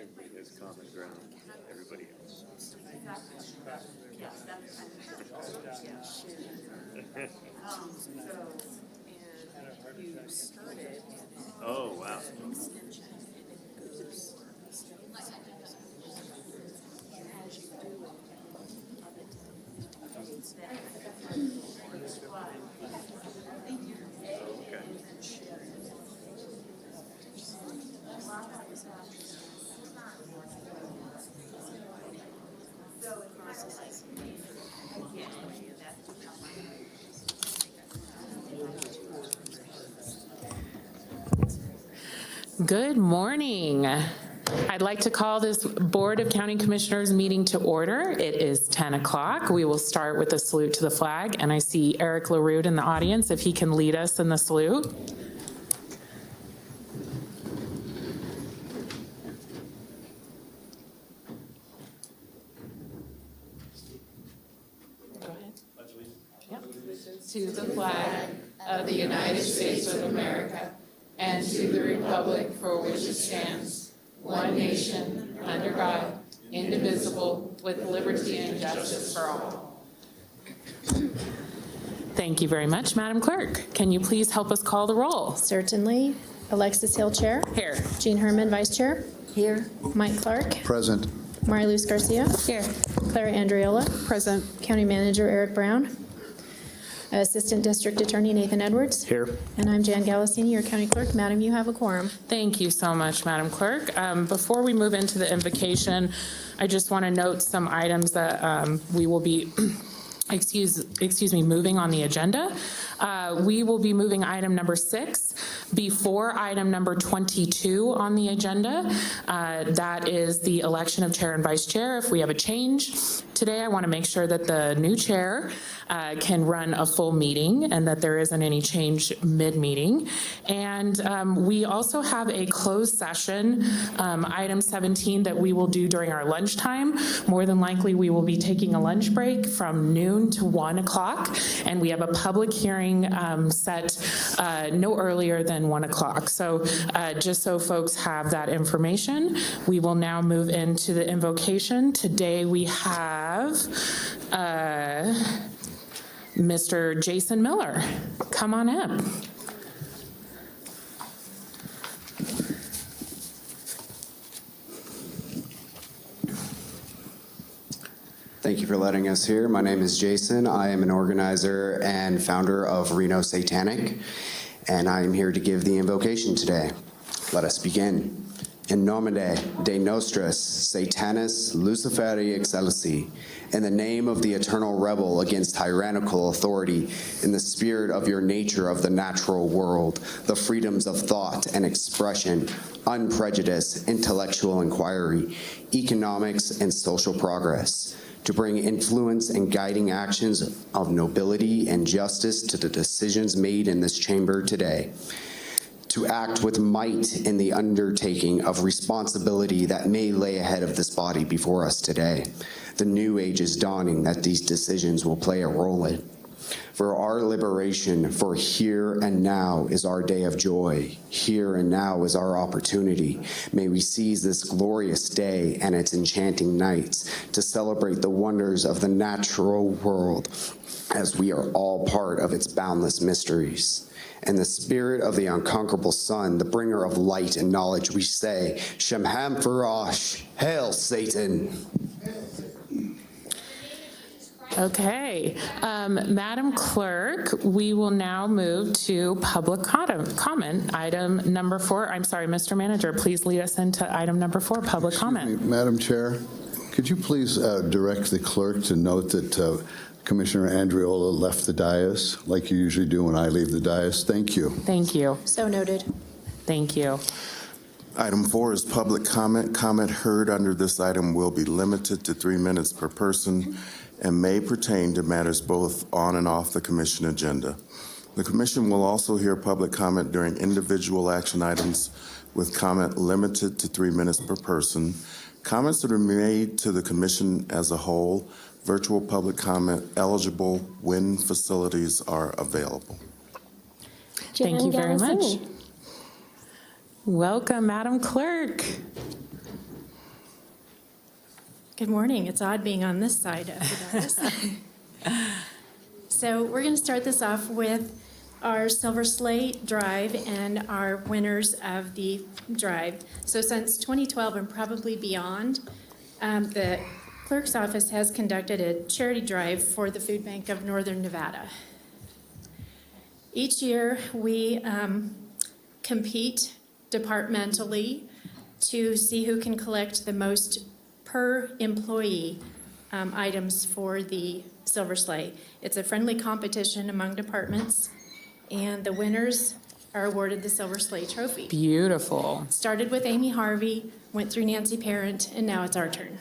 can be his common ground with everybody else. You started Oh, wow. extension and it goes as you do it Good morning. I'd like to call this Board of County Commissioners meeting to order. It is 10 o'clock. We will start with a salute to the flag, and I see Eric LaRue in the audience, if he can lead us in the salute. Go ahead. Yep. To the flag of the United States of America, and to the republic for which it stands, one nation, under God, indivisible, with liberty and justice for all. Thank you very much, Madam Clerk. Can you please help us call the roll? Certainly. Alexis Hill, Chair. Here. Jean Herman, Vice Chair. here. Mike Clark. Present. Maria Luz Garcia. Here. Clara Andriola. Present. County Manager Eric Brown. Assistant District Attorney Nathan Edwards. Here. And I'm Jan Galasini, your County Clerk. Madam, you have a quorum. Thank you so much, Madam Clerk. Before we move into the invocation, I just want to note some items that we will be moving on the agenda. We will be moving item number 6 before item number 22 on the agenda. That is the election of chair and vice chair. If we have a change today, I want to make sure that the new chair can run a full meeting and that there isn't any change mid-meeting. And we also have a closed session, item 17, that we will do during our lunchtime. More than likely, we will be taking a lunch break from noon to 1 o'clock, and we have a public hearing set no earlier than 1 o'clock. So just so folks have that information, we will now move into the invocation. Today we have Mr. Jason Miller. Come on up. Thank you for letting us here. My name is Jason. I am an organizer and founder of Reno Satanic, and I am here to give the invocation today. Let us begin. In nomine de nostris Satanis Luciferi Excelsi, in the name of the eternal rebel against tyrannical authority, in the spirit of your nature of the natural world, the freedoms of thought and expression, unprejudiced intellectual inquiry, economics and social progress, to bring influence and guiding actions of nobility and justice to the decisions made in this chamber today, to act with might in the undertaking of responsibility that may lay ahead of this body before us today. The new age is dawning that these decisions will play a role in. For our liberation, for here and now is our day of joy. Here and now is our opportunity. May we seize this glorious day and its enchanting nights to celebrate the wonders of the natural world, as we are all part of its boundless mysteries. In the spirit of the unconquerable sun, the bringer of light and knowledge, we say, Shemham Farash, hail Satan. Okay, Madam Clerk, we will now move to public comment, item number 4. I'm sorry, Mr. Manager, please lead us into item number 4, public comment. Madam Chair, could you please direct the clerk to note that Commissioner Andriola left the dais, like you usually do when I leave the dais? Thank you. Thank you. So noted. Thank you. Item 4 is public comment. Comment heard under this item will be limited to 3 minutes per person and may pertain to matters both on and off the commission agenda. The commission will also hear public comment during individual action items with comment limited to 3 minutes per person. Comments that are made to the commission as a whole, virtual public comment eligible when facilities are available. Thank you very much. Welcome, Madam Clerk. Good morning. It's odd being on this side of the dais. So we're going to start this off with our Silver Slate Drive and our winners of the drive. So since 2012 and probably beyond, the clerk's office has conducted a charity drive for the Food Bank of Northern Nevada. Each year, we compete departmentally to see who can collect the most per employee items for the Silver Sleigh. It's a friendly competition among departments, and the winners are awarded the Silver Sleigh Trophy. Beautiful. Started with Amy Harvey, went through Nancy Parent, and now it's our turn.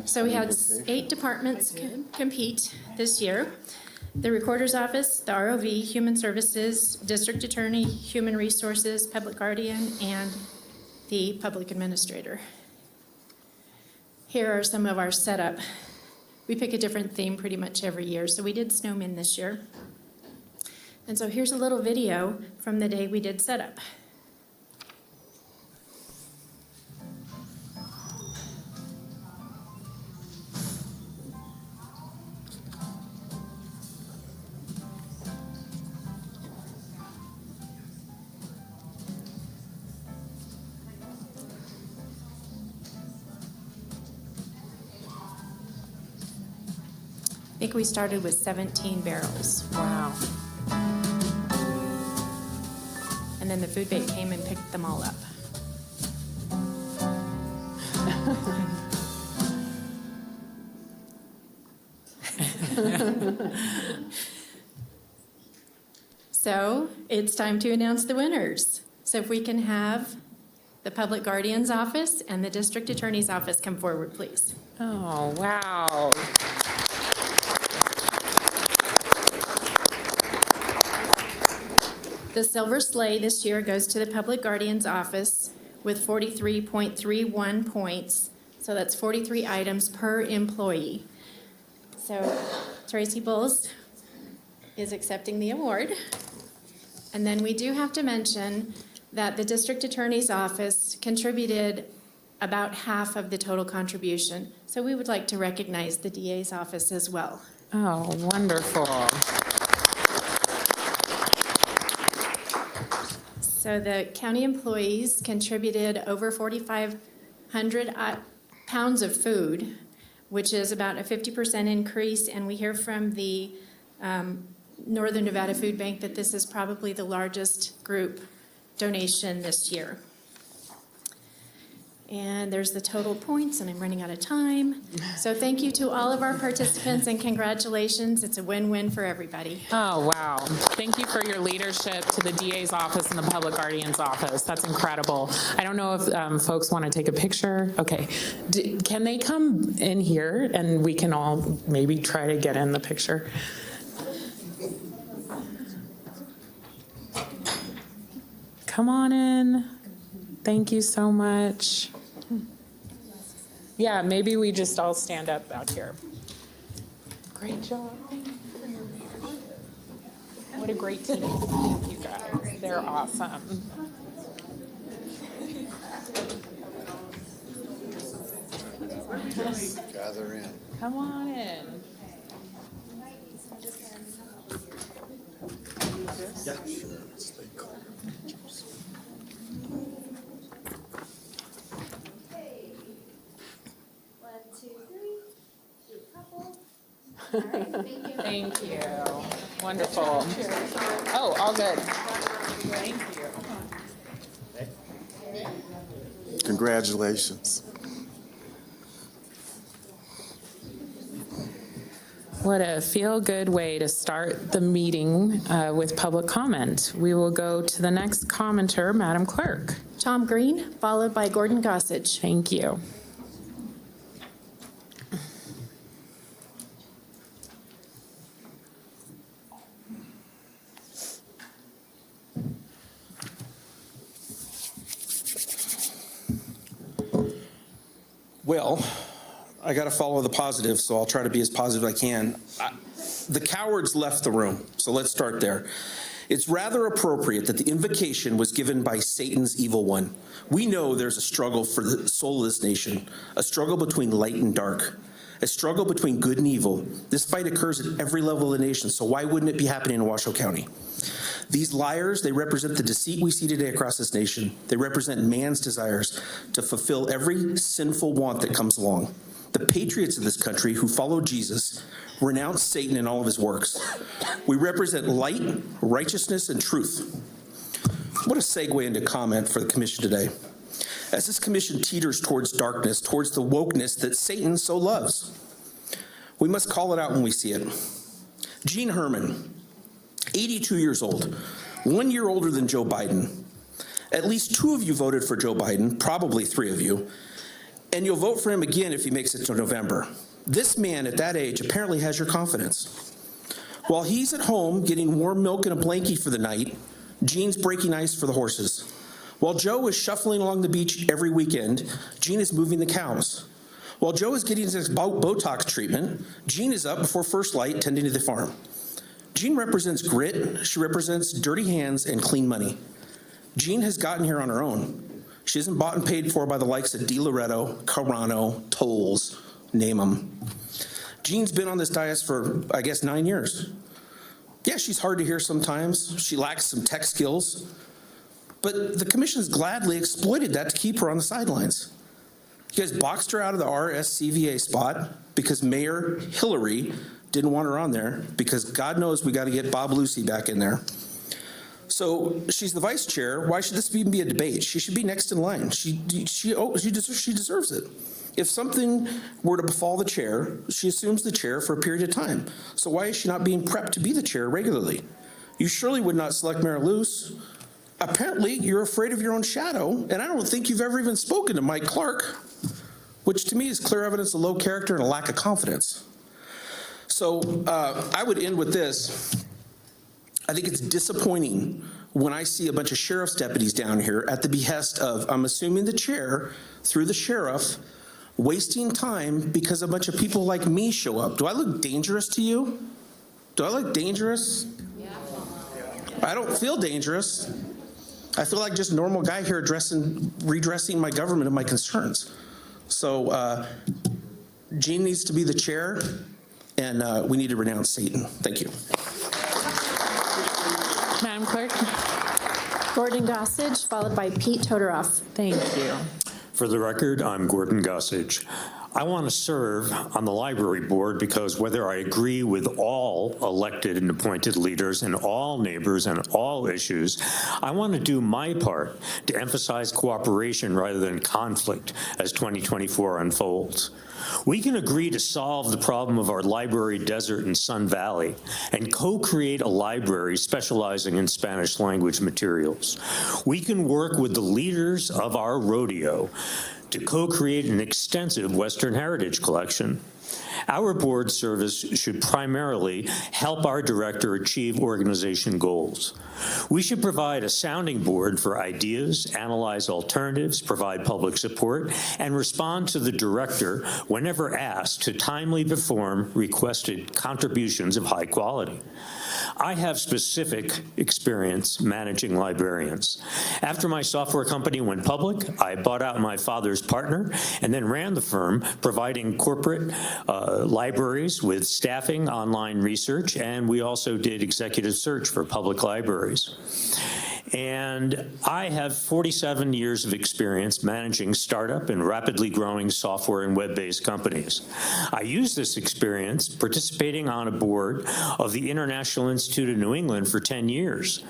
So we had 8 departments compete this year. The Recorder's Office, the ROV, Human Services, District Attorney, Human Resources, Public Guardian, and the Public Administrator. Here are some of our setup. We pick a different theme pretty much every year, so we did snowmen this year. And so here's a little video from the day we did setup. I think we started with 17 barrels. Wow. And then the food bank came and picked them all up. So it's time to announce the winners. So if we can have the Public Guardian's Office and the District Attorney's Office come forward, please. Oh, wow. The Silver Sleigh this year goes to the Public Guardian's Office with 43.31 points. So that's 43 items per employee. So Tracy Bowles is accepting the award. And then we do have to mention that the District Attorney's Office contributed about half of the total contribution. So we would like to recognize the DA's office as well. Oh, wonderful. So the county employees contributed over 4,500 pounds of food, which is about a 50% increase. And we hear from the Northern Nevada Food Bank that this is probably the largest group donation this year. And there's the total points, and I'm running out of time. So thank you to all of our participants, and congratulations. It's a win-win for everybody. Oh, wow. Thank you for your leadership to the DA's office and the Public Guardian's office. That's incredible. I don't know if folks want to take a picture. Okay. Can they come in here, and we can all maybe try to get in the picture? Come on in. Thank you so much. Yeah, maybe we just all stand up out here. Great job. What a great team. Thank you guys. They're awesome. Gather in. Come on in. Yeah, sure. Stay calm. Thank you. Wonderful. Oh, all good. Thank you. Congratulations. What a feel-good way to start the meeting with public comment. We will go to the next commenter, Madam Clerk. Tom Green, followed by Gordon Gossage. Thank you. Well, I got to follow the positive, so I'll try to be as positive as I can. The cowards left the room, so let's start there. It's rather appropriate that the invocation was given by Satan's evil one. We know there's a struggle for the soul of this nation, a struggle between light and dark, a struggle between good and evil. This fight occurs at every level of the nation, so why wouldn't it be happening in Washoe County? These liars, they represent the deceit we see today across this nation. They represent man's desires to fulfill every sinful want that comes along. The patriots of this country who follow Jesus renounce Satan and all of his works. We represent light, righteousness, and truth. What a segue into comment for the commission today. As this commission teeters towards darkness, towards the wokeness that Satan so loves, we must call it out when we see it. Gene Herman, 82 years old, 1 year older than Joe Biden. At least 2 of you voted for Joe Biden, probably 3 of you, and you'll vote for him again if he makes it to November. This man at that age apparently has your confidence. While he's at home getting warm milk and a blankie for the night, Gene's breaking ice for the horses. While Joe is shuffling along the beach every weekend, Gene is moving the cows. While Joe is getting his Botox treatment, Gene is up before first light tending to the farm. Gene represents grit, she represents dirty hands and clean money. Gene has gotten here on her own. She isn't bought and paid for by the likes of Di Loretto, Carano, Tolles, name them. Gene's been on this dais for, 9 years. Yeah, she's hard to hear sometimes. She lacks some tech skills. But the commission's gladly exploited that to keep her on the sidelines. You guys boxed her out of the RSCVA spot because Mayor Hillary didn't want her on there because God knows we got to get Bob Lucy back in there. So she's the vice chair. Why should this even be a debate? She should be next in line. She deserves it. If something were to befall the chair, she assumes the chair for a period of time. So why is she not being prepped to be the chair regularly? You surely would not select Mayor Luce. Apparently, you're afraid of your own shadow, and I don't think you've ever even spoken to Mike Clark, which to me is clear evidence of low character and a lack of confidence. So I would end with this. I think it's disappointing when I see a bunch of sheriff's deputies down here at the behest of, I'm assuming the chair, through the sheriff, wasting time because a bunch of people like me show up. Do I look dangerous to you? Do I look dangerous? Yeah. I don't feel dangerous. I feel like just a normal guy here redressing my government and my concerns. So Gene needs to be the chair, and we need to renounce Satan. Thank you. Madam Clerk. Gordon Gossage, followed by Pete Todoroff. Thank you. For the record, I'm Gordon Gossage. I want to serve on the library board because whether I agree with all elected and appointed leaders and all neighbors and all issues, I want to do my part to emphasize cooperation rather than conflict as 2024 unfolds. We can agree to solve the problem of our library desert in Sun Valley and co-create a library specializing in Spanish language materials. We can work with the leaders of our rodeo to co-create an extensive Western heritage collection. Our board service should primarily help our director achieve organization goals. We should provide a sounding board for ideas, analyze alternatives, provide public support, and respond to the director whenever asked to timely perform requested contributions of high quality. I have specific experience managing librarians. After my software company went public, I bought out my father's partner and then ran the firm, providing corporate libraries with staffing, online research, and we also did executive search for public libraries. And I have 47 years of experience managing startup and rapidly growing software and web-based companies. I use this experience participating on a board of the International Institute of New England for 10 years.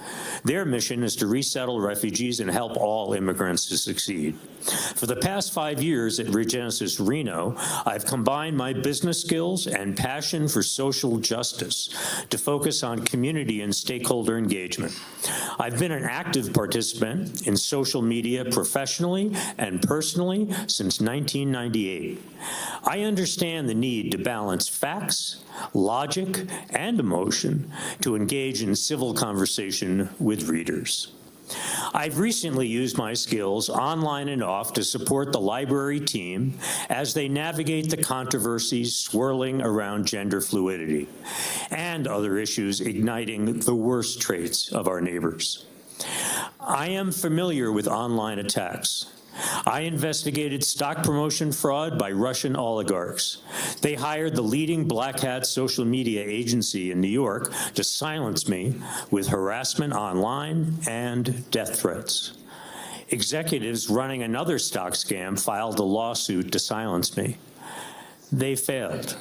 Their mission is to resettle refugees and help all immigrants to succeed. For the past 5 years at Regenesis Reno, I've combined my business skills and passion for social justice to focus on community and stakeholder engagement. I've been an active participant in social media professionally and personally since 1998. I understand the need to balance facts, logic, and emotion to engage in civil conversation with readers. I've recently used my skills online and off to support the library team as they navigate the controversies swirling around gender fluidity and other issues igniting the worst traits of our neighbors. I am familiar with online attacks. I investigated stock promotion fraud by Russian oligarchs. They hired the leading black hat social media agency in New York to silence me with harassment online and death threats. Executives running another stock scam filed a lawsuit to silence me. They failed.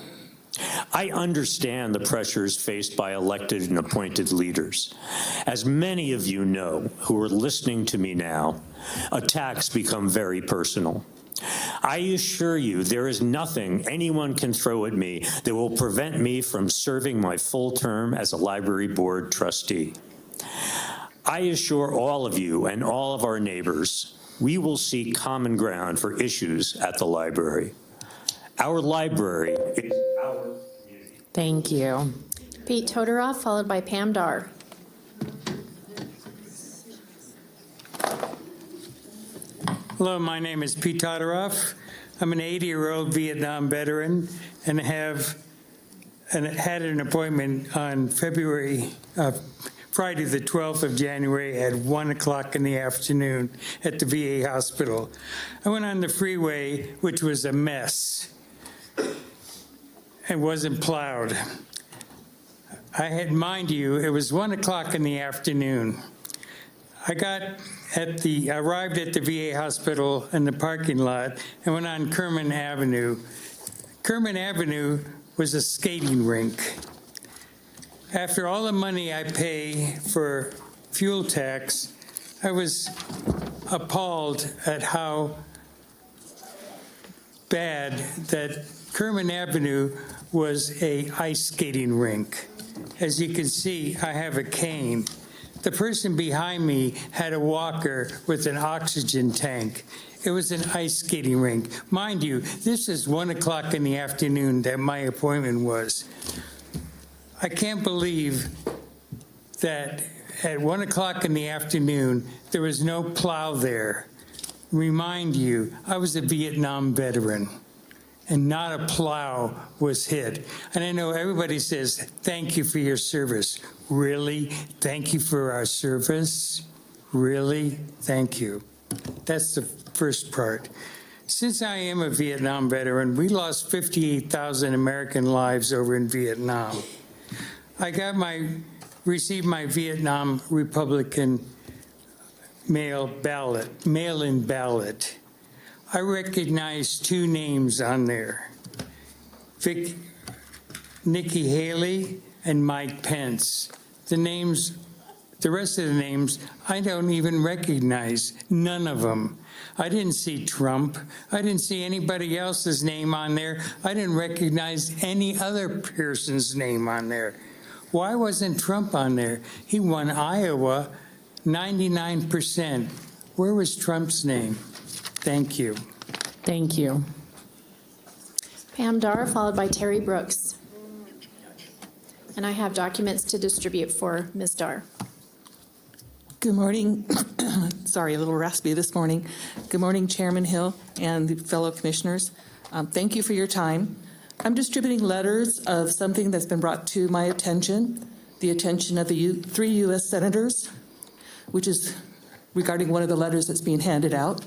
I understand the pressures faced by elected and appointed leaders. As many of you know who are listening to me now, attacks become very personal. I assure you there is nothing anyone can throw at me that will prevent me from serving my full term as a library board trustee. I assure all of you and all of our neighbors, we will seek common ground for issues at the library. Our library is our community. Thank you. Pete Todoroff, followed by Pam Dar. Hello, my name is Pete Todoroff. I'm an 80-year-old Vietnam veteran and had an appointment on Friday the 12th of January at 1 o'clock in the afternoon at the VA hospital. I went on the freeway, which was a mess and wasn't plowed. Mind you, it was 1 o'clock in the afternoon. I arrived at the VA hospital in the parking lot and went on Kerman Avenue. Kerman Avenue was a skating rink. After all the money I pay for fuel tax, I was appalled at how bad that Kerman Avenue was a ice skating rink. As you can see, I have a cane. The person behind me had a walker with an oxygen tank. It was an ice skating rink. Mind you, this is 1 o'clock in the afternoon that my appointment was. I can't believe that at 1 o'clock in the afternoon, there was no plow there. Remind you, I was a Vietnam veteran, and not a plow was hit. And I know everybody says, thank you for your service. Really? Thank you for our service? Really? Thank you. That's the first part. Since I am a Vietnam veteran, we lost 58,000 American lives over in Vietnam. I received my Vietnam Republican mail-in ballot. I recognize two names on there, Nikki Haley and Mike Pence. The rest of the names, I don't even recognize, none of them. I didn't see Trump. I didn't see anybody else's name on there. I didn't recognize any other person's name on there. Why wasn't Trump on there? He won Iowa 99%. Where was Trump's name? Thank you. Thank you. Pam Dar, followed by Terry Brooks. And I have documents to distribute for Ms. Dar. Good morning. Sorry, a little raspy this morning. Good morning, Chairman Hill and the fellow commissioners. Thank you for your time. I'm distributing letters of something that's been brought to my attention, the attention of the 3 U.S. senators, which is regarding one of the letters that's being handed out,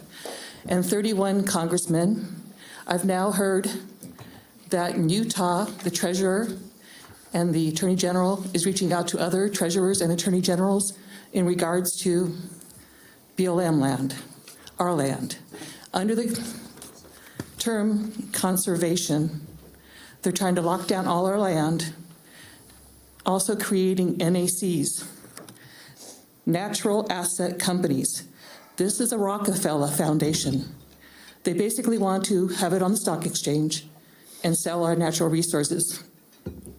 and 31 congressmen. I've now heard that in Utah, the treasurer and the attorney general is reaching out to other treasurers and attorney generals in regards to BLM land, our land. Under the term conservation, they're trying to lock down all our land, also creating NACs, natural asset companies. This is a Rockefeller Foundation. They basically want to have it on the stock exchange and sell our natural resources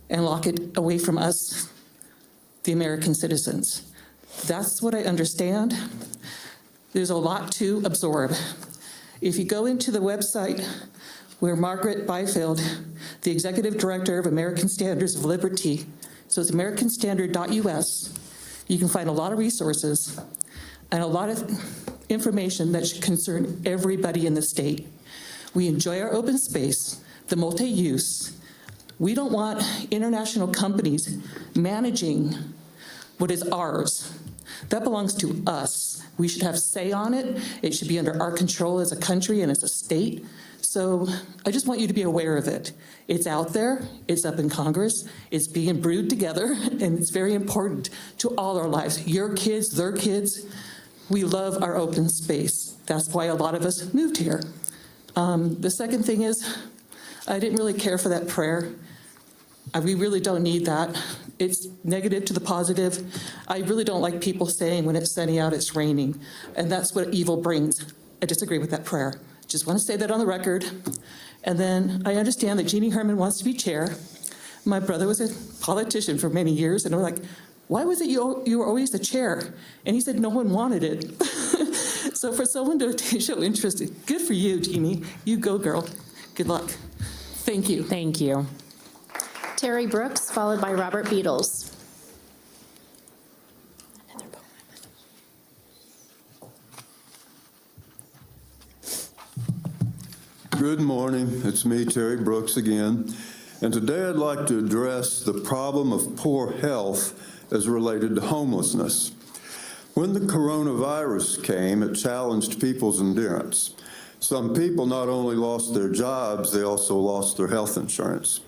and lock it away from us, the American citizens. That's what I understand. There's a lot to absorb. If you go into the website where Margaret Byfield, the Executive Director of American Standards of Liberty, so it's americanstandard.us, you can find a lot of resources and a lot of information that should concern everybody in the state. We enjoy our open space, the multi-use. We don't want international companies managing what is ours. That belongs to us. We should have say on it. It should be under our control as a country and as a state. So I just want you to be aware of it. It's out there, it's up in Congress, it's being brewed together, and it's very important to all our lives. Your kids, their kids. We love our open space. That's why a lot of us moved here. The second thing is, I didn't really care for that prayer. We really don't need that. It's negative to the positive. I really don't like people saying when it's sunny out, it's raining. And that's what evil brings. I disagree with that prayer. Just want to say that on the record. And then I understand that Jeannie Herman wants to be chair. My brother was a politician for many years, and we're like, why was it you were always the chair? And he said no one wanted it. So for someone to show interest, good for you, Jeannie. You go, girl. Good luck. Thank you. Thank you. Terry Brooks, followed by Robert Beatles. Good morning. It's me, Terry Brooks, again. And today I'd like to address the problem of poor health as related to homelessness. When the coronavirus came, it challenged people's endurance. Some people not only lost their jobs, they also lost their health insurance.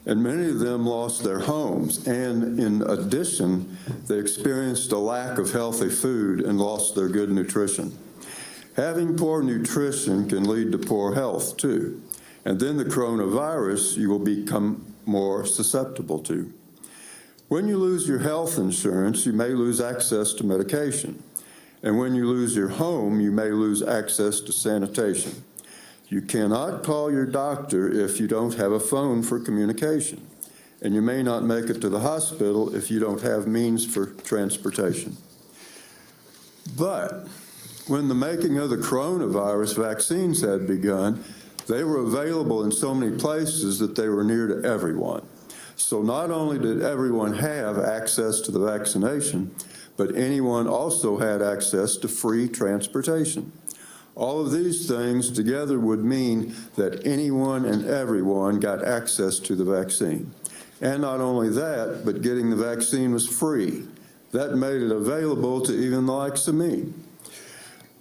And many of them lost their homes. And in addition, they experienced a lack of healthy food and lost their good nutrition. Having poor nutrition can lead to poor health, too. And then the coronavirus you will become more susceptible to. When you lose your health insurance, you may lose access to medication. And when you lose your home, you may lose access to sanitation. You cannot call your doctor if you don't have a phone for communication. And you may not make it to the hospital if you don't have means for transportation. But when the making of the coronavirus vaccines had begun, they were available in so many places that they were near to everyone. So not only did everyone have access to the vaccination, but anyone also had access to free transportation. All of these things together would mean that anyone and everyone got access to the vaccine. And not only that, but getting the vaccine was free. That made it available to even the likes of me.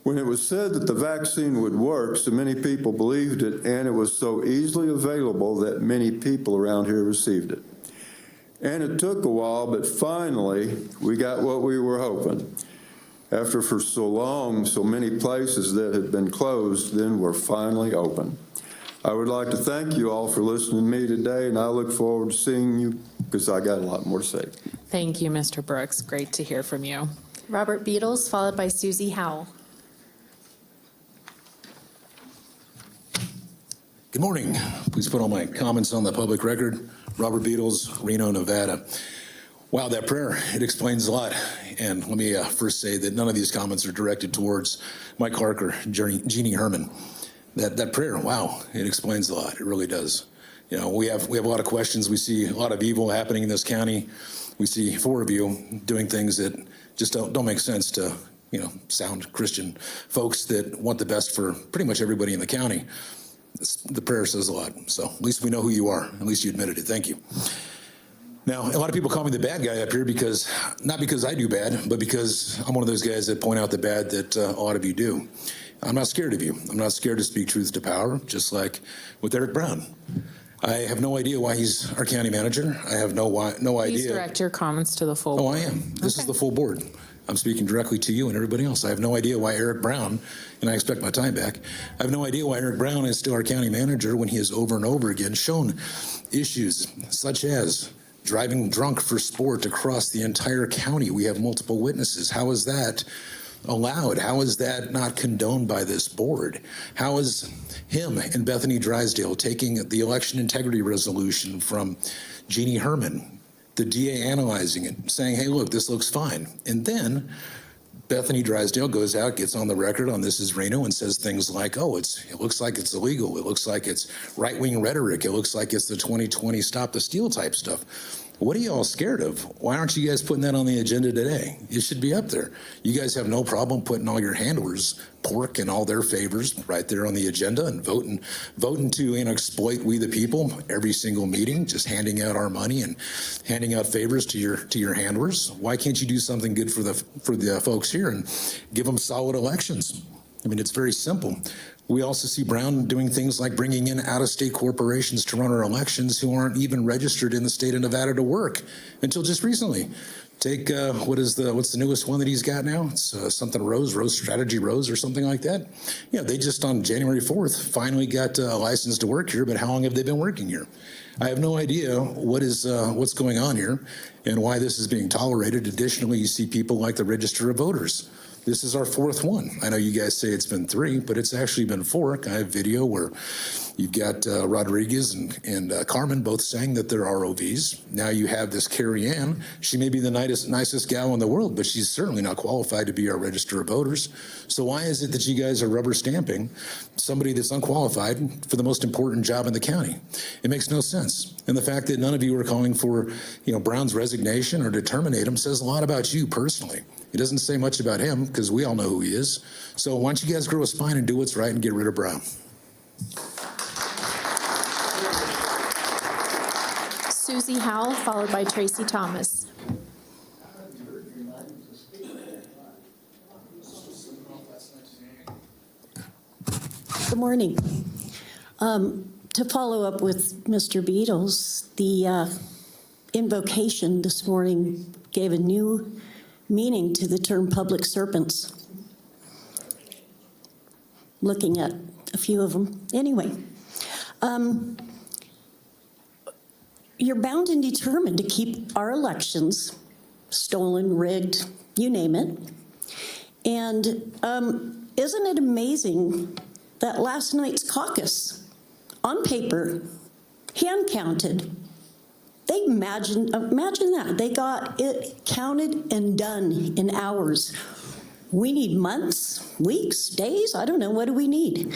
When it was said that the vaccine would work, so many people believed it, and it was so easily available that many people around here received it. And it took a while, but finally, we got what we were hoping. After for so long, so many places that had been closed then were finally open. I would like to thank you all for listening to me today, and I look forward to seeing you because I got a lot more to say. Thank you, Mr. Brooks. Great to hear from you. Robert Beatles, followed by Susie Howell. Good morning. Please put all my comments on the public record. Robert Beatles, Reno, Nevada. Wow, that prayer, it explains a lot. And let me first say that none of these comments are directed towards Mike Clark or Jeannie Herman. That prayer, wow, it explains a lot. It really does. You know, we have a lot of questions. We see a lot of evil happening in this county. We see 4 of you doing things that just don't make sense to, sound Christian folks that want the best for pretty much everybody in the county. The prayer says a lot. So at least we know who you are. At least you admitted it. Thank you. Now, a lot of people call me the bad guy up here because, not because I do bad, but because I'm one of those guys that point out the bad that a lot of you do. I'm not scared of you. I'm not scared to speak truth to power, just like with Eric Brown. I have no idea why he's our county manager. I have no idea. Please direct your comments to the full board. Oh, I am. This is the full board. I'm speaking directly to you and everybody else. I have no idea why Eric Brown, and I expect my time back, I have no idea why Eric Brown is still our county manager when he has over and over again shown issues such as driving drunk for sport across the entire county. We have multiple witnesses. How is that allowed? How is that not condoned by this board? How is him and Bethany Drysdale taking the election integrity resolution from Jeannie Herman, the DA analyzing it, saying, hey, look, this looks fine. And then Bethany Drysdale goes out, gets on the record on This Is Reno and says things like, oh, it looks like it's illegal. It looks like it's right-wing rhetoric. It looks like it's the 2020 Stop the Steal type stuff. What are you all scared of? Why aren't you guys putting that on the agenda today? It should be up there. You guys have no problem putting all your handlers' pork and all their favors right there on the agenda and voting to exploit we the people every single meeting, just handing out our money and handing out favors to your handlers. Why can't you do something good for the folks here and give them solid elections? I mean, it's very simple. We also see Brown doing things like bringing in out-of-state corporations to run our elections who aren't even registered in the state of Nevada to work until just recently. Take what's the newest one that he's got now? It's something Rose Strategy Rose or something like that. Yeah, they just on January 4th finally got a license to work here, but how long have they been working here? I have no idea what's going on here and why this is being tolerated. Additionally, you see people like the Register of Voters. This is our fourth one. I know you guys say it's been 3, but it's actually been 4. I have video where you've got Rodriguez and Carmen both saying that they're ROVs. Now you have this Carrie Ann. She may be the nicest gal in the world, but she's certainly not qualified to be our Register of Voters. So why is it that you guys are rubber stamping somebody that's unqualified for the most important job in the county? It makes no sense. And the fact that none of you are calling for, Brown's resignation or to terminate him says a lot about you personally. It doesn't say much about him because we all know who he is. So why don't you guys grow a spine and do what's right and get rid of Brown? Susie Howell, followed by Tracy Thomas. Good morning. To follow up with Mr. Beatles, the invocation this morning gave a new meaning to the term public servants. Looking at a few of them. Anyway, you're bound and determined to keep our elections stolen, rigged, you name it. And isn't it amazing that last night's caucus, on paper, hand counted, they imagine that. They got it counted and done in hours. We need months, weeks, days, I don't know, what do we need?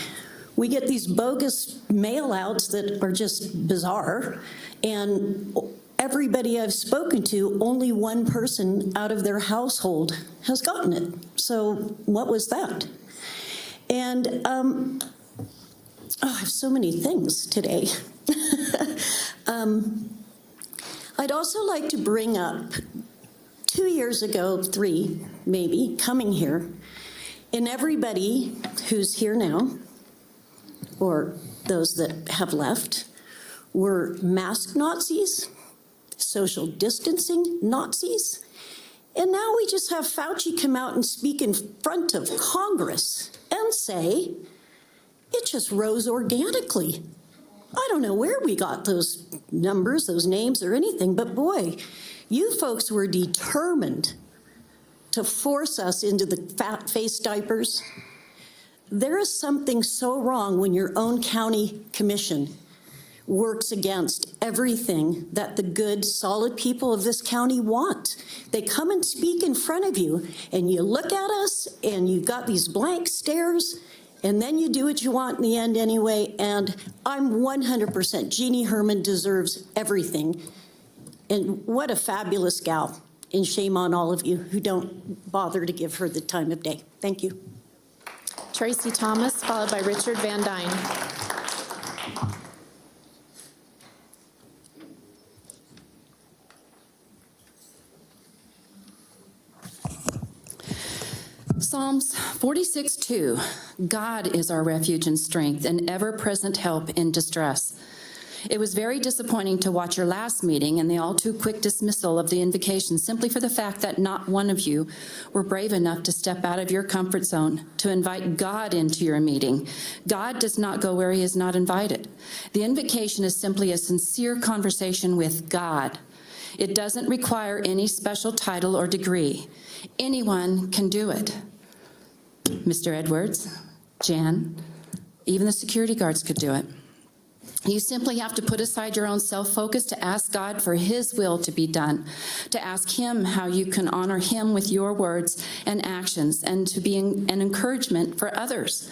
We get these bogus mail-outs that are just bizarre, and everybody I've spoken to, only one person out of their household has gotten it. So what was that? And I have so many things today. I'd also like to bring up 2 years ago, 3 maybe, coming here, and everybody who's here now, or those that have left, were mask Nazis, social distancing Nazis, and now we just have Fauci come out and speak in front of Congress and say, it just rose organically. I don't know where we got those numbers, those names, or anything, but boy, you folks were determined to force us into the face diapers. There is something so wrong when your own county commission works against everything that the good, solid people of this county want. They come and speak in front of you, and you look at us, and you've got these blank stares, and then you do what you want in the end anyway, and I'm 100%. Jeannie Herman deserves everything. And what a fabulous gal. And shame on all of you who don't bother to give her the time of day. Thank you. Tracy Thomas, followed by Richard Van Dyne. Psalms 46:2, God is our refuge and strength, an ever-present help in distress. It was very disappointing to watch your last meeting and the all too quick dismissal of the invocation simply for the fact that not one of you were brave enough to step out of your comfort zone to invite God into your meeting. God does not go where he is not invited. The invocation is simply a sincere conversation with God. It doesn't require any special title or degree. Anyone can do it. Mr. Edwards, Jan, even the security guards could do it. You simply have to put aside your own self-focus to ask God for His will to be done, to ask Him how you can honor Him with your words and actions, and to be an encouragement for others.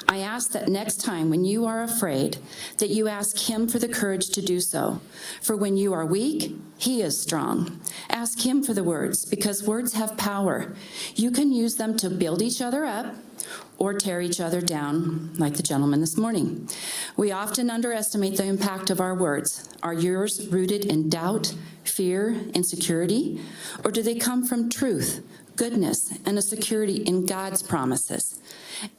I ask that next time when you are afraid, that you ask Him for the courage to do so. For when you are weak, He is strong. Ask Him for the words, because words have power. You can use them to build each other up or tear each other down, like the gentleman this morning. We often underestimate the impact of our words. Are yours rooted in doubt, fear, insecurity, or do they come from truth, goodness, and a security in God's promises?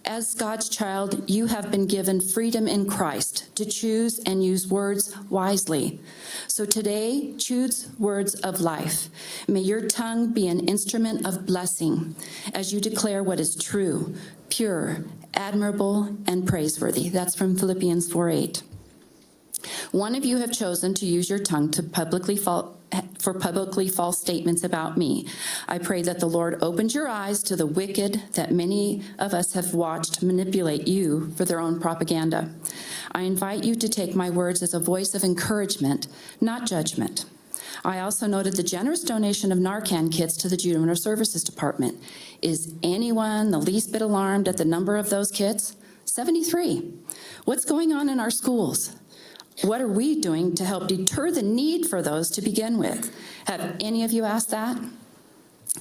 As God's child, you have been given freedom in Christ to choose and use words wisely. So today, choose words of life. May your tongue be an instrument of blessing as you declare what is true, pure, admirable, and praiseworthy. That's from Philippians 4:8. One of you have chosen to use your tongue to publicly false statements about me. I pray that the Lord opens your eyes to the wicked that many of us have watched manipulate you for their own propaganda. I invite you to take my words as a voice of encouragement, not judgment. I also noted the generous donation of Narcan kits to the Juvenile Services Department. Is anyone the least bit alarmed at the number of those kits? 73. What's going on in our schools? What are we doing to help deter the need for those to begin with? Have any of you asked that?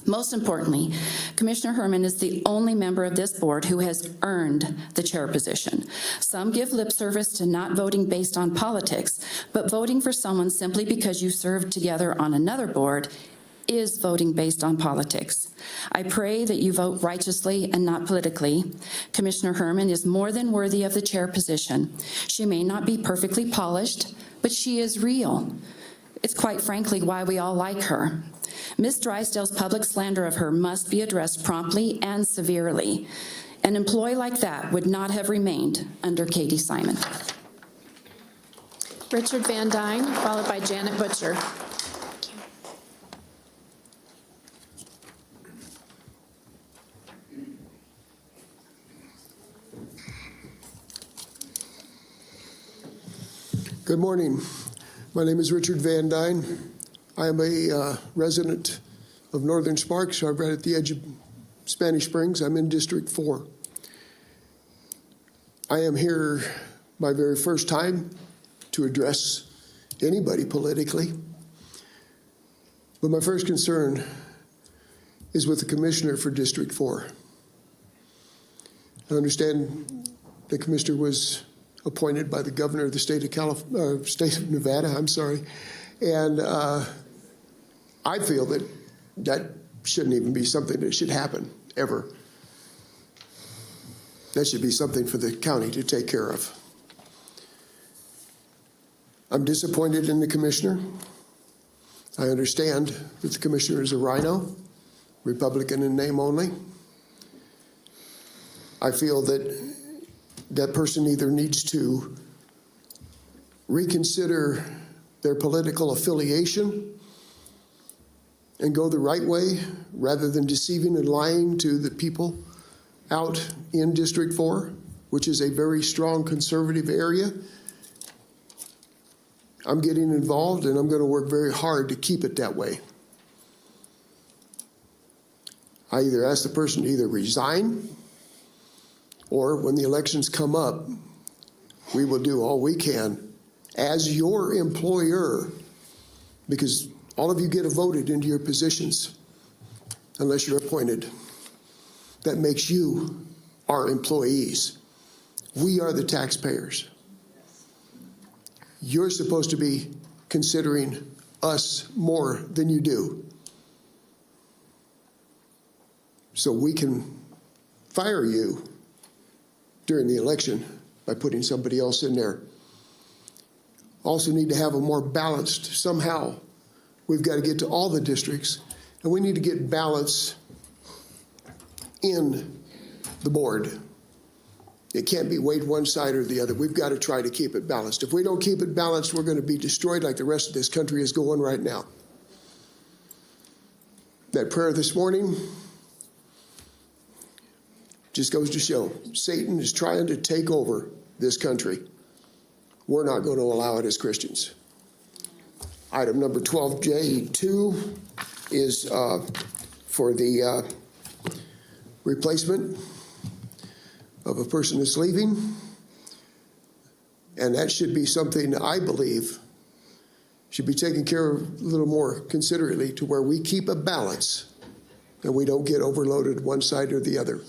Most importantly, Commissioner Herman is the only member of this board who has earned the chair position. Some give lip service to not voting based on politics, but voting for someone simply because you served together on another board is voting based on politics. I pray that you vote righteously and not politically. Commissioner Herman is more than worthy of the chair position. She may not be perfectly polished, but she is real. It's quite frankly why we all like her. Ms. Drysdale's public slander of her must be addressed promptly and severely. An employee like that would not have remained under Katie Simon. Richard Van Dyne, followed by Janet Butcher. Good morning. My name is Richard Van Dyne. I am a resident of Northern Sparks, so I'm right at the edge of Spanish Springs. I'm in District 4. I am here my very first time to address anybody politically. But my first concern is with the commissioner for District 4. I understand the commissioner was appointed by the governor of the state of Nevada, and I feel that that shouldn't even be something that should happen, ever. That should be something for the county to take care of. I'm disappointed in the commissioner. I understand that the commissioner is a rhino, Republican in name only. I feel that that person either needs to reconsider their political affiliation and go the right way rather than deceiving and lying to the people out in District 4, which is a very strong conservative area. I'm getting involved and I'm going to work very hard to keep it that way. I either ask the person to either resign, or when the elections come up, we will do all we can as your employer, because all of you get voted into your positions unless you're appointed. That makes you our employees. We are the taxpayers. You're supposed to be considering us more than you do, so we can fire you during the election by putting somebody else in there. Also need to have a more balanced, somehow, we've got to get to all the districts, and we need to get balance in the board. It can't be weighed one side or the other. We've got to try to keep it balanced. If we don't keep it balanced, we're going to be destroyed like the rest of this country is going right now. That prayer this morning just goes to show Satan is trying to take over this country. we're not going to allow it as Christians. Item number 12J2 is for the replacement of a person that's leaving. And that should be something I believe should be taken care of a little more considerately, to where we keep a balance and we don't get overloaded one side or the other.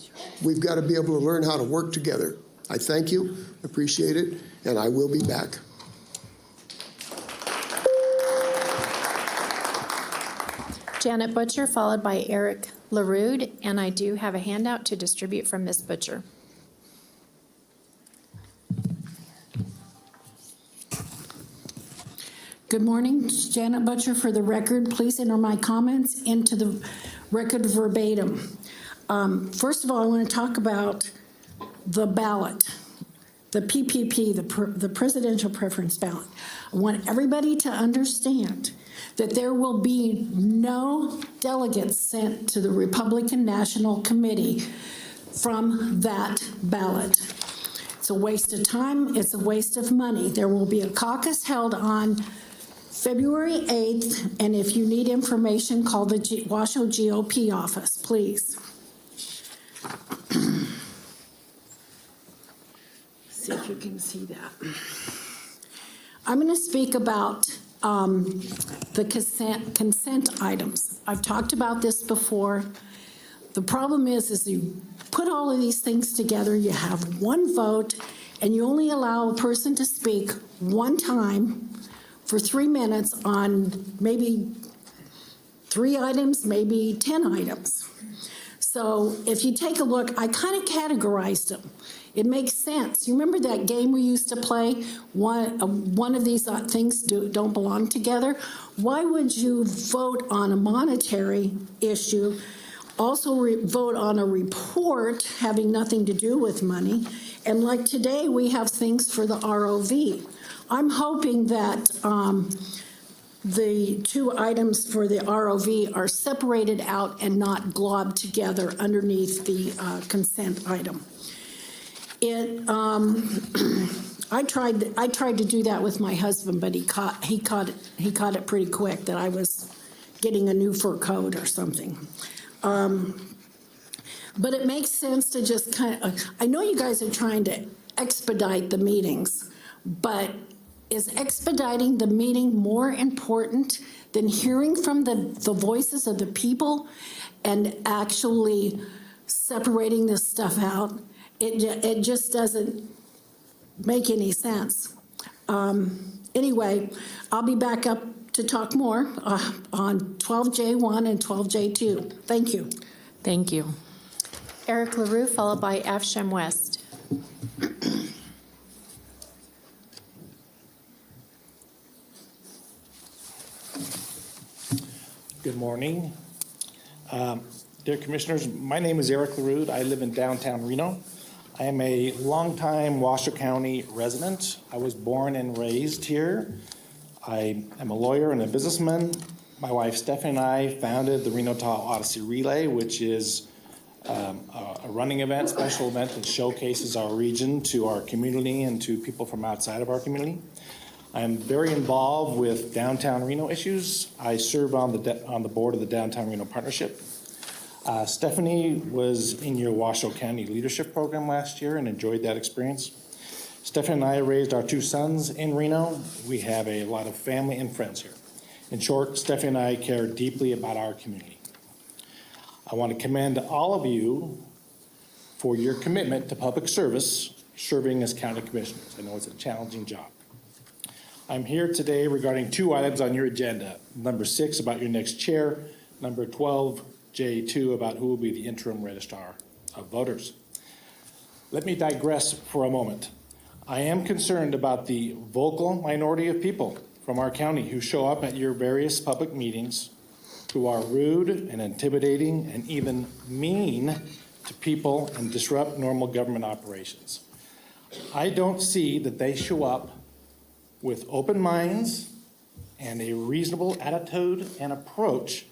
We've got to be able to learn how to work together. I thank you, appreciate it, and I will be back. Janet Butcher, followed by Eric LaRude, and I do have a handout to distribute from Ms. Butcher. Good morning, Janet Butcher for the record. Please enter my comments into the record verbatim. First of all, I want to talk about the ballot, the PPP, the presidential preference ballot. I want everybody to understand that there will be no delegates sent to the Republican National Committee from that ballot. It's a waste of time. It's a waste of money. There will be a caucus held on February 8th, and if you need information, call the Washoe GOP office, please. See if you can see that. I'm going to speak about the consent items. I've talked about this before. The problem is you put all of these things together, you have one vote, and you only allow a person to speak one time for 3 minutes on maybe 3 items, maybe 10 items. So if you take a look, I kind of categorized them. It makes sense. You remember that game we used to play? One of these things don't belong together. Why would you vote on a monetary issue, also vote on a report having nothing to do with money? And like today, we have things for the ROV. I'm hoping that the 2 items for the ROV are separated out and not globbed together underneath the consent item. I tried to do that with my husband, but he caught it pretty quick that I was getting a new fur coat or something. But it makes sense to just kind of, I know you guys are trying to expedite the meetings, but is expediting the meeting more important than hearing from the voices of the people and actually separating this stuff out? It just doesn't make any sense. Anyway, I'll be back up to talk more on 12J1 and 12J2. Thank you. Thank you. Eric LaRue, followed by Avshem West. Good morning. Dear Commissioners, my name is Eric LaRue. I live in downtown Reno. I am a longtime Washoe County resident. I was born and raised here. I am a lawyer and a businessman. My wife Stephanie and I founded the Reno Tahoe Odyssey Relay, which is a running event, special event that showcases our region to our community and to people from outside of our community. I'm very involved with downtown Reno issues. I serve on the board of the Downtown Reno Partnership. Stephanie was in your Washoe County Leadership Program last year and enjoyed that experience. Stephanie and I raised our 2 sons in Reno. We have a lot of family and friends here. In short, Stephanie and I care deeply about our community. I want to commend all of you for your commitment to public service, serving as county commissioners. I know it's a challenging job. I'm here today regarding 2 items on your agenda. Number 6 about your next chair, number 12J2 about who will be the interim registrar of voters. Let me digress for a moment. I am concerned about the vocal minority of people from our county who show up at your various public meetings, who are rude and intimidating and even mean to people and disrupt normal government operations. I don't see that they show up with open minds and a reasonable attitude and approach,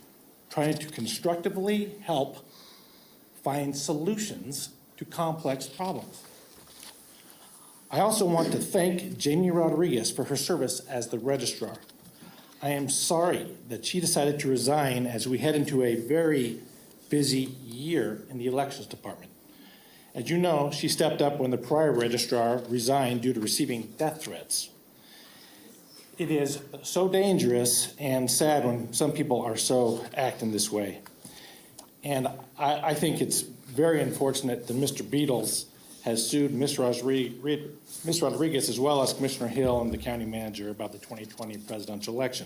trying to constructively help find solutions to complex problems. I also want to thank Jamie Rodriguez for her service as the registrar. I am sorry that she decided to resign as we head into a very busy year in the elections department. As you know, she stepped up when the prior registrar resigned due to receiving death threats. It is so dangerous and sad when some people are so acting this way. And I think it's very unfortunate that Mr. Beatles has sued Ms. Rodriguez as well as Commissioner Hill and the county manager about the 2020 presidential election.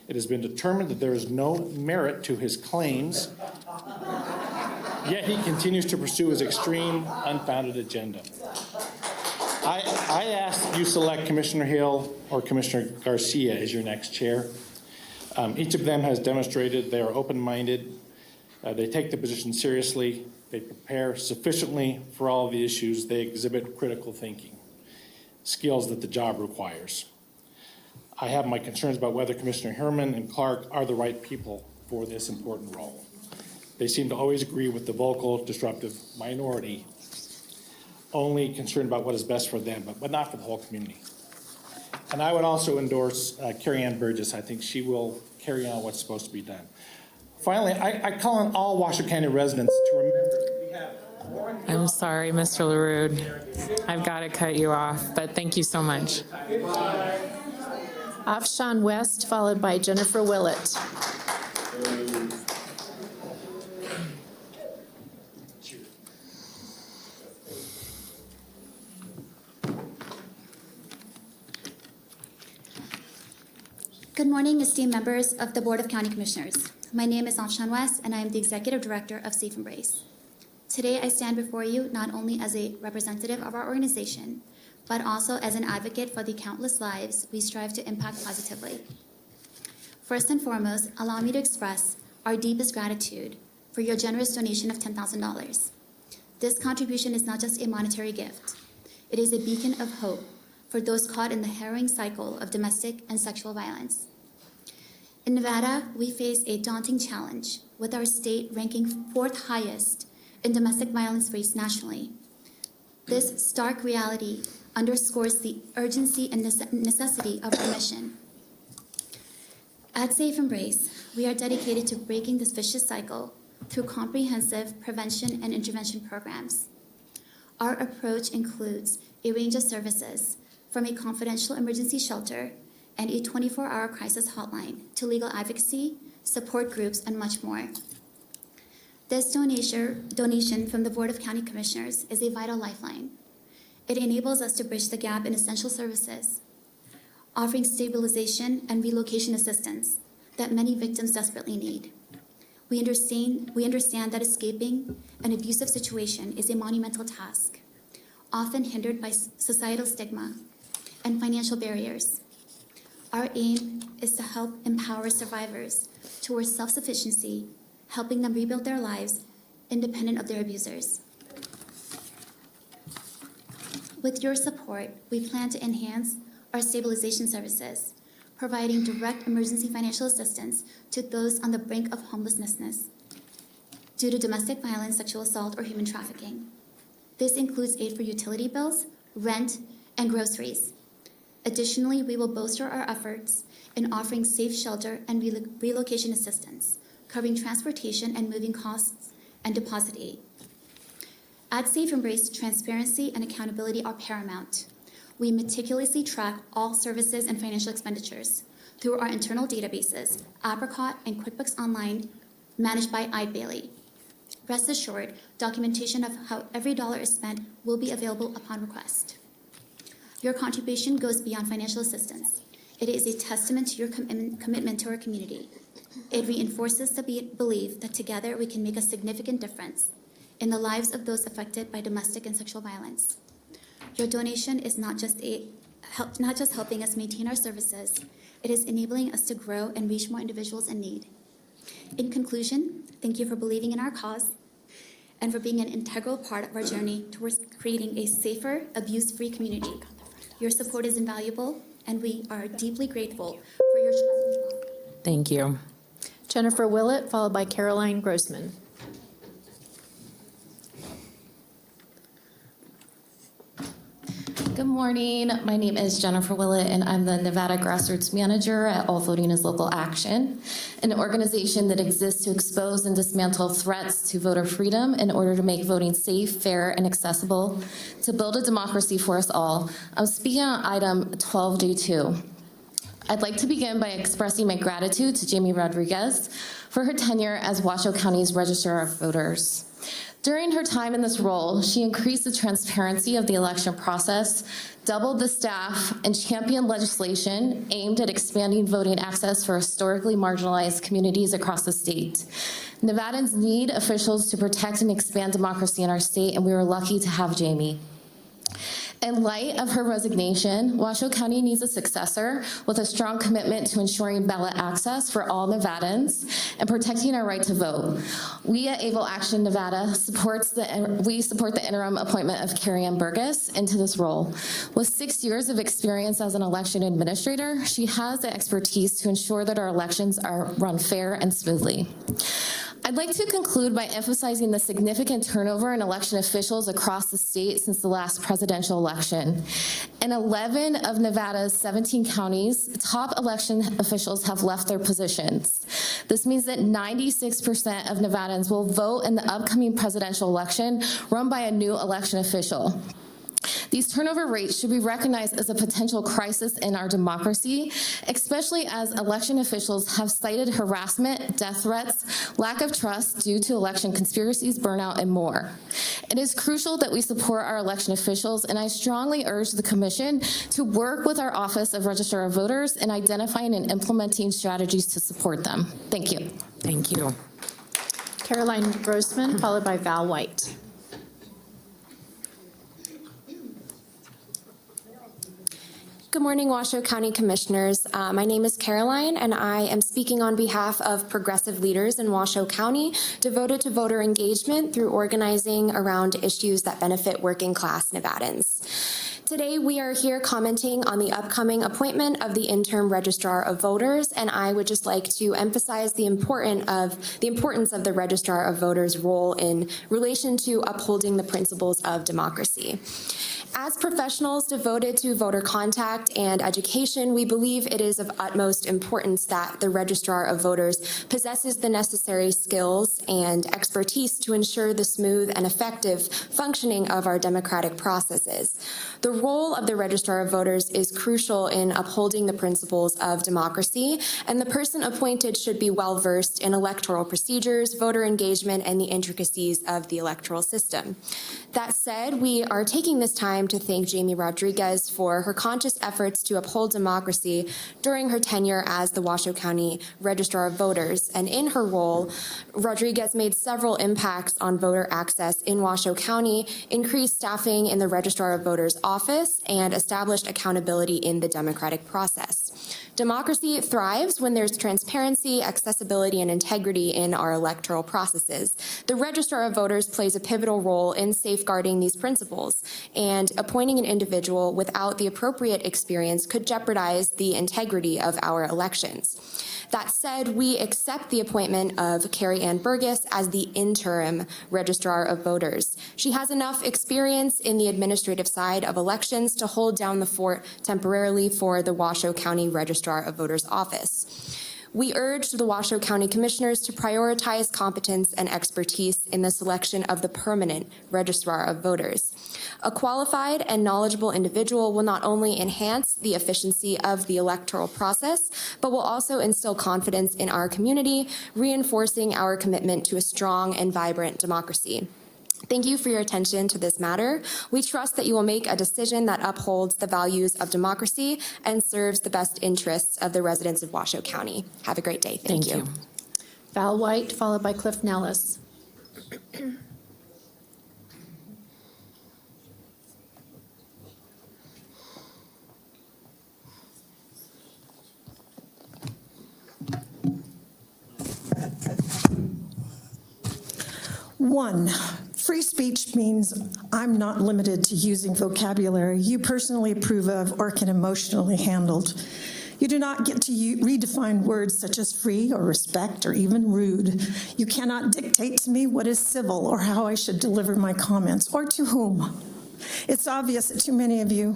It has been determined that there is no merit to his claims, yet he continues to pursue his extreme, unfounded agenda. I ask that you select Commissioner Hill or Commissioner Garcia as your next chair. Each of them has demonstrated they are open-minded, they take the position seriously, they prepare sufficiently for all of the issues, they exhibit critical thinking, skills that the job requires. I have my concerns about whether Commissioner Herman and Clark are the right people for this important role. They seem to always agree with the vocal, disruptive minority, only concerned about what is best for them, but not for the whole community. And I would also endorse Carrie Ann Burgess. I think she will carry on what's supposed to be done. Finally, I call on all Washoe County residents to remember I'm sorry, Mr. LaRude. I've got to cut you off, but thank you so much. Afshan West, followed by Jennifer Willett. Good morning, esteemed members of the Board of County Commissioners. My name is Afshan West, and I am the Executive Director of Safe Embrace. Today, I stand before you not only as a representative of our organization, but also as an advocate for the countless lives we strive to impact positively. First and foremost, allow me to express our deepest gratitude for your generous donation of $10,000. This contribution is not just a monetary gift. It is a beacon of hope for those caught in the harrowing cycle of domestic and sexual violence. In Nevada, we face a daunting challenge, with our state ranking 4th highest in domestic violence rates nationally. This stark reality underscores the urgency and necessity of our mission. At Safe Embrace, we are dedicated to breaking this vicious cycle through comprehensive prevention and intervention programs. Our approach includes a range of services, from a confidential emergency shelter and a 24-hour crisis hotline to legal advocacy, support groups, and much more. This donation from the Board of County Commissioners is a vital lifeline. It enables us to bridge the gap in essential services, offering stabilization and relocation assistance that many victims desperately need. We understand that escaping an abusive situation is a monumental task, often hindered by societal stigma and financial barriers. Our aim is to help empower survivors towards self-sufficiency, helping them rebuild their lives independent of their abusers. With your support, we plan to enhance our stabilization services, providing direct emergency financial assistance to those on the brink of homelessness due to domestic violence, sexual assault, or human trafficking. This includes aid for utility bills, rent, and groceries. Additionally, we will bolster our efforts in offering safe shelter and relocation assistance, covering transportation and moving costs and deposit aid. At Safe Embrace, transparency and accountability are paramount. We meticulously track all services and financial expenditures through our internal databases, Apricot and QuickBooks Online, managed by iBailey. Rest assured, documentation of how every dollar is spent will be available upon request. Your contribution goes beyond financial assistance. It is a testament to your commitment to our community. It reinforces the belief that together we can make a significant difference in the lives of those affected by domestic and sexual violence. Your donation is not just helping us maintain our services, it is enabling us to grow and reach more individuals in need. In conclusion, thank you for believing in our cause and for being an integral part of our journey towards creating a safer, abuse-free community. Your support is invaluable, and we are deeply grateful for your trust. Thank you. Jennifer Willett, followed by Caroline Grossman. Good morning. My name is Jennifer Willett, and I'm the Nevada Grassroots Manager at All Voting is Local Action, an organization that exists to expose and dismantle threats to voter freedom in order to make voting safe, fair, and accessible, to build a democracy for us all. I'm speaking on item 12D2. I'd like to begin by expressing my gratitude to Jamie Rodriguez for her tenure as Washoe County's Registrar of Voters. During her time in this role, she increased the transparency of the election process, doubled the staff, and championed legislation aimed at expanding voting access for historically marginalized communities across the state. Nevadans need officials to protect and expand democracy in our state, and we were lucky to have Jamie. In light of her resignation, Washoe County needs a successor with a strong commitment to ensuring ballot access for all Nevadans and protecting our right to vote. We at Able Action Nevada support the interim appointment of Carrie Ann Burgess into this role. With 6 years of experience as an election administrator, she has the expertise to ensure that our elections are run fair and smoothly. I'd like to conclude by emphasizing the significant turnover in election officials across the state since the last presidential election. In 11 of Nevada's 17 counties, top election officials have left their positions. This means that 96% of Nevadans will vote in the upcoming presidential election run by a new election official. These turnover rates should be recognized as a potential crisis in our democracy, especially as election officials have cited harassment, death threats, lack of trust due to election conspiracies, burnout, and more. It is crucial that we support our election officials, and I strongly urge the Commission to work with our Office of Registrar of Voters in identifying and implementing strategies to support them. Thank you. Thank you. Caroline Grossman, followed by Val White. Good morning, Washoe County Commissioners. My name is Caroline, and I am speaking on behalf of progressive leaders in Washoe County devoted to voter engagement through organizing around issues that benefit working class Nevadans. Today, we are here commenting on the upcoming appointment of the interim registrar of voters, and I would just like to emphasize the importance of the registrar of voters' role in relation to upholding the principles of democracy. As professionals devoted to voter contact and education, we believe it is of utmost importance that the registrar of voters possesses the necessary skills and expertise to ensure the smooth and effective functioning of our democratic processes. The role of the registrar of voters is crucial in upholding the principles of democracy, and the person appointed should be well-versed in electoral procedures, voter engagement, and the intricacies of the electoral system. That said, we are taking this time to thank Jamie Rodriguez for her conscious efforts to uphold democracy during her tenure as the Washoe County Registrar of Voters. And in her role, Rodriguez made several impacts on voter access in Washoe County, increased staffing in the Registrar of Voters office, and established accountability in the democratic process. Democracy thrives when there's transparency, accessibility, and integrity in our electoral processes. The Registrar of Voters plays a pivotal role in safeguarding these principles, and appointing an individual without the appropriate experience could jeopardize the integrity of our elections. That said, we accept the appointment of Carrie Ann Burgess as the interim Registrar of Voters. She has enough experience in the administrative side of elections to hold down the fort temporarily for the Washoe County Registrar of Voters office. We urge the Washoe County Commissioners to prioritize competence and expertise in the selection of the permanent Registrar of Voters. A qualified and knowledgeable individual will not only enhance the efficiency of the electoral process, but will also instill confidence in our community, reinforcing our commitment to a strong and vibrant democracy. Thank you for your attention to this matter. We trust that you will make a decision that upholds the values of democracy and serves the best interests of the residents of Washoe County. Have a great day. Thank you. Val White, followed by Cliff Nellis. One, free speech means I'm not limited to using vocabulary you personally approve of or can emotionally handle. You do not get to redefine words such as free or respect or even rude. You cannot dictate to me what is civil or how I should deliver my comments or to whom. It's obvious that too many of you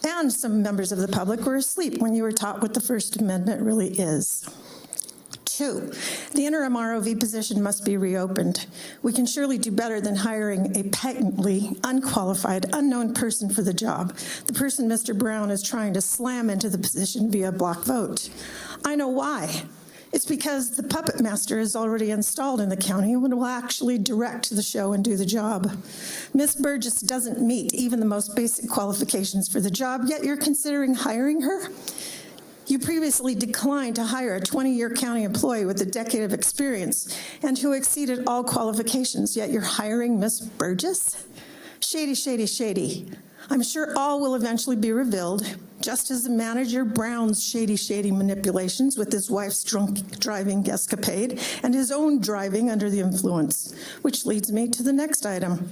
and some members of the public were asleep when you were taught what the First Amendment really is. 2, the interim ROV position must be reopened. We can surely do better than hiring a patently unqualified, unknown person for the job. The person Mr. Brown is trying to slam into the position via block vote. I know why. It's because the puppet master is already installed in the county and will actually direct the show and do the job. Ms. Burgess doesn't meet even the most basic qualifications for the job, yet you're considering hiring her? You previously declined to hire a 20-year county employee with a decade of experience and who exceeded all qualifications, yet you're hiring Ms. Burgess? Shady, shady, shady. I'm sure all will eventually be revealed, just as the manager Brown's shady, shady manipulations with his wife's drunk driving escapade and his own driving under the influence, which leads me to the next item.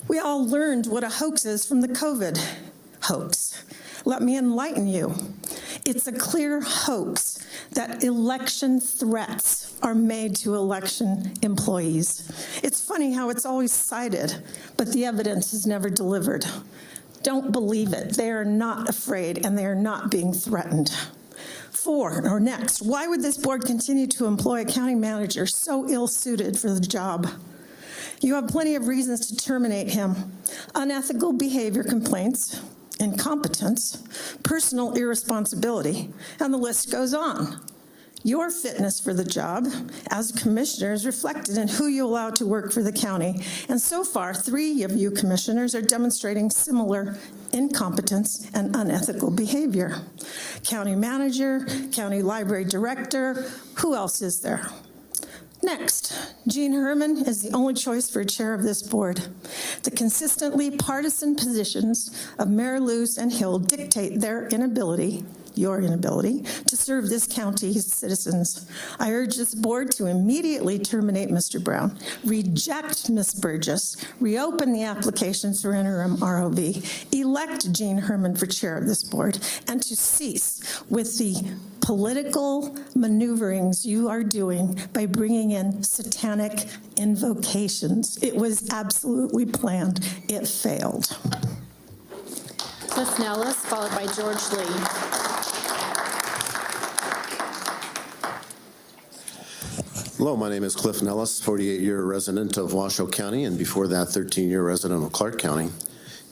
We all learned what a hoax is from the COVID hoax. Let me enlighten you. It's a clear hoax that election threats are made to election employees. It's funny how it's always cited, but the evidence is never delivered. Don't believe it. They are not afraid and they are not being threatened. 4, or next, why would this board continue to employ a county manager so ill-suited for the job? You have plenty of reasons to terminate him. Unethical behavior complaints, incompetence, personal irresponsibility, and the list goes on. Your fitness for the job as a commissioner is reflected in who you allow to work for the county. And so far, 3 of you commissioners are demonstrating similar incompetence and unethical behavior. County manager, county library director, who else is there? Next, Jean Herman is the only choice for chair of this board. The consistently partisan positions of Mayor Luce and Hill dictate their inability, your inability, to serve this county's citizens. I urge this board to immediately terminate Mr. Brown, reject Ms. Burgess, reopen the applications for interim ROV, elect Jean Herman for chair of this board, and to cease with the political maneuverings you are doing by bringing in satanic invocations. It was absolutely planned. It failed. Cliff Nellis, followed by George Lee. Hello, my name is Cliff Nellis, 48-year resident of Washoe County, and before that, 13-year resident of Clark County.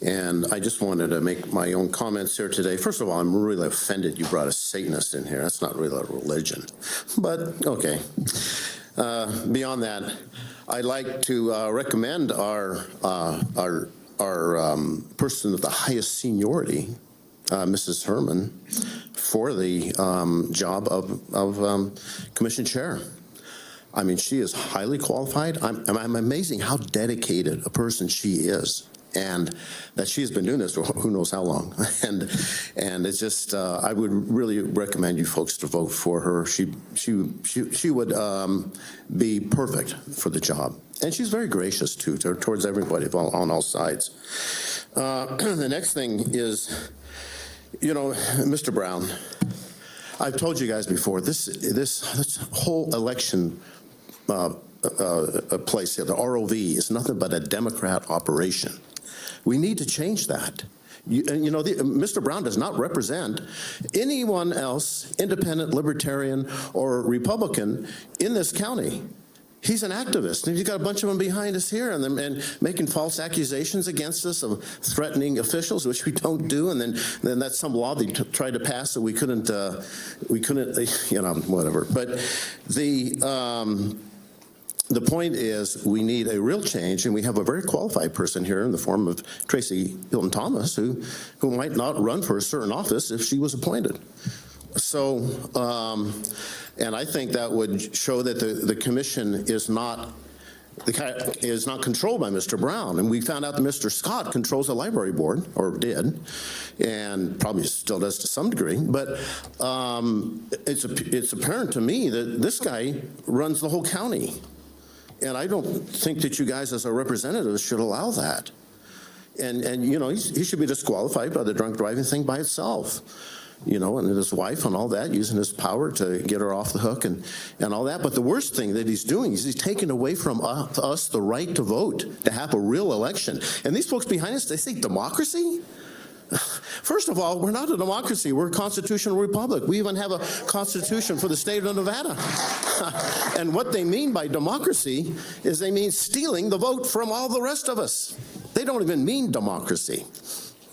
And I just wanted to make my own comments here today. First of all, I'm really offended you brought a Satanist in here. That's not really a religion, but okay. Beyond that, I'd like to recommend our person with the highest seniority, Mrs. Herman, for the job of commission chair. I mean, she is highly qualified. I'm amazing how dedicated a person she is, and that she has been doing this for who knows how long. And it's just, I would really recommend you folks to vote for her. She would be perfect for the job. And she's very gracious, too, towards everybody on all sides. The next thing is, you know, Mr. Brown, I've told you guys before, this whole election place here, the ROV, is nothing but a Democrat operation. We need to change that. Mr. Brown does not represent anyone else, independent, libertarian, or Republican, in this county. He's an activist, and he's got a bunch of them behind us here and making false accusations against us of threatening officials, which we don't do. And then that's some law they tried to pass that we couldn't, whatever. But the point is, we need a real change, and we have a very qualified person here in the form of Tracy Hilton Thomas, who might not run for a certain office if she was appointed. So, and I think that would show that the commission is not controlled by Mr. Brown. And we found out that Mr. Scott controls the library board, or did, and probably still does to some degree. But it's apparent to me that this guy runs the whole county. And I don't think that you guys as our representatives should allow that. And he should be disqualified by the drunk driving thing by itself. and his wife and all that, using his power to get her off the hook and all that. But the worst thing that he's doing is he's taking away from us the right to vote, to have a real election. And these folks behind us, they say democracy? First of all, we're not a democracy. We're a constitutional republic. We even have a constitution for the state of Nevada. And what they mean by democracy is they mean stealing the vote from all the rest of us. They don't even mean democracy.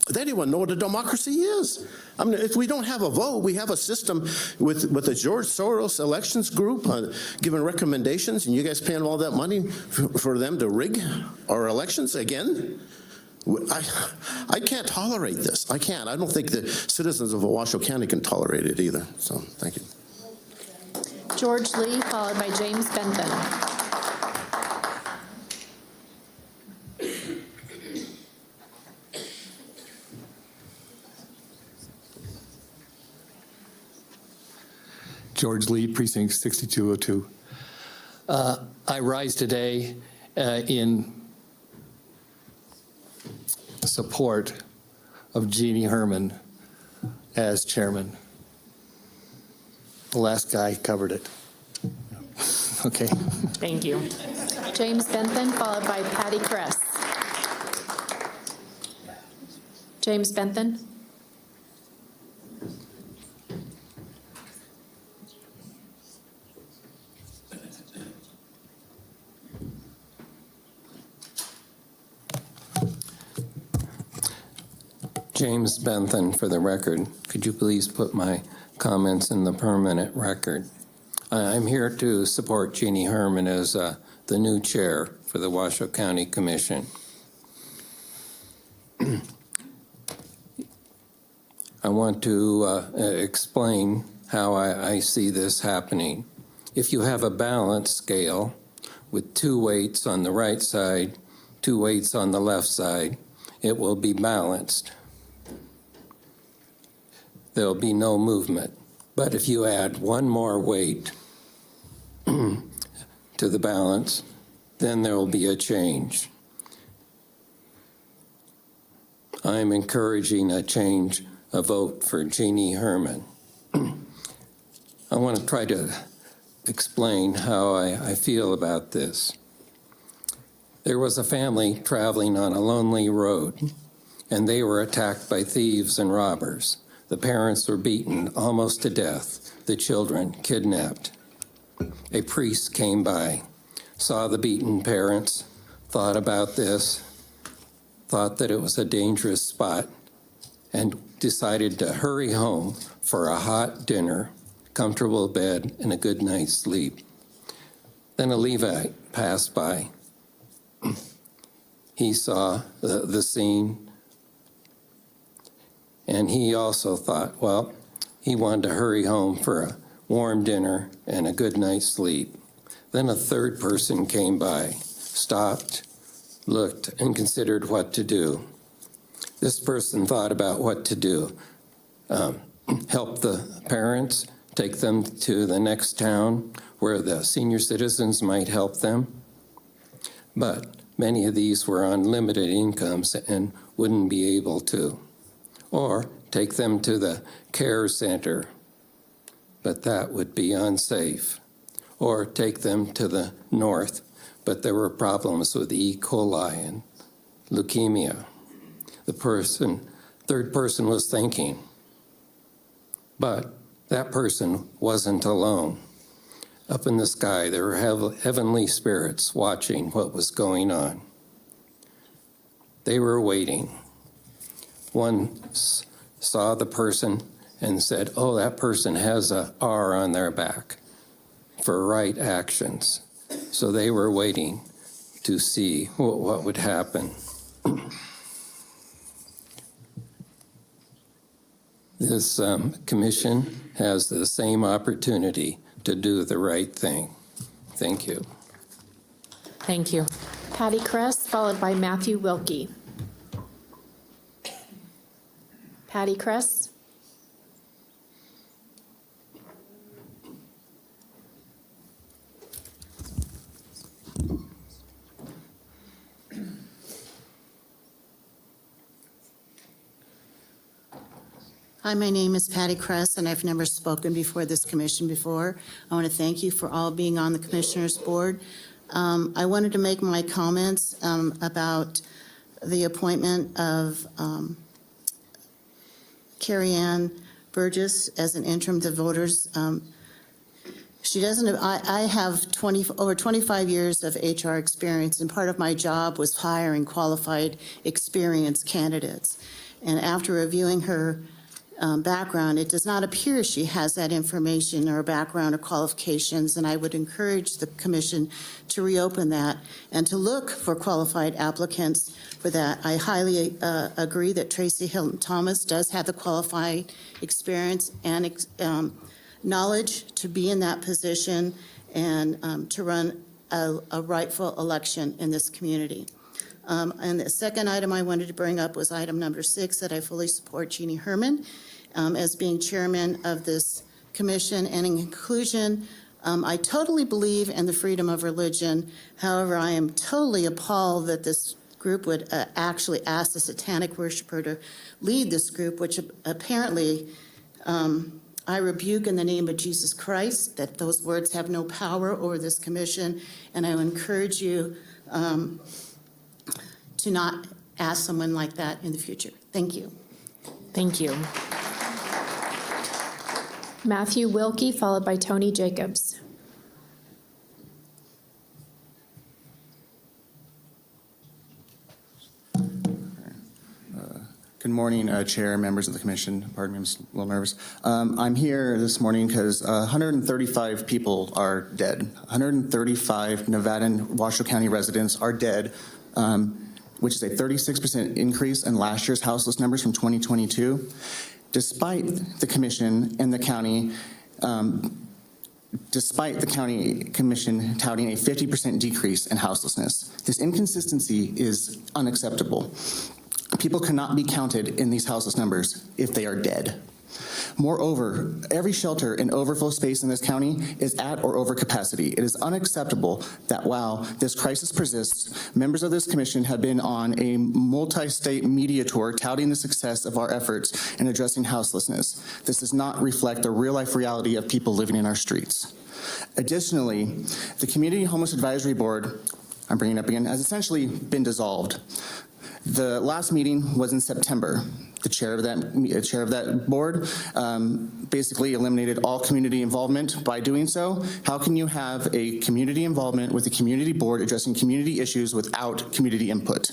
They don't even know what a democracy is. I mean, if we don't have a vote, we have a system with the George Soros elections group giving recommendations, and you guys paying all that money for them to rig our elections again? I can't tolerate this. I can't. I don't think the citizens of Washoe County can tolerate it either. So, thank you. George Lee, followed by James Benton. George Lee, Precinct 6202. I rise today in support of Jeannie Herman as chairman. The last guy covered it. Okay. Thank you. James Benton, followed by Patty Kress. James Benton. James Benton, for the record. Could you please put my comments in the permanent record? I'm here to support Jeannie Herman as the new chair for the Washoe County Commission. I want to explain how I see this happening. If you have a balance scale with 2 weights on the right side, 2 weights on the left side, it will be balanced. There'll be no movement. But if you add 1 more weight to the balance, then there will be a change. I'm encouraging a change, a vote for Jeannie Herman. I want to try to explain how I feel about this. There was a family traveling on a lonely road, and they were attacked by thieves and robbers. The parents were beaten almost to death, the children kidnapped. A priest came by, saw the beaten parents, thought about this, thought that it was a dangerous spot, and decided to hurry home for a hot dinner, comfortable bed, and a good night's sleep. Then a Levite passed by. He saw the scene, and he also thought, well, he wanted to hurry home for a warm dinner and a good night's sleep. Then a third person came by, stopped, looked, and considered what to do. This person thought about what to do. Help the parents, take them to the next town where the senior citizens might help them. But many of these were on limited incomes and wouldn't be able to. Or take them to the care center, but that would be unsafe. Or take them to the north, but there were problems with E. coli and leukemia. The third person was thinking, but that person wasn't alone. Up in the sky, there were heavenly spirits watching what was going on. They were waiting. One saw the person and said, oh, that person has a R on their back for right actions. So they were waiting to see what would happen. This commission has the same opportunity to do the right thing. Thank you. Thank you. Patty Kress, followed by Matthew Wilkie. Patty Kress. Hi, my name is Patty Kress, and I've never spoken before this commission before. I want to thank you for all being on the Commissioners Board. I wanted to make my comments about the appointment of Carrie Ann Burgess as an interim to voters. She doesn't. I have over 25 years of HR experience, and part of my job was hiring qualified, experienced candidates. And after reviewing her background, it does not appear she has that information or background or qualifications, and I would encourage the commission to reopen that and to look for qualified applicants for that. I highly agree that Tracy Hilton Thomas does have the qualified experience and knowledge to be in that position and to run a rightful election in this community. And the second item I wanted to bring up was item number 6, that I fully support Jeannie Herman as being chairman of this commission. And in conclusion, I totally believe in the freedom of religion. However, I am totally appalled that this group would actually ask the satanic worshiper to lead this group, which apparently I rebuke in the name of Jesus Christ, that those words have no power over this commission. And I would encourage you to not ask someone like that in the future. Thank you. Thank you. Matthew Wilkie, followed by Tony Jacobs. Good morning, Chair, members of the Commission. Pardon me, I'm just a little nervous. I'm here this morning because 135 people are dead. 135 Nevada and Washoe County residents are dead, which is a 36% increase in last year's houseless numbers from 2022. Despite the Commission and the county, despite the county commission touting a 50% decrease in houselessness. This inconsistency is unacceptable. People cannot be counted in these houseless numbers if they are dead. Moreover, every shelter and overflow space in this county is at or over capacity. It is unacceptable that while this crisis persists, members of this commission have been on a multi-state media tour touting the success of our efforts in addressing houselessness. This does not reflect the real-life reality of people living in our streets. Additionally, the Community Homeless Advisory Board, I'm bringing it up again, has essentially been dissolved. The last meeting was in September. The chair of that board basically eliminated all community involvement by doing so. How can you have a community involvement with a community board addressing community issues without community input?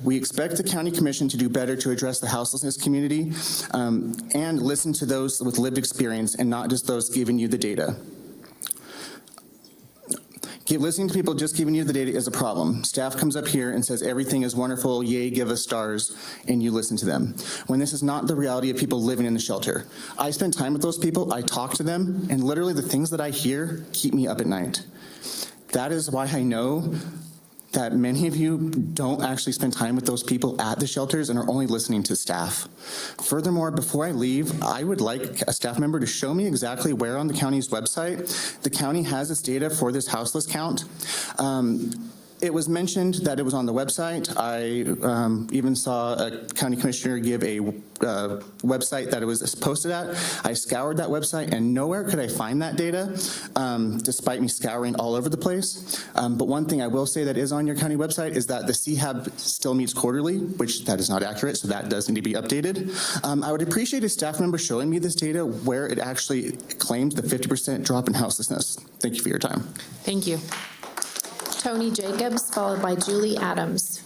We expect the county commission to do better to address the houselessness community and listen to those with lived experience and not just those giving you the data. Listening to people just giving you the data is a problem. Staff comes up here and says everything is wonderful, yay, give us stars, and you listen to them. When this is not the reality of people living in the shelter. I spend time with those people, I talk to them, and literally the things that I hear keep me up at night. That is why I know that many of you don't actually spend time with those people at the shelters and are only listening to staff. Furthermore, before I leave, I would like a staff member to show me exactly where on the county's website the county has its data for this houseless count. It was mentioned that it was on the website. I even saw a county commissioner give a website that it was posted at. I scoured that website and nowhere could I find that data, despite me scouring all over the place. But one thing I will say that is on your county website is that the CHAB still meets quarterly, which that is not accurate, so that does need to be updated. I would appreciate a staff member showing me this data where it actually claims the 50% drop in houselessness. Thank you for your time. Thank you. Tony Jacobs, followed by Julie Adams.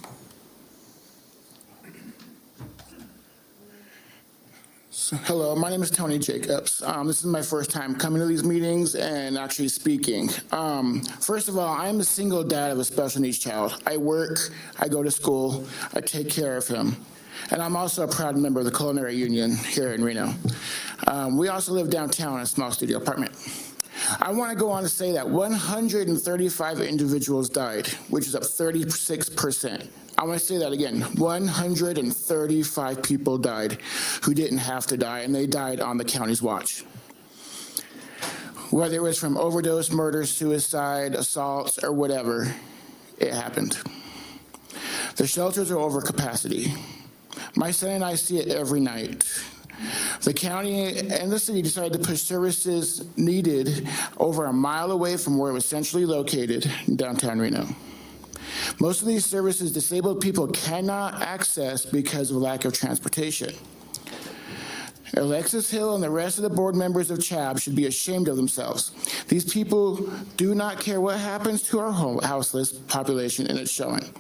Hello, my name is Tony Jacobs. This is my first time coming to these meetings and actually speaking. First of all, I am a single dad of a special needs child. I work, I go to school, I take care of him. And I'm also a proud member of the Culinary Union here in Reno. We also live downtown in a small studio apartment. I want to go on to say that 135 individuals died, which is up 36%. I want to say that again. 135 people died who didn't have to die, and they died on the county's watch. Whether it was from overdose, murder, suicide, assaults, or whatever, it happened. The shelters are over capacity. My son and I see it every night. The county and the city decided to push services needed over a mile away from where it was centrally located in downtown Reno. Most of these services disabled people cannot access because of lack of transportation. Alexis Hill and the rest of the board members of CHAB should be ashamed of themselves. These people do not care what happens to our houseless population, and it's showing.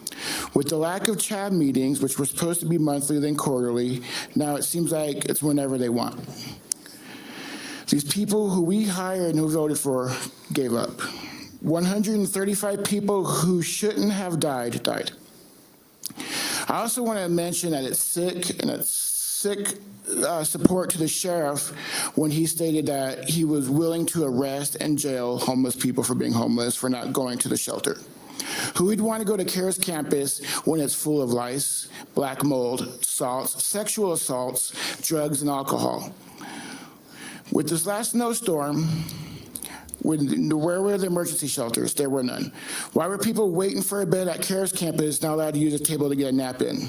With the lack of CHAB meetings, which were supposed to be monthly, then quarterly, now it seems like it's whenever they want. These people who we hired and who voted for gave up. 135 people who shouldn't have died. I also want to mention that it's sick support to the sheriff when he stated that he was willing to arrest and jail homeless people for being homeless, for not going to the shelter. Who would want to go to CARES campus when it's full of lice, black mold, salts, sexual assaults, drugs, and alcohol? With this last snowstorm, where were the emergency shelters? There were none. Why were people waiting for a bed at CARES campus not allowed to use a table to get a nap in?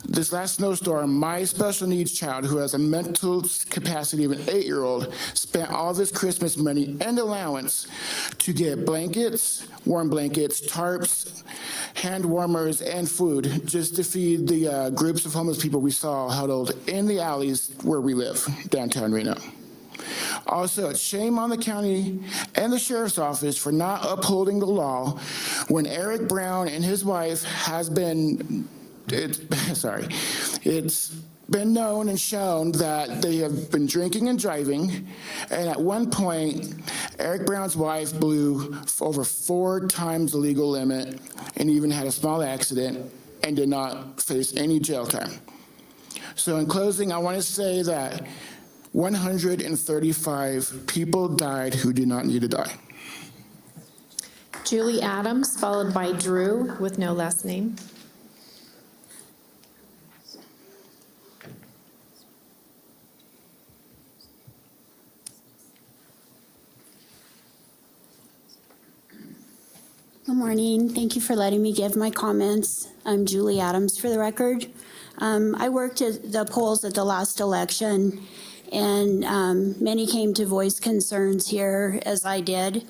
This last snowstorm, my special needs child, who has a mental capacity of an 8-year-old, spent all of his Christmas money and allowance to get blankets, warm blankets, tarps, hand warmers, and food just to feed the groups of homeless people we saw huddled in the alleys where we live, downtown Reno. Also, it's shame on the county and the sheriff's office for not upholding the law when Eric Brown and his wife has been it's been known and shown that they have been drinking and driving, and at one point, Eric Brown's wife blew over 4 times the legal limit and even had a small accident and did not face any jail time. So in closing, I want to say that 135 people died who did not need to die. Julie Adams, followed by Drew with no last name. Good morning. Thank you for letting me give my comments. I'm Julie Adams, for the record. I worked at the polls at the last election, and many came to voice concerns here, as I did.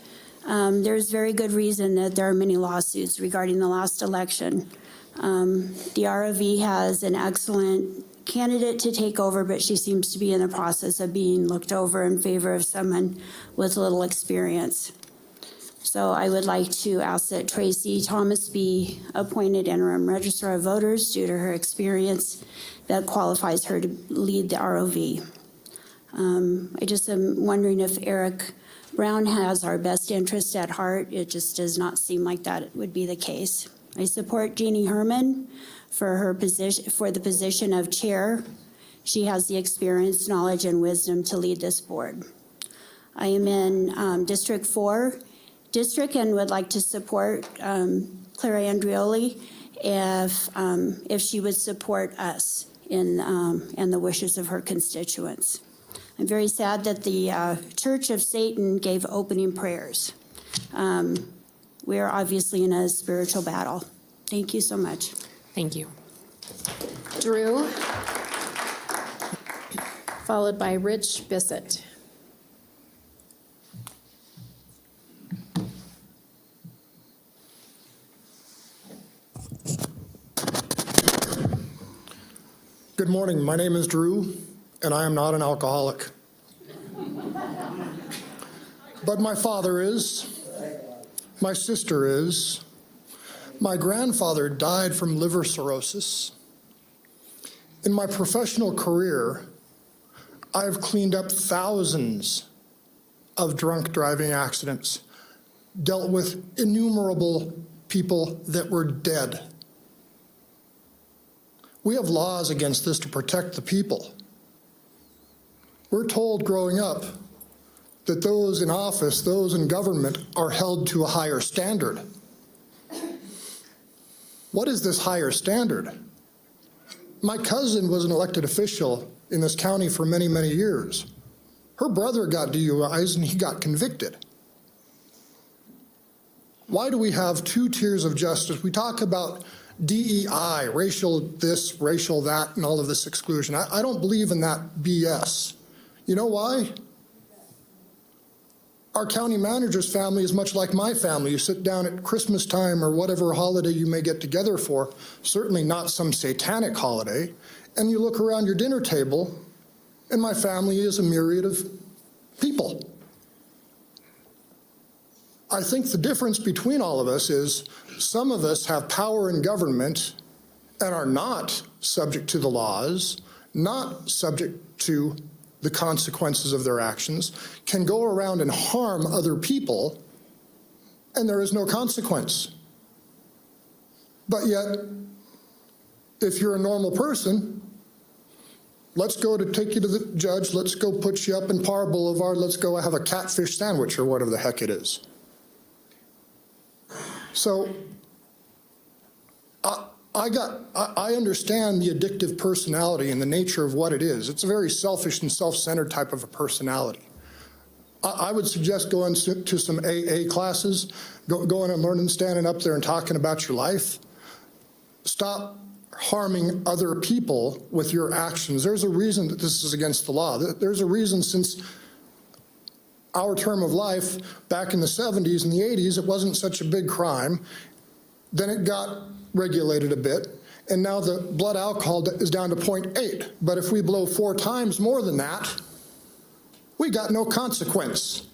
There's very good reason that there are many lawsuits regarding the last election. The ROV has an excellent candidate to take over, but she seems to be in the process of being looked over in favor of someone with little experience. So I would like to ask that Tracy Thomas be appointed interim registrar of voters due to her experience that qualifies her to lead the ROV. I just am wondering if Eric Brown has our best interest at heart. It just does not seem like that would be the case. I support Jeannie Herman for her position, for the position of chair. She has the experience, knowledge, and wisdom to lead this board. I am in District 4 and would like to support Clara Andrioli if she would support us in the wishes of her constituents. I'm very sad that the Church of Satan gave opening prayers. We are obviously in a spiritual battle. Thank you so much. Thank you. Drew, followed by Rich Bissett. Good morning. My name is Drew, and I am not an alcoholic. But my father is. My sister is. My grandfather died from liver cirrhosis. In my professional career, I've cleaned up thousands of drunk driving accidents, dealt with innumerable people that were dead. We have laws against this to protect the people. We're told growing up that those in office, those in government, are held to a higher standard. What is this higher standard? My cousin was an elected official in this county for many, many years. Her brother got DUIs and he got convicted. Why do we have 2 tiers of justice? We talk about DEI, racial this, racial that, and all of this exclusion. I don't believe in that BS. You know why? Our county manager's family is much like my family. You sit down at Christmas time or whatever holiday you may get together for, certainly not some satanic holiday, and you look around your dinner table, and my family is a myriad of people. I think the difference between all of us is some of us have power in government and are not subject to the laws, not subject to the consequences of their actions, can go around and harm other people, and there is no consequence. But yet, if you're a normal person, let's go to take you to the judge, let's go put you up in Par Boulevard, let's go have a catfish sandwich or whatever the heck it is. So, I understand the addictive personality and the nature of what it is. It's a very selfish and self-centered type of a personality. I would suggest going to some AA classes, going and learning, standing up there and talking about your life. Stop harming other people with your actions. There's a reason that this is against the law. There's a reason since our term of life back in the 70s and the 80s, it wasn't such a big crime. Then it got regulated a bit, and now the blood alcohol is down to 0.8. But if we blow 4 times more than that, we got no consequence.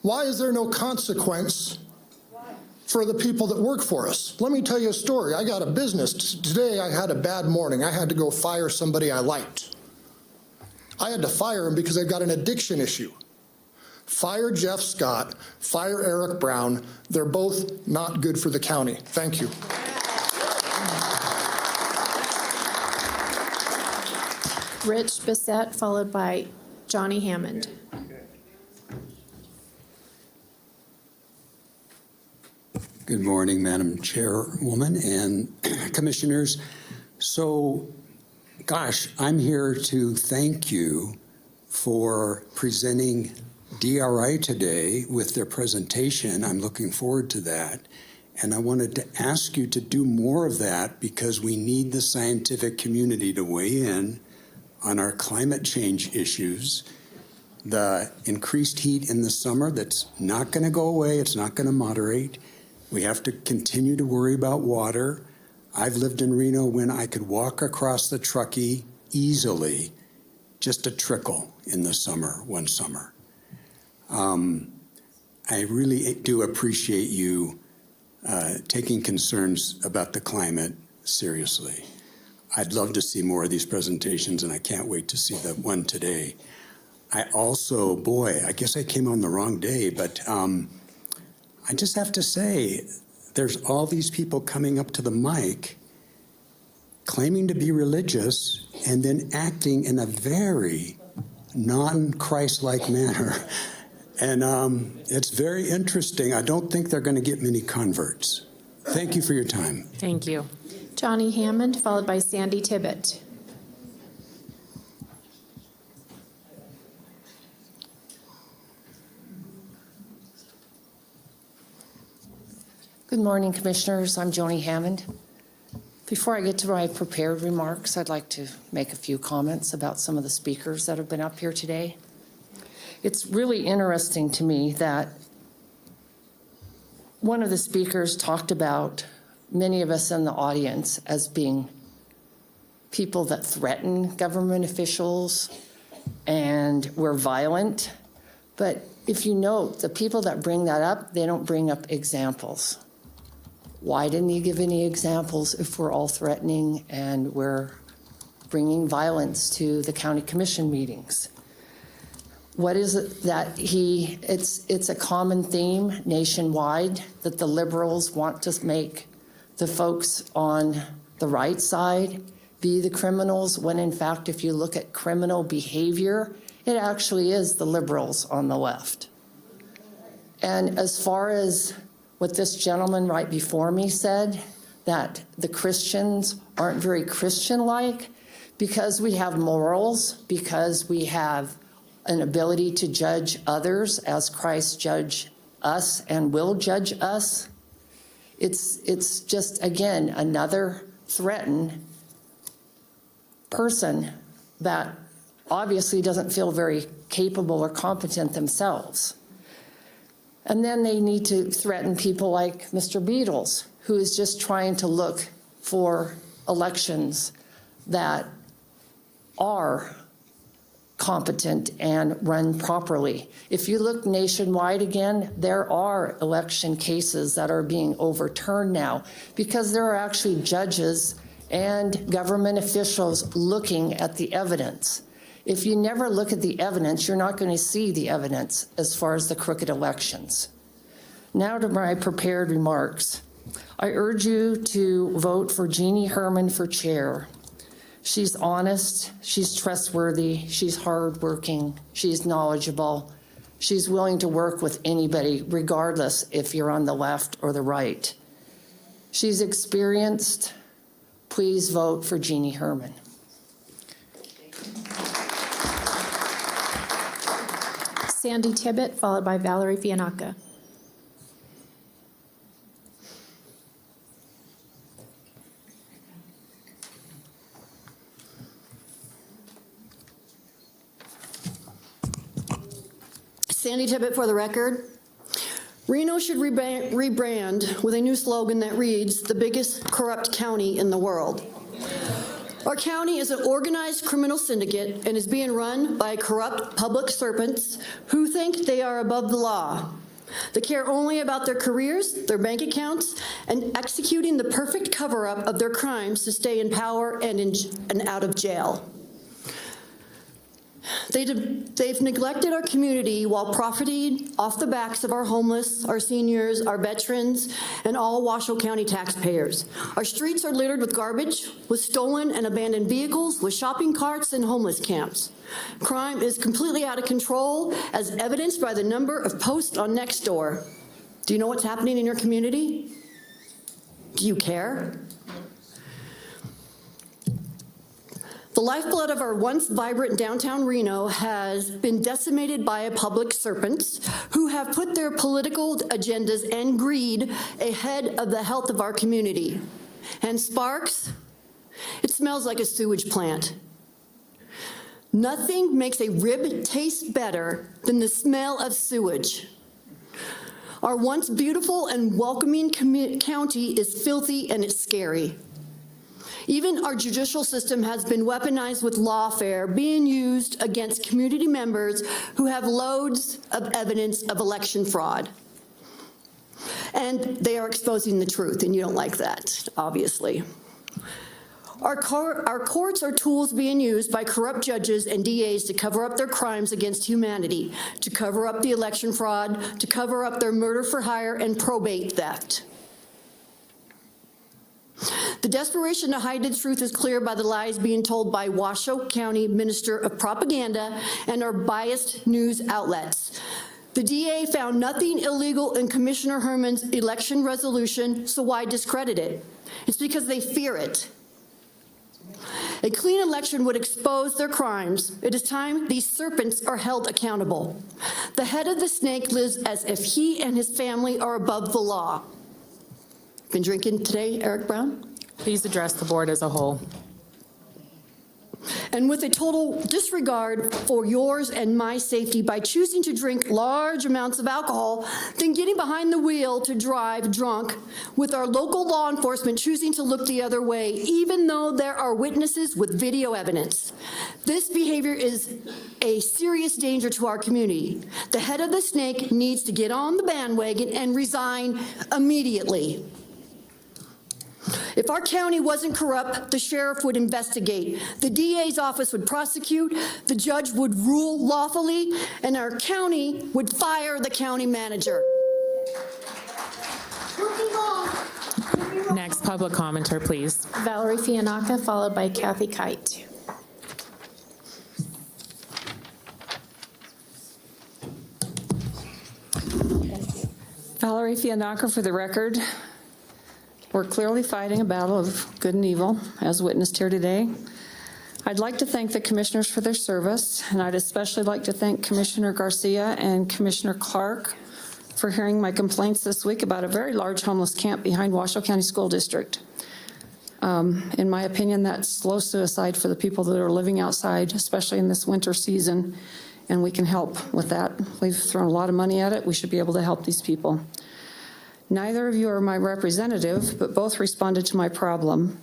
Why is there no consequence for the people that work for us? Let me tell you a story. I got a business. Today I had a bad morning. I had to go fire somebody I liked. I had to fire him because I've got an addiction issue. Fire Jeff Scott, fire Eric Brown. They're both not good for the county. Thank you. Rich Bissett, followed by Johnny Hammond. Good morning, Madam Chairwoman and Commissioners. So, gosh, I'm here to thank you for presenting DRI today with their presentation. I'm looking forward to that. And I wanted to ask you to do more of that because we need the scientific community to weigh in on our climate change issues. The increased heat in the summer that's not going to go away, it's not going to moderate. We have to continue to worry about water. I've lived in Reno when I could walk across the Truckee easily, just a trickle in the summer, one summer. I really do appreciate you taking concerns about the climate seriously. I'd love to see more of these presentations, and I can't wait to see the one today. I also, boy, I guess I came on the wrong day, but I just have to say, there's all these people coming up to the mic claiming to be religious and then acting in a very non-Christ-like manner. And it's very interesting. I don't think they're going to get many converts. Thank you for your time. Thank you. Johnny Hammond, followed by Sandy Tibbett. Good morning, Commissioners. I'm Joni Hammond. Before I get to my prepared remarks, I'd like to make a few comments about some of the speakers that have been up here today. It's really interesting to me that one of the speakers talked about many of us in the audience as being people that threaten government officials and we're violent. But if you note, the people that bring that up, they don't bring up examples. Why didn't you give any examples if we're all threatening and we're bringing violence to the county commission meetings? What is it that it's a common theme nationwide that the liberals want to make the folks on the right side be the criminals, when in fact, if you look at criminal behavior, it actually is the liberals on the left. And as far as what this gentleman right before me said, that the Christians aren't very Christian-like, because we have morals, because we have an ability to judge others as Christ judged us and will judge us. It's just, again, another threatened person that obviously doesn't feel very capable or competent themselves. And then they need to threaten people like Mr. Beatles, who is just trying to look for elections that are competent and run properly. If you look nationwide again, there are election cases that are being overturned now because there are actually judges and government officials looking at the evidence. If you never look at the evidence, you're not going to see the evidence as far as the crooked elections. Now to my prepared remarks. I urge you to vote for Jeannie Herman for chair. She's honest, she's trustworthy, she's hardworking, she's knowledgeable, she's willing to work with anybody, regardless if you're on the left or the right. She's experienced. Please vote for Jeannie Herman. Sandy Tibbet, followed by Valerie Fianacca. Sandy Tibbet for the record. Reno should rebrand with a new slogan that reads, the biggest corrupt county in the world. Our county is an organized criminal syndicate and is being run by corrupt public servants who think they are above the law. They care only about their careers, their bank accounts, and executing the perfect cover-up of their crimes to stay in power and out of jail. They've neglected our community while profiting off the backs of our homeless, our seniors, our veterans, and all Washoe County taxpayers. Our streets are littered with garbage, with stolen and abandoned vehicles, with shopping carts and homeless camps. Crime is completely out of control, as evidenced by the number of posts on Nextdoor. Do you know what's happening in your community? Do you care? The lifeblood of our once vibrant downtown Reno has been decimated by public servants who have put their political agendas and greed ahead of the health of our community. And Sparks, it smells like a sewage plant. Nothing makes a rib taste better than the smell of sewage. Our once beautiful and welcoming county is filthy and it's scary. Even our judicial system has been weaponized with lawfare being used against community members who have loads of evidence of election fraud. And they are exposing the truth, and you don't like that, obviously. Our courts are tools being used by corrupt judges and DAs to cover up their crimes against humanity, to cover up the election fraud, to cover up their murder for hire and probate theft. The desperation to hide the truth is clear by the lies being told by Washoe County Minister of Propaganda and our biased news outlets. The DA found nothing illegal in Commissioner Herman's election resolution, so why discredit it? It's because they fear it. A clean election would expose their crimes. It is time these serpents are held accountable. The head of the snake lives as if he and his family are above the law. Been drinking today, Eric Brown? Please address the board as a whole. And with a total disregard for yours and my safety by choosing to drink large amounts of alcohol, then getting behind the wheel to drive drunk, with our local law enforcement choosing to look the other way, even though there are witnesses with video evidence. This behavior is a serious danger to our community. The head of the snake needs to get on the bandwagon and resign immediately. If our county wasn't corrupt, the sheriff would investigate, the DA's office would prosecute, the judge would rule lawfully, and our county would fire the county manager. Next public commenter, please. Valerie Fianacca, followed by Kathy Kite. Valerie Fianacca for the record. We're clearly fighting a battle of good and evil, as witnessed here today. I'd like to thank the commissioners for their service, and I'd especially like to thank Commissioner Garcia and Commissioner Clark for hearing my complaints this week about a very large homeless camp behind Washoe County School District. In my opinion, that's slow suicide for the people that are living outside, especially in this winter season, and we can help with that. We've thrown a lot of money at it. We should be able to help these people. Neither of you are my representative, but both responded to my problem.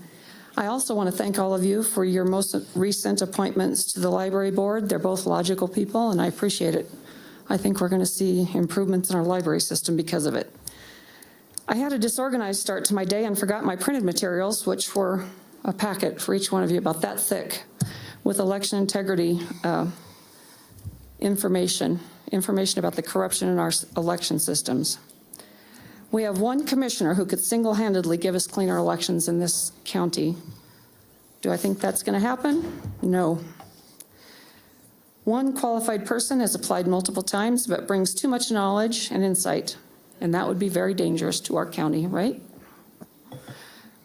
I also want to thank all of you for your most recent appointments to the library board. They're both logical people, and I appreciate it. I think we're going to see improvements in our library system because of it. I had a disorganized start to my day and forgot my printed materials, which were a packet for each one of you about that thick, with election integrity information about the corruption in our election systems. We have one commissioner who could single-handedly give us cleaner elections in this county. Do I think that's going to happen? No. One qualified person has applied multiple times, but brings too much knowledge and insight, and that would be very dangerous to our county, right?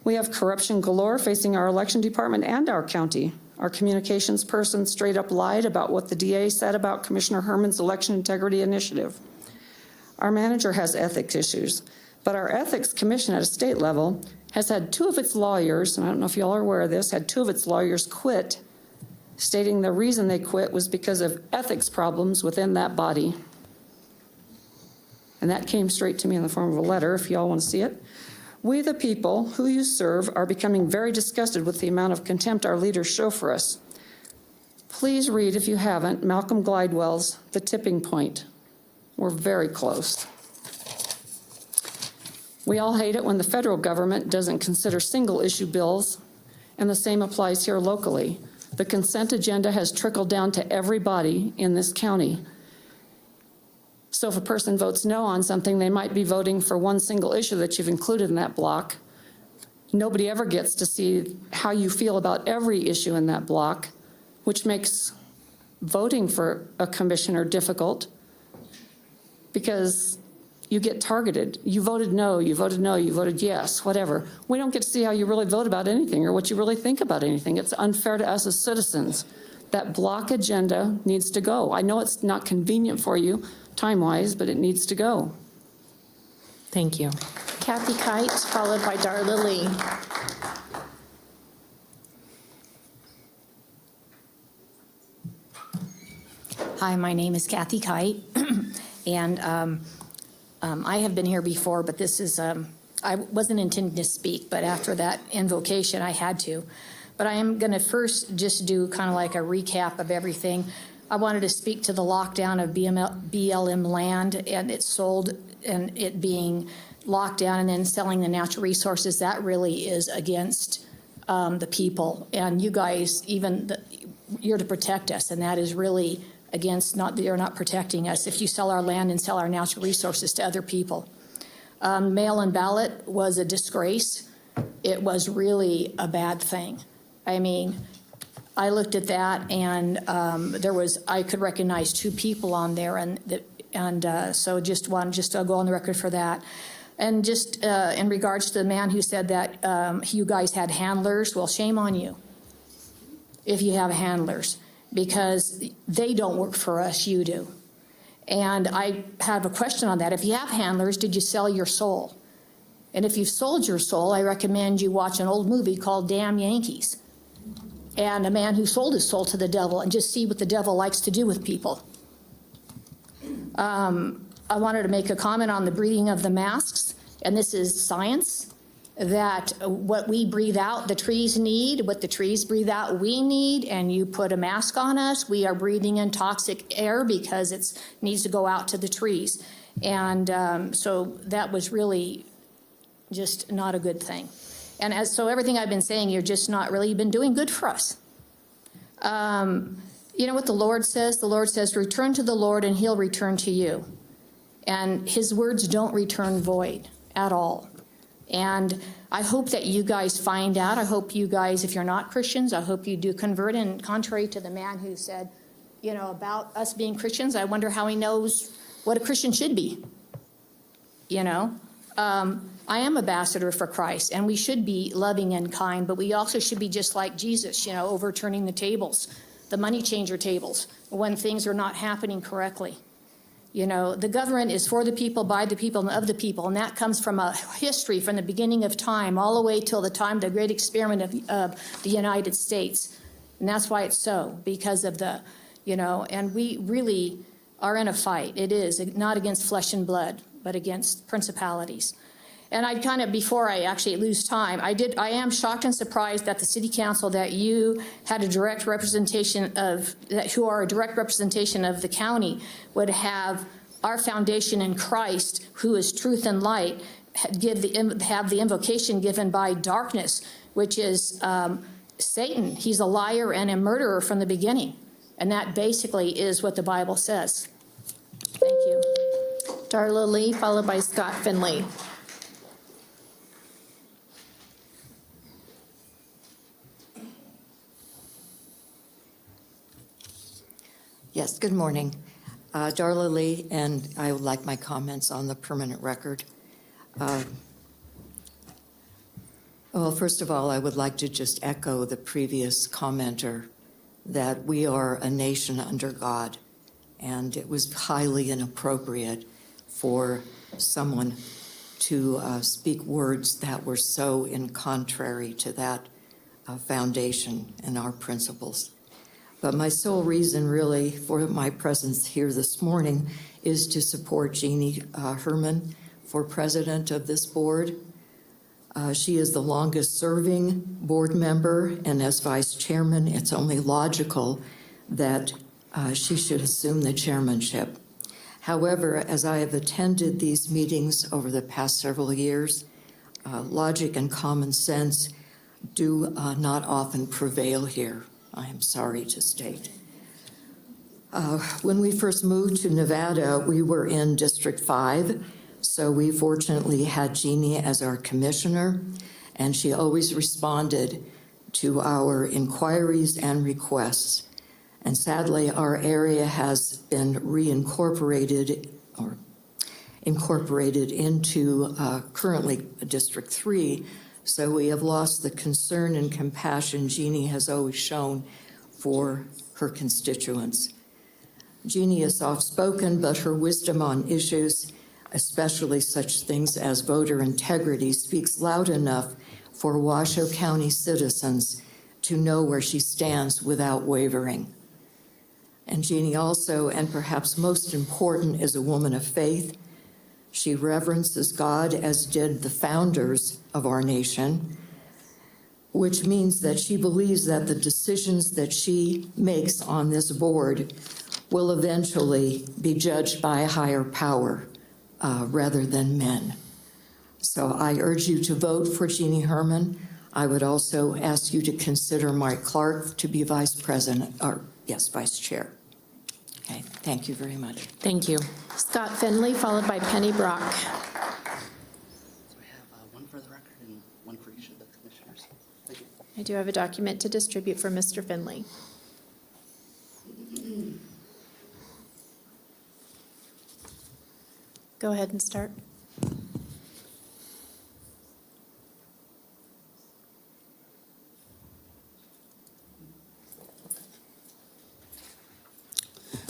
We have corruption galore facing our election department and our county. Our communications person straight up lied about what the DA said about Commissioner Herman's election integrity initiative. Our manager has ethics issues, but our ethics commission at a state level has had two of its lawyers, and I don't know if y'all are aware of this, had two of its lawyers quit, stating the reason they quit was because of ethics problems within that body. And that came straight to me in the form of a letter, if y'all want to see it. We, the people who you serve, are becoming very disgusted with the amount of contempt our leaders show for us. Please read, if you haven't, Malcolm Gladwell's The Tipping Point. We're very close. We all hate it when the federal government doesn't consider single-issue bills, and the same applies here locally. The consent agenda has trickled down to everybody in this county. So if a person votes no on something, they might be voting for one single issue that you've included in that block. Nobody ever gets to see how you feel about every issue in that block, which makes voting for a commissioner difficult because you get targeted. You voted no, you voted no, you voted yes, whatever. We don't get to see how you really vote about anything or what you really think about anything. It's unfair to us as citizens. That block agenda needs to go. I know it's not convenient for you time-wise, but it needs to go. Thank you. Kathy Kite, followed by Darla Lee. Hi, my name is Kathy Kite, and I have been here before, but this is, I wasn't intending to speak, but after that invocation, I had to. But I am going to first just do kind of like a recap of everything. I wanted to speak to the lockdown of BLM land and it sold and it being locked down and then selling the natural resources. That really is against the people. And you guys, you're to protect us, and that is really against you're not protecting us if you sell our land and sell our natural resources to other people. Mail-in ballot was a disgrace. It was really a bad thing. I mean, I looked at that and I could recognize two people on there, so I'll go on the record for that. And just in regards to the man who said that you guys had handlers, well, shame on you if you have handlers, because they don't work for us, you do. And I have a question on that. If you have handlers, did you sell your soul? And if you've sold your soul, I recommend you watch an old movie called Damn Yankees, and a man who sold his soul to the devil, and just see what the devil likes to do with people. I wanted to make a comment on the breathing of the masks, and this is science, that what we breathe out, the trees need, what the trees breathe out, we need, and you put a mask on us, we are breathing in toxic air because it needs to go out to the trees. And so that was really just not a good thing. And so everything I've been saying, you're just not really been doing good for us. You know what the Lord says? The Lord says, return to the Lord and he'll return to you. And his words don't return void at all. And I hope that you guys find out. I hope you guys, if you're not Christians, I hope you do convert. And contrary to the man who said, about us being Christians, I wonder how he knows what a Christian should be. I am ambassador for Christ, and we should be loving and kind, but we also should be just like Jesus, overturning the tables, the money changer tables, when things are not happening correctly. You know, the government is for the people, by the people, and of the people, and that comes from a history from the beginning of time all the way till the time of the great experiment of the United States. And that's why it's so, because of the, you know, and we really are in a fight. It is not against flesh and blood, but against principalities. And I kind of, before I actually lose time, I am shocked and surprised that the city council, that you had a direct representation of, who are a direct representation of the county, would have our foundation in Christ, who is truth and light, have the invocation given by darkness, which is Satan. He's a liar and a murderer from the beginning. And that basically is what the Bible says. Thank you. Darla Lee, followed by Scott Finley. Yes, good morning. Darla Lee, and I would like my comments on the permanent record. Well, first of all, I would like to just echo the previous commenter that we are a nation under God, and it was highly inappropriate for someone to speak words that were so in contrary to that foundation and our principles. But my sole reason really for my presence here this morning is to support Jeannie Herman for president of this board. She is the longest serving board member, and as vice chairman, it's only logical that she should assume the chairmanship. However, as I have attended these meetings over the past several years, logic and common sense do not often prevail here, I am sorry to state. When we first moved to Nevada, we were in District 5, so we fortunately had Jeannie as our commissioner, and she always responded to our inquiries and requests. And sadly, our area has been reincorporated or incorporated into currently District 3, so we have lost the concern and compassion Jeannie has always shown for her constituents. Jeannie is soft-spoken, but her wisdom on issues, especially such things as voter integrity, speaks loud enough for Washoe County citizens to know where she stands without wavering. And Jeannie also, and perhaps most important, is a woman of faith. She reverences God, as did the founders of our nation, which means that she believes that the decisions that she makes on this board will eventually be judged by a higher power rather than men. So I urge you to vote for Jeannie Herman. I would also ask you to consider Mike Clark to be vice chair. Okay, thank you very much. Thank you. Scott Finley, followed by Penny Brock. So we have one for the record and one for each of the commissioners. Thank you. I do have a document to distribute for Mr. Finley. Go ahead and start.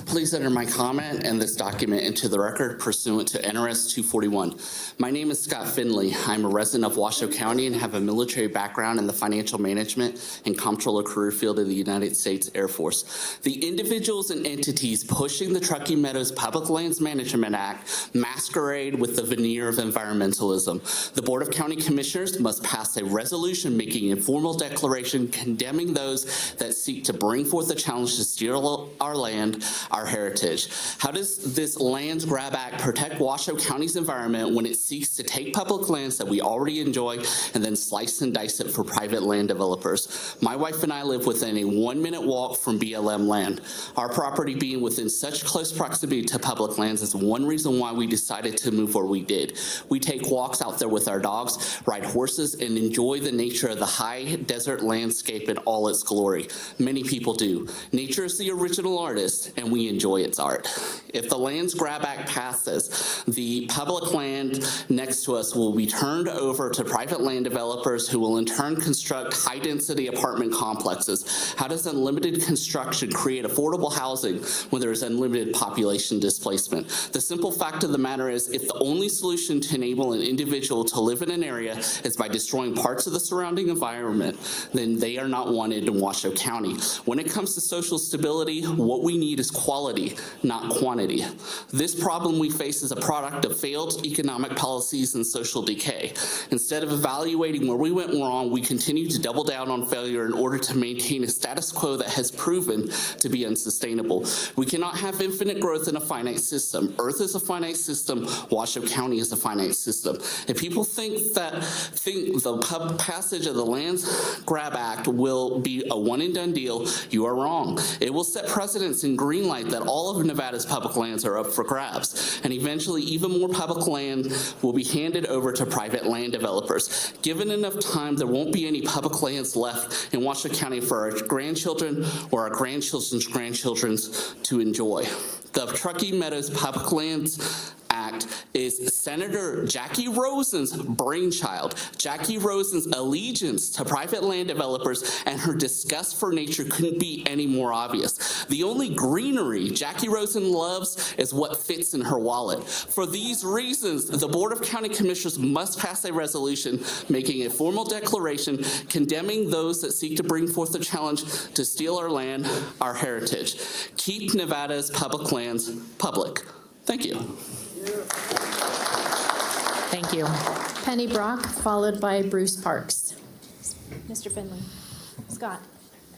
Please enter my comment and this document into the record pursuant to NRS 241. My name is Scott Finley. I'm a resident of Washoe County and have a military background in the financial management and comptroller career field of the United States Air Force. The individuals and entities pushing the Truckee Meadows Public Lands Management Act masquerade with the veneer of environmentalism. The Board of County Commissioners must pass a resolution making a formal declaration condemning those that seek to bring forth a challenge to steal our land, our heritage. How does this Lands Grab Act protect Washoe County's environment when it seeks to take public lands that we already enjoy and then slice and dice it for private land developers? My wife and I live within a 1-minute walk from BLM land. Our property being within such close proximity to public lands is one reason why we decided to move where we did. We take walks out there with our dogs, ride horses, and enjoy the nature of the high desert landscape in all its glory. Many people do. Nature is the original artist, and we enjoy its art. If the Lands Grab Act passes, the public land next to us will be turned over to private land developers who will in turn construct high-density apartment complexes. How does unlimited construction create affordable housing when there is unlimited population displacement? The simple fact of the matter is, if the only solution to enable an individual to live in an area is by destroying parts of the surrounding environment, then they are not wanted in Washoe County. When it comes to social stability, what we need is quality, not quantity. This problem we face is a product of failed economic policies and social decay. Instead of evaluating where we went wrong, we continue to double down on failure in order to maintain a status quo that has proven to be unsustainable. We cannot have infinite growth in a finite system. Earth is a finite system. Washoe County is a finite system. If people think the passage of the Lands Grab Act will be a one-and-done deal, you are wrong. It will set precedents and green light that all of Nevada's public lands are up for grabs, and eventually even more public land will be handed over to private land developers. Given enough time, there won't be any public lands left in Washoe County for our grandchildren or our grandchildren's grandchildren to enjoy. The Truckee Meadows Public Lands Act is Senator Jackie Rosen's brainchild. Jackie Rosen's allegiance to private land developers and her disgust for nature couldn't be any more obvious. The only greenery Jackie Rosen loves is what fits in her wallet. For these reasons, the Board of County Commissioners must pass a resolution making a formal declaration condemning those that seek to bring forth the challenge to steal our land, our heritage. Keep Nevada's public lands public. Thank you. Thank you. Penny Brock, followed by Bruce Parks. Mr. Finley. Scott,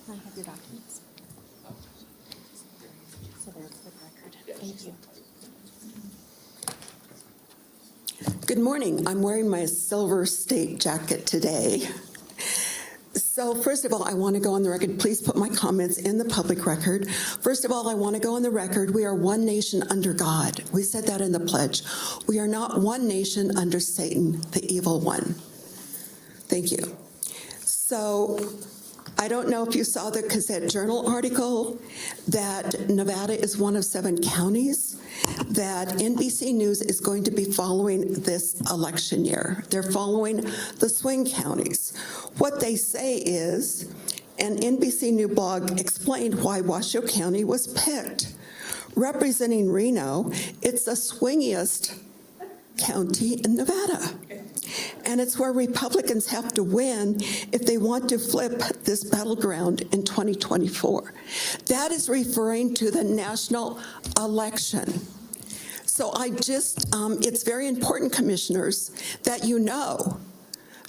can I have your documents? So there's the record. Thank you. Good morning. I'm wearing my silver state jacket today. So first of all, I want to go on the record. Please put my comments in the public record. First of all, I want to go on the record. We are one nation under God. We said that in the pledge. We are not one nation under Satan, the evil one. Thank you. So I don't know if you saw the Gazette Journal article that Nevada is one of 7 counties that NBC News is going to be following this election year. They're following the swing counties. What they say is, and NBC News blog explained why Washoe County was picked. Representing Reno, it's the swingiest county in Nevada. And it's where Republicans have to win if they want to flip this battleground in 2024. That is referring to the national election. So it's very important, commissioners, that you know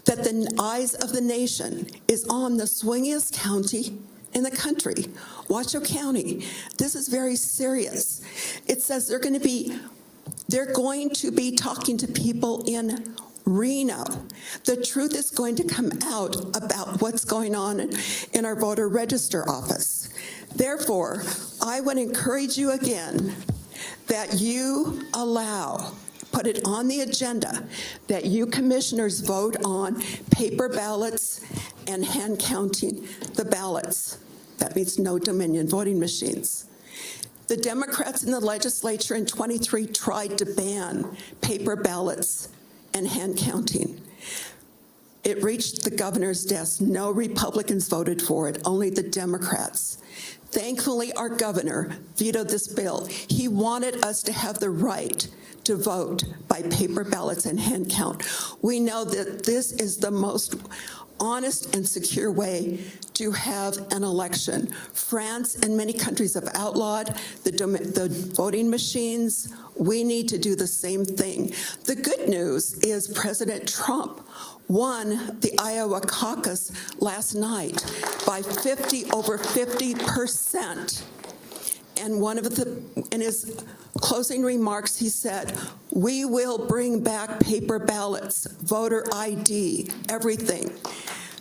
that the eyes of the nation is on the swingiest county in the country, Washoe County. This is very serious. It says they're going to be talking to people in Reno. The truth is going to come out about what's going on in our voter register office. Therefore, I would encourage you again that you put it on the agenda, that you commissioners vote on paper ballots and hand counting the ballots. That means no Dominion voting machines. The Democrats in the legislature in 23 tried to ban paper ballots and hand counting. It reached the governor's desk. No Republicans voted for it, only the Democrats. Thankfully, our governor vetoed this bill. He wanted us to have the right to vote by paper ballots and hand count. We know that this is the most honest and secure way to have an election. France and many countries have outlawed the voting machines. We need to do the same thing. The good news is President Trump won the Iowa caucus last night by over 50%. And in his closing remarks, he said, "We will bring back paper ballots, voter ID, everything."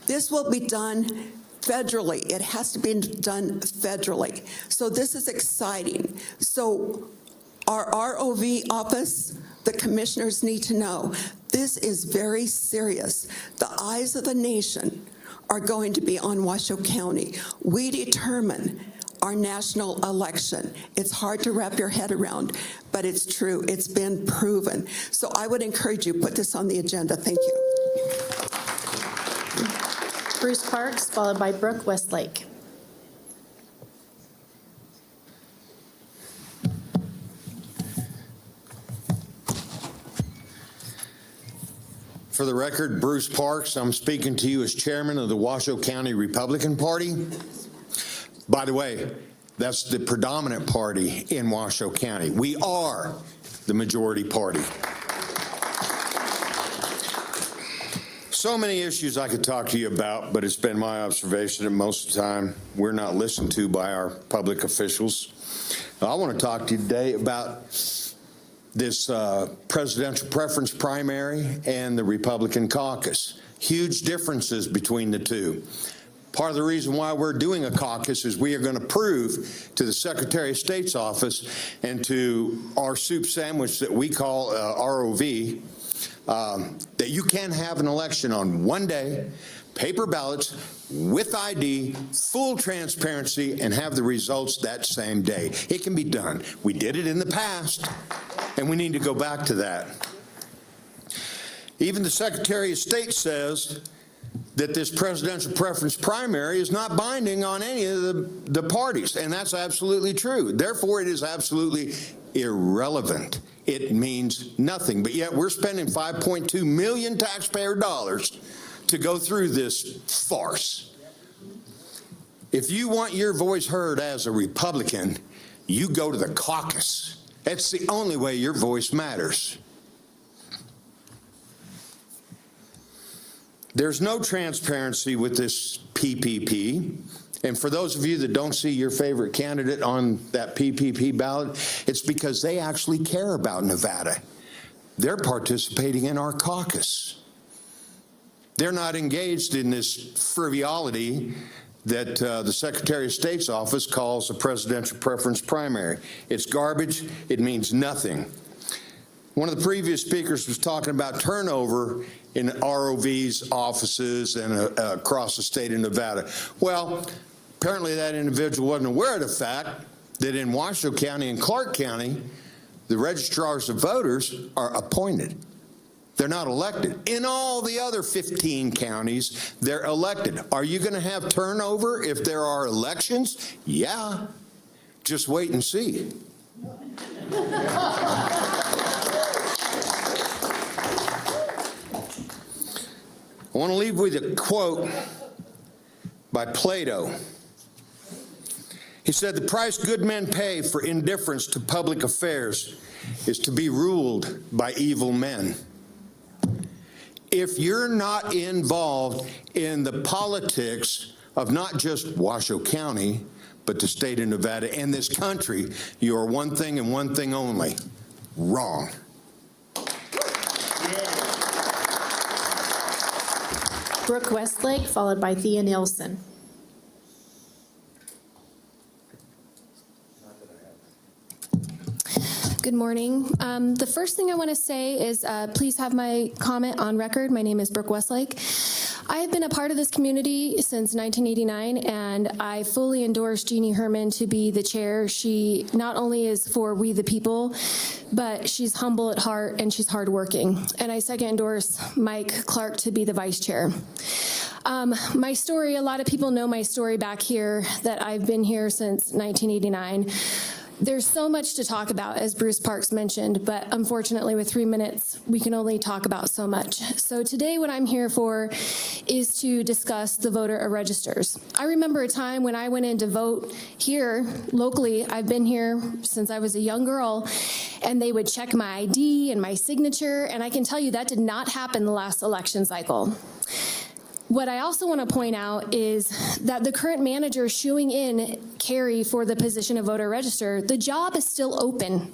This will be done federally. It has to be done federally. So this is exciting. So our ROV office, the commissioners need to know, this is very serious. The eyes of the nation are going to be on Washoe County. We determine our national election. It's hard to wrap your head around, but it's true. It's been proven. So I would encourage you, put this on the agenda. Thank you. Bruce Parks, followed by Brooke Westlake. For the record, Bruce Parks, I'm speaking to you as chairman of the Washoe County Republican Party. By the way, that's the predominant party in Washoe County. We are the majority party. So many issues I could talk to you about, but it's been my observation that most of the time we're not listened to by our public officials. I want to talk to you today about this presidential preference primary and the Republican caucus. Huge differences between the two. Part of the reason why we're doing a caucus is we are going to prove to the Secretary of State's office and to our soup sandwich that we call ROV that you can have an election on one day, paper ballots, with ID, full transparency, and have the results that same day. It can be done. We did it in the past, and we need to go back to that. Even the Secretary of State says that this presidential preference primary is not binding on any of the parties, and that's absolutely true. Therefore, it is absolutely irrelevant. It means nothing, but yet we're spending $5.2 million taxpayer dollars to go through this farce. If you want your voice heard as a Republican, you go to the caucus. That's the only way your voice matters. There's no transparency with this PPP. And for those of you that don't see your favorite candidate on that PPP ballot, it's because they actually care about Nevada. They're participating in our caucus. They're not engaged in this frivolity that the Secretary of State's office calls a presidential preference primary. It's garbage. It means nothing. One of the previous speakers was talking about turnover in ROV's offices and across the state of Nevada. Well, apparently that individual wasn't aware of the fact that in Washoe County and Clark County, the registrars of voters are appointed. They're not elected. In all the other 15 counties, they're elected. Are you going to have turnover if there are elections? Yeah. Just wait and see. I want to leave with a quote by Plato. He said, "The price good men pay for indifference to public affairs is to be ruled by evil men." If you're not involved in the politics of not just Washoe County, but the state of Nevada and this country, you are one thing and one thing only: wrong. Brooke Westlake, followed by Thea Nielsen. Good morning. The first thing I want to say is please have my comment on record. My name is Brooke Westlake. I have been a part of this community since 1989, and I fully endorse Jeannie Herman to be the chair. She not only is for we the people, but she's humble at heart and she's hardworking. And I second endorse Mike Clark to be the vice chair. My story, a lot of people know my story back here, that I've been here since 1989. There's so much to talk about, as Bruce Parks mentioned, but unfortunately with 3 minutes, we can only talk about so much. So today what I'm here for is to discuss the voter registers. I remember a time when I went in to vote here locally. I've been here since I was a young girl, and they would check my ID and my signature, and I can tell you that did not happen the last election cycle. What I also want to point out is that the current manager shooing in Carrie for the position of voter register, the job is still open.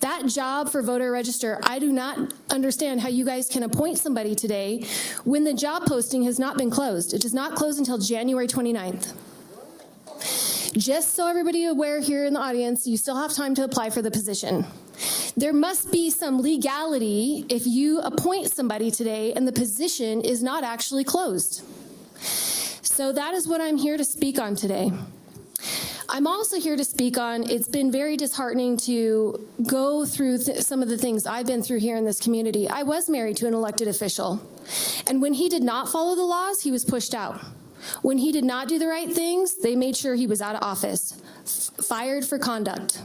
That job for voter register, I do not understand how you guys can appoint somebody today when the job posting has not been closed. It does not close until January 29th. Just so everybody aware here in the audience, you still have time to apply for the position. There must be some legality if you appoint somebody today and the position is not actually closed. So that is what I'm here to speak on today. I'm also here to speak on, it's been very disheartening to go through some of the things I've been through here in this community. I was married to an elected official, and when he did not follow the laws, he was pushed out. When he did not do the right things, they made sure he was out of office, fired for conduct.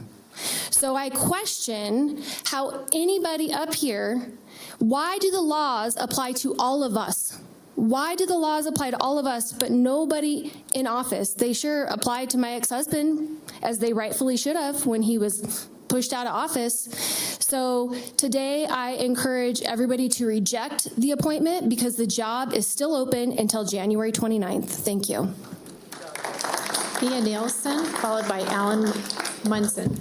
So I question how anybody up here, why do the laws apply to all of us? Why do the laws apply to all of us, but nobody in office? They sure applied to my ex-husband, as they rightfully should have when he was pushed out of office. So today I encourage everybody to reject the appointment because the job is still open until January 29th. Thank you. Mia Nielsen, followed by Alan Munson.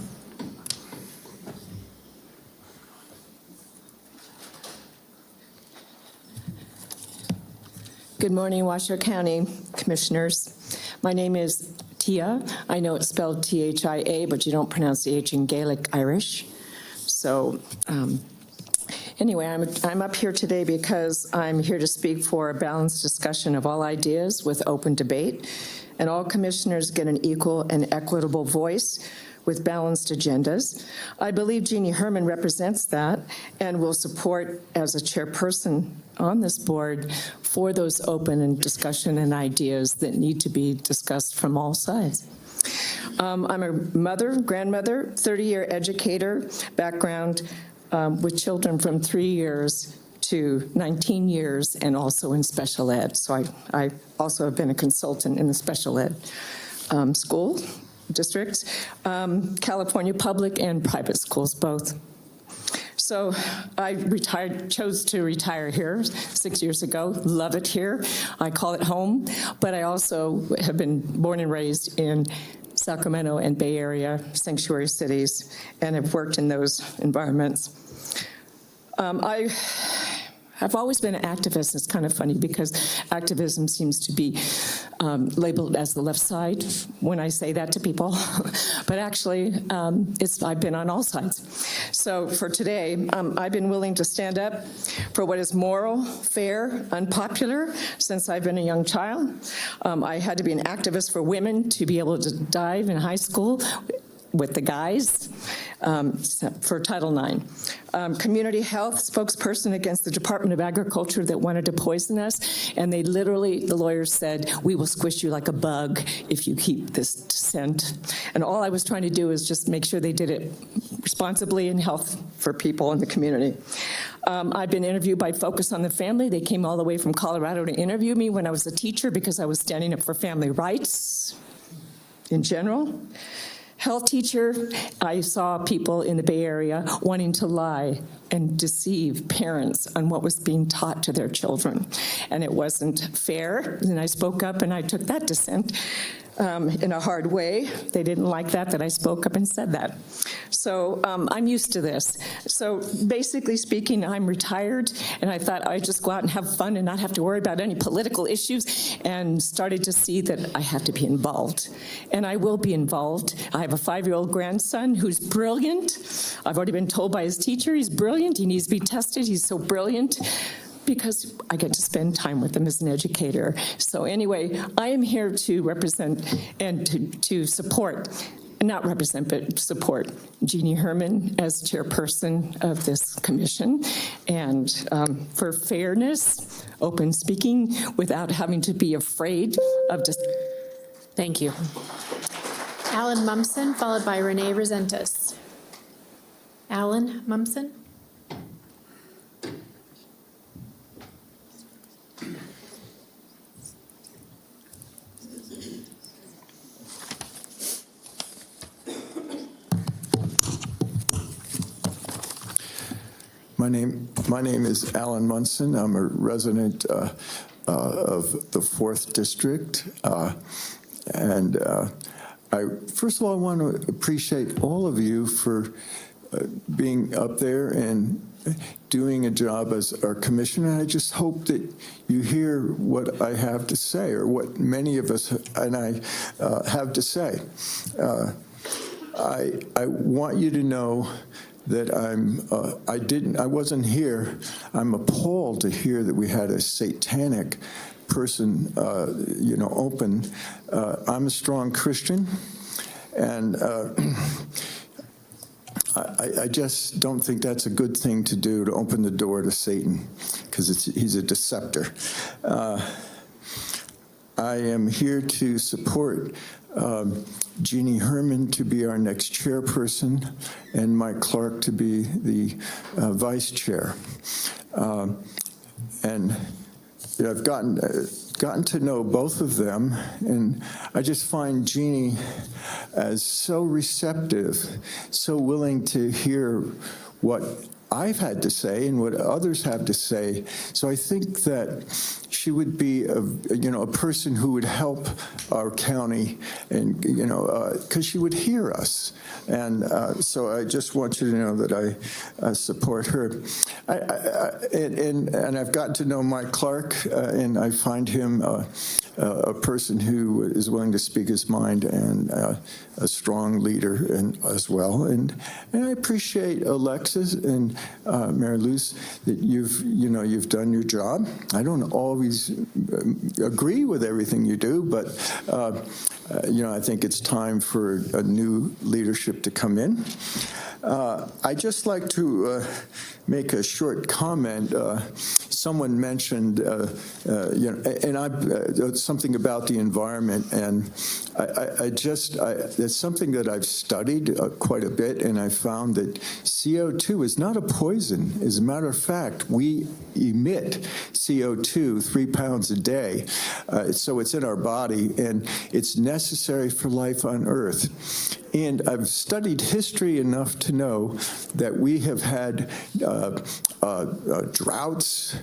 Good morning, Washoe County Commissioners. My name is Tia. I know it's spelled T-H-I-A, but you don't pronounce the H in Gaelic Irish. So anyway, I'm up here today because I'm here to speak for a balanced discussion of all ideas with open debate, and all commissioners get an equal and equitable voice with balanced agendas. I believe Jeannie Herman represents that and will support as a chairperson on this board for those open and discussion and ideas that need to be discussed from all sides. I'm a mother, grandmother, 30-year educator, background with children from 3 years to 19 years and also in special ed. So I also have been a consultant in the special ed school districts, California public and private schools, both. So I chose to retire here 6 years ago. Love it here. I call it home, but I also have been born and raised in Sacramento and Bay Area sanctuary cities and have worked in those environments. I have always been an activist. It's kind of funny because activism seems to be labeled as the left side when I say that to people. But actually, I've been on all sides. So for today, I've been willing to stand up for what is moral, fair, unpopular since I've been a young child. I had to be an activist for women to be able to dive in high school with the guys for Title IX. Community health spokesperson against the Department of Agriculture that wanted to poison us, and they literally, the lawyers said, we will squish you like a bug if you keep this scent. And all I was trying to do is just make sure they did it responsibly in health for people in the community. I've been interviewed by Focus on the Family. They came all the way from Colorado to interview me when I was a teacher because I was standing up for family rights in general. Health teacher, I saw people in the Bay Area wanting to lie and deceive parents on what was being taught to their children. And it wasn't fair. And I spoke up and I took that dissent in a hard way. They didn't like that I spoke up and said that. So I'm used to this. So basically speaking, I'm retired, and I thought I'd just go out and have fun and not have to worry about any political issues, and started to see that I have to be involved. And I will be involved. I have a 5-year-old grandson who's brilliant. I've already been told by his teacher he's brilliant. He needs to be tested. He's so brilliant, because I get to spend time with them as an educator. So anyway, I am here to represent and to support, not represent, but support Jeannie Herman as chairperson of this commission, and for fairness, open speaking, without having to be afraid of just. Thank you. Alan Mumson, followed by Renee Resentis. Alan Mumson. My name is Alan Munson. I'm a resident of the 4th District. And first of all, I want to appreciate all of you for being up there and doing a job as our commissioner. I just hope that you hear what I have to say, or what many of us and I have to say. I want you to know that I wasn't here. I'm appalled to hear that we had a satanic person, open. I'm a strong Christian, And I just don't think that's a good thing to do, to open the door to Satan, because he's a deceptor. I am here to support Jeannie Herman to be our next chairperson and Mike Clark to be the vice chair. And I've gotten to know both of them, and I just find Jeannie as so receptive, so willing to hear what I've had to say and what others have to say. So I think that she would be a person who would help our county, and because she would hear us. And so I just want you to know that I support her. And I've gotten to know Mike Clark, and I find him a person who is willing to speak his mind, and a strong leader as well. And I appreciate Alexis and Mary Luz that you've done your job. I don't always agree with everything you do, but I think it's time for a new leadership to come in. I'd just like to make a short comment. Someone mentioned, something about the environment, and it's something that I've studied quite a bit, and I found that CO2 is not a poison. As a matter of fact, we emit CO2 3 pounds a day, so it's in our body, and it's necessary for life on Earth. And I've studied history enough to know that we have had droughts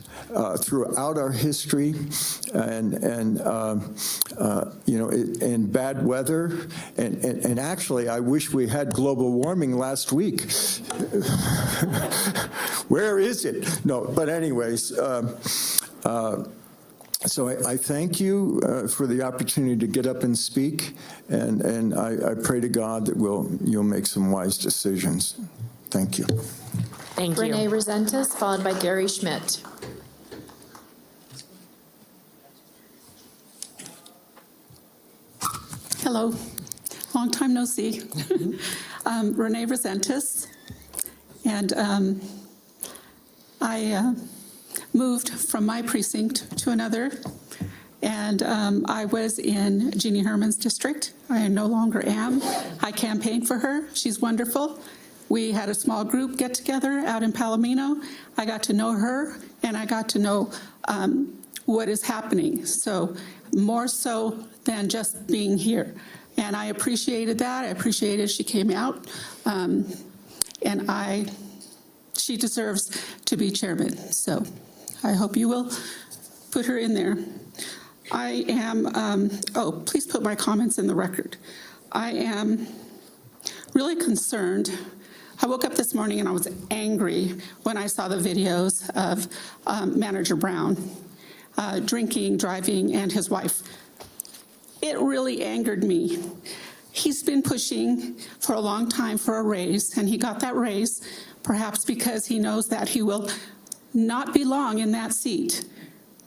throughout our history, and bad weather, and actually, I wish we had global warming last week. Where is it? No, but anyways. So I thank you for the opportunity to get up and speak, and I pray to God that you'll make some wise decisions. Thank you. Thank you. Renee Resentis, followed by Gary Schmidt. Hello, long time no see. Renee Resentis, and I moved from my precinct to another, and I was in Jeannie Herman's district. I no longer am. I campaigned for her. She's wonderful. We had a small group get together out in Palomino. I got to know her, and I got to know what is happening. So more so than just being here. And I appreciated that. I appreciated she came out. She deserves to be chairman. So I hope you will put her in there. I am, please put my comments in the record. I am really concerned. I woke up this morning and I was angry when I saw the videos of Manager Brown drinking, driving, and his wife. It really angered me. He's been pushing for a long time for a raise, and he got that raise perhaps because he knows that he will not be long in that seat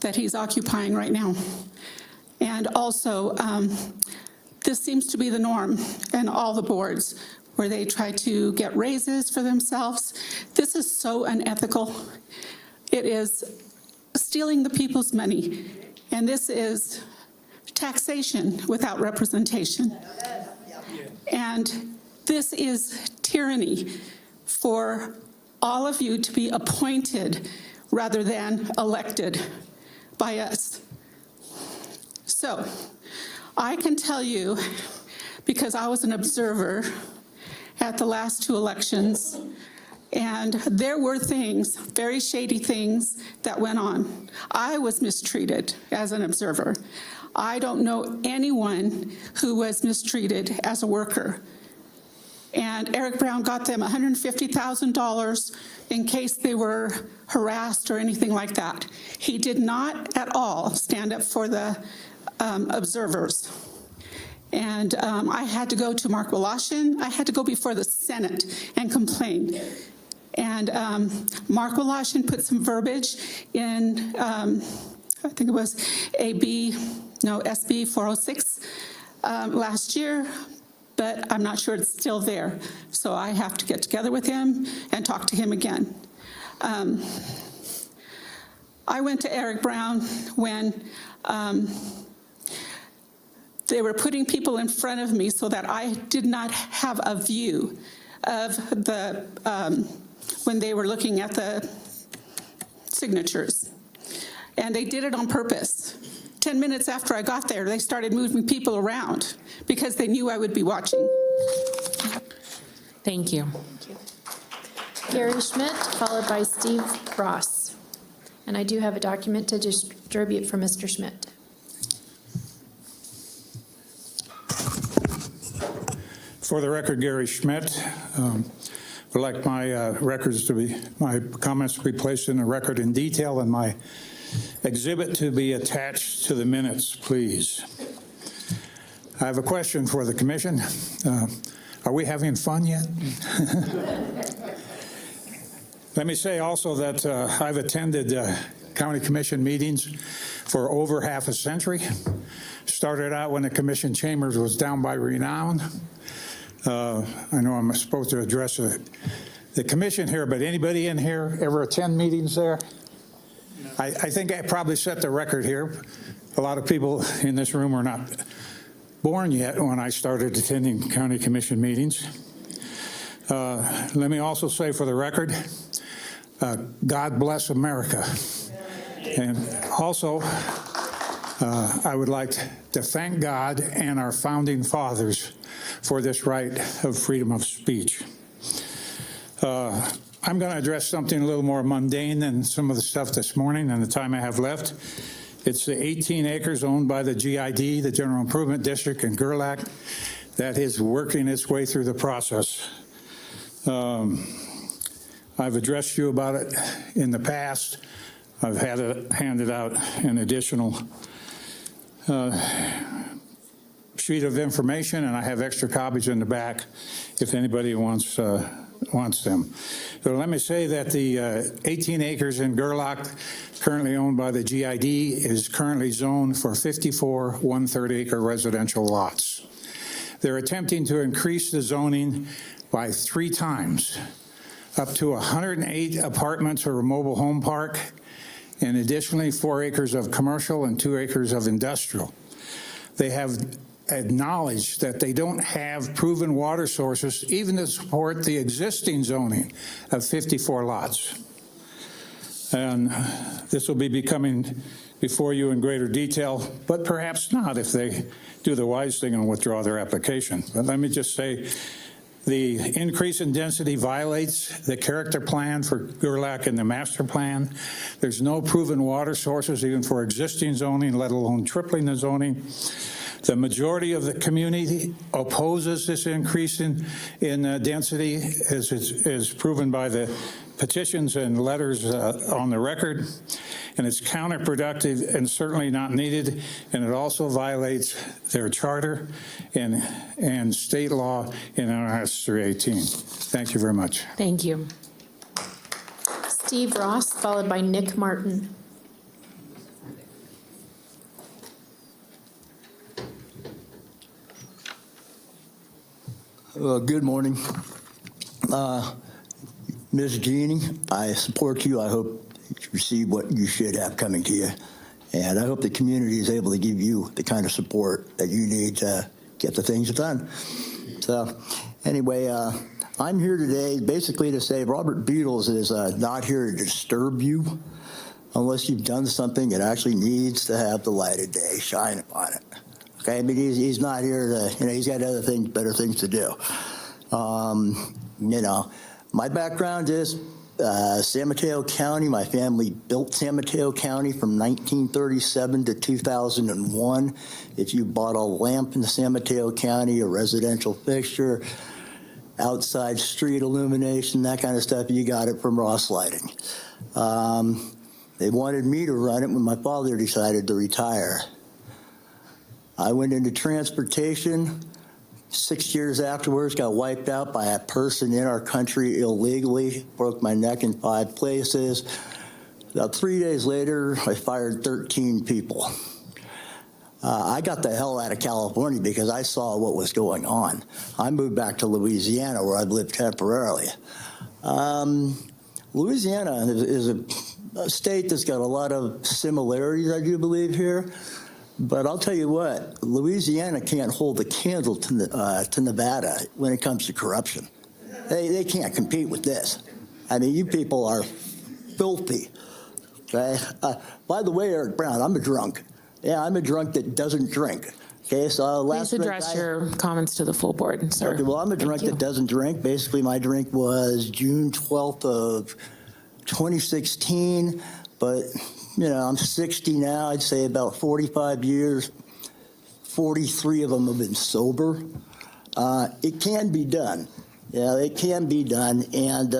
that he's occupying right now. And also, this seems to be the norm in all the boards where they try to get raises for themselves. This is so unethical. It is stealing the people's money, and this is taxation without representation. And this is tyranny for all of you to be appointed rather than elected by us. So I can tell you, because I was an observer at the last 2 elections, and there were things, very shady things, that went on. I was mistreated as an observer. I don't know anyone who was mistreated as a worker. And Eric Brown got them $150,000 in case they were harassed or anything like that. He did not at all stand up for the observers. And I had to go to Mark Woloshyn. I had to go before the Senate and complain. And Mark Woloshyn put some verbiage in, I think it was SB 406 last year, but I'm not sure it's still there. So I have to get together with him and talk to him again. I went to Eric Brown when they were putting people in front of me so that I did not have a view of the, when they were looking at the signatures. And they did it on purpose. 10 minutes after I got there, they started moving people around because they knew I would be watching. Thank you. Gary Schmidt, followed by Steve Ross. And I do have a document to distribute for Mr. Schmidt. For the record, Gary Schmidt. Would like my my comments to be placed in the record in detail, and my exhibit to be attached to the minutes, please. I have a question for the commission. Are we having fun yet? Let me say also that I've attended county commission meetings for over half a century. Started out when the commission chambers was down by Renown. I know I'm supposed to address the commission here, but anybody in here ever attend meetings there? I think I probably set the record here. A lot of people in this room were not born yet when I started attending county commission meetings. Let me also say for the record, God bless America. And also, I would like to thank God and our founding fathers for this right of freedom of speech. I'm going to address something a little more mundane than some of the stuff this morning and the time I have left. It's the 18 acres owned by the GID, the General Improvement District in Gerlach, that is working its way through the process. I've addressed you about it in the past. I've had it handed out an additional sheet of information, and I have extra copies in the back if anybody wants them. So let me say that the 18 acres in Gerlach, currently owned by the GID, is currently zoned for 54 1/3-acre residential lots. They're attempting to increase the zoning by 3 times, up to 108 apartments or a mobile home park, and additionally 4 acres of commercial and 2 acres of industrial. They have acknowledged that they don't have proven water sources even to support the existing zoning of 54 lots. And this will be coming before you in greater detail, but perhaps not if they do the wise thing and withdraw their application. But let me just say, the increase in density violates the character plan for Gerlach and the master plan. There's no proven water sources even for existing zoning, let alone tripling the zoning. The majority of the community opposes this increase in density, as is proven by the petitions and letters on the record. And it's counterproductive and certainly not needed. And it also violates their charter and state law in NRS 318. Thank you very much. Thank you. Steve Ross, followed by Nick Martin. Good morning. Ms. Jeannie, I support you. I hope you receive what you should have coming to you. And I hope the community is able to give you the kind of support that you need to get the things done. So anyway, I'm here today basically to say Robert Beatles is not here to disturb you unless you've done something that actually needs to have the light of day shine upon it. Okay, I mean, he's not here to, he's got other things, better things to do. My background is San Mateo County. My family built San Mateo County from 1937 to 2001. If you bought a lamp in San Mateo County, a residential fixture, outside street illumination, that kind of stuff, you got it from Ross Lighting. They wanted me to run it when my father decided to retire. I went into transportation. 6 years afterwards, got wiped out by a person in our country illegally, broke my neck in 5 places. About 3 days later, I fired 13 people. I got the hell out of California because I saw what was going on. I moved back to Louisiana, where I've lived temporarily. Louisiana is a state that's got a lot of similarities, I do believe, here. But I'll tell you what, Louisiana can't hold a candle to Nevada when it comes to corruption. They can't compete with this. I mean, you people are filthy. Okay. By the way, Eric Brown, I'm a drunk. Yeah, I'm a drunk that doesn't drink. Okay, so Please address your comments to the full board, sir. Okay, well, I'm a drunk that doesn't drink. Basically, my drink was June 12th of 2016, but, you know, I'm 60 now. I'd say about 45 years, 43 of them have been sober. It can be done. Yeah, it can be done, and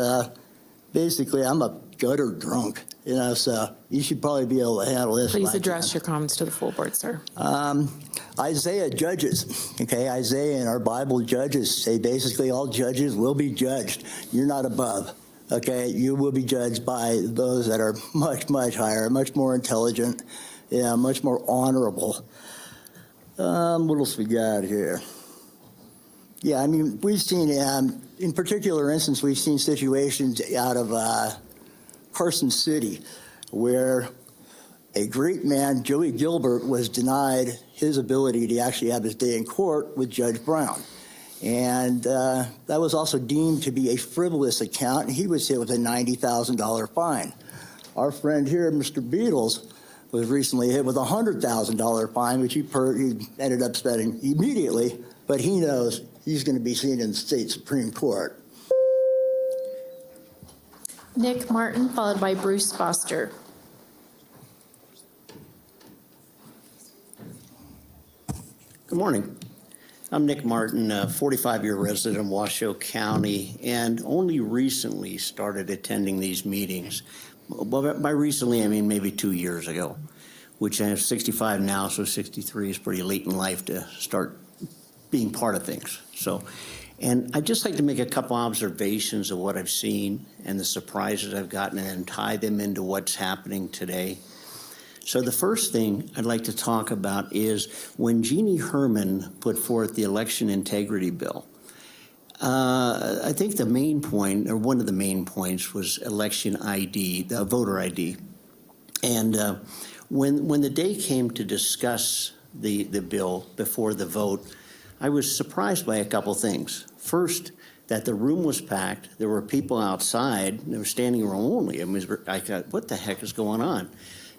basically, I'm a gutter drunk. You know, so you should probably be able to handle this. Please address your comments to the full board, sir. Isaiah judges, okay? Isaiah and our Bible judges say basically all judges will be judged. You're not above, okay? You will be judged by those that are much, much higher, much more intelligent, yeah, much more honorable. What else we got here? Yeah, I mean, we've seen, in particular instance, we've seen situations out of Carson City, where a great man, Joey Gilbert, was denied his ability to actually have his day in court with Judge Brown. And that was also deemed to be a frivolous account, and he was hit with a $90,000 fine. Our friend here, Mr. Beatles, was recently hit with a $100,000 fine, which he ended up spending immediately, but he knows he's going to be seen in the state Supreme Court. Nick Martin, followed by Bruce Foster. Good morning. I'm Nick Martin, a 45-year resident of Washoe County, and only recently started attending these meetings. Well, by recently, I mean maybe 2 years ago, which I'm 65 now, so 63 is pretty late in life to start being part of things. And I'd just like to make a couple observations of what I've seen and the surprises I've gotten and then tie them into what's happening today. So the first thing I'd like to talk about is when Jeannie Herman put forth the election integrity bill. I think the main point, or one of the main points, was election ID, the voter ID. And when the day came to discuss the bill before the vote, I was surprised by a couple things. First, that the room was packed. There were people outside. They were standing room only. I thought, what the heck is going on?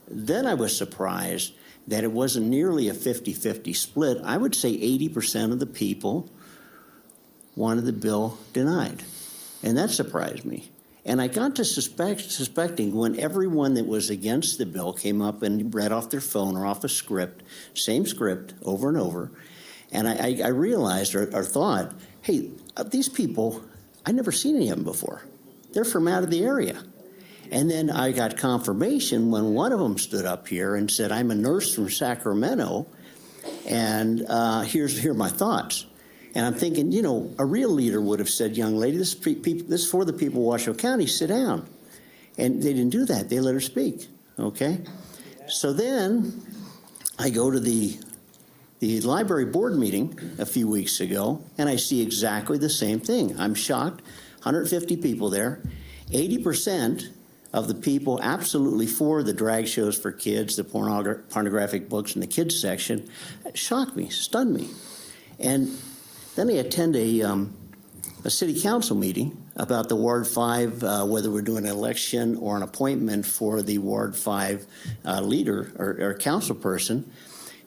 Then I was surprised that it wasn't nearly a 50-50 split. I would say 80% of the people wanted the bill denied. And that surprised me. And I got to suspecting when everyone that was against the bill came up and read off their phone or off a script, same script over and over, and I realized or thought, hey, these people, I've never seen any of them before. They're from out of the area. And then I got confirmation when one of them stood up here and said, I'm a nurse from Sacramento, and here are my thoughts. And I'm thinking, you know, a real leader would have said, young lady, this is for the people of Washoe County, sit down. And they didn't do that. They let her speak, okay? So then I go to the library board meeting a few weeks ago, and I see exactly the same thing. I'm shocked. 150 people there. 80% of the people absolutely for the drag shows for kids, the pornographic books in the kids section. It shocked me, stunned me. And then I attend a city council meeting about the Ward 5, whether we're doing an election or an appointment for the Ward 5 leader or council person.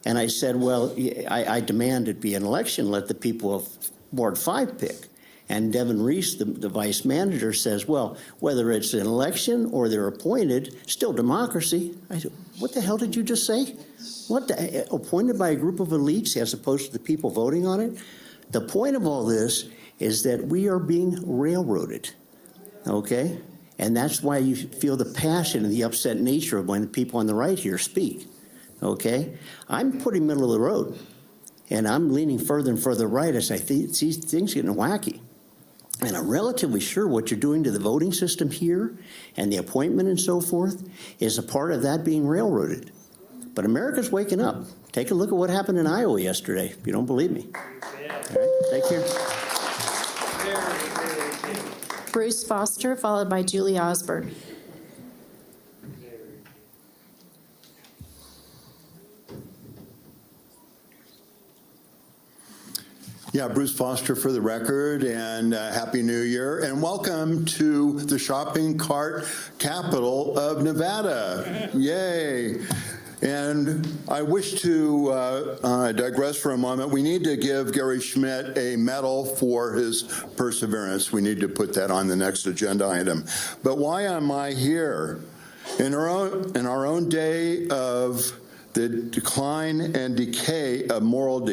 And I said, well, I demand it be an election, let the people of Ward 5 pick. And Devin Reese, the vice manager, says, well, whether it's an election or they're appointed, still democracy. I said, what the hell did you just say? Appointed by a group of elites as opposed to the people voting on it? The point of all this is that we are being railroaded, okay? And that's why you feel the passion and the upset nature of when the people on the right here speak, okay? I'm pretty middle of the road, and I'm leaning further and further right as I see things getting wacky. And I'm relatively sure what you're doing to the voting system here and the appointment and so forth is a part of that being railroaded. But America's waking up. Take a look at what happened in Iowa yesterday, if you don't believe me. All right, take care. Bruce Foster, followed by Julie Osborne. Yeah, Bruce Foster for the record, and Happy New Year, and welcome to the shopping cart capital of Nevada. Yay. And I wish to digress for a moment. We need to give Gary Schmidt a medal for his perseverance. We need to put that on the next agenda item. But why am I here? In our own day of the decline and decay of moral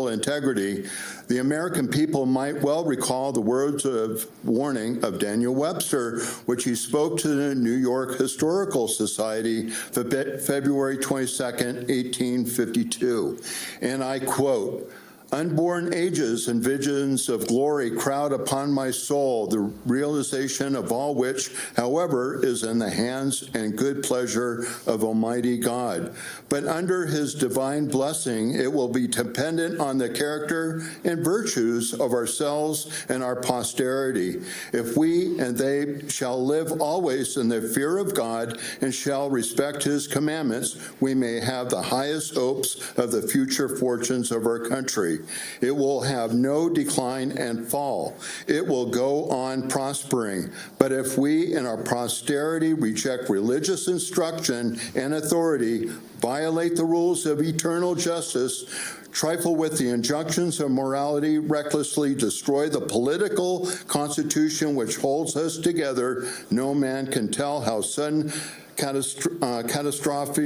integrity, the American people might well recall the words of warning of Daniel Webster, which he spoke to the New York Historical Society February 22nd, 1852. And I quote, "Unborn ages and visions of glory crowd upon my soul, the realization of all which, however, is in the hands and good pleasure of Almighty God. But under his divine blessing, it will be dependent on the character and virtues of ourselves and our posterity. If we and they shall live always in the fear of God and shall respect his commandments, we may have the highest hopes of the future fortunes of our country. It will have no decline and fall. It will go on prospering. But if we in our posterity reject religious instruction and authority, violate the rules of eternal justice, trifle with the injunctions of morality, recklessly destroy the political constitution which holds us together, no man can tell how sudden catastrophic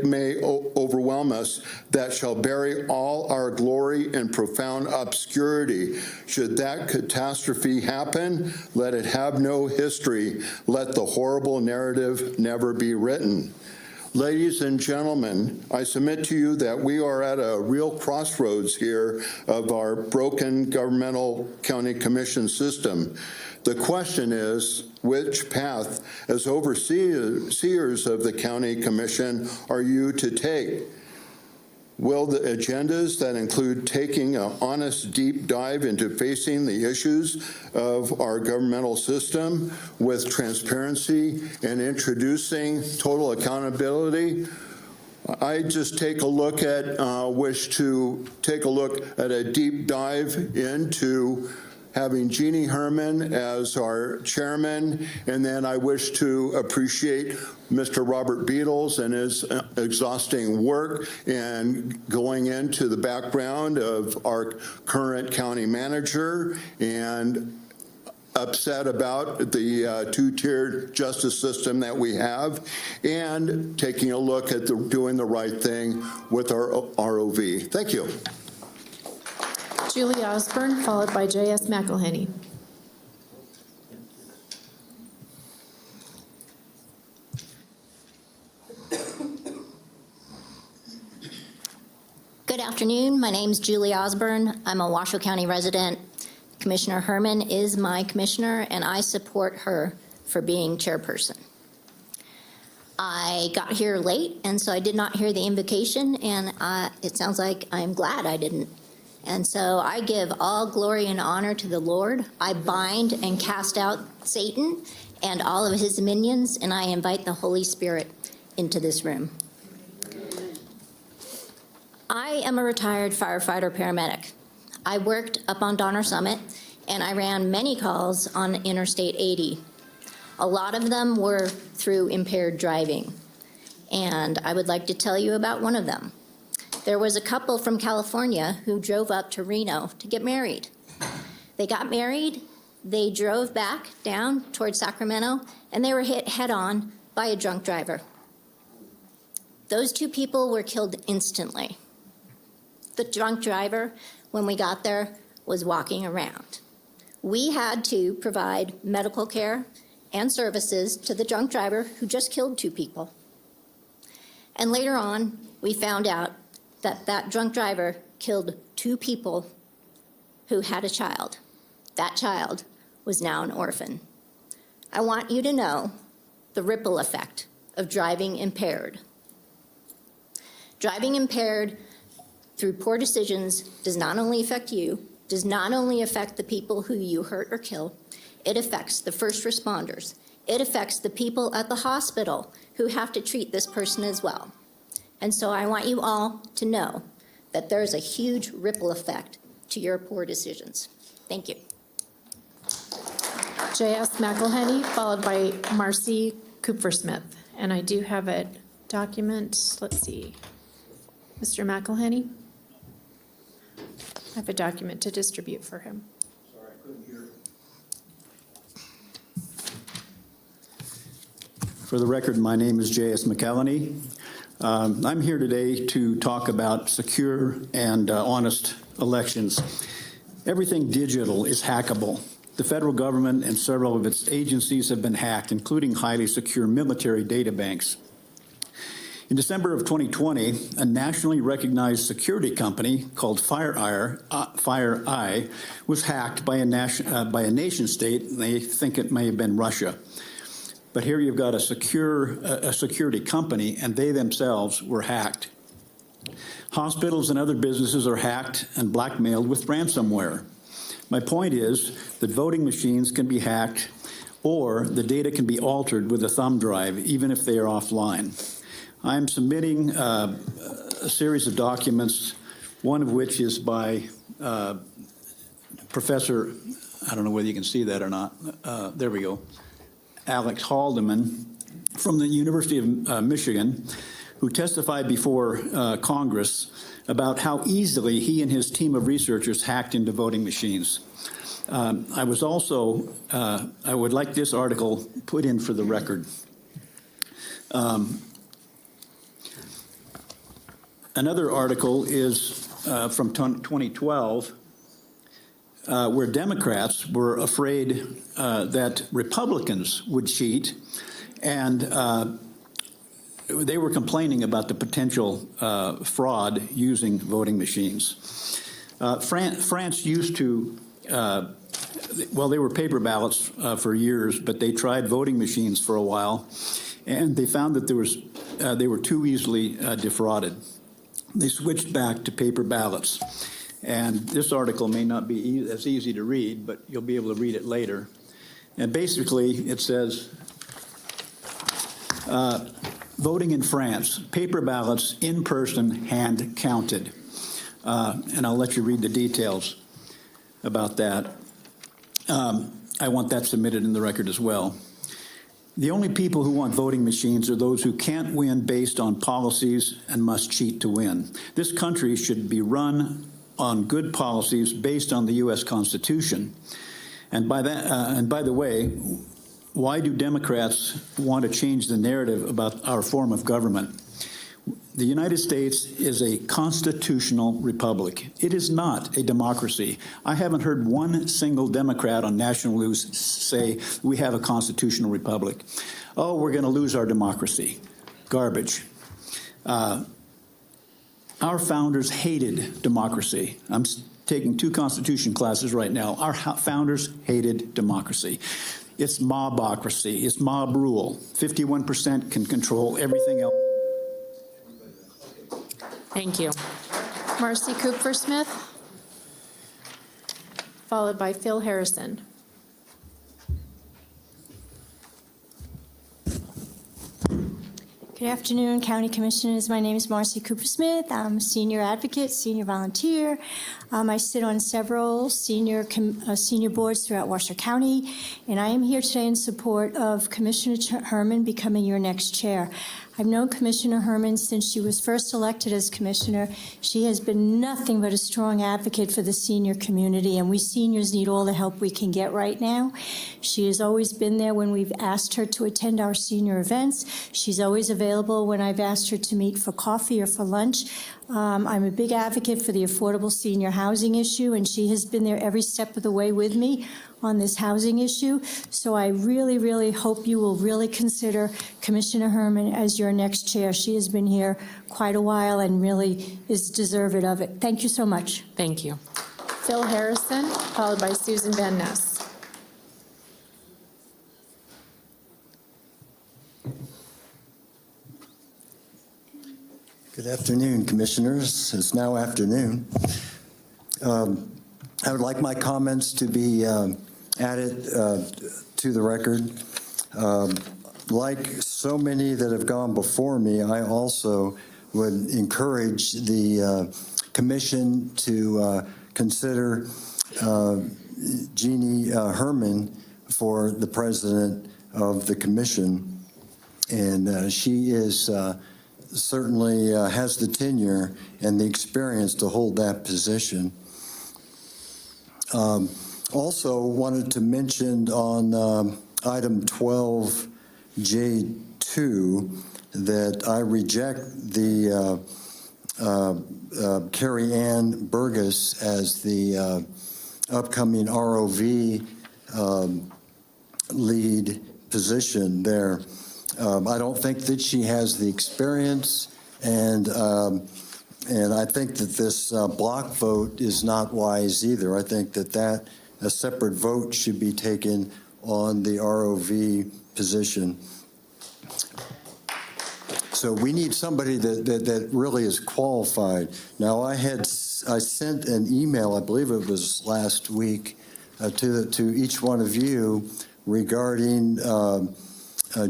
may overwhelm us, that shall bury all our glory in profound obscurity. Should that catastrophe happen, let it have no history. Let the horrible narrative never be written." Ladies and gentlemen, I submit to you that we are at a real crossroads here of our broken governmental county commission system. The question is, which path, as overseers of the county commission, are you to take? Will the agendas that include taking an honest deep dive into facing the issues of our governmental system with transparency and introducing total accountability? I just wish to take a look at a deep dive into having Jeannie Herman as our chairman, and then I wish to appreciate Mr. Robert Beatles and his exhausting work and going into the background of our current county manager and upset about the two-tiered justice system that we have, and taking a look at doing the right thing with our ROV. Thank you. Julie Osborne, followed by J.S. McElhenney. Good afternoon. My name's Julie Osborne. I'm a Washoe County resident. Commissioner Herman is my commissioner, and I support her for being chairperson. I got here late, and so I did not hear the invocation, and it sounds like I'm glad I didn't. And so I give all glory and honor to the Lord. I bind and cast out Satan and all of his minions, and I invite the Holy Spirit into this room. I am a retired firefighter paramedic. I worked up on Donner Summit, and I ran many calls on Interstate 80. A lot of them were through impaired driving, and I would like to tell you about one of them. There was a couple from California who drove up to Reno to get married. They got married, they drove back down towards Sacramento, and they were hit head-on by a drunk driver. Those two people were killed instantly. The drunk driver, when we got there, was walking around. We had to provide medical care and services to the drunk driver who just killed two people. And later on, we found out that that drunk driver killed two people who had a child. That child was now an orphan. I want you to know the ripple effect of driving impaired. Driving impaired through poor decisions does not only affect you, does not only affect the people who you hurt or kill, it affects the first responders. It affects the people at the hospital who have to treat this person as well. And so I want you all to know that there is a huge ripple effect to your poor decisions. Thank you. J.S. McElhenney, followed by Marcy Cooper-Smith. And I do have a document, let's see. Mr. McElhenney? I have a document to distribute for him. Sorry, I couldn't hear. For the record, my name is J.S. McElhenney. I'm here today to talk about secure and honest elections. Everything digital is hackable. The federal government and several of its agencies have been hacked, including highly secure military data banks. In December of 2020, a nationally recognized security company called FireEye was hacked by a nation state. They think it may have been Russia. But here you've got a security company, and they themselves were hacked. Hospitals and other businesses are hacked and blackmailed with ransomware. My point is that voting machines can be hacked, or the data can be altered with a thumb drive, even if they are offline. I'm submitting a series of documents, one of which is by Professor, I don't know whether you can see that or not, there we go, Alex Haldeman from the University of Michigan, who testified before Congress about how easily he and his team of researchers hacked into voting machines. I would like this article put in for the record. Another article is from 2012, where Democrats were afraid that Republicans would cheat, and they were complaining about the potential fraud using voting machines. France used to, well, they were paper ballots for years, but they tried voting machines for a while, and they found that they were too easily defrauded. They switched back to paper ballots. And this article may not be as easy to read, but you'll be able to read it later. And basically, it says, voting in France, paper ballots, in person, hand counted. And I'll let you read the details about that. I want that submitted in the record as well. The only people who want voting machines are those who can't win based on policies and must cheat to win. This country should be run on good policies based on the U.S. Constitution. And by the way, why do Democrats want to change the narrative about our form of government? The United States is a constitutional republic. It is not a democracy. I haven't heard one single Democrat on national news say we have a constitutional republic. Oh, we're going to lose our democracy. Garbage. Our founders hated democracy. I'm taking 2 Constitution classes right now. Our founders hated democracy. It's mobocracy. It's mob rule. 51% can control everything else. Thank you. Marcy Cooper-Smith, followed by Phil Harrison. Good afternoon, County Commissioners. My name is Marcy Cooper-Smith. I'm a senior advocate, senior volunteer. I sit on several senior boards throughout Washoe County, and I am here today in support of Commissioner Herman becoming your next chair. I've known Commissioner Herman since she was first elected as commissioner. She has been nothing but a strong advocate for the senior community, and we seniors need all the help we can get right now. She has always been there when we've asked her to attend our senior events. She's always available when I've asked her to meet for coffee or for lunch. I'm a big advocate for the affordable senior housing issue, and she has been there every step of the way with me on this housing issue. So I really, really hope you will really consider Commissioner Herman as your next chair. She has been here quite a while and really is deserving of it. Thank you so much. Thank you. Phil Harrison, followed by Susan Van Ness. Good afternoon, Commissioners. It's now afternoon. I would like my comments to be added to the record. Like so many that have gone before me, I also would encourage the Commission to consider Jeannie Herman for the President of the Commission. And she is certainly has the tenure and the experience to hold that position. Also wanted to mention on item 12J2 that I reject the Carrie Ann Burgess as the upcoming ROV lead position there. I don't think that she has the experience, and I think that this block vote is not wise either. I think that a separate vote should be taken on the ROV position. So we need somebody that really is qualified. Now, I sent an email, I believe it was last week, to each one of you regarding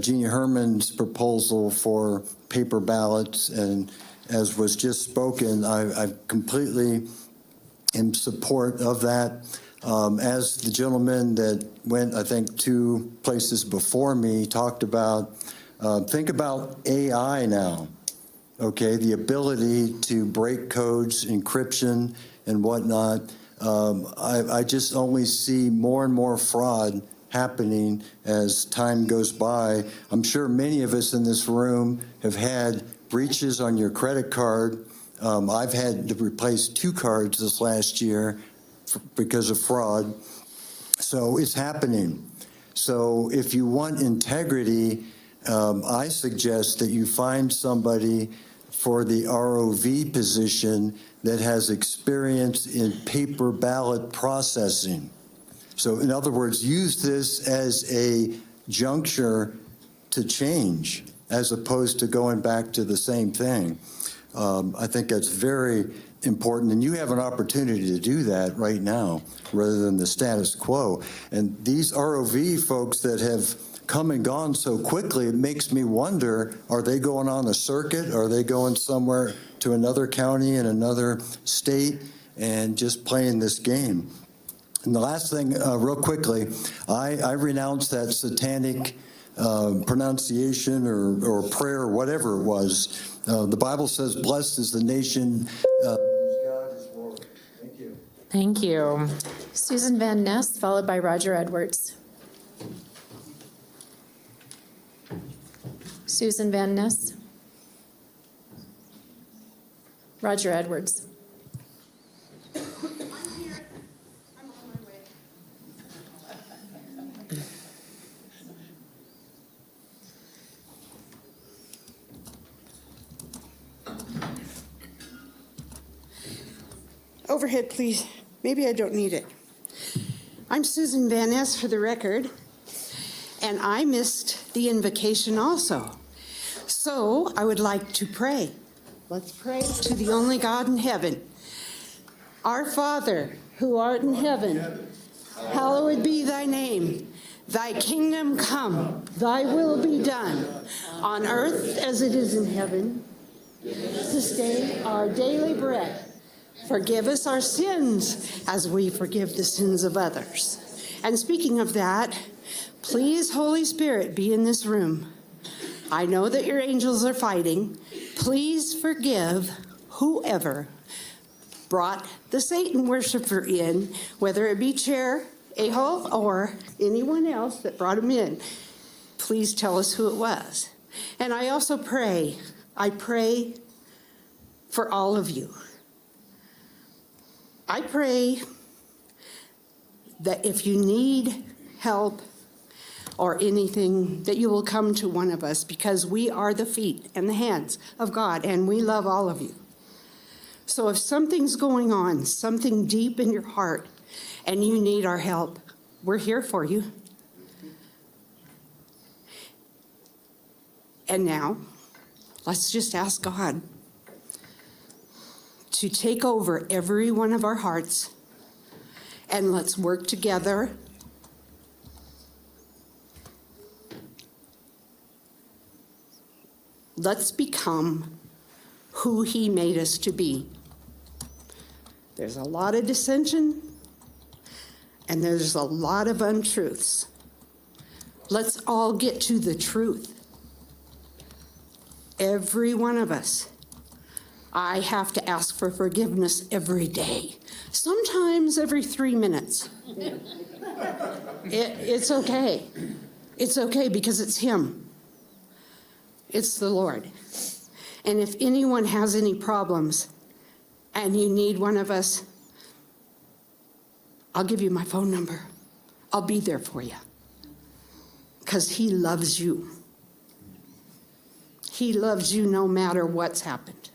Jeannie Herman's proposal for paper ballots, and as was just spoken, I completely in support of that. As the gentleman that went, I think, 2 places before me talked about, think about AI now, okay? The ability to break codes, encryption, and whatnot. I just only see more and more fraud happening as time goes by. I'm sure many of us in this room have had breaches on your credit card. I've had to replace 2 cards this last year because of fraud. So it's happening. So if you want integrity, I suggest that you find somebody for the ROV position that has experience in paper ballot processing. So in other words, use this as a juncture to change as opposed to going back to the same thing. I think that's very important, and you have an opportunity to do that right now rather than the status quo. And these ROV folks that have come and gone so quickly, it makes me wonder, are they going on a circuit? Are they going somewhere to another county in another state and just playing this game? And the last thing, real quickly, I renounce that satanic pronunciation or prayer or whatever it was. The Bible says, blessed is the nation whose God is Lord. Thank you. Thank you. Susan Van Ness, followed by Roger Edwards. Susan Van Ness. Roger Edwards. Overhead, please. Maybe I don't need it. I'm Susan Van Ness for the record, and I missed the invocation also. So I would like to pray. Let's pray to the only God in heaven. Our Father, who art in heaven, hallowed be thy name. Thy kingdom come, thy will be done, on earth as it is in heaven. Give us this day our daily bread. Forgive us our sins as we forgive the sins of others. And speaking of that, please, Holy Spirit, be in this room. I know that your angels are fighting. Please forgive whoever brought the Satan worshiper in, whether it be Chair Aho or anyone else that brought him in. Please tell us who it was. And I also pray, I pray for all of you. I pray that if you need help or anything, that you will come to one of us, because we are the feet and the hands of God, and we love all of you. So if something's going on, something deep in your heart, and you need our help, we're here for you. And now, let's just ask God to take over every one of our hearts, and let's work together. Let's become who He made us to be. There's a lot of dissension, and there's a lot of untruths. Let's all get to the truth. Every one of us. I have to ask for forgiveness every day, sometimes every 3 minutes. It's okay. It's okay because it's Him. It's the Lord. And if anyone has any problems and you need one of us, I'll give you my phone number. I'll be there for you. Because He loves you. He loves you no matter what's happened.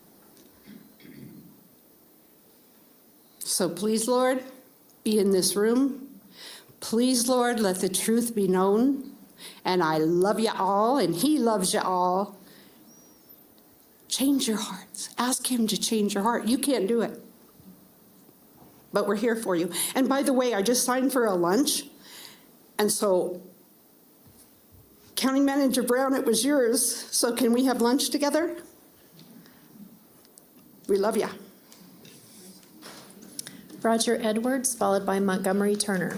So please, Lord, be in this room. Please, Lord, let the truth be known. And I love you all, and He loves you all. Change your hearts. Ask Him to change your heart. You can't do it. But we're here for you. And by the way, I just signed for a lunch. And so, County Manager Brown, it was yours. So can we have lunch together? We love you. Roger Edwards, followed by Montgomery Turner.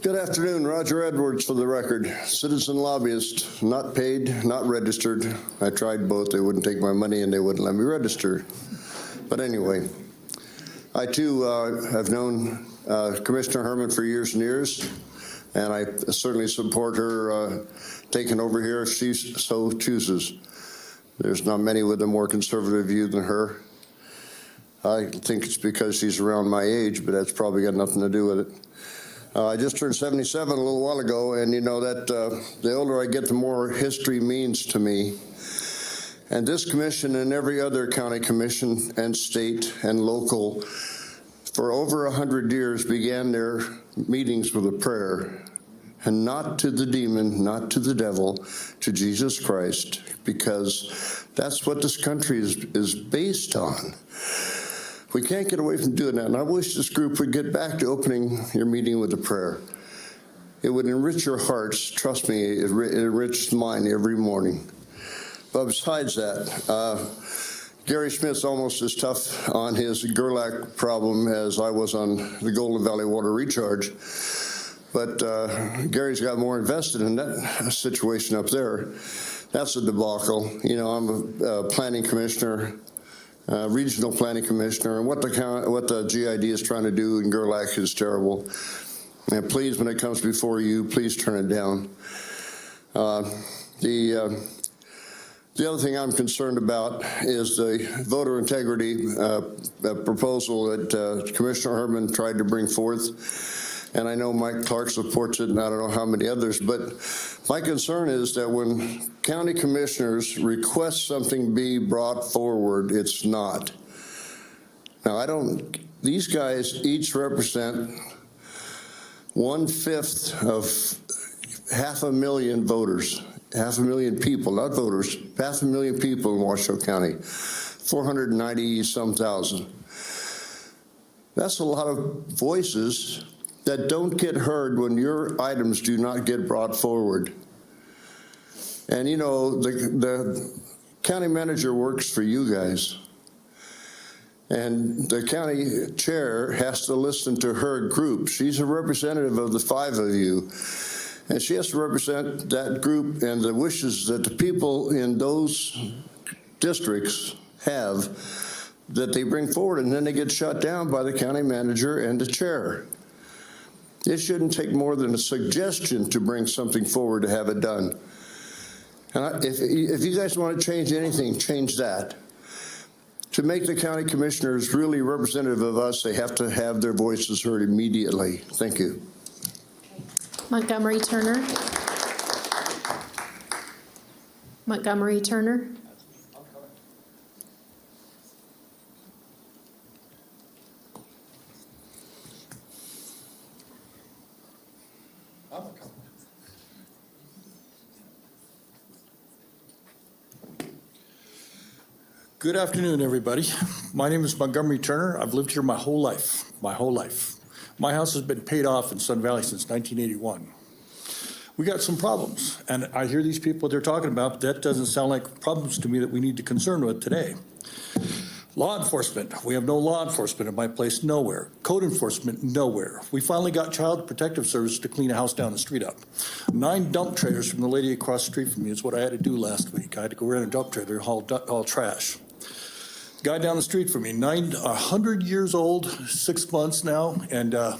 Good afternoon, Roger Edwards for the record. Citizen lobbyist, not paid, not registered. I tried both. They wouldn't take my money and they wouldn't let me register. But anyway, I too have known Commissioner Herman for years and years, and I certainly support her taking over here if she so chooses. There's not many with a more conservative view than her. I think it's because she's around my age, but that's probably got nothing to do with it. I just turned 77 a little while ago, and you know that the older I get, the more history means to me. And this commission and every other county commission and state and local for over 100 years began their meetings with a prayer. And not to the demon, not to the devil, to Jesus Christ, because that's what this country is based on. We can't get away from doing that, and I wish this group would get back to opening your meeting with a prayer. It would enrich your hearts. Trust me, it enriches mine every morning. But besides that, Gary Smith's almost as tough on his Gerlach problem as I was on the Golden Valley Water Recharge. But Gary's got more invested in that situation up there. That's a debacle. You know, I'm a planning commissioner, regional planning commissioner, and what the GID is trying to do in Gerlach is terrible. And please, when it comes before you, please turn it down. The other thing I'm concerned about is the voter integrity proposal that Commissioner Herman tried to bring forth. And I know Mike Clark supports it, and I don't know how many others, but my concern is that when county commissioners request something be brought forward, it's not. Now, these guys each represent 1/5 of 500,000 voters, 500,000 people, not voters, 500,000 people in Washoe County, 490-some thousand. That's a lot of voices that don't get heard when your items do not get brought forward. And you know, the county manager works for you guys. And the county chair has to listen to her group. She's a representative of the 5 of you. And she has to represent that group and the wishes that the people in those districts have that they bring forward, and then they get shut down by the county manager and the chair. It shouldn't take more than a suggestion to bring something forward to have it done. And if you guys want to change anything, change that. To make the county commissioners really representative of us, they have to have their voices heard immediately. Thank you. Montgomery Turner. Montgomery Turner. Good afternoon, everybody. My name is Montgomery Turner. I've lived here my whole life. My house has been paid off in Sun Valley since 1981. We got some problems, and I hear these people they're talking about, but that doesn't sound like problems to me that we need to concern with today. Law enforcement. We have no law enforcement in my place, nowhere. Code enforcement, nowhere. We finally got Child Protective Services to clean a house down the street up. 9 dump trailers from the lady across the street from me is what I had to do last week. I had to go rent a dump trailer and haul trash. Guy down the street from me, 100 years old, 6 months now, and I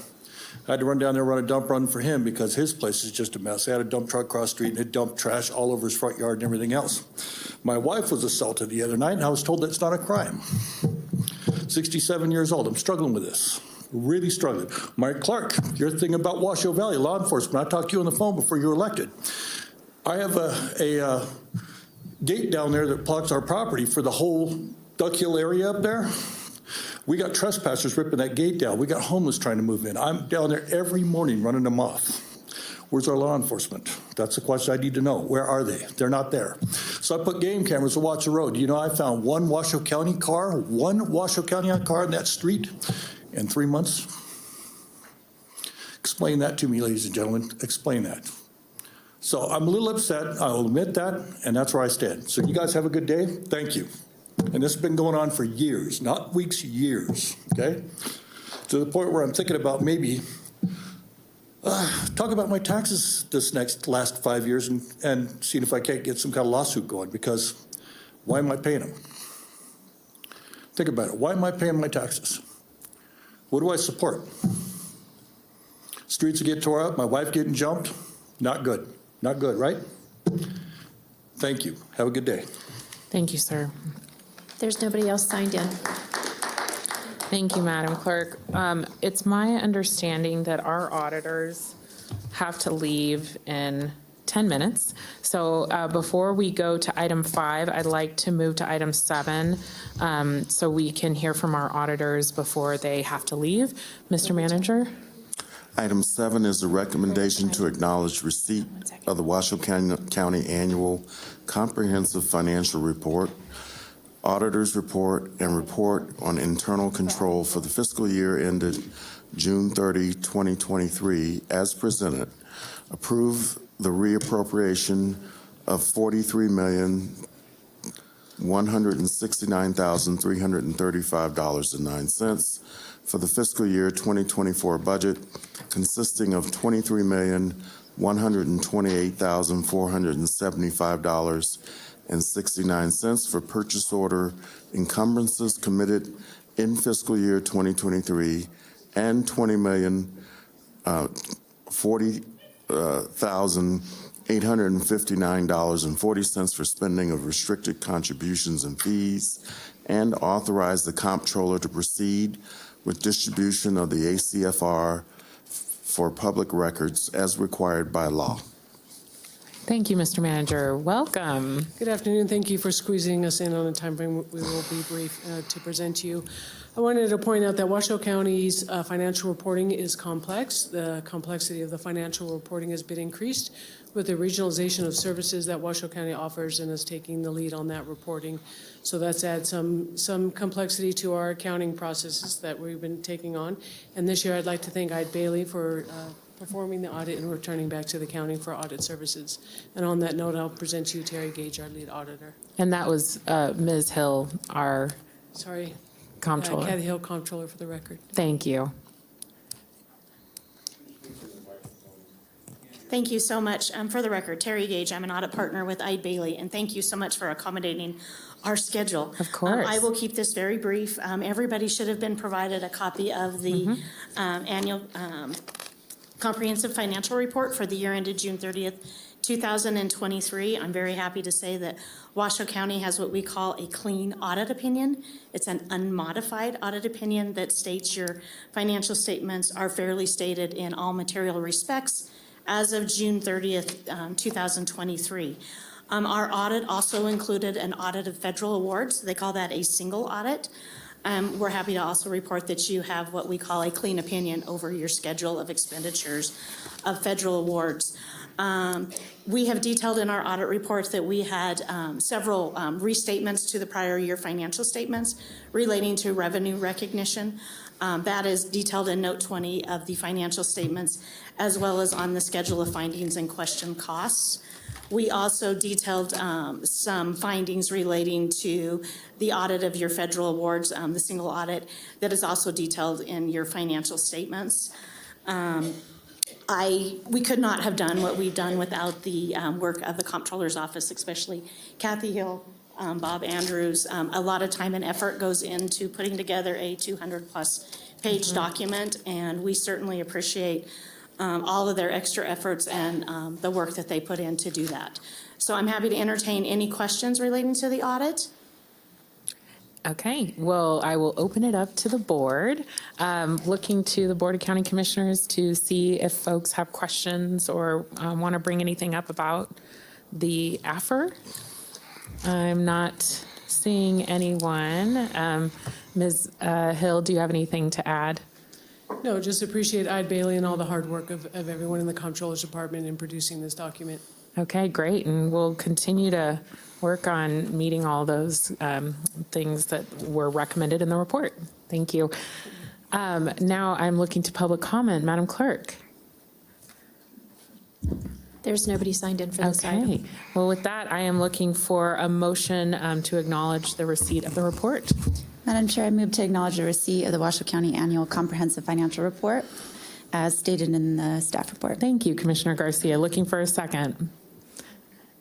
had to run down there and run a dump run for him because his place is just a mess. I had a dump truck cross the street and it dumped trash all over his front yard and everything else. My wife was assaulted the other night and I was told that's not a crime. 67 years old. I'm struggling with this. Really struggling. Mike Clark, your thing about Washoe Valley, law enforcement. I talked to you on the phone before you were elected. I have a gate down there that blocks our property for the whole Duck Hill area up there. We got trespassers ripping that gate down. We got homeless trying to move in. I'm down there every morning running them off. Where's our law enforcement? That's the question I need to know. Where are they? They're not there. So I put game cameras to watch the road. You know, I found one Washoe County car in that street in 3 months. Explain that to me, ladies and gentlemen. Explain that. So I'm a little upset. I'll admit that, and that's where I stand. So you guys have a good day. Thank you. And this has been going on for years, not weeks, years, okay? To the point where I'm thinking about maybe talk about my taxes this last 5 years and seeing if I can't get some kind of lawsuit going, because why am I paying them? Think about it. Why am I paying my taxes? What do I support? Streets get tore up, my wife getting jumped? Not good. Not good, right? Thank you. Have a good day. Thank you, sir. There's nobody else signed in. Thank you, Madam Clerk. It's my understanding that our auditors have to leave in 10 minutes. So before we go to item 5, I'd like to move to item 7 so we can hear from our auditors before they have to leave. Mr. Manager? Item 7 is a recommendation to acknowledge receipt of the Washoe County Annual Comprehensive Financial Report, Auditor's Report, and Report on Internal Control for the fiscal year ended June 30, 2023, as presented. Approve the reappropriation of $43,169,335.09 for the fiscal year 2024 budget, consisting of $23,128,475.69 for purchase order encumbrances committed in fiscal year 2023 and $20,040,859.40 for spending of restricted contributions and fees, and authorize the comptroller to proceed with distribution of the ACFR for public records as required by law. Thank you, Mr. Manager. Welcome. Good afternoon. Thank you for squeezing us in on the time frame. We will be brief to present to you. I wanted to point out that Washoe County's financial reporting is complex. The complexity of the financial reporting has been increased with the regionalization of services that Washoe County offers and is taking the lead on that reporting. So that's added some complexity to our accounting processes that we've been taking on. And this year I'd like to thank Ide Bailey for performing the audit and returning back to the county for audit services. And on that note, I'll present you Terry Gage, our lead auditor. And that was Ms. Hill, our comptroller. Kathy Hill, comptroller for the record. Thank you. Thank you so much. For the record, Terry Gage, I'm an audit partner with Ide Bailey, and thank you so much for accommodating our schedule. Of course. I will keep this very brief. Everybody should have been provided a copy of the annual comprehensive financial report for the year ended June 30th, 2023. I'm very happy to say that Washoe County has what we call a clean audit opinion. It's an unmodified audit opinion that states your financial statements are fairly stated in all material respects as of June 30th, 2023. Our audit also included an audit of federal awards. They call that a single audit. We're happy to also report that you have what we call a clean opinion over your schedule of expenditures of federal awards. We have detailed in our audit reports that we had several restatements to the prior year financial statements relating to revenue recognition. That is detailed in note 20 of the financial statements, as well as on the schedule of findings and question costs. We also detailed some findings relating to the audit of your federal awards, the single audit that is also detailed in your financial statements. We could not have done what we've done without the work of the Comptroller's Office, especially Kathy Hill, Bob Andrews. A lot of time and effort goes into putting together a 200-plus page document, and we certainly appreciate all of their extra efforts and the work that they put in to do that. So I'm happy to entertain any questions relating to the audit. Okay, well, I will open it up to the board. Looking to the Board of County Commissioners to see if folks have questions or want to bring anything up about the AFR. I'm not seeing anyone. Ms. Hill, do you have anything to add? No, just appreciate Ide Bailey and all the hard work of everyone in the Comptroller's Department in producing this document. Okay, great, and we'll continue to work on meeting all those things that were recommended in the report. Thank you. Now I'm looking to public comment. Madam Clerk. There's nobody signed in for this item. Okay, well, with that, I am looking for a motion to acknowledge the receipt of the report. Madam Chair, I move to acknowledge the receipt of the Washoe County Annual Comprehensive Financial Report as stated in the staff report. Thank you, Commissioner Garcia. Looking for a second.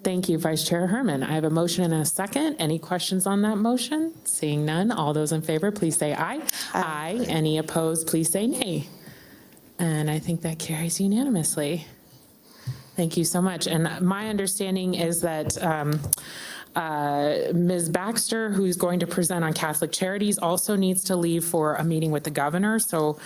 Thank you, Vice Chair Herman. I have a motion and a second. Any questions on that motion? Seeing none, all those in favor, please say aye. Aye. Any opposed, please say nay. And I think that carries unanimously. Thank you so much. And my understanding is that Ms. Baxter, who's going to present on Catholic Charities, also needs to leave for a meeting with the governor. So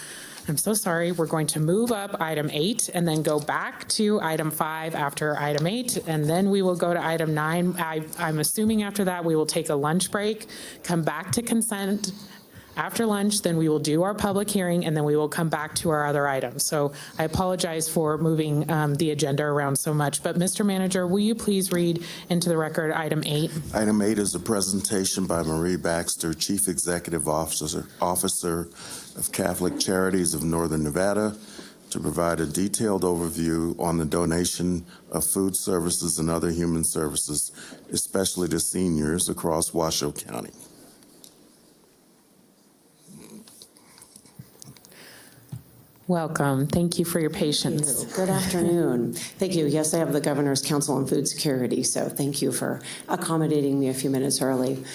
I'm so sorry. We're going to move up item 8 and then go back to item 5 after item 8, and then we will go to item 9. I'm assuming after that we will take a lunch break, come back to consent. After lunch, then we will do our public hearing, and then we will come back to our other items. So I apologize for moving the agenda around so much. But Mr. Manager, will you please read into the record item 8? Item 8 is a presentation by Marie Baxter, Chief Executive Officer of Catholic Charities of Northern Nevada, to provide a detailed overview on the donation of food services and other human services, especially to seniors across Washoe County. Welcome. Thank you for your patience. Good afternoon. Thank you. Yes, I have the Governor's Council on Food Security, so thank you for accommodating me a few minutes early.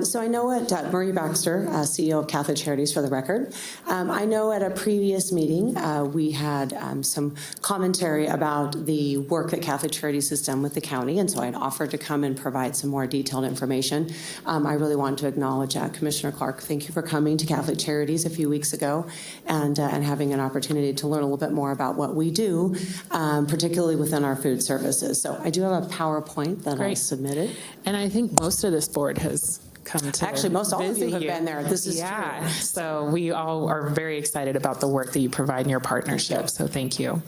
So I know at Marie Baxter, CEO of Catholic Charities for the record, I know at a previous meeting we had some commentary about the work that Catholic Charities has done with the county, and so I'd offered to come and provide some more detailed information. I really want to acknowledge Commissioner Clark. Thank you for coming to Catholic Charities a few weeks ago and having an opportunity to learn a little bit more about what we do, particularly within our food services. So I do have a PowerPoint that I submitted. And I think most of this board has come to Actually, most all of you have been there. This is true. So we all are very excited about the work that you provide in your partnership. So thank you.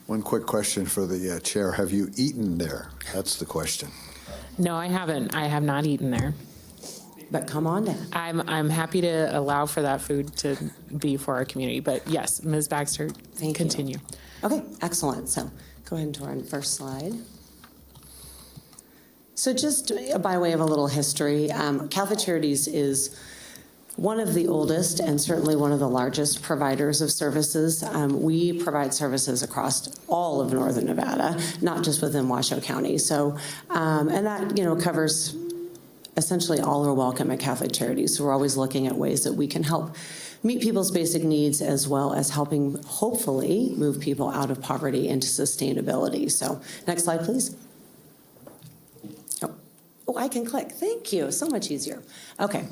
One quick question for the chair. Have you eaten there? That's the question. No, I haven't. I have not eaten there. But come on down. I'm happy to allow for that food to be for our community. But yes, Ms. Baxter, continue. Okay, excellent. So go ahead and to our first slide. So just by way of a little history, Catholic Charities is one of the oldest and certainly one of the largest providers of services. We provide services across all of Northern Nevada, not just within Washoe County. So, and that, covers essentially all are welcome at Catholic Charities. So we're always looking at ways that we can help meet people's basic needs as well as helping, hopefully, move people out of poverty into sustainability. So next slide, please. Oh, I can click. Thank you. So much easier. Okay.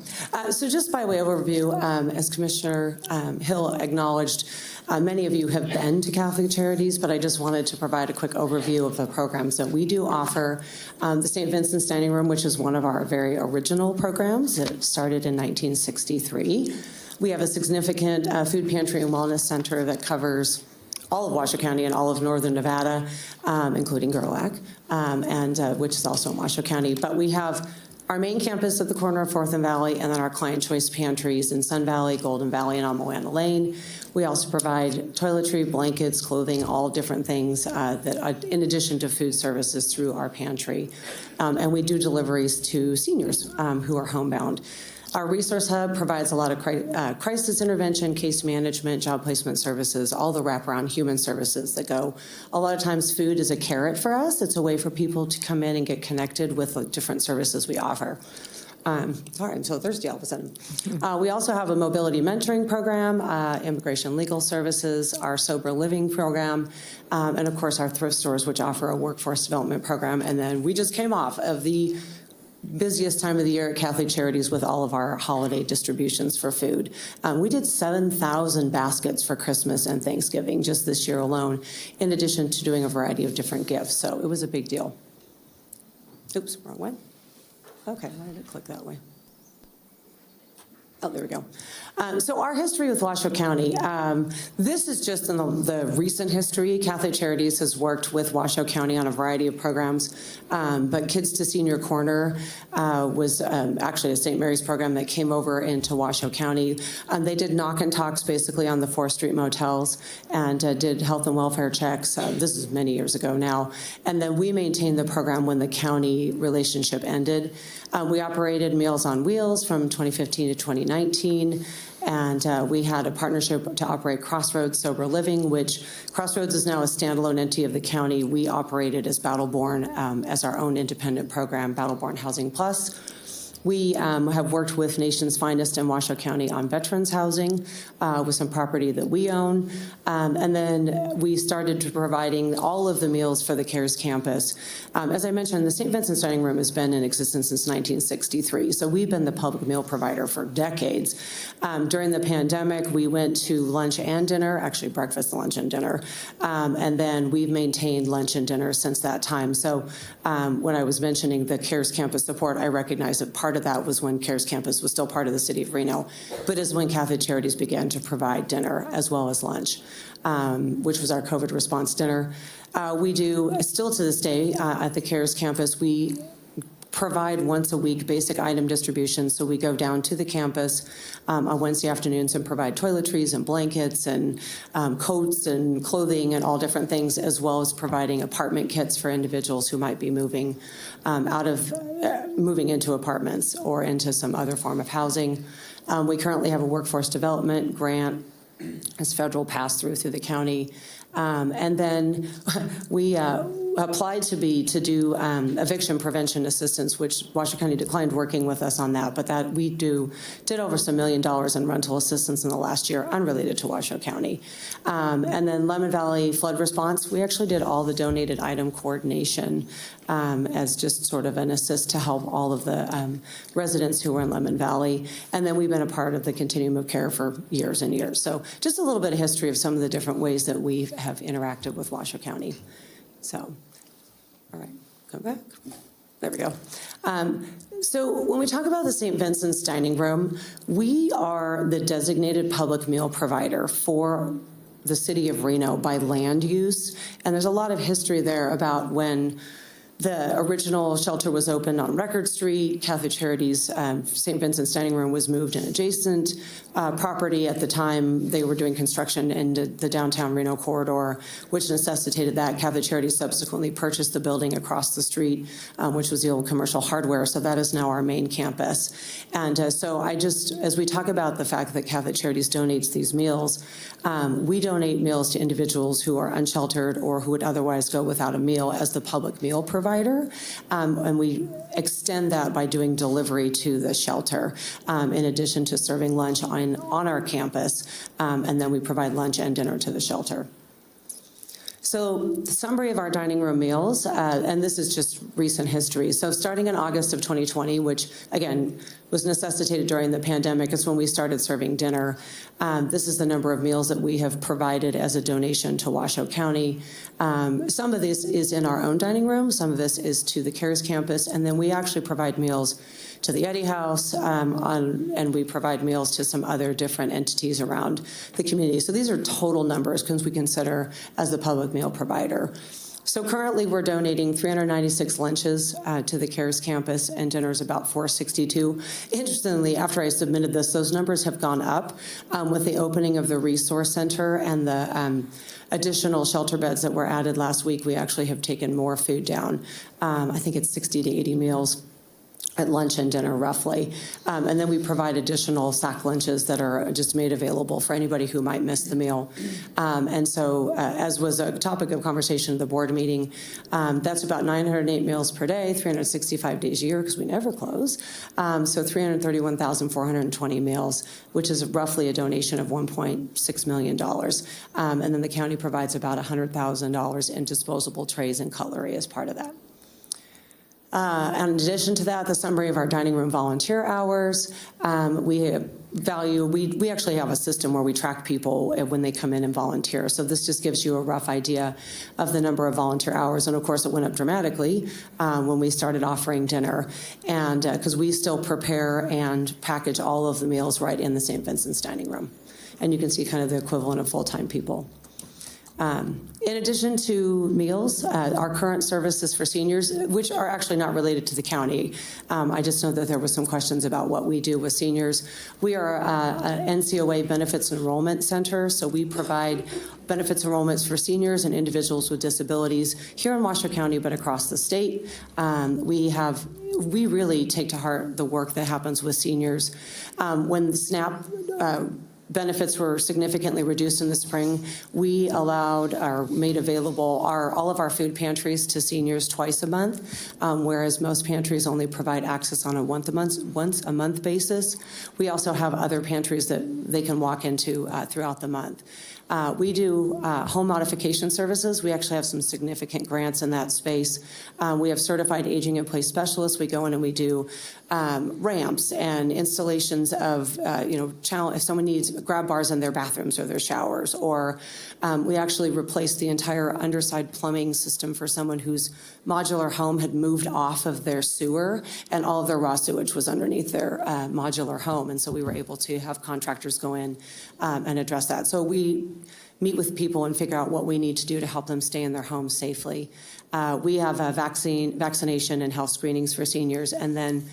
So just by way of overview, as Commissioner Hill acknowledged, many of you have been to Catholic Charities, but I just wanted to provide a quick overview of the programs that we do offer. The St. Vincent Standing Room, which is one of our very original programs. It started in 1963. We have a significant food pantry and wellness center that covers all of Washoe County and all of northern Nevada, including Gerlach, which is also in Washoe County. But we have our main campus at the corner of 4th and Valley, and then our client choice pantries in Sun Valley, Golden Valley, and on Moana Lane. We also provide toiletry, blankets, clothing, all different things that are in addition to food services through our pantry. And we do deliveries to seniors who are homebound. Our resource hub provides a lot of crisis intervention, case management, job placement services, all the wraparound human services that go. A lot of times food is a carrot for us. It's a way for people to come in and get connected with the different services we offer. Sorry, I'm so thirsty all of a sudden. We also have a mobility mentoring program, immigration legal services, our sober living program, and of course our thrift stores, which offer a workforce development program. And then we just came off of the busiest time of the year at Catholic Charities with all of our holiday distributions for food. We did 7,000 baskets for Christmas and Thanksgiving just this year alone, in addition to doing a variety of different gifts. So it was a big deal. Oops, wrong way. Okay, why did it click that way? Oh, there we go. So our history with Washoe County, this is just in the recent history. Catholic Charities has worked with Washoe County on a variety of programs, but Kids to Senior Corner was actually a St. Mary's program that came over into Washoe County. They did knock and talks basically on the 4th Street motels and did health and welfare checks. This is many years ago now. And then we maintained the program when the county relationship ended. We operated Meals on Wheels from 2015 to 2019. And we had a partnership to operate Crossroads Sober Living, which Crossroads is now a standalone entity of the county. We operated as Battleborn as our own independent program, Battleborn Housing Plus. We have worked with Nation's Finest in Washoe County on veterans housing with some property that we own. And then we started providing all of the meals for the CARES campus. As I mentioned, the St. Vincent's Dining Room has been in existence since 1963. So we've been the public meal provider for decades. During the pandemic, we went to lunch and dinner, actually breakfast, lunch, and dinner. And then we've maintained lunch and dinner since that time. So when I was mentioning the CARES campus support, I recognize that part of that was when CARES campus was still part of the city of Reno, but is when Catholic Charities began to provide dinner as well as lunch, which was our COVID response dinner. We do, still to this day, at the CARES campus, we provide once a week basic item distribution. So we go down to the campus on Wednesday afternoons and provide toiletries and blankets and coats and clothing and all different things, as well as providing apartment kits for individuals who might be moving moving into apartments or into some other form of housing. We currently have a workforce development grant as federal pass-through through the county. And then we applied to do eviction prevention assistance, which Washoe County declined working with us on that, but that we did over $1 million in rental assistance in the last year, unrelated to Washoe County. And then Lemon Valley flood response, we actually did all the donated item coordination as just sort of an assist to help all of the residents who were in Lemon Valley. And then we've been a part of the continuum of care for years and years. So just a little bit of history of some of the different ways that we have interacted with Washoe County. So, all right, come back. There we go. So when we talk about the St. Vincent's Dining Room, we are the designated public meal provider for the city of Reno by land use. And there's a lot of history there about when the original shelter was opened on Record Street. Catholic Charities, St. Vincent's Dining Room was moved in adjacent property. At the time, they were doing construction in the downtown Reno corridor, which necessitated that. Catholic Charities subsequently purchased the building across the street, which was the old commercial hardware. So that is now our main campus. And so as we talk about the fact that Catholic Charities donates these meals, we donate meals to individuals who are unsheltered or who would otherwise go without a meal as the public meal provider. And we extend that by doing delivery to the shelter, in addition to serving lunch on our campus, and then we provide lunch and dinner to the shelter. So the summary of our dining room meals, and this is just recent history. So starting in August of 2020, which again was necessitated during the pandemic, is when we started serving dinner. This is the number of meals that we have provided as a donation to Washoe County. Some of this is in our own dining room, some of this is to the CARES campus, and then we actually provide meals to the Eddy House, and we provide meals to some other different entities around the community. So these are total numbers because we consider as the public meal provider. So currently, we're donating 396 lunches to the CARES campus, and dinners about 462. Interestingly, after I submitted this, those numbers have gone up with the opening of the resource center and the additional shelter beds that were added last week. We actually have taken more food down. I think it's 60 to 80 meals at lunch and dinner, roughly. And then we provide additional sack lunches that are just made available for anybody who might miss the meal. And so, as was a topic of conversation at the board meeting, that's about 908 meals per day, 365 days a year, because we never close. So 331,420 meals, which is roughly a donation of $1.6 million. And then the county provides about $100,000 in disposable trays and cutlery as part of that. In addition to that, the summary of our dining room volunteer hours. We actually have a system where we track people when they come in and volunteer. So this just gives you a rough idea of the number of volunteer hours. And of course, it went up dramatically when we started offering dinner, and because we still prepare and package all of the meals right in the St. Vincent's dining room. And you can see kind of the equivalent of full-time people. In addition to meals, our current services for seniors, which are actually not related to the county, I just know that there were some questions about what we do with seniors. We are an NCOA benefits enrollment center, so we provide benefits enrollments for seniors and individuals with disabilities here in Washoe County, but across the state. We really take to heart the work that happens with seniors. When the SNAP benefits were significantly reduced in the spring, we allowed or made available all of our food pantries to seniors twice a month, whereas most pantries only provide access on a once a month basis. We also have other pantries that they can walk into throughout the month. We do home modification services. We actually have some significant grants in that space. We have certified aging in place specialists. We go in and we do ramps and installations of, if someone needs grab bars in their bathrooms or their showers, or we actually replaced the entire underside plumbing system for someone whose modular home had moved off of their sewer and all of their raw sewage was underneath their modular home. And so we were able to have contractors go in and address that. So we meet with people and figure out what we need to do to help them stay in their homes safely. We have vaccination and health screenings for seniors, and then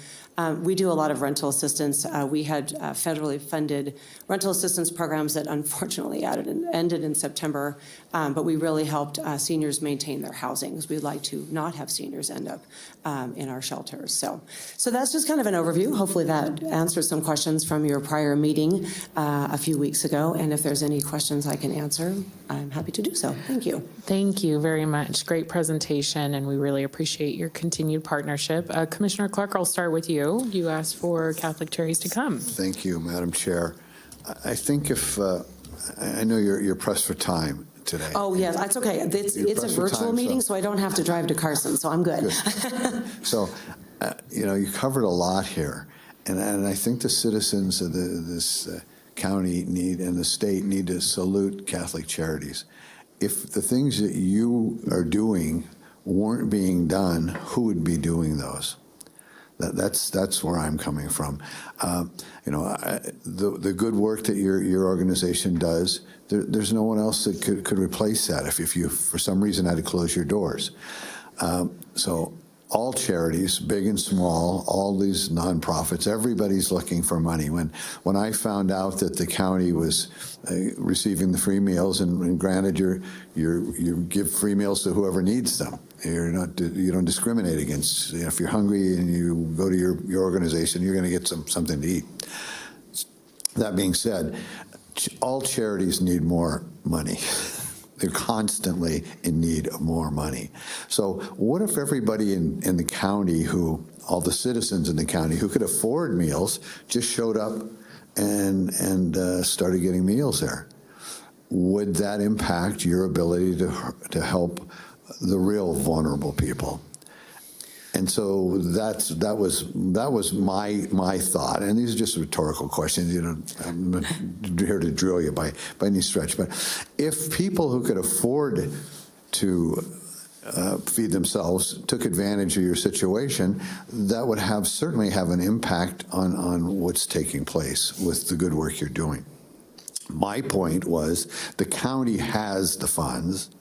we do a lot of rental assistance. We had federally funded rental assistance programs that unfortunately ended in September, but we really helped seniors maintain their housing, because we'd like to not have seniors end up in our shelters. So that's just kind of an overview. Hopefully that answers some questions from your prior meeting a few weeks ago, and if there's any questions I can answer, I'm happy to do so. Thank you. Thank you very much. Great presentation, and we really appreciate your continued partnership. Commissioner Clark, I'll start with you. You asked for Catholic Charities to come. Thank you, Madam Chair. I think I know you're pressed for time today. Oh, yes, that's okay. It's a virtual meeting, so I don't have to drive to Carson, so I'm good. So, you covered a lot here, and I think the citizens of this county and the state need to salute Catholic Charities. If the things that you are doing weren't being done, who would be doing those? That's where I'm coming from. The good work that your organization does, there's no one else that could replace that if you, for some reason, had to close your doors. So all charities, big and small, all these nonprofits, everybody's looking for money. When I found out that the county was receiving the free meals, and granted, you give free meals to whoever needs them. You don't discriminate against. If you're hungry and you go to your organization, you're going to get something to eat. That being said, all charities need more money. They're constantly in need of more money. So what if everybody in the county, all the citizens in the county who could afford meals, just showed up and started getting meals there? Would that impact your ability to help the real vulnerable people? And so that was my thought. And these are just rhetorical questions. I'm not here to drill you by any stretch. But if people who could afford to feed themselves, took advantage of your situation, that would certainly have an impact on what's taking place with the good work you're doing. My point was the county has the funds,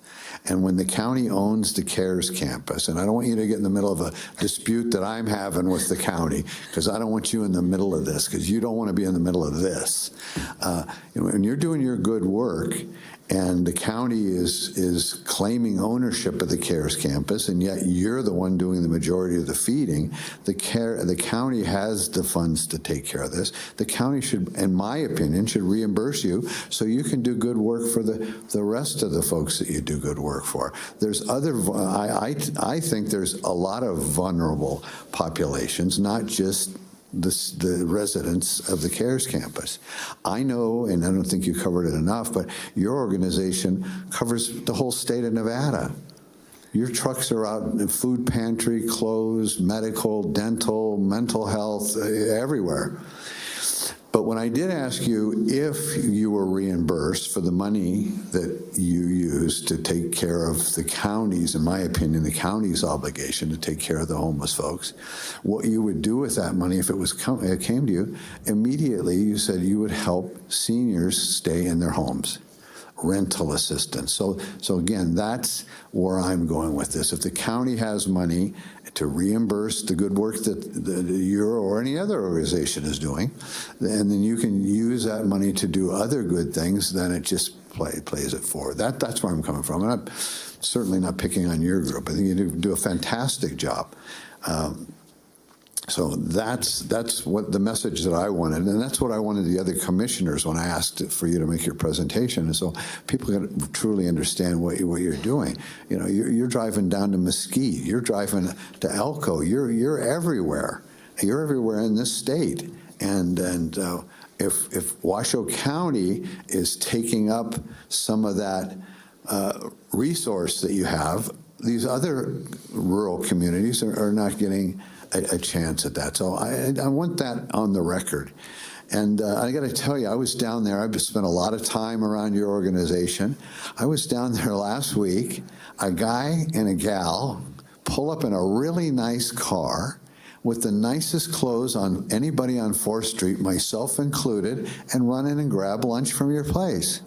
and when the county owns the CARES campus, and I don't want you to get in the middle of a dispute that I'm having with the county, because I don't want you in the middle of this, because you don't want to be in the middle of this. When you're doing your good work, and the county is claiming ownership of the CARES campus, and yet you're the one doing the majority of the feeding, the county has the funds to take care of this. The county should, in my opinion, should reimburse you so you can do good work for the rest of the folks that you do good work for. There's I think there's a lot of vulnerable populations, not just the residents of the CARES campus. I know, and I don't think you covered it enough, but your organization covers the whole state of Nevada. Your trucks are out in food pantry, clothes, medical, dental, mental health, everywhere. But when I did ask you if you were reimbursed for the money that you used to take care of the county's, in my opinion, the county's obligation to take care of the homeless folks, what you would do with that money if it came to you, immediately you said you would help seniors stay in their homes. Rental assistance. So again, that's where I'm going with this. If the county has money to reimburse the good work that your or any other organization is doing, and then you can use that money to do other good things, then it just plays it forward. That's where I'm coming from. And I'm certainly not picking on your group. I think you do a fantastic job. So that's what the message that I wanted, and that's what I wanted the other commissioners when I asked for you to make your presentation, and so people can truly understand what you're doing. You know, you're driving down to Mesquite, you're driving to Elko, you're everywhere. You're everywhere in this state, and if Washoe County is taking up some of that resource that you have, these other rural communities are not getting a chance at that. So I want that on the record. And I got to tell you, I was down there. I've spent a lot of time around your organization. I was down there last week. A guy and a gal pull up in a really nice car with the nicest clothes on anybody on 4th Street, myself included, and run in and grab lunch from your place.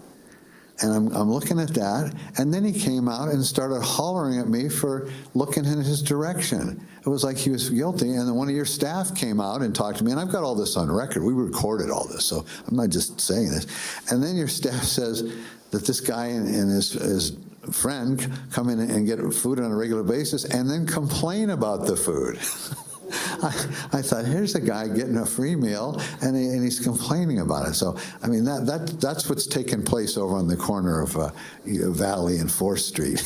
And I'm looking at that, and then he came out and started hollering at me for looking in his direction. It was like he was guilty, and then one of your staff came out and talked to me, and I've got all this on record. We recorded all this, so I'm not just saying this. And then your staff says that this guy and his friend come in and get food on a regular basis and then complain about the food. I thought, here's a guy getting a free meal, and he's complaining about it. So, I mean, that's what's taking place over on the corner of Valley and 4th Street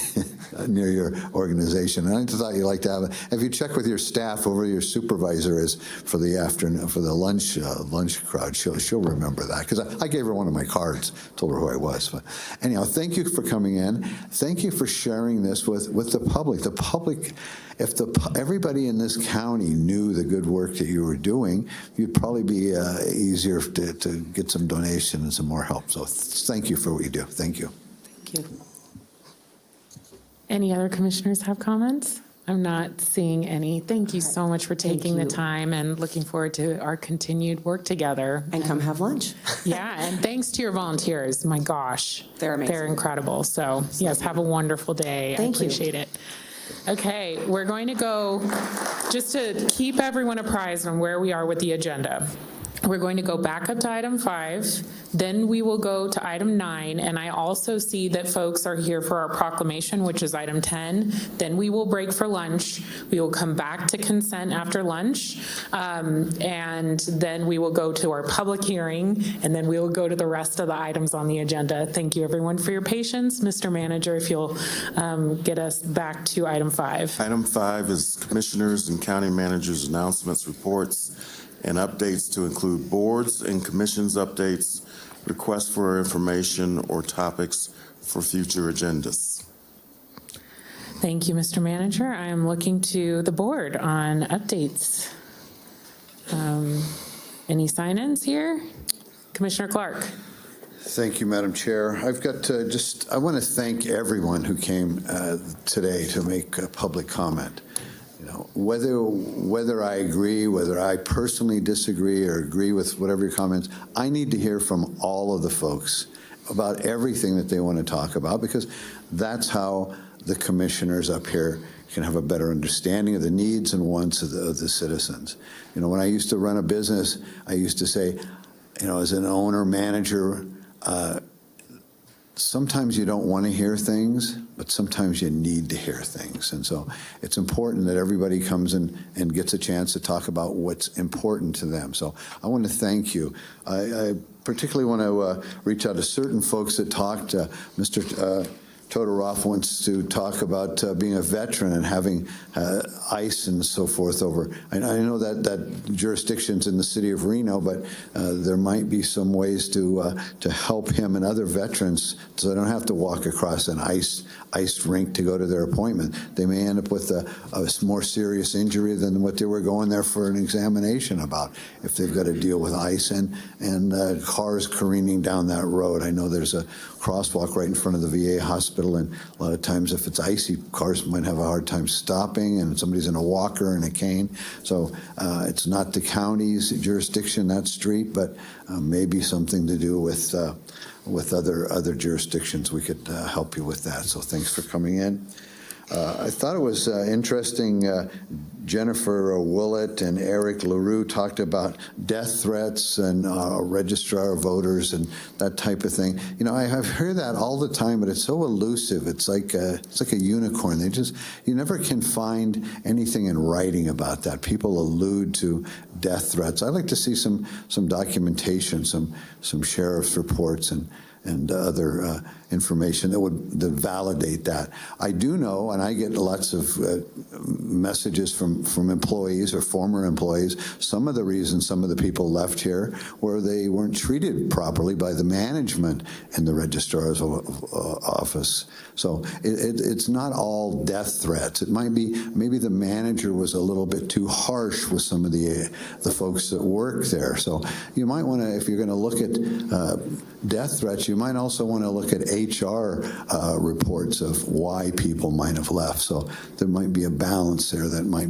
near your organization. And I just thought you'd like to have it. If you check with your staff, over your supervisor is for the afternoon, for the lunch crowd, she'll remember that, because I gave her one of my cards, told her who I was. But anyhow, thank you for coming in. Thank you for sharing this with the public. The public, if everybody in this county knew the good work that you were doing, you'd probably be easier to get some donation and some more help. So thank you for what you do. Thank you. Thank you. Any other commissioners have comments? I'm not seeing any. Thank you so much for taking the time, and looking forward to our continued work together. And come have lunch. Yeah, and thanks to your volunteers. My gosh. They're amazing. They're incredible. So yes, have a wonderful day. Thank you. I appreciate it. Okay, we're going to go, just to keep everyone apprised on where we are with the agenda. We're going to go back up to item 5, then we will go to item 9, and I also see that folks are here for our proclamation, which is item 10. Then we will break for lunch. We will come back to consent after lunch, and then we will go to our public hearing, and then we will go to the rest of the items on the agenda. Thank you, everyone, for your patience. Mr. Manager, if you'll get us back to item 5. Item 5 is Commissioners and County Managers' announcements, reports, and updates to include boards and commissions updates, requests for information, or topics for future agendas. Thank you, Mr. Manager. I am looking to the board on updates. Any sign-ins here? Commissioner Clark. Thank you, Madam Chair. I've got I want to thank everyone who came today to make a public comment. You know, whether I agree, whether I personally disagree or agree with whatever your comments, I need to hear from all of the folks about everything that they want to talk about, because that's how the commissioners up here can have a better understanding of the needs and wants of the citizens. You know, when I used to run a business, I used to say, you know, as an owner, manager, sometimes you don't want to hear things, but sometimes you need to hear things. And so it's important that everybody comes in and gets a chance to talk about what's important to them. So I want to thank you. I particularly want to reach out to certain folks that talked. Mr. Todorov wants to talk about being a veteran and having ICE and so forth over. I know that jurisdiction's in the city of Reno, but there might be some ways to help him and other veterans so they don't have to walk across an ice rink to go to their appointment. They may end up with a more serious injury than what they were going there for an examination about if they've got to deal with ice and cars careening down that road. I know there's a crosswalk right in front of the VA hospital, and a lot of times if it's icy, cars might have a hard time stopping, and somebody's in a walker and a cane. So it's not the county's jurisdiction, that street, but maybe something to do with other jurisdictions. We could help you with that. So thanks for coming in. I thought it was interesting. Jennifer Willett and Eric LaRue talked about death threats and registrar of voters and that type of thing. You know, I've heard that all the time, but it's so elusive. It's like a unicorn. You never can find anything in writing about that. People allude to death threats. I'd like to see some documentation, some sheriff's reports and other information that validate that. I do know, and I get lots of messages from employees or former employees, some of the reasons some of the people left here were they weren't treated properly by the management in the registrar's office. So it's not all death threats. It might be maybe the manager was a little bit too harsh with some of the folks that work there. So you might want to, if you're going to look at death threats, you might also want to look at HR reports of why people might have left. So there might be a balance there that might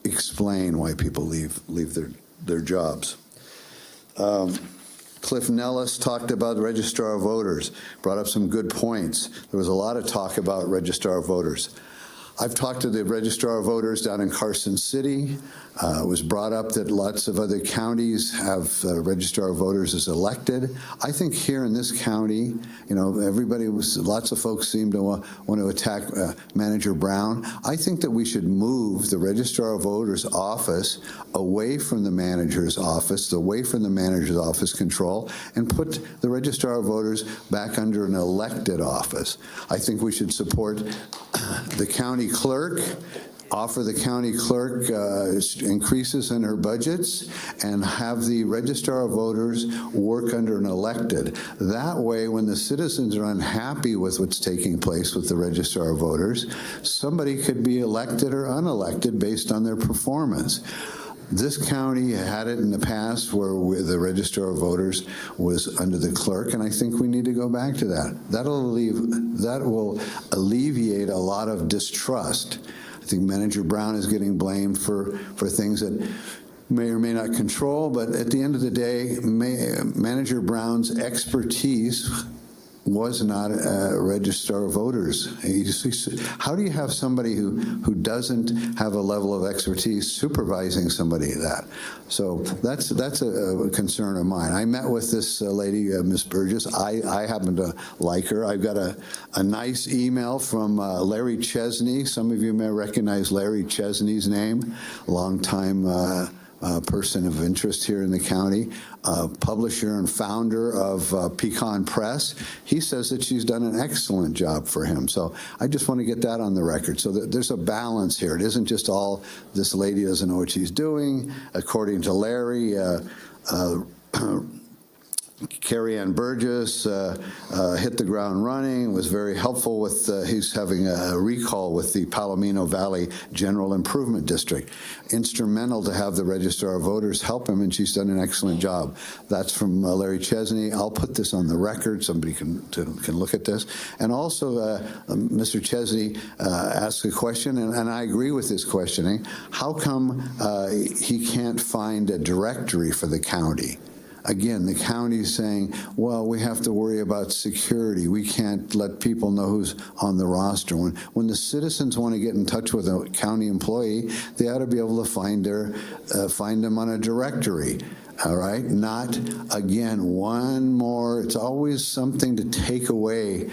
explain why people leave their jobs. Cliff Nellis talked about the registrar of voters, brought up some good points. There was a lot of talk about registrar of voters. I've talked to the registrar of voters down in Carson City. It was brought up that lots of other counties have registrar of voters as elected. I think here in this county, you know, lots of folks seem to want to attack Manager Brown. I think that we should move the registrar of voters office away from the manager's office, away from the manager's office control, and put the registrar of voters back under an elected office. I think we should support the county clerk, offer the county clerk increases in her budgets, and have the registrar of voters work under an elected. That way, when the citizens are unhappy with what's taking place with the registrar of voters, somebody could be elected or unelected based on their performance. This county had it in the past where the registrar of voters was under the clerk, and I think we need to go back to that. That will alleviate a lot of distrust. I think Manager Brown is getting blamed for things that may or may not control, but at the end of the day, Manager Brown's expertise was not a registrar of voters. How do you have somebody who doesn't have a level of expertise supervising somebody that? So that's a concern of mine. I met with this lady, Miss Burgess. I happen to like her. I've got a nice email from Larry Chesney. Some of you may recognize Larry Chesney's name, longtime person of interest here in the county, publisher and founder of Pecan Press. He says that she's done an excellent job for him. So I just want to get that on the record so that there's a balance here. It isn't just all this lady doesn't know what she's doing. According to Larry, Carrie Ann Burgess hit the ground running, was very helpful with, he's having a recall with the Palomino Valley General Improvement District. Instrumental to have the Registrar of Voters help him, and she's done an excellent job. That's from Larry Chesney. I'll put this on the record. Somebody can look at this. And also, Mr. Chesney asked a question, and I agree with his questioning. How come he can't find a directory for the county? Again, the county's saying, well, we have to worry about security. We can't let people know who's on the roster. When the citizens want to get in touch with a county employee, they ought to be able to find them on a directory. All right, not, again, one more, it's always something to take away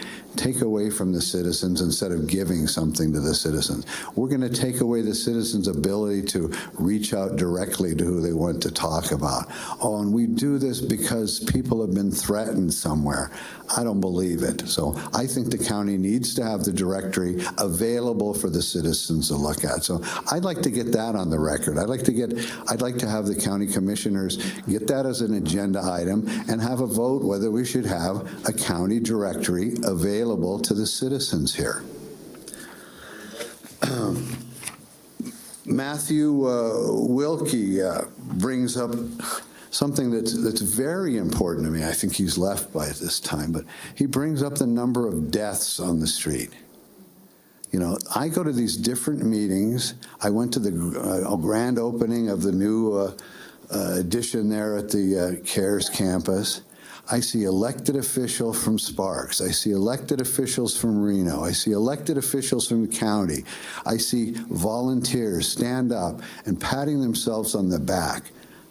from the citizens instead of giving something to the citizens. We're going to take away the citizens' ability to reach out directly to who they want to talk about. Oh, and we do this because people have been threatened somewhere. I don't believe it. So I think the county needs to have the directory available for the citizens to look at. So I'd like to get that on the record. I'd like to have the county commissioners get that as an agenda item and have a vote whether we should have a county directory available to the citizens here. Matthew Wilkie brings up something that's very important to me. I think he's left by this time, but he brings up the number of deaths on the street. You know, I go to these different meetings. I went to the grand opening of the new addition there at the CARES campus. I see elected officials from Sparks. I see elected officials from Reno. I see elected officials from the county. I see volunteers stand up and patting themselves on the back.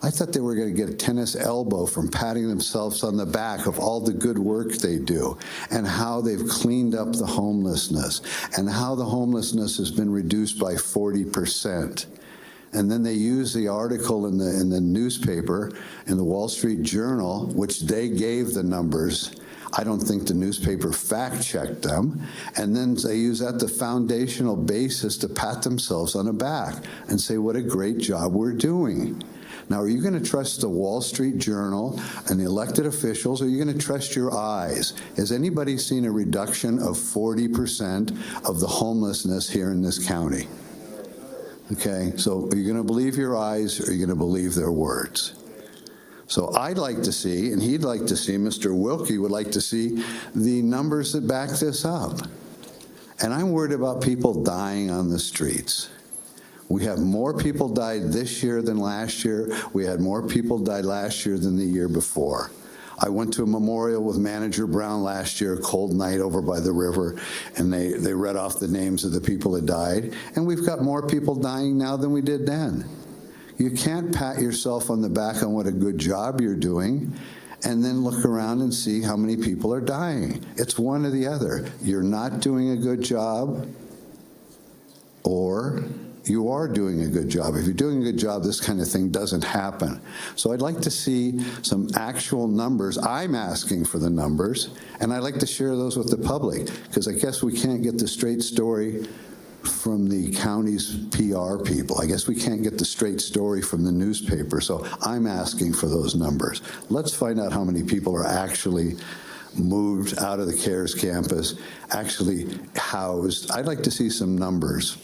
I thought they were going to get a tennis elbow from patting themselves on the back of all the good work they do and how they've cleaned up the homelessness and how the homelessness has been reduced by 40%. And then they use the article in the newspaper, in the Wall Street Journal, which they gave the numbers. I don't think the newspaper fact-checked them. And then they use that the foundational basis to pat themselves on the back and say, what a great job we're doing. Now, are you going to trust the Wall Street Journal and the elected officials, or are you going to trust your eyes? Has anybody seen a reduction of 40% of the homelessness here in this county? Okay, so are you going to believe your eyes, or are you going to believe their words? So I'd like to see, and he'd like to see, Mr. Wilkie would like to see the numbers that back this up. And I'm worried about people dying on the streets. We have more people died this year than last year. We had more people die last year than the year before. I went to a memorial with Manager Brown last year, a cold night over by the river, and they read off the names of the people that died. And we've got more people dying now than we did then. You can't pat yourself on the back on what a good job you're doing and then look around and see how many people are dying. It's one or the other. You're not doing a good job, or you are doing a good job. If you're doing a good job, this kind of thing doesn't happen. So I'd like to see some actual numbers. I'm asking for the numbers, and I'd like to share those with the public, because I guess we can't get the straight story from the county's PR people. I guess we can't get the straight story from the newspaper, so I'm asking for those numbers. Let's find out how many people are actually moved out of the CARES campus, actually housed. I'd like to see some numbers.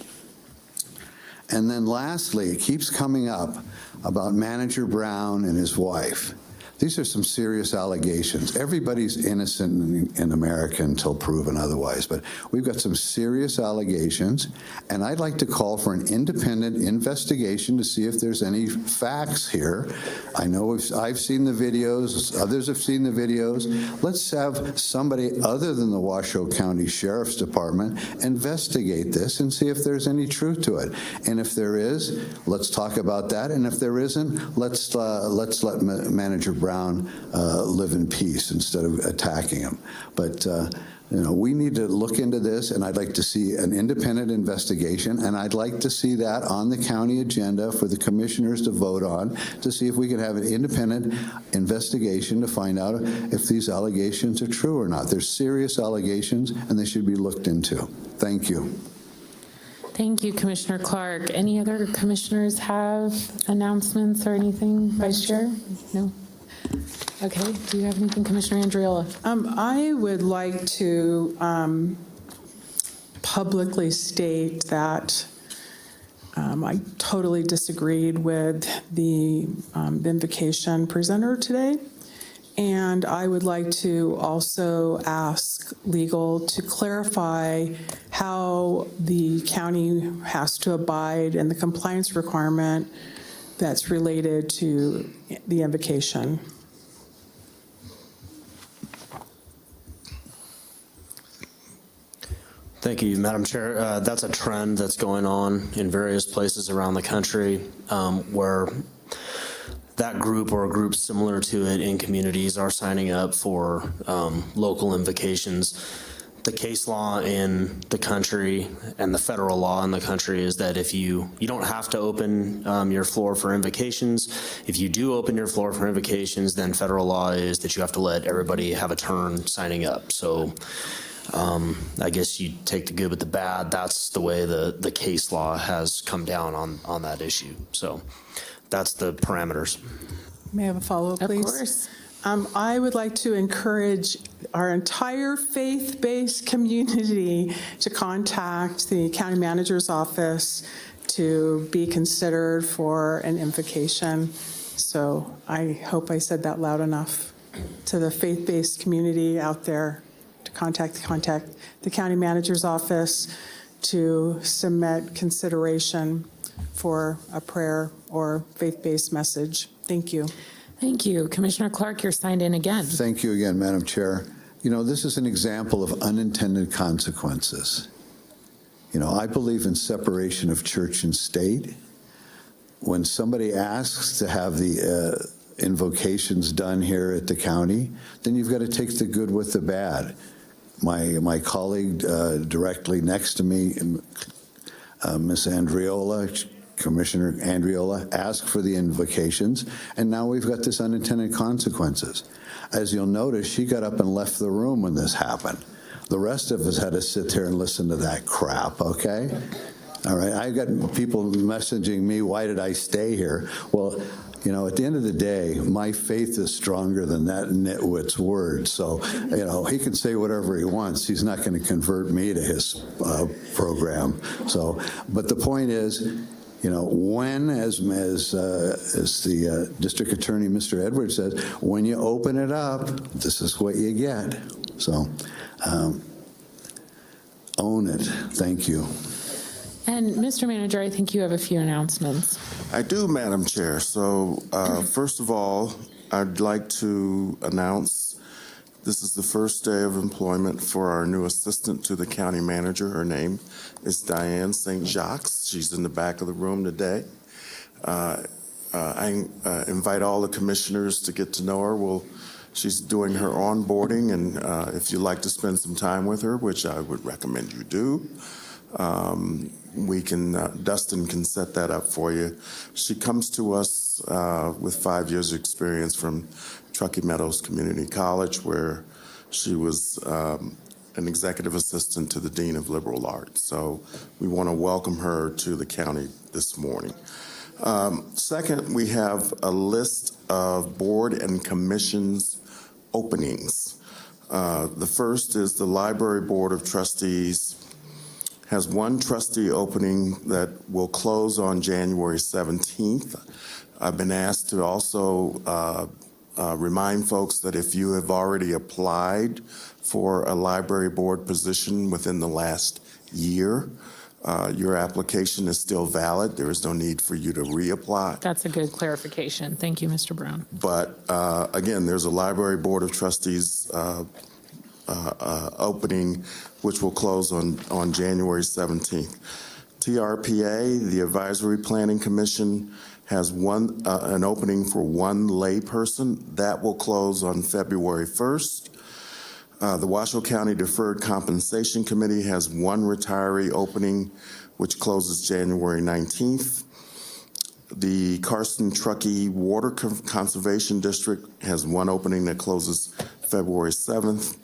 And then lastly, it keeps coming up about Manager Brown and his wife. These are some serious allegations. Everybody's innocent in America until proven otherwise, but we've got some serious allegations, and I'd like to call for an independent investigation to see if there's any facts here. I know I've seen the videos, others have seen the videos. Let's have somebody other than the Washoe County Sheriff's Department investigate this and see if there's any truth to it. And if there is, let's talk about that. And if there isn't, let's let Manager Brown live in peace instead of attacking him. But we need to look into this, and I'd like to see an independent investigation, and I'd like to see that on the county agenda for the commissioners to vote on, to see if we can have an independent investigation to find out if these allegations are true or not. They're serious allegations, and they should be looked into. Thank you. Thank you, Commissioner Clark. Any other commissioners have announcements or anything? Vice Chair? No? Okay, do you have anything, Commissioner Andriola? I would like to publicly state that I totally disagreed with the invocation presenter today. And I would like to also ask legal to clarify how the county has to abide in the compliance requirement that's related to the invocation. Thank you, Madam Chair. That's a trend that's going on in various places around the country where that group or groups similar to it in communities are signing up for local invocations. The case law in the country and the federal law in the country is that if you don't have to open your floor for invocations. If you do open your floor for invocations, then federal law is that you have to let everybody have a turn signing up. So I guess you take the good with the bad. That's the way the case law has come down on that issue. So that's the parameters. May I have a follow-up, please? Of course. I would like to encourage our entire faith-based community to contact the county manager's office to be considered for an invocation. So I hope I said that loud enough to the faith-based community out there to contact the county manager's office to submit consideration for a prayer or faith-based message. Thank you. Thank you. Commissioner Clark, you're signed in again. Thank you again, Madam Chair. You know, this is an example of unintended consequences. You know, I believe in separation of church and state. When somebody asks to have the invocations done here at the county, then you've got to take the good with the bad. My colleague directly next to me, Ms. Andriola, Commissioner Andriola, asked for the invocations, and now we've got this unintended consequences. As you'll notice, she got up and left the room when this happened. The rest of us had to sit there and listen to that crap, okay? All right, I got people messaging me, why did I stay here? Well, you know, at the end of the day, my faith is stronger than that nitwit's word. So, you know, he can say whatever he wants. He's not going to convert me to his program. So, but the point is, you know, when, as the district attorney, Mr. Edwards, says, when you open it up, this is what you get. So, own it. Thank you. And Mr. Manager, I think you have a few announcements. I do, Madam Chair. So first of all, I'd like to announce this is the first day of employment for our new assistant to the county manager. Her name is Diane St. Jacques. She's in the back of the room today. I invite all the commissioners to get to know her. She's doing her onboarding, and if you'd like to spend some time with her, which I would recommend you do, we can, Dustin can set that up for you. She comes to us with 5 years experience from Truckee Meadows Community College, where she was an executive assistant to the Dean of Liberal Arts. So we want to welcome her to the county this morning. Second, we have a list of board and commissions openings. The first is the Library Board of Trustees has one trustee opening that will close on January 17th. I've been asked to also remind folks that if you have already applied for a library board position within the last year, your application is still valid. There is no need for you to reapply. That's a good clarification. Thank you, Mr. Brown. But again, there's a Library Board of Trustees opening, which will close on January 17th. TRPA, the Advisory Planning Commission, has an opening for one layperson. That will close on February 1st. The Washoe County Deferred Compensation Committee has one retiree opening, which closes January 19th. The Carson-Truckee Water Conservation District has one opening that closes February 7th.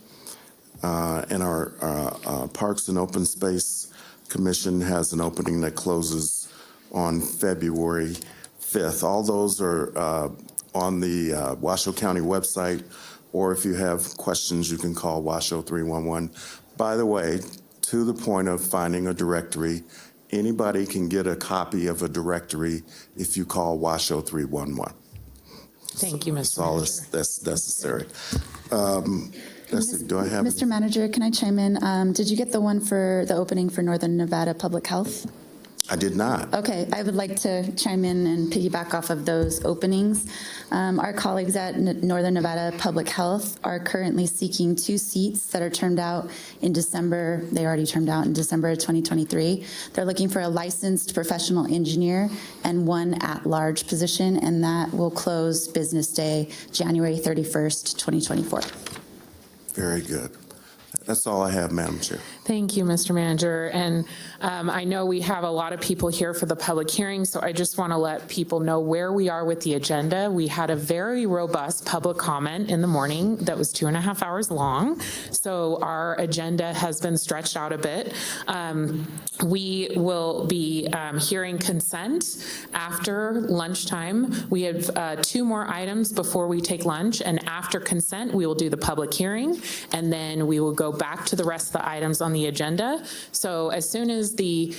And our Parks and Open Space Commission has an opening that closes on February 5th. All those are on the Washoe County website, or if you have questions, you can call Washoe 311. By the way, to the point of finding a directory, anybody can get a copy of a directory if you call Washoe 311. Thank you, Mr. That's all Manager. that's necessary. Let's see, do I have? Mr. Manager, can I chime in? Did you get the one for the opening for Northern Nevada Public Health? I did not. Okay, I would like to chime in and piggyback off of those openings. Our colleagues at Northern Nevada Public Health are currently seeking 2 seats that are termed out in December. They already termed out in December of 2023. They're looking for a licensed professional engineer and 1 at-large position, and that will close business day January 31st, 2024. Very good. That's all I have, Madam Chair. Thank you, Mr. Manager. And I know we have a lot of people here for the public hearing, so I just want to let people know where we are with the agenda. We had a very robust public comment in the morning that was 2.5 hours long, so our agenda has been stretched out a bit. We will be hearing consent after lunchtime. We have 2 more items before we take lunch, and after consent, we will do the public hearing, and then we will go back to the rest of the items on the agenda. So as soon as the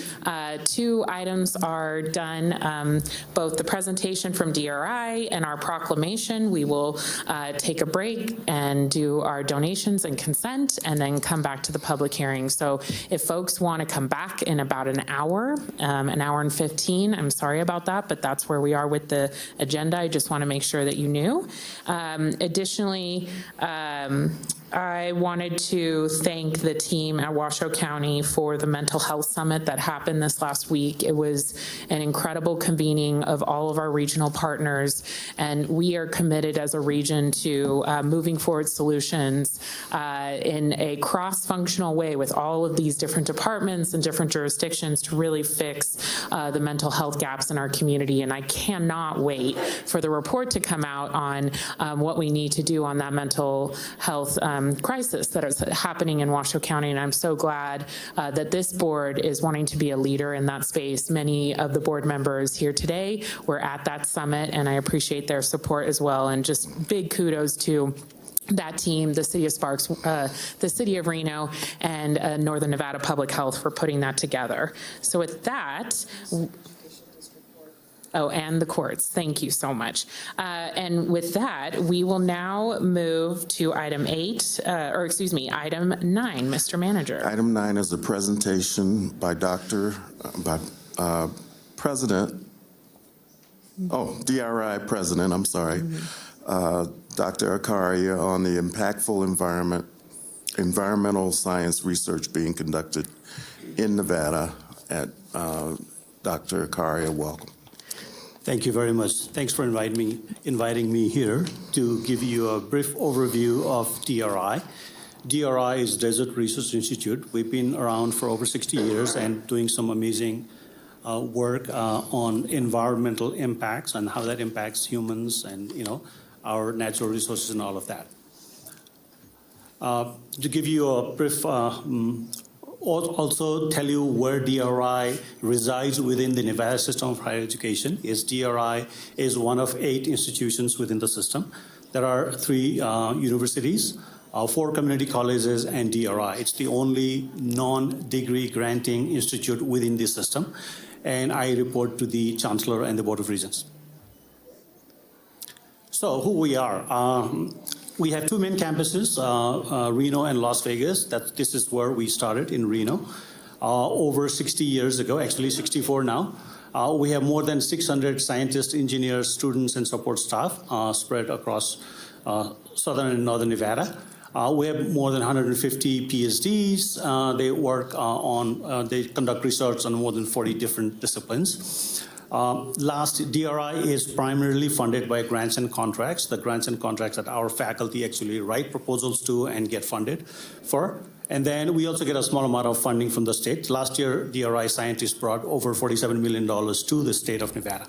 2 items are done, both the presentation from DRI and our proclamation, we will take a break and do our donations and consent, and then come back to the public hearing. So if folks want to come back in about an hour and 15, I'm sorry about that, but that's where we are with the agenda. I just want to make sure that you knew. Additionally, I wanted to thank the team at Washoe County for the mental health summit that happened this last week. It was an incredible convening of all of our regional partners, and we are committed as a region to moving forward solutions in a cross-functional way with all of these different departments and different jurisdictions to really fix the mental health gaps in our community. And I cannot wait for the report to come out on what we need to do on that mental health crisis that is happening in Washoe County, and I'm so glad that this board is wanting to be a leader in that space. Many of the board members here today were at that summit, and I appreciate their support as well, and just big kudos to that team, the City of Sparks, the City of Reno, and Northern Nevada Public Health for putting that together. So with that, oh, and the courts. Thank you so much. And with that, we will now move to item 9, Mr. Manager. Item 9 is a presentation by President, DRI President, I'm sorry, Dr. Akaria, on the impactful environmental science research being conducted in Nevada. Dr. Akaria, welcome. Thank you very much. Thanks for inviting me here to give you a brief overview of DRI. DRI is Desert Research Institute. We've been around for over 60 years and doing some amazing work on environmental impacts and how that impacts humans and, our natural resources and all of that. To give you a brief also tell you where DRI resides within the Nevada system of higher education. DRI is one of 8 institutions within the system. There are 3 universities, 4 community colleges, and DRI. It's the only non-degree granting institute within the system, and I report to the Chancellor and the Board of Regents. So who we are. We have 2 main campuses, Reno and Las Vegas. This is where we started, in Reno, over 60 years ago, actually 64 now. We have more than 600 scientists, engineers, students, and support staff spread across southern and northern Nevada. We have more than 150 PhDs. They conduct research on more than 40 different disciplines. DRI is primarily funded by grants and contracts, the grants and contracts that our faculty actually write proposals to and get funded for. And then we also get a small amount of funding from the state. Last year, DRI scientists brought over $47 million to the state of Nevada.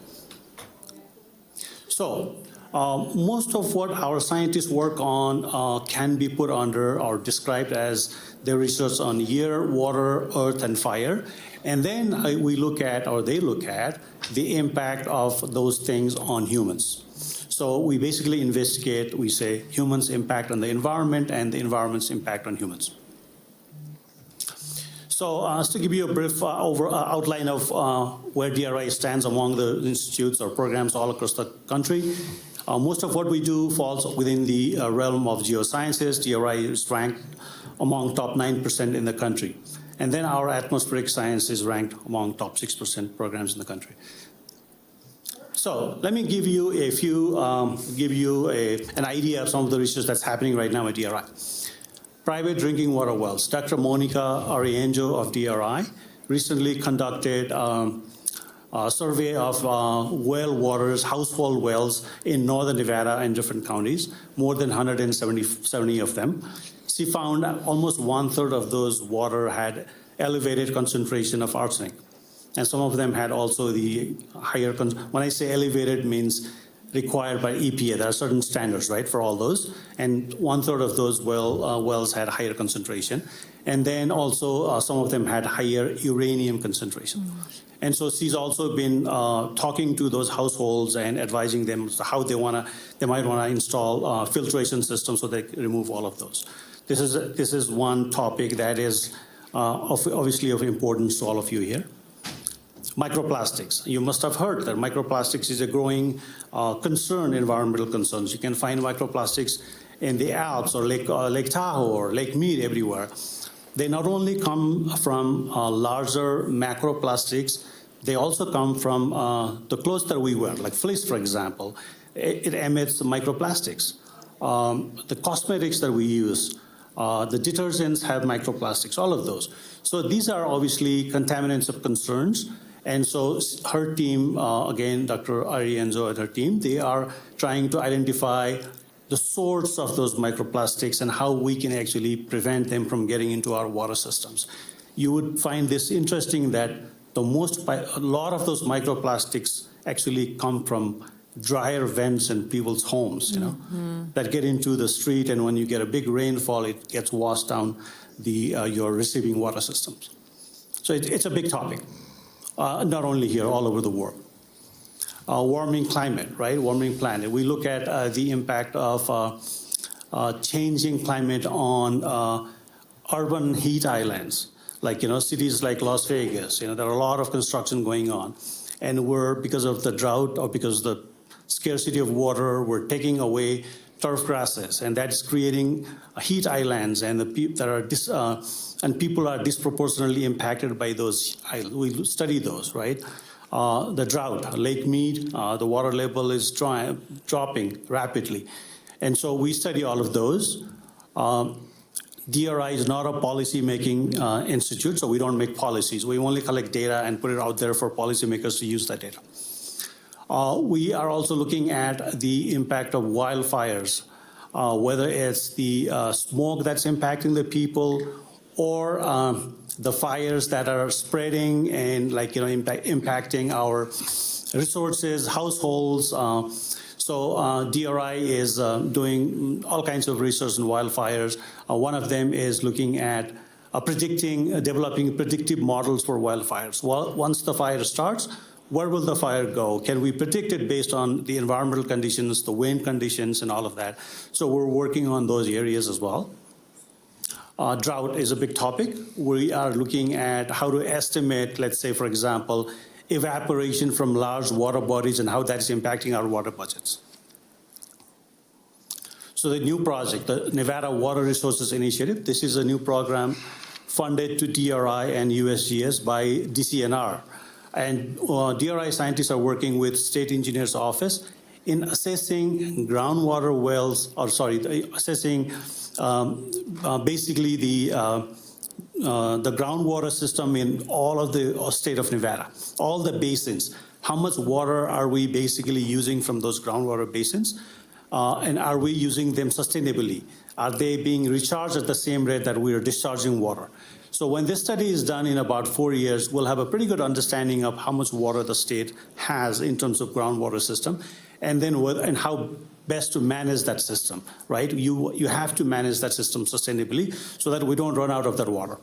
So most of what our scientists work on can be put under or described as their research on air, water, earth, and fire. And then they look at the impact of those things on humans. So we basically investigate, we say, humans' impact on the environment and the environment's impact on humans. So to give you a brief outline of where DRI stands among the institutes or programs all across the country, most of what we do falls within the realm of geosciences. DRI is ranked among top 9% in the country. And then our atmospheric science is ranked among top 6% programs in the country. So let me give you an idea of some of the research that's happening right now at DRI. Private drinking water wells. Dr. Monica Arienzo of DRI recently conducted a survey of well waters, household wells in northern Nevada and different counties, more than 170 of them. She found almost 1/3 of those water had elevated concentration of arsenic. And some of them had also the higher, when I say elevated means required by EPA. There are certain standards, right, for all those. And 1/3 of those wells had higher concentration. And then also some of them had higher uranium concentration. And so she's also been talking to those households and advising them how they might want to install filtration systems so they remove all of those. This is one topic that is obviously of importance to all of you here. Microplastics. You must have heard that microplastics is a growing concern, environmental concerns. You can find microplastics in the Alps or Lake Tahoe or Lake Mead, everywhere. They not only come from larger macroplastics, they also come from the clothes that we wear, like fleece, for example. It emits microplastics. The cosmetics that we use, the detergents have microplastics, all of those. So these are obviously contaminants of concerns. And so her team, again, Dr. Arienzo and her team, they are trying to identify the source of those microplastics and how we can actually prevent them from getting into our water systems. You would find this interesting that a lot of those microplastics actually come from dryer vents in people's homes, that get into the street, and when you get a big rainfall, it gets washed down your receiving water systems. So it's a big topic. Not only here, all over the world. Warming climate, right? Warming planet. We look at the impact of changing climate on urban heat islands, like cities like Las Vegas. There are a lot of construction going on, and because of the drought or because of the scarcity of water, we're taking away turf grasses, and that's creating heat islands, and people are disproportionately impacted by those islands. We study those, right? The drought, Lake Mead, the water level is dropping rapidly. And so we study all of those. DRI is not a policy-making institute, so we don't make policies. We only collect data and put it out there for policymakers to use that data. We are also looking at the impact of wildfires, whether it's the smoke that's impacting the people or the fires that are spreading and impacting our resources, households. So DRI is doing all kinds of research on wildfires. One of them is looking at developing predictive models for wildfires. Well, once the fire starts, where will the fire go? Can we predict it based on the environmental conditions, the wind conditions, and all of that? So we're working on those areas as well. Drought is a big topic. We are looking at how to estimate, let's say, for example, evaporation from large water bodies and how that is impacting our water budgets. So the new project, the Nevada Water Resources Initiative, this is a new program funded to DRI and USGS by DCNR. And DRI scientists are working with State Engineer's Office in assessing groundwater wells, assessing basically the groundwater system in all of the state of Nevada, all the basins. How much water are we basically using from those groundwater basins? And are we using them sustainably? Are they being recharged at the same rate that we are discharging water? So when this study is done in about 4 years, we'll have a pretty good understanding of how much water the state has in terms of groundwater system, and then and how best to manage that system, right? You have to manage that system sustainably so that we don't run out of that water.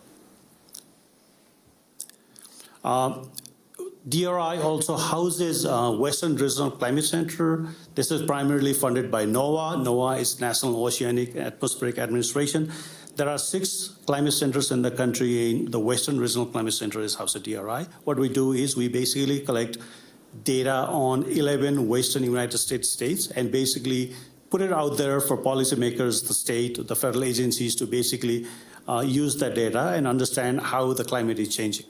DRI also houses Western Regional Climate Center. This is primarily funded by NOAA. NOAA is National Oceanic Atmospheric Administration. There are 6 climate centers in the country. The Western Regional Climate Center is housed at DRI. What we do is we basically collect data on 11 Western United States and basically put it out there for policymakers, the state, the federal agencies to basically use that data and understand how the climate is changing.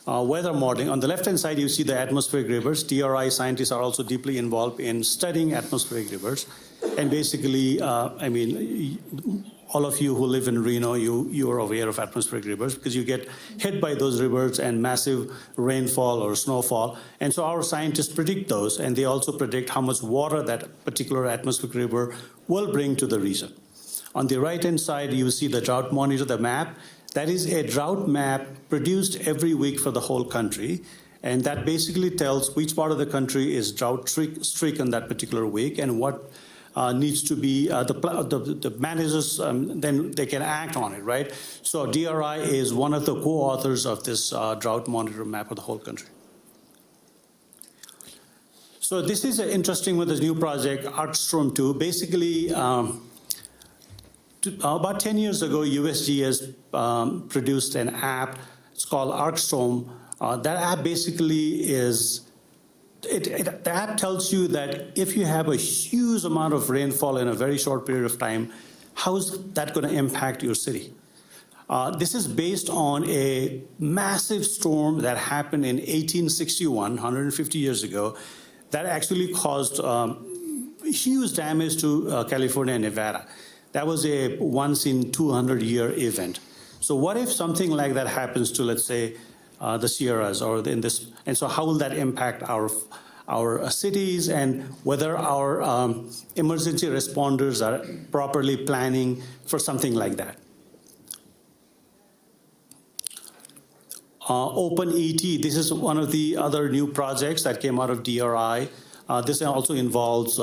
Weather modeling. On the left-hand side, you see the atmospheric rivers. DRI scientists are also deeply involved in studying atmospheric rivers. And basically, all of you who live in Reno, you are aware of atmospheric rivers because you get hit by those rivers and massive rainfall or snowfall. And so our scientists predict those, and they also predict how much water that particular atmospheric river will bring to the region. On the right-hand side, you see the drought monitor, the map. That is a drought map produced every week for the whole country. And that basically tells which part of the country is drought-stricken that particular week and what needs to be, the managers, then they can act on it, right? So DRI is one of the co-authors of this drought monitor map of the whole country. So this is interesting with this new project, ArcStorm 2. Basically, about 10 years ago, USGS produced an app. It's called ArcStorm. That app basically is, the app tells you that if you have a huge amount of rainfall in a very short period of time, how is that going to impact your city? This is based on a massive storm that happened in 1861, 150 years ago, that actually caused huge damage to California and Nevada. That was a once in 200-year event. So what if something like that happens to, let's say, the Sierras or in this, and so how will that impact our cities and whether our emergency responders are properly planning for something like that? OpenET, this is one of the other new projects that came out of DRI. This also involves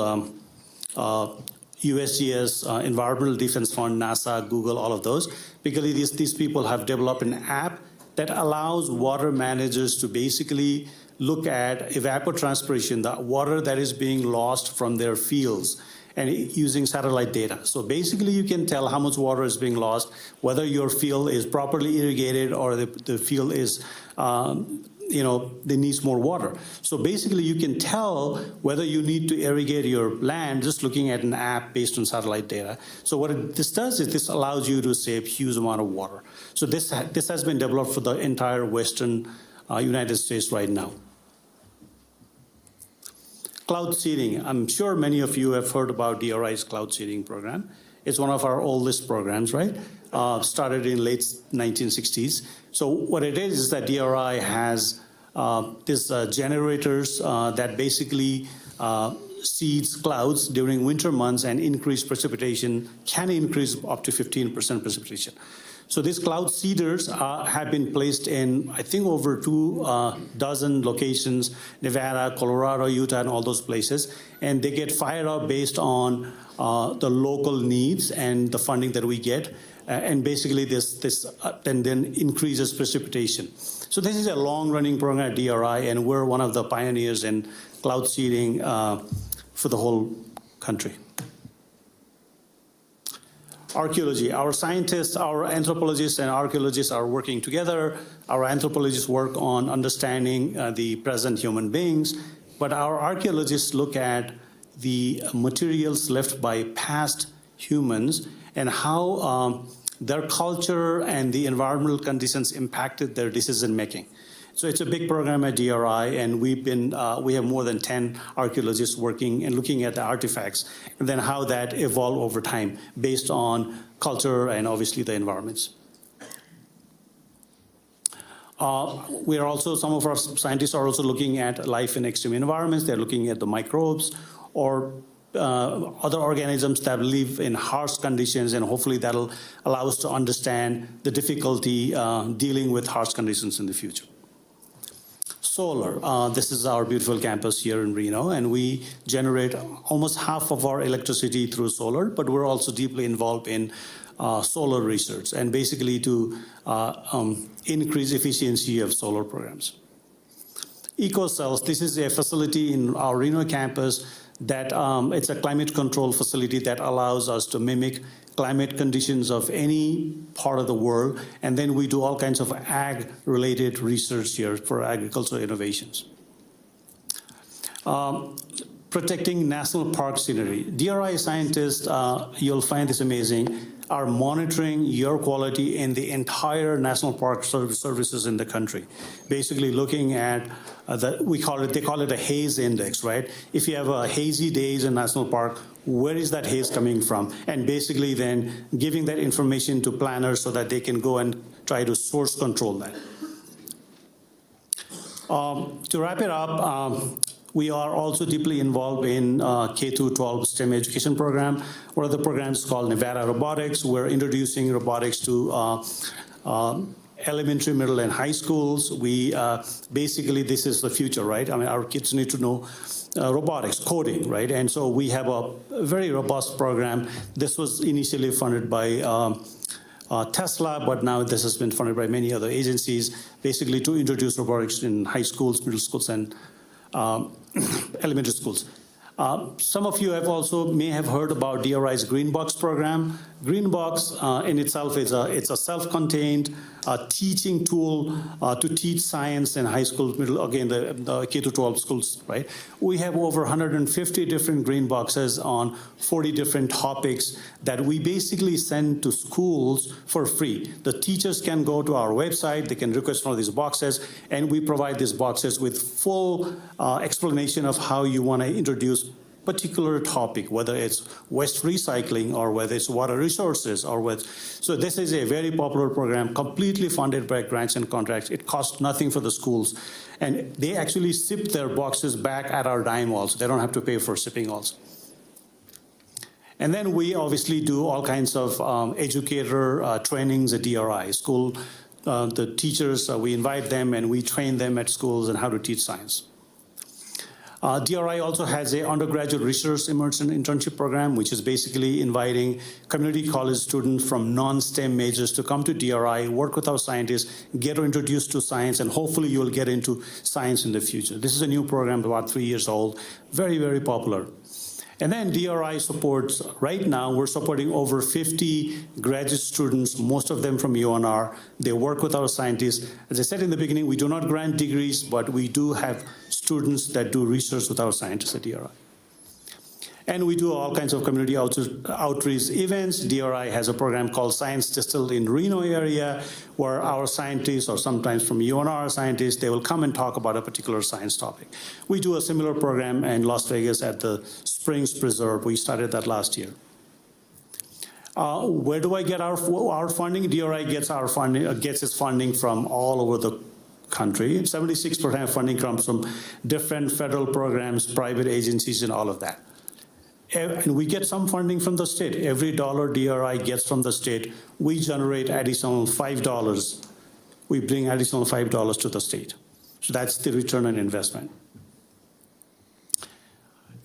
USGS, Environmental Defense Fund, NASA, Google, all of those, because these people have developed an app that allows water managers to basically look at evapotranspiration, the water that is being lost from their fields, and using satellite data. So basically you can tell how much water is being lost, whether your field is properly irrigated or the field is, they needs more water. So basically you can tell whether you need to irrigate your land just looking at an app based on satellite data. So what this does is this allows you to save huge amount of water. So this has been developed for the entire Western United States right now. Cloud seeding. I'm sure many of you have heard about DRI's cloud seeding program. It's one of our oldest programs, right? Started in late 1960s. So what it is that DRI has these generators that basically seeds clouds during winter months and increase precipitation, can increase up to 15% precipitation. So these cloud seeders have been placed in, I think, over 24 locations, Nevada, Colorado, Utah, and all those places. And they get fired up based on the local needs and the funding that we get. And basically this then increases precipitation. So this is a long-running program at DRI, and we're one of the pioneers in cloud seeding for the whole country. Archaeology. Our scientists, our anthropologists and archaeologists are working together. Our anthropologists work on understanding the present human beings, but our archaeologists look at the materials left by past humans and how their culture and the environmental conditions impacted their decision making. So it's a big program at DRI, and we have more than 10 archaeologists working and looking at the artifacts, and then how that evolved over time based on culture and obviously the environments. We are also, some of our scientists are also looking at life in extreme environments. They're looking at the microbes or other organisms that live in harsh conditions, and hopefully that'll allow us to understand the difficulty dealing with harsh conditions in the future. Solar. This is our beautiful campus here in Reno, and we generate almost half of our electricity through solar, but we're also deeply involved in solar research and basically to increase efficiency of solar programs. EcoCells, this is a facility in our Reno campus that it's a climate control facility that allows us to mimic climate conditions of any part of the world, and then we do all kinds of ag-related research here for agricultural innovations. Protecting national park scenery. DRI scientists, you'll find this amazing, are monitoring air quality in the entire national park services in the country. Basically looking at they call it a haze index, right? If you have a hazy days in national park, where is that haze coming from? And basically then giving that information to planners so that they can go and try to source control that. To wrap it up, we are also deeply involved in K-12 STEM education program. One of the programs is called Nevada Robotics. We're introducing robotics to elementary, middle, and high schools. We basically, this is the future, right? I mean, our kids need to know robotics, coding, right? And so we have a very robust program. This was initially funded by Tesla, but now this has been funded by many other agencies, basically to introduce robotics in high schools, middle schools, and elementary schools. Some of you have also may have heard about DRI's Green Box program. Green Box in itself is it's a self-contained teaching tool to teach science in high schools, middle, again, the K-12 schools, right? We have over 150 different green boxes on 40 different topics that we basically send to schools for free. The teachers can go to our website, they can request one of these boxes, and we provide these boxes with full explanation of how you want to introduce particular topic, whether it's waste recycling or whether it's water resources or what. So this is a very popular program, completely funded by grants and contracts. It costs nothing for the schools. And they actually ship their boxes back at our dime also. They don't have to pay for shipping also. And then we obviously do all kinds of educator trainings at DRI. School, the teachers, we invite them and we train them at schools on how to teach science. DRI also has an undergraduate research immersion internship program, which is basically inviting community college students from non-STEM majors to come to DRI, work with our scientists, get introduced to science, and hopefully you will get into science in the future. This is a new program, about 3 years old, very, very popular. And then DRI supports, right now, we're supporting over 50 graduate students, most of them from UNR. They work with our scientists. As I said in the beginning, we do not grant degrees, but we do have students that do research with our scientists at DRI. And we do all kinds of community outreach events. DRI has a program called Science Distilled in Reno area, where our scientists, or sometimes from UNR scientists, they will come and talk about a particular science topic. We do a similar program in Las Vegas at the Springs Preserve. We started that last year. Where do I get our funding? DRI gets our funding, gets its funding from all over the country. 76% of funding comes from different federal programs, private agencies, and all of that. And we get some funding from the state. Every dollar DRI gets from the state, we generate additional $5. We bring additional $5 to the state. So that's the return on investment.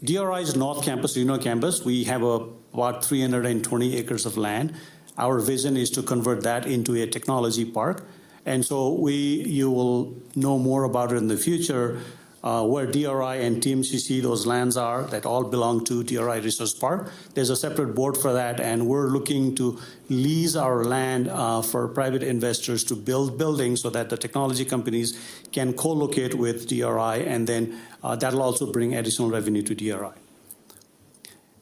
DRI's North Campus, Reno campus, we have about 320 acres of land. Our vision is to convert that into a technology park. And so you will know more about it in the future. Where DRI and TMCC, those lands are, that all belong to DRI Research Park. There's a separate board for that, and we're looking to lease our land for private investors to build buildings so that the technology companies can co-locate with DRI, and then that'll also bring additional revenue to DRI.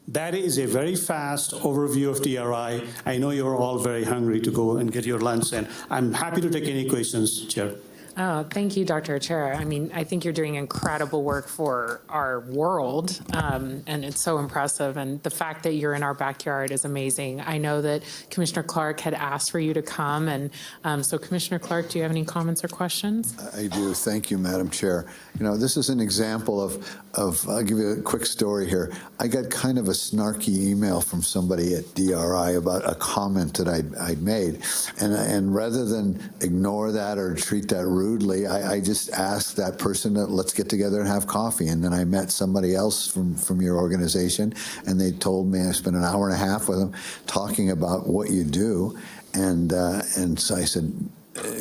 That is a very fast overview of DRI. I know you're all very hungry to go and get your lunch, and I'm happy to take any questions, Chair. Oh, thank you, Dr. Achara. I mean, I think you're doing incredible work for our world, and it's so impressive. And the fact that you're in our backyard is amazing. I know that Commissioner Clark had asked for you to come, and so Commissioner Clark, do you have any comments or questions? I do. Thank you, Madam Chair. You know, this is an example of I'll give you a quick story here. I got kind of a snarky email from somebody at DRI about a comment that I'd made, and rather than ignore that or treat that rudely, I just asked that person to let's get together and have coffee. And then I met somebody else from your organization, and they told me I spent an hour and a half with them talking about what you do. And so I said,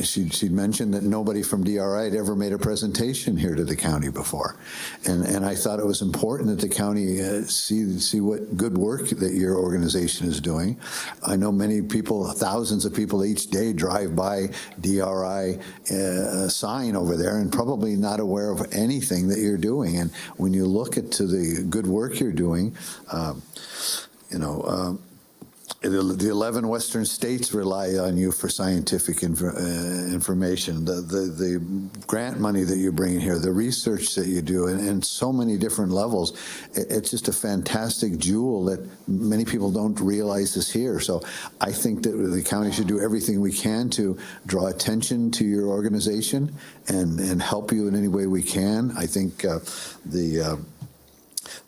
she'd mentioned that nobody from DRI had ever made a presentation here to the county before. And I thought it was important that the county see what good work that your organization is doing. I know many people, thousands of people each day drive by DRI sign over there and probably not aware of anything that you're doing. And when you look at to the good work you're doing, the 11 Western states rely on you for scientific information. The grant money that you bring in here, the research that you do, and so many different levels. It's just a fantastic jewel that many people don't realize is here. So I think that the county should do everything we can to draw attention to your organization and help you in any way we can. I think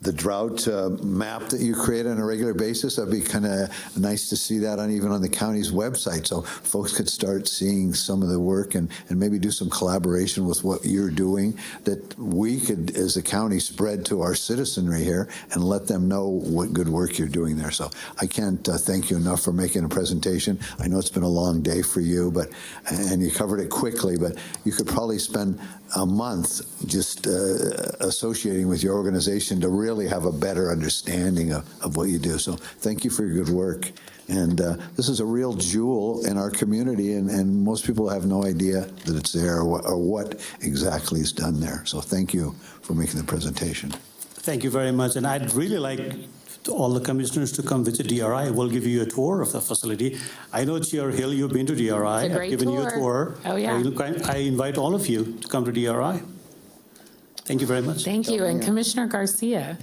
the drought map that you create on a regular basis, that'd be kind of nice to see that even on the county's website, so folks could start seeing some of the work and maybe do some collaboration with what you're doing that we could, as a county, spread to our citizenry here and let them know what good work you're doing there. So I can't thank you enough for making a presentation. I know it's been a long day for you, and you covered it quickly, but you could probably spend a month just associating with your organization to really have a better understanding of what you do. So thank you for your good work. And this is a real jewel in our community, and most people have no idea that it's there or what exactly is done there. So thank you for making the presentation. Thank you very much. And I'd really like all the commissioners to come visit DRI. We'll give you a tour of the facility. I know, Chair Hill, you've been to DRI. It's a great I've given you a tour. Oh, yeah. I invite all of you to come to DRI. Thank you very much. Thank you. And Commissioner Garcia.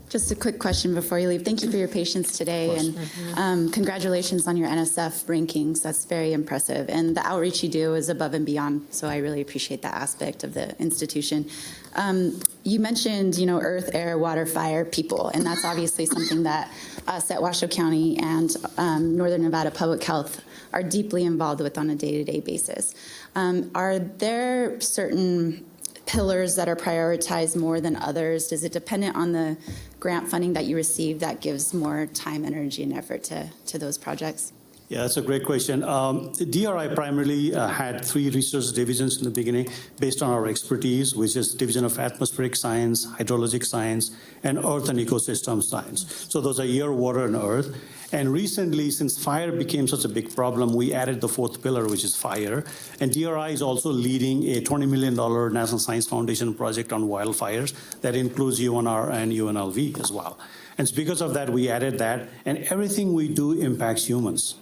Just a quick question before you leave. Thank you for your patience today, and congratulations on your NSF rankings. That's very impressive. And the outreach you do is above and beyond, so I really appreciate that aspect of the institution. You mentioned, earth, air, water, fire, people, and that's obviously something that us at Washoe County and Northern Nevada Public Health are deeply involved with on a day-to-day basis. Are there certain pillars that are prioritized more than others? Is it dependent on the grant funding that you receive that gives more time, energy, and effort to those projects? Yeah, that's a great question. DRI primarily had 3 research divisions in the beginning based on our expertise, which is Division of Atmospheric Science, Hydrologic Science, and Earth and Ecosystem Science. So those are air, water, and earth. And recently, since fire became such a big problem, we added the 4th pillar, which is fire. And DRI is also leading a $20 million National Science Foundation project on wildfires that includes UNR and UNLV as well. And it's because of that we added that, and everything we do impacts humans.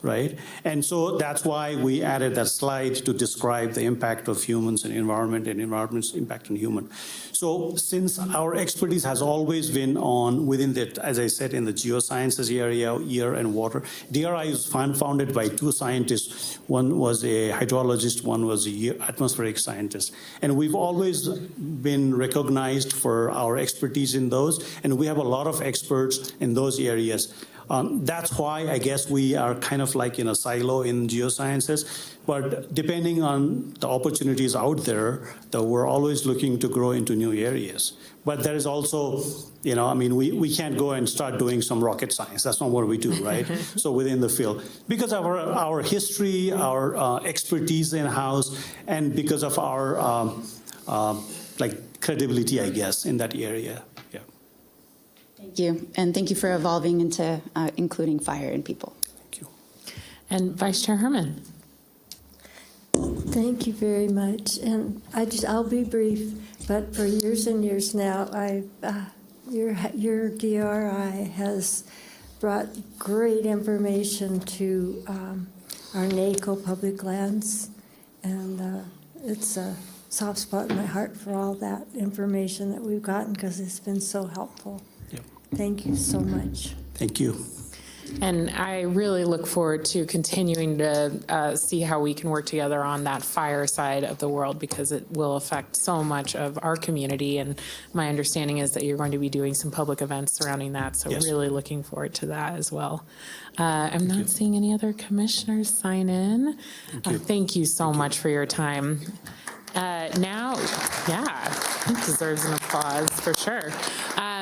Right? And so that's why we added that slide to describe the impact of humans and environment's impact on human. So since our expertise has always been within the, as I said, in the geosciences area, air and water, DRI is founded by 2 scientists. One was a hydrologist, one was an atmospheric scientist. And we've always been recognized for our expertise in those, and we have a lot of experts in those areas. That's why I guess we are kind of like in a silo in geosciences, but depending on the opportunities out there, we're always looking to grow into new areas. But there is also, we can't go and start doing some rocket science. That's not what we do, right? So within the field, because of our history, our expertise in-house, and because of our credibility, I guess, in that area. Yeah. Thank you, and thank you for evolving into including fire and people. Thank you. And Vice Chair Herman. Thank you very much, and I'll be brief. But for years and years now, your DRI has brought great information to our NACO public lands, and it's a soft spot in my heart for all that information that we've gotten because it's been so helpful. Yep. Thank you so much. Thank you. And I really look forward to continuing to see how we can work together on that fire side of the world, because it will affect so much of our community. And my understanding is that you're going to be doing some public events surrounding that. So Yes. really looking forward to that as well. I'm not seeing any other commissioners sign in. Thank you so much for your time. Now, it deserves an applause for sure.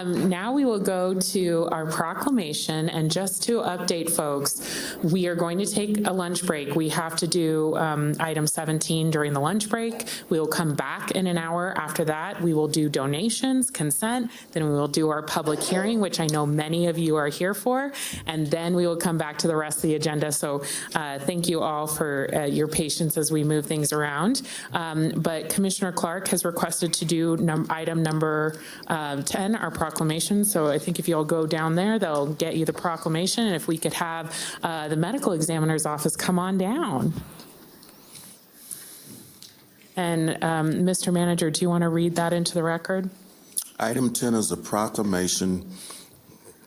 Now we will go to our proclamation, and just to update folks, we are going to take a lunch break. We have to do item 17 during the lunch break. We will come back in an hour after that. We will do donations, consent, then we will do our public hearing, which I know many of you are here for, and then we will come back to the rest of the agenda. So thank you all for your patience as we move things around. But Commissioner Clark has requested to do item number 10, our proclamation. So I think if you'll go down there, they'll get you the proclamation. And if we could have the medical examiner's office come on down. And Mr. Manager, do you want to read that into the record? Item 10 is a proclamation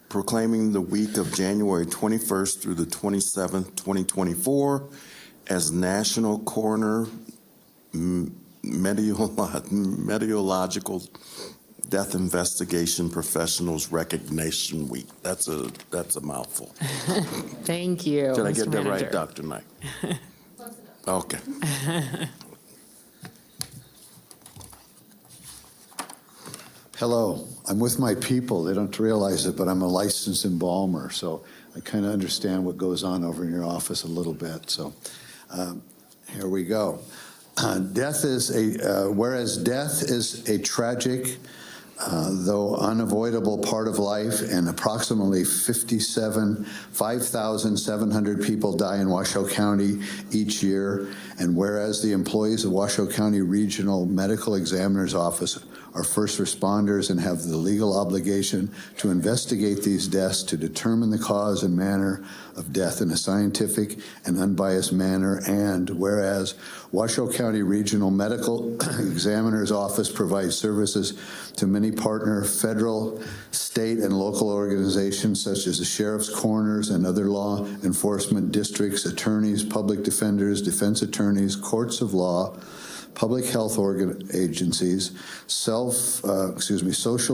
proclaiming the week of January 21st through the 27th, 2024 as National Coroner Meteorological Death Investigation Professionals Recognition Week. That's a mouthful. Thank you. Did I Mr. get that Manager. right, Dr. Knight? Okay. Hello, I'm with my people. They don't realize it, but I'm a licensed embalmer, so I kind of understand what goes on over in your office a little bit. So here we go. Whereas death is a tragic, though unavoidable part of life, and approximately 5,700 people die in Washoe County each year, and whereas the employees of Washoe County Regional Medical Examiner's Office are first responders and have the legal obligation to investigate these deaths to determine the cause and manner of death in a scientific and unbiased manner, and whereas Washoe County Regional Medical Examiner's Office provides services to many partner federal, state, and local organizations such as the sheriff's, coroners, and other law enforcement districts, attorneys, public defenders, defense attorneys, courts of law, public health agencies, social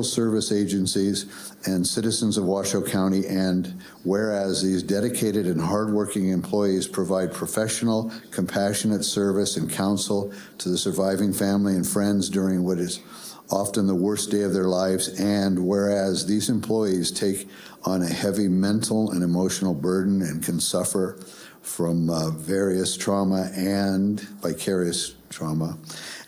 service agencies, and citizens of Washoe County, and whereas these dedicated and hardworking employees provide professional, compassionate service and counsel to the surviving family and friends during what is often the worst day of their lives, and whereas these employees take on a heavy mental and emotional burden and can suffer from various trauma and vicarious trauma.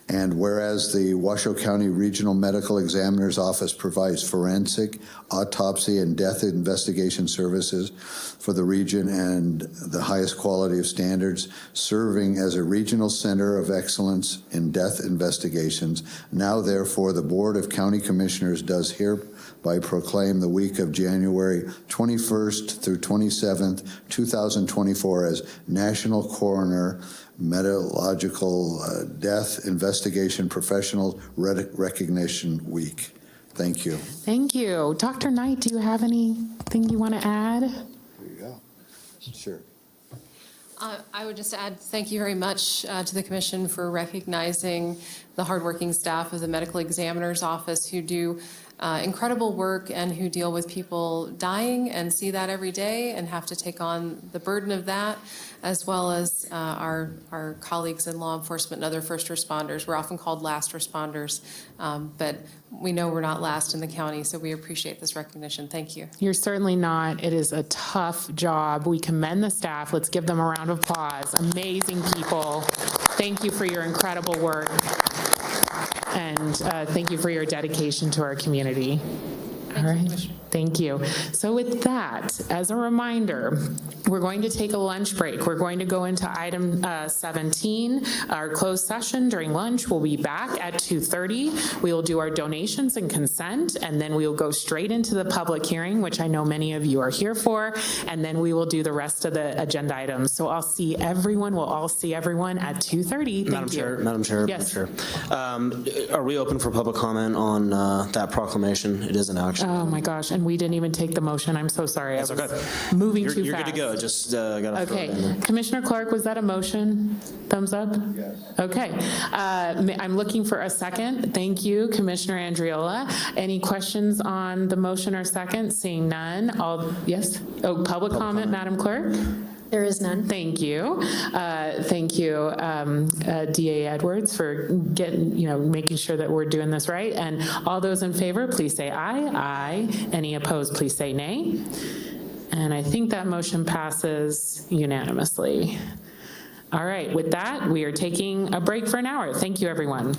And whereas the Washoe County Regional Medical Examiner's Office provides forensic, autopsy, and death investigation services for the region and the highest quality of standards, serving as a regional center of excellence in death investigations, now therefore the Board of County Commissioners does hereby proclaim the week of January 21st through 27th, 2024 as National Coroner Meteorological Death Investigation Professional Recognition Week. Thank you. Thank you. Dr. Knight, do you have anything you want to add? There you go. Sure. I would just add thank you very much to the Commission for recognizing the hardworking staff of the Medical Examiner's Office who do incredible work and who deal with people dying and see that every day and have to take on the burden of that, as well as our colleagues in law enforcement and other first responders. We're often called last responders, but we know we're not last in the county, so we appreciate this recognition. Thank you. You're certainly not. It is a tough job. We commend the staff. Let's give them a round of applause. Amazing people. Thank you for your incredible work. And thank you for your dedication to our community. All right. Thank you. So with that, as a reminder, we're going to take a lunch break. We're going to go into item 17, our closed session during lunch. We'll be back at 2:30. We will do our donations and consent, and then we will go straight into the public hearing, which I know many of you are here for, and then we will do the rest of the agenda items. So I'll see everyone, we'll all see everyone at 2:30. Madam Chair. Yes. Are we open for public comment on that proclamation? It is an action. Oh my gosh. And And we didn't even take the motion. I'm so sorry. That's I was okay. moving You're too good fast. to go. Just gotta throw it in Okay. there. Commissioner Clark, was that a motion? Thumbs up? Yes. Okay. I'm looking for a second. Thank you, Commissioner Andriola. Any questions on the motion or second? Seeing none. Yes? Oh, public comment, Madam Clerk? There is none. Thank you. Thank you, DA Edwards, for making sure that we're doing this right. And all those in favor, please say aye. Aye. Any opposed, please say nay. And I think that motion passes unanimously. All right, with that, we are taking a break for an hour. Thank you, everyone.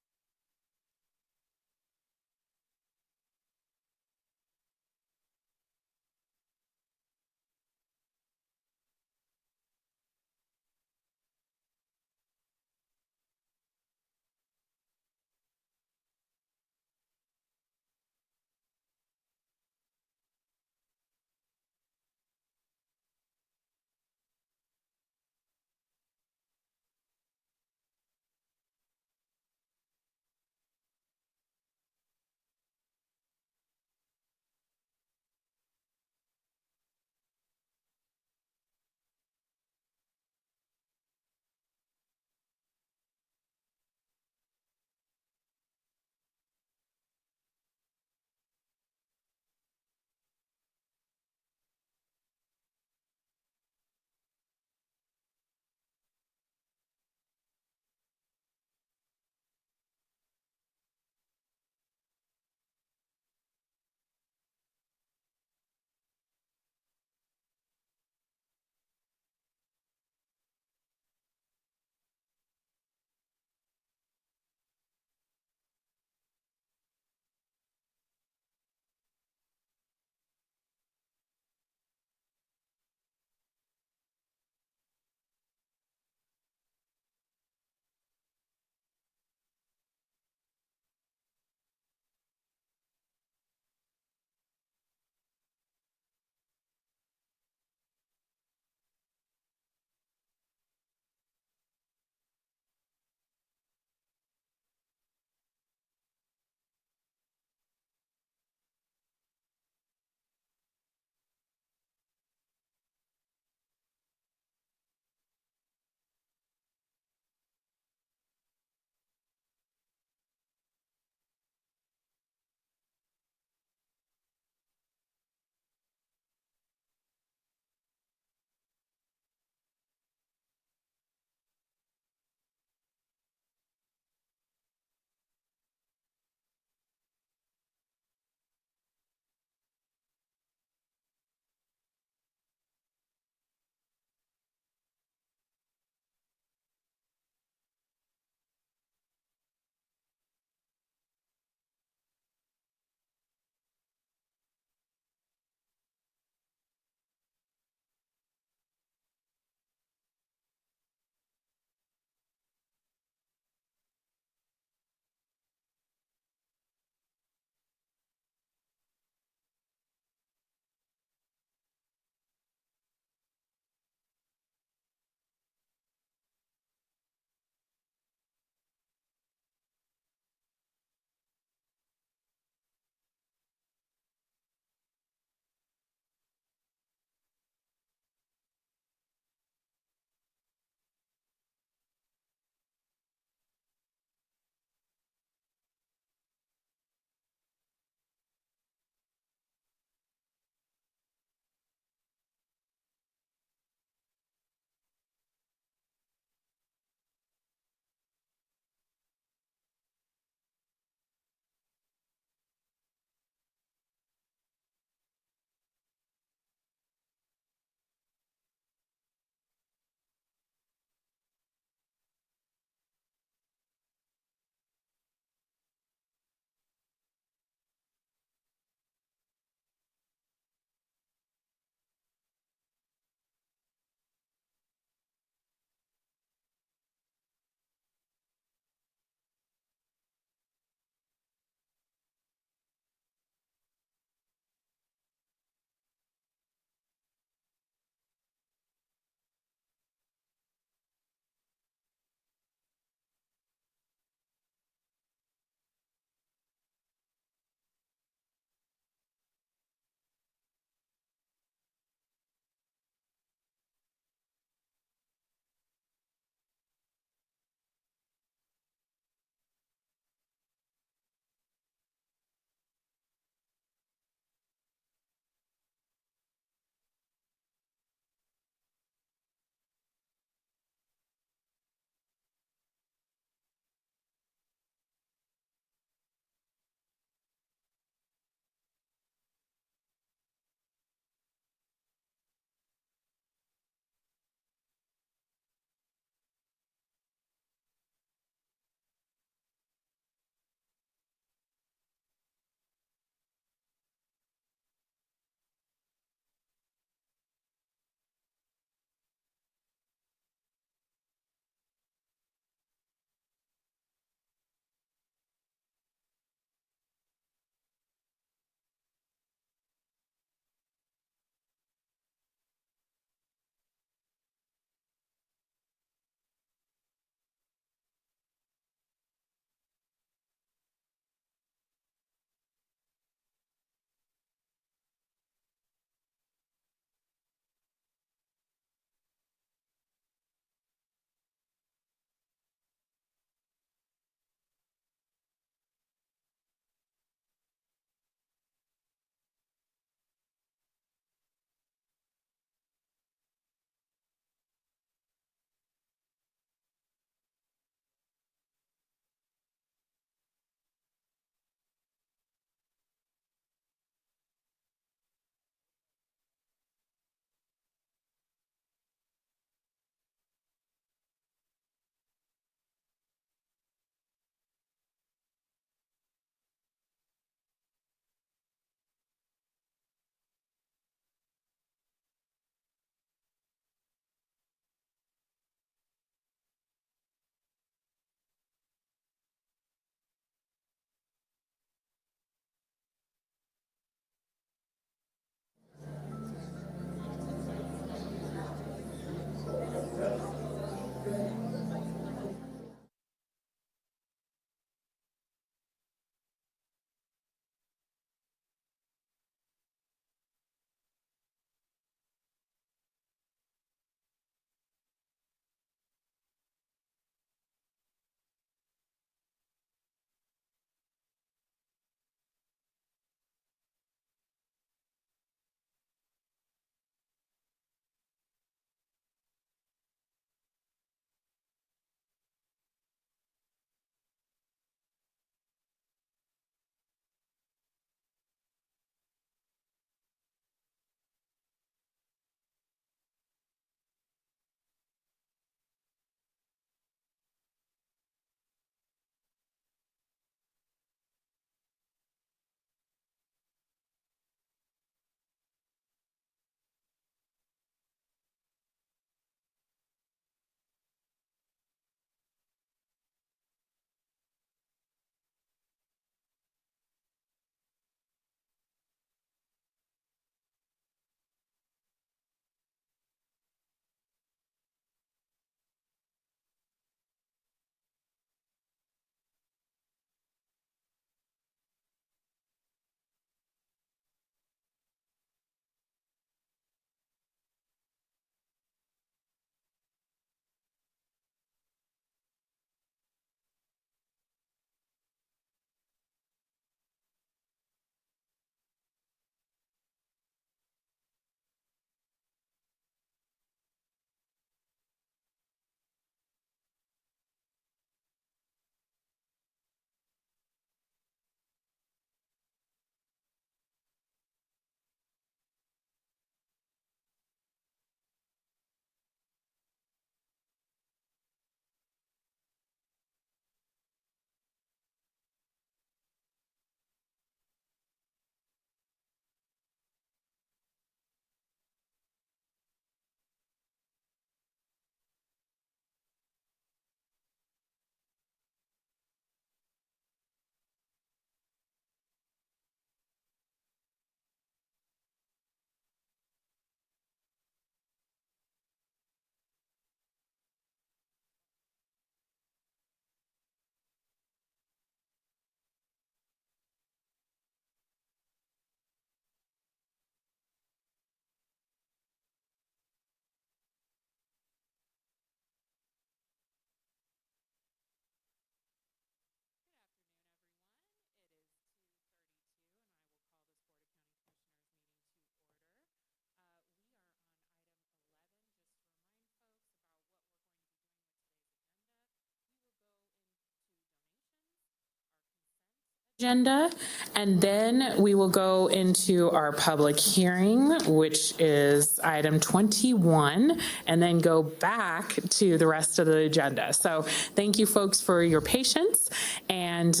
agenda, and then we will go into our public hearing, which is item 21, and then go back to the rest of the agenda. So thank you folks for your patience, and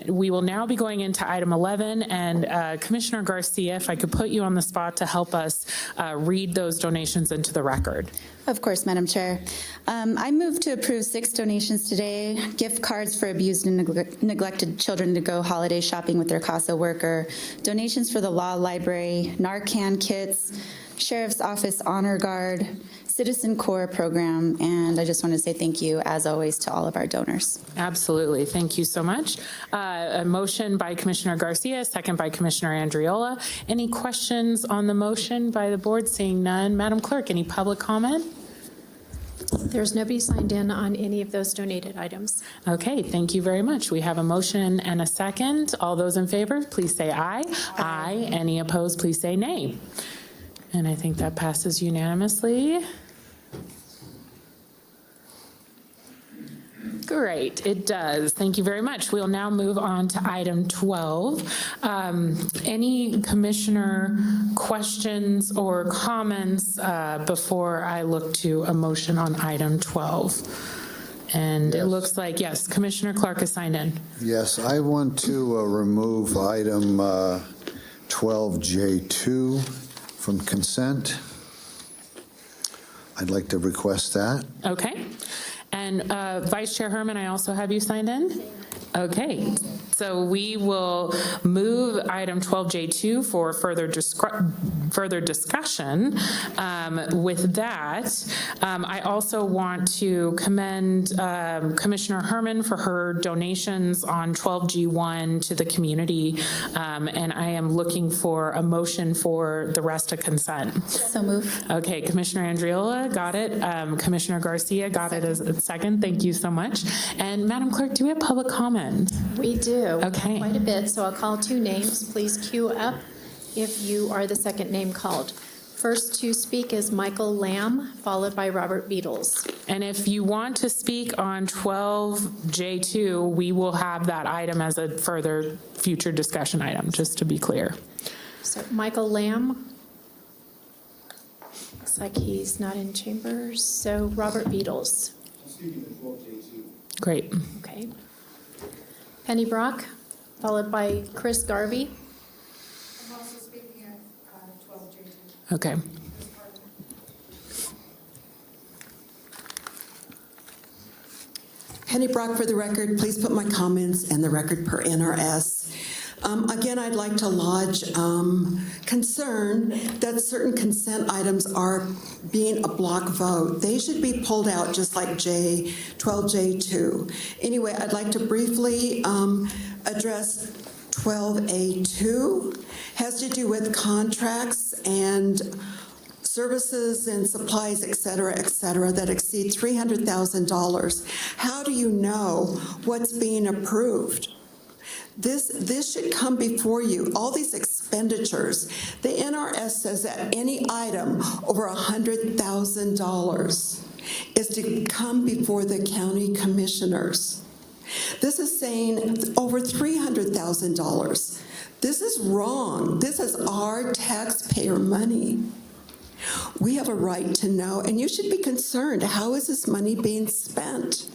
we will now be going into item 11, and Commissioner Garcia, if I could put you on the spot to help us read those donations into the record. Of course, Madam Chair. I move to approve 6 donations today: gift cards for abused and neglected children to go holiday shopping with their CASA worker, donations for the law library, Narcan kits, Sheriff's Office Honor Guard, Citizen Corps program, and I just want to say thank you, as always, to all of our donors. Absolutely. Thank you so much. A motion by Commissioner Garcia, second by Commissioner Andriola. Any questions on the motion by the board? Seeing none. Madam Clerk, any public comment? There's nobody signed in on any of those donated items. Okay, thank you very much. We have a motion and a second. All those in favor, please say aye. Aye. Any opposed, please say nay. And I think that passes unanimously. Great, it does. Thank you very much. We'll now move on to item 12. Any commissioner questions or comments before I look to a motion on item 12? And it looks like, yes, Commissioner Clark is signed in. Yes, I want to remove item 12J2 from consent. I'd like to request that. Okay. And Vice Chair Herman, I also have you signed in? Okay, so we will move item 12J2 for further discussion. With that, I also want to commend Commissioner Herman for her donations on 12G1 to the community, and I am looking for a motion for the rest of consent. So move. Okay, Commissioner Andriola, got it. Commissioner Garcia, got it as a second. Thank you so much. And Madam Clerk, do we have public comment? We do. Okay. Quite a bit, so I'll call 2 names. Please queue up if you are the second name called. First to speak is Michael Lamb, followed by Robert Beatles. And if you want to speak on 12J2, we will have that item as a further future discussion item, just to be clear. So Michael Lamb. Looks like he's not in chambers. So Robert Beatles. Great. Okay. Penny Brock, followed by Chris Garvey. I'm also speaking at 12J2. Okay. Penny Brock, for the record, please put my comments in the record per NRS. Again, I'd like to lodge concern that certain consent items are being a block vote. They should be pulled out just like 12J2. Anyway, I'd like to briefly address 12A2. Has to do with contracts and services and supplies, et cetera, that exceed $300,000. How do you know what's being approved? This should come before you. All these expenditures, the NRS says that any item over $100,000 is to come before the county commissioners. This is saying over $300,000. This is wrong. This is our taxpayer money. We have a right to know, and you should be concerned. How is this money being spent?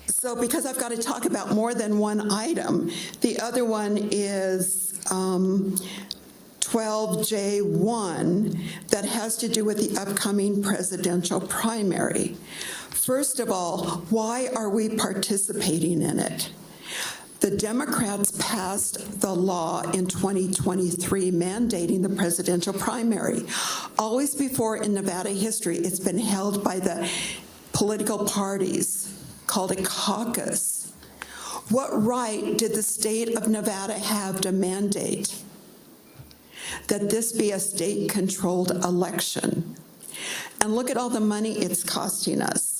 So because I've got to talk about more than one item, the other one is 12J1 that has to do with the upcoming presidential primary. First of all, why are we participating in it? The Democrats passed the law in 2023 mandating the presidential primary. Always before in Nevada history, it's been held by the political parties, called a caucus. What right did the state of Nevada have to mandate that this be a state-controlled election? And look at all the money it's costing us.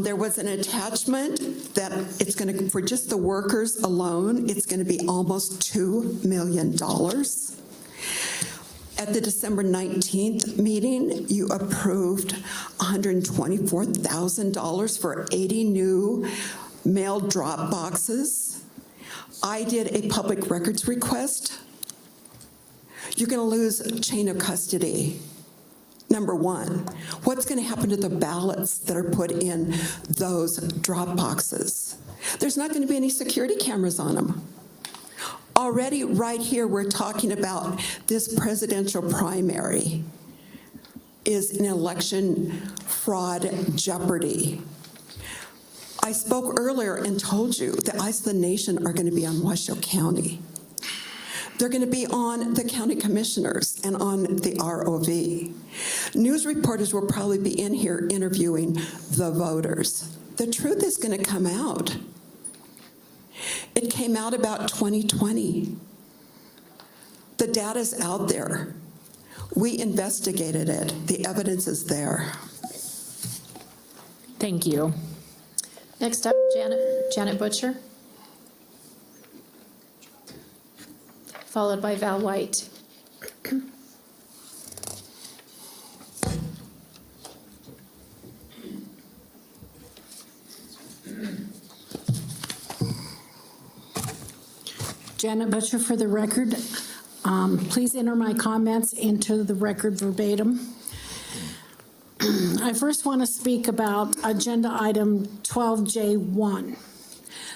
There was an attachment that it's going to, for just the workers alone, it's going to be almost $2 million. At the December 19th meeting, you approved $124,000 for 80 new mailed drop boxes. I did a public records request. You're going to lose chain of custody. Number one, what's going to happen to the ballots that are put in those drop boxes? There's not going to be any security cameras on them. Already right here, we're talking about this presidential primary is an election fraud jeopardy. I spoke earlier and told you that Eyes of the Nation are going to be on Washoe County. They're going to be on the county commissioners and on the ROV. News reporters will probably be in here interviewing the voters. The truth is going to come out. It came out about 2020. The data's out there. We investigated it. The evidence is there. Thank you. Next up, Janet Butcher, followed by Val White. Janet Butcher for the record. Please enter my comments into the record verbatim. I first want to speak about agenda item 12J1.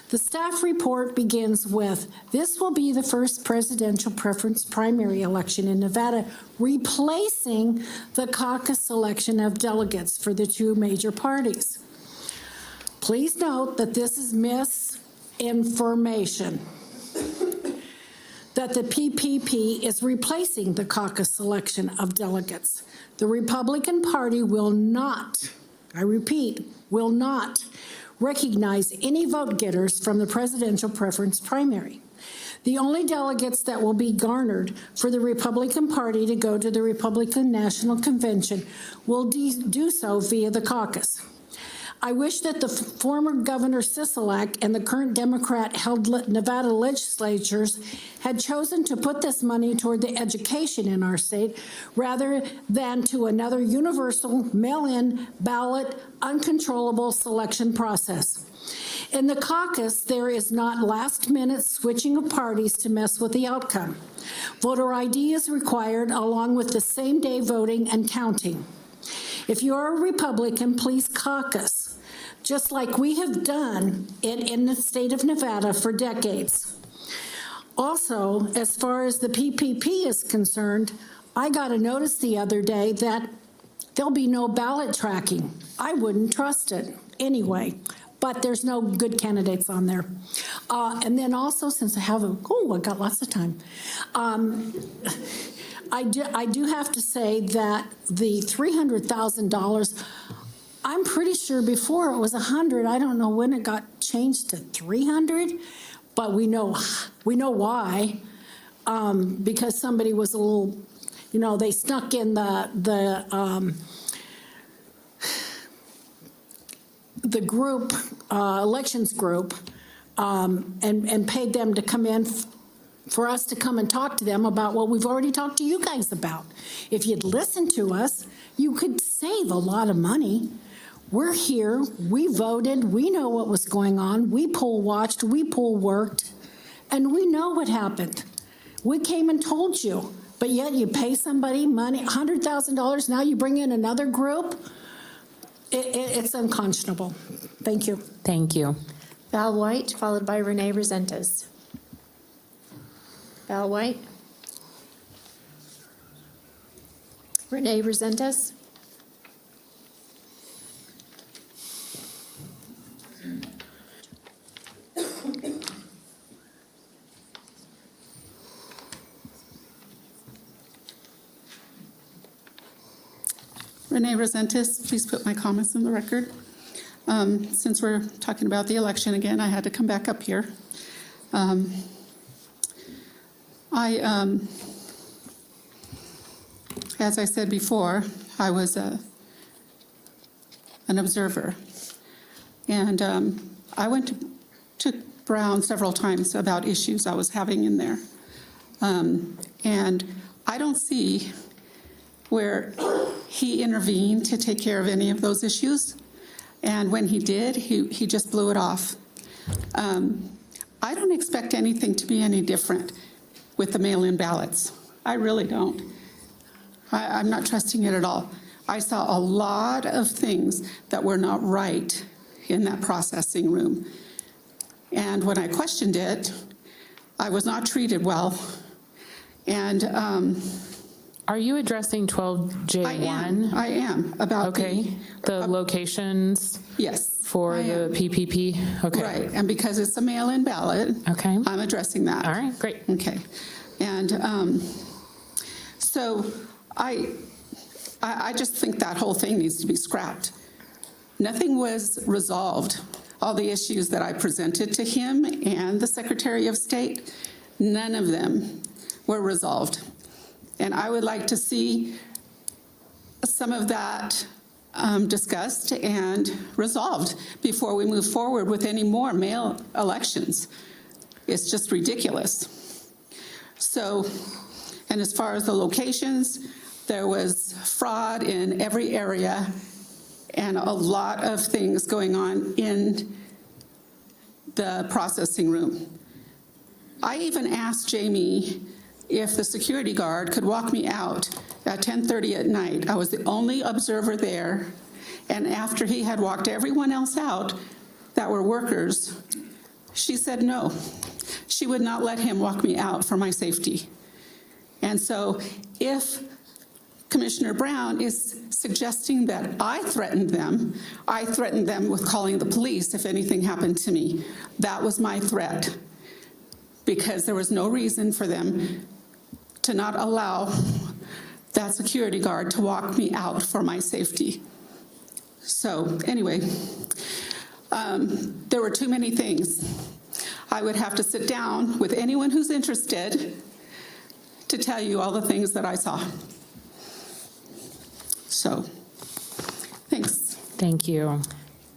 The staff report begins with, this will be the first presidential preference primary election in Nevada, replacing the caucus selection of delegates for the two major parties. Please note that this is misinformation, that the PPP is replacing the caucus selection of delegates. The Republican Party will not, I repeat, will not recognize any vote getters from the presidential preference primary. The only delegates that will be garnered for the Republican Party to go to the Republican National Convention will do so via the caucus. I wish that the former Governor Sisolak and the current Democrat-held Nevada legislatures had chosen to put this money toward the education in our state rather than to another universal mail-in ballot uncontrollable selection process. In the caucus, there is not last-minute switching of parties to mess with the outcome. Voter ID is required along with the same-day voting and counting. If you're a Republican, please caucus, just like we have done in the state of Nevada for decades. Also, as far as the PPP is concerned, I got a notice the other day that there'll be no ballot tracking. I wouldn't trust it anyway, but there's no good candidates on there. And then also, since I have I got lots of time. I do have to say that the $300,000, I'm pretty sure before it was 100. I don't know when it got changed to 300, but we know why. Because somebody was a little, they snuck in the group, elections group, and paid them to come in for us to come and talk to them about what we've already talked to you guys about. If you'd listened to us, you could save a lot of money. We're here, we voted, we know what was going on, we poll watched, we poll worked, and we know what happened. We came and told you, but yet you pay somebody money, $100,000, now you bring in another group? It's unconscionable. Thank you. Thank you. Val White, followed by Renee Resendez. Val White. Renee Resendez. Renee Resendez, please put my comments in the record. Since we're talking about the election again, I had to come back up here. As I said before, I was an observer. And I went to Brown several times about issues I was having in there. And I don't see where he intervened to take care of any of those issues. And when he did, he just blew it off. I don't expect anything to be any different with the mail-in ballots. I really don't. I'm not trusting it at all. I saw a lot of things that were not right in that processing room. And when I questioned it, I was not treated well. And are you addressing 12J1? I am about okay. The locations? Yes. For the PPP? Okay. Right, and because it's a mail-in ballot, okay, I'm addressing that. All right, great. Okay. And so I just think that whole thing needs to be scrapped. Nothing was resolved. All the issues that I presented to him and the Secretary of State, none of them were resolved. And I would like to see some of that discussed and resolved before we move forward with any more mail elections. It's just ridiculous. So, and as far as the locations, there was fraud in every area and a lot of things going on in the processing room. I even asked Jamie if the security guard could walk me out at 10:30 at night. I was the only observer there, and after he had walked everyone else out that were workers, she said no. She would not let him walk me out for my safety. And so if Commissioner Brown is suggesting that I threatened them with calling the police if anything happened to me. That was my threat, because there was no reason for them to not allow that security guard to walk me out for my safety. So anyway, there were too many things. I would have to sit down with anyone who's interested to tell you all the things that I saw. So, thanks. Thank you.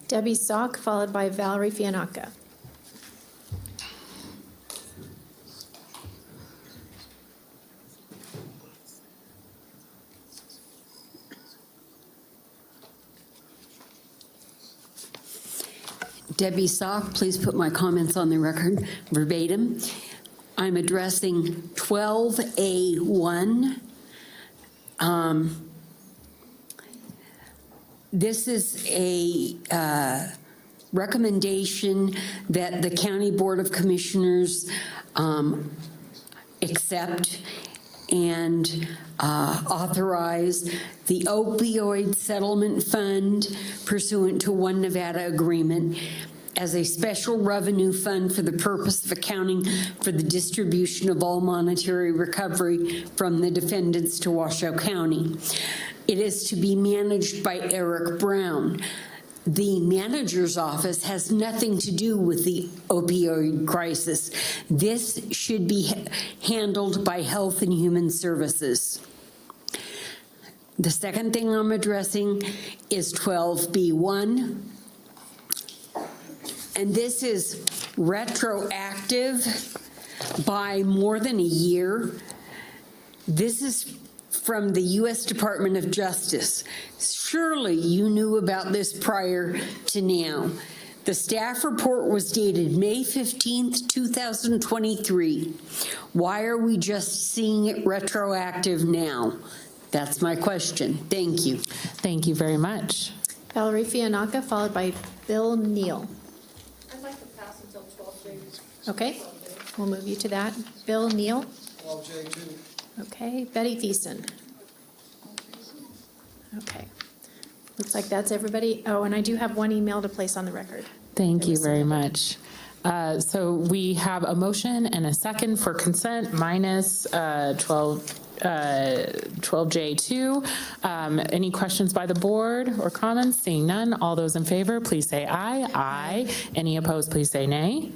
Debbie Sock, followed by Valerie Fianacca. Debbie Sock, please put my comments on the record verbatim. I'm addressing 12A1. This is a recommendation that the County Board of Commissioners accept and authorize the opioid settlement fund pursuant to One Nevada agreement as a special revenue fund for the purpose of accounting for the distribution of all monetary recovery from the defendants to Washoe County. It is to be managed by Eric Brown. The manager's office has nothing to do with the opioid crisis. This should be handled by Health and Human Services. The second thing I'm addressing is 12B1. And this is retroactive by more than a year. This is from the U.S. Department of Justice. Surely you knew about this prior to now. The staff report was dated May 15th, 2023. Why are we just seeing it retroactive now? That's my question. Thank you. Thank you very much. Valerie Fianacca, followed by Bill Neal. I'd like to pass until 12:30. Okay, we'll move you to that. Bill Neal. 12J2. Okay, Betty Thiessen. Okay. Looks like that's everybody. Oh, and I do have one email to place on the record. Thank you very much. So we have a motion and a second for consent minus 12J2. Any questions by the board or comments? Seeing none, all those in favor, please say aye. Aye. Any opposed, please say nay.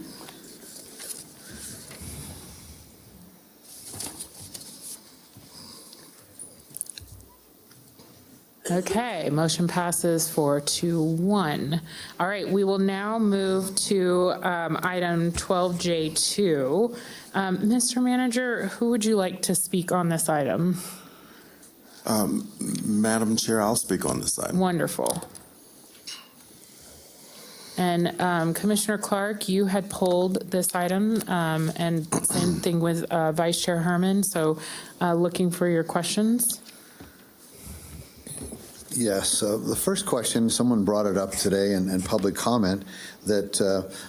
Okay, motion passes 4-1. All right, we will now move to item 12J2. Mr. Manager, who would you like to speak on this item? Madam Chair, I'll speak on this item. Wonderful. And Commissioner Clark, you had pulled this item, and same thing with Vice Chair Herman, so looking for your questions. Yes, the first question, someone brought it up today in public comment, that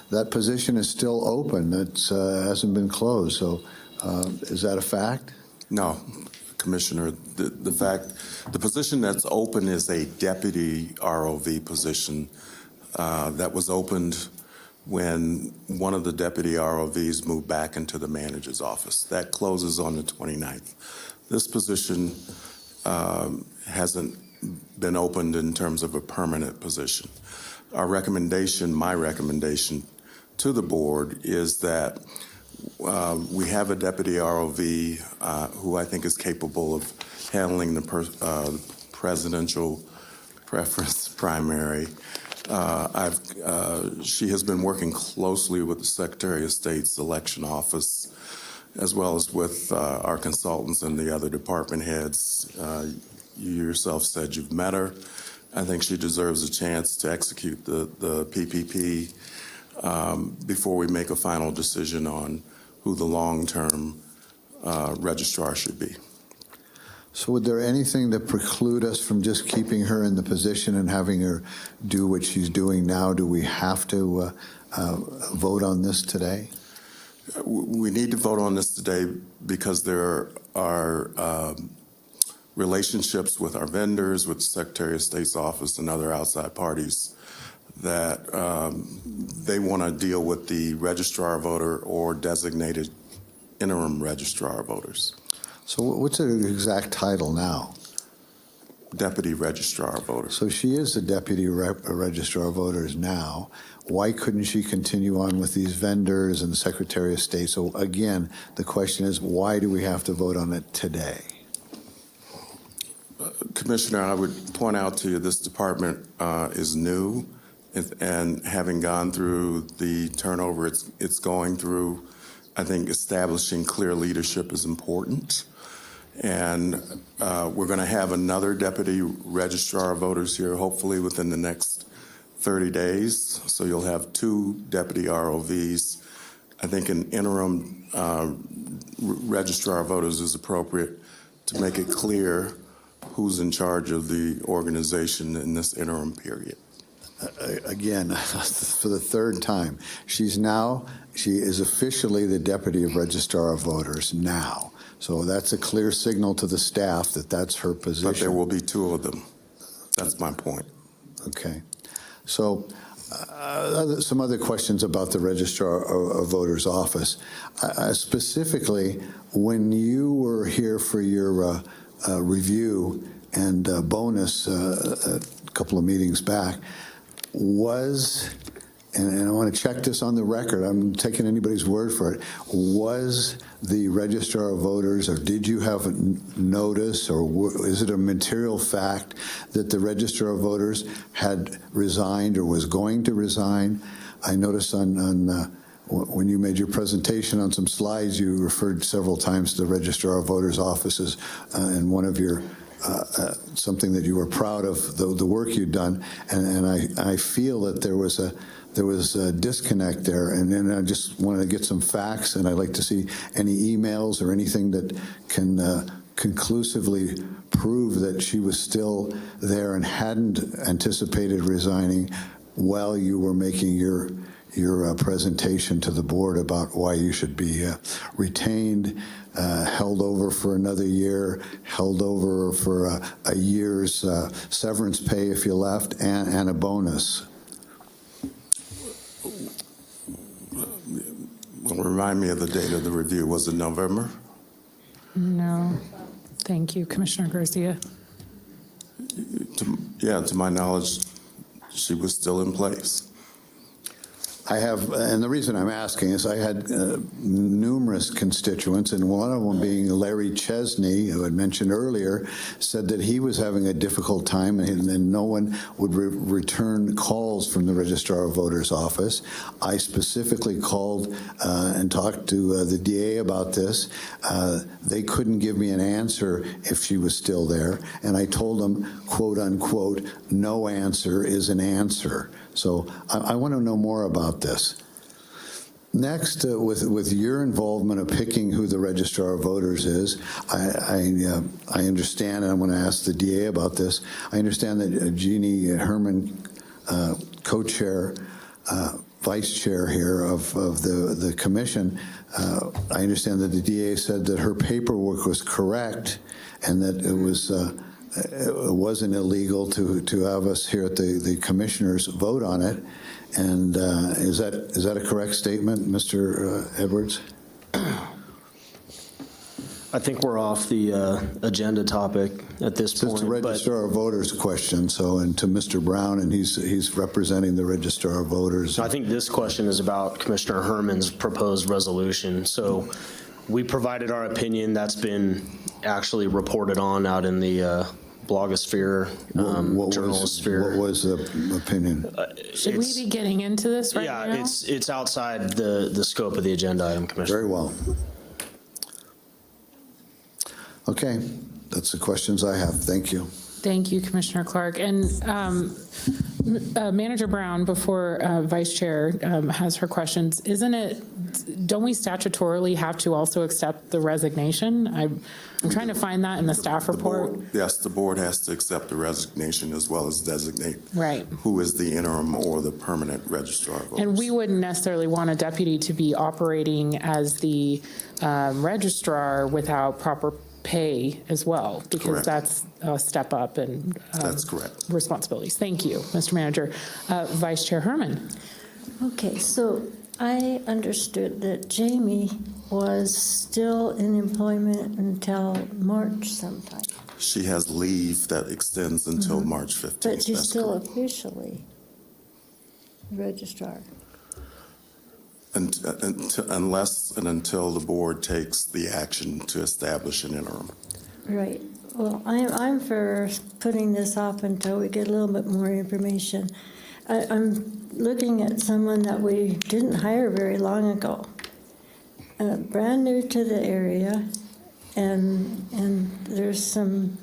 that position is still open. It hasn't been closed. So is that a fact? No, Commissioner. The position that's open is a deputy ROV position that was opened when one of the deputy ROVs moved back into the manager's office. That closes on the 29th. This position hasn't been opened in terms of a permanent position. My recommendation to the board is that we have a deputy ROV who I think is capable of handling the presidential preference primary. She has been working closely with the Secretary of State's election office, as well as with our consultants and the other department heads. You yourself said you've met her. I think she deserves a chance to execute the PPP before we make a final decision on who the long-term registrar should be. So would there anything that preclude us from just keeping her in the position and having her do what she's doing now? Do we have to vote on this today? We need to vote on this today because there are relationships with our vendors, with the Secretary of State's office and other outside parties that they want to deal with the registrar voter or designated interim registrar voters. So what's her exact title now? Deputy registrar voter. So she is the deputy registrar of voters now. Why couldn't she continue on with these vendors and the Secretary of State? So again, the question is, why do we have to vote on it today? Commissioner, I would point out to you this department is new, and having gone through the turnover it's going through, I think establishing clear leadership is important. And we're going to have another deputy registrar of voters here, hopefully within the next 30 days. So you'll have 2 deputy ROVs. I think an interim registrar of voters is appropriate to make it clear who's in charge of the organization in this interim period. Again, for the third time, she is officially the deputy registrar of voters now. So that's a clear signal to the staff that that's her position. But there will be 2 of them. That's my point. Okay. So some other questions about the registrar of voters office. Specifically, when you were here for your review and bonus a couple of meetings back, and I want to check this on the record, I'm taking anybody's word for it, was the registrar of voters, or did you have notice, or is it a material fact that the registrar of voters had resigned or was going to resign? I noticed when you made your presentation on some slides, you referred several times to the registrar of voters offices in one of your something that you were proud of, the work you'd done, and I feel that there was a disconnect there, and then I just wanted to get some facts, and I'd like to see any emails or anything that can conclusively prove that she was still there and hadn't anticipated resigning while you were making your presentation to the board about why you should be retained, held over for another year, held over for a year's severance pay if you left, and a bonus. Well, remind me of the date of the review. Was it November? No. Thank you, Commissioner Garcia. To my knowledge, she was still in place. I have, and the reason I'm asking is I had numerous constituents, and one of them being Larry Chesney, who I mentioned earlier, said that he was having a difficult time and no one would return calls from the Registrar of Voters office. I specifically called and talked to the DA about this. They couldn't give me an answer if she was still there, and I told them, quote unquote, no answer is an answer. So I want to know more about this. Next, with your involvement of picking who the Registrar of Voters is, I understand, and I'm going to ask the DA about this. I understand that Jeannie Herman, co-chair, vice chair here of the commission, I understand that the DA said that her paperwork was correct and that it wasn't illegal to have us here at the commissioners vote on it. And is that a correct statement, Mr. Edwards? I think we're off the agenda topic at this point. It's a Registrar of Voters question, and to Mr. Brown, and he's representing the Registrar of Voters. I think this question is about Commissioner Herman's proposed resolution. So we provided our opinion. That's been actually reported on out in the blogosphere, journalosphere. What was the opinion? Should we be getting into this right now? Yeah, it's outside the scope of the agenda item, Commissioner. Very well. Okay, that's the questions I have. Thank you. Thank you, Commissioner Clark. And Manager Brown, before Vice Chair has her questions, don't we statutorily have to also accept the resignation? I'm trying to find that in the staff report. Yes, the board has to accept the resignation as well as designate Right. who is the interim or the permanent registrar of voters. And we wouldn't necessarily want a deputy to be operating as the registrar without proper pay as well, because Correct. that's a step up in That's correct. responsibilities. Thank you, Mr. Manager. Vice Chair Herman. Okay, so I understood that Jamie was still in employment until March sometime. She has leave that extends until March 15th. But she's That's still correct. officially registrar. Unless and until the board takes the action to establish an interim. Right. Well, I'm for putting this off until we get a little bit more information. I'm looking at someone that we didn't hire very long ago, brand new to the area, and there's some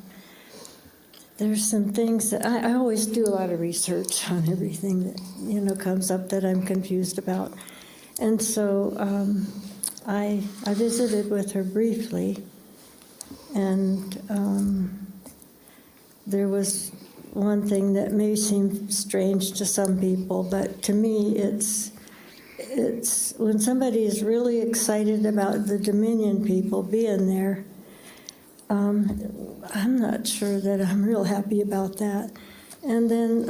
things that I always do a lot of research on everything that comes up that I'm confused about. And so I visited with her briefly, and there was one thing that may seem strange to some people, but to me it's when somebody is really excited about the Dominion people being there, I'm not sure that I'm real happy about that. And then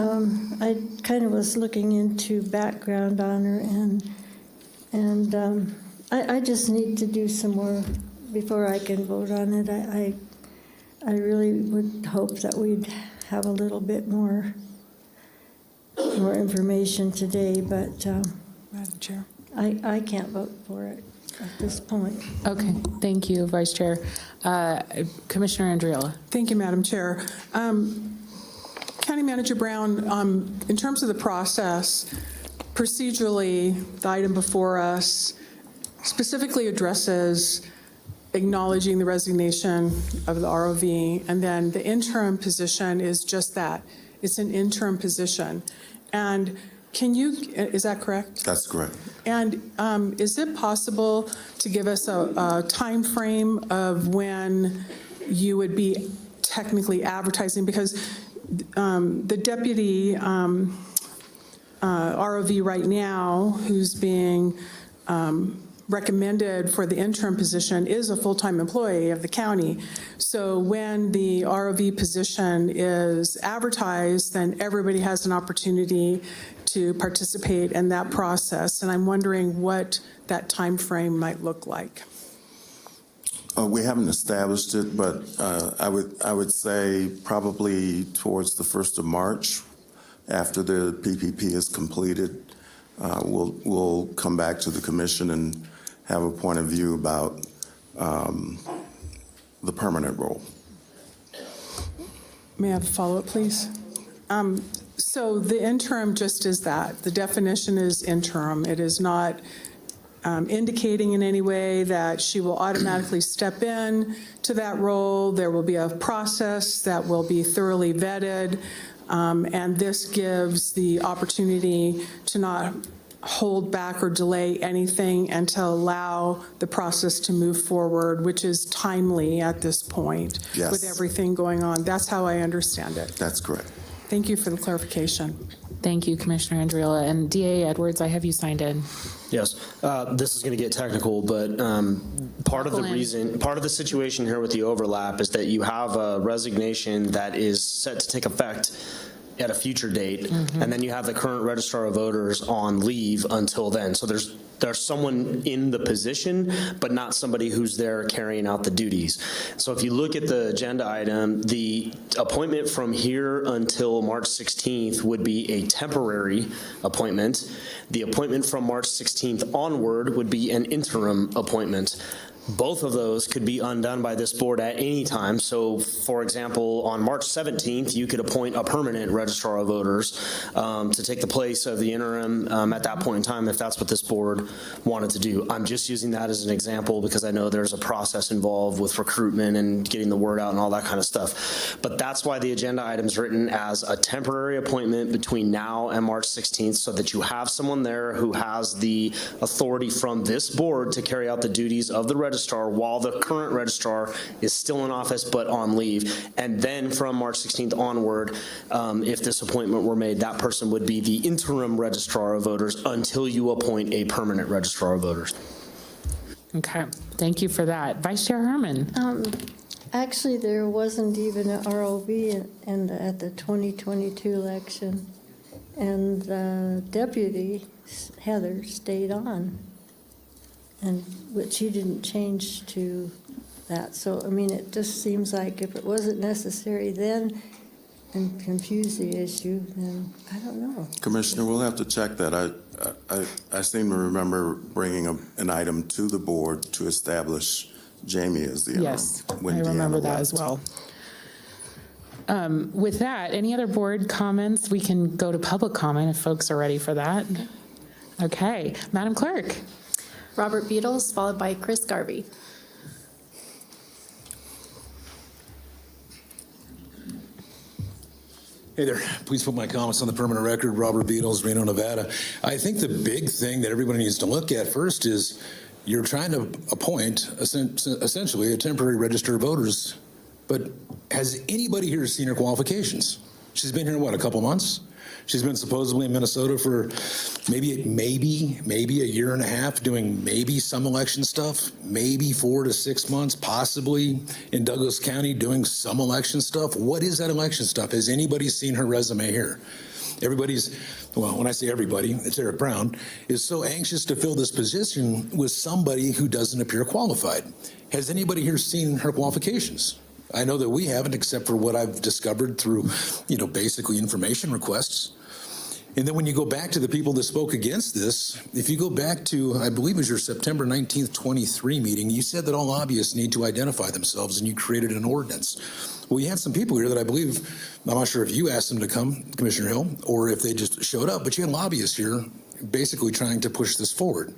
I kind of was looking into background on her, and I just need to do some more before I can vote on it. I really would hope that we'd have a little bit more information today, but Madam Chair. I can't vote for it at this point. Okay, thank you, Vice Chair. Commissioner Andriola. Thank you, Madam Chair. County Manager Brown, in terms of the process, procedurally, the item before us specifically addresses acknowledging the resignation of the ROV, and then the interim position is just that. It's an interim position. And is that correct? That's correct. And is it possible to give us a time frame of when you would be technically advertising? Because the deputy ROV right now, who's being recommended for the interim position, is a full-time employee of the county. So when the ROV position is advertised, then everybody has an opportunity to participate in that process. And I'm wondering what that time frame might look like. We haven't established it, but I would say probably towards the 1st of March, after the PPP is completed, we'll come back to the commission and have a point of view about the permanent role. May I have a follow-up, please? So the interim just is that. The definition is interim. It is not indicating in any way that she will automatically step in to that role. There will be a process that will be thoroughly vetted, and this gives the opportunity to not hold back or delay anything and to allow the process to move forward, which is timely at this point Yes. with everything going on. That's how I understand it. That's correct. Thank you for the clarification. Thank you, Commissioner Andriola. And DA Edwards, I have you signed in. Yes, this is going to get technical, but part of the situation here with the overlap is that you have a resignation that is set to take effect at a future date, and then you have the current registrar of voters on leave until then. So there's someone in the position, but not somebody who's there carrying out the duties. So if you look at the agenda item, the appointment from here until March 16th would be a temporary appointment. The appointment from March 16th onward would be an interim appointment. Both of those could be undone by this board at any time. So, for example, on March 17th, you could appoint a permanent registrar of voters to take the place of the interim at that point in time, if that's what this board wanted to do. I'm just using that as an example because I know there's a process involved with recruitment and getting the word out and all that kind of stuff. But that's why the agenda item's written as a temporary appointment between now and March 16th, so that you have someone there who has the authority from this board to carry out the duties of the registrar while the current registrar is still in office but on leave. And then from March 16th onward, if this appointment were made, that person would be the interim registrar of voters until you appoint a permanent registrar of voters. Okay, thank you for that. Vice Chair Herman. Actually, there wasn't even an ROV at the 2022 election, and the deputy, Heather, stayed on, and which she didn't change to that. So, I mean, it just seems like if it wasn't necessary then and confuse the issue, then I don't know. Commissioner, we'll have to check that. I seem to remember bringing an item to the board to establish Jamie as the interim. Yes, I remember that as well. With that, any other board comments? We can go to public comment if folks are ready for that. Okay, Madam Clerk. Robert Beatles, followed by Chris Garvey. Hey there, please put my comments on the permanent record. Robert Beatles, Reno, Nevada. I think the big thing that everybody needs to look at first is you're trying to appoint essentially a temporary register of voters, but has anybody here seen her qualifications? She's been here, what, a couple months? She's been supposedly in Minnesota for maybe a year and a half, doing maybe some election stuff, maybe 4 to 6 months, possibly in Douglas County doing some election stuff. What is that election stuff? Has anybody seen her resume here? Well, when I say everybody, it's Eric Brown, is so anxious to fill this position with somebody who doesn't appear qualified. Has anybody here seen her qualifications? I know that we haven't, except for what I've discovered through, basically information requests. And then when you go back to the people that spoke against this, if you go back to, I believe it was your September 19th, 23 meeting, you said that all lobbyists need to identify themselves and you created an ordinance. Well, you had some people here that I believe, I'm not sure if you asked them to come, Commissioner Hill, or if they just showed up, but you had lobbyists here basically trying to push this forward.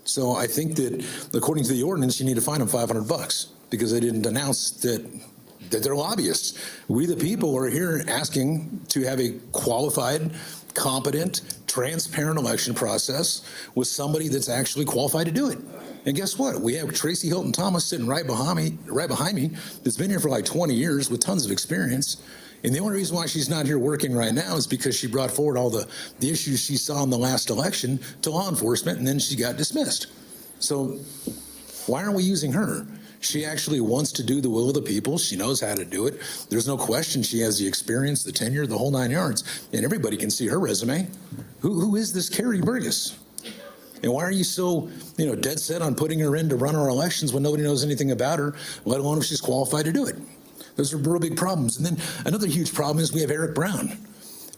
So I think that according to the ordinance, you need to fine them $500 because they didn't announce that they're lobbyists. We, the people, are here asking to have a qualified, competent, transparent election process with somebody that's actually qualified to do it. And guess what? We have Tracy Hilton Thomas sitting right behind me that's been here for like 20 years with tons of experience. And the only reason why she's not here working right now is because she brought forward all the issues she saw in the last election to law enforcement, and then she got dismissed. So why aren't we using her? She actually wants to do the will of the people. She knows how to do it. There's no question she has the experience, the tenure, the whole 9 yards. And everybody can see her resume. Who is this Carrie Burgess? And why are you so, dead set on putting her in to run our elections when nobody knows anything about her, let alone if she's qualified to do it? Those are real big problems. And then another huge problem is we have Eric Brown.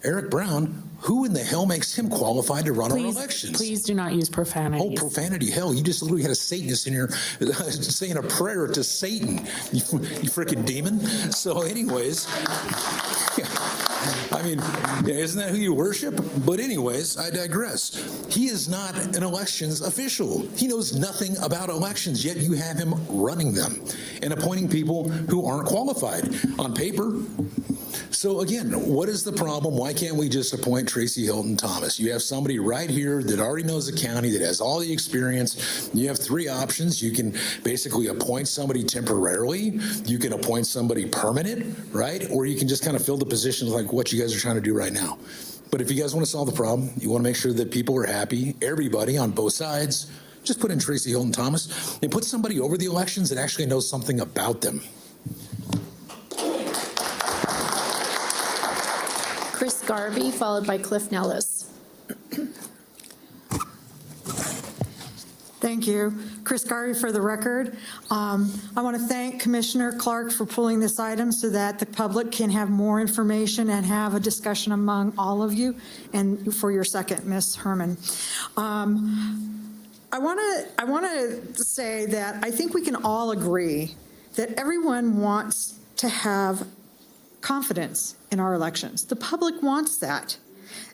Eric Brown, who in the hell makes him qualified to run our elections? Please do not use profanity. Oh, profanity. Hell, you just literally had a Satanist in here saying a prayer to Satan, you freaking demon. So anyways, I mean, isn't that who you worship? But anyways, I digress. He is not an elections official. He knows nothing about elections, yet you have him running them and appointing people who aren't qualified on paper. So again, what is the problem? Why can't we just appoint Tracy Hilton Thomas? You have somebody right here that already knows the county, that has all the experience. You have three options. You can basically appoint somebody temporarily. You can appoint somebody permanent, right? Or you can just kind of fill the positions like what you guys are trying to do right now. But if you guys want to solve the problem, you want to make sure that people are happy, everybody on both sides, just put in Tracy Hilton Thomas and put somebody over the elections that actually knows something about them. Chris Garvey, followed by Cliff Nellis. Thank you. Chris Garvey for the record. I want to thank Commissioner Clark for pulling this item so that the public can have more information and have a discussion among all of you, and for your second, Ms. Herman. I want to say that I think we can all agree that everyone wants to have confidence in our elections. The public wants that.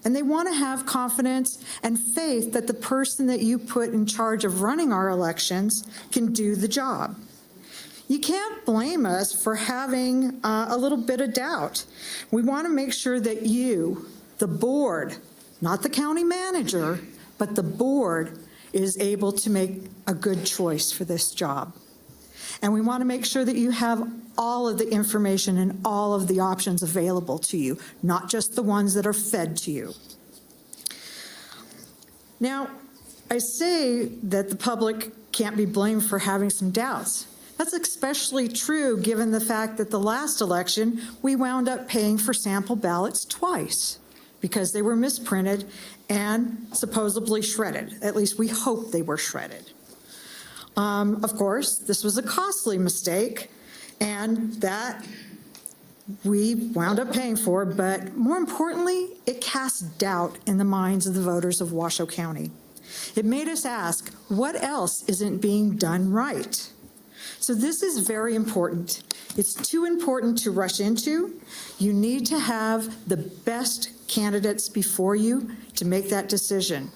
And they want to have confidence and faith that the person that you put in charge of running our elections can do the job. You can't blame us for having a little bit of doubt. We want to make sure that you, the board, not the county manager, but the board is able to make a good choice for this job. And we want to make sure that you have all of the information and all of the options available to you, not just the ones that are fed to you. Now, I say that the public can't be blamed for having some doubts. That's especially true given the fact that the last election, we wound up paying for sample ballots twice because they were misprinted and supposedly shredded. At least we hope they were shredded. Of course, this was a costly mistake, and that we wound up paying for, but more importantly, it cast doubt in the minds of the voters of Washoe County. It made us ask, what else isn't being done right? So this is very important. It's too important to rush into. You need to have the best candidates before you to make that decision.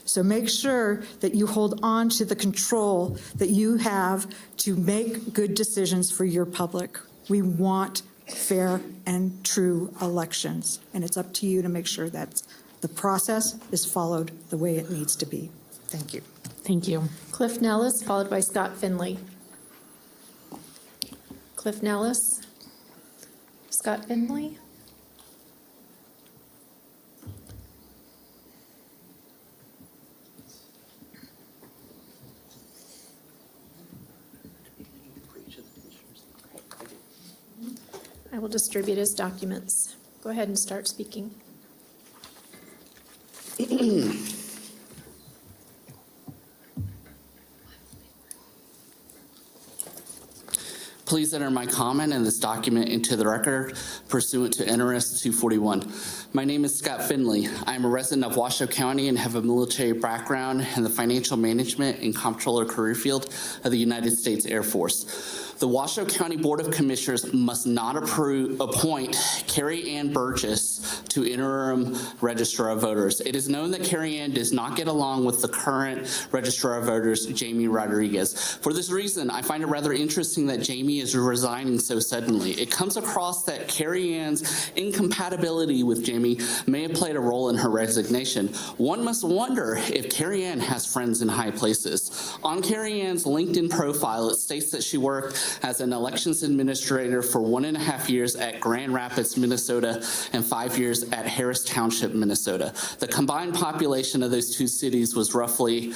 So make sure that you hold on to the control that you have to make good decisions for your public. We want fair and true elections, and it's up to you to make sure that the process is followed the way it needs to be. Thank you. Thank you. Cliff Nellis, followed by Scott Finley. Cliff Nellis, Scott Finley. I will distribute his documents. Go ahead and start speaking. Please enter my comment and this document into the record pursuant to NRS 241. My name is Scott Finley. I am a resident of Washoe County and have a military background in the financial management and comptroller career field of the United States Air Force. The Washoe County Board of Commissioners must not appoint Carrie Ann Burgess to interim Registrar of Voters. It is known that Carrie Ann does not get along with the current Registrar of Voters, Jamie Rodriguez. For this reason, I find it rather interesting that Jamie is resigning so suddenly. It comes across that Carrie Ann's incompatibility with Jamie may have played a role in her resignation. One must wonder if Carrie Ann has friends in high places. On Carrie Ann's LinkedIn profile, it states that she worked as an elections administrator for 1.5 years at Grand Rapids, Minnesota, and 5 years at Harris Township, Minnesota. The combined population of those two cities was roughly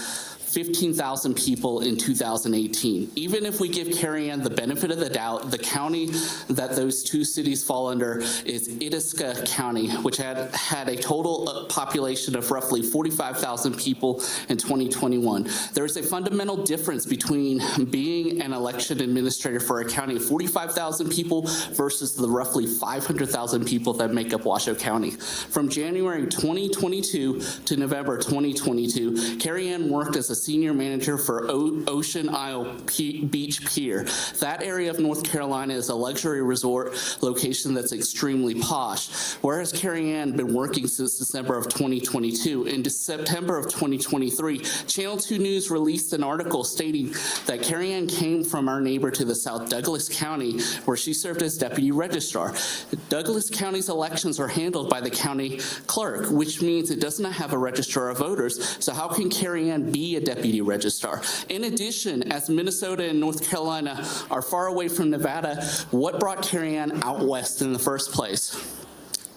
15,000 people in 2018. Even if we give Carrie Ann the benefit of the doubt, the county that those two cities fall under is Itasca County, which had a total population of roughly 45,000 people in 2021. There is a fundamental difference between being an election administrator for a county of 45,000 people versus the roughly 500,000 people that make up Washoe County. From January 2022 to November 2022, Carrie Ann worked as a senior manager for Ocean Isle Beach Pier. That area of North Carolina is a luxury resort location that's extremely posh. Whereas Carrie Ann been working since December of 2022, in September of 2023, Channel 2 News released an article stating that Carrie Ann came from our neighbor to the south, Douglas County, where she served as deputy registrar. Douglas County's elections are handled by the county clerk, which means it does not have a registrar of voters. So how can Carrie Ann be a deputy registrar? In addition, as Minnesota and North Carolina are far away from Nevada, what brought Carrie Ann out west in the first place?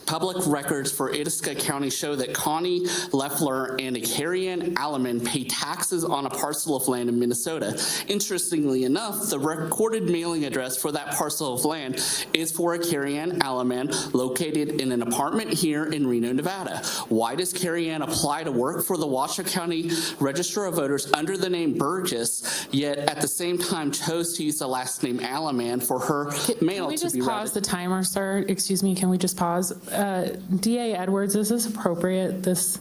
Public records for Itasca County show that Connie Leffler and a Carrie Ann Alleman pay taxes on a parcel of land in Minnesota. Interestingly enough, the recorded mailing address for that parcel of land is for a Carrie Ann Alleman located in an apartment here in Reno, Nevada. Why does Carrie Ann apply to work for the Washoe County Register of Voters under the name Burgess, yet at the same time chose to use the last name Alleman for her mail to be read? Can we just pause the timer, sir? Excuse me, can we just pause? DA Edwards, is this appropriate, this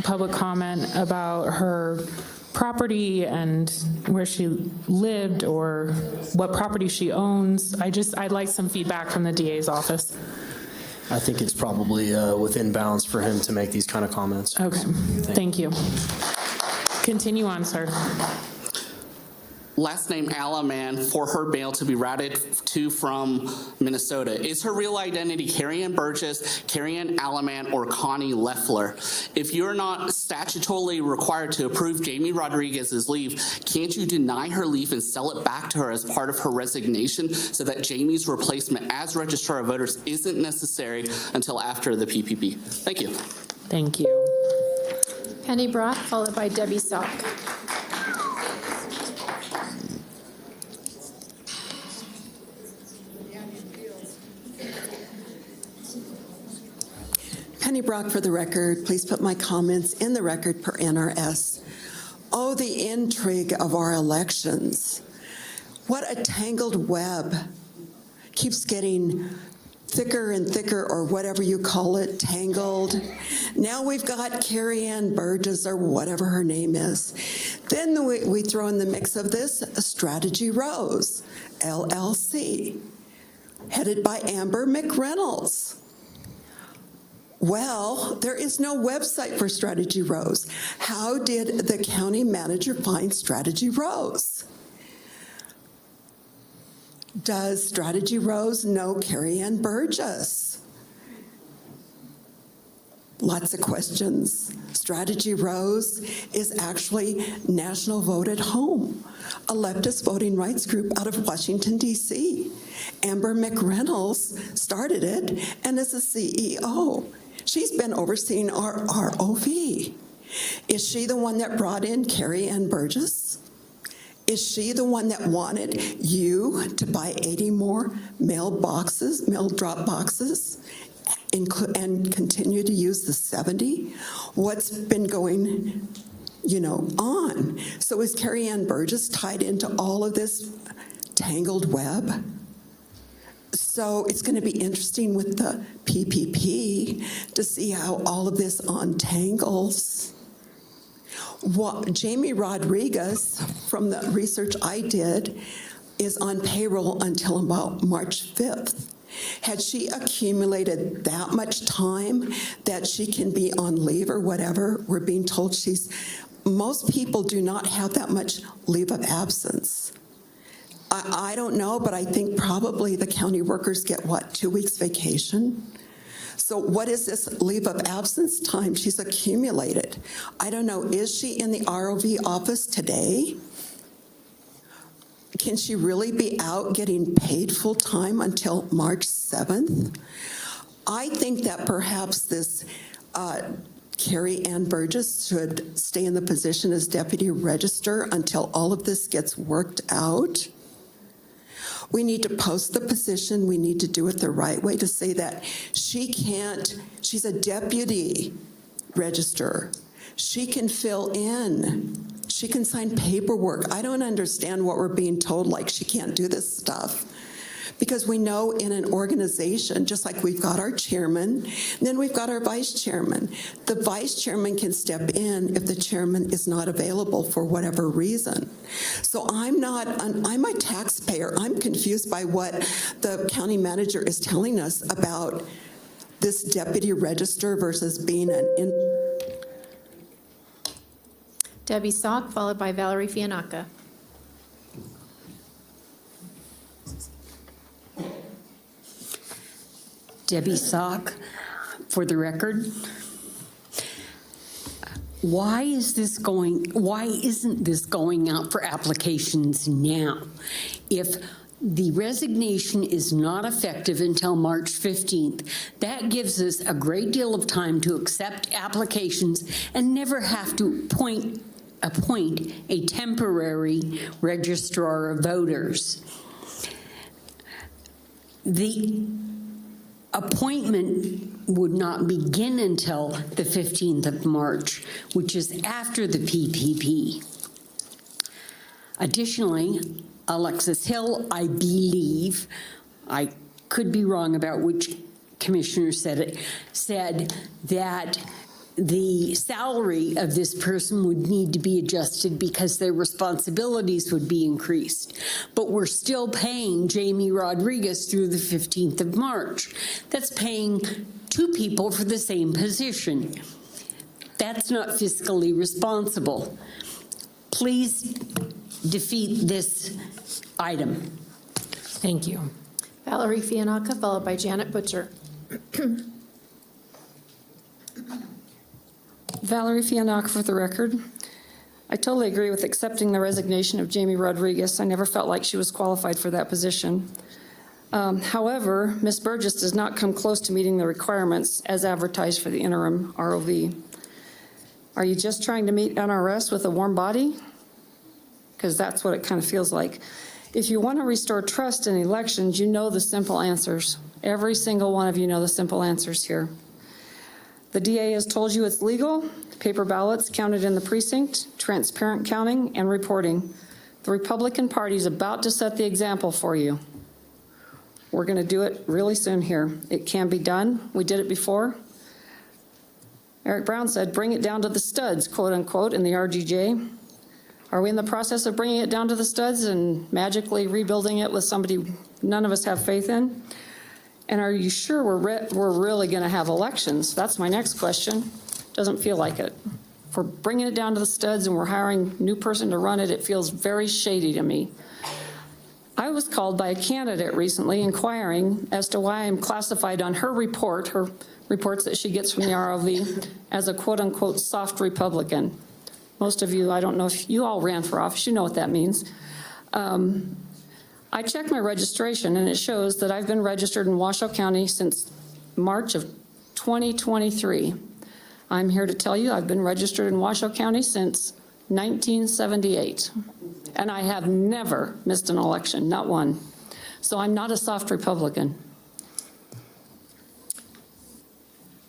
public comment about her property and where she lived or what property she owns? I'd like some feedback from the DA's office. I think it's probably within bounds for him to make these kind of comments. Okay, thank you. Continue on, sir. Last name Alleman for her mail to be routed to from Minnesota. Is her real identity Carrie Ann Burgess, Carrie Ann Alleman, or Connie Leffler? If you're not statutorily required to approve Jamie Rodriguez's leave, can't you deny her leave and sell it back to her as part of her resignation so that Jamie's replacement as Registrar of Voters isn't necessary until after the PPP? Thank you. Thank you. Penny Brock, followed by Debbie Salk. Penny Brock for the record. Please put my comments in the record per NRS. Oh, the intrigue of our elections. What a tangled web. Keeps getting thicker and thicker, or whatever you call it, tangled. Now we've got Carrie Ann Burgess, or whatever her name is. Then we throw in the mix of this Strategy Rose, LLC, headed by Amber McReynolds. Well, there is no website for Strategy Rose. How did the county manager find Strategy Rose? Does Strategy Rose know Carrie Ann Burgess? Lots of questions. Strategy Rose is actually National Vote at Home, a leftist voting rights group out of Washington, D.C. Amber McReynolds started it and is the CEO. She's been overseeing our ROV. Is she the one that brought in Carrie Ann Burgess? Is she the one that wanted you to buy 80 more mail drop boxes, and continue to use the 70? What's been going, on? So is Carrie Ann Burgess tied into all of this tangled web? So it's going to be interesting with the PPP to see how all of this untangles. Jamie Rodriguez, from the research I did, is on payroll until about March 5th. Had she accumulated that much time that she can be on leave or whatever? We're being told most people do not have that much leave of absence. I don't know, but I think probably the county workers get, 2 weeks vacation? So what is this leave of absence time she's accumulated? I don't know. Is she in the ROV office today? Can she really be out getting paid full time until March 7th? I think that perhaps this Carrie Ann Burgess should stay in the position as deputy register until all of this gets worked out. We need to post the position. We need to do it the right way to say that she's a deputy register. She can fill in. She can sign paperwork. I don't understand what we're being told, like she can't do this stuff. Because we know in an organization, just like we've got our chairman, and then we've got our vice chairman. The vice chairman can step in if the chairman is not available for whatever reason. So I'm a taxpayer. I'm confused by what the county manager is telling us about this deputy register versus being Debbie Sock, followed by Valerie Fianacca. Debbie Sock, for the record. Why isn't this going out for applications now? If the resignation is not effective until March 15th, that gives us a great deal of time to accept applications and never have to appoint a temporary registrar of voters. The appointment would not begin until the 15th of March, which is after the PPP. Additionally, Alexis Hill, I believe, I could be wrong about which commissioner said it, said that the salary of this person would need to be adjusted because their responsibilities would be increased. But we're still paying Jamie Rodriguez through the 15th of March. That's paying two people for the same position. That's not fiscally responsible. Please defeat this item. Thank you. Valerie Fianacca, followed by Janet Butcher. Valerie Fianacca, for the record. I totally agree with accepting the resignation of Jamie Rodriguez. I never felt like she was qualified for that position. However, Ms. Burgess does not come close to meeting the requirements as advertised for the interim ROV. Are you just trying to meet NRS with a warm body? Because that's what it kind of feels like. If you want to restore trust in elections, you know the simple answers. Every single one of you know the simple answers here. The DA has told you it's legal, paper ballots counted in the precinct, transparent counting, and reporting. The Republican Party is about to set the example for you. We're going to do it really soon here. It can be done. We did it before. Eric Brown said, bring it down to the studs, quote unquote, in the RGJ. Are we in the process of bringing it down to the studs and magically rebuilding it with somebody none of us have faith in? And are you sure we're really going to have elections? That's my next question. Doesn't feel like it. If we're bringing it down to the studs and we're hiring a new person to run it, it feels very shady to me. I was called by a candidate recently inquiring as to why I'm classified on her reports that she gets from the ROV, as a quote-unquote soft Republican. Most of you, I don't know if you all ran for office, you know what that means. I checked my registration, and it shows that I've been registered in Washoe County since March of 2023. I'm here to tell you I've been registered in Washoe County since 1978, and I have never missed an election, not one. So I'm not a soft Republican.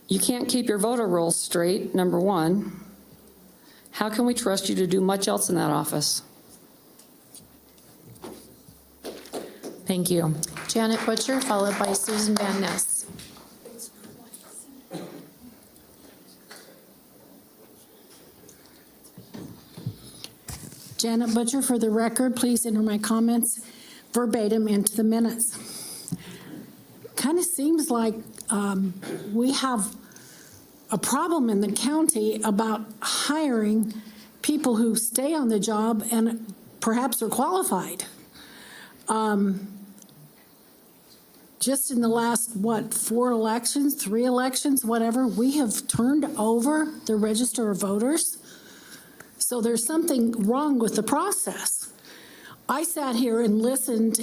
You can't keep your voter rolls straight, number one. How can we trust you to do much else in that office? Thank you. Janet Butcher, followed by Susan Van Ness. Janet Butcher, for the record, please enter my comments verbatim into the minutes. Kind of seems like we have a problem in the county about hiring people who stay on the job and perhaps are qualified. Just in the last, 4 elections, 3 elections, whatever, we have turned over the register of voters. So there's something wrong with the process. I sat here and listened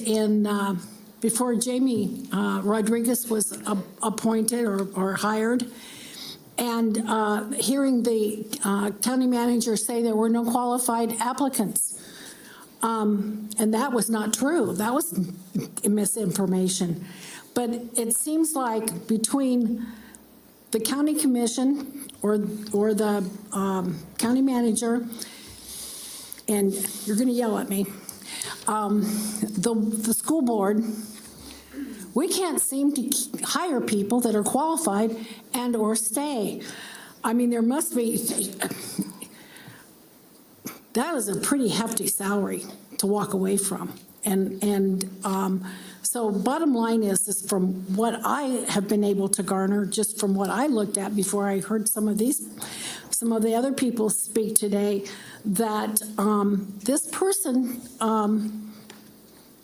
before Jamie Rodriguez was appointed or hired, and hearing the county manager say there were no qualified applicants. And that was not true. That was misinformation. But it seems like between the county commission or the county manager, and you're going to yell at me, the school board, we can't seem to hire people that are qualified and or stay. I mean, there must be, that is a pretty hefty salary to walk away from. So bottom line is from what I have been able to garner, just from what I looked at before I heard some of the other people speak today, that this person,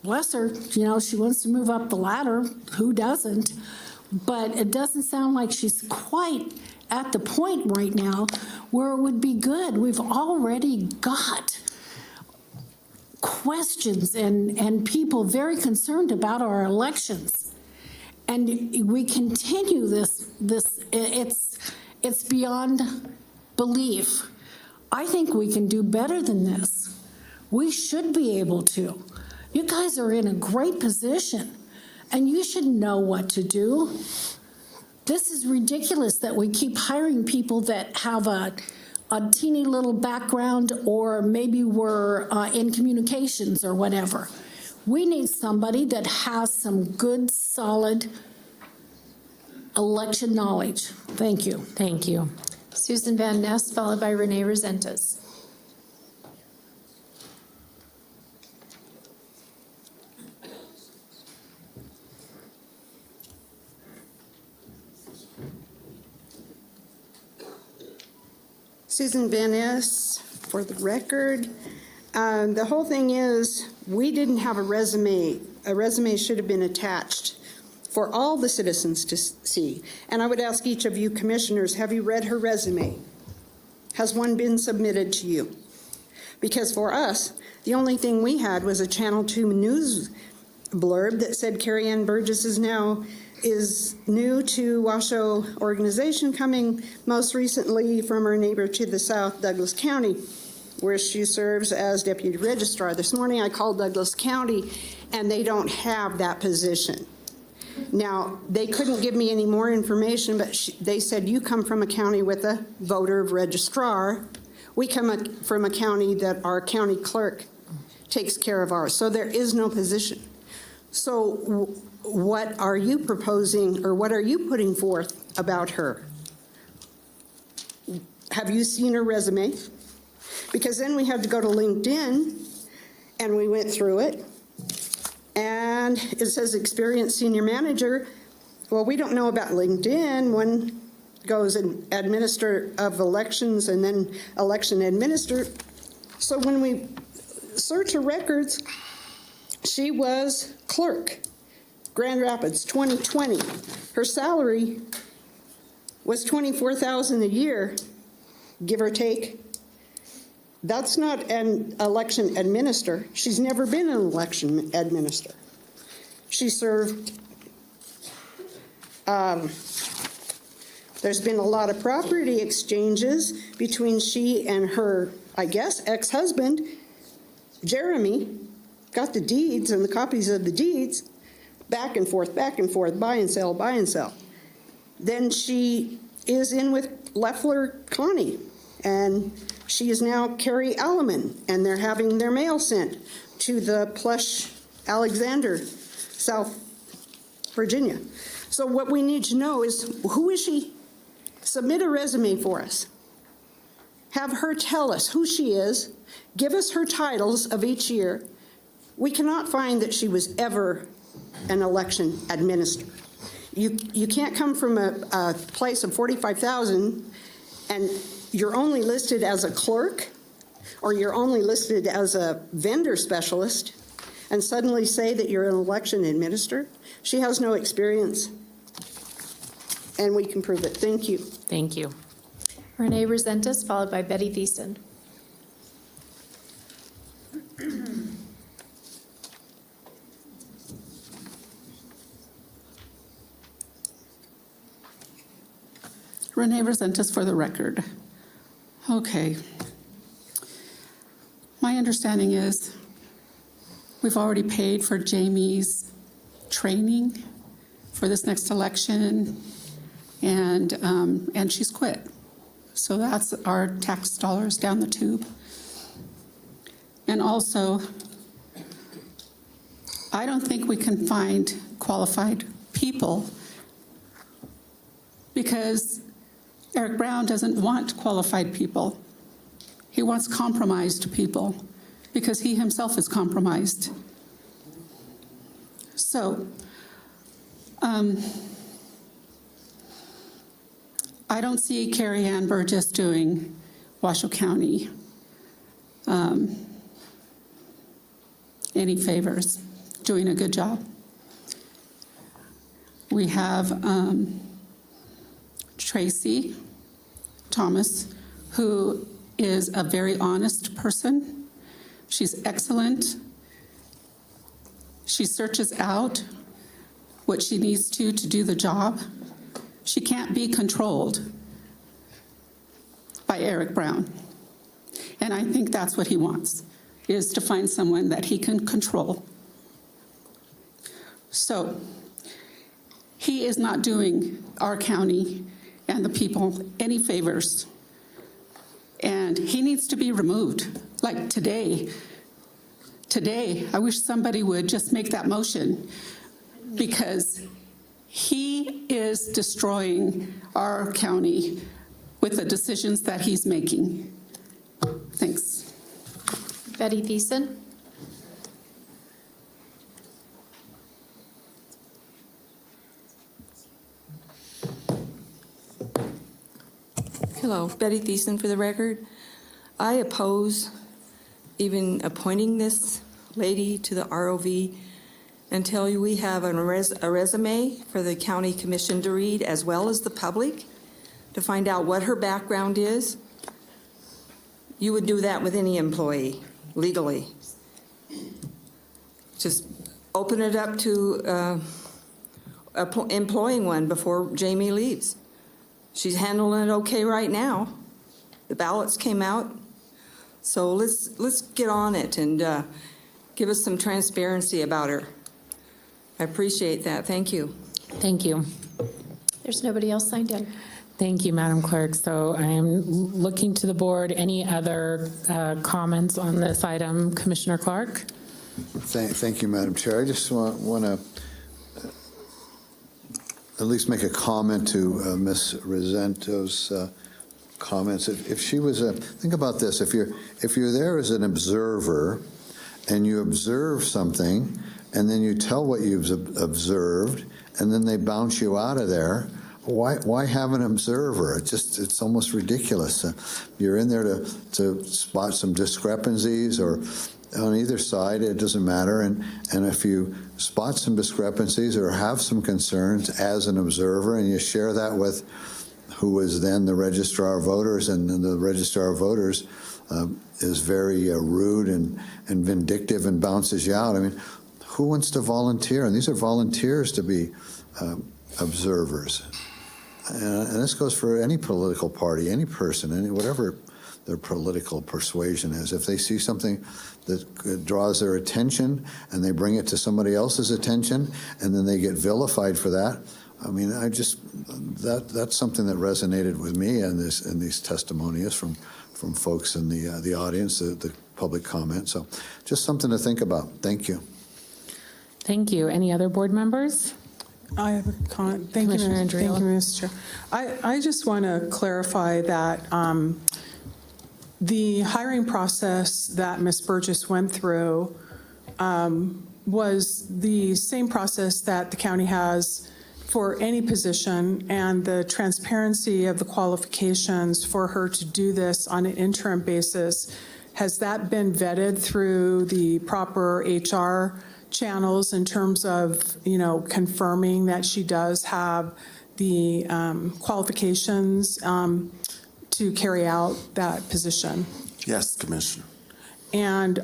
bless her, you know, she wants to move up the ladder. Who doesn't? But it doesn't sound like she's quite at the point right now where it would be good. We've already got questions and people very concerned about our elections. And we continue this it's beyond belief. I think we can do better than this. We should be able to. You guys are in a great position, and you should know what to do. This is ridiculous that we keep hiring people that have a teeny little background, or maybe were in communications or whatever. We need somebody that has some good, solid election knowledge. Thank you. Thank you. Susan Van Ness, followed by Renee Resentes. Susan Van Ness, for the record. The whole thing is, we didn't have a resume. A resume should have been attached for all the citizens to see. And I would ask each of you commissioners, have you read her resume? Has one been submitted to you? Because for us, the only thing we had was a Channel 2 news blurb that said Carrie Ann Burgess is new to Washoe organization, coming most recently from her neighbor to the south, Douglas County, where she serves as deputy registrar. This morning I called Douglas County, and they don't have that position. Now, they couldn't give me any more information, but they said, you come from a county with a voter registrar. We come from a county that our county clerk takes care of ours. So there is no position. So what are you proposing, or what are you putting forth about her? Have you seen her resume? Because then we had to go to LinkedIn, and we went through it, and it says experienced senior manager. Well, we don't know about LinkedIn. One goes and administrator of elections and then election administrator. So when we search her records, she was clerk, Grand Rapids, 2020. Her salary was $24,000 a year, give or take. That's not an election administrator. She's never been an election administrator. She served, there's been a lot of property exchanges between she and her, I guess, ex-husband, Jeremy. Got the deeds and the copies of the deeds, back and forth, buy and sell, buy and sell. Then she is in with Leffler Connie, and she is now Carrie Alleman, and they're having their mail sent to the Plush Alexander, South Virginia. So what we need to know is, who is she? Submit a resume for us. Have her tell us who she is. Give us her titles of each year. We cannot find that she was ever an election administrator. You can't come from a place of 45,000 and you're only listed as a clerk, or you're only listed as a vendor specialist, and suddenly say that you're an election administrator. She has no experience, and we can prove it. Thank you. Thank you. Renee Resentes, followed by Betty Thiessen. Renee Resentis for the record. Okay. My understanding is we've already paid for Jamie's training for this next election, and she's quit. So that's our tax dollars down the tube. And also, I don't think we can find qualified people because Eric Brown doesn't want qualified people. He wants compromised people because he himself is compromised. So, I don't see Carrie Ann Burgess doing Washoe County any favors, doing a good job. We have Tracy Thomas, who is a very honest person. She's excellent. She searches out what she needs to do the job. She can't be controlled by Eric Brown. And I think that's what he wants, is to find someone that he can control. So he is not doing our county and the people any favors. And he needs to be removed, like today. Today, I wish somebody would just make that motion, because he is destroying our county with the decisions that he's making. Thanks. Betty Thiessen. Hello, Betty Thiessen for the record. I oppose even appointing this lady to the ROV until we have a resume for the county commission to read, as well as the public, to find out what her background is. You would do that with any employee, legally. Just open it up to employing one before Jamie leaves. She's handling it okay right now. The ballots came out. So let's get on it and give us some transparency about her. I appreciate that. Thank you. Thank you. There's nobody else signed in. Thank you, Madam Clerk. So I am looking to the board. Any other comments on this item? Commissioner Clark? Thank you, Madam Chair. I just want to at least make a comment to Ms. Resento's comments. If she was think about this. If you're there as an observer and you observe something and then you tell what you've observed and then they bounce you out of there, why have an observer? It's almost ridiculous. You're in there to spot some discrepancies, or on either side, it doesn't matter. And if you spot some discrepancies or have some concerns as an observer and you share that with who is then the registrar of voters, and the registrar of voters is very rude and vindictive and bounces you out. I mean, who wants to volunteer? And these are volunteers to be observers. And this goes for any political party, any person, whatever their political persuasion is. If they see something that draws their attention and they bring it to somebody else's attention and then they get vilified for that, I mean, that's something that resonated with me in these testimonies from folks in the audience, the public comment. So just something to think about. Thank you. Thank you. Any other board members? I have a comment. Thank you, Mr. Chair. I just want to clarify that the hiring process that Ms. Burgess went through was the same process that the county has for any position, and the transparency of the qualifications for her to do this on an interim basis, has that been vetted through the proper HR channels in terms of, confirming that she does have the qualifications to carry out that position? Yes, Commissioner. And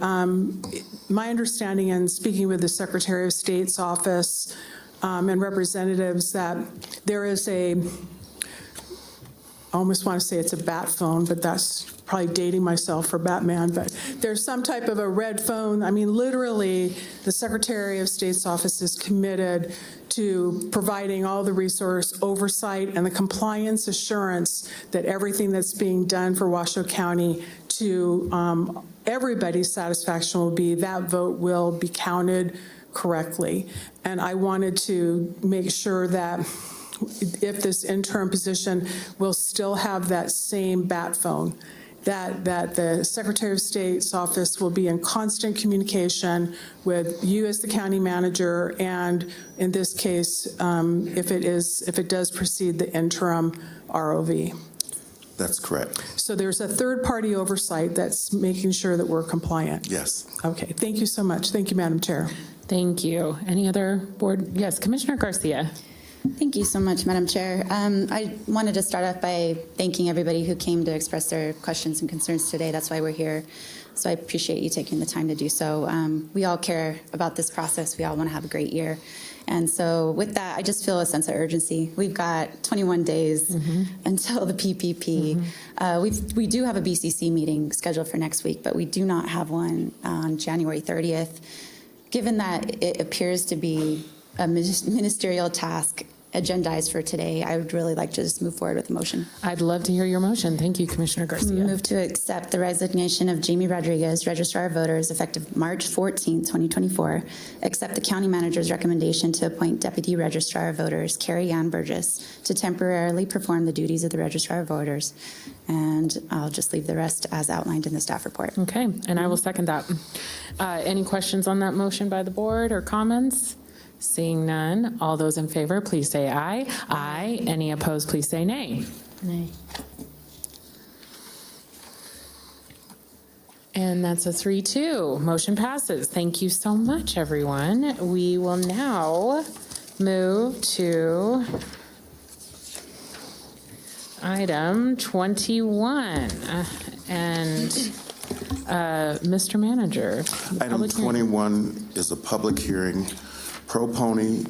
my understanding, and speaking with the Secretary of State's office and representatives, that there is almost want to say it's a bat phone, but that's probably dating myself for Batman, but there's some type of a red phone. I mean, literally, the Secretary of State's office is committed to providing all the resource oversight and the compliance assurance that everything that's being done for Washoe County to everybody's satisfaction will be that vote will be counted correctly. And I wanted to make sure that if this interim position will still have that same bat phone, that the Secretary of State's office will be in constant communication with you as the county manager, and in this case, if it does proceed, the interim ROV. That's correct. So there's a third-party oversight that's making sure that we're compliant. Yes. Okay, thank you so much. Thank you, Madam Chair. Thank you. Any other board? Yes, Commissioner Garcia. Thank you so much, Madam Chair. I wanted to start off by thanking everybody who came to express their questions and concerns today. That's why we're here. So I appreciate you taking the time to do so. We all care about this process. We all want to have a great year. And so with that, I just feel a sense of urgency. We've got 21 days until the PPP. We do have a BCC meeting scheduled for next week, but we do not have one on January 30th. Given that it appears to be a ministerial task agendized for today, I would really like to just move forward with a motion. I'd love to hear your motion. Thank you, Commissioner Garcia. Move to accept the resignation of Jamie Rodriguez, Registrar of Voters, effective March 14, 2024. Accept the county manager's recommendation to appoint Deputy Registrar of Voters, Carrie Ann Burgess, to temporarily perform the duties of the Registrar of Voters. And I'll just leave the rest as outlined in the staff report. Okay, and I will second that. Any questions on that motion by the board or comments? Seeing none, all those in favor, please say aye. Aye. Any opposed, please say nay. Nay. And that's a 3-2. Motion passes. Thank you so much, everyone. We will now move to item 21. And Mr. Manager. Item 21 is a public hearing. Pro Pony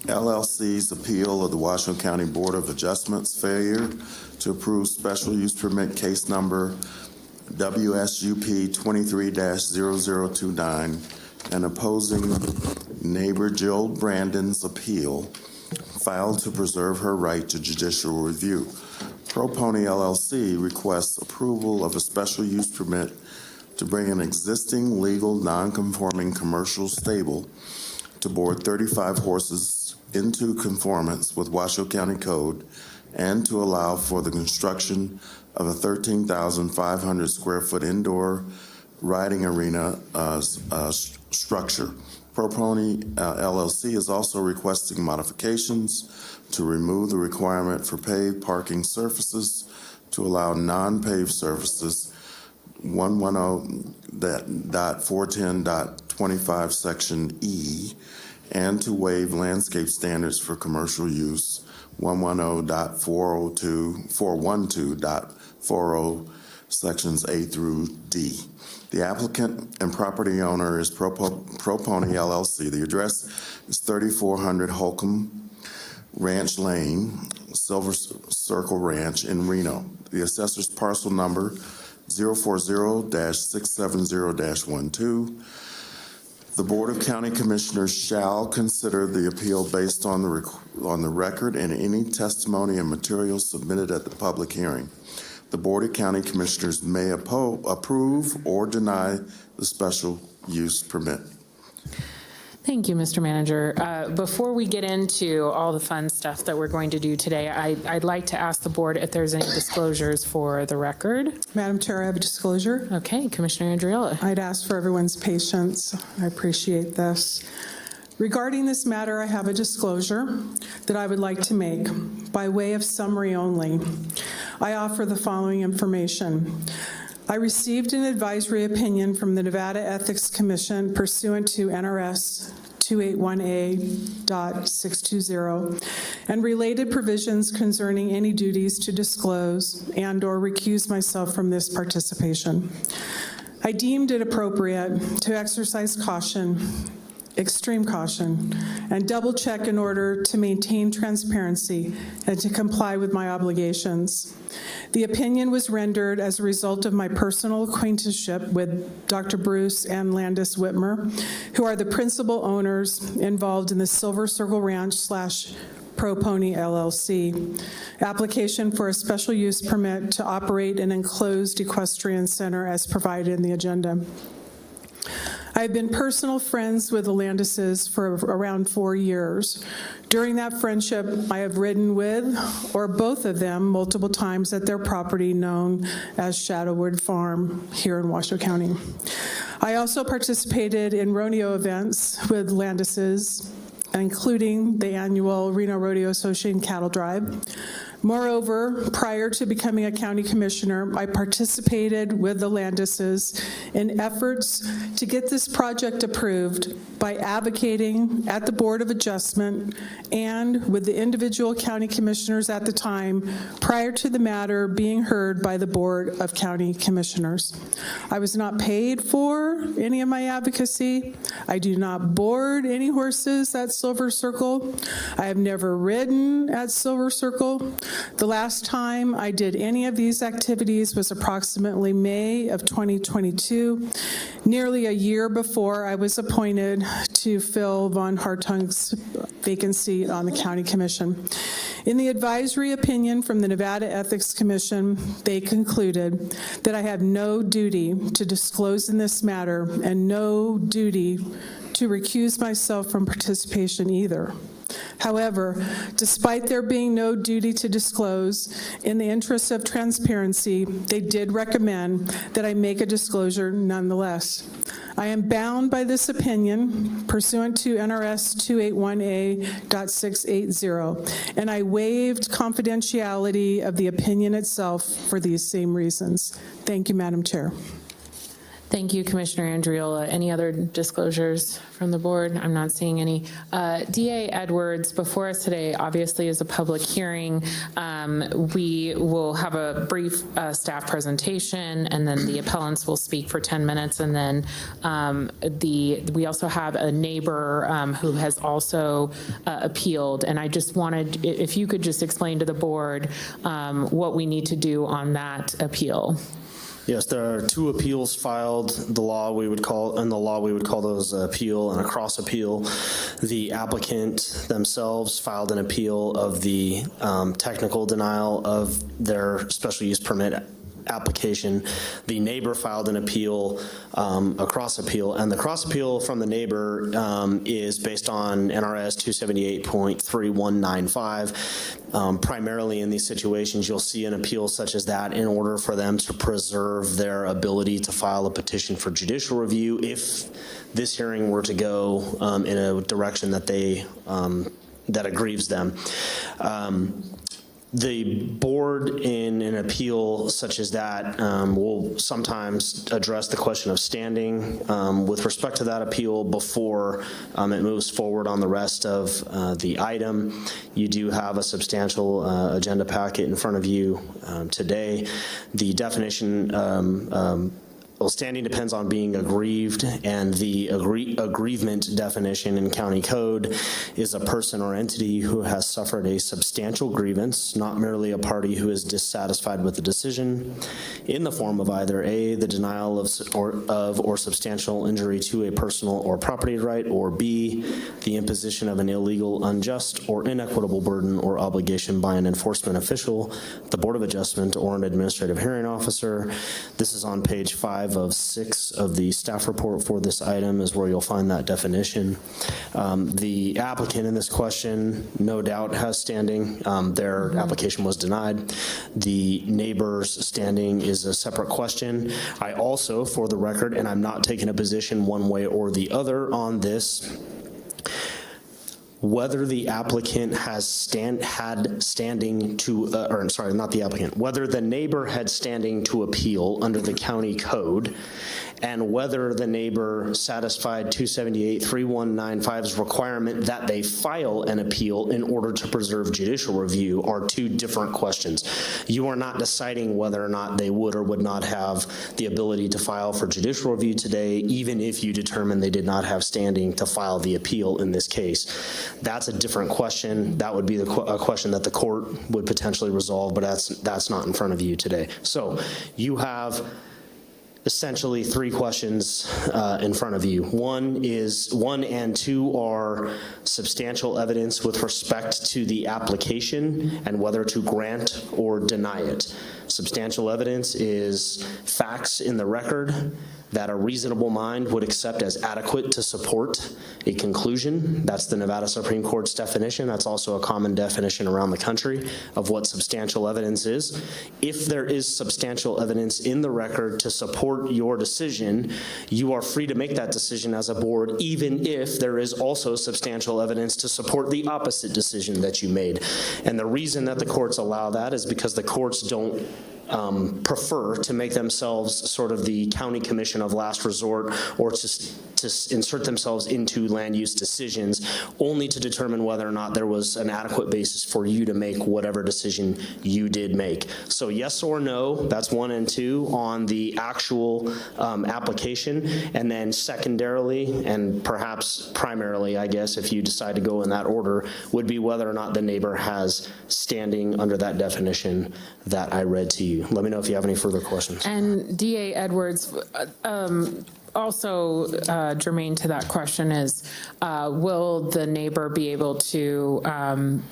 LLC's appeal of the Washoe County Board of Adjustments failure to approve special use permit case number WSUP 23-0029 and opposing neighbor Jill Brandon's appeal filed to preserve her right to judicial review. Pro Pony LLC requests approval of a special use permit to bring an existing legal non-conforming commercial stable to board 35 horses into conformance with Washoe County Code and to allow for the construction of a 13,500 square foot indoor riding arena structure. Pro Pony LLC is also requesting modifications to remove the requirement for paved parking surfaces to allow non-paved surfaces 110.410.25 Section E, and to waive landscape standards for commercial use 110.412.40 Sections A through D. The applicant and property owner is Pro Pony LLC. The address is 3400 Holcomb Ranch Lane, Silver Circle Ranch in Reno. The assessor's parcel number 040-670-12. The Board of County Commissioners shall consider the appeal based on the record and any testimony and materials submitted at the public hearing. The Board of County Commissioners may approve or deny the special use permit. Thank you, Mr. Manager. Before we get into all the fun stuff that we're going to do today, I'd like to ask the board if there's any disclosures for the record. Madam Chair, I have a disclosure. Okay, Commissioner Andriola. I'd ask for everyone's patience. I appreciate this. Regarding this matter, I have a disclosure that I would like to make by way of summary only. I offer the following information. I received an advisory opinion from the Nevada Ethics Commission pursuant to NRS 281A.620 and related provisions concerning any duties to disclose and/or recuse myself from this participation. I deemed it appropriate to exercise caution extreme caution, and double check in order to maintain transparency and to comply with my obligations. The opinion was rendered as a result of my personal acquaintanceship with Dr. Bruce and Landis Whitmer, who are the principal owners involved in the Silver Circle Ranch / Pro Pony LLC application for a special use permit to operate an enclosed equestrian center as provided in the agenda. I have been personal friends with the Landises for around 4 years. During that friendship, I have ridden with, or both of them, multiple times at their property known as Shadowwood Farm here in Washoe County. I also participated in rodeo events with Landises, including the annual Reno Rodeo Association Cattle Drive. Moreover, prior to becoming a county commissioner, I participated with the Landises in efforts to get this project approved by advocating at the Board of Adjustment and with the individual county commissioners at the time prior to the matter being heard by the Board of County Commissioners. I was not paid for any of my advocacy. I do not board any horses at Silver Circle. I have never ridden at Silver Circle. The last time I did any of these activities was approximately May of 2022, nearly a year before I was appointed to fill Von Hartung's vacant seat on the County Commission. In the advisory opinion from the Nevada Ethics Commission, they concluded that I have no duty to disclose in this matter and no duty to recuse myself from participation either. However, despite there being no duty to disclose, in the interest of transparency, they did recommend that I make a disclosure nonetheless. I am bound by this opinion pursuant to NRS 281A.680, and I waived confidentiality of the opinion itself for these same reasons. Thank you, Madam Chair. Thank you, Commissioner Andriola. Any other disclosures from the board? I'm not seeing any. DA Edwards, before us today, obviously is a public hearing. We will have a brief staff presentation, and then the appellants will speak for 10 minutes, and then we also have a neighbor who has also appealed, and I just wanted, if you could just explain to the board what we need to do on that appeal. Yes, there are 2 appeals filed. The law we would call those appeal and a cross appeal. The applicant themselves filed an appeal of the technical denial of their special use permit application. The neighbor filed an appeal, a cross appeal, and the cross appeal from the neighbor is based on NRS 278.3195. Primarily in these situations, you'll see an appeal such as that in order for them to preserve their ability to file a petition for judicial review if this hearing were to go in a direction that that aggrieves them. The board in an appeal such as that will sometimes address the question of standing with respect to that appeal before it moves forward on the rest of the item. You do have a substantial agenda packet in front of you today. The definition well, standing depends on being aggrieved, and the aggrievement definition in county code is a person or entity who has suffered a substantial grievance, not merely a party who is dissatisfied with the decision, in the form of either A, the denial or substantial injury to a personal or property right, or B, the imposition of an illegal, unjust, or inequitable burden or obligation by an enforcement official, the Board of Adjustment, or an administrative hearing officer. This is on page 5 of 6 of the staff report for this item is where you'll find that definition. The applicant in this question no doubt has standing. Their application was denied. The neighbor's standing is a separate question. I also, for the record, and I'm not taking a position one way or the other on this, whether the applicant had standing to, not the applicant, whether the neighbor had standing to appeal under the county code, and whether the neighbor satisfied 278-3195's requirement that they file an appeal in order to preserve judicial review are two different questions. You are not deciding whether or not they would or would not have the ability to file for judicial review today, even if you determine they did not have standing to file the appeal in this case. That's a different question. That would be a question that the court would potentially resolve, but that's not in front of you today. So you have essentially three questions in front of you. One and two are substantial evidence with respect to the application and whether to grant or deny it. Substantial evidence is facts in the record that a reasonable mind would accept as adequate to support a conclusion. That's the Nevada Supreme Court's definition. That's also a common definition around the country of what substantial evidence is. If there is substantial evidence in the record to support your decision, you are free to make that decision as a board, even if there is also substantial evidence to support the opposite decision that you made. And the reason that the courts allow that is because the courts don't prefer to make themselves sort of the county commission of last resort, or to insert themselves into land use decisions only to determine whether or not there was an adequate basis for you to make whatever decision you did make. So yes or no, that's 1 and 2 on the actual application. And then secondarily, and perhaps primarily, I guess, if you decide to go in that order, would be whether or not the neighbor has standing under that definition that I read to you. Let me know if you have any further questions. And DA Edwards, also germane to that question is, will the neighbor be able to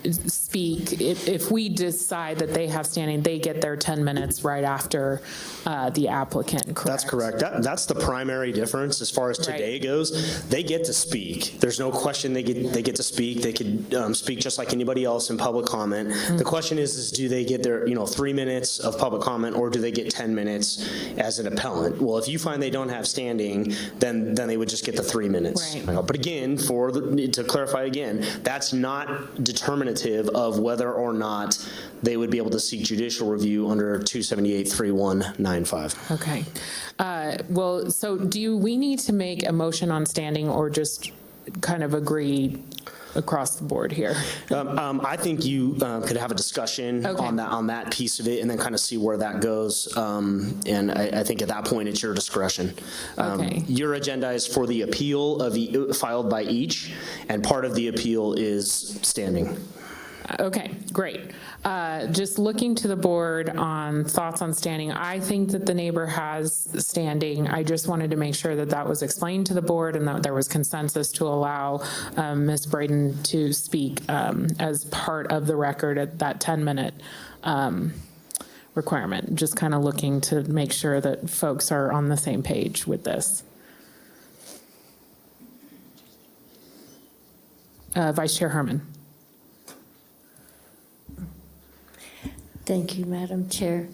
speak? If we decide that they have standing, they get their 10 minutes right after the applicant, correct? That's correct. That's the primary difference as far as today goes. They get to speak. There's no question they get to speak. They could speak just like anybody else in public comment. The question is do they get their 3 minutes of public comment, or do they get 10 minutes as an appellant? Well, if you find they don't have standing, then they would just get the 3 minutes. Right. But again, to clarify again, that's not determinative of whether or not they would be able to seek judicial review under 278-3195. Okay. Well, so we need to make a motion on standing, or just kind of agree across the board here? I think you could have a discussion on that piece of it, and then kind of see where that goes. And I think at that point it's your discretion. Your agenda is for the appeal filed by each, and part of the appeal is standing. Okay, great. Just looking to the board on thoughts on standing, I think that the neighbor has standing. I just wanted to make sure that that was explained to the board and that there was consensus to allow Ms. Braden to speak as part of the record at that 10-minute requirement. Just kind of looking to make sure that folks are on the same page with this. Vice Chair Herman. Thank you, Madam Chair.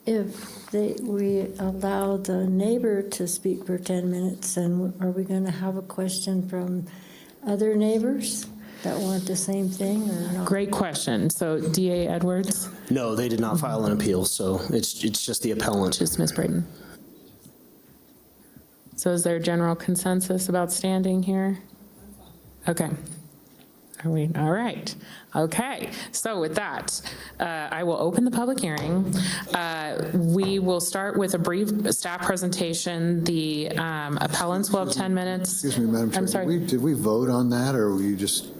If we allow the neighbor to speak for 10 minutes, then are we going to have a question from other neighbors that want the same thing or not? Great question. So DA Edwards? No, they did not file an appeal, so it's just the appellant. Just Ms. Braden. So is there general consensus about standing here? Okay. Are we all right? Okay. So with that, I will open the public hearing. We will start with a brief staff presentation. The appellants will have 10 minutes. Excuse me, Madam Chair. I'm sorry. Did we vote on that, or were you just?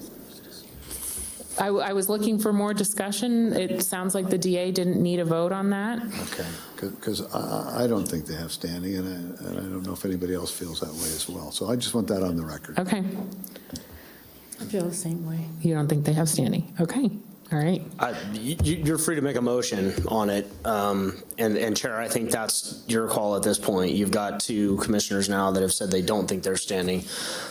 I was looking for more discussion. It sounds like the DA didn't need a vote on that. Okay, because I don't think they have standing, and I don't know if anybody else feels that way as well. So I just want that on the record. Okay. I feel the same way. You don't think they have standing? Okay. All right. You're free to make a motion on it. And Chair, I think that's your call at this point. You've got 2 commissioners now that have said they don't think they're standing.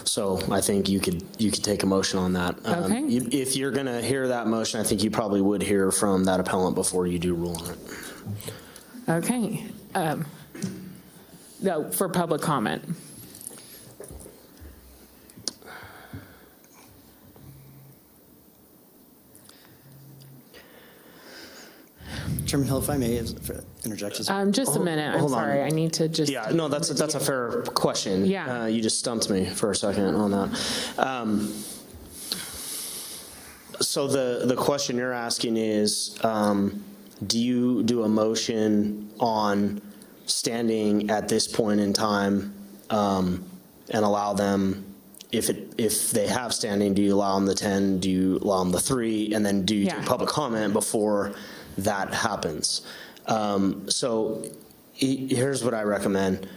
So I think you could take a motion on that. Okay. If you're going to hear that motion, I think you probably would hear from that appellant before you do rule on it. Okay. No, for public comment. Chairman Hill, if I may interject as well. Just a minute, I'm hold on. sorry, I need to just. Yeah, no, that's a fair question. Yeah. You just stumped me for a second on that. So the question you're asking is, do you do a motion on standing at this point in time and allow them, if they have standing, do you allow them the 10, do you allow them the 3, and then do you do public comment before that happens? So here's what I recommend.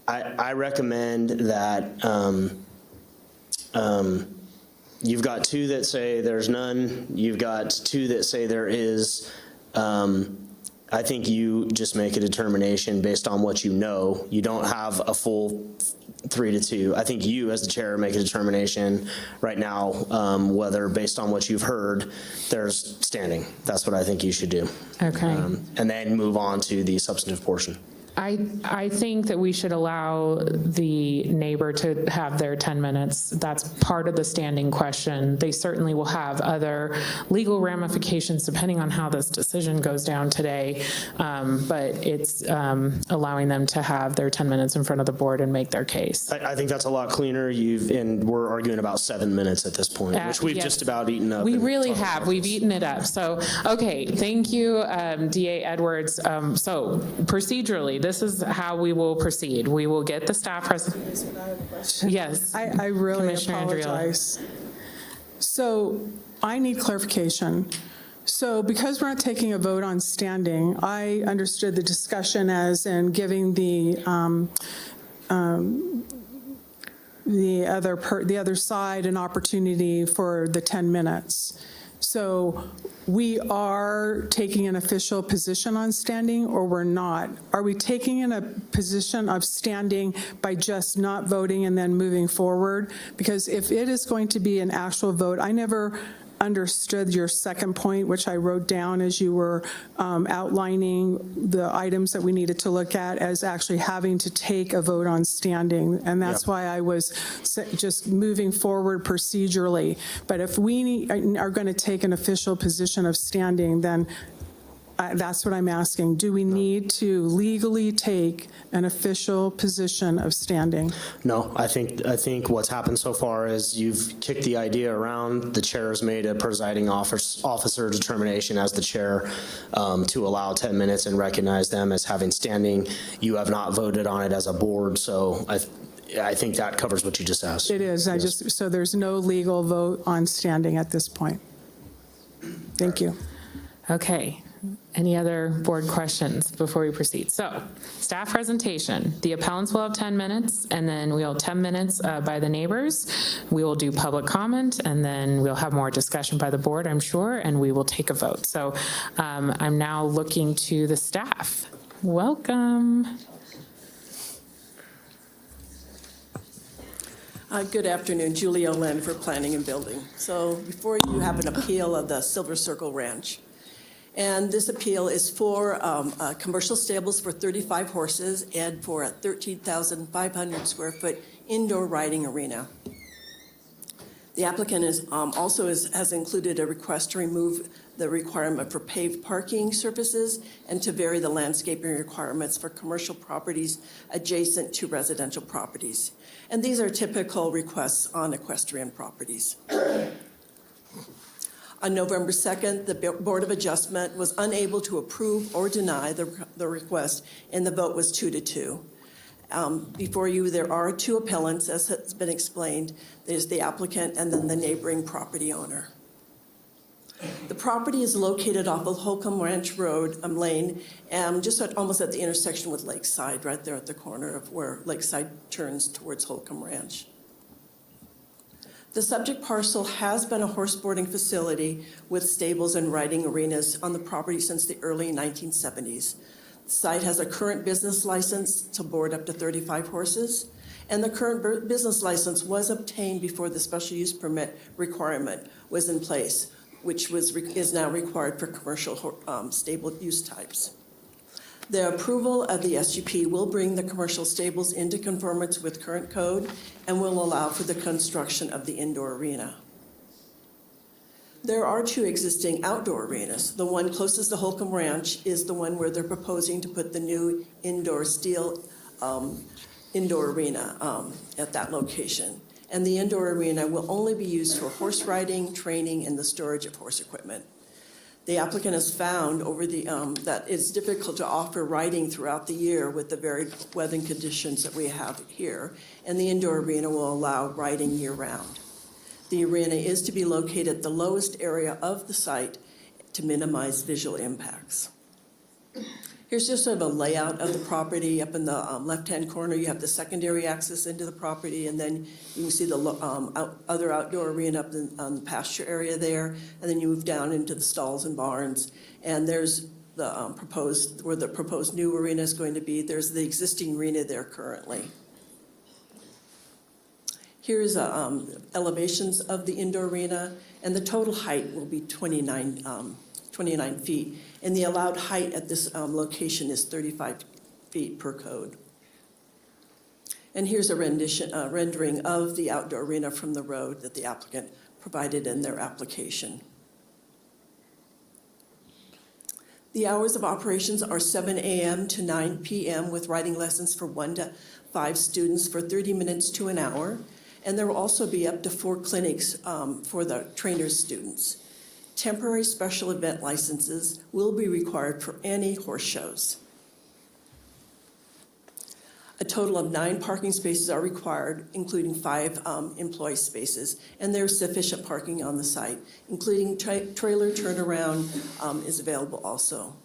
I recommend that you've got 2 that say there's none. You've got 2 that say there is. I think you just make a determination based on what you know. You don't have a full 3-2. I think you, as the chair, make a determination right now whether, based on what you've heard, there's standing. That's what I think you should do. Okay. And then move on to the substantive portion. I think that we should allow the neighbor to have their 10 minutes. That's part of the standing question. They certainly will have other legal ramifications depending on how this decision goes down today. But it's allowing them to have their 10 minutes in front of the board and make their case. I think that's a lot cleaner. And we're arguing about 7 minutes at this point, which we've just about eaten up. We really have. We've eaten it up. So, okay, thank you, DA Edwards. So procedurally, this is how we will proceed. We will get the staff presentation. Yes. I really Commissioner apologize. So I need clarification. So because we're not taking a vote on standing, I understood the discussion as in giving the other side an opportunity for the 10 minutes. So we are taking an official position on standing, or we're not? Are we taking in a position of standing by just not voting and then moving forward? Because if it is going to be an actual vote, I never understood your second point, which I wrote down as you were outlining the items that we needed to look at, as actually having to take a vote on standing. And that's why I was just moving forward procedurally. But if we are going to take an official position of standing, then that's what I'm asking. Do we need to legally take an official position of standing? No, I think what's happened so far is you've kicked the idea around. The chair has made a presiding officer determination as the chair to allow 10 minutes and recognize them as having standing. You have not voted on it as a board, so I think that covers what you just asked. It is. So there's no legal vote on standing at this point. Thank you. Okay. Any other board questions before we proceed? So, staff presentation. The appellants will have 10 minutes, and then we'll have 10 minutes by the neighbors. We will do public comment, and then we'll have more discussion by the board, I'm sure, and we will take a vote. So, I'm now looking to the staff. Welcome. Good afternoon, Julia Lynn for Planning and Building. So before you have an appeal of the Silver Circle Ranch. And this appeal is for commercial stables for 35 horses and for a 13,500 square foot indoor riding arena. The applicant has included a request to remove the requirement for paved parking surfaces and to vary the landscaping requirements for commercial properties adjacent to residential properties. And these are typical requests on equestrian properties. On November 2nd, the Board of Adjustment was unable to approve or deny the request, and the vote was 2-2. Before you, there are 2 appellants, as has been explained. There's the applicant and then the neighboring property owner. The property is located off of Holcomb Ranch Road Lane, just almost at the intersection with Lakeside, right there at the corner of where Lakeside turns towards Holcomb Ranch. The subject parcel has been a horse boarding facility with stables and riding arenas on the property since the early 1970s. The site has a current business license to board up to 35 horses, and the current business license was obtained before the special use permit requirement was in place, which is now required for commercial stable use types. The approval of the SUP will bring the commercial stables into conformance with current code and will allow for the construction of the indoor arena. There are two existing outdoor arenas. The one closest to Holcomb Ranch is the one where they're proposing to put the new indoor steel indoor arena at that location. And the indoor arena will only be used for horse riding, training, and the storage of horse equipment. The applicant has found over the that it's difficult to offer riding throughout the year with the varied weather conditions that we have here, and the indoor arena will allow riding year-round. The arena is to be located at the lowest area of the site to minimize visual impacts. Here's just sort of a layout of the property. Up in the left-hand corner, you have the secondary access into the property, and then you can see the other outdoor arena up on the pasture area there, and then you move down into the stalls and barns, and there's the where the proposed new arena is going to be. There's the existing arena there currently. Here's elevations of the indoor arena, and the total height will be 29 feet, and the allowed height at this location is 35 feet per code. And here's a rendering of the outdoor arena from the road that the applicant provided in their application. The hours of operations are 7 a.m. to 9 p.m. with riding lessons for 1 to 5 students for 30 minutes to an hour. And there will also be up to 4 clinics for the trainers' students. Temporary special event licenses will be required for any horse shows. A total of 9 parking spaces are required, including 5 employee spaces, and there's sufficient parking on the site, including trailer turnaround is available also.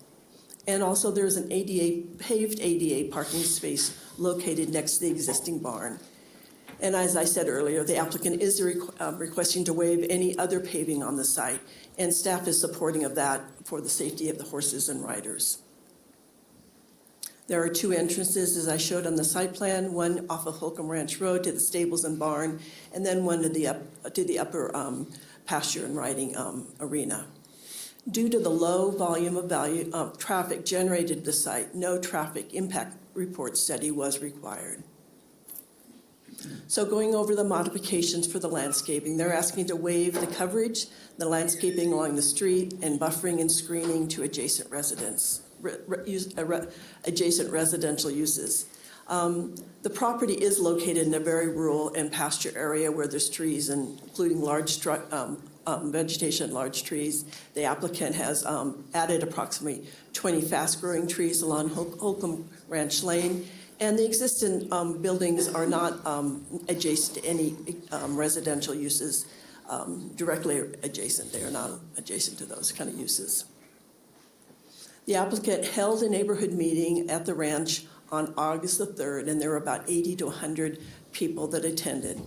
And also there's an paved ADA parking space located next to the existing barn. And as I said earlier, the applicant is requesting to waive any other paving on the site, and staff is supporting of that for the safety of the horses and riders. There are 2 entrances, as I showed on the site plan, one off of Holcomb Ranch Road to the stables and barn, and then one to the upper pasture and riding arena. Due to the low volume of traffic generated at the site, no traffic impact report study was required. So going over the modifications for the landscaping, they're asking to waive the coverage, the landscaping along the street, and buffering and screening to adjacent adjacent residential uses. The property is located in a very rural and pasture area where there's trees, including large vegetation, large trees. The applicant has added approximately 20 fast-growing trees along Holcomb Ranch Lane. And the existing buildings are not adjacent to any residential uses directly adjacent. They are not adjacent to those kind of uses. The applicant held a neighborhood meeting at the ranch on August the 3rd, and there were about 80 to 100 people that attended.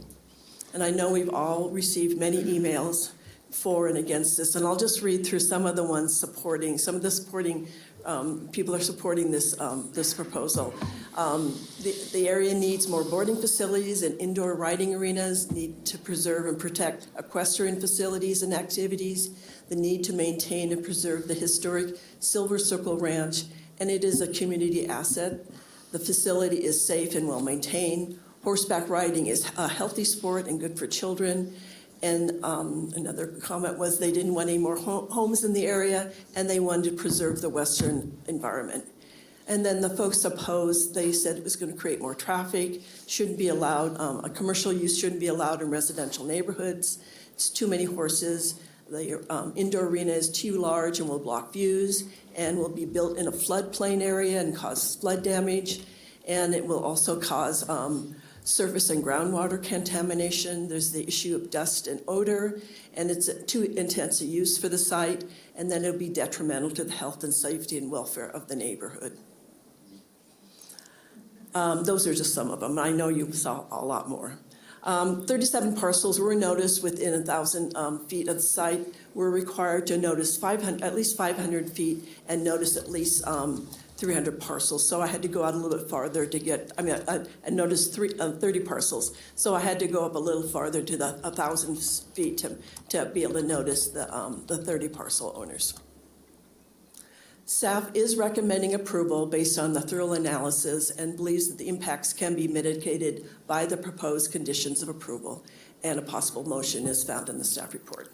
And I know we've all received many emails for and against this, and I'll just read through some of the ones supporting, some of the supporting people are supporting this proposal. The area needs more boarding facilities and indoor riding arenas, need to preserve and protect equestrian facilities and activities, the need to maintain and preserve the historic Silver Circle Ranch, and it is a community asset. The facility is safe and well maintained. Horseback riding is a healthy sport and good for children. And another comment was they didn't want any more homes in the area, and they wanted to preserve the western environment. And then the folks opposed, they said it was going to create more traffic, shouldn't be allowed, a commercial use shouldn't be allowed in residential neighborhoods. It's too many horses. The indoor arena is too large and will block views, and will be built in a floodplain area and cause flood damage. And it will also cause surface and groundwater contamination. There's the issue of dust and odor, and it's too intense a use for the site, and then it'll be detrimental to the health and safety and welfare of the neighborhood. Those are just some of them. I know you saw a lot more. 37 parcels were noticed within 1,000 feet of the site. We're required to notice at least 500 feet and notice at least 300 parcels. So I had to go out a little bit farther to get, I noticed 30 parcels. So I had to go up a little farther to the 1,000 feet to be able to notice the 30 parcel owners. Staff is recommending approval based on the thorough analysis and believes that the impacts can be mitigated by the proposed conditions of approval, and a possible motion is found in the staff report.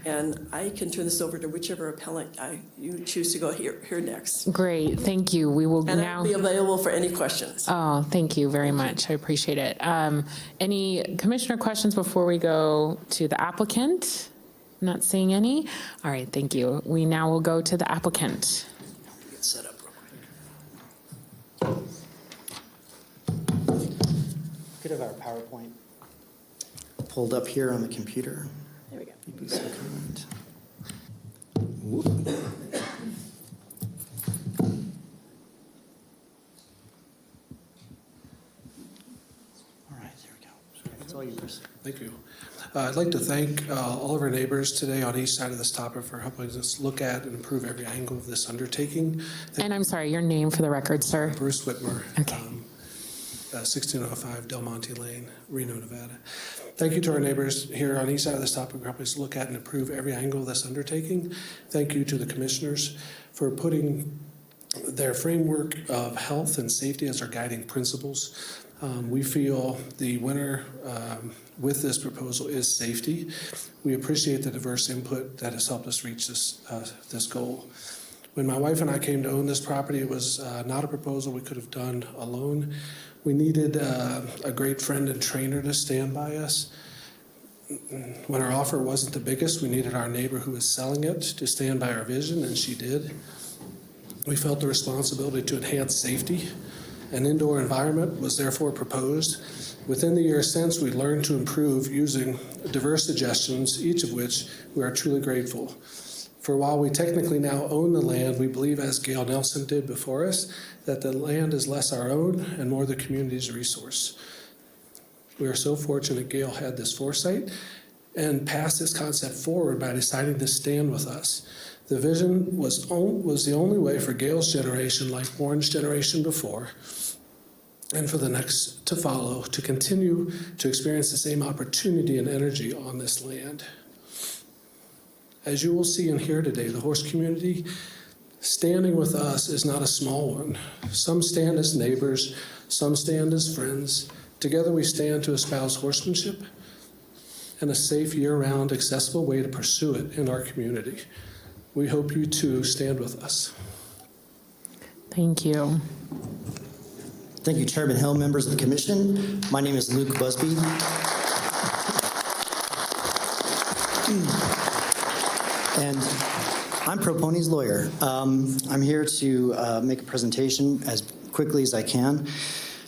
And I can turn this over to whichever appellant you choose to go here next. Great, thank you. We will And now I'll be available for any questions. Oh, thank you very much. I appreciate it. Any commissioner questions before we go to the applicant? Not seeing any. All right, thank you. We now will go to the applicant. Get set up real quick. Could have our PowerPoint pulled up here on the computer. There we go. You'd be so kind. Whoop. All right, there we go. It's all yours. Thank you. I'd like to thank all of our neighbors today on each side of this topic for helping us look at and improve every angle of this undertaking. And I'm sorry, your name for the record, sir? Bruce Whitmer. Okay. 1605 Del Monte Lane, Reno, Nevada. Thank you to our neighbors here on each side of this topic for helping us look at and improve every angle of this undertaking. Thank you to the commissioners for putting their framework of health and safety as our guiding principles. We feel the winner with this proposal is safety. We appreciate the diverse input that has helped us reach this goal. When my wife and I came to own this property, it was not a proposal we could have done alone. We needed a great friend and trainer to stand by us. When our offer wasn't the biggest, we needed our neighbor who was selling it to stand by our vision, and she did. We felt the responsibility to enhance safety. An indoor environment was therefore proposed. Within the year since, we learned to improve using diverse suggestions, each of which we are truly grateful. For while we technically now own the land, we believe, as Gail Nelson did before us, that the land is less our own and more the community's resource. We are so fortunate Gail had this foresight and passed this concept forward by deciding to stand with us. The vision was the only way for Gail's generation, like Warren's generation before, and for the next to follow, to continue to experience the same opportunity and energy on this land. As you will see and hear today, the horse community standing with us is not a small one. Some stand as neighbors, some stand as friends. Together we stand to espouse horsemanship and a safe, year-round, accessible way to pursue it in our community. We hope you too stand with us. Thank you. Thank you, Chairman Hill, members of the commission. My name is Luke Busby. And I'm Proponi's lawyer. I'm here to make a presentation as quickly as I can.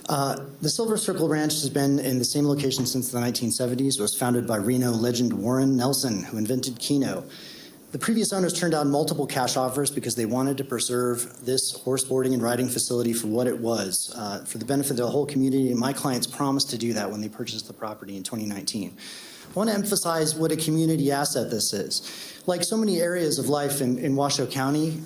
The Silver Circle Ranch has been in the same location since the 1970s. It was founded by Reno legend Warren Nelson, who invented Keno. The previous owners turned down multiple cash offers because they wanted to preserve this horse boarding and riding facility for what it was, for the benefit of the whole community, and my clients promised to do that when they purchased the property in 2019. I want to emphasize what a community asset this is. Like so many areas of life in Washoe County,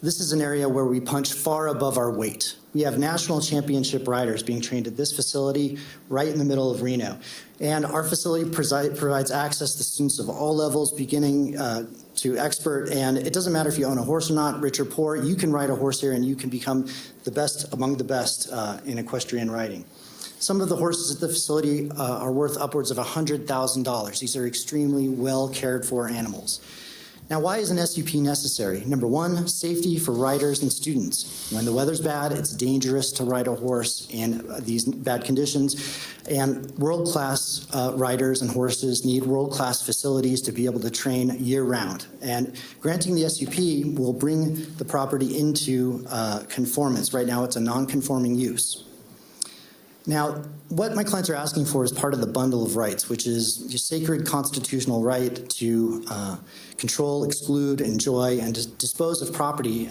this is an area where we punch far above our weight. We have national championship riders being trained at this facility right in the middle of Reno. And our facility provides access to students of all levels, beginning to expert. And it doesn't matter if you own a horse or not, rich or poor, you can ride a horse here and you can become the best among the best in equestrian riding. Some of the horses at the facility are worth upwards of $100,000. These are extremely well cared for animals. Now, why is an SUP necessary? Number one, safety for riders and students. When the weather's bad, it's dangerous to ride a horse in these bad conditions. And world-class riders and horses need world-class facilities to be able to train year-round. And granting the SUP will bring the property into conformance. Right now, it's a non-conforming use. Now, what my clients are asking for is part of the bundle of rights, which is your sacred constitutional right to control, exclude, enjoy, and dispose of property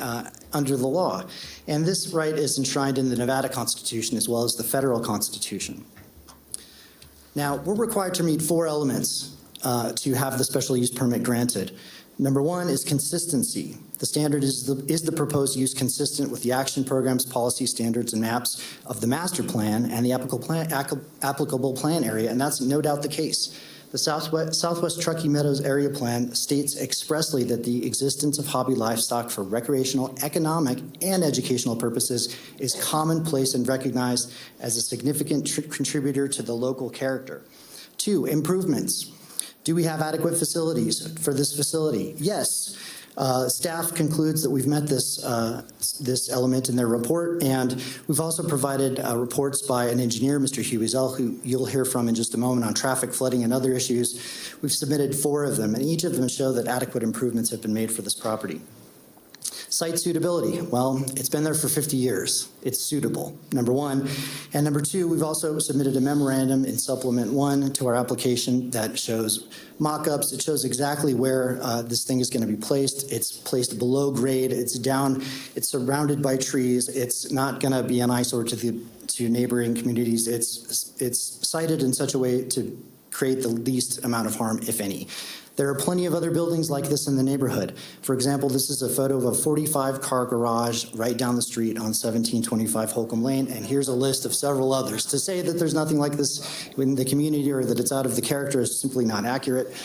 under the law. And this right is enshrined in the Nevada Constitution as well as the federal Constitution. Now, we're required to meet 4 elements to have the special use permit granted. Number one is consistency. The standard is the proposed use consistent with the action programs, policy standards, and maps of the master plan and the applicable plan area, and that's no doubt the case. The Southwest Truckee Meadows Area Plan states expressly that the existence of hobby livestock for recreational, economic, and educational purposes is commonplace and recognized as a significant contributor to the local character. 2, improvements. Do we have adequate facilities for this facility? Yes. Staff concludes that we've met this element in their report, and we've also provided reports by an engineer, Mr. Hugh Wiesel, who you'll hear from in just a moment on traffic, flooding, and other issues. We've submitted 4 of them, and each of them show that adequate improvements have been made for this property. Site suitability, well, it's been there for 50 years. It's suitable, number one. And number two, we've also submitted a memorandum in supplement 1 to our application that shows mock-ups. It shows exactly where this thing is going to be placed. It's placed below grade. It's down. It's surrounded by trees. It's not going to be an eyesore to neighboring communities. It's sited in such a way to create the least amount of harm, if any. There are plenty of other buildings like this in the neighborhood. For example, this is a photo of a 45-car garage right down the street on 1725 Holcomb Lane, and here's a list of several others. To say that there's nothing like this in the community or that it's out of the character is simply not accurate.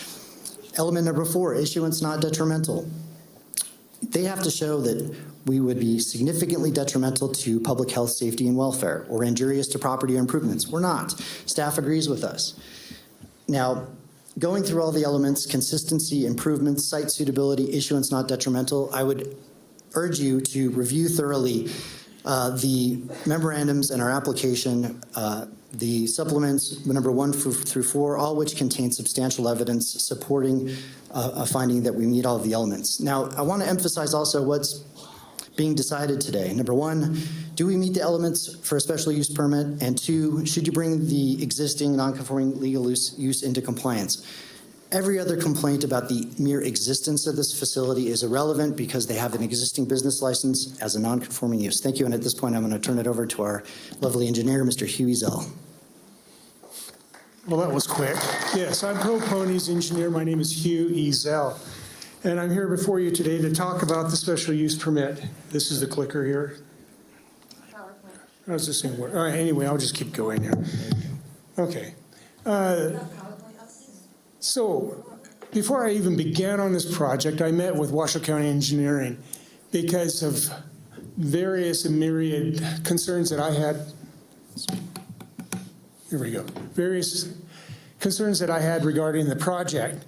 Element number 4, issuance not detrimental. They have to show that we would be significantly detrimental to public health, safety, and welfare, or injurious to property or improvements. We're not. Staff agrees with us. Now, going through all the elements, consistency, improvements, site suitability, issuance not detrimental, I would urge you to review thoroughly the memorandums in our application, the supplements, number 1 through 4, all which contain substantial evidence supporting a finding that we meet all of the elements. Now, I want to emphasize also what's being decided today. Number 1, do we meet the elements for a special use permit? And 2, should you bring the existing non-conforming legal use into compliance? Every other complaint about the mere existence of this facility is irrelevant because they have an existing business license as a non-conforming use. Thank you, and at this point, I'm going to turn it over to our lovely engineer, Mr. Hugh Wiesel. Well, that was quick. Yes, I'm Pro Ponies engineer. My name is Hugh Wiesel. And I'm here before you today to talk about the special use permit. This is the clicker here. How does this thing work? All right, anyway, I'll just keep going here. Okay. So before I even began on this project, I met with Washoe County Engineering because of various and myriad concerns that I had. Here we go. Various concerns that I had regarding the project.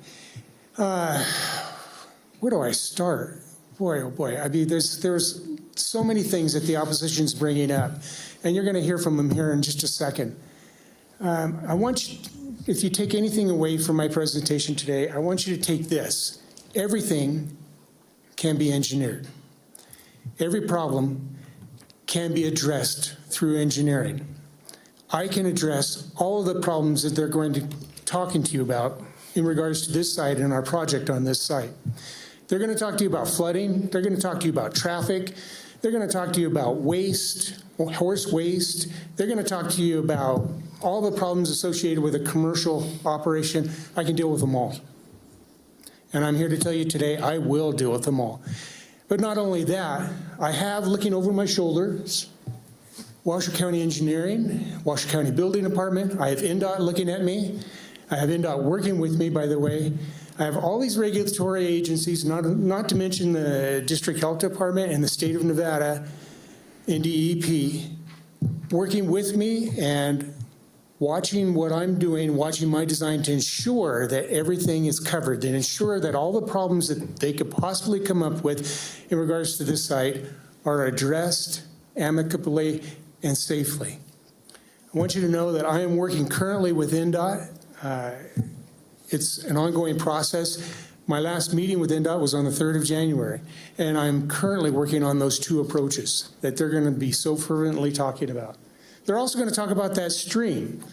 Where do I start? Boy, oh boy. I mean, there's so many things that the opposition's bringing up, and you're going to hear from them here in just a second. I want you, if you take anything away from my presentation today, I want you to take this. Everything can be engineered. Every problem can be addressed through engineering. I can address all of the problems that they're going to be talking to you about in regards to this site and our project on this site. They're going to talk to you about flooding. They're going to talk to you about traffic. They're going to talk to you about waste, horse waste. They're going to talk to you about all the problems associated with a commercial operation. I can deal with them all. And I'm here to tell you today, I will deal with them all. But not only that, I have, looking over my shoulders, Washoe County Engineering, Washoe County Building Department. I have NDOT looking at me. I have NDOT working with me, by the way. I have all these regulatory agencies, not to mention the District Health Department and the State of Nevada, NDEP, working with me and watching what I'm doing, watching my design to ensure that everything is covered, and ensure that all the problems that they could possibly come up with in regards to this site are addressed amicably and safely. I want you to know that I am working currently with NDOT. It's an ongoing process. My last meeting with NDOT was on the 3rd of January, and I'm currently working on those 2 approaches that they're going to be so fervently talking about. They're also going to talk about that stream.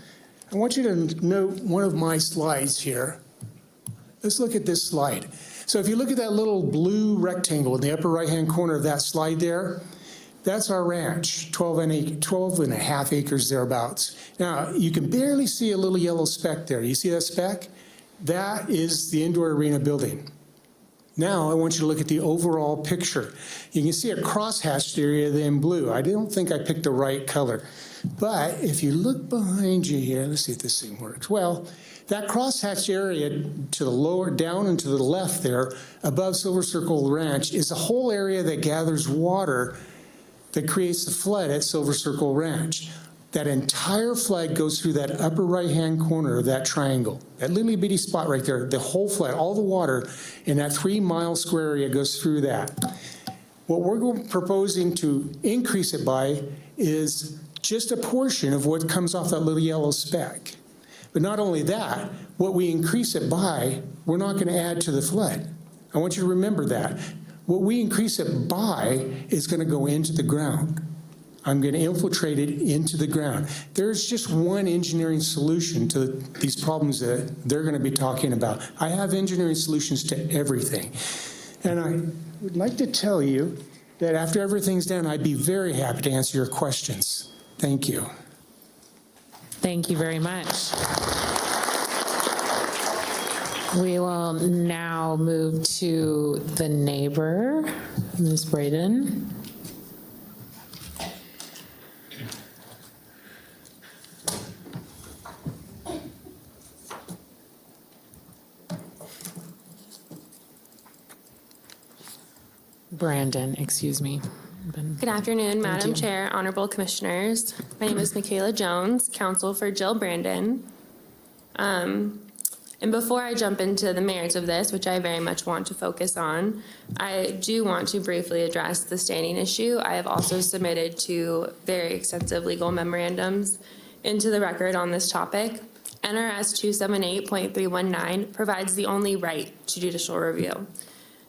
I want you to note one of my slides here. Let's look at this slide. So if you look at that little blue rectangle in the upper right-hand corner of that slide there, that's our ranch, 12 and a half acres thereabouts. Now, you can barely see a little yellow speck there. You see that speck? That is the indoor arena building. Now, I want you to look at the overall picture. You can see a crosshatched area there in blue. I don't think I picked the right color. But if you look behind you here, let's see if this thing works. Well, that crosshatched area to the lower, down and to the left there, above Silver Circle Ranch, is a whole area that gathers water that creates the flood at Silver Circle Ranch. That entire flood goes through that upper right-hand corner of that triangle, that little bitty spot right there. The whole flood, all the water in that 3-mile square area goes through that. What we're proposing to increase it by is just a portion of what comes off that little yellow speck. But not only that, what we increase it by, we're not going to add to the flood. I want you to remember that. What we increase it by is going to go into the ground. I'm going to infiltrate it into the ground. There's just one engineering solution to these problems that they're going to be talking about. I have engineering solutions to everything. And I would like to tell you that after everything's done, I'd be very happy to answer your questions. Thank you. Thank you very much. We will now move to the neighbor, Ms. Braden. Brandon, excuse me. Good afternoon, Madam you. Chair, Honorable Commissioners. My name is Michaela Jones, counsel for Jill Brandon. And before I jump into the merits of this, which I very much want to focus on, I do want to briefly address the standing issue. I have also submitted 2 very extensive legal memorandums into the record on this topic. NRS 278.319 provides the only right to judicial review.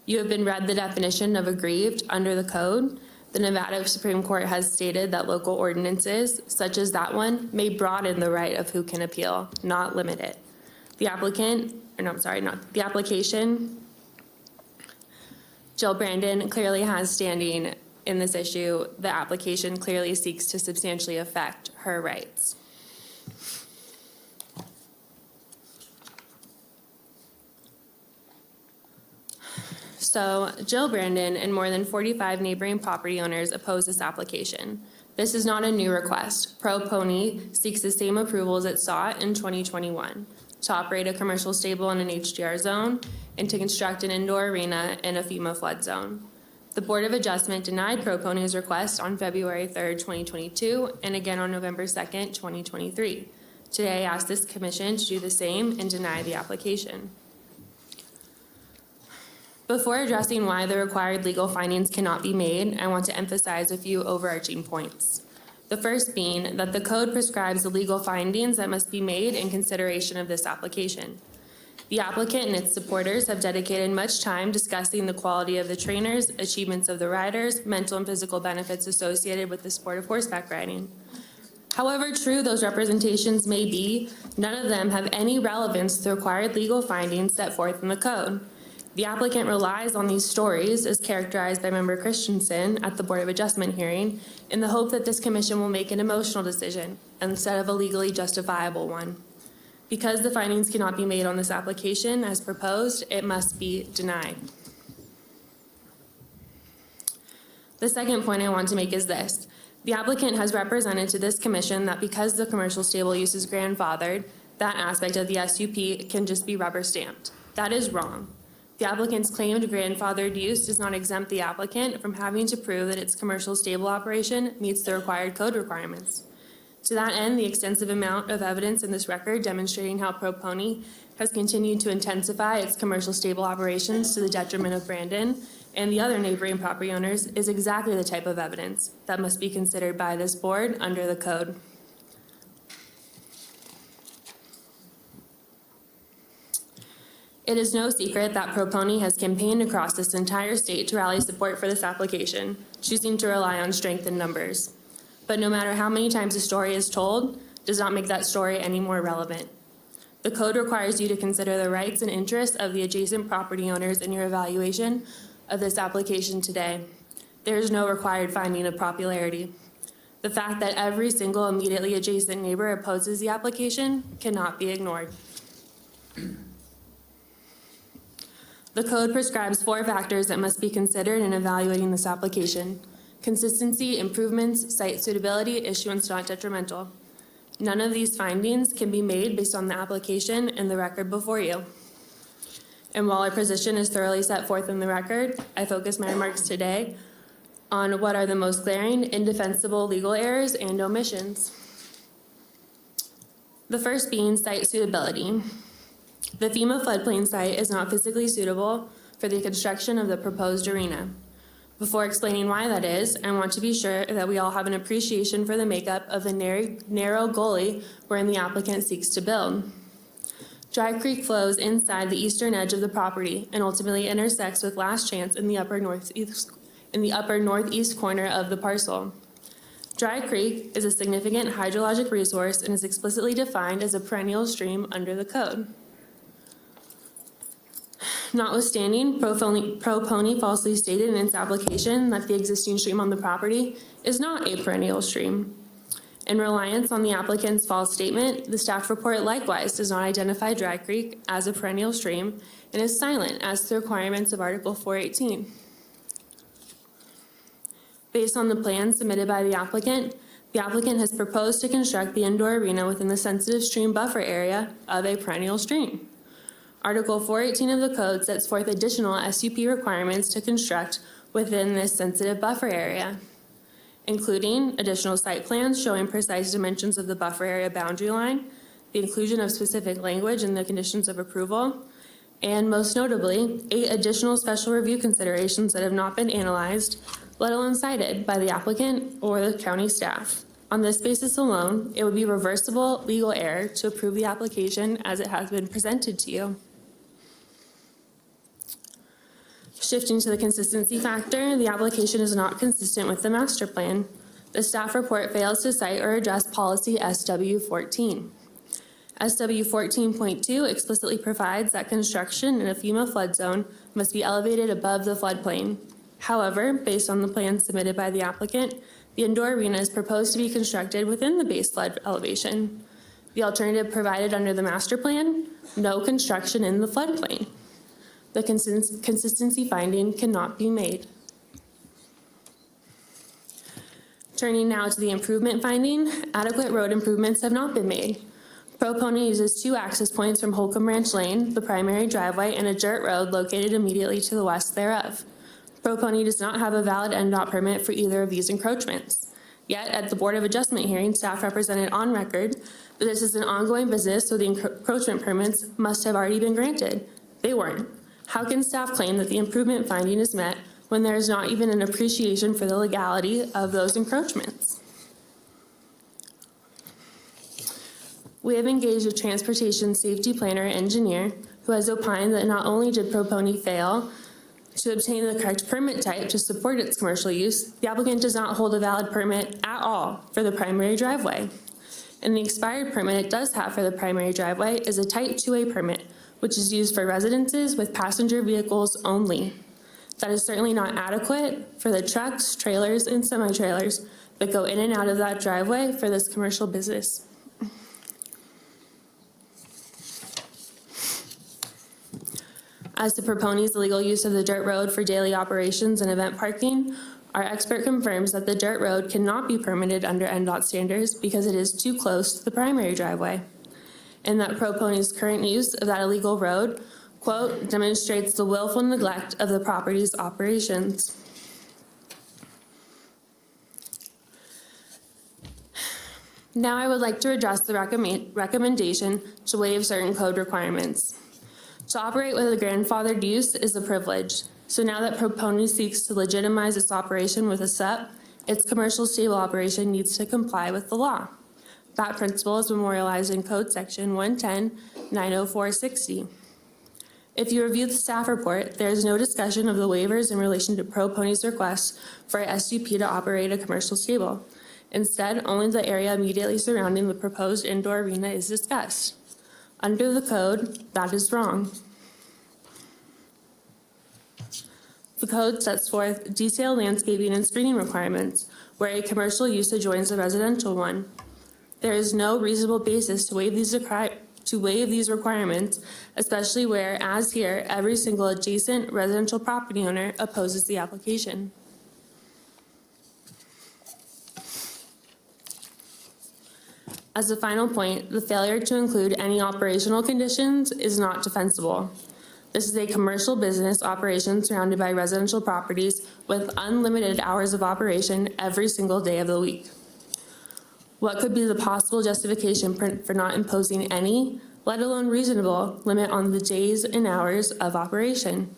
You have been read the definition of aggrieved under the code. The Nevada Supreme Court has stated that local ordinances, such as that one, may broaden the right of who can appeal, not limit it. The application, Jill Brandon clearly has standing in this issue. The application clearly seeks to substantially affect her rights. So Jill Brandon and more than 45 neighboring property owners oppose this application. This is not a new request. Pro Pony seeks the same approvals it sought in 2021 to operate a commercial stable in an HDR zone and to construct an indoor arena in a FEMA flood zone. The Board of Adjustment denied Pro Pony's request on February 3rd, 2022, and again on November 2nd, 2023. Today, I ask this commission to do the same and deny the application. Before addressing why the required legal findings cannot be made, I want to emphasize a few overarching points. The first being that the code prescribes the legal findings that must be made in consideration of this application. The applicant and its supporters have dedicated much time discussing the quality of the trainers, achievements of the riders, mental and physical benefits associated with the sport of horseback riding. However true those representations may be, none of them have any relevance to the required legal findings set forth in the code. The applicant relies on these stories, as characterized by Member Christensen at the Board of Adjustment hearing, in the hope that this commission will make an emotional decision instead of a legally justifiable one. Because the findings cannot be made on this application as proposed, it must be denied. The second point I want to make is this. The applicant has represented to this commission that because the commercial stable use is grandfathered, that aspect of the SUP can just be rubber stamped. That is wrong. The applicant's claimed grandfathered use does not exempt the applicant from having to prove that its commercial stable operation meets the required code requirements. To that end, the extensive amount of evidence in this record demonstrating how Pro Pony has continued to intensify its commercial stable operations to the detriment of Brandon and the other neighboring property owners is exactly the type of evidence that must be considered by this board under the code. It is no secret that Pro Pony has campaigned across this entire state to rally support for this application, choosing to rely on strength in numbers. But no matter how many times a story is told, does not make that story any more relevant. The code requires you to consider the rights and interests of the adjacent property owners in your evaluation of this application today. There is no required finding of popularity. The fact that every single immediately adjacent neighbor opposes the application cannot be ignored. The code prescribes 4 factors that must be considered in evaluating this application: consistency, improvements, site suitability, issuance not detrimental. None of these findings can be made based on the application and the record before you. And while our position is thoroughly set forth in the record, I focus my remarks today on what are the most glaring, indefensible legal errors and omissions. The first being site suitability. The FEMA floodplain site is not physically suitable for the construction of the proposed arena. Before explaining why that is, I want to be sure that we all have an appreciation for the makeup of the narrow gully wherein the applicant seeks to build. Dry Creek flows inside the eastern edge of the property and ultimately intersects with Last Chance in the upper northeast corner of the parcel. Dry Creek is a significant hydrologic resource and is explicitly defined as a perennial stream under the code. Notwithstanding, Pro-Pony falsely stated in its application that the existing stream on the property is not a perennial stream. In reliance on the applicant's false statement, the staff report likewise does not identify Dry Creek as a perennial stream and is silent as to the requirements of Article 418. Based on the plans submitted by the applicant has proposed to construct the indoor arena within the sensitive stream buffer area of a perennial stream. Article 418 of the code sets forth additional SUP requirements to construct within this sensitive buffer area, including additional site plans showing precise dimensions of the buffer area boundary line, the inclusion of specific language in the conditions of approval, and most notably, 8 additional special review considerations that have not been analyzed, let alone cited by the applicant or the county staff. On this basis alone, it would be reversible legal error to approve the application as it has been presented to you. Shifting to the consistency factor, the application is not consistent with the master plan. The staff report fails to cite or address policy SW14. SW14.2 explicitly provides that construction in a FEMA flood zone must be elevated above the floodplain. However, based on the plan submitted by the applicant, the indoor arena is proposed to be constructed within the base flood elevation. The alternative provided under the master plan, no construction in the floodplain. The consistency finding cannot be made. Turning now to the improvement finding, adequate road improvements have not been made. Pro-Pony uses 2 access points from Holcomb Ranch Lane, the primary driveway, and a dirt road located immediately to the west thereof. Pro-Pony does not have a valid NDOT permit for either of these encroachments. Yet, at the Board of Adjustment hearing, staff represented on record that this is an ongoing business, so the encroachment permits must have already been granted. They weren't. How can staff claim that the improvement finding is met when there is not even an appreciation for the legality of those encroachments? We have engaged a transportation safety planner engineer who has opined that not only did Pro-Pony fail to obtain the correct permit type to support its commercial use, the applicant does not hold a valid permit at all for the primary driveway. And the expired permit it does have for the primary driveway is a Type 2A permit, which is used for residences with passenger vehicles only. That is certainly not adequate for the trucks, trailers, and semi-trailers that go in and out of that driveway for this commercial business. As to Pro-Pony's illegal use of the dirt road for daily operations and event parking, our expert confirms that the dirt road cannot be permitted under NDOT standards because it is too close to the primary driveway, and that Pro-Pony's current use of that illegal road, quote, demonstrates the willful neglect of the property's operations. Now I would like to address the recommendation to waive certain code requirements. To operate with a grandfathered use is a privilege. So now that Pro-Pony seeks to legitimize its operation with a SUP, its commercial stable operation needs to comply with the law. That principle is memorialized in Code Section 110-904-60. If you review the staff report, there is no discussion of the waivers in relation to Pro-Pony's request for a SUP to operate a commercial stable. Instead, only the area immediately surrounding the proposed indoor arena is discussed. Under the code, that is wrong. The code sets forth detailed landscaping and screening requirements where a commercial use adjoins a residential one. There is no reasonable basis to waive these requirements, especially where, as here, every single adjacent residential property owner opposes the application. As a final point, the failure to include any operational conditions is not defensible. This is a commercial business operation surrounded by residential properties with unlimited hours of operation every single day of the week. What could be the possible justification for not imposing any, let alone reasonable, limit on the days and hours of operation?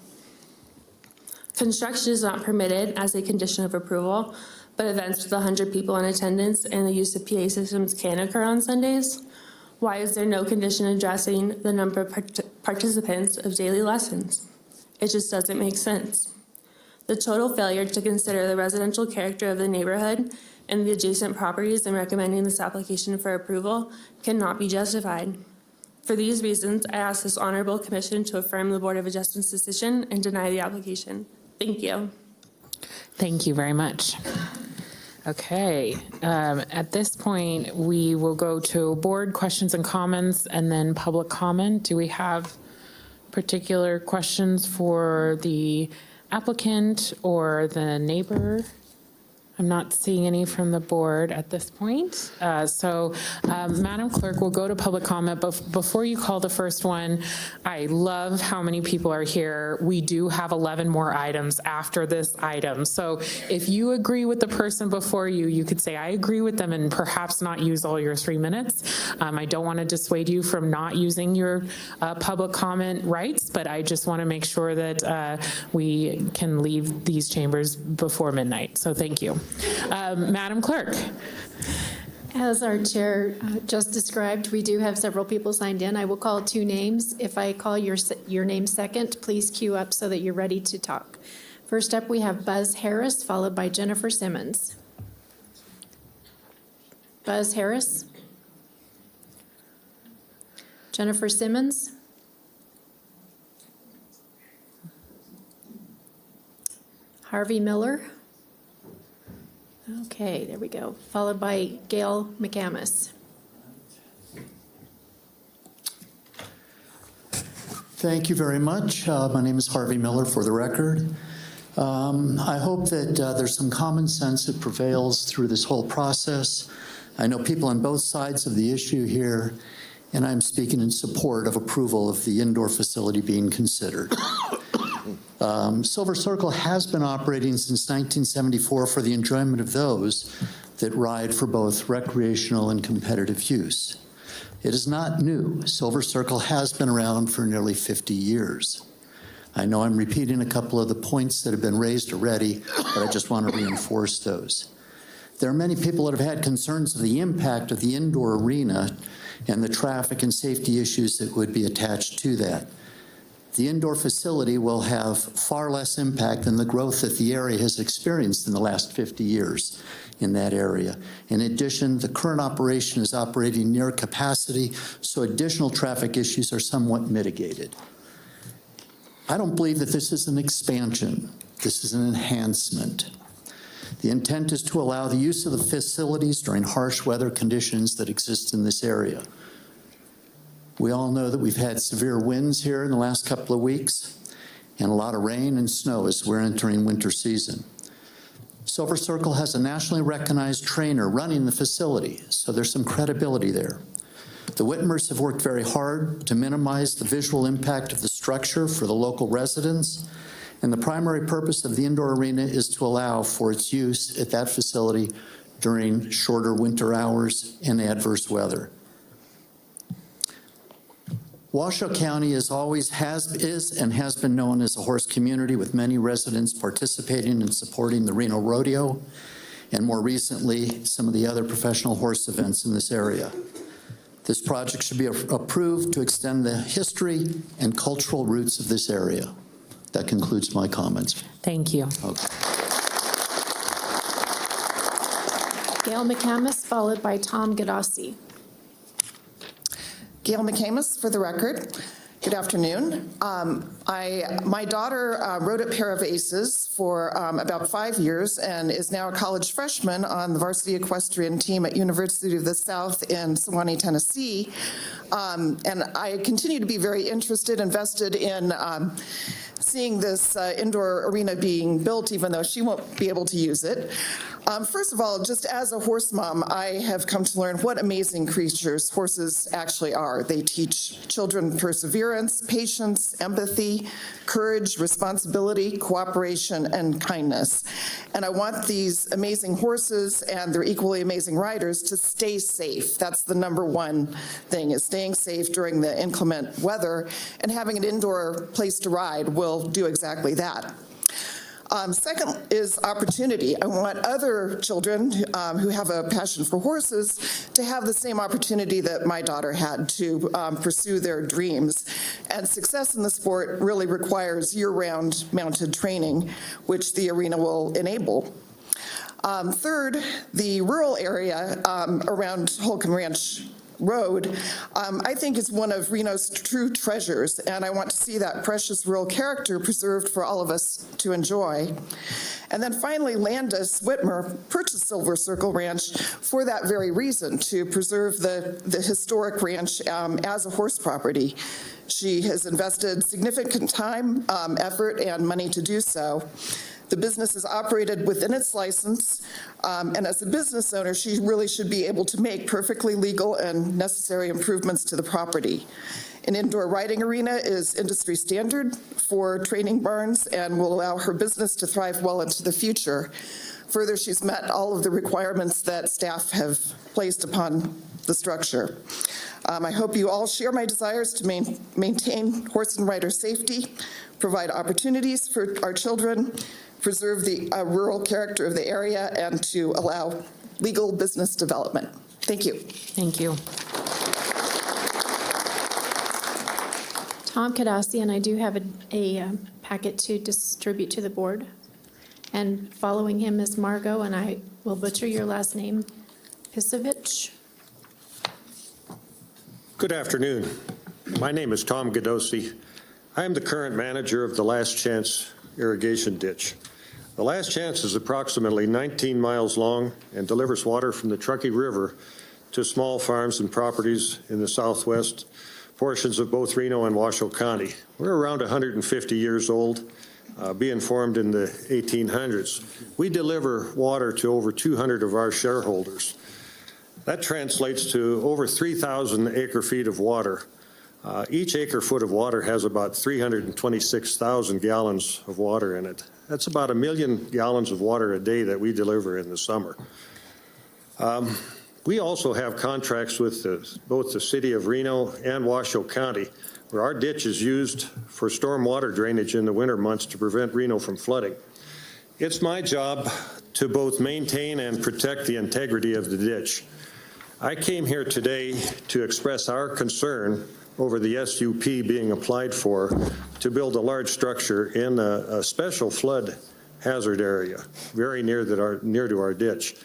Construction is not permitted as a condition of approval, but events with 100 people in attendance and the use of PA systems can occur on Sundays. Why is there no condition addressing the number of participants of daily lessons? It just doesn't make sense. The total failure to consider the residential character of the neighborhood and the adjacent properties in recommending this application for approval cannot be justified. For these reasons, I ask this honorable commission to affirm the Board of Adjustment's decision and deny the application. Thank you. Thank you very much. Okay, at this point, we will go to board questions and comments and then public comment. Do we have particular questions for the applicant or the neighbor? I'm not seeing any from the board at this point. Madam Clerk, we'll go to public comment, but before you call the first one, I love how many people are here. We do have 11 more items after this item. So if you agree with the person before you, you could say, I agree with them and perhaps not use all your 3 minutes. I don't want to dissuade you from not using your public comment rights, but I just want to make sure that we can leave these chambers before midnight. So thank you. Madam Clerk. As our chair just described, we do have several people signed in. I will call 2 names. If I call your name second, please queue up so that you're ready to talk. First up, we have Buzz Harris, followed by Jennifer Simmons. Buzz Harris. Jennifer Simmons. Harvey Miller. Okay, there we go. Followed by Gail McCamus. Thank you very much. My name is Harvey Miller, for the record. I hope that there's some common sense that prevails through this whole process. I know people on both sides of the issue here, and I'm speaking in support of approval of the indoor facility being considered. Silver Circle has been operating since 1974 for the enjoyment of those that ride for both recreational and competitive use. It is not new. Silver Circle has been around for nearly 50 years. I know I'm repeating a couple of the points that have been raised already, but I just want to reinforce those. There are many people that have had concerns of the impact of the indoor arena and the traffic and safety issues that would be attached to that. The indoor facility will have far less impact than the growth that the area has experienced in the last 50 years in that area. In addition, the current operation is operating near capacity, so additional traffic issues are somewhat mitigated. I don't believe that this is an expansion. This is an enhancement. The intent is to allow the use of the facilities during harsh weather conditions that exist in this area. We all know that we've had severe winds here in the last couple of weeks and a lot of rain and snow as we're entering winter season. Silver Circle has a nationally recognized trainer running the facility, so there's some credibility there. The Whitmers have worked very hard to minimize the visual impact of the structure for the local residents, and the primary purpose of the indoor arena is to allow for its use at that facility during shorter winter hours and adverse weather. Washoe County is and has been known as a horse community, with many residents participating and supporting the Reno Rodeo, and more recently, some of the other professional horse events in this area. This project should be approved to extend the history and cultural roots of this area. That concludes my comments. Thank you. Okay. Gail McCamus, followed by Tom Gadossi. Gail McCamus, for the record. Good afternoon. My daughter rode at Pair of Aces for about 5 years and is now a college freshman on the varsity equestrian team at University of the South in Sewanee, Tennessee. And I continue to be very invested in seeing this indoor arena being built, even though she won't be able to use it. First of all, just as a horse mom, I have come to learn what amazing creatures horses actually are. They teach children perseverance, patience, empathy, courage, responsibility, cooperation, and kindness. And I want these amazing horses and their equally amazing riders to stay safe. That's the number one thing, is staying safe during the inclement weather, and having an indoor place to ride will do exactly that. Second is opportunity. I want other children who have a passion for horses to have the same opportunity that my daughter had to pursue their dreams. And success in the sport really requires year-round mounted training, which the arena will enable. Third, the rural area around Holcomb Ranch Road, I think is one of Reno's true treasures, and I want to see that precious rural character preserved for all of us to enjoy. And then finally, Landis Whitmer purchased Silver Circle Ranch for that very reason, to preserve the historic ranch as a horse property. She has invested significant time, effort, and money to do so. The business is operated within its license, and as a business owner, she really should be able to make perfectly legal and necessary improvements to the property. An indoor riding arena is industry standard for training barns and will allow her business to thrive well into the future. Further, she's met all of the requirements that staff have placed upon the structure. I hope you all share my desires to maintain horse and rider safety, provide opportunities for our children, preserve the rural character of the area, and to allow legal business development. Thank you. Thank you. Tom Kadasian, I do have a packet to distribute to the board. And following him is Margot, and I will butcher your last name, Pisovich. Good afternoon. My name is Tom Gadosi. I am the current manager of the Last Chance irrigation ditch. The Last Chance is approximately 19 miles long and delivers water from the Truckee River to small farms and properties in the southwest portions of both Reno and Washoe County. We're around 150 years old, being formed in the 1800s. We deliver water to over 200 of our shareholders. That translates to over 3,000 acre-feet of water. Each acre-foot of water has about 326,000 gallons of water in it. That's about 1 million gallons of water a day that we deliver in the summer. We also have contracts with both the city of Reno and Washoe County, where our ditch is used for storm water drainage in the winter months to prevent Reno from flooding. It's my job to both maintain and protect the integrity of the ditch. I came here today to express our concern over the SUP being applied for to build a large structure in a special flood hazard area, very near to our ditch.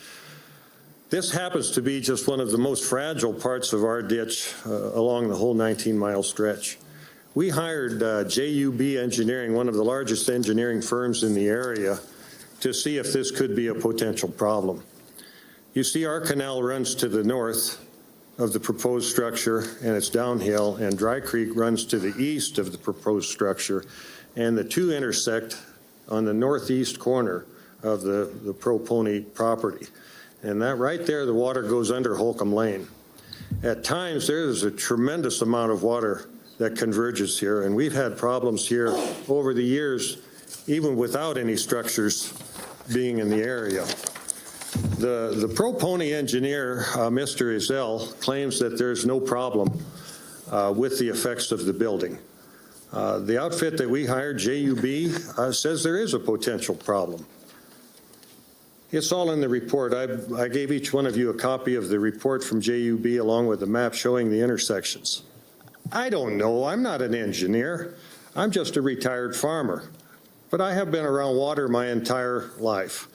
This happens to be just one of the most fragile parts of our ditch along the whole 19-mile stretch. We hired JUB Engineering, one of the largest engineering firms in the area, to see if this could be a potential problem. You see, our canal runs to the north of the proposed structure, and it's downhill, and Dry Creek runs to the east of the proposed structure, and the two intersect on the northeast corner of the Pro Pony property. And that right there, the water goes under Holcomb Lane. At times, there is a tremendous amount of water that converges here, and we've had problems here over the years, even without any structures being in the area. The Pro Pony engineer, Mr. Izell, claims that there's no problem with the effects of the building. The outfit that we hired, JUB, says there is a potential problem. It's all in the report. I gave each one of you a copy of the report from JUB along with the map showing the intersections. I don't know. I'm not an engineer. I'm just a retired farmer. But I have been around water my entire life.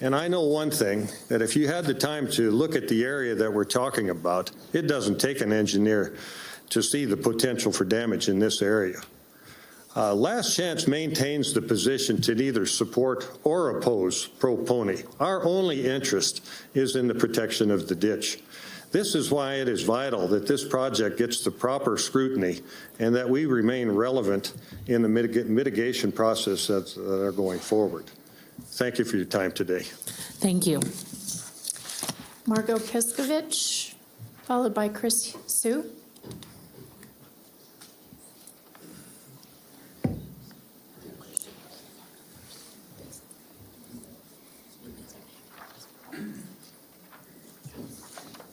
And I know one thing, that if you had the time to look at the area that we're talking about, it doesn't take an engineer to see the potential for damage in this area. Last Chance maintains the position to neither support or oppose Pro Pony. Our only interest is in the protection of the ditch. This is why it is vital that this project gets the proper scrutiny and that we remain relevant in the mitigation process that are going forward. Thank you for your time today. Thank you. Margot Piskovich, followed by Chris Sue.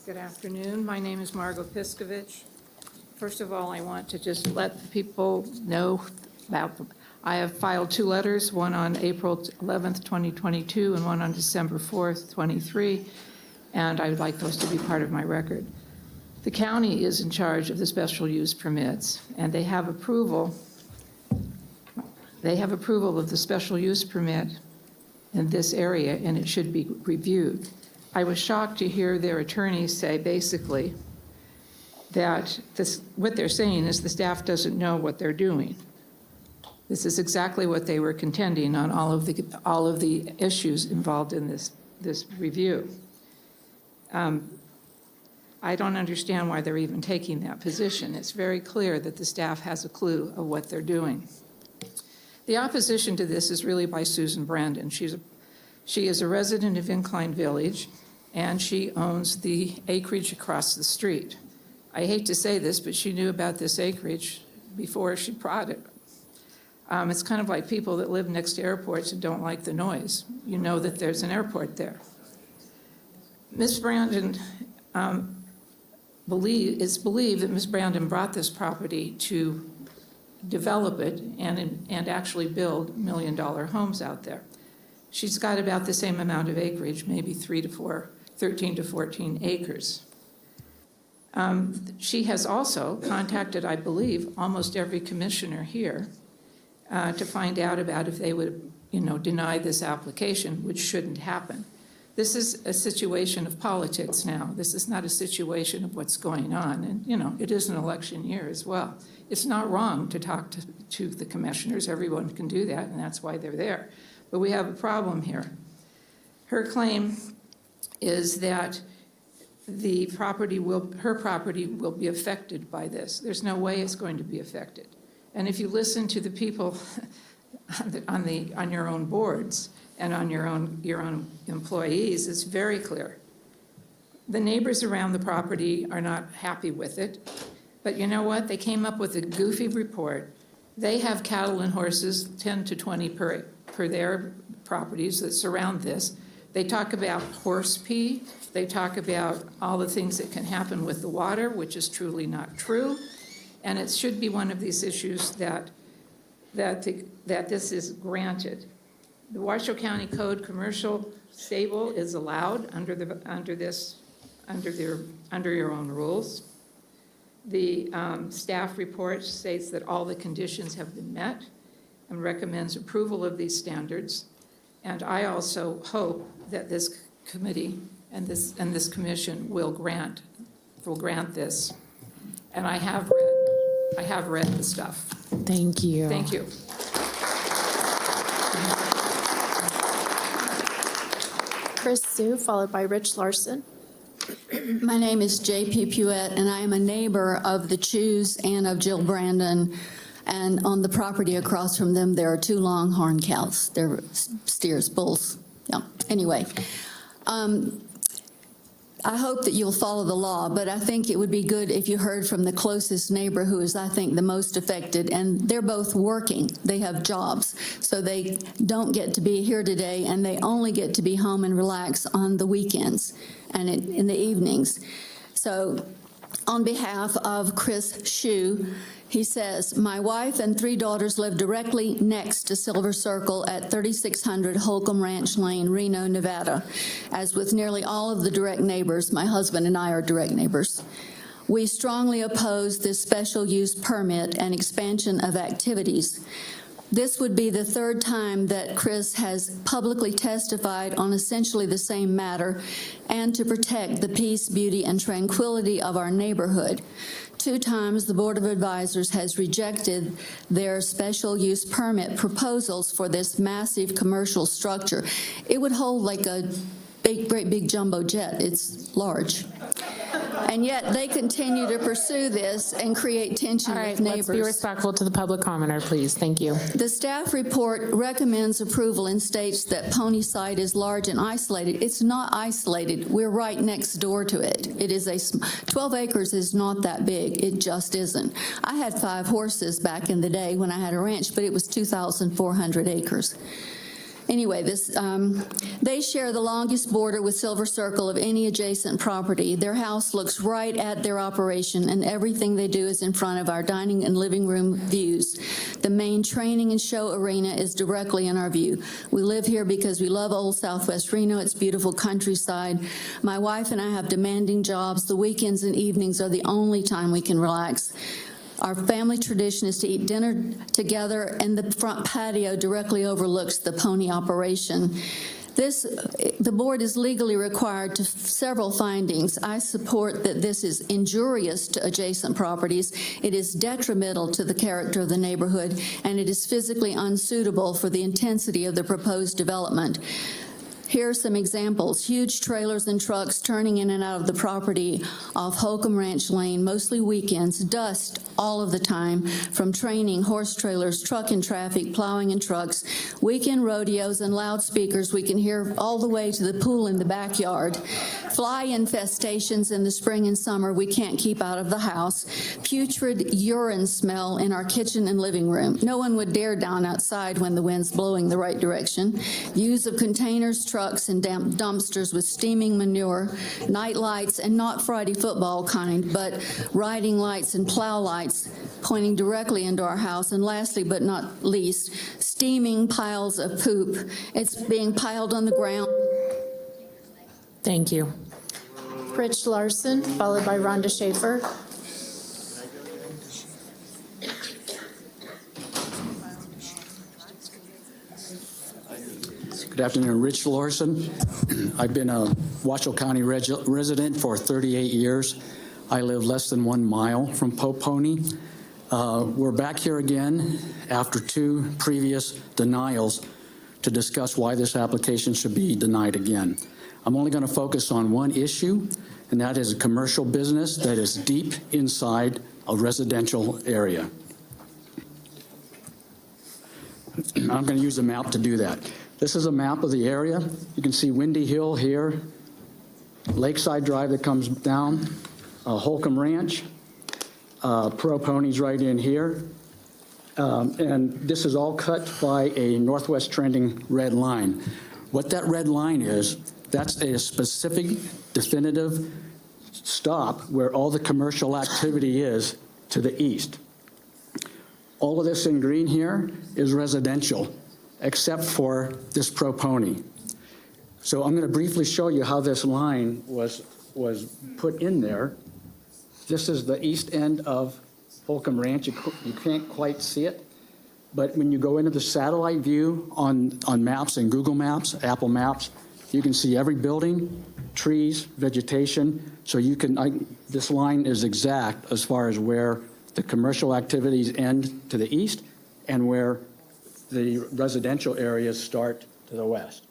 Good afternoon. My name is Margot Piskovich. First of all, I want to just let the people know about them. I have filed 2 letters, one on April 11th, 2022, and one on December 4th, 23, and I would like those to be part of my record. The county is in charge of the special use permits, and they have approval. They have approval of the special use permit in this area, and it should be reviewed. I was shocked to hear their attorneys say basically that what they're saying is the staff doesn't know what they're doing. This is exactly what they were contending on all of the issues involved in this review. I don't understand why they're even taking that position. It's very clear that the staff has a clue of what they're doing. The opposition to this is really by Susan Brandon. She is a resident of Incline Village, and she owns the acreage across the street. I hate to say this, but she knew about this acreage before she bought it. It's kind of like people that live next to airports and don't like the noise. You know that there's an airport there. Ms. Brandon it's believed that Ms. Brandon brought this property to develop it and actually build $1 million homes out there. She's got about the same amount of acreage, maybe 13 to 14 acres. She has also contacted, I believe, almost every commissioner here to find out about if they would, deny this application, which shouldn't happen. This is a situation of politics now. This is not a situation of what's going on. And, it is an election year as well. It's not wrong to talk to the commissioners. Everyone can do that, and that's why they're there. But we have a problem here. Her claim is that her property will be affected by this. There's no way it's going to be affected. And if you listen to the people on your own boards and on your own employees, it's very clear. The neighbors around the property are not happy with it, but you know what? They came up with a goofy report. They have cattle and horses, 10 to 20 per their properties that surround this. They talk about horse pee. They talk about all the things that can happen with the water, which is truly not true. And it should be one of these issues that this is granted. The Washoe County Code commercial stable is allowed under your own rules. The staff report states that all the conditions have been met and recommends approval of these standards. And I also hope that this committee and this commission will grant this. And I have read the stuff. Thank you. Thank you. Chris Sue, followed by Rich Larson. My name is J.P. Puett, and I am a neighbor of the Chews and of Jill Brandon. And on the property across from them, there are 2 longhorn cows. They're steers, bulls. Yeah. Anyway, I hope that you'll follow the law, but I think it would be good if you heard from the closest neighbor who is, I think, the most affected. And they're both working. They have jobs. So they don't get to be here today, and they only get to be home and relax on the weekends and in the evenings. So on behalf of Chris Shue, he says, my wife and 3 daughters live directly next to Silver Circle at 3600 Holcomb Ranch Lane, Reno, Nevada. As with nearly all of the direct neighbors, my husband and I are direct neighbors. We strongly oppose this special use permit and expansion of activities. This would be the 3rd time that Chris has publicly testified on essentially the same matter and to protect the peace, beauty, and tranquility of our neighborhood. 2 times the Board of Advisors has rejected their special use permit proposals for this massive commercial structure. It would hold like a great big jumbo jet. It's large. And yet they continue to pursue this and create tension All right, with neighbors. let's be respectful to the public commenter, please. Thank you. The staff report recommends approval and states that Pony site is large and isolated. It's not isolated. We're right next door to it. It is 12 acres is not that big. It just isn't. I had 5 horses back in the day when I had a ranch, but it was 2,400 acres. Anyway, they share the longest border with Silver Circle of any adjacent property. Their house looks right at their operation, and everything they do is in front of our dining and living room views. The main training and show arena is directly in our view. We live here because we love Old Southwest Reno. It's beautiful countryside. My wife and I have demanding jobs. The weekends and evenings are the only time we can relax. Our family tradition is to eat dinner together, and the front patio directly overlooks the pony operation. The board is legally required to several findings. I support that this is injurious to adjacent properties, it is detrimental to the character of the neighborhood, and it is physically unsuitable for the intensity of the proposed development. Here are some examples. Huge trailers and trucks turning in and out of the property off Holcomb Ranch Lane, mostly weekends, dust all of the time from training, horse trailers, truck and traffic, plowing and trucks, weekend rodeos and loudspeakers we can hear all the way to the pool in the backyard, fly infestations in the spring and summer we can't keep out of the house, putrid urine smell in our kitchen and living room. No one would dare down outside when the wind's blowing the right direction. Use of containers, trucks, and dumpsters with steaming manure, night lights, and not Friday football kind, but riding lights and plow lights pointing directly into our house. And lastly, but not least, steaming piles of poop. It's being piled on the ground. Thank you. Rich Larson, followed by Rhonda Schaefer. Good afternoon, Rich Larson. I've been a Washoe County resident for 38 years. I live less than 1 mile from Pope Pony. We're back here again after 2 previous denials to discuss why this application should be denied again. I'm only going to focus on one issue, and that is a commercial business that is deep inside a residential area. I'm going to use a map to do that. This is a map of the area. You can see Windy Hill here, Lakeside Drive that comes down, Holcomb Ranch, Pro Ponies right in here. And this is all cut by a northwest trending red line. What that red line is, that's a specific definitive stop where all the commercial activity is to the east. All of this in green here is residential, except for this Pro Pony. So I'm going to briefly show you how this line was put in there. This is the east end of Holcomb Ranch. You can't quite see it, but when you go into the satellite view on maps and Google Maps, Apple Maps, you can see every building, trees, vegetation. So you can, this line is exact as far as where the commercial activities end to the east and where the residential areas start to the west.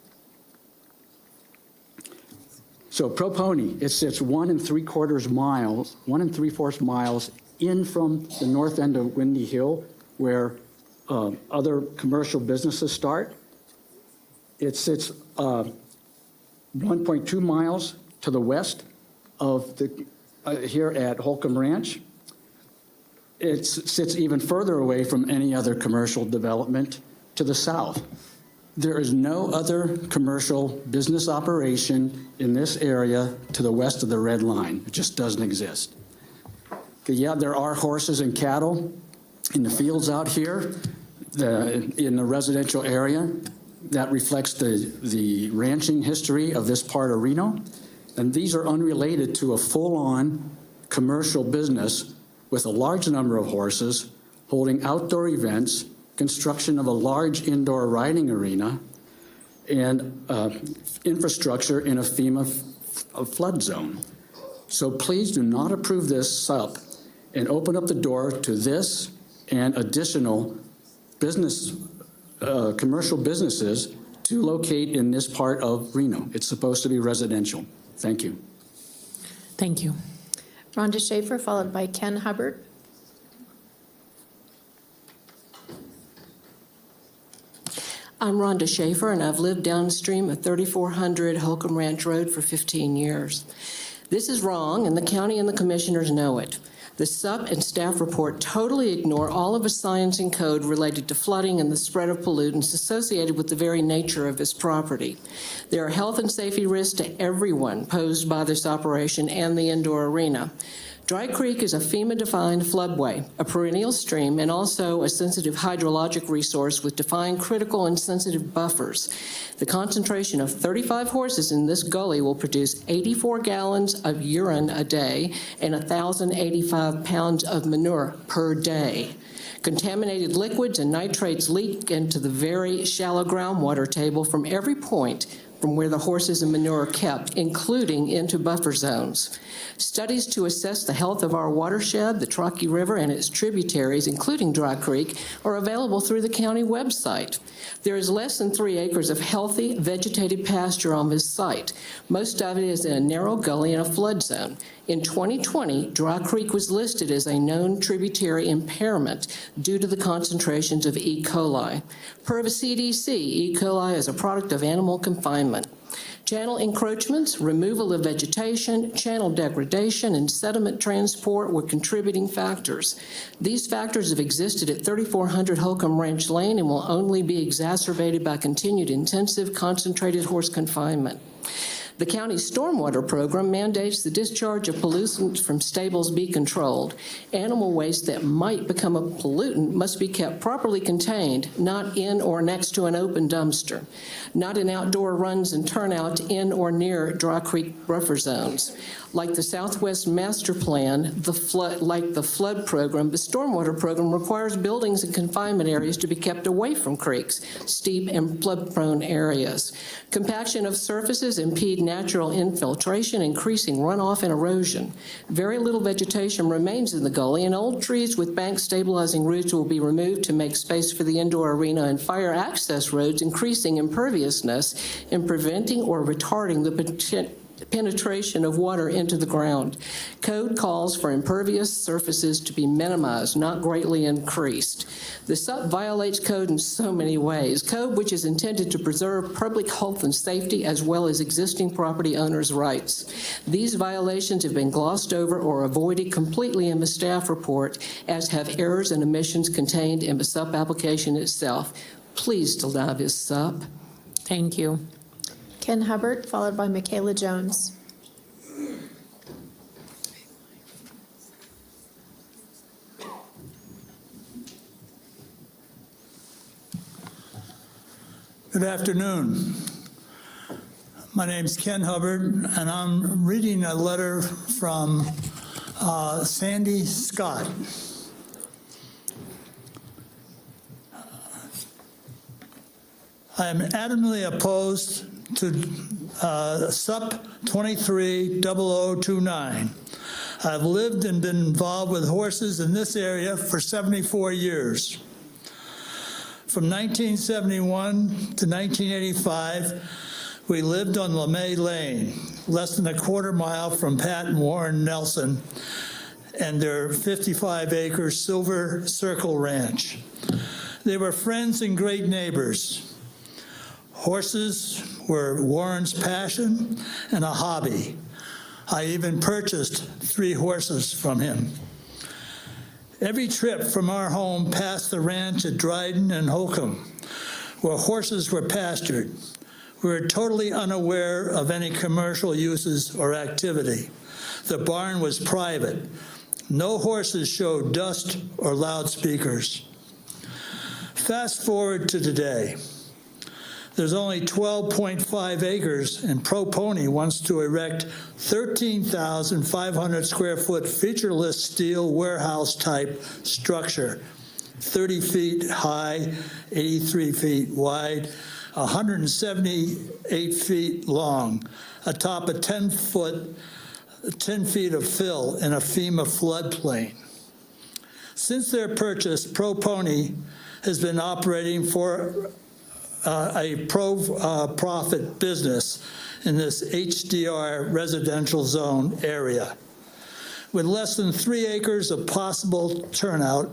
So Pro Pony, it sits 1 3/4 miles, 1 3/4 miles in from the north end of Windy Hill, where other commercial businesses start. It sits 1.2 miles to the west of the here at Holcomb Ranch. It sits even further away from any other commercial development to the south. There is no other commercial business operation in this area to the west of the red line. It just doesn't exist. Okay, yeah, there are horses and cattle in the fields out here in the residential area. That reflects the ranching history of this part of Reno. And these are unrelated to a full-on commercial business with a large number of horses, holding outdoor events, construction of a large indoor riding arena, and infrastructure in a FEMA flood zone. So please do not approve this up and open up the door to this and additional business, commercial businesses to locate in this part of Reno. It's supposed to be residential. Thank you. Thank you. Rhonda Schaefer, followed by Ken Hubbard. I'm Rhonda Schaefer, and I've lived downstream of 3400 Holcomb Ranch Road for 15 years. This is wrong, and the county and the commissioners know it. The SUP and staff report totally ignore all of the science and code related to flooding and the spread of pollutants associated with the very nature of this property. There are health and safety risks to everyone posed by this operation and the indoor arena. Dry Creek is a FEMA-defined floodway, a perennial stream, and also a sensitive hydrologic resource with defined critical and sensitive buffers. The concentration of 35 horses in this gully will produce 84 gallons of urine a day and 1,085 pounds of manure per day. Contaminated liquids and nitrates leak into the very shallow groundwater table from every point from where the horses and manure are kept, including into buffer zones. Studies to assess the health of our watershed, the Truckee River, and its tributaries, including Dry Creek, are available through the county website. There is less than 3 acres of healthy, vegetated pasture on this site. Most of it is in a narrow gully in a flood zone. In 2020, Dry Creek was listed as a known tributary impairment due to the concentrations of E. coli. Per the CDC, E. coli is a product of animal confinement. Channel encroachments, removal of vegetation, channel degradation, and sediment transport were contributing factors. These factors have existed at 3400 Holcomb Ranch Lane and will only be exacerbated by continued intensive concentrated horse confinement. The county's stormwater program mandates the discharge of pollutants from stables be controlled. Animal waste that might become a pollutant must be kept properly contained, not in or next to an open dumpster, not in outdoor runs and turnouts in or near Dry Creek buffer zones. Like the Southwest Master Plan, the flood program, the stormwater program requires buildings and confinement areas to be kept away from creeks, steep and flood-prone areas. Compaction of surfaces impede natural infiltration, increasing runoff and erosion. Very little vegetation remains in the gully, and old trees with bank-stabilizing roots will be removed to make space for the indoor arena and fire access roads, increasing imperviousness and preventing or retarding the penetration of water into the ground. Code calls for impervious surfaces to be minimized, not greatly increased. The SUP violates code in so many ways. Code which is intended to preserve public health and safety as well as existing property owners' rights. These violations have been glossed over or avoided completely in the staff report, as have errors and omissions contained in the SUP application itself. Please deny this SUP. Thank you. Ken Hubbard, followed by Michaela Jones. Good afternoon. My name's Ken Hubbard, and I'm reading a letter from Sandy Scott. I am adamantly opposed to SUP 230029. I've lived and been involved with horses in this area for 74 years. From 1971 to 1985, we lived on LeMay Lane, less than a quarter mile from Pat and Warren Nelson and their 55-acre Silver Circle Ranch. They were friends and great neighbors. Horses were Warren's passion and a hobby. I even purchased 3 horses from him. Every trip from our home passed the ranch at Dryden and Holcomb, where horses were pastured. We were totally unaware of any commercial uses or activity. The barn was private. No horses showed dust or loudspeakers. Fast forward to today. There's only 12.5 acres, and Pro Pony wants to erect 13,500 square foot featureless steel warehouse type structure, 30 feet high, 83 feet wide, 178 feet long, atop a 10 feet of fill in a FEMA floodplain. Since their purchase, Pro Pony has been operating for a profit business in this HDR residential zone area. with less than 3 acres of possible turnout,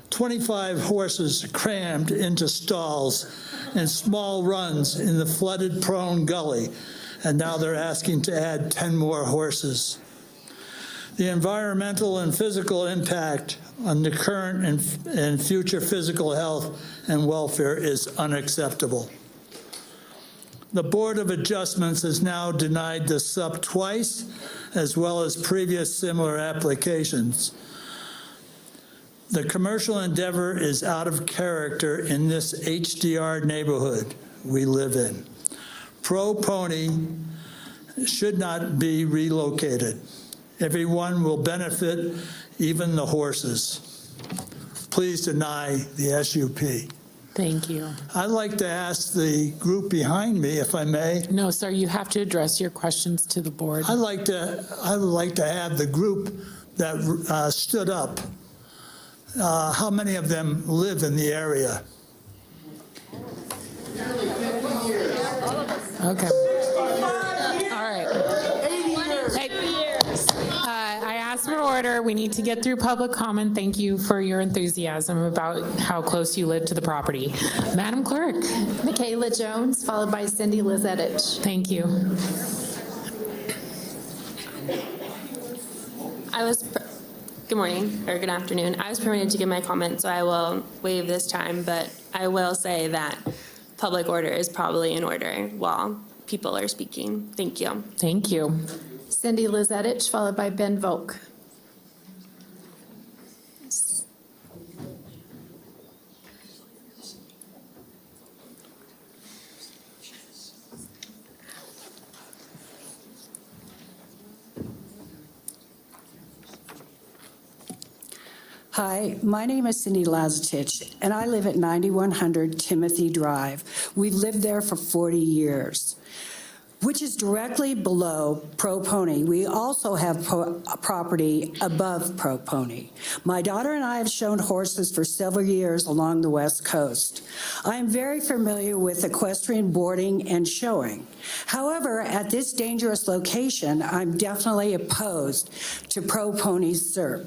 25 horses crammed into stalls and small runs in the flooded prone gully, and now they're asking to add 10 more horses. The environmental and physical impact on the current and future physical health and welfare is unacceptable. The Board of Adjustments has now denied the SUP twice, as well as previous similar applications. The commercial endeavor is out of character in this HDR neighborhood we live in. Pro Pony should not be relocated. Everyone will benefit, even the horses. Please deny the SUP. Thank you. I'd like to ask the group behind me, if I may. No, sir, you have to address your questions to the board. I would like to have the group that stood up. How many of them live in the area? Okay. All right. I asked for order. We need to get through public comment. Thank you for your enthusiasm about how close you live to the property. Madam Clerk. Michaela Jones, followed by Cindy Lizetich. Thank you. Good morning, or good afternoon. I was permitted to give my comment, so I will waive this time, but I will say that public order is probably in order while people are speaking. Thank you. Thank you. Cindy Lizetich, followed by Ben Volk. Hi, my name is Cindy Lazatich, and I live at 9100 Timothy Drive. We've lived there for 40 years, which is directly below Pro Pony. We also have property above Pro Pony. My daughter and I have shown horses for several years along the West Coast. I am very familiar with equestrian boarding and showing. However, at this dangerous location, I'm definitely opposed to Pro Pony's SERP.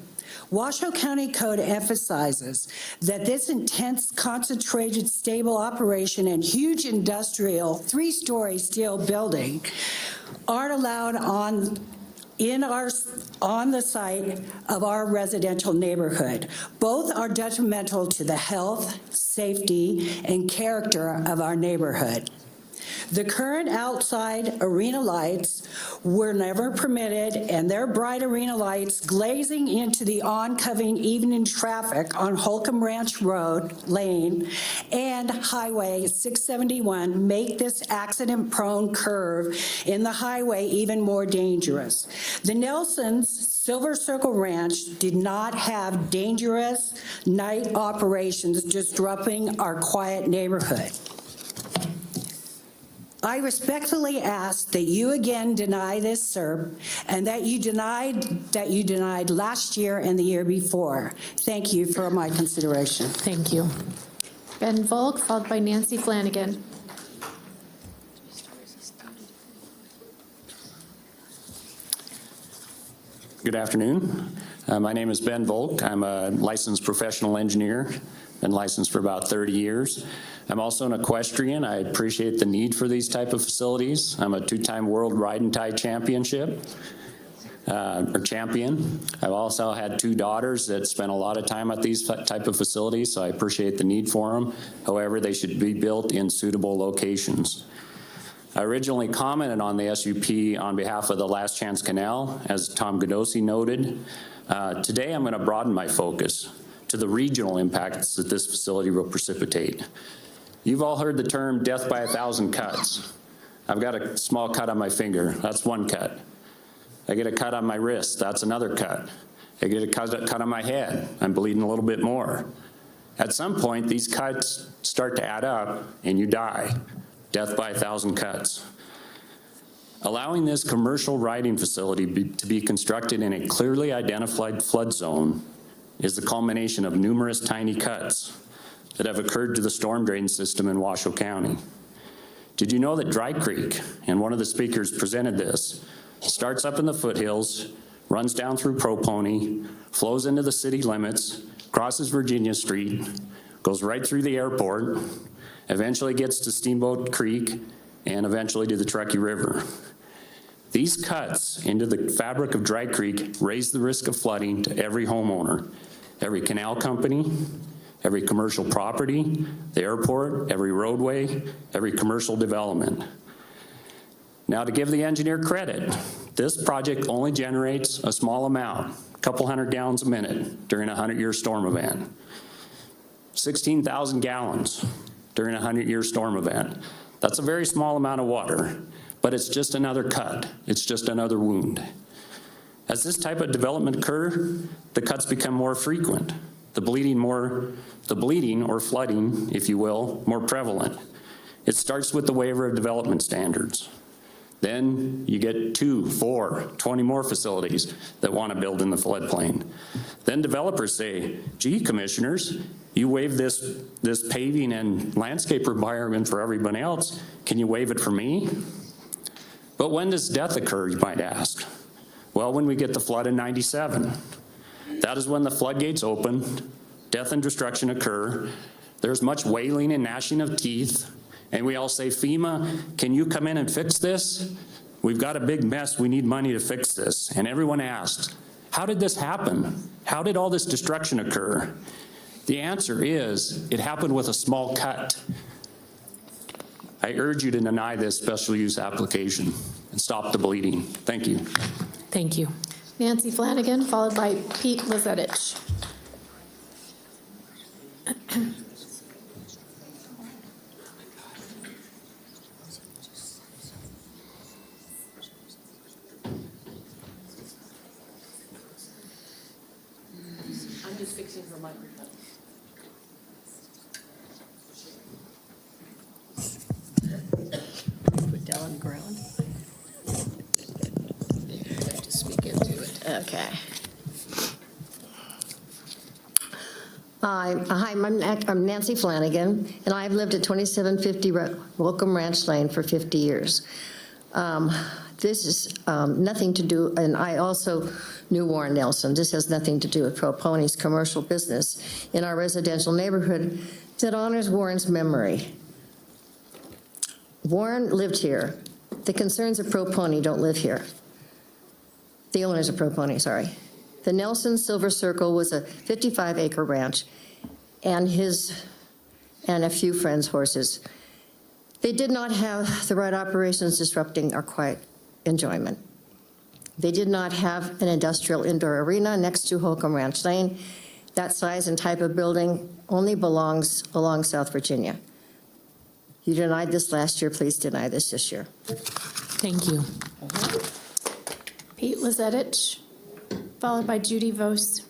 Washoe County Code emphasizes that this intense, concentrated, stable operation and huge industrial 3-story steel building aren't allowed on the site of our residential neighborhood. Both are detrimental to the health, safety, and character of our neighborhood. The current outside arena lights were never permitted, and their bright arena lights glazing into the oncoming evening traffic on Holcomb Ranch Road Lane and Highway 671 make this accident-prone curve in the highway even more dangerous. The Nelsons Silver Circle Ranch did not have dangerous night operations disrupting our quiet neighborhood. I respectfully ask that you again deny this SERP and that you denied last year and the year before. Thank you for my consideration. Thank you. Ben Volk, followed by Nancy Flanagan. Good afternoon. My name is Ben Volk. I'm a licensed professional engineer, been licensed for about 30 years. I'm also an equestrian. I appreciate the need for these type of facilities. I'm a 2-time world ride and tie champion. I've also had 2 daughters that spent a lot of time at these type of facilities, so I appreciate the need for them. However, they should be built in suitable locations. I originally commented on the SUP on behalf of the Last Chance Canal, as Tom Godosi noted. Today, I'm going to broaden my focus to the regional impacts that this facility will precipitate. You've all heard the term death by 1,000 cuts. I've got a small cut on my finger. That's 1 cut. I get a cut on my wrist. That's another cut. I get a cut on my head. I'm bleeding a little bit more. At some point, these cuts start to add up and you die. Death by 1,000 cuts. Allowing this commercial riding facility to be constructed in a clearly identified flood zone is the culmination of numerous tiny cuts that have occurred to the storm drain system in Washoe County. Did you know that Dry Creek, and one of the speakers presented this, starts up in the foothills, runs down through Propony, flows into the city limits, crosses Virginia Street, goes right through the airport, eventually gets to Steamboat Creek, and eventually to the Truckee River. These cuts into the fabric of Dry Creek raise the risk of flooding to every homeowner, every canal company, every commercial property, the airport, every roadway, every commercial development. Now, to give the engineer credit, this project only generates a small amount, a couple hundred gallons a minute during a 100-year storm event. 16,000 gallons during a 100-year storm event. That's a very small amount of water, but it's just another cut. It's just another wound. As this type of development occurs, the cuts become more frequent, the bleeding or flooding, if you will, more prevalent. It starts with the waiver of development standards. Then you get 2, 4, 20 more facilities that want to build in the floodplain. Then developers say, gee, commissioners, you waive this paving and landscape requirement for everybody else. Can you waive it for me? But when does death occur, you might ask? Well, when we get the flood in 97. That is when the floodgates open, death and destruction occur. There's much wailing and gnashing of teeth. And we all say, FEMA, can you come in and fix this? We've got a big mess. We need money to fix this. And everyone asks, how did this happen? How did all this destruction occur? The answer is, it happened with a small cut. I urge you to deny this special use application and stop the bleeding. Thank you. Thank you. Nancy Flanagan, followed by Pete Lizetich. I'm just fixing her microphone. Put down on the ground. Have to speak into it. Okay. Hi, I'm Nancy Flanagan, and I've lived at 2750 Welcome Ranch Lane for 50 years. This is nothing to do, and I also knew Warren Nelson. This has nothing to do with Propony's commercial business in our residential neighborhood that honors Warren's memory. Warren lived here. The concerns of Propony don't live here. The owners of Propony, sorry. The Nelson Silver Circle was a 55-acre ranch, and a few friends' horses. They did not have the right operations disrupting our quiet enjoyment. They did not have an industrial indoor arena next to Holcomb Ranch Lane. That size and type of building only belongs along South Virginia. You denied this last year, please deny this year. Thank you. Pete Lizetich, followed by Judy Vos.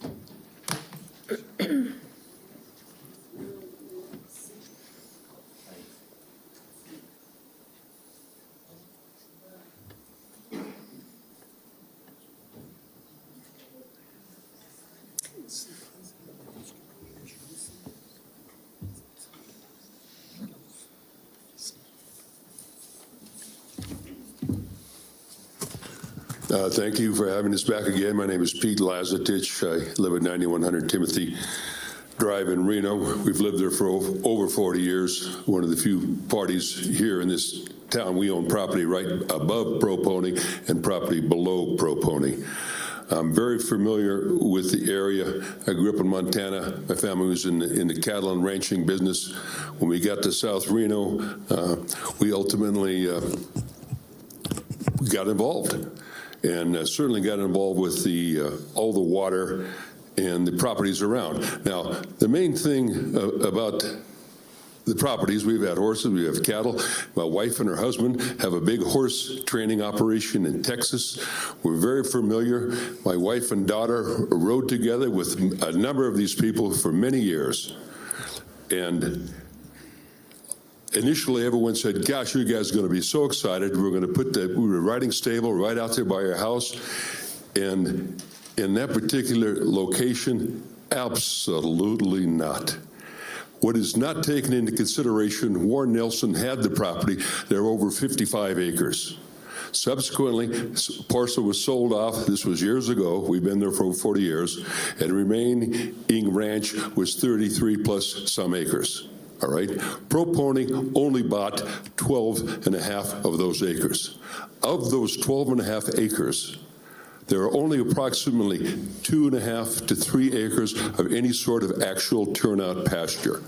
Thank you for having us back again. My name is Pete Lazatich. I live at 9100 Timothy Drive in Reno. We've lived there for over 40 years. One of the few parties here in this town. We own property right above Propony and property below Propony. I'm very familiar with the area. I grew up in Montana. My family was in the cattle and ranching business. When we got to South Reno, we ultimately got involved. And certainly got involved with all the water and the properties around. Now, the main thing about the properties, we've had horses, we have cattle. My wife and her husband have a big horse training operation in Texas. We're very familiar. My wife and daughter rode together with a number of these people for many years. And initially, everyone said, gosh, you guys are going to be so excited. We're going to put we were riding stable right out there by your house. And in that particular location, absolutely not. What is not taken into consideration, Warren Nelson had the property. There were over 55 acres. Subsequently, parcel was sold off. This was years ago. We've been there for over 40 years. And the remaining ranch was 33 plus some acres. All right. Pro Pony only bought 12 and a half of those acres. Of those 12 and a half acres, there are only approximately 2.5 to 3 acres of any sort of actual turnout pasture.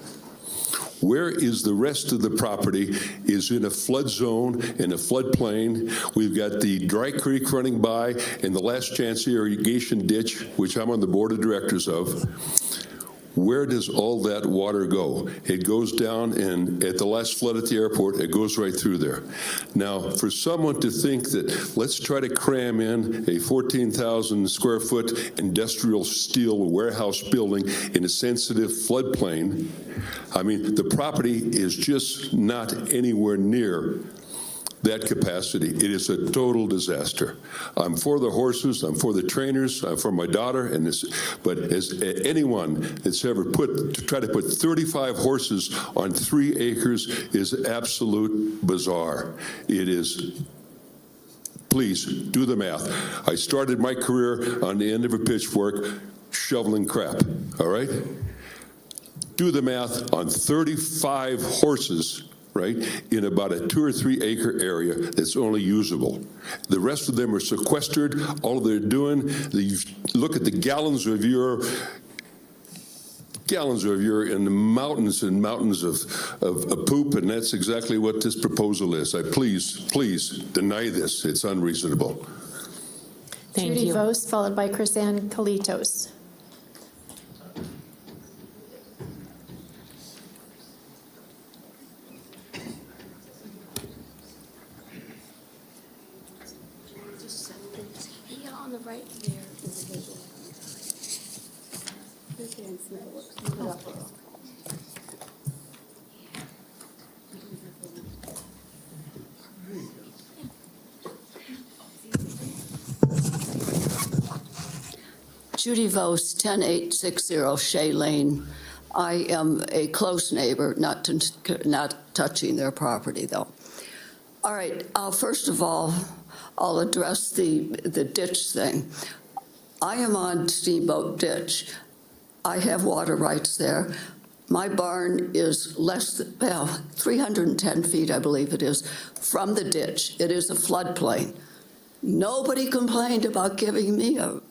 Where is the rest of the property is in a flood zone, in a floodplain. We've got the Dry Creek running by and the Last Chance irrigation ditch, which I'm on the board of directors of. Where does all that water go? It goes down, and at the last flood at the airport, it goes right through there. Now, for someone to think that let's try to cram in a 14,000 square foot industrial steel warehouse building in a sensitive floodplain, I mean, the property is just not anywhere near that capacity. It is a total disaster. I'm for the horses, I'm for the trainers, I'm for my daughter, and this, but as anyone that's ever try to put 35 horses on 3 acres is absolute bizarre. It is. Please do the math. I started my career on the end of a pitchfork shoveling crap, all right? Do the math on 35 horses, right, in about a 2 or 3 acre area that's only usable. The rest of them are sequestered. All they're doing, you look at the gallons of urine in the mountains and mountains of poop, and that's exactly what this proposal is. Please deny this. It's unreasonable. Thank Judy you. Vos, followed by Chrisanne Kalitos. On the right there is the visual. Judy Vos, 10860 Shea Lane. I am a close neighbor, not touching their property, though. All right, first of all, I'll address the ditch thing. I am on Steamboat Ditch. I have water rights there. My barn is less than, 310 feet, I believe it is, from the ditch. It is a floodplain. Nobody complained about giving me a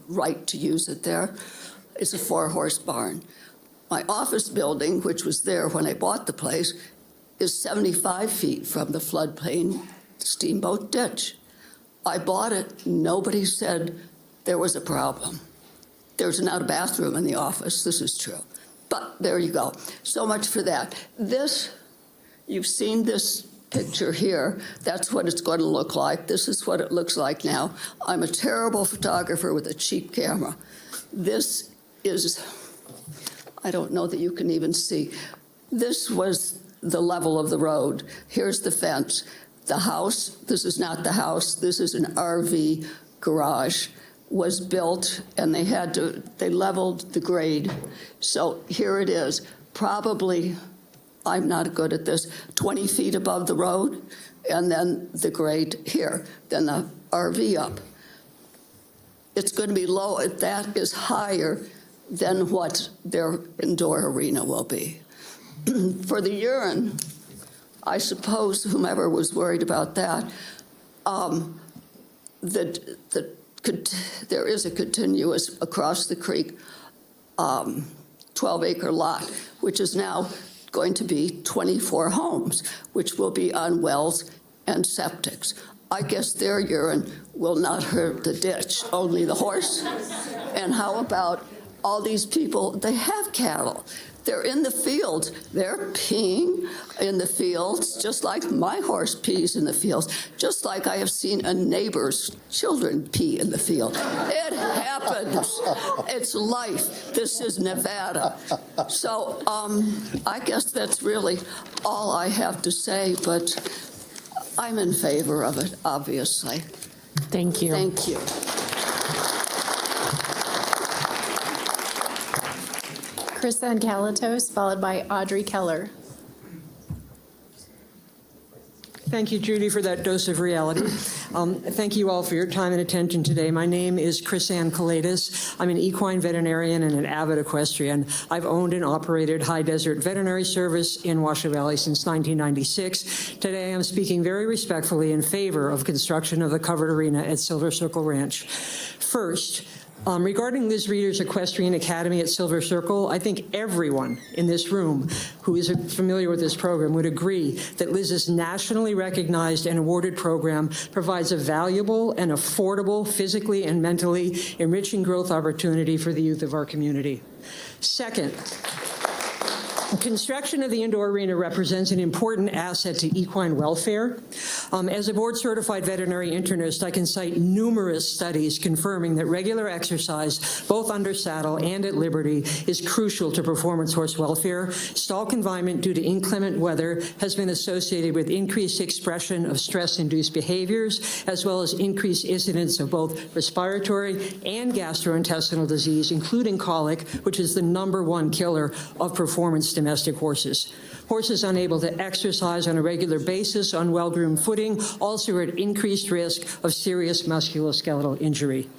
right to use it there. It's a 4-horse barn. My office building, which was there when I bought the place, is 75 feet from the floodplain Steamboat Ditch. I bought it. Nobody said there was a problem. There's not a bathroom in the office. This is true. But there you go. So much for that. This, you've seen this picture here. That's what it's going to look like. This is what it looks like now. I'm a terrible photographer with a cheap camera. This is, I don't know that you can even see. This was the level of the road. Here's the fence. The house, this is not the house, this is an RV garage, was built, and they leveled the grade. So here it is, probably, I'm not good at this, 20 feet above the road, and then the grade here, then the RV up. It's going to be low, that is higher than what their indoor arena will be. For the urine, I suppose whomever was worried about that, there is a continuous across the creek 12-acre lot, which is now going to be 24 homes, which will be on wells and septics. I guess their urine will not hurt the ditch, only the horse. And how about all these people, they have cattle. They're in the fields. They're peeing in the fields, just like my horse pees in the fields, just like I have seen a neighbor's children pee in the field. It happens. It's life. This is Nevada. So I guess that's really all I have to say, but I'm in favor of it, obviously. Thank you. Thank you. Chrisanne Kalitos, followed by Audrey Keller. Thank you, Judy, for that dose of reality. Thank you all for your time and attention today. My name is Chris Ann Kalatis. I'm an equine veterinarian and an avid equestrian. I've owned and operated High Desert Veterinary Service in Washoe Valley since 1996. Today, I'm speaking very respectfully in favor of construction of the covered arena at Silver Circle Ranch. First, regarding Liz Reeder's Equestrian Academy at Silver Circle, I think everyone in this room who is familiar with this program would agree that Liz's nationally recognized and awarded program provides a valuable and affordable, physically and mentally enriching growth opportunity for the youth of our community. Second, construction of the indoor arena represents an important asset to equine welfare. As a board-certified veterinary internist, I can cite numerous studies confirming that regular exercise, both under saddle and at liberty, is crucial to performance horse welfare. Stall confinement due to inclement weather has been associated with increased expression of stress-induced behaviors, as well as increased incidence of both respiratory and gastrointestinal disease, including colic, which is the #1 killer of performance domestic horses. Horses unable to exercise on a regular basis on well-groomed footing also are at increased risk of serious musculoskeletal injury.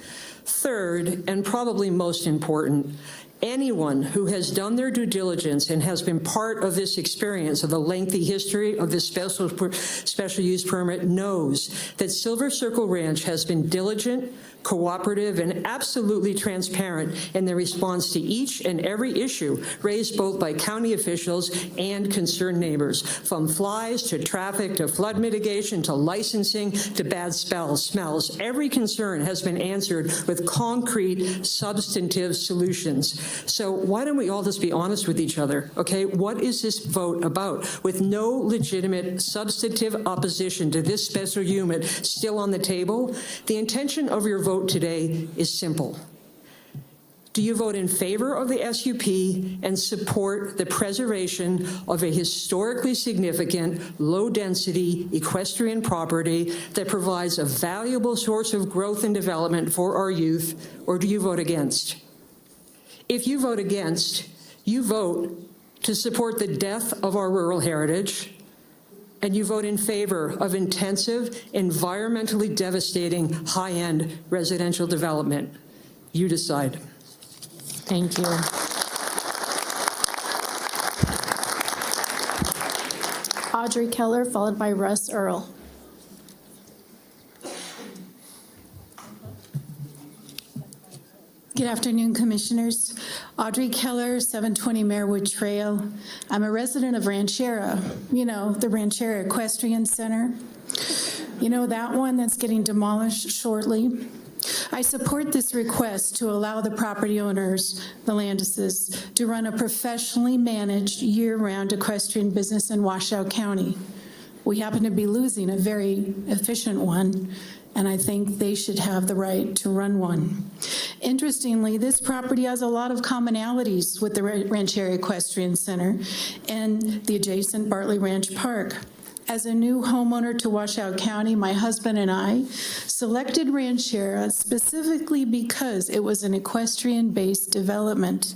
Third, and probably most important, anyone who has done their due diligence and has been part of this experience of the lengthy history of this special use permit knows that Silver Circle Ranch has been diligent, cooperative, and absolutely transparent in their response to each and every issue raised both by county officials and concerned neighbors, from flies to traffic to flood mitigation to licensing to bad smells. Every concern has been answered with concrete, substantive solutions. So why don't we all just be honest with each other, okay? What is this vote about? With no legitimate substantive opposition to this special unit still on the table, the intention of your vote today is simple. Do you vote in favor of the SUP and support the preservation of a historically significant, low-density equestrian property that provides a valuable source of growth and development for our youth, or do you vote against? If you vote against, you vote to support the death of our rural heritage, and you vote in favor of intensive, environmentally devastating, high-end residential development. You decide. Thank you. Audrey Keller, followed by Russ Earl. Good afternoon, Commissioners. Audrey Keller, 720 Marewood Trail. I'm a resident of Ranchera, you know, the Ranchera Equestrian Center. You know, that one that's getting demolished shortly. I support this request to allow the property owners, the Landises, to run a professionally managed year-round equestrian business in Washoe County. We happen to be losing a very efficient one, and I think they should have the right to run one. Interestingly, this property has a lot of commonalities with the Ranchera Equestrian Center and the adjacent Bartley Ranch Park. As a new homeowner to Washoe County, my husband and I selected Ranchera specifically because it was an equestrian-based development.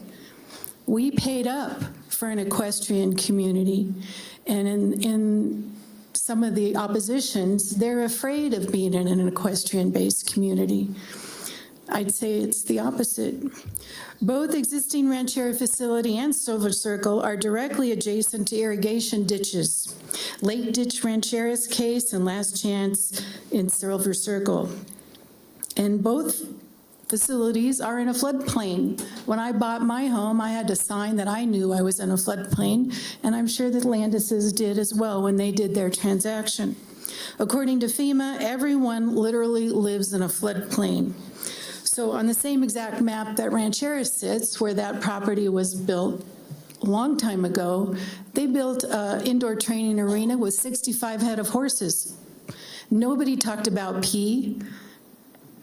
We paid up for an equestrian community, and in some of the oppositions, they're afraid of being in an equestrian-based community. I'd say it's the opposite. Both existing Ranchera facility and Silver Circle are directly adjacent to irrigation ditches. Lake Ditch Ranchera's case and Last Chance in Silver Circle. And both facilities are in a floodplain. When I bought my home, I had to sign that I knew I was in a floodplain, and I'm sure that Landises did as well when they did their transaction. According to FEMA, everyone literally lives in a floodplain. So on the same exact map that Ranchera sits, where that property was built a long time ago, they built an indoor training arena with 65 head of horses. Nobody talked about pee.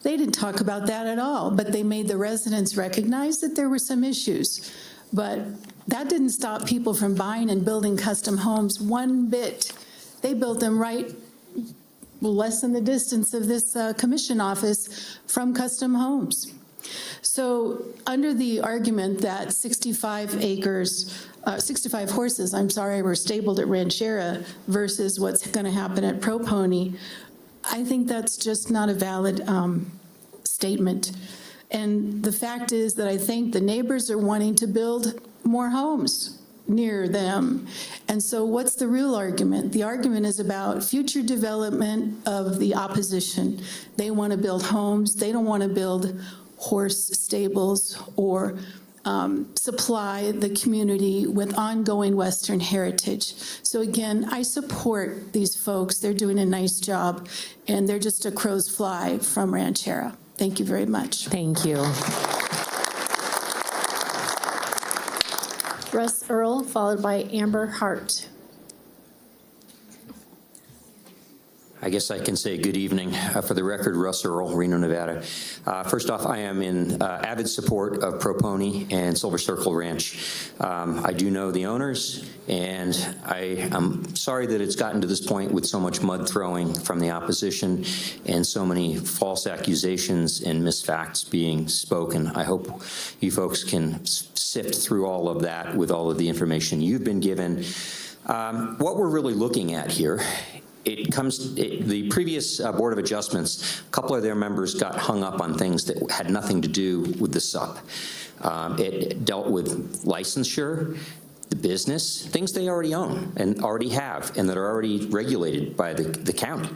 They didn't talk about that at all, but they made the residents recognize that there were some issues. But that didn't stop people from buying and building custom homes one bit. They built them right less than the distance of this commission office from custom homes. So under the argument that 65 horses, were stabled at Ranchera versus what's going to happen at Pro Pony, I think that's just not a valid statement. And the fact is that I think the neighbors are wanting to build more homes near them. And so what's the real argument? The argument is about future development of the opposition. They want to build homes. They don't want to build horse stables or supply the community with ongoing Western heritage. So again, I support these folks. They're doing a nice job, and they're just a crow's fly from Ranchera. Thank you very much. Thank you. Russ Earl, followed by Amber Hart. I guess I can say good evening. For the record, Russ Earl, Reno, Nevada. First off, I am in avid support of Pro Pony and Silver Circle Ranch. I do know the owners, and I am sorry that it's gotten to this point with so much mud throwing from the opposition and so many false accusations and misfacts being spoken. I hope you folks can sift through all of that with all of the information you've been given. What we're really looking at here, the previous Board of Adjustments, a couple of their members got hung up on things that had nothing to do with the SUP. It dealt with licensure, the business, things they already own and already have and that are already regulated by the county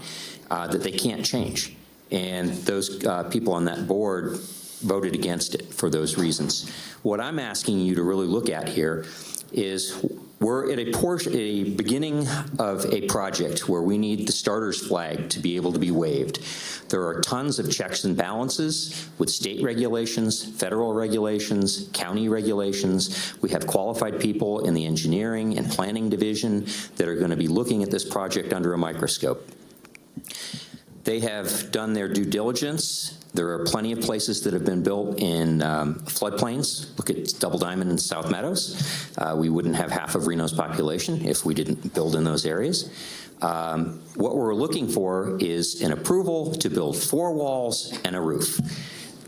that they can't change. And those people on that board voted against it for those reasons. What I'm asking you to really look at here is we're at a beginning of a project where we need the starter's flag to be able to be waved. There are tons of checks and balances with state regulations, federal regulations, county regulations. We have qualified people in the engineering and planning division that are going to be looking at this project under a microscope. They have done their due diligence. There are plenty of places that have been built in floodplains. Look at Double Diamond and South Meadows. We wouldn't have half of Reno's population if we didn't build in those areas. What we're looking for is an approval to build 4 walls and a roof.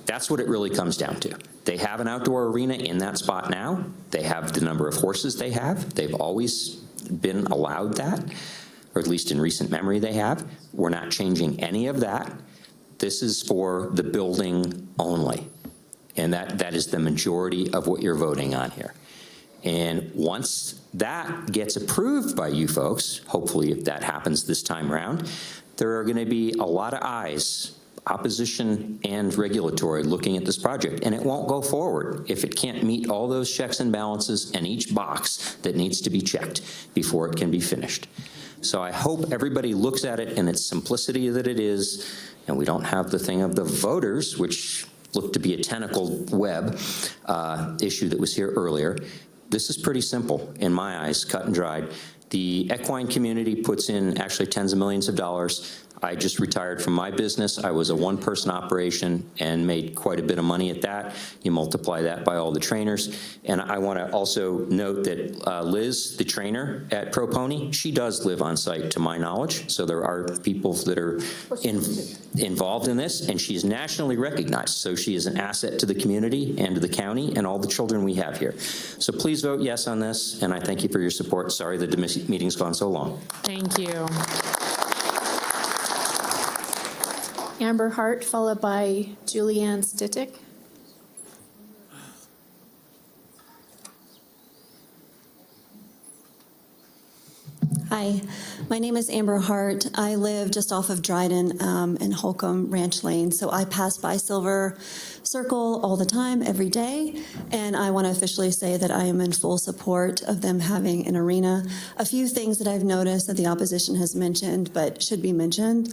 That's what it really comes down to. They have an outdoor arena in that spot now. They have the number of horses they have. They've always been allowed that, or at least in recent memory they have. We're not changing any of that. This is for the building only, and that is the majority of what you're voting on here. And once that gets approved by you folks, hopefully if that happens this time around, there are going to be a lot of eyes, opposition and regulatory, looking at this project, and it won't go forward if it can't meet all those checks and balances and each box that needs to be checked before it can be finished. So I hope everybody looks at it in its simplicity that it is, and we don't have the thing of the voters, which looked to be a tentacled web issue that was here earlier. This is pretty simple, in my eyes, cut and dried. The equine community puts in actually tens of millions of dollars. I just retired from my business. I was a one-person operation and made quite a bit of money at that. You multiply that by all the trainers. And I want to also note that Liz, the trainer at Pro Pony, she does live on site to my knowledge. So there are people that are involved in this, and she's nationally recognized. So she is an asset to the community and to the county and all the children we have here. So please vote yes on this, and I thank you for your support. Sorry that the meeting's gone so long. Thank you. Amber Hart, followed by Julianne Stittick. Hi, my name is Amber Hart. I live just off of Dryden and Holcomb Ranch Lane, so I pass by Silver Circle all the time, every day, and I want to officially say that I am in full support of them having an arena. A few things that I've noticed that the opposition has mentioned, but should be mentioned.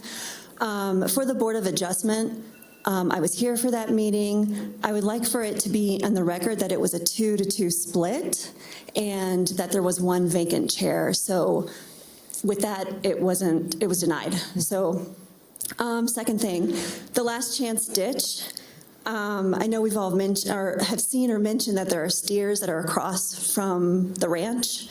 For the Board of Adjustment, I was here for that meeting. I would like for it to be on the record that it was a 2-to-2 split and that there was one vacant chair. So with that, it was denied. So second thing, the last chance ditch. I know we've all mentioned or have seen or mentioned that there are steers that are across from the ranch.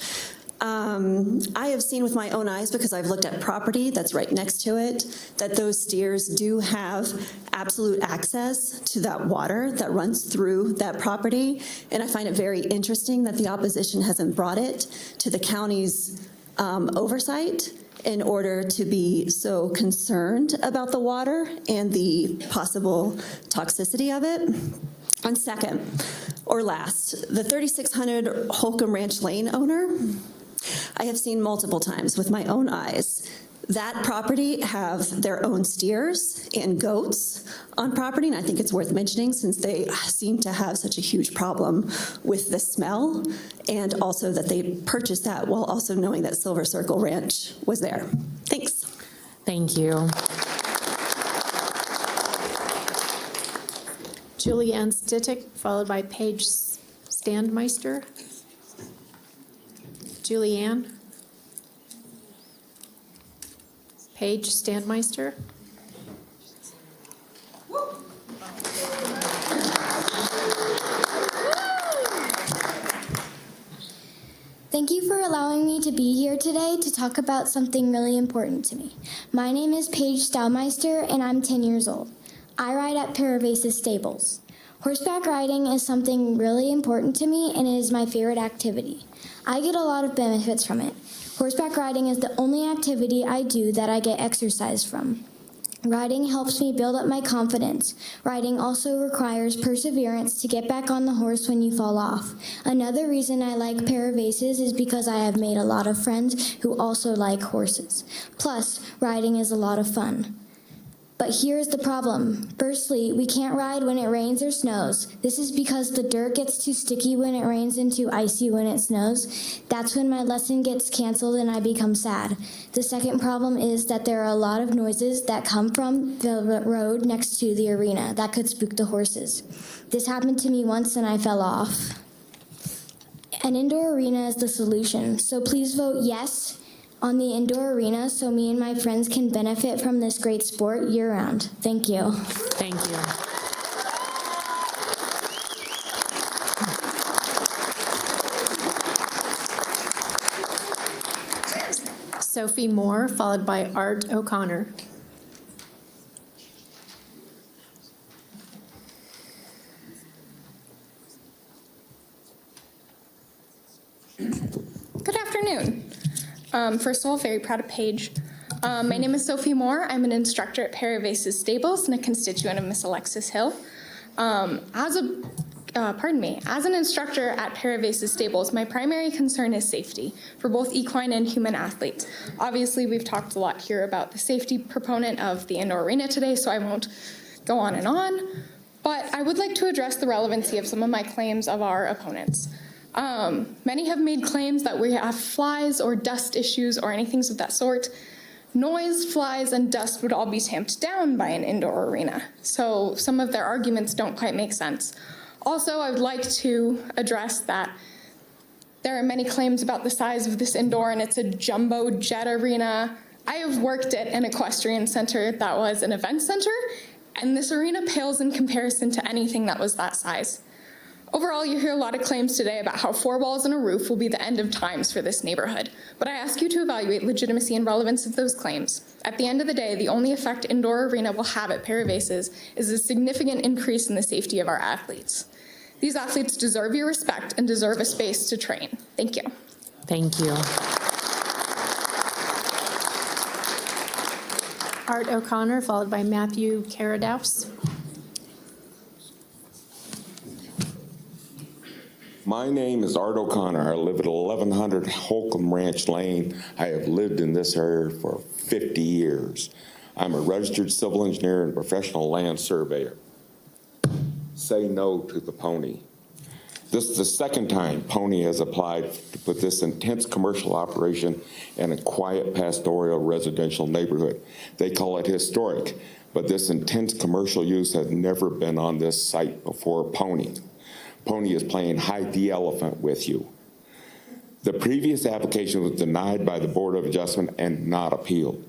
I have seen with my own eyes, because I've looked at property that's right next to it, that those steers do have absolute access to that water that runs through that property. And I find it very interesting that the opposition hasn't brought it to the county's oversight in order to be so concerned about the water and the possible toxicity of it. And second, or last, the 3600 Holcomb Ranch Lane owner, I have seen multiple times with my own eyes. That property have their own steers and goats on property, and I think it's worth mentioning since they seem to have such a huge problem with the smell, and also that they purchased that while also knowing that Silver Circle Ranch was there. Thanks. Thank you. Julianne Stittick, followed by Paige Standmeister. Julianne. Paige Standmeister. Thank you for allowing me to be here today to talk about something really important to me. My name is Paige Staumeister, and I'm 10 years old. I ride at Paravasis Stables. Horseback riding is something really important to me, and it is my favorite activity. I get a lot of benefits from it. Horseback riding is the only activity I do that I get exercise from. Riding helps me build up my confidence. Riding also requires perseverance to get back on the horse when you fall off. Another reason I like Paravasis is because I have made a lot of friends who also like horses. Plus, riding is a lot of fun. But here's the problem. Firstly, we can't ride when it rains or snows. This is because the dirt gets too sticky when it rains and too icy when it snows. That's when my lesson gets canceled and I become sad. The second problem is that there are a lot of noises that come from the road next to the arena that could spook the horses. This happened to me once and I fell off. An indoor arena is the solution, so please vote yes on the indoor arena so me and my friends can benefit from this great sport year-round. Thank you. Thank you. Sophie Moore, followed by Art O'Connor. Good afternoon. First of all, very proud of Paige. My name is Sophie Moore. I'm an instructor at Paravasis Stables and a constituent of Miss Alexis Hill. As an instructor at Paravasis Stables, my primary concern is safety for both equine and human athletes. Obviously, we've talked a lot here about the safety proponent of the indoor arena today, so I won't go on and on. But I would like to address the relevancy of some of my claims of our opponents. Many have made claims that we have flies or dust issues or anything of that sort. Noise, flies, and dust would all be tamped down by an indoor arena. So some of their arguments don't quite make sense. Also, I would like to address that there are many claims about the size of this indoor and it's a jumbo jet arena. I have worked at an equestrian center that was an event center, and this arena pales in comparison to anything that was that size. Overall, you hear a lot of claims today about how 4 walls and a roof will be the end of times for this neighborhood, but I ask you to evaluate legitimacy and relevance of those claims. At the end of the day, the only effect indoor arena will have at Paravasis is a significant increase in the safety of our athletes. These athletes deserve your respect and deserve a space to train. Thank you. Thank you. Art O'Connor, followed by Matthew Karadaus. My name is Art O'Connor. I live at 1100 Holcomb Ranch Lane. I have lived in this area for 50 years. I'm a registered civil engineer and professional land surveyor. Say no to the pony. This is the second time Pony has applied to put this intense commercial operation in a quiet pastoral residential neighborhood. They call it historic, but this intense commercial use has never been on this site before Pony. Pony is playing hide the elephant with you. The previous application was denied by the Board of Adjustment and not appealed.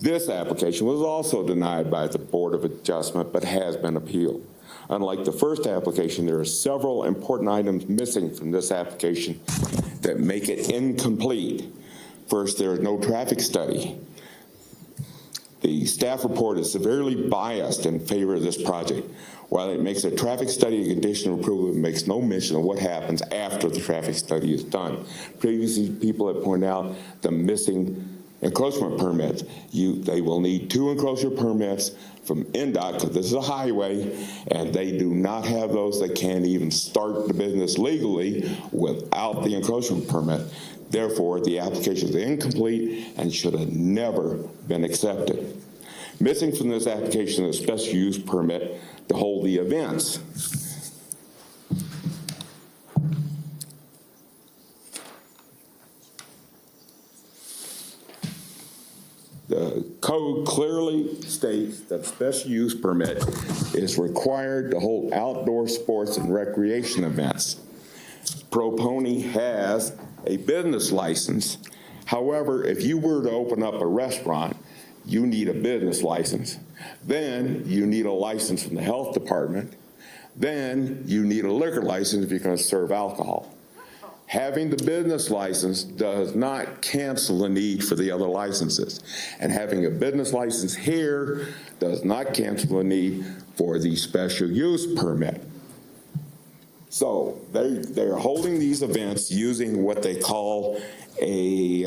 This application was also denied by the Board of Adjustment, but has been appealed. Unlike the first application, there are several important items missing from this application that make it incomplete. First, there is no traffic study. The staff report is severely biased in favor of this project. While it makes a traffic study a condition of approval, it makes no mention of what happens after the traffic study is done. Previously, people have pointed out the missing encroachment permits. They will need 2 encroachment permits from NDOT, because this is a highway, and they do not have those. They can't even start the business legally without the encroachment permit. Therefore, the application is incomplete and should have never been accepted. Missing from this application is a special use permit to hold the events. The code clearly states that a special use permit is required to hold outdoor sports and recreation events. Pro Pony has a business license. However, if you were to open up a restaurant, you need a business license. Then you need a license from the health department. Then you need a liquor license if you're going to serve alcohol. Having the business license does not cancel the need for the other licenses. And having a business license here does not cancel the need for the special use permit. So they're holding these events using what they call a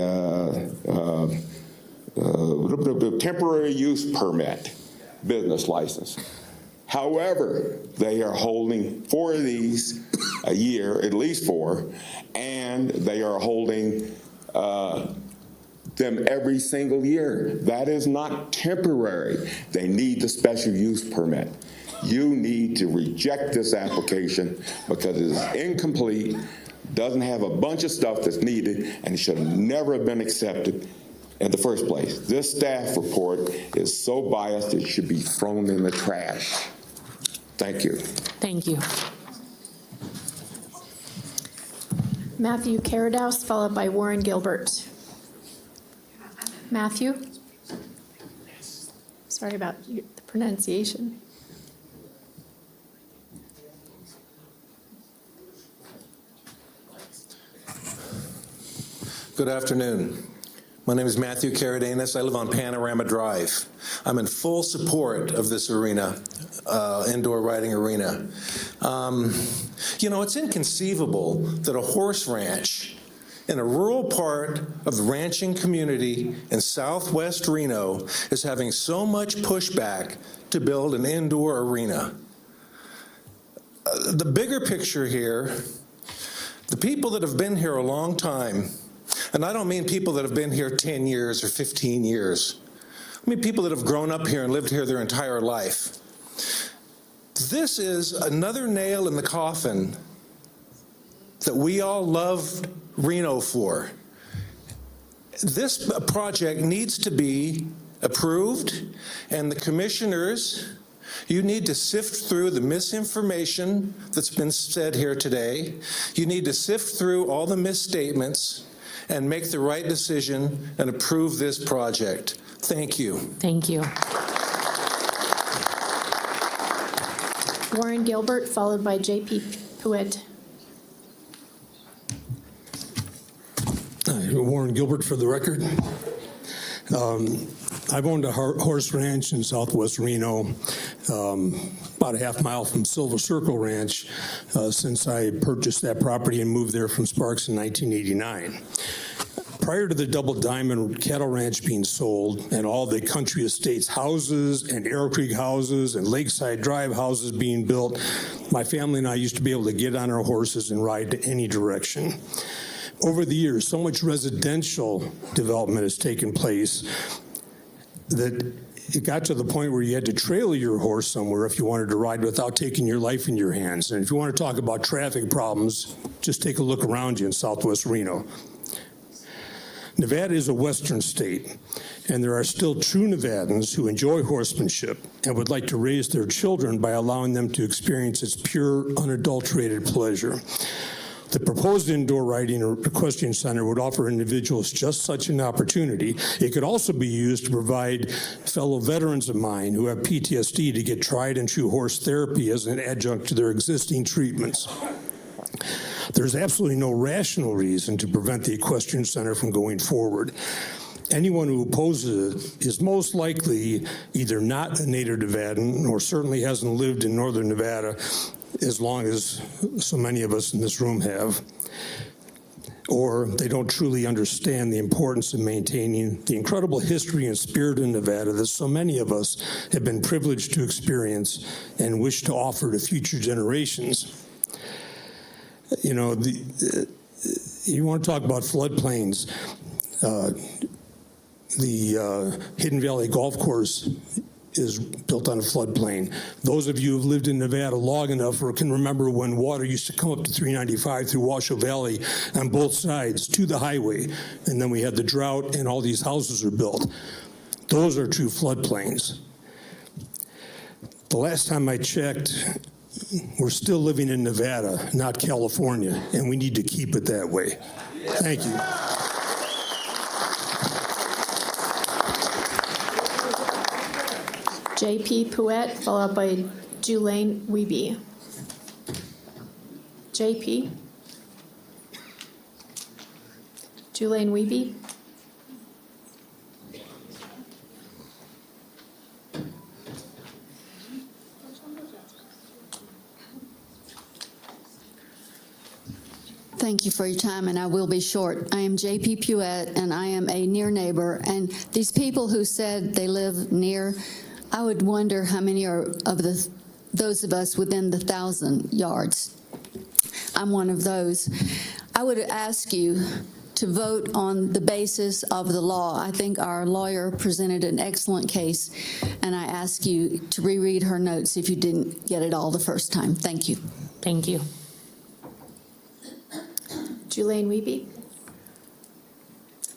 temporary use permit business license. However, they are holding 4 of these a year, at least 4, and they are holding them every single year. That is not temporary. They need the special use permit. You need to reject this application because it is incomplete, doesn't have a bunch of stuff that's needed, and should never have been accepted in the first place. This staff report is so biased it should be thrown in the trash. Thank you. Thank you. Matthew Caradaus, followed by Warren Gilbert. Matthew? Sorry about the pronunciation. Good afternoon. My name is Matthew Caradanis. I live on Panorama Drive. I'm in full support of this arena, indoor riding arena. It's inconceivable that a horse ranch in a rural part of the ranching community in southwest Reno is having so much pushback to build an indoor arena. The bigger picture here, the people that have been here a long time, and I don't mean people that have been here 10 years or 15 years. I mean people that have grown up here and lived here their entire life. This is another nail in the coffin that we all loved Reno for. This project needs to be approved, and the commissioners, you need to sift through the misinformation that's been said here today. You need to sift through all the misstatements and make the right decision and approve this project. Thank you. Thank you. Warren Gilbert, followed by J.P. Puett. Warren Gilbert for the record. I've owned a horse ranch in southwest Reno, about a half mile from Silver Circle Ranch, since I purchased that property and moved there from Sparks in 1989. Prior to the Double Diamond Cattle Ranch being sold and all the Country Estates houses and Arrow Creek houses and Lakeside Drive houses being built, my family and I used to be able to get on our horses and ride to any direction. Over the years, so much residential development has taken place that it got to the point where you had to trailer your horse somewhere if you wanted to ride without taking your life in your hands. And if you want to talk about traffic problems, just take a look around you in southwest Reno. Nevada is a western state, and there are still true Nevadans who enjoy horsemanship and would like to raise their children by allowing them to experience its pure, unadulterated pleasure. The proposed indoor riding or equestrian center would offer individuals just such an opportunity. It could also be used to provide fellow veterans of mine who have PTSD to get tried and true horse therapy as an adjunct to their existing treatments. There's absolutely no rational reason to prevent the equestrian center from going forward. Anyone who opposes it is most likely either not a native Nevadan or certainly hasn't lived in northern Nevada as long as so many of us in this room have, or they don't truly understand the importance of maintaining the incredible history and spirit in Nevada that so many of us have been privileged to experience and wish to offer to future generations. You know, you want to talk about floodplains. The Hidden Valley Golf Course is built on a floodplain. Those of you who've lived in Nevada long enough or can remember when water used to come up to 395 through Washoe Valley on both sides to the highway, and then we had the drought and all these houses are built. Those are true floodplains. The last time I checked, we're still living in Nevada, not California, and we need to keep it that way. Thank you. J.P. Pouet, followed by Julaine Wiebe. J.P. Julaine Wiebe. Thank you for your time, and I will be short. I am J.P. Pouet, and I am a near neighbor. And these people who said they live near, I would wonder how many are of those of us within the 1,000 yards. I'm one of those. I would ask you to vote on the basis of the law. I think our lawyer presented an excellent case, and I ask you to reread her notes if you didn't get it all the first time. Thank you. Thank you. Julaine Wiebe,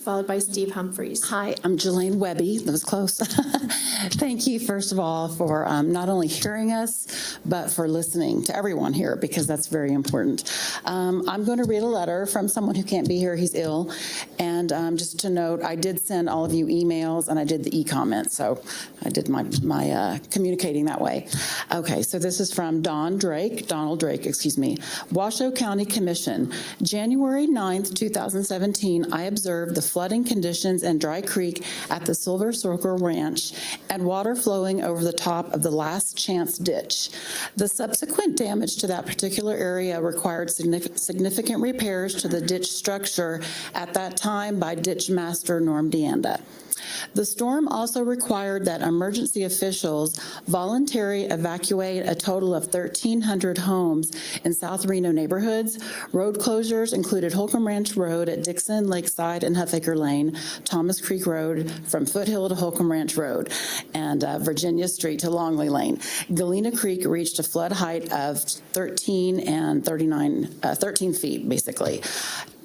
followed by Steve Humphreys. Hi, I'm Jelaine Webby. That was close. Thank you, first of all, for not only hearing us, but for listening to everyone here, because that's very important. I'm going to read a letter from someone who can't be here. He's ill. And just to note, I did send all of you emails, and I did the e-comments, so I did my communicating that way. Okay, so this is from Donald Drake, Washoe County Commission. January 9th, 2017, I observed the flooding conditions in Dry Creek at the Silver Circle Ranch and water flowing over the top of the Last Chance ditch. The subsequent damage to that particular area required significant repairs to the ditch structure at that time by Ditch Master Norm Deanda. The storm also required that emergency officials voluntarily evacuate a total of 1,300 homes in South Reno neighborhoods. Road closures included Holcomb Ranch Road at Dixon, Lakeside, and Huffaker Lane, Thomas Creek Road from Foothill to Holcomb Ranch Road, and Virginia Street to Longley Lane. Galena Creek reached a flood height of 13 feet, basically.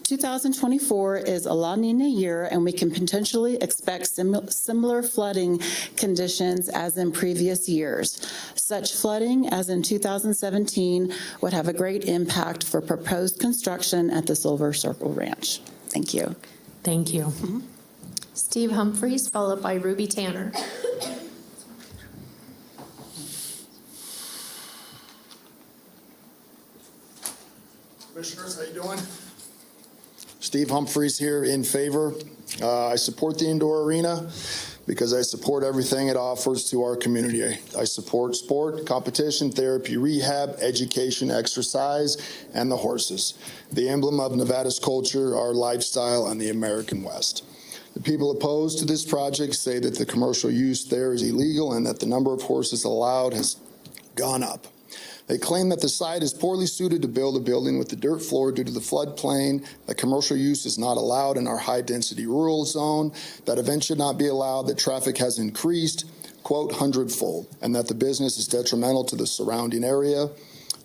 2024 is a La Nina year, and we can potentially expect similar flooding conditions as in previous years. Such flooding as in 2017 would have a great impact for proposed construction at the Silver Circle Ranch. Thank you. Thank you. Mm-hmm. Steve Humphreys, followed by Ruby Tanner. Commissioners, how you doing? Steve Humphreys here in favor. I support the indoor arena because I support everything it offers to our community. I support sport, competition, therapy, rehab, education, exercise, and the horses, the emblem of Nevada's culture, our lifestyle, and the American West. The people opposed to this project say that the commercial use there is illegal and that the number of horses allowed has gone up. They claim that the site is poorly suited to build a building with the dirt floor due to the floodplain, that commercial use is not allowed in our high-density rural zone, that events should not be allowed, that traffic has increased, quote, 100-fold, and that the business is detrimental to the surrounding area.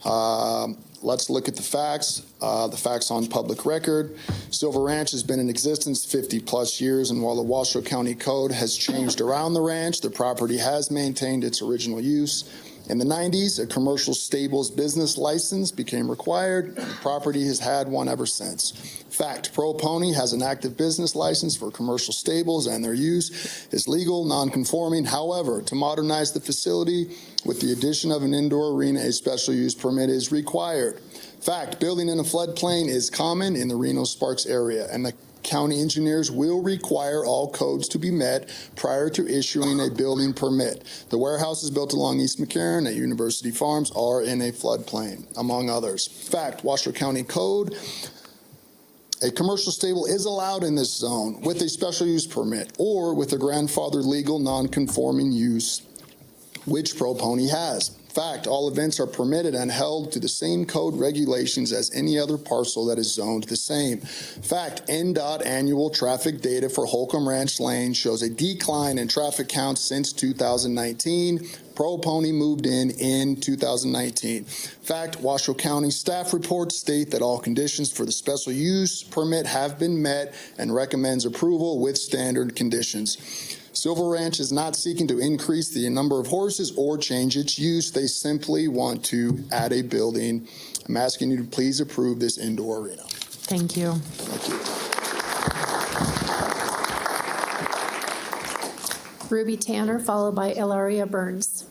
Let's look at the facts on public record. Silver Ranch has been in existence 50-plus years, and while the Washoe County Code has changed around the ranch, the property has maintained its original use. In the 90s, a commercial stables business license became required, and the property has had one ever since. Fact, Pro Pony has an active business license for commercial stables, and their use is legal, non-conforming. However, to modernize the facility with the addition of an indoor arena, a special use permit is required. Fact, building in a floodplain is common in the Reno-Sparks area, and the county engineers will require all codes to be met prior to issuing a building permit. The warehouses built along East McCarran at University Farms are in a floodplain, among others. Fact, Washoe County Code, a commercial stable is allowed in this zone with a special use permit or with a grandfathered legal non-conforming use, which Pro Pony has. Fact, all events are permitted and held to the same code regulations as any other parcel that is zoned the same. Fact, NDOT annual traffic data for Holcomb Ranch Lane shows a decline in traffic counts since 2019. Pro Pony moved in 2019. Fact, Washoe County staff reports state that all conditions for the special use permit have been met and recommends approval with standard conditions. Silver Ranch is not seeking to increase the number of horses or change its use. They simply want to add a building. I'm asking you to please approve this indoor arena. Thank you. Thank you. Ruby Tanner, followed by Ilaria Burns.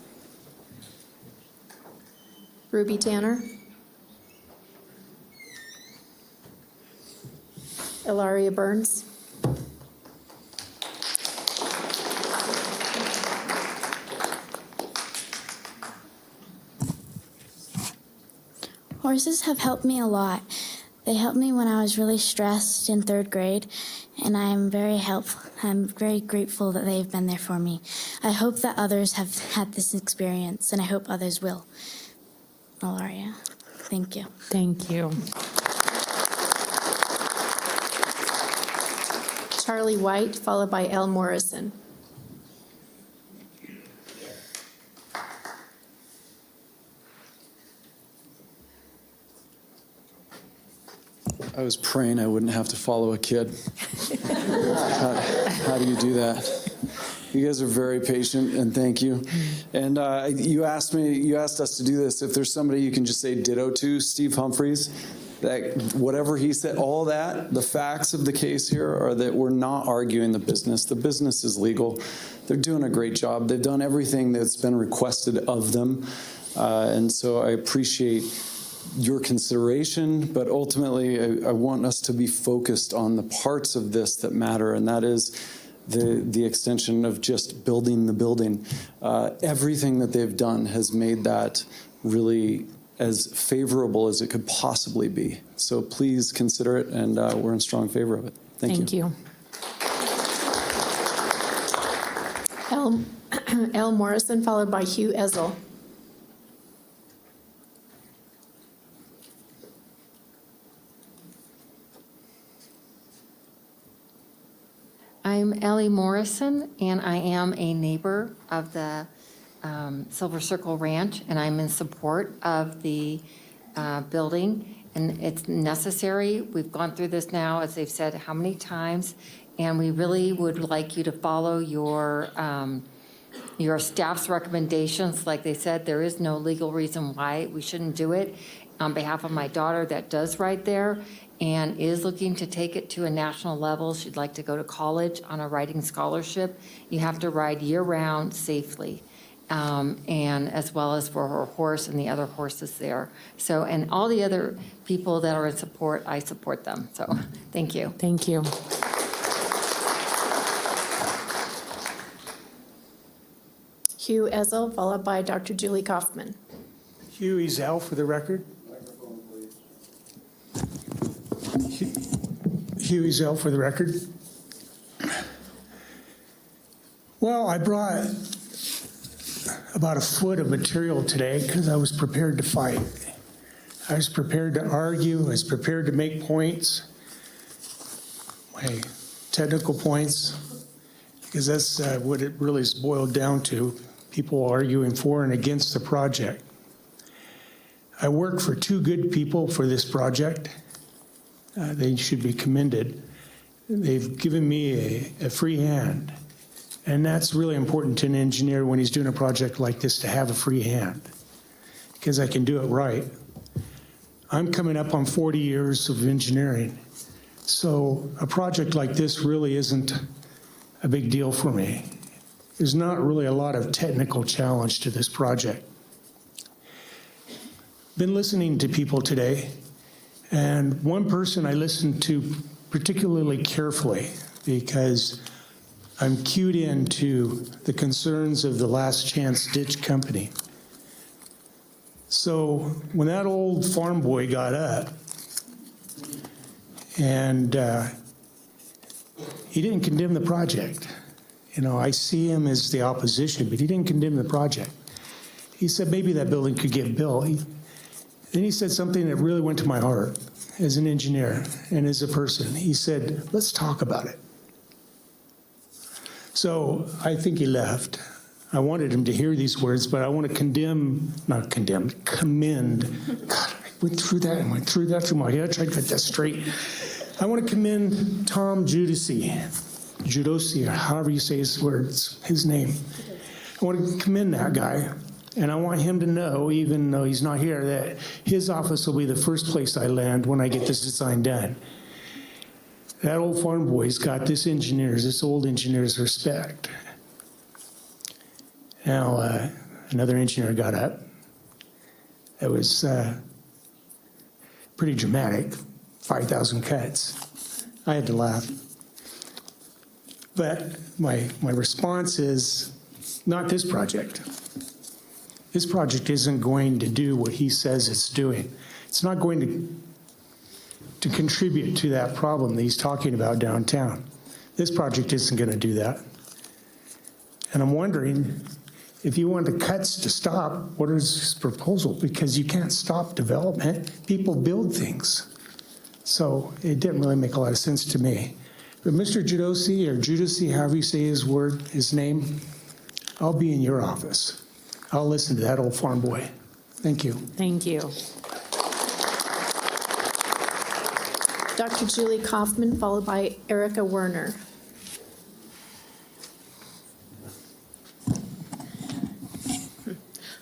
Ruby Tanner. Ilaria Burns. Horses have helped me a lot. They helped me when I was really stressed in 3rd grade, and I'm very grateful that they've been there for me. I hope that others have had this experience, and I hope others will. Ilaria, thank you. Thank you. Charlie White, followed by Elle Morrison. I was praying I wouldn't have to follow a kid. How do you do that? You guys are very patient, and thank you. And you asked us to do this. If there's somebody you can just say ditto to, Steve Humphreys, that whatever he said, all that, the facts of the case here are that we're not arguing the business. The business is legal. They're doing a great job. They've done everything that's been requested of them. And so I appreciate your consideration, but ultimately I want us to be focused on the parts of this that matter, and that is the extension of just building the building. Everything that they've done has made that really as favorable as it could possibly be. So please consider it, and we're in strong favor of it. Thank you. Elle Morrison, followed by Hugh Ezel. I'm Ellie Morrison, and I am a neighbor of the Silver Circle Ranch, and I'm in support of the building, and it's necessary. We've gone through this now, as they've said, how many times, and we really would like you to follow your staff's recommendations. Like they said, there is no legal reason why we shouldn't do it. On behalf of my daughter that does ride there and is looking to take it to a national level, she'd like to go to college on a riding scholarship. You have to ride year-round safely, and as well as for her horse and the other horses there. So, and all the other people that are in support, I support them. So, thank you. Thank you. Hugh Ezel, followed by Dr. Julie Kaufman. Hugh Ezel for the record. Hugh Ezel for the record. Well, I brought about a foot of material today because I was prepared to fight. I was prepared to argue. I was prepared to make points, my technical points, because that's what it really is boiled down to, people arguing for and against the project. I work for two good people for this project. They should be commended. They've given me a free hand And that's really important to an engineer when he's doing a project like this, to have a free hand, because I can do it right. I'm coming up on 40 years of engineering, so a project like this really isn't a big deal for me. There's not really a lot of technical challenge to this project. Been listening to people today, and one person I listened to particularly carefully because I'm cued into the concerns of the Last Chance Ditch Company. So when that old farm boy got up, and he didn't condemn the project. You know, I see him as the opposition, but he didn't condemn the project. He said maybe that building could get built. Then he said something that really went to my heart as an engineer and as a person. He said, let's talk about it. So I think he left. I wanted him to hear these words, but I want to commend. God, I went through that through my head. I tried to get that straight. I want to commend Tom Judici, or however you say his name. I want to commend that guy, and I want him to know, even though he's not here, that his office will be the first place I land when I get this design done. That old farm boy's got this old engineer's respect. Now, another engineer got up. It was pretty dramatic, 5,000 cuts. I had to laugh. But my response is not this project. This project isn't going to do what he says it's doing. It's not going to contribute to that problem that he's talking about downtown. This project isn't going to do that. And I'm wondering, if you want the cuts to stop, what is his proposal? Because you can't stop development. People build things. So it didn't really make a lot of sense to me. But Mr. Judici, or Judici, however you say his name, I'll be in your office. I'll listen to that old farm boy. Thank you. Thank you. Dr. Julie Kaufman, followed by Erica Werner.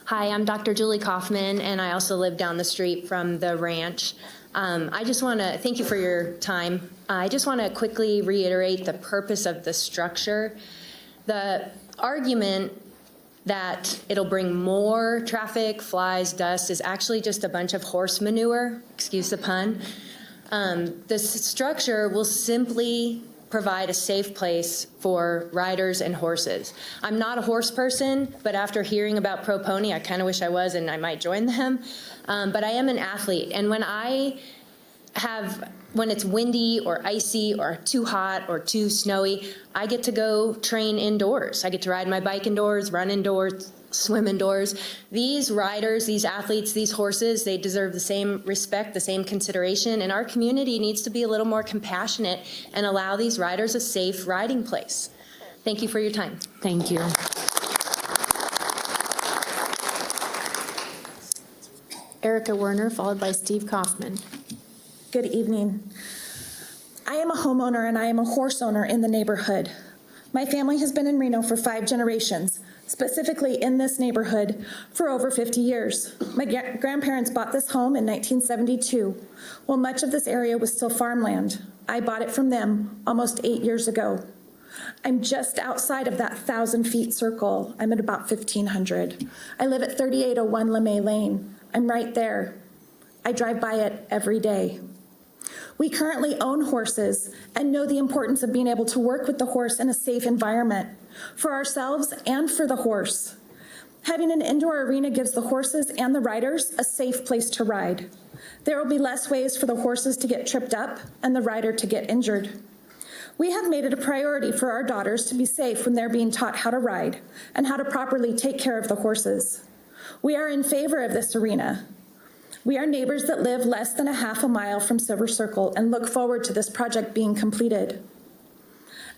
Hi, I'm Dr. Julie Kaufman, and I also live down the street from the ranch. I just want to thank you for your time. I just want to quickly reiterate the purpose of the structure. The argument that it'll bring more traffic, flies, dust is actually just a bunch of horse manure, excuse the pun. This structure will simply provide a safe place for riders and horses. I'm not a horse person, but after hearing about Pro Pony, I kind of wish I was, and I might join them. But I am an athlete, and when it's windy or icy or too hot or too snowy, I get to go train indoors. I get to ride my bike indoors, run indoors, swim indoors. These riders, these athletes, these horses, they deserve the same respect, the same consideration, and our community needs to be a little more compassionate and allow these riders a safe riding place. Thank you for your time. Thank you. Erica Werner, followed by Steve Kaufman. Good evening. I am a homeowner and I am a horse owner in the neighborhood. My family has been in Reno for 5 generations, specifically in this neighborhood for over 50 years. My grandparents bought this home in 1972, while much of this area was still farmland. I bought it from them almost 8 years ago. I'm just outside of that 1,000 feet circle. I'm at about 1,500. I live at 3801 LeMay Lane. I'm right there. I drive by it every day. We currently own horses and know the importance of being able to work with the horse in a safe environment for ourselves and for the horse. Having an indoor arena gives the horses and the riders a safe place to ride. There will be less ways for the horses to get tripped up and the rider to get injured. We have made it a priority for our daughters to be safe when they're being taught how to ride and how to properly take care of the horses. We are in favor of this arena. We are neighbors that live less than a half a mile from Silver Circle and look forward to this project being completed.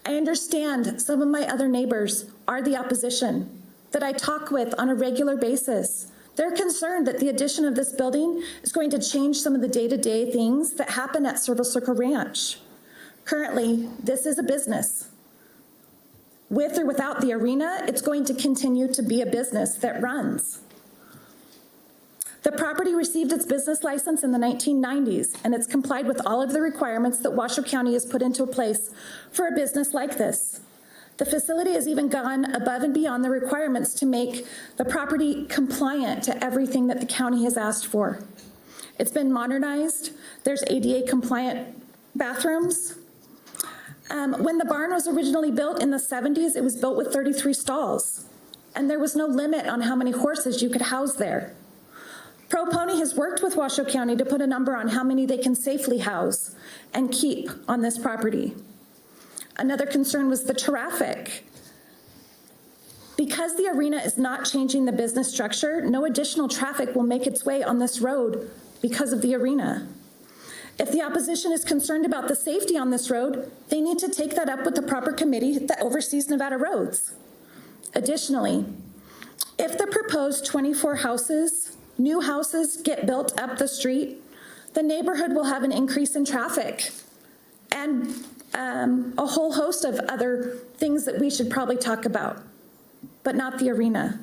I understand some of my other neighbors are the opposition that I talk with on a regular basis. They're concerned that the addition of this building is going to change some of the day-to-day things that happen at Silver Circle Ranch. Currently, this is a business. With or without the arena, it's going to continue to be a business that runs. The property received its business license in the 1990s, and it's complied with all of the requirements that Washoe County has put into place for a business like this. The facility has even gone above and beyond the requirements to make the property compliant to everything that the county has asked for. It's been modernized. There's ADA compliant bathrooms. When the barn was originally built in the 70s, it was built with 33 stalls, and there was no limit on how many horses you could house there. Pro Pony has worked with Washoe County to put a number on how many they can safely house and keep on this property. Another concern was the traffic. Because the arena is not changing the business structure, no additional traffic will make its way on this road because of the arena. If the opposition is concerned about the safety on this road, they need to take that up with the proper committee that oversees Nevada roads. Additionally, if the proposed 24 new houses get built up the street, the neighborhood will have an increase in traffic and a whole host of other things that we should probably talk about, but not the arena.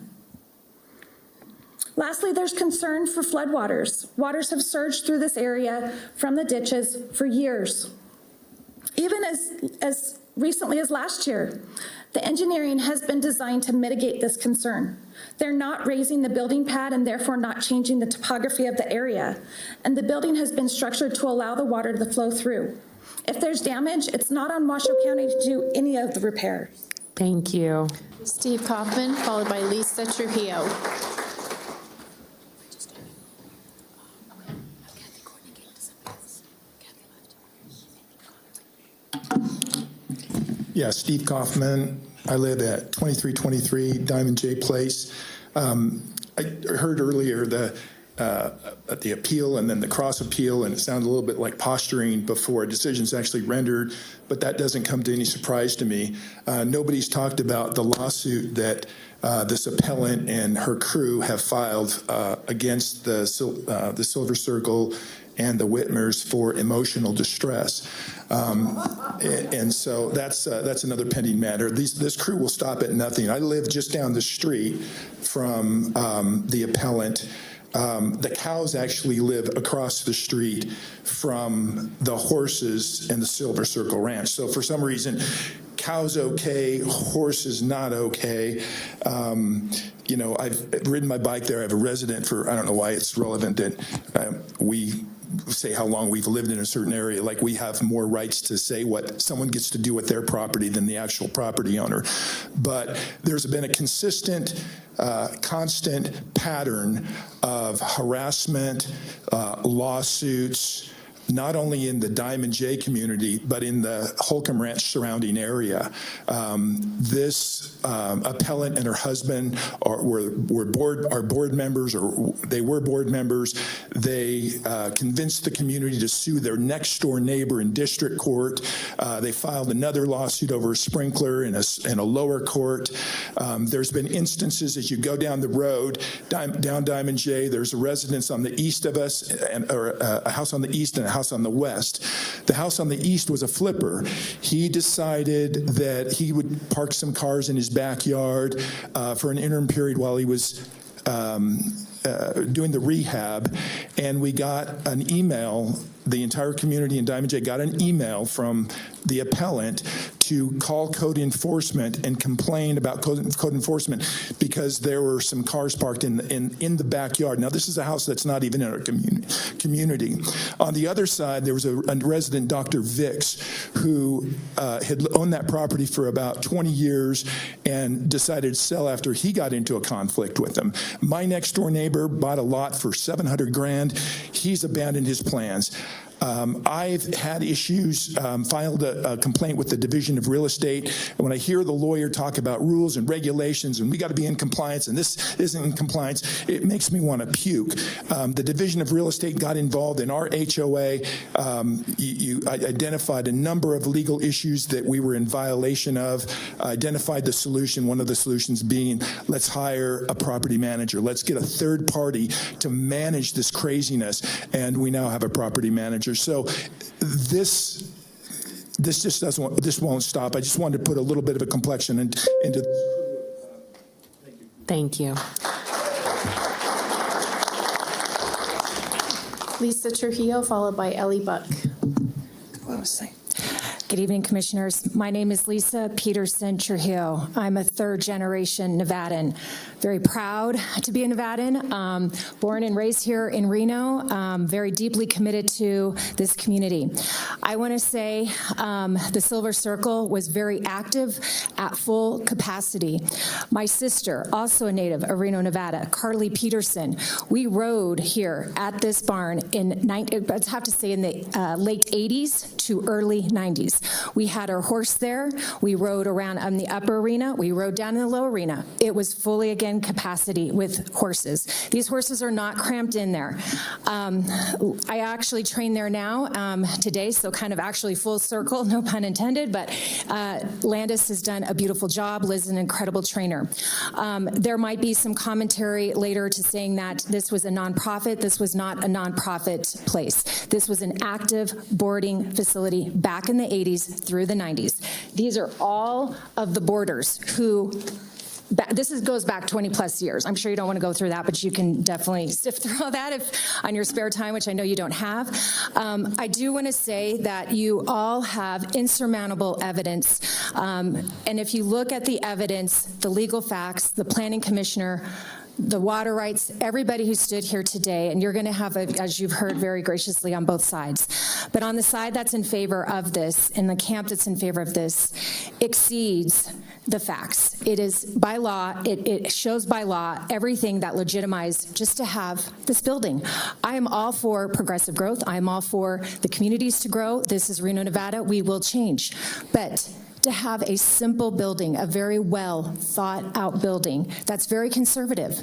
Lastly, there's concern for floodwaters. Waters have surged through this area from the ditches for years. Even as recently as last year, the engineering has been designed to mitigate this concern. They're not raising the building pad and therefore not changing the topography of the area. And the building has been structured to allow the water to flow through. If there's damage, it's not on Washoe County to do any of the repairs. Thank you. Steve Kaufman, followed by Lisa Trujillo. Yeah, Steve Kaufman. I live at 2323 Diamond J Place. I heard earlier the appeal and then the cross appeal, and it sounded a little bit like posturing before a decision is actually rendered, but that doesn't come to any surprise to me. Nobody's talked about the lawsuit that this appellant and her crew have filed against the Silver Circle and the Whitmers for emotional distress. And so that's another pending matter. This crew will stop at nothing. I live just down the street from the appellant. The cows actually live across the street from the horses and the Silver Circle Ranch. So for some reason, cows okay, horses not okay. You know, I've ridden my bike there. I have a resident for, I don't know why it's relevant that we say how long we've lived in a certain area, like we have more rights to say what someone gets to do with their property than the actual property owner. But there's been a consistent, constant pattern of harassment, lawsuits, not only in the Diamond J community, but in the Holcomb Ranch surrounding area. This appellant and her husband were board members, or they were board members. They convinced the community to sue their next door neighbor in district court. They filed another lawsuit over a sprinkler in a lower court. There's been instances as you go down the road, down Diamond J, there's a residence on the east of us, or a house on the east and a house on the west. The house on the east was a flipper. He decided that he would park some cars in his backyard for an interim period while he was doing the rehab, and we got an email. The entire community in Diamond J got an email from the appellant to call code enforcement and complain about code enforcement because there were some cars parked in the backyard. Now, this is a house that's not even in our community. On the other side, there was a resident, Dr. Vicks, who had owned that property for about 20 years and decided to sell after he got into a conflict with them. My next door neighbor bought a lot for $700,000. He's abandoned his plans. I've had issues, filed a complaint with the Division of Real Estate. And when I hear the lawyer talk about rules and regulations and we got to be in compliance and this isn't in compliance, it makes me want to puke. The Division of Real Estate got involved in our HOA. You identified a number of legal issues that we were in violation of, identified the solution, one of the solutions being let's hire a property manager. Let's get a third party to manage this craziness. And we now have a property manager. So this this just doesn't, this won't stop. I just wanted to put a little bit of a complexion into. Thank you. Lisa Trujillo, followed by Ellie Buck. Good evening, Commissioners. My name is Lisa Peterson Trujillo. I'm a third-generation Nevadan. Very proud to be a Nevadan. Born and raised here in Reno. Very deeply committed to this community. I want to say the Silver Circle was very active at full capacity. My sister, also a native of Reno, Nevada, Carly Peterson, we rode here at this barn in, I'd have to say, in the late 80s to early 90s. We had our horse there. We rode around in the upper arena. We rode down in the lower arena. It was fully, again, capacity with horses. These horses are not cramped in there. I actually train there now today, so kind of actually full circle, no pun intended, but Landis has done a beautiful job. Liz is an incredible trainer. There might be some commentary later to saying that this was a nonprofit. This was not a nonprofit place. This was an active boarding facility back in the 80s through the 90s. These are all of the boarders who, this goes back 20 plus years. I'm sure you don't want to go through that, but you can definitely sift through all that if on your spare time, which I know you don't have. I do want to say that you all have insurmountable evidence. And if you look at the evidence, the legal facts, the planning commissioner, the water rights, everybody who stood here today, and you're going to have, as you've heard very graciously on both sides, but on the side that's in favor of this, in the camp that's in favor of this, exceeds the facts. It is by law, it shows by law everything that legitimized just to have this building. I am all for progressive growth. I am all for the communities to grow. This is Reno, Nevada. We will change. But to have a simple building, a very well thought out building that's very conservative.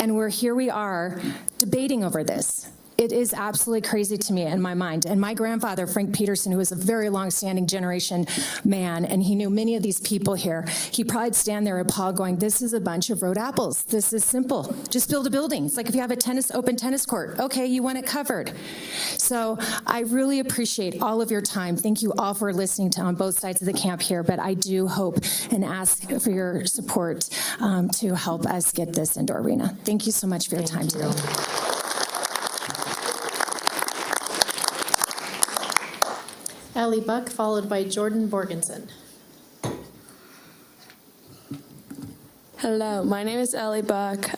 And we are debating over this. It is absolutely crazy to me in my mind. And my grandfather, Frank Peterson, who was a very long-standing generation man, and he knew many of these people here, he probably stand there appalled going, this is a bunch of road apples. This is simple. Just build a building. It's like if you have a open tennis court. Okay, you want it covered. So I really appreciate all of your time. Thank you all for listening to on both sides of the camp here, but I do hope and ask for your support to help us get this indoor arena. Thank you so much for your time today. Ellie Buck, followed by Jordan Borgensen. Hello, my name is Ellie Buck.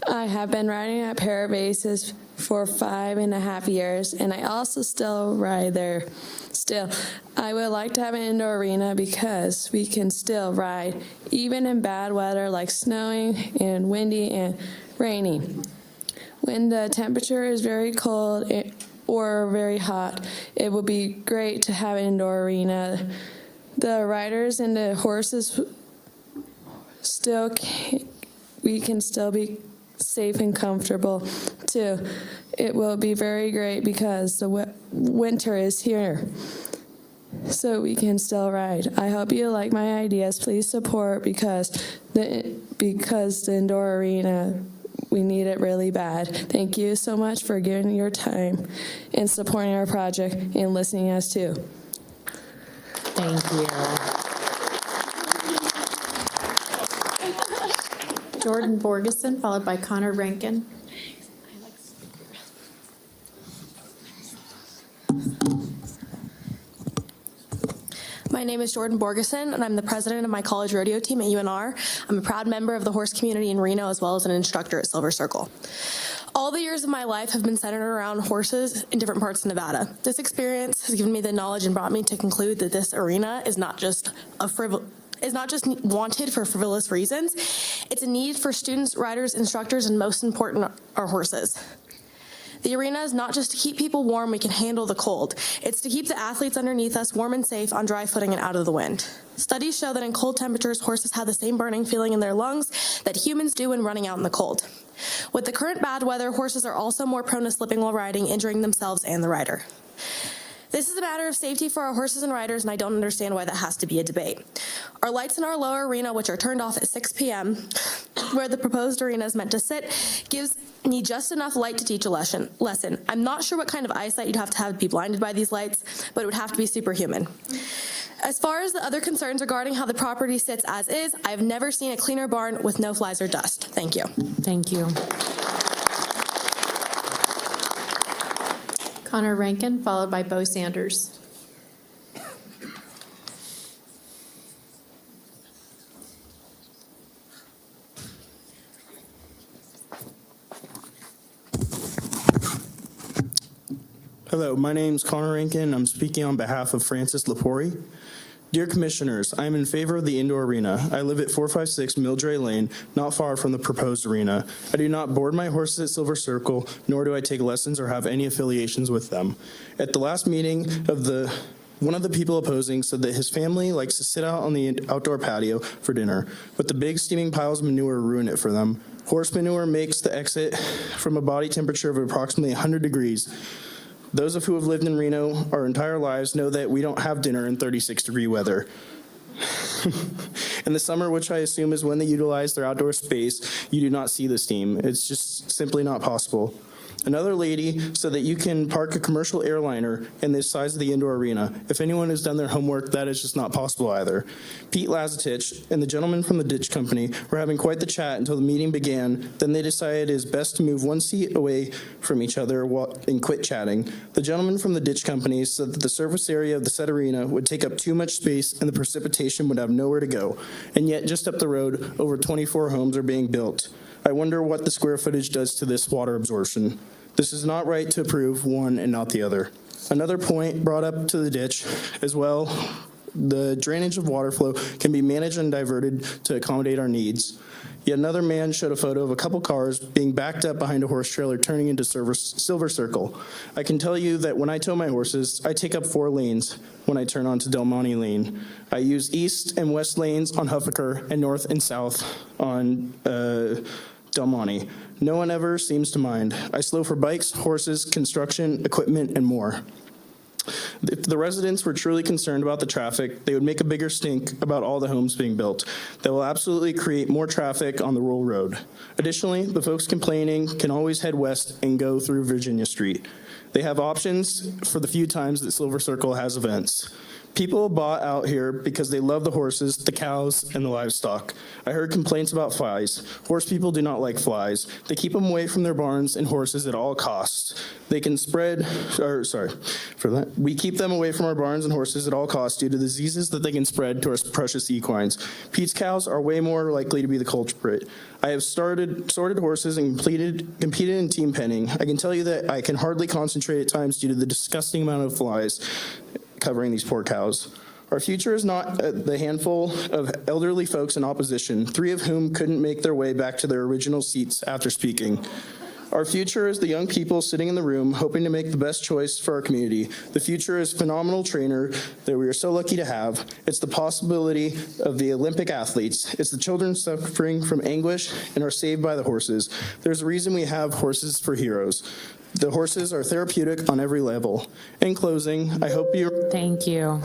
I have been riding at Parabases for 5.5 years, and I also still ride there. Still, I would like to have an indoor arena because we can still ride, even in bad weather like snowing and windy and rainy. When the temperature is very cold or very hot, it would be great to have an indoor arena. The riders and the horses we can still be safe and comfortable too. It will be very great because the winter is here, so we can still ride. I hope you like my ideas. Please support because the indoor arena, we need it really bad. Thank you so much for giving your time and supporting our project and listening to us too. Thank you. Jordan Borgeson, followed by Connor Rankin. My name is Jordan Borgeson, and I'm the president of my college rodeo team at UNR. I'm a proud member of the horse community in Reno, as well as an instructor at Silver Circle. All the years of my life have been centered around horses in different parts of Nevada. This experience has given me the knowledge and brought me to conclude that this arena is not just wanted for frivolous reasons. It's a need for students, riders, instructors, and most important, our horses. The arena is not just to keep people warm, we can handle the cold. It's to keep the athletes underneath us warm and safe on dry footing and out of the wind. Studies show that in cold temperatures, horses have the same burning feeling in their lungs that humans do when running out in the cold. With the current bad weather, horses are also more prone to slipping while riding, injuring themselves and the rider. This is a matter of safety for our horses and riders, and I don't understand why that has to be a debate. Our lights in our lower arena, which are turned off at 6 p.m., where the proposed arena is meant to sit, gives need just enough light to teach a lesson. I'm not sure what kind of eyesight you'd have to be blinded by these lights, but it would have to be superhuman. As far as the other concerns regarding how the property sits as is, I've never seen a cleaner barn with no flies or dust. Thank you. Thank you. Connor Rankin, followed by Bo Sanders. Hello, my name is Connor Rankin. I'm speaking on behalf of Francis Lepori. Dear Commissioners, I am in favor of the indoor arena. I live at 456 Mildray Lane, not far from the proposed arena. I do not board my horses at Silver Circle, nor do I take lessons or have any affiliations with them. At the last meeting of one of the people opposing said that his family likes to sit out on the outdoor patio for dinner, but the big steaming piles of manure ruin it for them. Horse manure makes the exit from a body temperature of approximately 100 degrees. Those of who have lived in Reno our entire lives know that we don't have dinner in 36-degree weather. In the summer, which I assume is when they utilize their outdoor space, you do not see the steam. It's just simply not possible. Another lady said that you can park a commercial airliner in the size of the indoor arena. If anyone has done their homework, that is just not possible either. Pete Lazatich and the gentleman from the ditch company were having quite the chat until the meeting began. Then they decided it is best to move one seat away from each other and quit chatting. The gentleman from the ditch company said that the surface area of the said arena would take up too much space and the precipitation would have nowhere to go. And yet, just up the road, over 24 homes are being built. I wonder what the square footage does to this water absorption. This is not right to approve one and not the other. Another point brought up to the ditch as well, the drainage of water flow can be managed and diverted to accommodate our needs. Yet another man showed a photo of a couple cars being backed up behind a horse trailer turning into Silver Circle. I can tell you that when I tow my horses, I take up 4 lanes when I turn onto Del Monte Lane. I use east and west lanes on Huffaker and north and south on Del Monte. No one ever seems to mind. I slow for bikes, horses, construction, equipment, and more. If the residents were truly concerned about the traffic, they would make a bigger stink about all the homes being built. That will absolutely create more traffic on the rural road. Additionally, the folks complaining can always head west and go through Virginia Street. They have options for the few times that Silver Circle has events. People bought out here because they love the horses, the cows, and the livestock. I heard complaints about flies. Horse people do not like flies. They keep them away from their barns and horses at all costs. We keep them away from our barns and horses at all costs due to the diseases that they can spread to our precious equines. Pete's cows are way more likely to be the culprit. I have sorted horses and competed in team penning. I can tell you that I can hardly concentrate at times due to the disgusting amount of flies covering these poor cows. Our future is not the handful of elderly folks in opposition, 3 of whom couldn't make their way back to their original seats after speaking. Our future is the young people sitting in the room hoping to make the best choice for our community. The future is phenomenal trainer that we are so lucky to have. It's the possibility of the Olympic athletes. It's the children suffering from anguish and are saved by the horses. There's a reason we have horses for heroes. The horses are therapeutic on every level. In closing, I hope you... Thank you.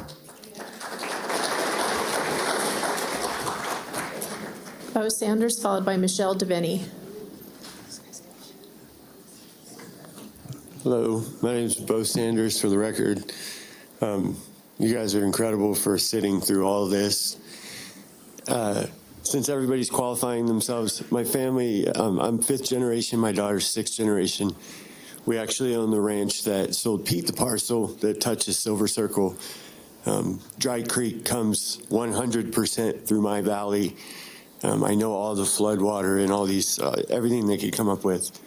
Bo Sanders, followed by Michelle Devaney. Hello, my name is Bo Sanders, for the record. You guys are incredible for sitting through all of this. Since everybody's qualifying themselves, my family, I'm 5th generation, my daughter's 6th generation. We actually own the ranch that sold Pete the parcel that touches Silver Circle. Dry Creek comes 100% through my valley. I know all the flood water and all these, everything they could come up with.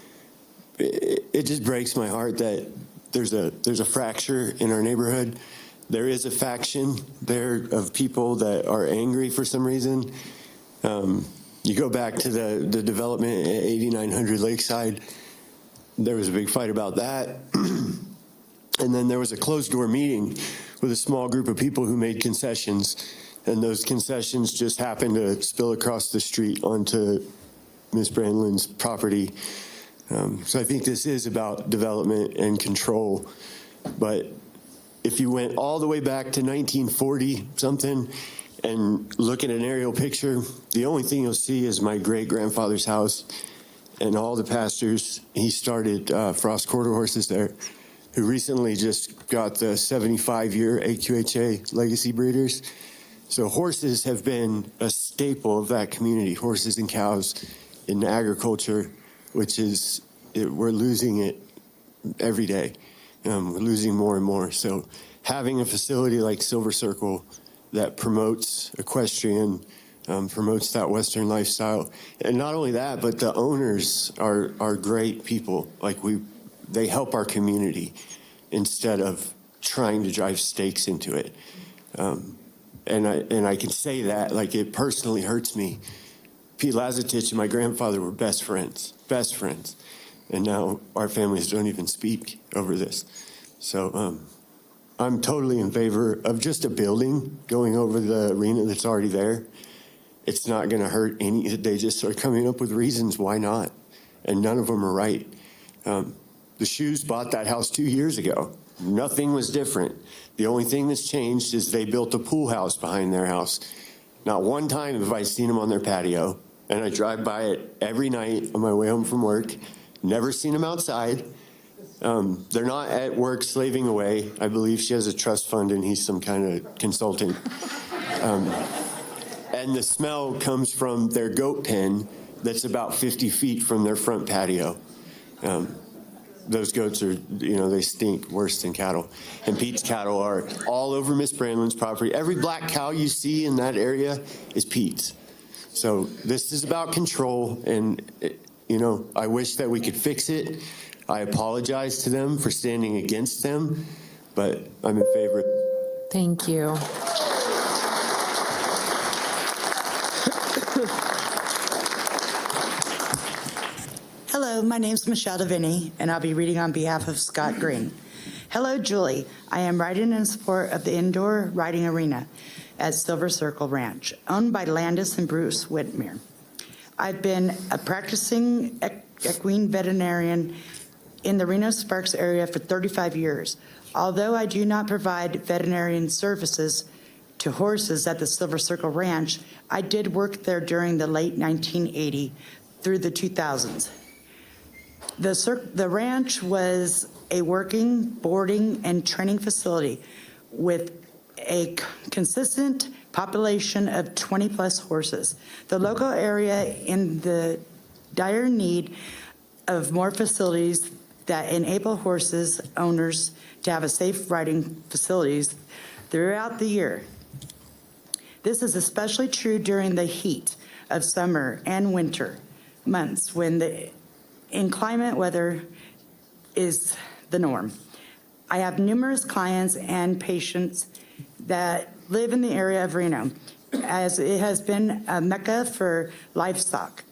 It just breaks my heart that there's a fracture in our neighborhood. There is a faction there of people that are angry for some reason. You go back to the development at 8900 Lakeside. There was a big fight about that. And then there was a closed-door meeting with a small group of people who made concessions, and those concessions just happened to spill across the street onto Ms. Brandlin's property. So I think this is about development and control. But if you went all the way back to 1940-something and look at an aerial picture, the only thing you'll see is my great-grandfather's house. and all the pastors. He started Frost Quarter Horses there, who recently just got the 75-year AQHA legacy breeders. So horses have been a staple of that community, horses and cows in agriculture, which is, we're losing it every day. We're losing more and more. So having a facility like Silver Circle that promotes equestrian, promotes that Western lifestyle. And not only that, but the owners are great people. Like they help our community instead of trying to drive stakes into it. And I can say that, like, it personally hurts me. Pete Lazatich and my grandfather were best friends. And now our families don't even speak over this. So I'm totally in favor of just a building going over the arena that's already there. It's not going to hurt any. They just are coming up with reasons why not, and none of them are right. The Shoes bought that house 2 years ago. Nothing was different. The only thing that's changed is they built a pool house behind their house. Not one time have I seen them on their patio, and I drive by it every night on my way home from work. Never seen them outside. They're not at work slaving away. I believe she has a trust fund and he's some kind of consultant. And the smell comes from their goat pen that's about 50 feet from their front patio. Those goats are, they stink worse than cattle. And Pete's cattle are all over Miss Brandlin's property. Every black cow you see in that area is Pete's. So this is about control, and, I wish that we could fix it. I apologize to them for standing against them, but I'm in favor. Thank you. Hello, my name's Michelle DeVinny, and I'll be reading on behalf of Scott Green. Hello, Julie. I am writing in support of the indoor riding arena at Silver Circle Ranch, owned by Landis and Bruce Whitmere. I've been a practicing equine veterinarian in the Reno-Sparks area for 35 years. Although I do not provide veterinarian services to horses at the Silver Circle Ranch, I did work there during the late 1980s through the 2000s. The ranch was a working, boarding, and training facility with a consistent population of 20-plus horses. The local area in the dire need of more facilities that enable horses owners to have a safe riding facilities throughout the year. This is especially true during the heat of summer and winter months when the inclement weather is the norm. I have numerous clients and patients that live in the area of Reno, as it has been a mecca for livestock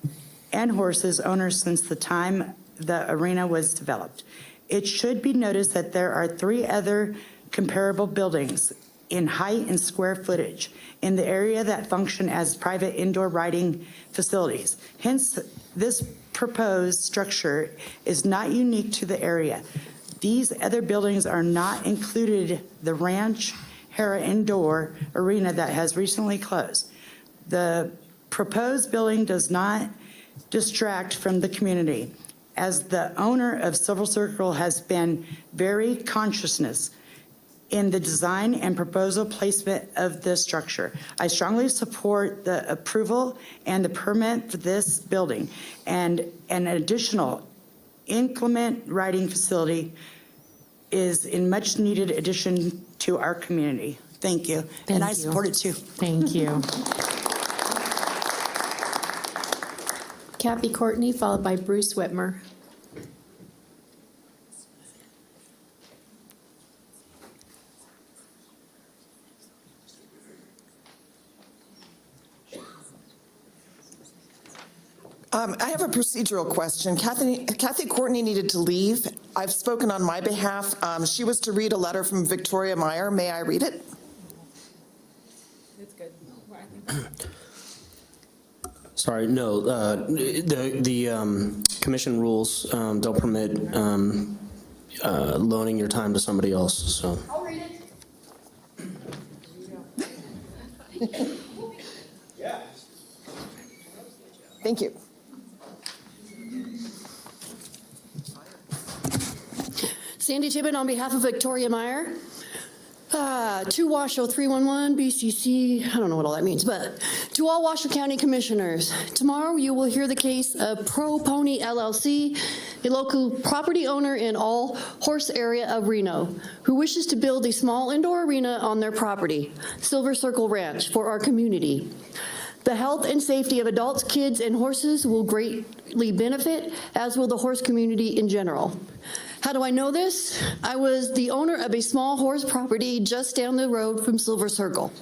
and horses owners since the time the arena was developed. It should be noticed that there are 3 other comparable buildings in height and square footage in the area that function as private indoor riding facilities. Hence, this proposed structure is not unique to the area. These other buildings are not included the Ranch Hera Indoor Arena that has recently closed. The proposed building does not distract from the community, as the owner of Silver Circle has been very conscious in the design and proposal placement of this structure. I strongly support the approval and the permit for this building, and an additional inclement riding facility is in much needed addition to our community. Thank you. And I support it too. Thank you. Kathy Courtney, followed by Bruce Whitmer. I have a procedural question. Kathy Courtney needed to leave. I've spoken on my behalf. She was to read a letter from Victoria Meyer. May I read it? It's good. Sorry, no. The commission rules don't permit loaning your time to somebody else. So. I'll read it. Thank you. Sandy Tibbin on behalf of Victoria Meyer. 2 Washoe 311 BCC, I don't know what all that means, but to all Washoe County Commissioners, tomorrow you will hear the case of Pro Pony LLC, a local property owner in all horse area of Reno, who wishes to build a small indoor arena on their property, Silver Circle Ranch, for our community. The health and safety of adults, kids, and horses will greatly benefit, as will the horse community in general. How do I know this? I was the owner of a small horse property just down the road from Silver Circle.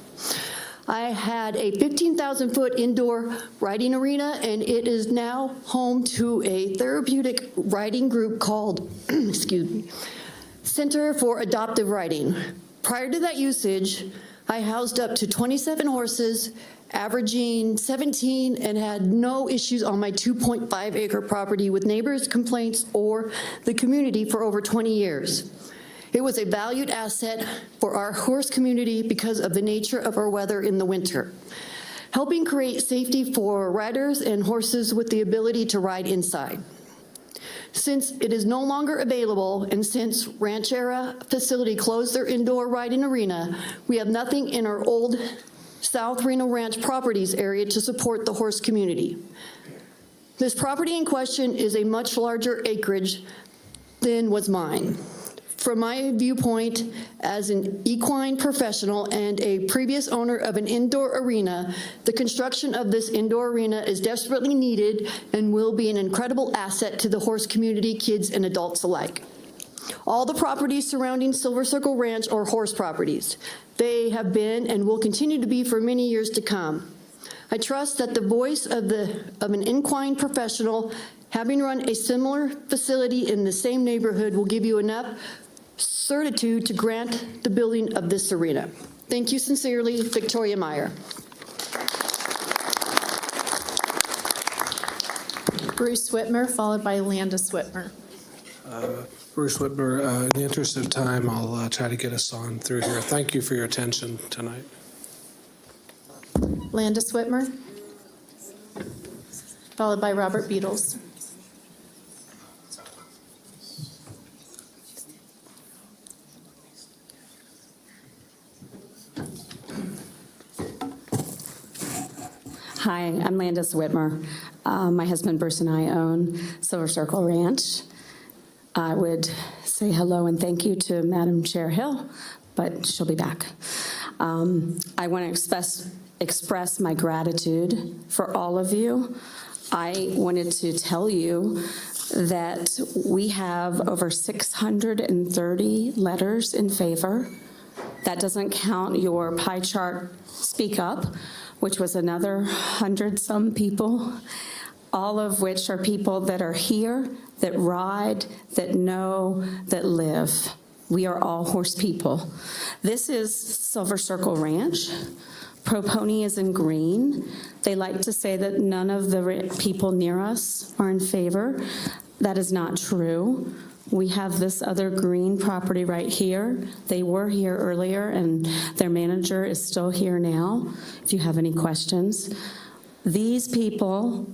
I had a 15,000-foot indoor riding arena, and it is now home to a therapeutic riding group called excuse me, Center for Adoptive Riding. Prior to that usage, I housed up to 27 horses, averaging 17, and had no issues on my 2.5-acre property with neighbors' complaints or the community for over 20 years. It was a valued asset for our horse community because of the nature of our weather in the winter, helping create safety for riders and horses with the ability to ride inside. Since it is no longer available, and since Ranchera facility closed their indoor riding arena, we have nothing in our old South Reno Ranch Properties area to support the horse community. This property in question is a much larger acreage than was mine. From my viewpoint as an equine professional and a previous owner of an indoor arena, the construction of this indoor arena is desperately needed and will be an incredible asset to the horse community, kids and adults alike. All the properties surrounding Silver Circle Ranch are horse properties. They have been and will continue to be for many years to come. I trust that the voice of an equine professional, having run a similar facility in the same neighborhood, will give you enough certitude to grant the building of this arena. Thank you sincerely, Victoria Meyer. Bruce Whitmer, followed by Landis Whitmer. Bruce Whitmer, in the interest of time, I'll try to get us on through here. Thank you for your attention tonight. Landis Whitmer, followed by Robert Beatles. Hi, I'm Landis Whitmer. My husband Bruce and I own Silver Circle Ranch. I would say hello and thank you to Madam Chair Hill, but she'll be back. I want to express my gratitude for all of you. I wanted to tell you that we have over 630 letters in favor. That doesn't count your pie chart Speak Up, which was another 100-some people, all of which are people that are here, that ride, that know, that live. We are all horse people. This is Silver Circle Ranch. Pro Pony is in green. They like to say that none of the people near us are in favor. That is not true. We have this other green property right here. They were here earlier, and their manager is still here now, if you have any questions. These people,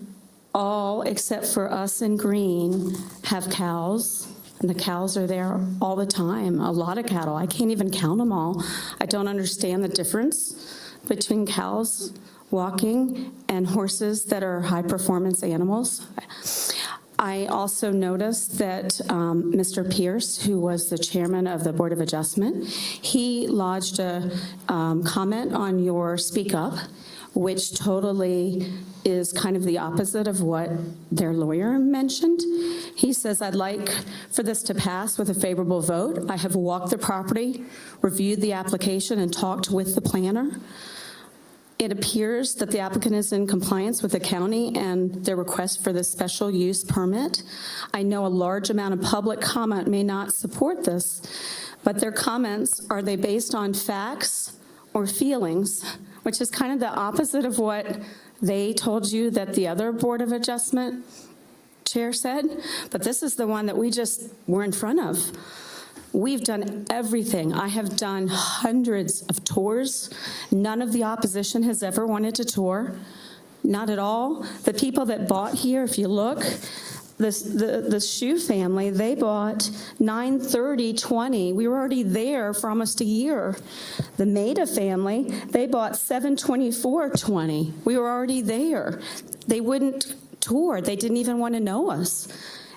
all except for us in green, have cows, and the cows are there all the time. A lot of cattle. I can't even count them all. I don't understand the difference between cows walking and horses that are high-performance animals. I also noticed that Mr. Pierce, who was the chairman of the Board of Adjustment, he lodged a comment on your Speak Up, which totally is kind of the opposite of what their lawyer mentioned. He says, I'd like for this to pass with a favorable vote. I have walked the property, reviewed the application, and talked with the planner. It appears that the applicant is in compliance with the county and their request for the special use permit. I know a large amount of public comment may not support this, but their comments, are they based on facts or feelings, which is kind of the opposite of what they told you that the other Board of Adjustment chair said, but this is the one that we just were in front of. We've done everything. I have done hundreds of tours. None of the opposition has ever wanted to tour. Not at all. The people that bought here, if you look, the Shu family, they bought 9/30/20. We were already there for almost a year. The Maida family, they bought 7/24/20. We were already there. They wouldn't tour. They didn't even want to know us.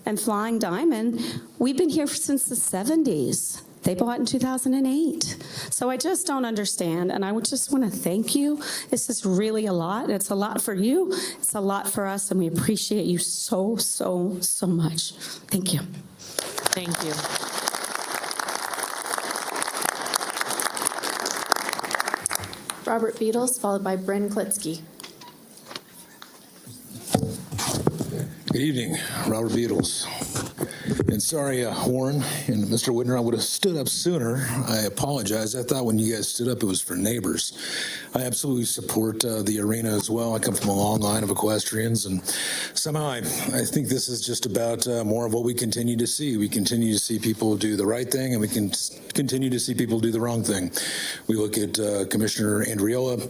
And Flying Diamond, we've been here since the 70s. They bought in 2008. So I just don't understand, and I would just want to thank you. This is really a lot. It's a lot for you. It's a lot for us, and we appreciate you so, so, so much. Thank you. Thank you. Robert Beatles, followed by Bryn Klitsky. Good evening, Robert Beatles. And sorry, Warren and Mr. Whitner, I would have stood up sooner. I apologize. I thought when you guys stood up, it was for neighbors. I absolutely support the arena as well. I come from a long line of equestrians, and somehow I think this is just about more of what we continue to see. We continue to see people do the right thing, and we can continue to see people do the wrong thing. We look at Commissioner Andriola.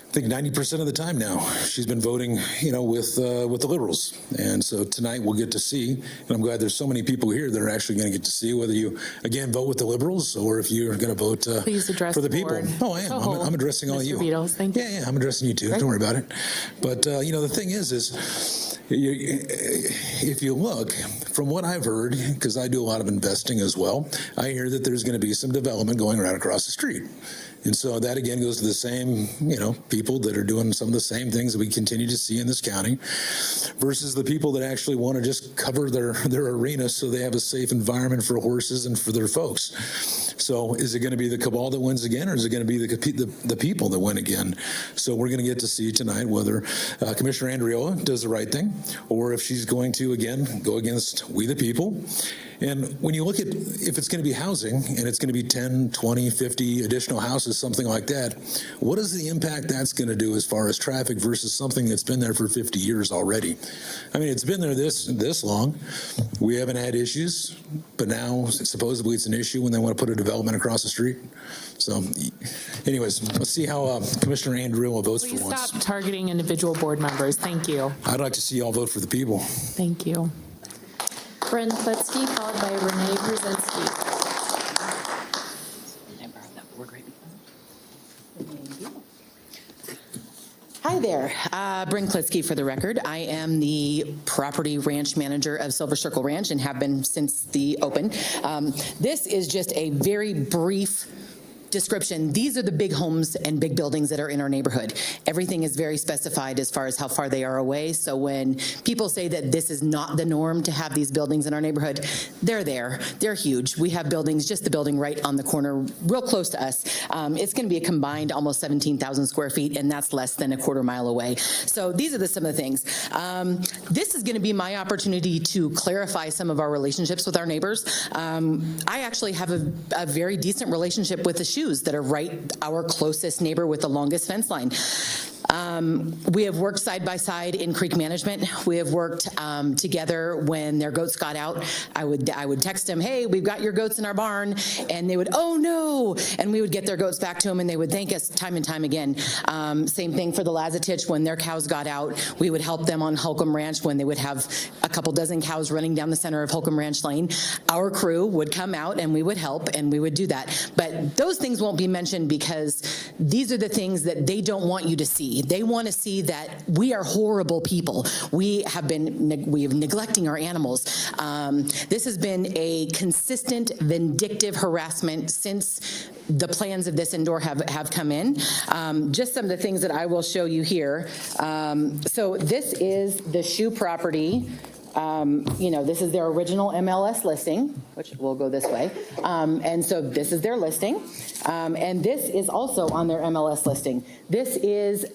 I think 90% of the time now, she's been voting, with the Liberals. And so tonight we'll get to see, and I'm glad there's so many people here that are actually going to get to see whether you, again, vote with the Liberals or if you're going to vote for the people. Oh, I am. I'm addressing all you. Beatles, thank you. Yeah, I'm addressing you too. Don't worry about it. But, the thing is if you look, from what I've heard, because I do a lot of investing as well, I hear that there's going to be some development going right across the street. And so that, again, goes to the same, people that are doing some of the same things that we continue to see in this county versus the people that actually want to just cover their arena so they have a safe environment for horses and for their folks. So is it going to be the cabal that wins again, or is it going to be the people that win again? So we're going to get to see tonight whether Commissioner Andriola does the right thing or if she's going to, again, go against we the people. And when you look at if it's going to be housing and it's going to be 10, 20, 50 additional houses, something like that, what is the impact that's going to do as far as traffic versus something that's been there for 50 years already? I mean, it's been there this long. We haven't had issues, but now supposedly it's an issue when they want to put a development across the street. So anyways, let's see how Commissioner Andriola votes Please for once. stop targeting individual board members. Thank you. I'd like to see y'all vote for the people. Thank you. Bryn Klitsky, followed by Renee Brzezinski. Hi there, Bryn Klitsky for the record. I am the property ranch manager of Silver Circle Ranch and have been since the open. This is just a very brief description. These are the big homes and big buildings that are in our neighborhood. Everything is very specified as far as how far they are away. So when people say that this is not the norm to have these buildings in our neighborhood, they're there. They're huge. We have buildings, just the building right on the corner, real close to us. It's going to be a combined almost 17,000 square feet, and that's less than a quarter mile away. So these are some of the things. This is going to be my opportunity to clarify some of our relationships with our neighbors. I actually have a very decent relationship with the that are right our closest neighbor with the longest fence line. We have worked side by side in creek management. We have worked together when their goats got out. I would text them, hey, we've got your goats in our barn. And they would, oh no. And we would get their goats back to them and they would thank us time and time again. Same thing for the Lazatich when their cows got out. We would help them on Holcomb Ranch when they would have a couple dozen cows running down the center of Holcomb Ranch Lane. Our crew would come out and we would help and we would do that. But those things won't be mentioned because these are the things that they don't want you to see. They want to see that we are horrible people. We have been neglecting our animals. This has been a consistent, vindictive harassment since the plans of this indoor have come in. Just some of the things that I will show you here. So this is the Shu property. This is their original MLS listing, which will go this way. And so this is their listing. And this is also on their MLS listing. This is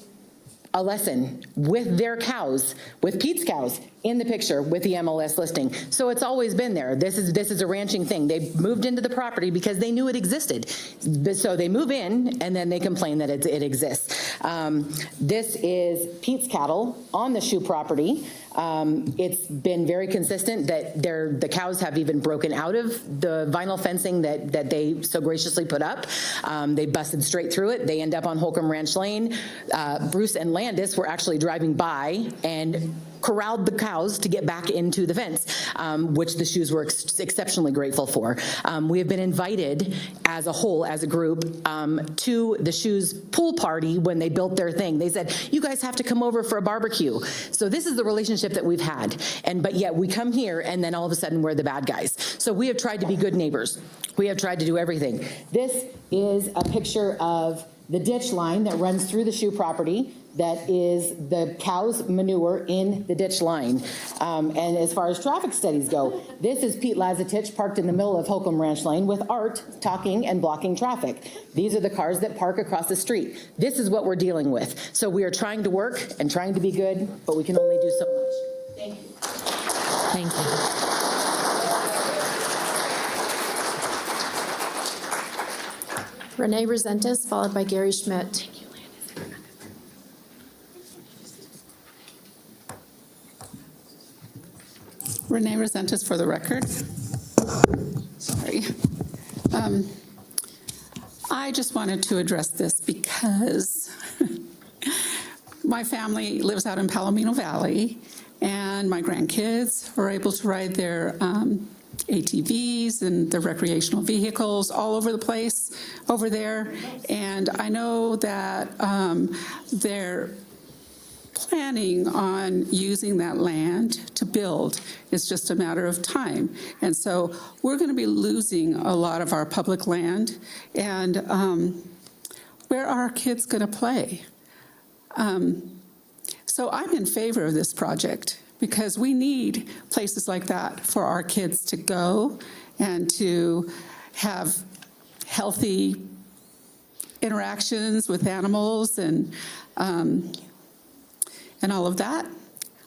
a lesson with their cows, with Pete's cows in the picture with the MLS listing. So it's always been there. This is a ranching thing. They moved into the property because they knew it existed. So they move in and then they complain that it exists. This is Pete's cattle on the Shu property. It's been very consistent that the cows have even broken out of the vinyl fencing that they so graciously put up. They busted straight through it. They end up on Holcomb Ranch Lane. Bruce and Landis were actually driving by and corralled the cows to get back into the fence, which the shoes were exceptionally grateful for. We have been invited as a whole, as a group, to the shoes pool party when they built their thing. They said, you guys have to come over for a barbecue. So this is the relationship that we've had. But yet we come here and then all of a sudden we're the bad guys. So we have tried to be good neighbors. We have tried to do everything. This is a picture of the ditch line that runs through the shoe property. That is the cow's manure in the ditch line. And as far as traffic studies go, this is Pete Lazatich parked in the middle of Holcomb Ranch Lane with Art talking and blocking traffic. These are the cars that park across the street. This is what we're dealing with. So we are trying to work and trying to be good, but we can only do so much. Thank you. Thank you. Renee Resentis, followed by Gary Schmidt. Renee Resentis for the record. Sorry. I just wanted to address this because my family lives out in Palomino Valley, and my grandkids are able to ride their ATVs and their recreational vehicles all over the place over there. And I know that they're planning on using that land to build. It's just a matter of time. And so we're going to be losing a lot of our public land. And where are our kids going to play? So I'm in favor of this project because we need places like that for our kids to go and to have healthy interactions with animals and all of that.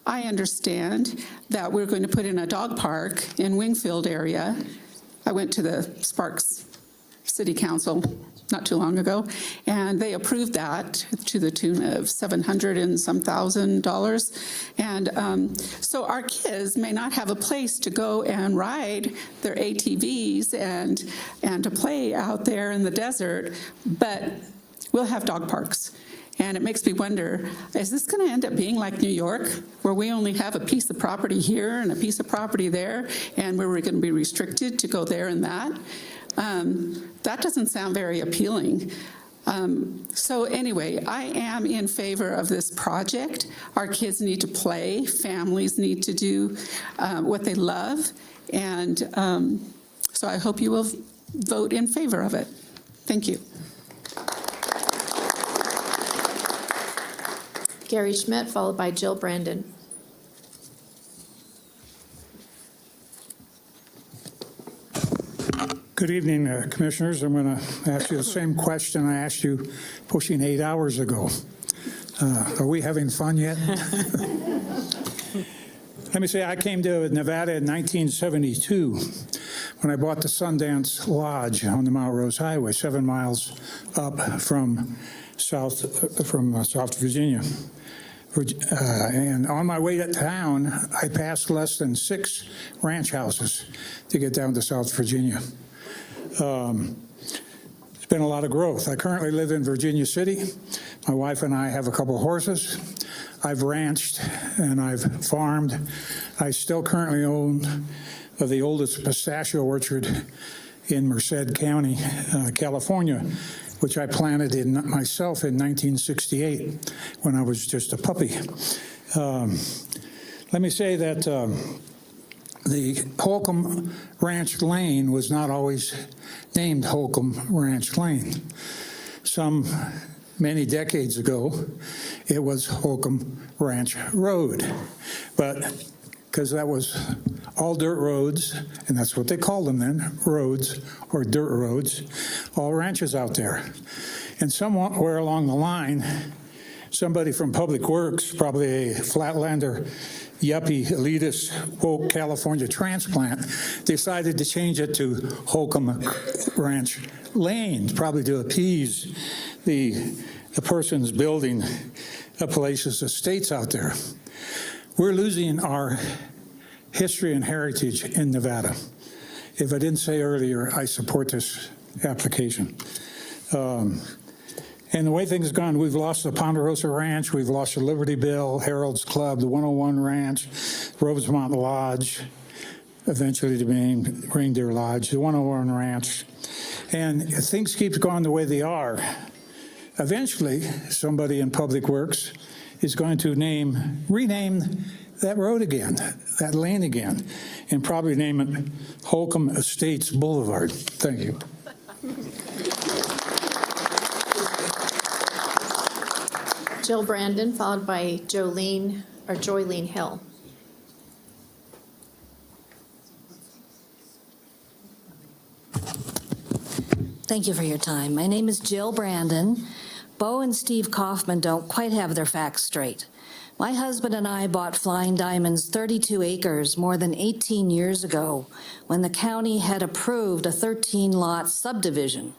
I understand that we're going to put in a dog park in Wingfield area. I went to the Sparks City Council not too long ago, and they approved that to the tune of $700 and some thousand. And so our kids may not have a place to go and ride their ATVs and to play out there in the desert, but we'll have dog parks. And it makes me wonder, is this going to end up being like New York, where we only have a piece of property here and a piece of property there, and where we're going to be restricted to go there and that? That doesn't sound very appealing. So anyway, I am in favor of this project. Our kids need to play. Families need to do what they love. And so I hope you will vote in favor of it. Thank you. Gary Schmidt, followed by Jill Brandon. Good evening, Commissioners. I'm going to ask you the same question I asked you pushing 8 hours ago. Are we having fun yet? Let me say, I came to Nevada in 1972 when I bought the Sundance Lodge on the Mount Rose Highway, 7 miles up from South Virginia. And on my way to town, I passed less than 6 ranch houses to get down to South Virginia. It's been a lot of growth. I currently live in Virginia City. My wife and I have a couple horses. I've ranched and I've farmed. I still currently own the oldest pistachio orchard in Merced County, California, which I planted myself in 1968 when I was just a puppy. Let me say that the Holcomb Ranch Lane was not always named Holcomb Ranch Lane. Many decades ago, it was Holcomb Ranch Road. But because that was all dirt roads, and that's what they called them then, roads or dirt roads, all ranches out there. And somewhere along the line, somebody from Public Works, probably a Flatlander, yuppie, elitist, woke California transplant, decided to change it to Holcomb Ranch Lane, probably to appease the persons building places, estates out there. We're losing our history and heritage in Nevada. If I didn't say earlier, I support this application. And the way things have gone, we've lost the Ponderosa Ranch, we've lost the Libertyville, Harold's Club, the 101 Ranch, Rosemont Lodge, eventually to be named Reindeer Lodge, the 101 Ranch. And things keep going the way they are. Eventually, somebody in Public Works is going to rename that road again, that lane again, and probably name it Holcomb Estates Boulevard. Thank you. Jill Brandon, followed by Joylene Hill. Thank you for your time. My name is Jill Brandon. Bo and Steve Kaufman don't quite have their facts straight. My husband and I bought Flying Diamond's 32 acres more than 18 years ago when the county had approved a 13-lot subdivision.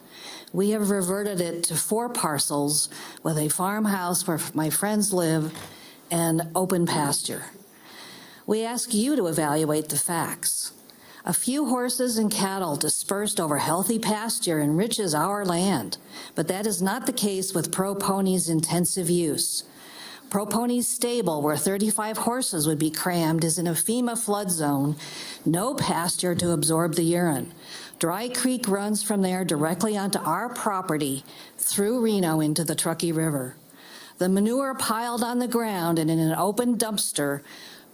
We have reverted it to 4 parcels with a farmhouse where my friends live and open pasture. We ask you to evaluate the facts. A few horses and cattle dispersed over healthy pasture enriches our land, but that is not the case with Pro Pony's intensive use. Pro Pony's stable, where 35 horses would be crammed, is in a FEMA flood zone, no pasture to absorb the urine. Dry Creek runs from there directly onto our property through Reno into the Truckee River. The manure piled on the ground and in an open dumpster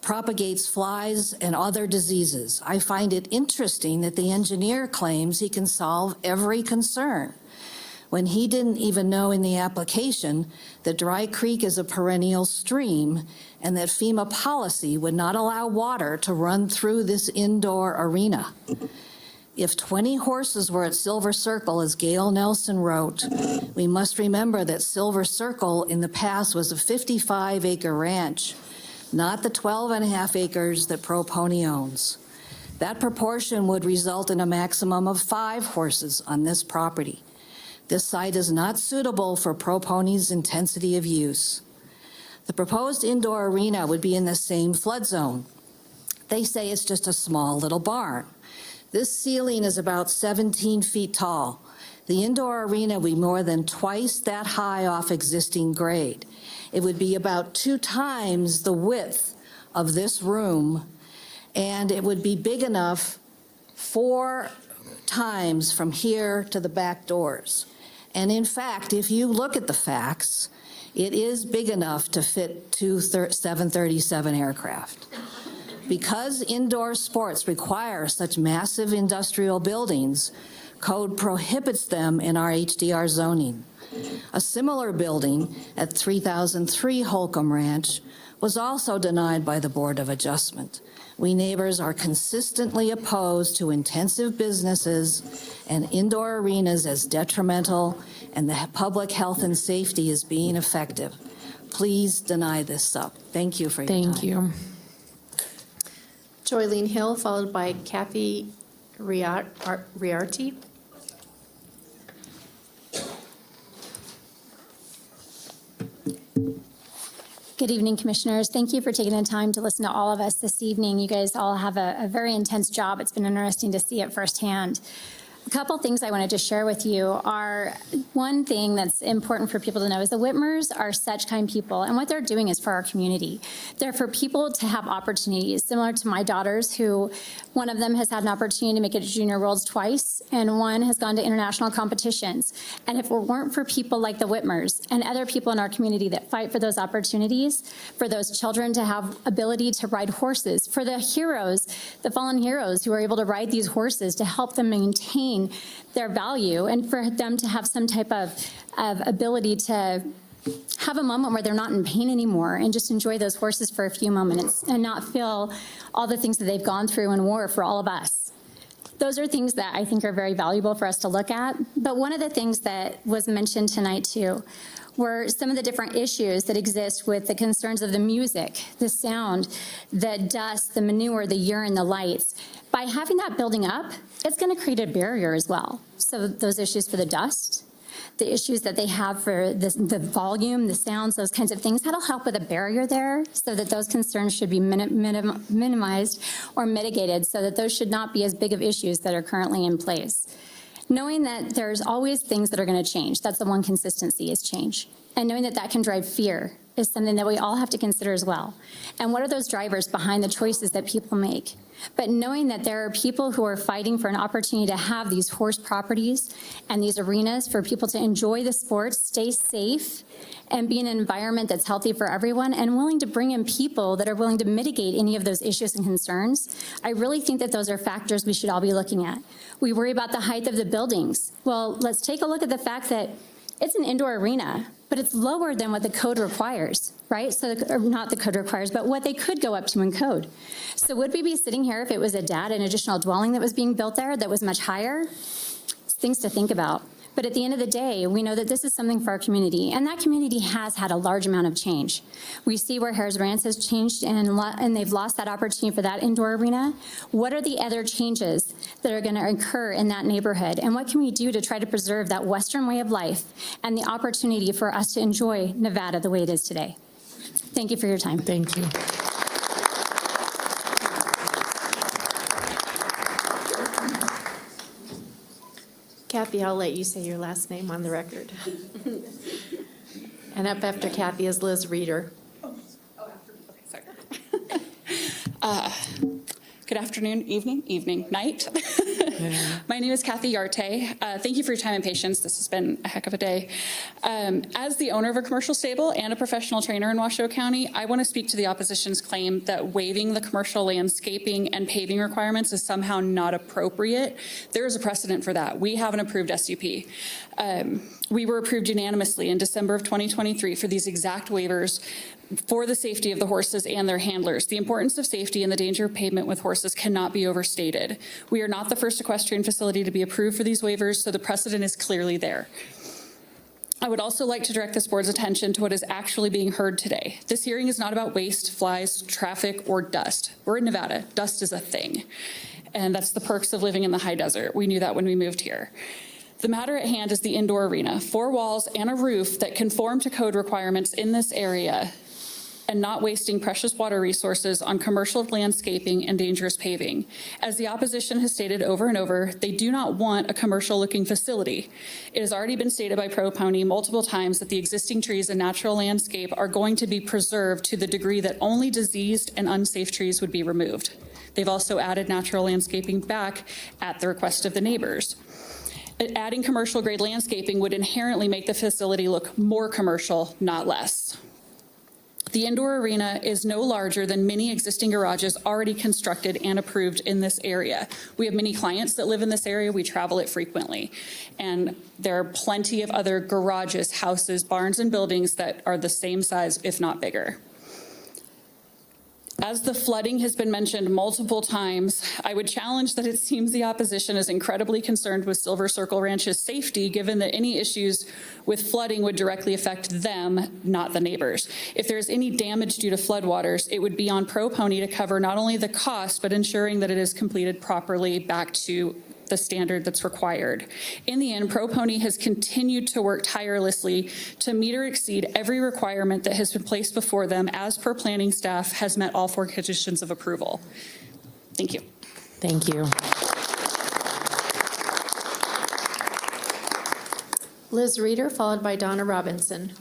propagates flies and other diseases. I find it interesting that the engineer claims he can solve every concern, when he didn't even know in the application that Dry Creek is a perennial stream and that FEMA policy would not allow water to run through this indoor arena. If 20 horses were at Silver Circle, as Gail Nelson wrote, we must remember that Silver Circle in the past was a 55-acre ranch, not the 12.5 acres that Pro Pony owns. That proportion would result in a maximum of 5 horses on this property. This site is not suitable for Pro Pony's intensity of use. The proposed indoor arena would be in the same flood zone. They say it's just a small little barn. This ceiling is about 17 feet tall. The indoor arena would be more than twice that high off existing grade. It would be about 2 times the width of this room, and it would be big enough 4 times from here to the back doors. And in fact, if you look at the facts, it is big enough to fit 2 737 aircraft. Because indoor sports require such massive industrial buildings, code prohibits them in our HDR zoning. A similar building at 3003 Holcomb Ranch was also denied by the Board of Adjustment. We neighbors are consistently opposed to intensive businesses and indoor arenas as detrimental, and the public health and safety is being effective. Please deny this sub. Thank you for your time. Thank you. Joylene Hill, followed by Kathy Riarty. Good evening, Commissioners. Thank you for taking the time to listen to all of us this evening. You guys all have a very intense job. It's been interesting to see it firsthand. A couple things I wanted to share with you are, one thing that's important for people to know is the Whitmers are such kind people, and what they're doing is for our community. They're for people to have opportunities, similar to my daughters, who one of them has had an opportunity to make it to Junior Worlds twice, and one has gone to international competitions. And if it weren't for people like the Whitmers and other people in our community that fight for those opportunities, for those children to have ability to ride horses, for the heroes, the fallen heroes who are able to ride these horses to help them maintain their value, and for them to have some type of ability to have a moment where they're not in pain anymore and just enjoy those horses for a few moments and not feel all the things that they've gone through in war for all of us. Those are things that I think are very valuable for us to look at. But one of the things that was mentioned tonight too were some of the different issues that exist with the concerns of the music, the sound, the dust, the manure, the urine, the lights. By having that building up, it's going to create a barrier as well. So those issues for the dust, the issues that they have for the volume, the sounds, those kinds of things, that'll help with a barrier there so that those concerns should be minimized or mitigated so that those should not be as big of issues that are currently in place. Knowing that there's always things that are going to change. That's the one consistency, is change. And knowing that that can drive fear is something that we all have to consider as well. And what are those drivers behind the choices that people make? But knowing that there are people who are fighting for an opportunity to have these horse properties and these arenas for people to enjoy the sports, stay safe, and be in an environment that's healthy for everyone, and willing to bring in people that are willing to mitigate any of those issues and concerns, I really think that those are factors we should all be looking at. We worry about the height of the buildings. Well, let's take a look at the fact that it's an indoor arena, but it's lower than what the code requires, right? So, or not the code requires, but what they could go up to in code. So would we be sitting here if it was an additional dwelling that was being built there that was much higher? Things to think about. But at the end of the day, we know that this is something for our community, and that community has had a large amount of change. We see where Harris Ranch has changed, and they've lost that opportunity for that indoor arena. What are the other changes that are going to occur in that neighborhood, and what can we do to try to preserve that Western way of life and the opportunity for us to enjoy Nevada the way it is today? Thank you for your time. Thank you. Kathy, I'll let you say your last name on the record. And up after Kathy is Liz Reeder. Good afternoon, evening, night. My name is Kathy Yarte. Thank you for your time and patience. This has been a heck of a day. As the owner of a commercial stable and a professional trainer in Washoe County, I want to speak to the opposition's claim that waiving the commercial landscaping and paving requirements is somehow not appropriate. There is a precedent for that. We have an approved SUP. We were approved unanimously in December of 2023 for these exact waivers for the safety of the horses and their handlers. The importance of safety and the danger of pavement with horses cannot be overstated. We are not the first equestrian facility to be approved for these waivers, so the precedent is clearly there. I would also like to direct this board's attention to what is actually being heard today. This hearing is not about waste, flies, traffic, or dust. We're in Nevada. Dust is a thing. And that's the perks of living in the high desert. We knew that when we moved here. The matter at hand is the indoor arena, 4 walls and a roof that conform to code requirements in this area, and not wasting precious water resources on commercial landscaping and dangerous paving. As the opposition has stated over and over, they do not want a commercial-looking facility. It has already been stated by Pro Pony multiple times that the existing trees and natural landscape are going to be preserved to the degree that only diseased and unsafe trees would be removed. They've also added natural landscaping back at the request of the neighbors. Adding commercial-grade landscaping would inherently make the facility look more commercial, not less. The indoor arena is no larger than many existing garages already constructed and approved in this area. We have many clients that live in this area. We travel it frequently. And there are plenty of other garages, houses, barns, and buildings that are the same size, if not bigger. As the flooding has been mentioned multiple times, I would challenge that it seems the opposition is incredibly concerned with Silver Circle Ranch's safety, given that any issues with flooding would directly affect them, not the neighbors. If there's any damage due to floodwaters, it would be on Pro Pony to cover not only the cost, but ensuring that it is completed properly back to the standard that's required. In the end, Pro Pony has continued to work tirelessly to meet or exceed every requirement that has been placed before them, as per planning staff has met all 4 conditions of approval. Thank you. Thank you. Liz Reeder, followed by Donna Robinson.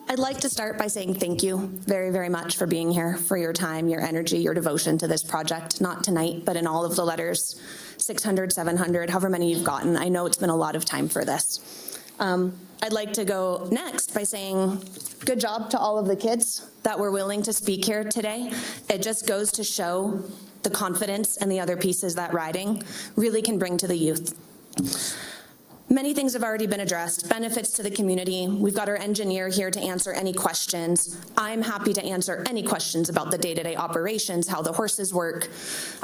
I'd like to start by saying thank you very, very much for being here, for your time, your energy, your devotion to this project, not tonight, but in all of the letters, 600, 700, however many you've gotten. I know it's been a lot of time for this. I'd like to go next by saying good job to all of the kids that were willing to speak here today. It just goes to show the confidence and the other pieces that riding really can bring to the youth. Many things have already been addressed. Benefits to the community. We've got our engineer here to answer any questions. I'm happy to answer any questions about the day-to-day operations, how the horses work,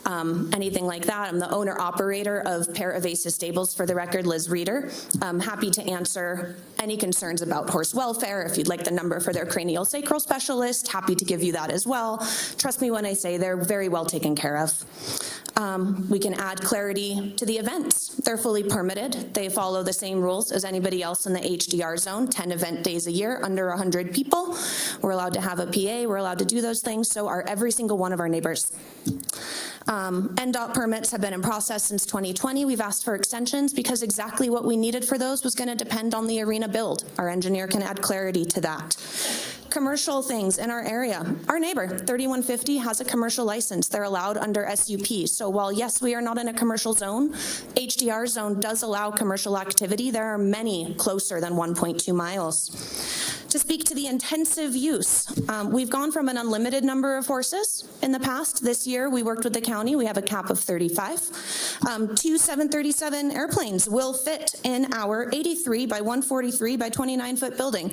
anything like that. I'm the owner-operator of Pair of Aces Stables, for the record, Liz Reeder. I'm happy to answer any concerns about horse welfare. If you'd like the number for their cranial sacral specialist, happy to give you that as well. Trust me when I say they're very well taken care of. We can add clarity to the events. They're fully permitted. They follow the same rules as anybody else in the HDR zone, 10 event days a year, under 100 people. We're allowed to have a PA. We're allowed to do those things. So are every single one of our neighbors. NDOT permits have been in process since 2020. We've asked for extensions because exactly what we needed for those was going to depend on the arena build. Our engineer can add clarity to that. Commercial things in our area. Our neighbor, 3150, has a commercial license. They're allowed under SUP. So while, yes, we are not in a commercial zone, HDR zone does allow commercial activity. There are many closer than 1.2 miles. To speak to the intensive use, we've gone from an unlimited number of horses in the past. This year, we worked with the county. We have a cap of 35. 2 737 airplanes will fit in our 83 by 143 by 29-foot building.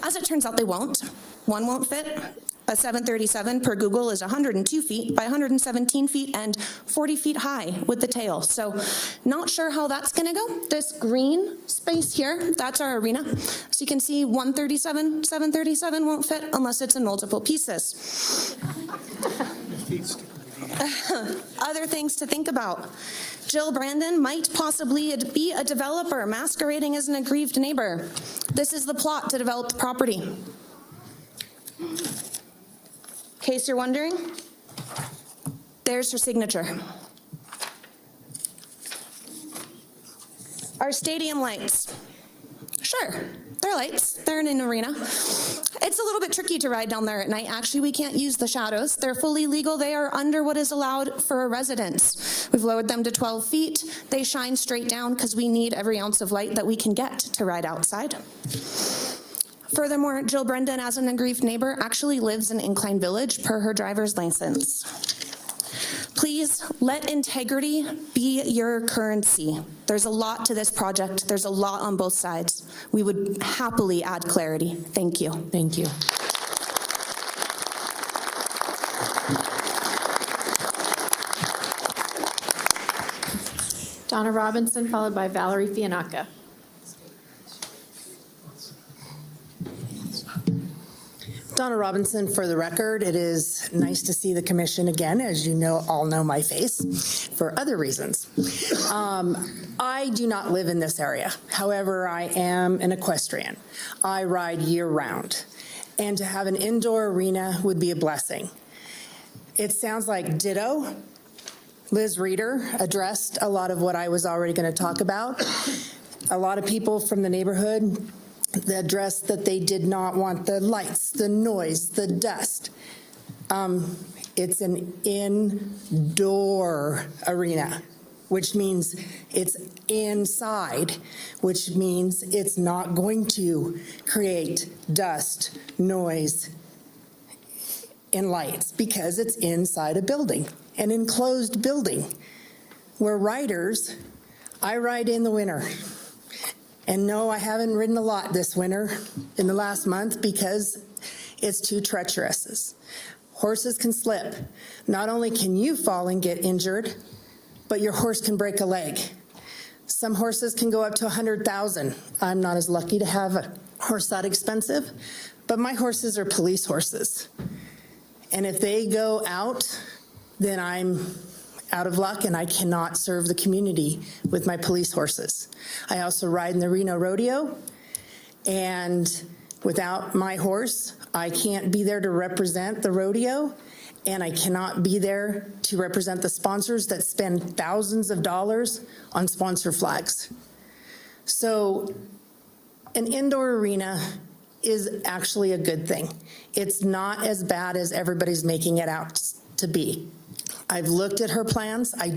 As it turns out, they won't. One won't fit. A 737 per Google is 102 feet by 117 feet and 40 feet high with the tail. So not sure how that's going to go. This green space here, that's our arena. So you can see 137, 737 won't fit unless it's in multiple pieces. Other things to think about. Jill Brandon might possibly be a developer masquerading as an aggrieved neighbor. This is the plot to develop the property. In case you're wondering, there's her signature. Our stadium lights. Sure, they're lights. They're in an arena. It's a little bit tricky to ride down there at night. Actually, we can't use the shadows. They're fully legal. They are under what is allowed for a residence. We've lowered them to 12 feet. They shine straight down because we need every ounce of light that we can get to ride outside. Furthermore, Jill Brendan, as an aggrieved neighbor, actually lives in Incline Village per her driver's license. Please let integrity be your currency. There's a lot to this project. There's a lot on both sides. We would happily add clarity. Thank you. Thank you. Donna Robinson, followed by Valerie Fianacca. Donna Robinson, for the record. It is nice to see the commission again. As you know, all know my face for other reasons. I do not live in this area. However, I am an equestrian. I ride year-round. And to have an indoor arena would be a blessing. It sounds like ditto. Liz Reeder addressed a lot of what I was already going to talk about. A lot of people from the neighborhood addressed that they did not want the lights, the noise, the dust. It's an indoor arena, which means it's inside, which means it's not going to create dust, noise, and lights because it's inside a building, an enclosed building. Where riders, I ride in the winter. And no, I haven't ridden a lot this winter in the last month because it's too treacherous. Horses can slip. Not only can you fall and get injured, but your horse can break a leg. Some horses can go up to $100,000. I'm not as lucky to have a horse that expensive, but my horses are police horses. And if they go out, then I'm out of luck and I cannot serve the community with my police horses. I also ride in the Reno Rodeo, and without my horse, I can't be there to represent the rodeo, and I cannot be there to represent the sponsors that spend thousands of dollars on sponsor flags. So an indoor arena is actually a good thing. It's not as bad as everybody's making it out to be. I've looked at her plans. I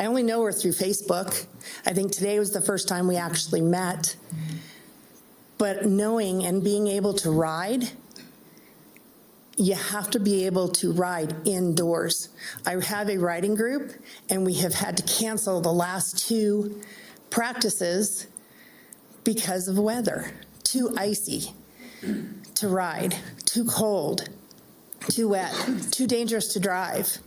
only know her through Facebook. I think today was the first time we actually met. But knowing and being able to ride, you have to be able to ride indoors. I have a riding group, and we have had to cancel the last 2 practices because of weather. Too icy to ride, too cold, too wet, too dangerous to drive.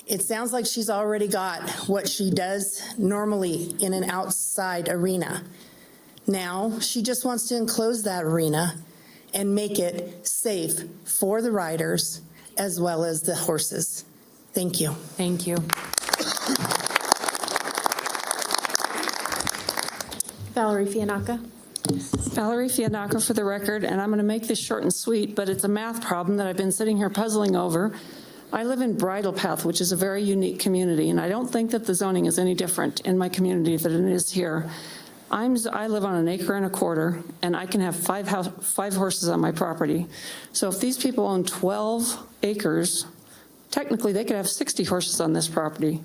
It sounds like she's already got what she does normally in an outside arena. Now, she just wants to enclose that arena and make it safe for the riders as well as the horses. Thank you. Thank you. Valerie Fianacca. Valerie Fianacca for the record, and I'm going to make this short and sweet, but it's a math problem that I've been sitting here puzzling over. I live in Bridle Path, which is a very unique community, and I don't think that the zoning is any different in my community than it is here. I live on 1.25 acres, and I can have five horses on my property. So if these people own 12 acres, technically they could have 60 horses on this property.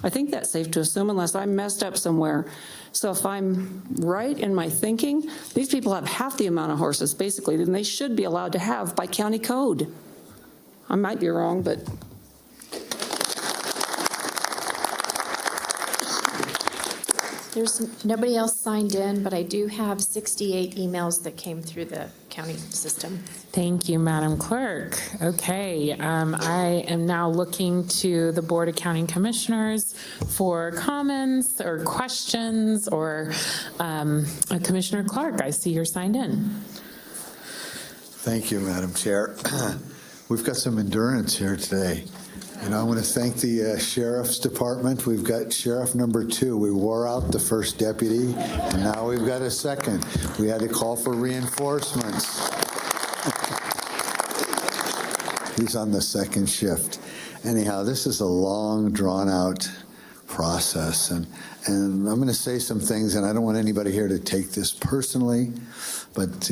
I think that's safe to assume unless I'm messed up somewhere. So if I'm right in my thinking, these people have half the amount of horses basically than they should be allowed to have by county code. I might be wrong, but There's nobody else signed in, but I do have 68 emails that came through the county system. Thank you, Madam Clerk. Okay, I am now looking to the Board of County Commissioners for comments or questions, or Commissioner Clark, I see you're signed in. Thank you, Madam Chair. We've got some endurance here today. And I want to thank the Sheriff's Department. We've got Sheriff number 2. We wore out the first deputy, and now we've got a second. We had to call for reinforcements. He's on the second shift. Anyhow, this is a long, drawn-out process, and I'm going to say some things, and I don't want anybody here to take this personally, but,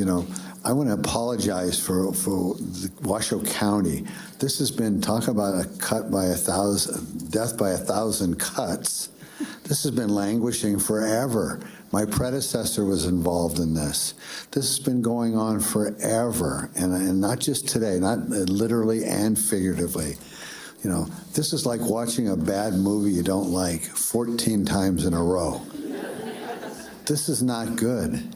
I want to apologize for the Washoe County. This has been, talk about a cut by 1,000, death by 1,000 cuts. This has been languishing forever. My predecessor was involved in this. This has been going on forever, and not just today, not literally and figuratively. This is like watching a bad movie you don't like 14 times in a row. This is not good.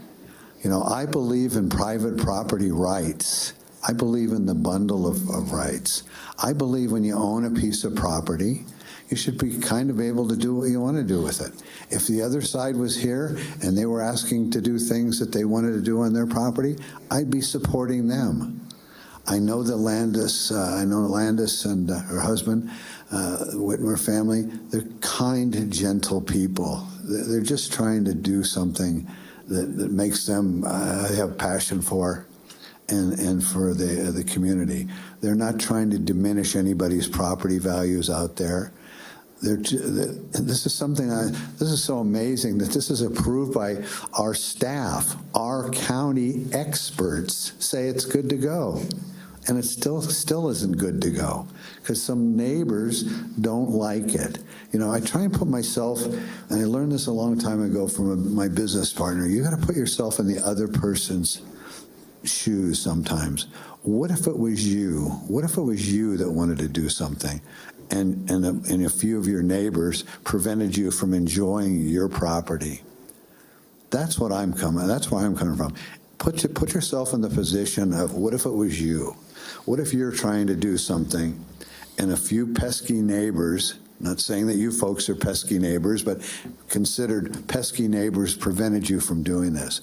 I believe in private property rights. I believe in the bundle of rights. I believe when you own a piece of property, you should be kind of able to do what you want to do with it. If the other side was here and they were asking to do things that they wanted to do on their property, I'd be supporting them. I know that Landis and her husband, Whitmer family, they're kind, gentle people. They're just trying to do something that makes them have passion for and for the community. They're not trying to diminish anybody's property values out there. This is something, this is so amazing that this is approved by our staff. Our county experts say it's good to go. And it still isn't good to go because some neighbors don't like it. I try and put myself, and I learned this a long time ago from my business partner, you got to put yourself in the other person's shoes sometimes. What if it was you? What if it was you that wanted to do something and a few of your neighbors prevented you from enjoying your property? That's where I'm coming from. Put yourself in the position of what if it was you? What if you're trying to do something and a few pesky neighbors, not saying that you folks are pesky neighbors, but considered pesky neighbors prevented you from doing this?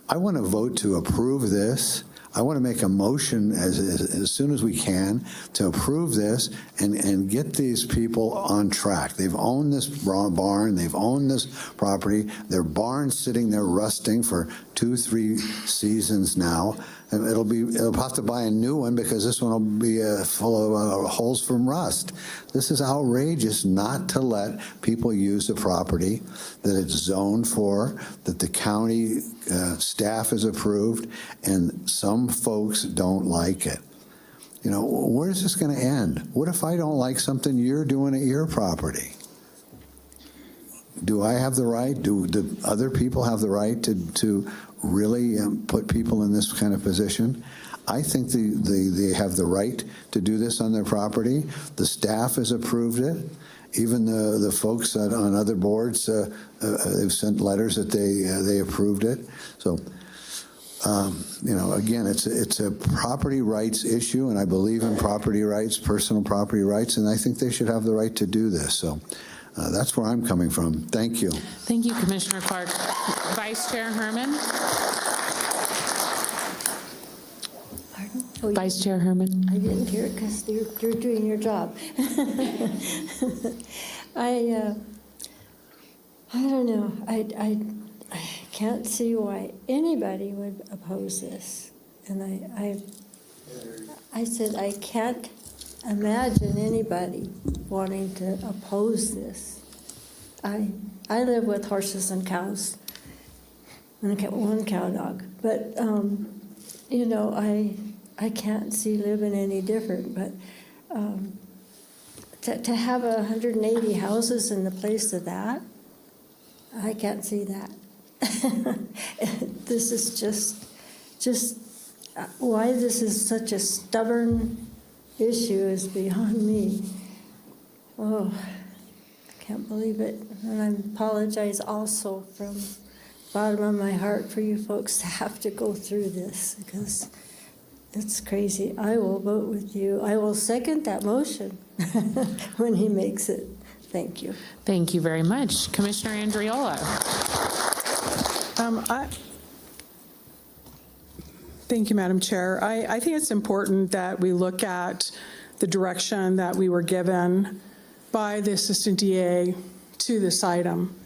I want to vote to approve this. I want to make a motion as soon as we can to approve this and get these people on track. They've owned this barn, they've owned this property. Their barn's sitting there rusting for 2-3 seasons now. And it'll have to buy a new one because this one will be full of holes from rust. This is outrageous not to let people use the property that it's zoned for, that the county staff has approved, and some folks don't like it. Where's this going to end? What if I don't like something you're doing at your property? Do I have the right? Do other people have the right to really put people in this kind of position? I think they have the right to do this on their property. The staff has approved it, even the folks on other boards, they've sent letters that they approved it. So, again, it's a property rights issue, and I believe in property rights, personal property rights, and I think they should have the right to do this. So that's where I'm coming from. Thank you. Thank you, Commissioner Clark. Vice Chair Herman. Oh, Vice Chair Herman. I didn't hear it because you're doing your job. I don't know. I can't see why anybody would oppose this. And I said I can't imagine anybody wanting to oppose this. I live with horses and cows and one cow dog, but I can't see living any different. But to have 180 houses in the place of that, I can't see that. This is just why this is such a stubborn issue is beyond me. Oh, I can't believe it. And I apologize also from the bottom of my heart for you folks to have to go through this, because it's crazy. I will vote with you. I will second that motion when he makes it. Thank you. Thank you very much. Commissioner Andriola. Thank you, Madam Chair. I think it's important that we look at the direction that we were given by the Assistant DA to this item.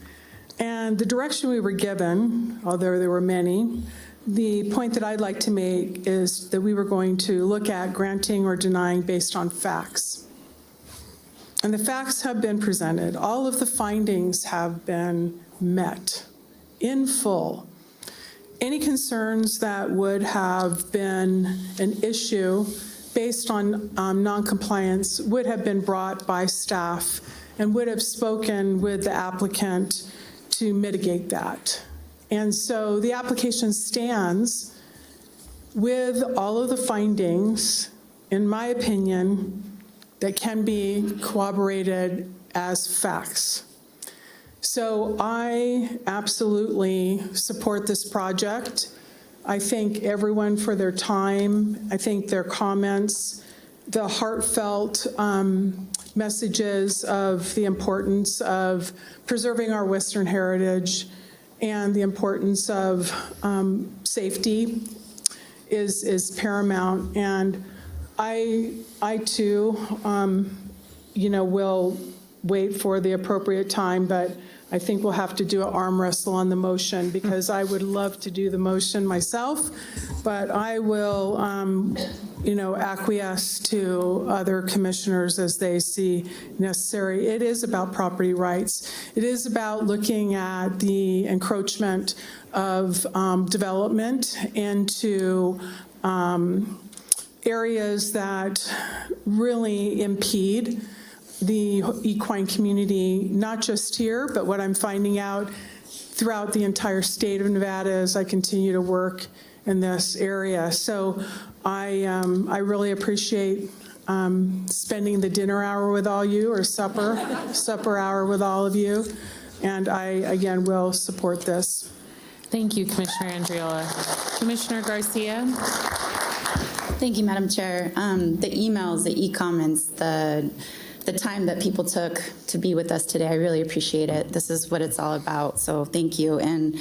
And the direction we were given, although there were many, the point that I'd like to make is that we were going to look at granting or denying based on facts. And the facts have been presented. All of the findings have been met in full. Any concerns that would have been an issue based on noncompliance would have been brought by staff and would have spoken with the applicant to mitigate that. And so the application stands with all of the findings, in my opinion, that can be corroborated as facts. So I absolutely support this project. I thank everyone for their time. I think their comments, the heartfelt messages of the importance of preserving our Western heritage and the importance of safety is paramount. And I too, will wait for the appropriate time, but I think we'll have to do an arm wrestle on the motion, because I would love to do the motion myself, but I will, acquiesce to other commissioners as they see necessary. It is about property rights. It is about looking at the encroachment of development into areas that really impede the equine community, not just here, but what I'm finding out throughout the entire state of Nevada as I continue to work in this area. So I really appreciate spending the dinner hour with all you, or supper hour with all of you. And I, again, will support this. Thank you, Commissioner Andriola. Commissioner Garcia. Thank you, Madam Chair. The emails, the e-comments, the time that people took to be with us today, I really appreciate it. This is what it's all about, so thank you. And,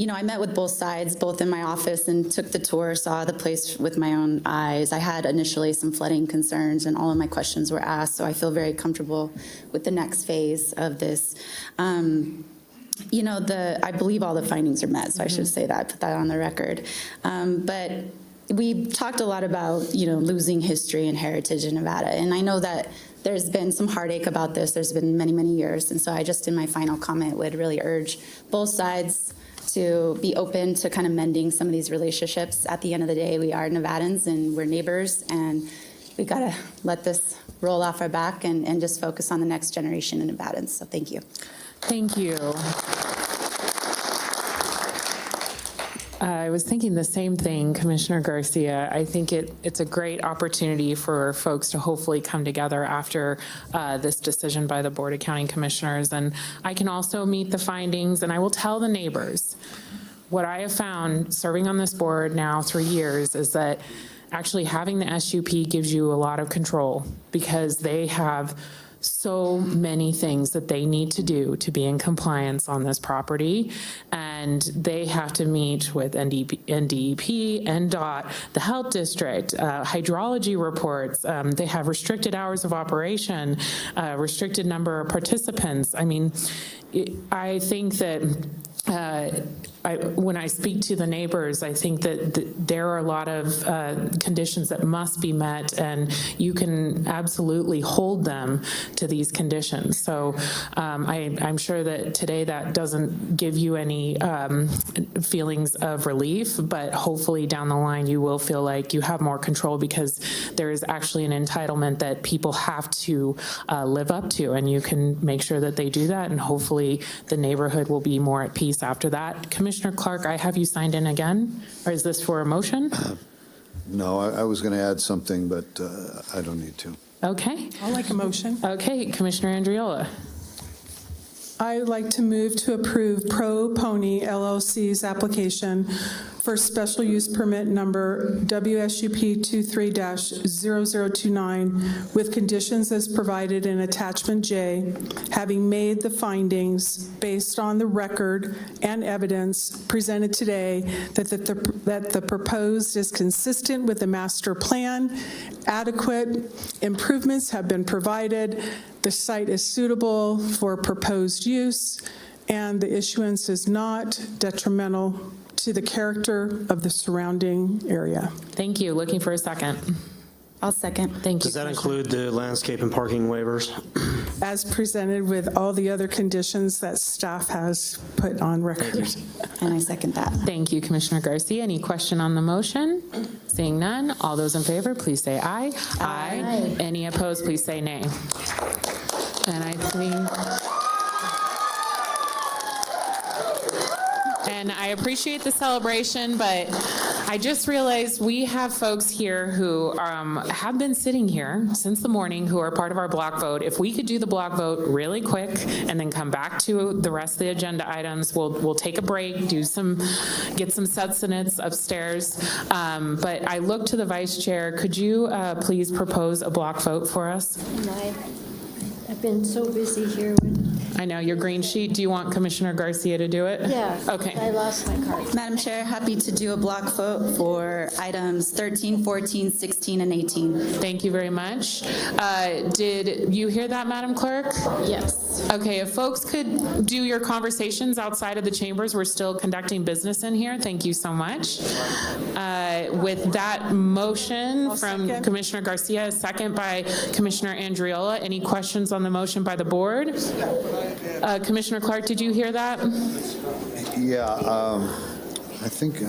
I met with both sides, both in my office, and took the tour, saw the place with my own eyes. I had initially some flooding concerns, and all of my questions were asked, so I feel very comfortable with the next phase of this. I believe all the findings are met, so I should say that, put that on the record. But we talked a lot about, losing history and heritage in Nevada, and I know that there's been some heartache about this. There's been many, many years, and so I just, in my final comment, would really urge both sides to be open to kind of mending some of these relationships. At the end of the day, we are Nevadans and we're neighbors, and we got to let this roll off our back and just focus on the next generation of Nevadans. So thank you. Thank you. I was thinking the same thing, Commissioner Garcia. I think it's a great opportunity for folks to hopefully come together after this decision by the Board of County Commissioners. And I can also meet the findings, and I will tell the neighbors. What I have found serving on this board now 3 years is that actually having the SUP gives you a lot of control, because they have so many things that they need to do to be in compliance on this property, and they have to meet with NDEP, NDOT, the health district, hydrology reports. They have restricted hours of operation, restricted number of participants. I mean, I think that when I speak to the neighbors, I think that there are a lot of conditions that must be met, and you can absolutely hold them to these conditions. So I'm sure that today that doesn't give you any feelings of relief, but hopefully down the line you will feel like you have more control, because there is actually an entitlement that people have to live up to, and you can make sure that they do that, and hopefully the neighborhood will be more at peace after that. Commissioner Clark, I have you signed in again, or is this for a motion? No, I was going to add something, but I don't need to. Okay. I'll like a motion. Okay, Commissioner Andriola. I'd like to move to approve Pro Pony LLC's application for special use permit number WSUP 23-0029 with conditions as provided in attachment J, having made the findings based on the record and evidence presented today that the proposed is consistent with the master plan, adequate improvements have been provided, the site is suitable for proposed use, and the issuance is not detrimental to the character of the surrounding area. Thank you. Looking for a second. I'll second. Thank you. Does that include the landscape and parking waivers? As presented with all the other conditions that staff has put on record. And I second that. Thank you, Commissioner Garcia. Any question on the motion? Seeing none, all those in favor, please say aye. Aye. Any opposed, please say nay. And I think... And I appreciate the celebration, but I just realized we have folks here who have been sitting here since the morning who are part of our block vote. If we could do the block vote really quick and then come back to the rest of the agenda items, we'll take a break, get some sustenance upstairs. But I look to the vice chair. Could you please propose a block vote for us? I've been so busy here with... I know, your green sheet. Do you want Commissioner Garcia to do it? Yeah. Okay. I lost my card. Madam Chair, happy to do a block vote for items 13, 14, 16, and 18. Thank you very much. Did you hear that, Madam Clerk? Yes. Okay, if folks could do your conversations outside of the chambers, we're still conducting business in here. Thank you so much. With that motion from Commissioner Garcia, a second by Commissioner Andriola. Any questions on the motion by the board? Commissioner Clark, did you hear that? Yeah, I think,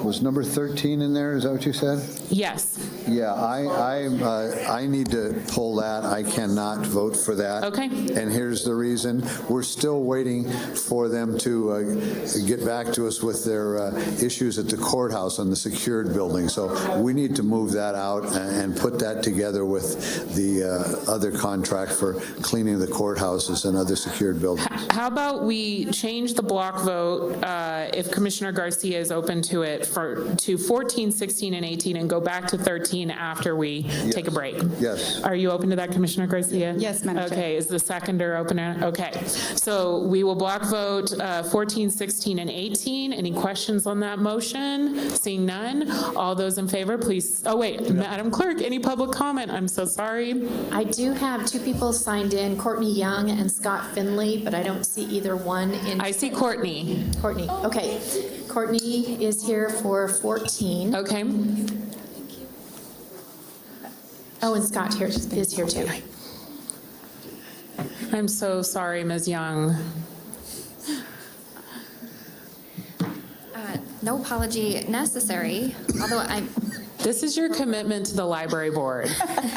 was number 13 in there? Is that what you said? Yes. Yeah, I need to pull that. I cannot vote for that. Okay. And here's the reason. We're still waiting for them to get back to us with their issues at the courthouse on the secured building. So we need to move that out and put that together with the other contract for cleaning the courthouses and other secured buildings. How about we change the block vote, if Commissioner Garcia is open to it, to 14, 16, and 18, and go back to 13 after we take a break? Yes. Are you open to that, Commissioner Garcia? Yes, Madam Chair. Okay, is the seconder open? Okay, so we will block vote 14, 16, and 18. Any questions on that motion? Seeing none, all those in favor, please. Oh wait, Madam Clerk, any public comment? I'm so sorry. I do have two people signed in, Courtney Young and Scott Finley, but I don't see either one in. I see Courtney. Courtney, okay. Courtney is here for 14. Okay. Oh, and Scott is here too. I'm so sorry, Ms. Young. No apology necessary, although This is your commitment to the library board.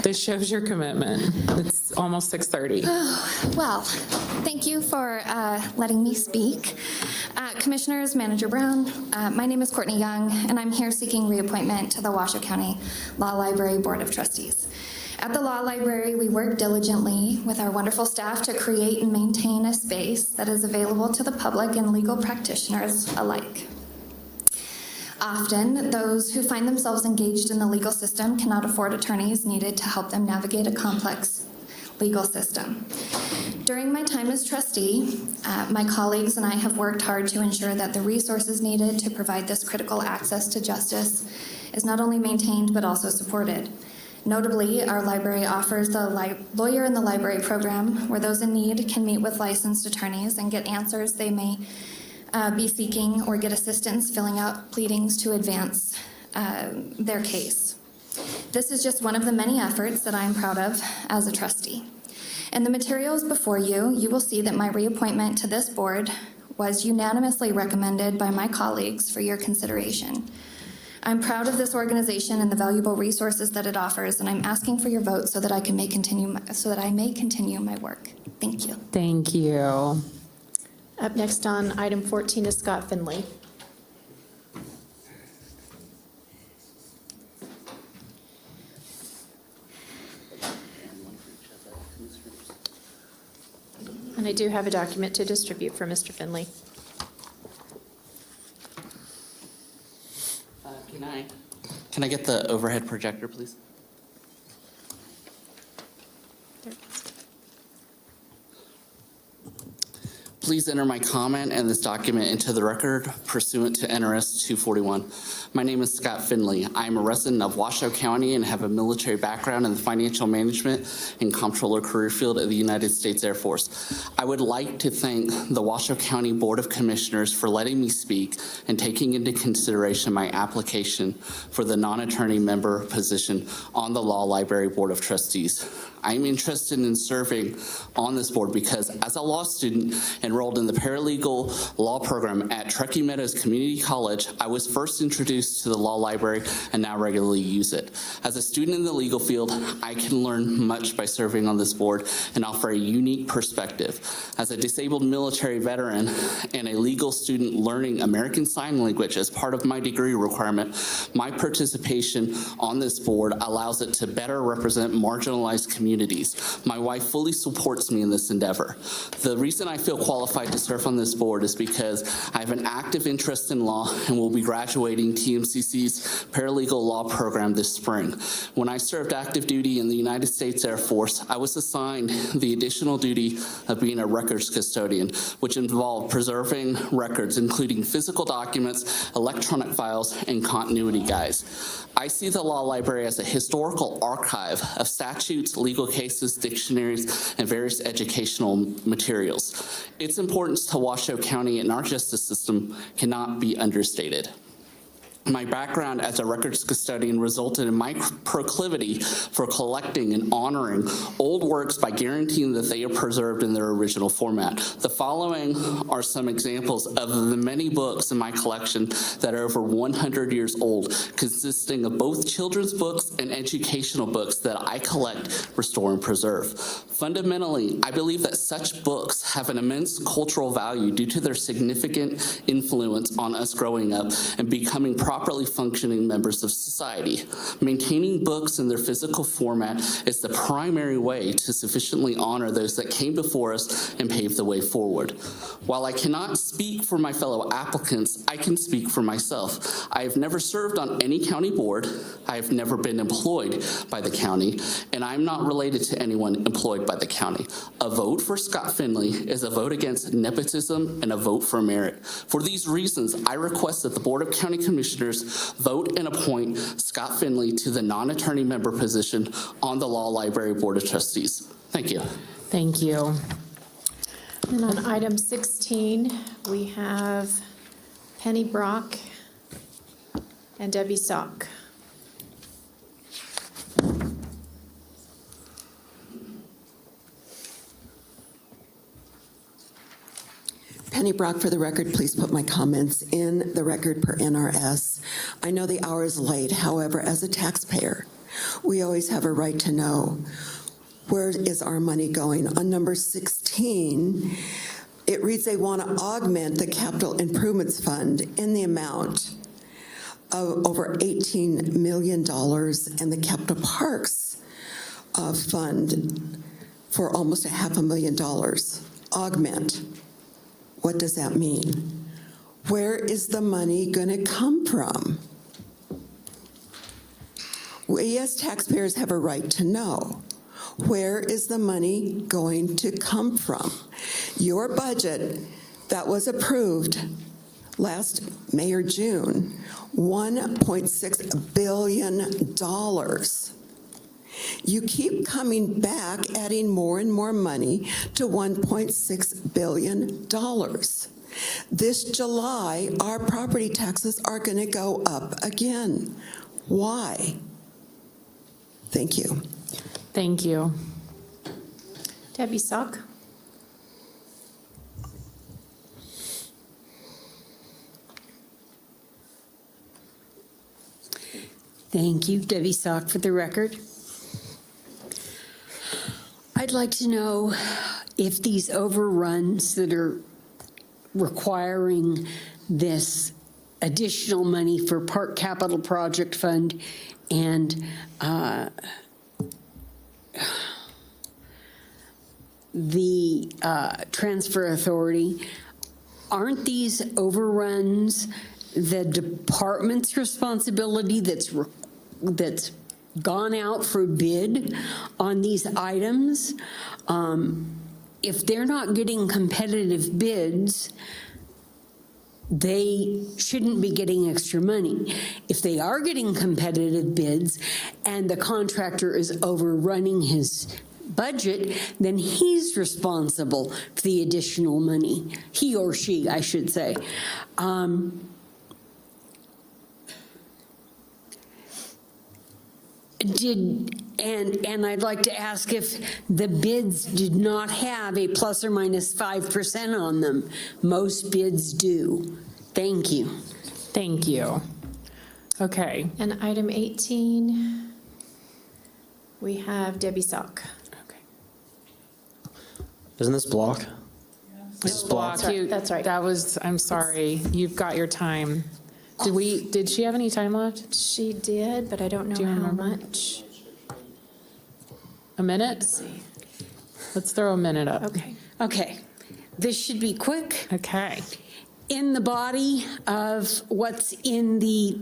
This shows your commitment. It's almost 6:30. Well, Thank you for letting me speak. Commissioners, Manager Brown, my name is Courtney Young, and I'm here seeking reappointment to the Washoe County Law Library Board of Trustees. At the Law Library, we work diligently with our wonderful staff to create and maintain a space that is available to the public and legal practitioners alike. Often, those who find themselves engaged in the legal system cannot afford attorneys needed to help them navigate a complex legal system. During my time as trustee, my colleagues and I have worked hard to ensure that the resources needed to provide this critical access to justice is not only maintained but also supported. Notably, our library offers the Lawyer in the Library program, where those in need can meet with licensed attorneys and get answers they may be seeking or get assistance filling out pleadings to advance their case. This is just one of the many efforts that I am proud of as a trustee. In the materials before you, you will see that my reappointment to this board was unanimously recommended by my colleagues for your consideration. I'm proud of this organization and the valuable resources that it offers, and I'm asking for your vote so that I may continue my work. Thank you. Thank you. Up next on item 14 is Scott Finley. And I do have a document to distribute for Mr. Finley. Can I get the overhead projector, please? Please enter my comment and this document into the record pursuant to NRS 241. My name is Scott Finley. I am a resident of Washoe County and have a military background in the financial management and comptroller career field of the United States Air Force. I would like to thank the Washoe County Board of Commissioners for letting me speak and taking into consideration my application for the non-attorney member position on the Law Library Board of Trustees. I am interested in serving on this board because as a law student enrolled in the paralegal law program at Truckee Meadows Community College, I was first introduced to the law library and now regularly use it. As a student in the legal field, I can learn much by serving on this board and offer a unique perspective. As a disabled military veteran and a legal student learning American Sign Language as part of my degree requirement, my participation on this board allows it to better represent marginalized communities. My wife fully supports me in this endeavor. The reason I feel qualified to serve on this board is because I have an active interest in law and will be graduating TMCC's paralegal law program this spring. When I served active duty in the United States Air Force, I was assigned the additional duty of being a records custodian, which involved preserving records, including physical documents, electronic files, and continuity guides. I see the law library as a historical archive of statutes, legal cases, dictionaries, and various educational materials. Its importance to Washoe County and our justice system cannot be understated. My background as a records custodian resulted in my proclivity for collecting and honoring old works by guaranteeing that they are preserved in their original format. The following are some examples of the many books in my collection that are over 100 years old, consisting of both children's books and educational books that I collect, restore, and preserve. Fundamentally, I believe that such books have an immense cultural value due to their significant influence on us growing up and becoming properly functioning members of society. Maintaining books in their physical format is the primary way to sufficiently honor those that came before us and paved the way forward. While I cannot speak for my fellow applicants, I can speak for myself. I have never served on any county board. I have never been employed by the county, and I'm not related to anyone employed by the county. A vote for Scott Finley is a vote against nepotism and a vote for merit. For these reasons, I request that the Board of County Commissioners vote and appoint Scott Finley to the non-attorney member position on the Law Library Board of Trustees. Thank you. Thank you. And on item 16, we have Penny Brock and Debbie Sock. Penny Brock, for the record, please put my comments in the record per NRS. I know the hour is late. However, as a taxpayer, we always have a right to know Where is our money going? On number 16, it reads they want to augment the capital improvements fund in the amount of over $18 million and the capital parks fund for almost $500,000. Augment. What does that mean? Where is the money going to come from? We as taxpayers have a right to know. Where is the money going to come from? Your budget that was approved last May or June, $1.6 billion. You keep coming back, adding more and more money to $1.6 billion. This July, our property taxes are going to go up again. Why? Thank you. Thank you. Debbie Sock. Thank you, Debbie Sock, for the record. I'd like to know if these overruns that are requiring this additional money for Park Capital Project Fund and the Transfer Authority, aren't these overruns the department's responsibility that's gone out for bid on these items? If they're not getting competitive bids, they shouldn't be getting extra money. If they are getting competitive bids and the contractor is overrunning his budget, then he's responsible for the additional money. He or she, I should say. And I'd like to ask if the bids did not have a plus or minus 5% on them. Most bids do. Thank you. Thank you. Okay. And item 18, we have Debbie Sock. Isn't this block? It's block. That's right. That was, I'm sorry. You've got your time. Did she have any time left? She did, but I don't know how much. A minute? Let's see. Let's throw a minute up. Okay. This should be quick. Okay. In the body of what's in the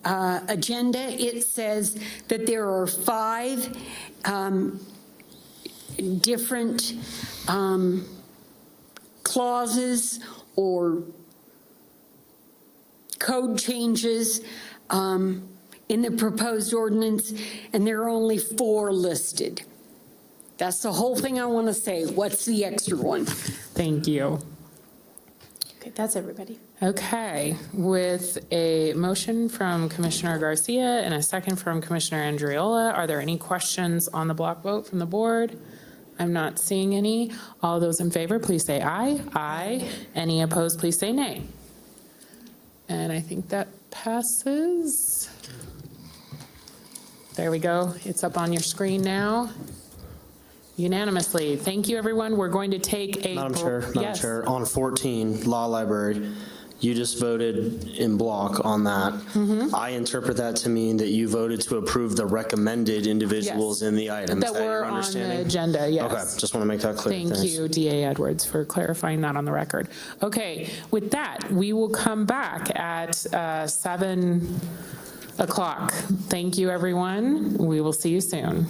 agenda, it says that there are 5 different clauses or code changes in the proposed ordinance, and there are only 4 listed. That's the whole thing I want to say. What's the extra one? Thank you. Okay, that's everybody. Okay, with a motion from Commissioner Garcia and a second from Commissioner Andriola, are there any questions on the block vote from the board? I'm not seeing any. All those in favor, please say aye. Aye. Any opposed, please say nay. And I think that passes. There we go. It's up on your screen now. Unanimously. Thank you, everyone. We're going to take a... Madam Chair, on 14, Law Library, you just voted in block on that. I interpret that to mean that you voted to approve the recommended individuals in the items. That were on the agenda, yes. Okay, just want to make that clear. Thank you, DA Edwards, for clarifying that on the record. Okay, with that, we will come back at 7 o'clock. Thank you, everyone. We will see you soon.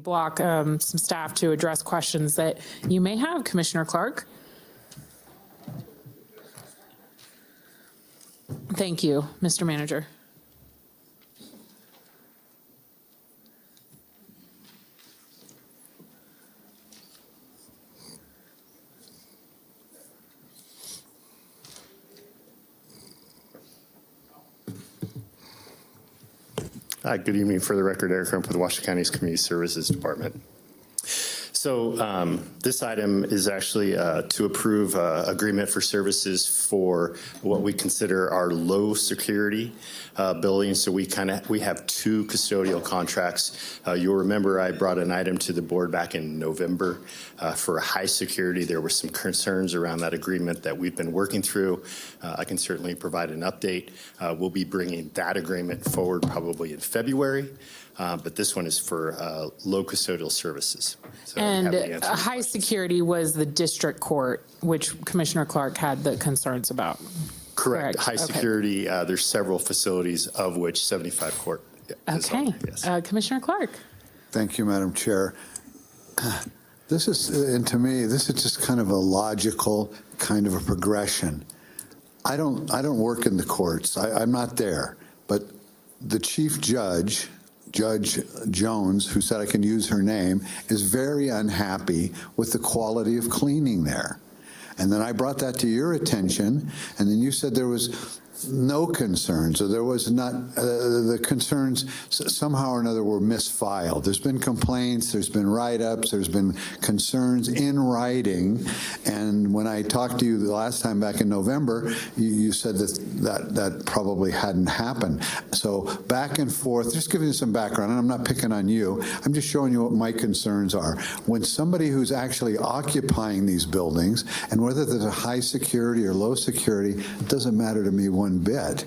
block some staff to address questions that you may have, Commissioner Clark. Thank you, Mr. Manager. Good evening. For the record, Eric Rump with Washington County's Community Services Department. So this item is actually to approve agreement for services for what we consider our low security buildings. So we have two custodial contracts. You'll remember I brought an item to the board back in November for high security. There were some concerns around that agreement that we've been working through. I can certainly provide an update. We'll be bringing that agreement forward probably in February. But this one is for low custodial services. So and high security was the district court, which Commissioner Clark had the concerns about. Correct. High security, there's several facilities, of which 75 court is okay. Yes. Commissioner Clark. Thank you, Madam Chair. This is, and to me, this is just kind of a logical kind of a progression. I don't work in the courts. I'm not there. But the chief judge, Judge Jones, who said I can use her name, is very unhappy with the quality of cleaning there. And then I brought that to your attention, and then you said there was no concerns, or there was not, the concerns somehow or another were misfiled. There's been complaints, there's been write-ups, there's been concerns in writing, and when I talked to you the last time back in November, you said that probably hadn't happened. So back and forth, just giving you some background, and I'm not picking on you, I'm just showing you what my concerns are. When somebody who's actually occupying these buildings, and whether there's a high security or low security, it doesn't matter to me one bit.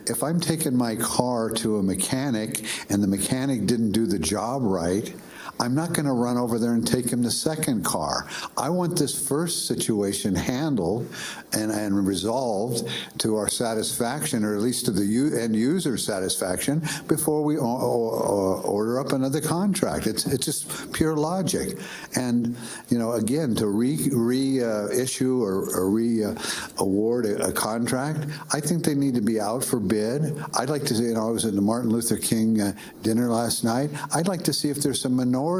If I'm taking my car to a mechanic and the mechanic didn't do the job right, I'm not going to run over there and take him the second car. I want this first situation handled and resolved to our satisfaction, or at least to the end user satisfaction, before we order up another contract. It's just pure logic. And, you know, again, to reissue or re-award a contract, I think they need to be out for bid. I'd like to see, I was at the Martin Luther King dinner last night. I'd like to see if there's some minority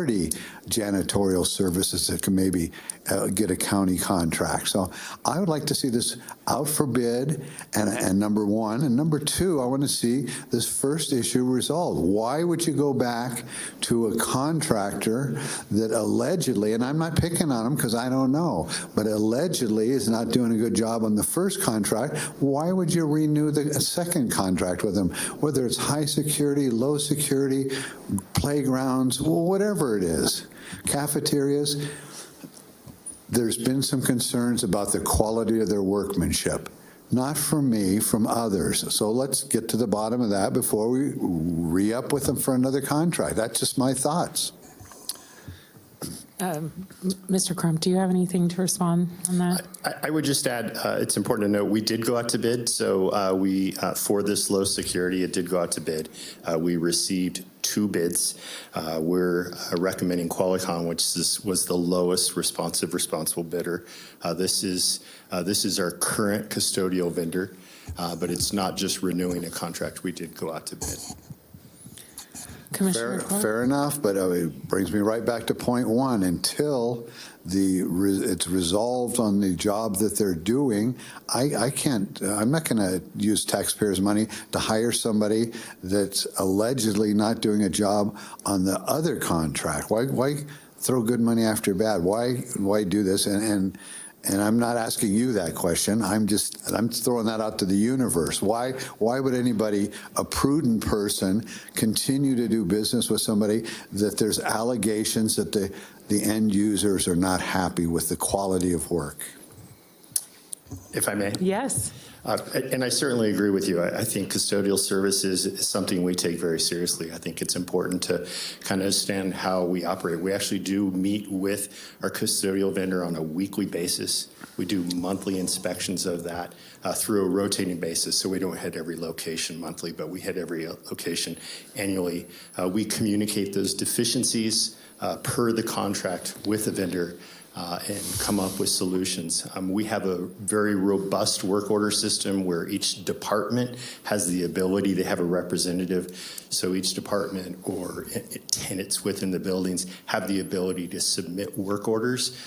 janitorial services that can maybe get a county contract. So I would like to see this out for bid, and number one. And number two, I want to see this first issue resolved. Why would you go back to a contractor that allegedly, and I'm not picking on him because I don't know, but allegedly is not doing a good job on the first contract? Why would you renew the second contract with him? Whether it's high security, low security, playgrounds, whatever it is, cafeterias. There's been some concerns about the quality of their workmanship. Not from me, from others. So let's get to the bottom of that before we re-up with them for another contract. That's just my thoughts. Mr. Crump, do you have anything to respond on that? I would just add, it's important to note, we did go out to bid. So for this low security, it did go out to bid. We received 2 bids. We're recommending Qualicon, which was the lowest responsible bidder. This is our current custodial vendor, but it's not just renewing a contract. We did go out to bid. Fair enough, but it brings me right back to point one. Until it's resolved on the job that they're doing, I'm not going to use taxpayers' money to hire somebody that's allegedly not doing a job on the other contract. Why throw good money after bad? Why do this? And I'm not asking you that question. I'm throwing that out to the universe. Why would anybody, a prudent person, continue to do business with somebody that there's allegations that the end users are not happy with the quality of work? If I may? Yes. And I certainly agree with you. I think custodial services is something we take very seriously. I think it's important to kind of understand how we operate. We actually do meet with our custodial vendor on a weekly basis. We do monthly inspections of that through a rotating basis, so we don't hit every location monthly, but we hit every location annually. We communicate those deficiencies per the contract with the vendor and come up with solutions. We have a very robust work order system where each department has the ability to have a representative. So each department or tenants within the buildings have the ability to submit work orders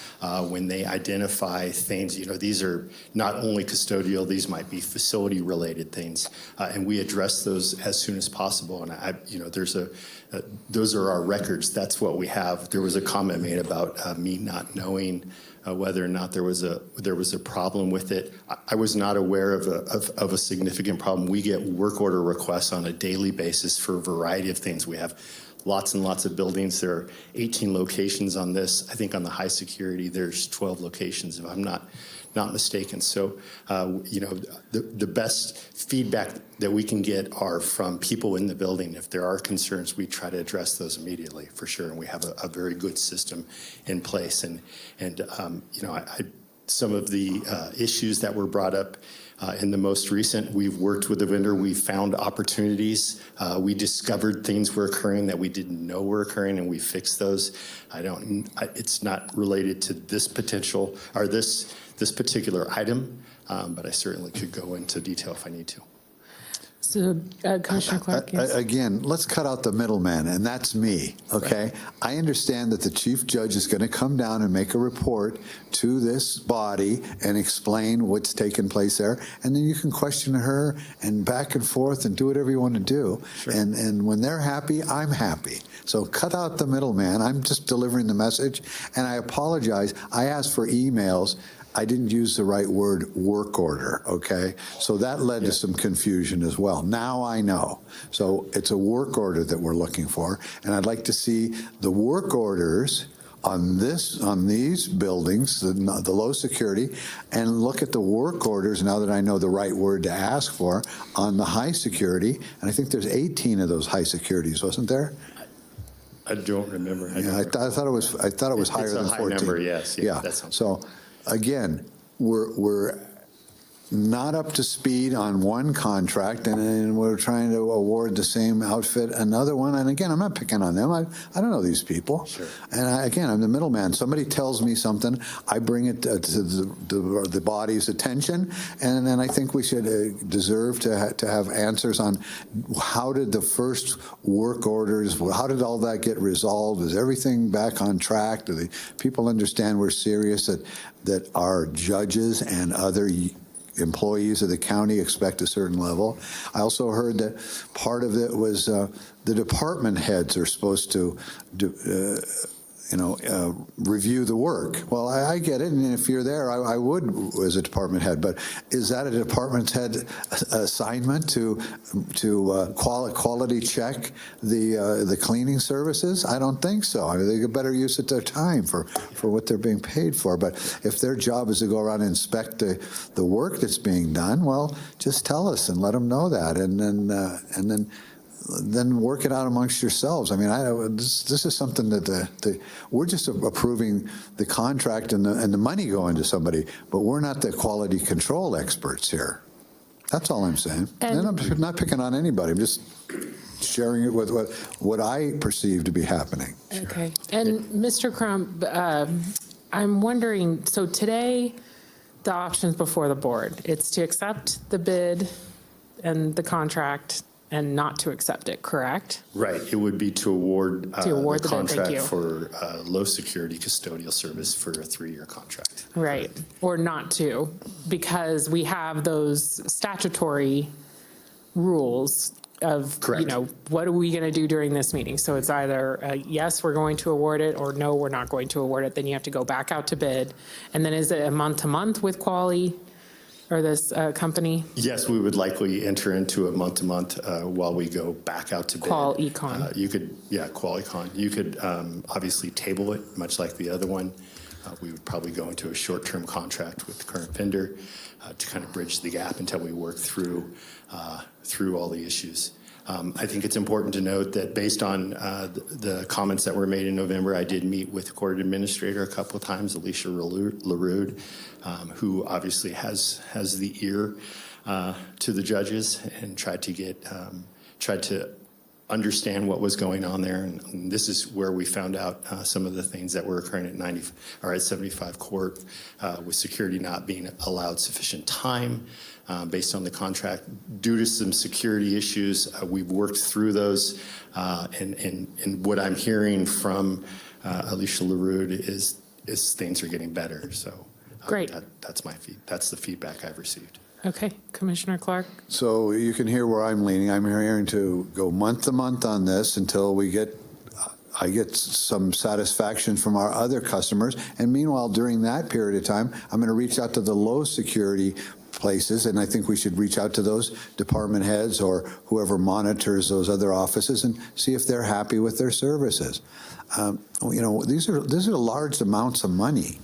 when they identify things. You know, these are not only custodial, these might be facility related things. And we address those as soon as possible. And those are our records. That's what we have. There was a comment made about me not knowing whether or not there was a problem with it. I was not aware of a significant problem. We get work order requests on a daily basis for a variety of things. We have lots and lots of buildings. There are 18 locations on this. I think on the high security, there's 12 locations, if I'm not mistaken. So, the best feedback that we can get are from people in the building. If there are concerns, we try to address those immediately, for sure. And we have a very good system in place. And some of the issues that were brought up in the most recent, we've worked with the vendor. We found opportunities. We discovered things were occurring that we didn't know were occurring, and we fixed those. It's not related to this potential or this particular item, but I certainly could go into detail if I need to. So, Commissioner Clark, yes. Again, let's cut out the middleman, and that's me, okay? Right. I understand that the chief judge is going to come down and make a report to this body and explain what's taken place there, and then you can question her and back and forth and do whatever you want to do. Sure. And when they're happy, I'm happy. So cut out the middleman. I'm just delivering the message, and I apologize. I asked for emails. I didn't use the right word, work order, okay? So that led to some confusion as well. Now I know. So it's a work order that we're looking for, and I'd like to see the work orders on these buildings, the low security, and look at the work orders, now that I know the right word to ask for, on the high security. And I think there's 18 of those high securities, wasn't there? I don't remember. I thought it was higher than 14. It's a high number, yes. Yeah. So again, we're not up to speed on one contract, and we're trying to award the same outfit another one. And again, I'm not picking on them. I don't know these people. Sure. And I'm the middleman. Somebody tells me something, I bring it to the body's attention, and then I think we should deserve to have answers on how did the first work orders, how did all that get resolved? Is everything back on track? Do the people understand we're serious, that our judges and other employees of the county expect a certain level? I also heard that part of it was the department heads are supposed to review the work. Well, I get it, and if you're there, I would as a department head. But is that a department head assignment to quality check the cleaning services? I don't think so. I mean, they get better use of their time for what they're being paid for. But if their job is to go around and inspect the work that's being done, well, just tell us and let them know that, and then work it out amongst yourselves. I mean, this is something that we're just approving the contract and the money going to somebody, but we're not the quality control experts here. That's all I'm saying. And I'm not picking on anybody. I'm just sharing it with what I perceive to be happening. Okay. And Mr. Crump, I'm wondering, so today the options before the board, it's to accept the bid and the contract and not to accept it, correct? Right. It would be to award the contract bid, for low security custodial service for a 3-year contract. Right. Or not to, because we have those statutory rules of, correct, what are we going to do during this meeting? So it's either yes, we're going to award it, or no, we're not going to award it. Then you have to go back out to bid. And then is it a month to month with Quali? Or this company? Yes, we would likely enter into a month-to-month while we go back out to bid. Qual-Econ. Qual-Econ. You could obviously table it, much like the other one. we would probably go into a short-term contract with the current vendor to kind of bridge the gap until we work through all the issues. I think it's important to note that based on the comments that were made in November, I did meet with the court administrator a couple of times, Alicia LaRude, who obviously has the ear to the judges and tried to understand what was going on there. And this is where we found out some of the things that were occurring at 75 Court with security not being allowed sufficient time based on the contract due to some security issues. We've worked through those, and what I'm hearing from Alicia LaRude is things are getting better. So Great. That's the feedback I've received. Okay, Commissioner Clark. So you can hear where I'm leaning. I'm hearing to go month to month on this until I get some satisfaction from our other customers. And meanwhile, during that period of time, I'm going to reach out to the low security places, and I think we should reach out to those department heads or whoever monitors those other offices and see if they're happy with their services. These are large amounts of money,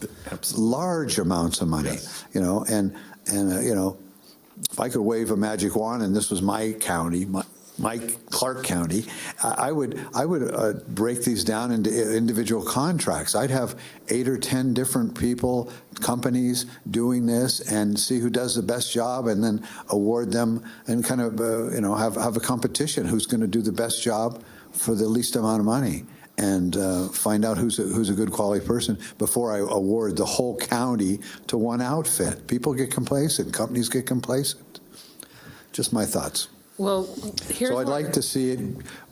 large amounts of money. Yes. If I could wave a magic wand and this was my county, my Clark County, I would break these down into individual contracts. I'd have 8 or 10 different people, companies doing this, and see who does the best job, and then award them, and kind of have a competition. Who's going to do the best job for the least amount of money? And find out who's a good quality person before I award the whole county to one outfit. People get complacent. Companies get complacent. Just my thoughts. Well, so I'd like to see it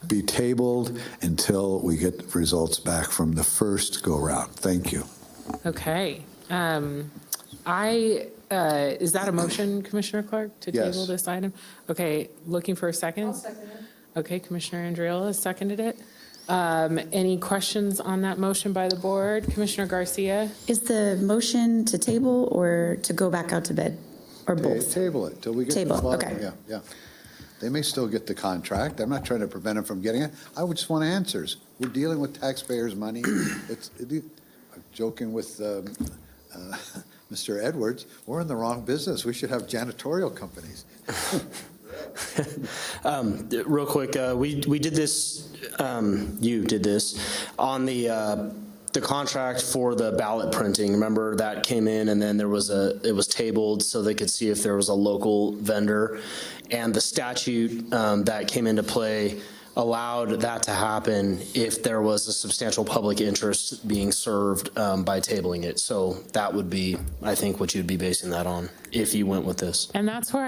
be tabled until we get results back from the first go-round. Thank you. Okay. Is that a motion, Commissioner Clark, to Yes. table this item? Okay, looking for a second? I'll second it. Okay, Commissioner Andreola has seconded it. Any questions on that motion by the board? Commissioner Garcia? Is the motion to table or to go back out to bid, or both? Table it till we get Table, to the bottom. okay. Yeah. They may still get the contract. I'm not trying to prevent them from getting it. I would just want answers. We're dealing with taxpayers' money. I'm joking with Mr. Edwards. We're in the wrong business. We should have janitorial companies. Real quick, we did this, you did this, on the contract for the ballot printing. Remember that came in, and then it was tabled so they could see if there was a local vendor. And the statute that came into play allowed that to happen if there was a substantial public interest being served by tabling it. So that would be, I think, what you'd be basing that on if you went with this. And that's where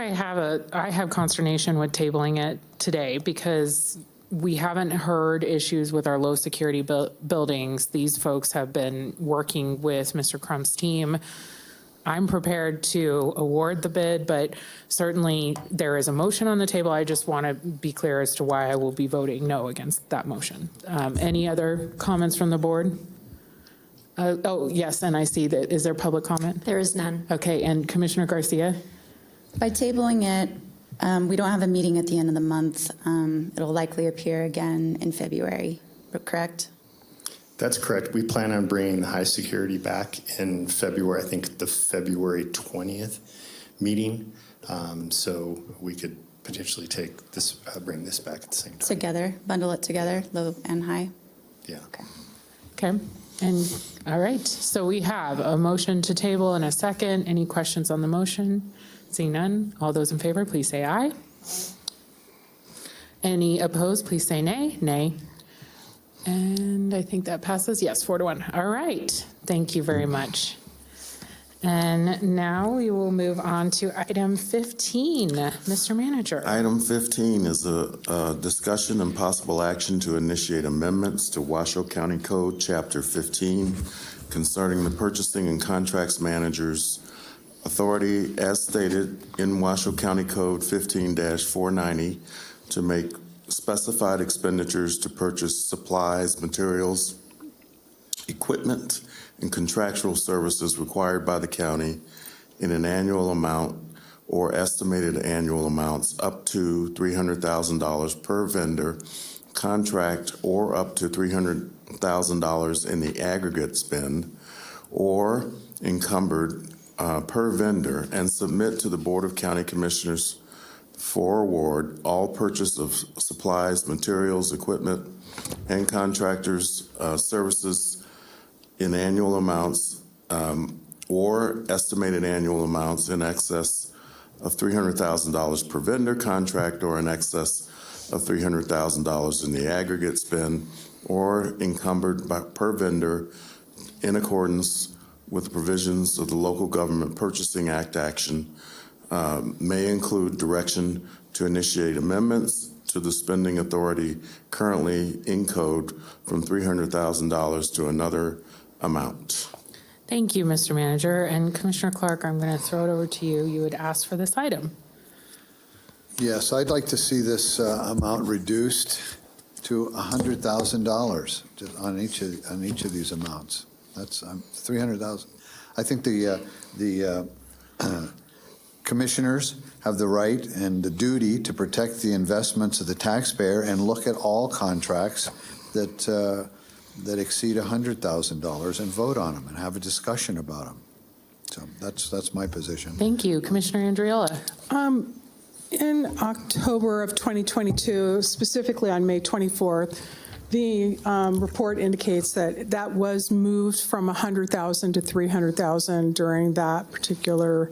I have consternation with tabling it today, because we haven't heard issues with our low security buildings. These folks have been working with Mr. Crump's team. I'm prepared to award the bid, but certainly there is a motion on the table. I just want to be clear as to why I will be voting no against that motion. Any other comments from the board? Oh, yes, and I see that. Is there public comment? There is none. Okay, and Commissioner Garcia? By tabling it, we don't have a meeting at the end of the month. It'll likely appear again in February, correct? That's correct. We plan on bringing the high security back in February, I think the February 20th meeting. So we could potentially take this, bring this back at the same time. Together, bundle it together, low and high? Yeah. Okay, and all right. So we have a motion to table and a second. Any questions on the motion? Seeing none, all those in favor, please say aye. Any opposed, please say nay. Nay. And I think that passes. Yes, 4-1. All right. Thank you very much. And now we will move on to item 15. Mr. Manager. Item 15 is a discussion and possible action to initiate amendments to Washoe County Code, Chapter 15, concerning the purchasing and contracts manager's authority as stated in Washoe County Code 15-490 to make specified expenditures to purchase supplies, materials, equipment, and contractual services required by the county in an annual amount or estimated annual amounts up to $300,000 per vendor contract, or up to $300,000 in the aggregate spend, or encumbered per vendor and submit to the Board of County Commissioners for award all purchase of supplies, materials, equipment, and contractors' services in annual amounts or estimated annual amounts in excess of $300,000 per vendor contract or in excess of $300,000 in the aggregate spend or encumbered per vendor in accordance with the provisions of the Local Government Purchasing Act action may include direction to initiate amendments to the spending authority currently in code from $300,000 to another amount. Thank you, Mr. Manager. And Commissioner Clark, I'm going to throw it over to you. You would ask for this item. Yes, I'd like to see this amount reduced to $100,000 on each of these amounts. That's $300,000. I think the commissioners have the right and the duty to protect the investments of the taxpayer and look at all contracts that exceed $100,000 and vote on them and have a discussion about them. So that's my position. Thank you. Commissioner Andriola. In October of 2022, specifically on May 24th, the report indicates that that was moved from 100,000 to 300,000 during that particular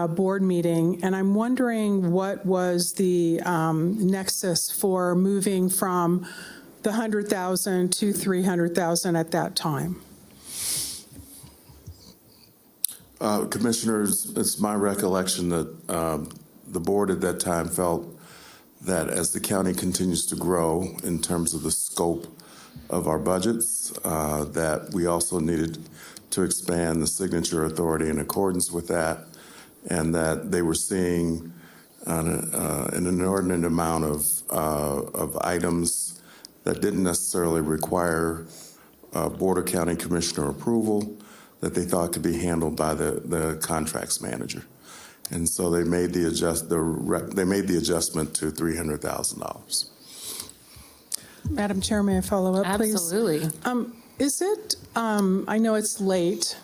board meeting. And I'm wondering what was the nexus for moving from the 100,000 to 300,000 at that time? Commissioners, it's my recollection that the board at that time felt that as the county continues to grow in terms of the scope of our budgets, that we also needed to expand the signature authority in accordance with that, and that they were seeing an inordinate amount of items that didn't necessarily require Board of County Commissioner approval, that they thought could be handled by the contracts manager. And so they made the adjustment to $300,000. Madam Chair, may I follow up, please? Absolutely. Is it, I know it's late,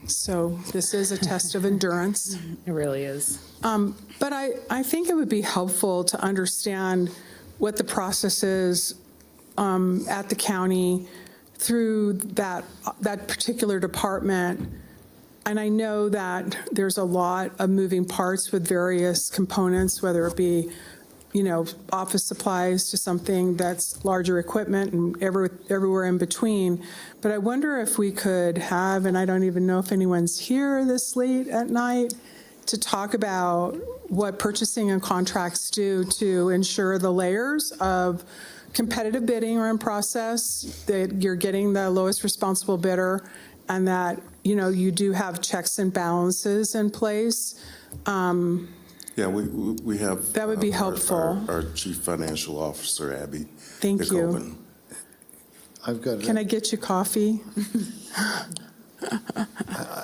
so this is a test of endurance. It really is. But I think it would be helpful to understand what the process is at the county through that particular department. And I know that there's a lot of moving parts with various components, whether it be, office supplies to something that's larger equipment and everywhere in between. But I wonder if we could have, and I don't even know if anyone's here this late at night, to talk about what purchasing and contracts do to ensure the layers of competitive bidding are in process, that you're getting the lowest responsible bidder, and that you do have checks and balances in place. Yeah, we have. That would be helpful. Our Chief Financial Officer, Abby. Thank you. Can I get you coffee?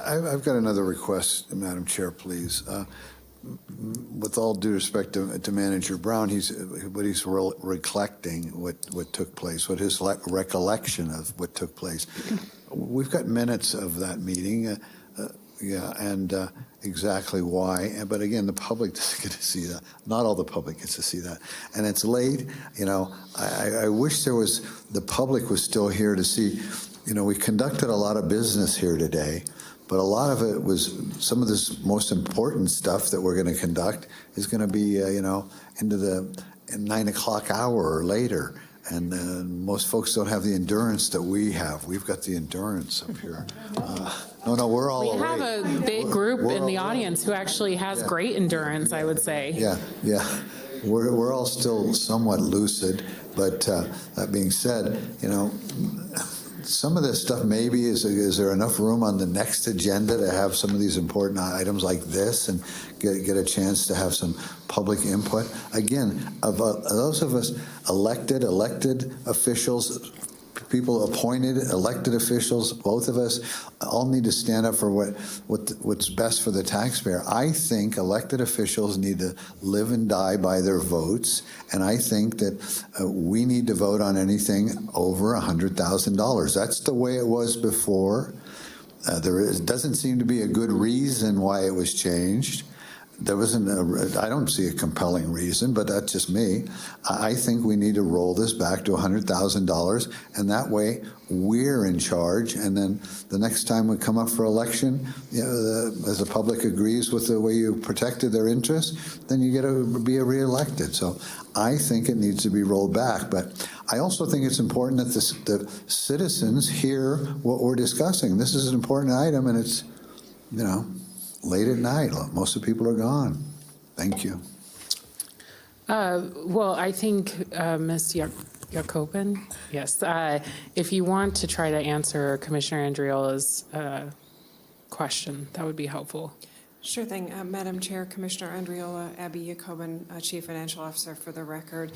I've got another request, Madam Chair, please. With all due respect to Manager Brown, he's recollecting what took place, what his recollection of what took place. We've got minutes of that meeting, and exactly why. But again, the public doesn't get to see that. Not all the public gets to see that. And it's late. I wish the public was still here to see. We conducted a lot of business here today, but a lot of it was some of this most important stuff that we're going to conduct is going to be, into the 9 o'clock hour or later. And most folks don't have the endurance that we have. We've got the endurance up here. No, we're all We have a big group in the audience who actually has great endurance, I would say. Yeah. We're all still somewhat lucid, but that being said, some of this stuff maybe is there enough room on the next agenda to have some of these important items like this and get a chance to have some public input? Again, of those of us elected officials, people appointed, elected officials, both of us all need to stand up for what's best for the taxpayer. I think elected officials need to live and die by their votes, and I think that we need to vote on anything over $100,000. That's the way it was before. doesn't seem to be a good reason why it was changed. There wasn't I don't see a compelling reason, but that's just me. I think we need to roll this back to $100,000, and that way we're in charge. And then the next time we come up for election, as the public agrees with the way you protected their interests, then you get to be reelected. So I think it needs to be rolled back. But I also think it's important that the citizens hear what we're discussing. This is an important item, and it's, late at night. Most of the people are gone. Thank you. Well, I think Ms. Jacobin, yes, if you want to try to answer Commissioner Andriola's question, that would be helpful. Sure thing. Madam Chair, Commissioner Andriola, Abby Jacobin, Chief Financial Officer for the record.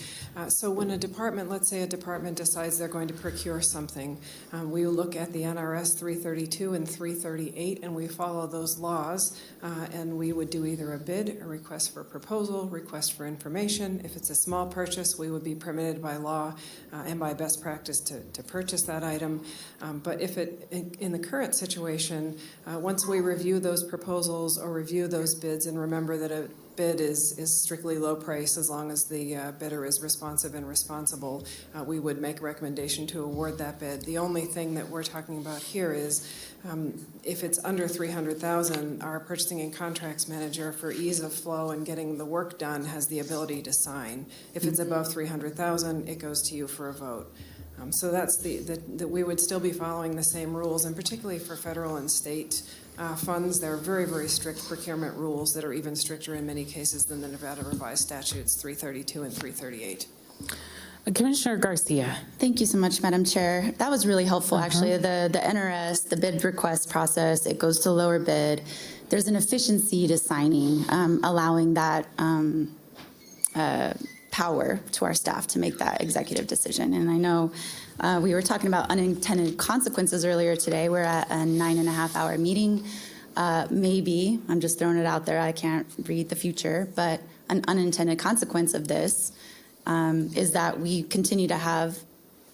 So when a department, let's say a department decides they're going to procure something, we look at the NRS 332 and 338 and we follow those laws, and we would do either a bid, a request for proposal, request for information. If it's a small purchase, we would be permitted by law and by best practice to purchase that item. But if in the current situation, once we review those proposals or review those bids, and remember that a bid is strictly low price as long as the bidder is responsive and responsible, we would make a recommendation to award that bid. The only thing that we're talking about here is if it's under $300,000, our purchasing and contracts manager, for ease of flow and getting the work done, has the ability to sign. If it's above $300,000, it goes to you for a vote. So that's that we would still be following the same rules, and particularly for federal and state funds, there are very, very strict procurement rules that are even stricter in many cases than the Nevada revised statutes 332 and 338. Commissioner Garcia. Thank you so much, Madam Chair. That was really helpful, actually. The NRS, the bid request process, it goes to lower bid. There's an efficiency to signing, allowing that power to our staff to make that executive decision. And I know we were talking about unintended consequences earlier today. We're at a 9.5-hour meeting. Maybe, I'm just throwing it out there, I can't read the future, but an unintended consequence of this is that we continue to have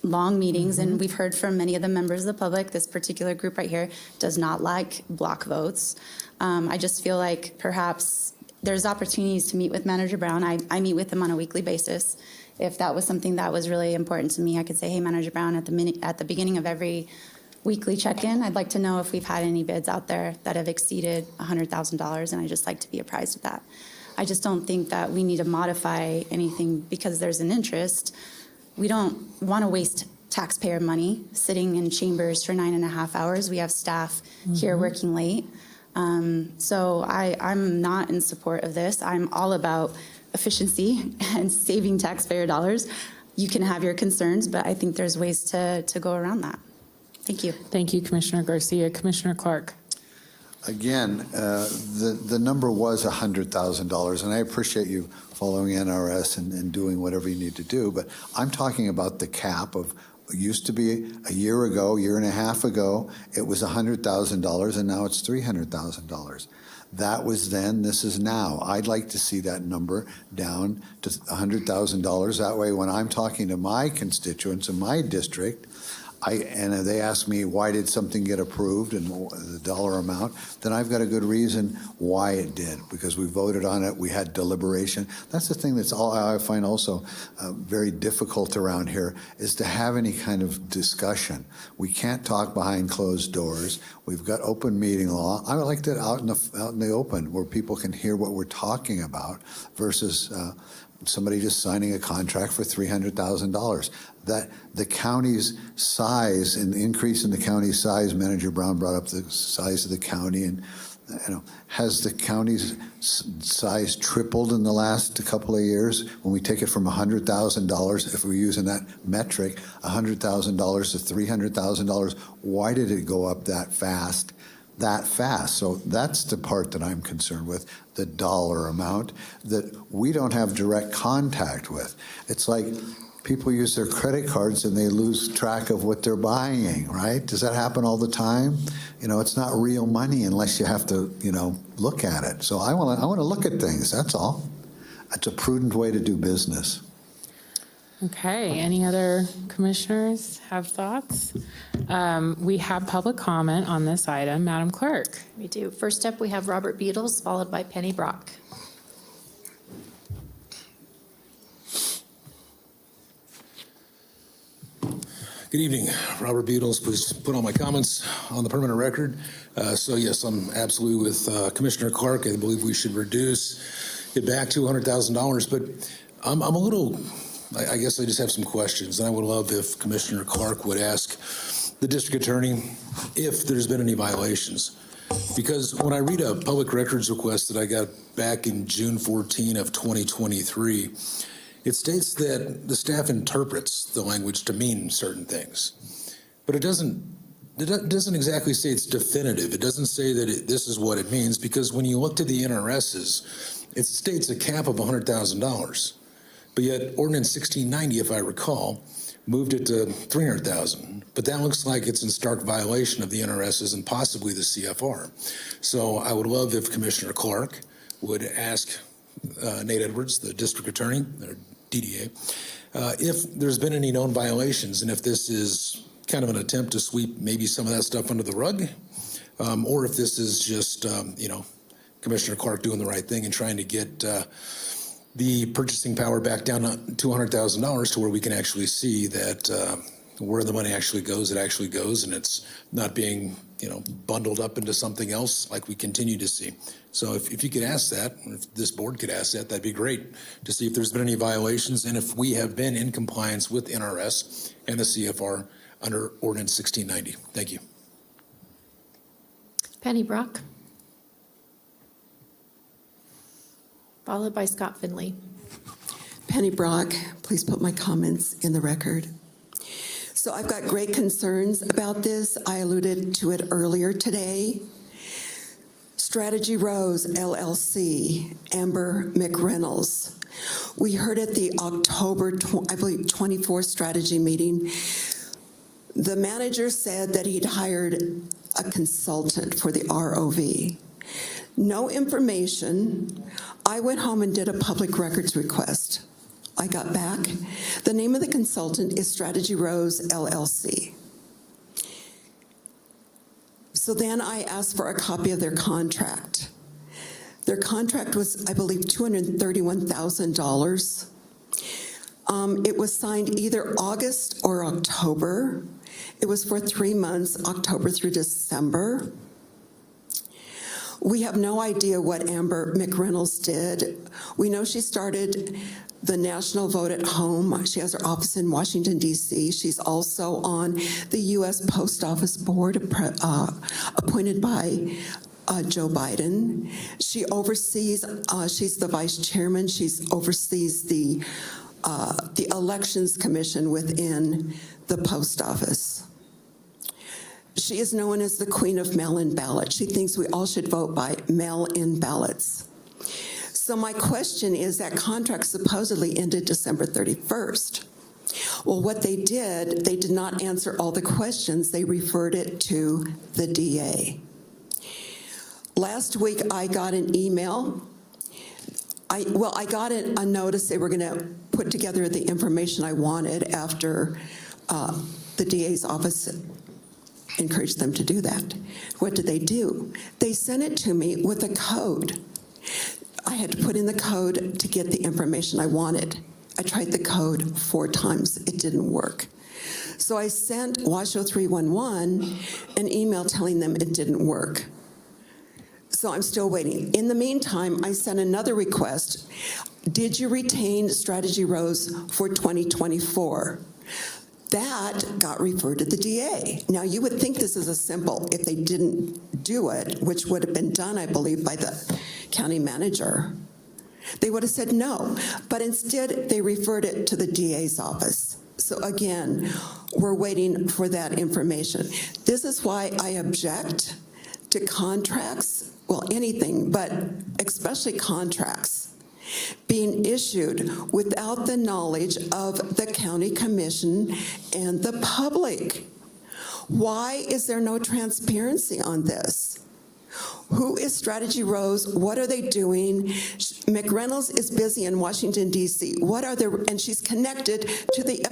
long meetings, and we've heard from many of the members of the public, this particular group right here does not like block votes. I just feel like perhaps there's opportunities to meet with Manager Brown. I meet with him on a weekly basis. If that was something that was really important to me, I could say, hey, Manager Brown, at the beginning of every weekly check-in, I'd like to know if we've had any bids out there that have exceeded $100,000, and I'd just like to be apprised of that. I just don't think that we need to modify anything because there's an interest. We don't want to waste taxpayer money sitting in chambers for 9.5 hours. We have staff here working late. So I'm not in support of this. I'm all about efficiency and saving taxpayer dollars. You can have your concerns, but I think there's ways to go around that. Thank you. Thank you, Commissioner Garcia. Commissioner Clark. Again, the number was $100,000, and I appreciate you following NRS and doing whatever you need to do, but I'm talking about the cap of, used to be a year and a half ago, it was $100,000, and now it's $300,000. That was then, this is now. I'd like to see that number down to $100,000. That way, when I'm talking to my constituents in my district, and they ask me, why did something get approved and the dollar amount, then I've got a good reason why it did, because we voted on it, we had deliberation. That's the thing that's all I find also very difficult around here, is to have any kind of discussion. We can't talk behind closed doors. We've got open meeting law. I would like that out in the open, where people can hear what we're talking about, versus somebody just signing a contract for $300,000. That the county's size and the increase in the county's size, Manager Brown brought up the size of the county, and has the county's size tripled in the last couple of years? When we take it from $100,000, if we're using that metric, $100,000 to $300,000, why did it go up that fast? So that's the part that I'm concerned with, the dollar amount that we don't have direct contact with. It's like people use their credit cards and they lose track of what they're buying, right? Does that happen all the time? It's not real money unless you have to, look at it. So I want to look at things, that's all. It's a prudent way to do business. Okay, any other commissioners have thoughts? We have public comment on this item. Madam Clerk. We do. First up, we have Robert Beatles, followed by Penny Brock. Good evening. Robert Beatles, please put all my comments on the permanent record. So yes, I'm absolutely with Commissioner Clark. I believe we should reduce it back to $100,000, but I'm a little, I guess I just have some questions, and I would love if Commissioner Clark would ask the district attorney if there's been any violations. Because when I read a public records request that I got back in June 14 of 2023, it states that the staff interprets the language to mean certain things, but it doesn't exactly say it's definitive. It doesn't say that this is what it means, because when you look to the NRSs, it states a cap of $100,000, but yet Ordinance 1690, if I recall, moved it to $300,000, but that looks like it's in stark violation of the NRSs and possibly the CFR. So I would love if Commissioner Clark would ask Nate Edwards, the district attorney, or DDA, if there's been any known violations, and if this is kind of an attempt to sweep maybe some of that stuff under the rug, or if this is just, Commissioner Clark doing the right thing and trying to get the purchasing power back down to $200,000 to where we can actually see that where the money actually goes, it actually goes, and it's not being, bundled up into something else like we continue to see. So if you could ask that, if this board could ask that, that'd be great, to see if there's been any violations and if we have been in compliance with NRS and the CFR under Ordinance 1690. Thank you. Penny Brock, followed by Scott Finley. Penny Brock, please put my comments in the record. So I've got great concerns about this. I alluded to it earlier today. Strategy Rose, LLC, Amber McReynolds. We heard at the October, 24th strategy meeting, the manager said that he'd hired a consultant for the ROV. No information. I went home and did a public records request. I got back. The name of the consultant is Strategy Rose, LLC. So then I asked for a copy of their contract. Their contract was, I believe, $231,000. It was signed either August or October. It was for 3 months, October through December. We have no idea what Amber McReynolds did. We know she started the National Vote at Home. She has her office in Washington, D.C. She's also on the U.S. Post Office Board, appointed by Joe Biden. She oversees, she's the vice chairman. She oversees the Elections Commission within the post office. She is known as the queen of mail-in ballots. She thinks we all should vote by mail-in ballots. So my question is, that contract supposedly ended December 31st. Well, what they did not answer all the questions. They referred it to the DA. Last week, I got an email. I got a notice they were going to put together the information I wanted after the DA's office encouraged them to do that. What did they do? They sent it to me with a code. I had to put in the code to get the information I wanted. I tried the code 4 times. It didn't work. So I sent Washoe 311 an email telling them it didn't work. So I'm still waiting. In the meantime, I sent another request. Did you retain Strategy Rose for 2024? That got referred to the DA. Now, you would think this is a simple, if they didn't do it, which would have been done, I believe, by the county manager, they would have said no. But instead, they referred it to the DA's office. So again, we're waiting for that information. This is why I object to contracts, well, anything, but especially contracts being issued without the knowledge of the county commission and the public. Why is there no transparency on this? Who is Strategy Rose? What are they doing? McReynolds is busy in Washington, D.C. What are their, and she's connected to the.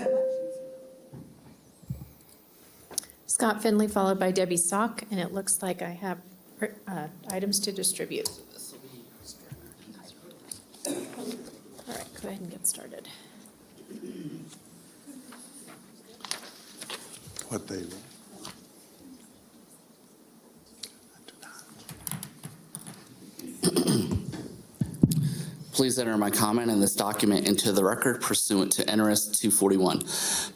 Scott Finley, followed by Debbie Sock, and it looks like I have items to distribute. All right, go ahead and get started. What they. Please enter my comment in this document into the record pursuant to NRS 241.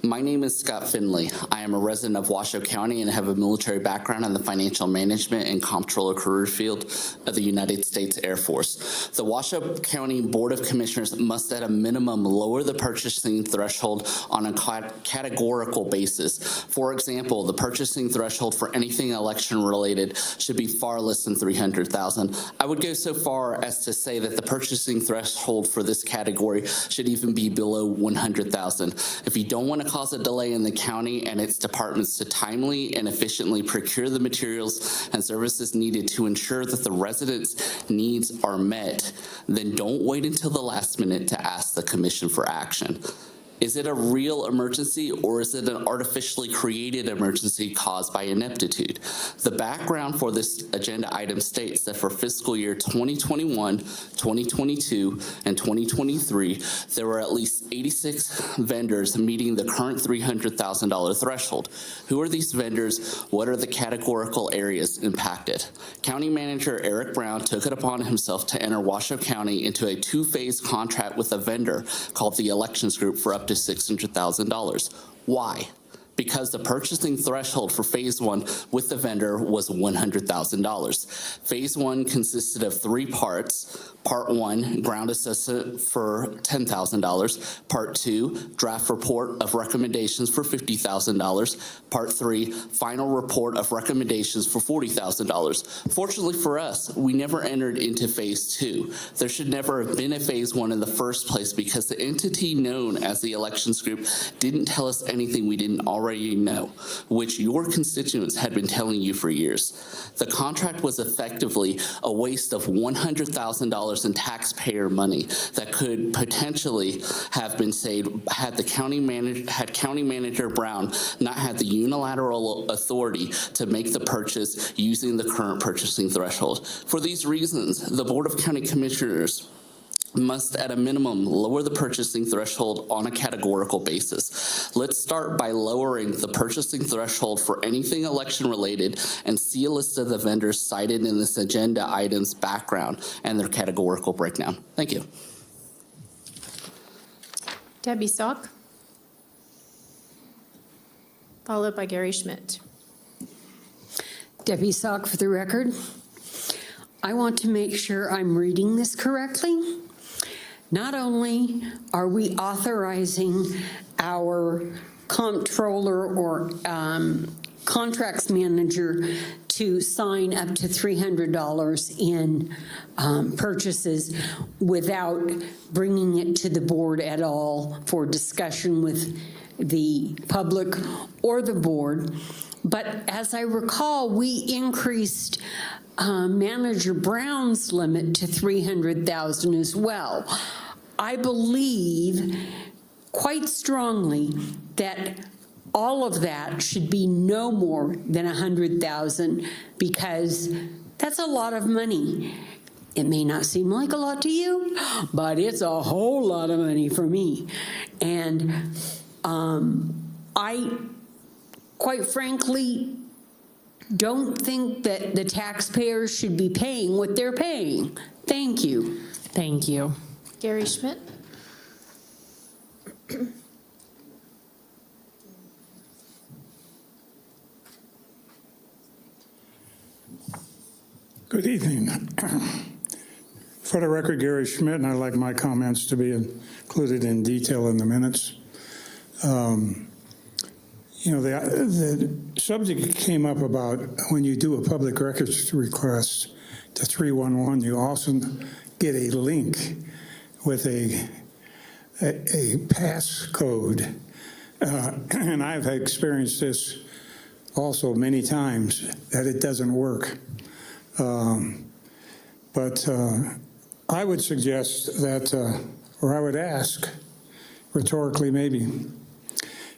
My name is Scott Finley. I am a resident of Washoe County and have a military background in the financial management and comptroller career field of the United States Air Force. The Washoe County Board of Commissioners must at a minimum lower the purchasing threshold on a categorical basis. For example, the purchasing threshold for anything election related should be far less than $300,000. I would go so far as to say that the purchasing threshold for this category should even be below $100,000. If you don't want to cause a delay in the county and its departments to timely and efficiently procure the materials and services needed to ensure that the residents' needs are met, then don't wait until the last minute to ask the commission for action. Is it a real emergency or is it an artificially created emergency caused by ineptitude? The background for this agenda item states that for fiscal year 2021, 2022, and 2023, there were at least 86 vendors meeting the current $300,000 threshold. Who are these vendors? What are the categorical areas impacted? County Manager Eric Brown took it upon himself to enter Washoe County into a two-phase contract with a vendor called the Elections Group for up to $600,000. Why? Because the purchasing threshold for phase one with the vendor was $100,000. Phase one consisted of three parts. Part one, ground assessment for $10,000. Part two, draft report of recommendations for $50,000. Part three, final report of recommendations for $40,000. Fortunately for us, we never entered into phase two. There should never have been a phase one in the first place because the entity known as the Elections Group didn't tell us anything we didn't already know, which your constituents had been telling you for years. The contract was effectively a waste of $100,000 in taxpayer money that could potentially have been saved had County Manager Brown not had the unilateral authority to make the purchase using the current purchasing threshold. For these reasons, the Board of County Commissioners must at a minimum lower the purchasing threshold on a categorical basis. Let's start by lowering the purchasing threshold for anything election related and see a list of the vendors cited in this agenda item's background and their categorical breakdown. Thank you. Debbie Sock, followed by Gary Schmidt. Debbie Sock for the record. I want to make sure I'm reading this correctly. Not only are we authorizing our comptroller or contracts manager to sign up to $300 in purchases without bringing it to the board at all for discussion with the public or the board, but as I recall, we increased Manager Brown's limit to $300,000 as well. I believe quite strongly that all of that should be no more than $100,000 because that's a lot of money. It may not seem like a lot to you, but it's a whole lot of money for me. And I, quite frankly, don't think that the taxpayers should be paying what they're paying. Thank you. Thank you. Gary Schmidt. Good evening. For the record, Gary Schmidt, and I'd like my comments to be included in detail in the minutes. The subject came up about when you do a public records request to 311, you also get a link with a passcode. And I've experienced this also many times, that it doesn't work. But I would suggest that, or I would ask, rhetorically maybe,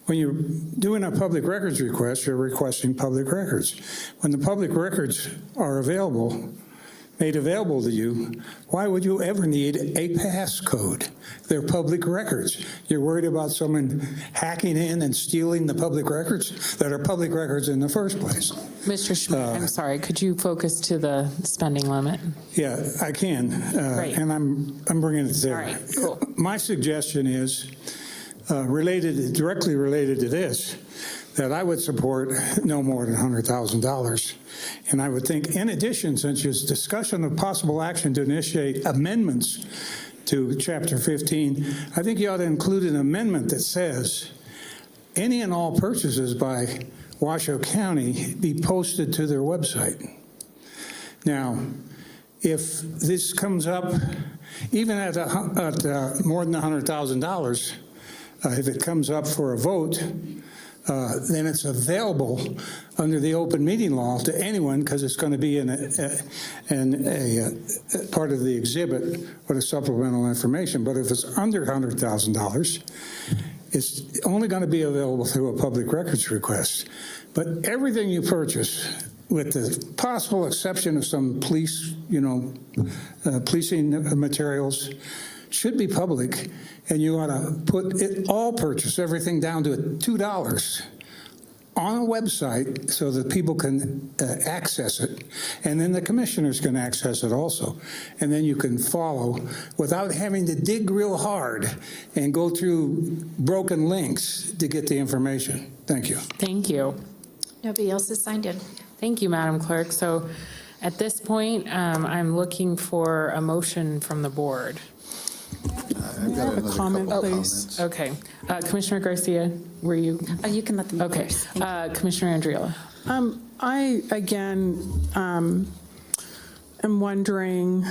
when you're doing a public records request, you're requesting public records. When the public records are available, made available to you, why would you ever need a passcode? They're public records. You're worried about someone hacking in and stealing the public records that are public records in the first place. Mr. Schmidt, I'm sorry, could you focus to the spending limit? Yeah, I can, Great. and I'm bringing it there. All right, cool. My suggestion is directly related to this, that I would support no more than $100,000. And I would think, in addition, since there's discussion of possible action to initiate amendments to Chapter 15, I think you ought to include an amendment that says any and all purchases by Washoe County be posted to their website. Now, if this comes up, even at more than $100,000, if it comes up for a vote, then it's available under the open meeting law to anyone because it's going to be in a part of the exhibit or the supplemental information. But if it's under $100,000, it's only going to be available through a public records request. But everything you purchase, with the possible exception of some police, policing materials, should be public, and you ought to put it all purchase, everything down to $2 on a website so that people can access it, and then the commissioners can access it also. And then you can follow without having to dig real hard and go through broken links to get the information. Thank you. Thank you. Nobody else has signed in. Thank you, Madam Clerk. So at this point, I'm looking for a motion from the board. I've got another comment, couple please. comments. Okay. Commissioner Garcia, were you? Oh, you can let them go Okay. first. Thank you. Commissioner Andriola. I, again, am wondering,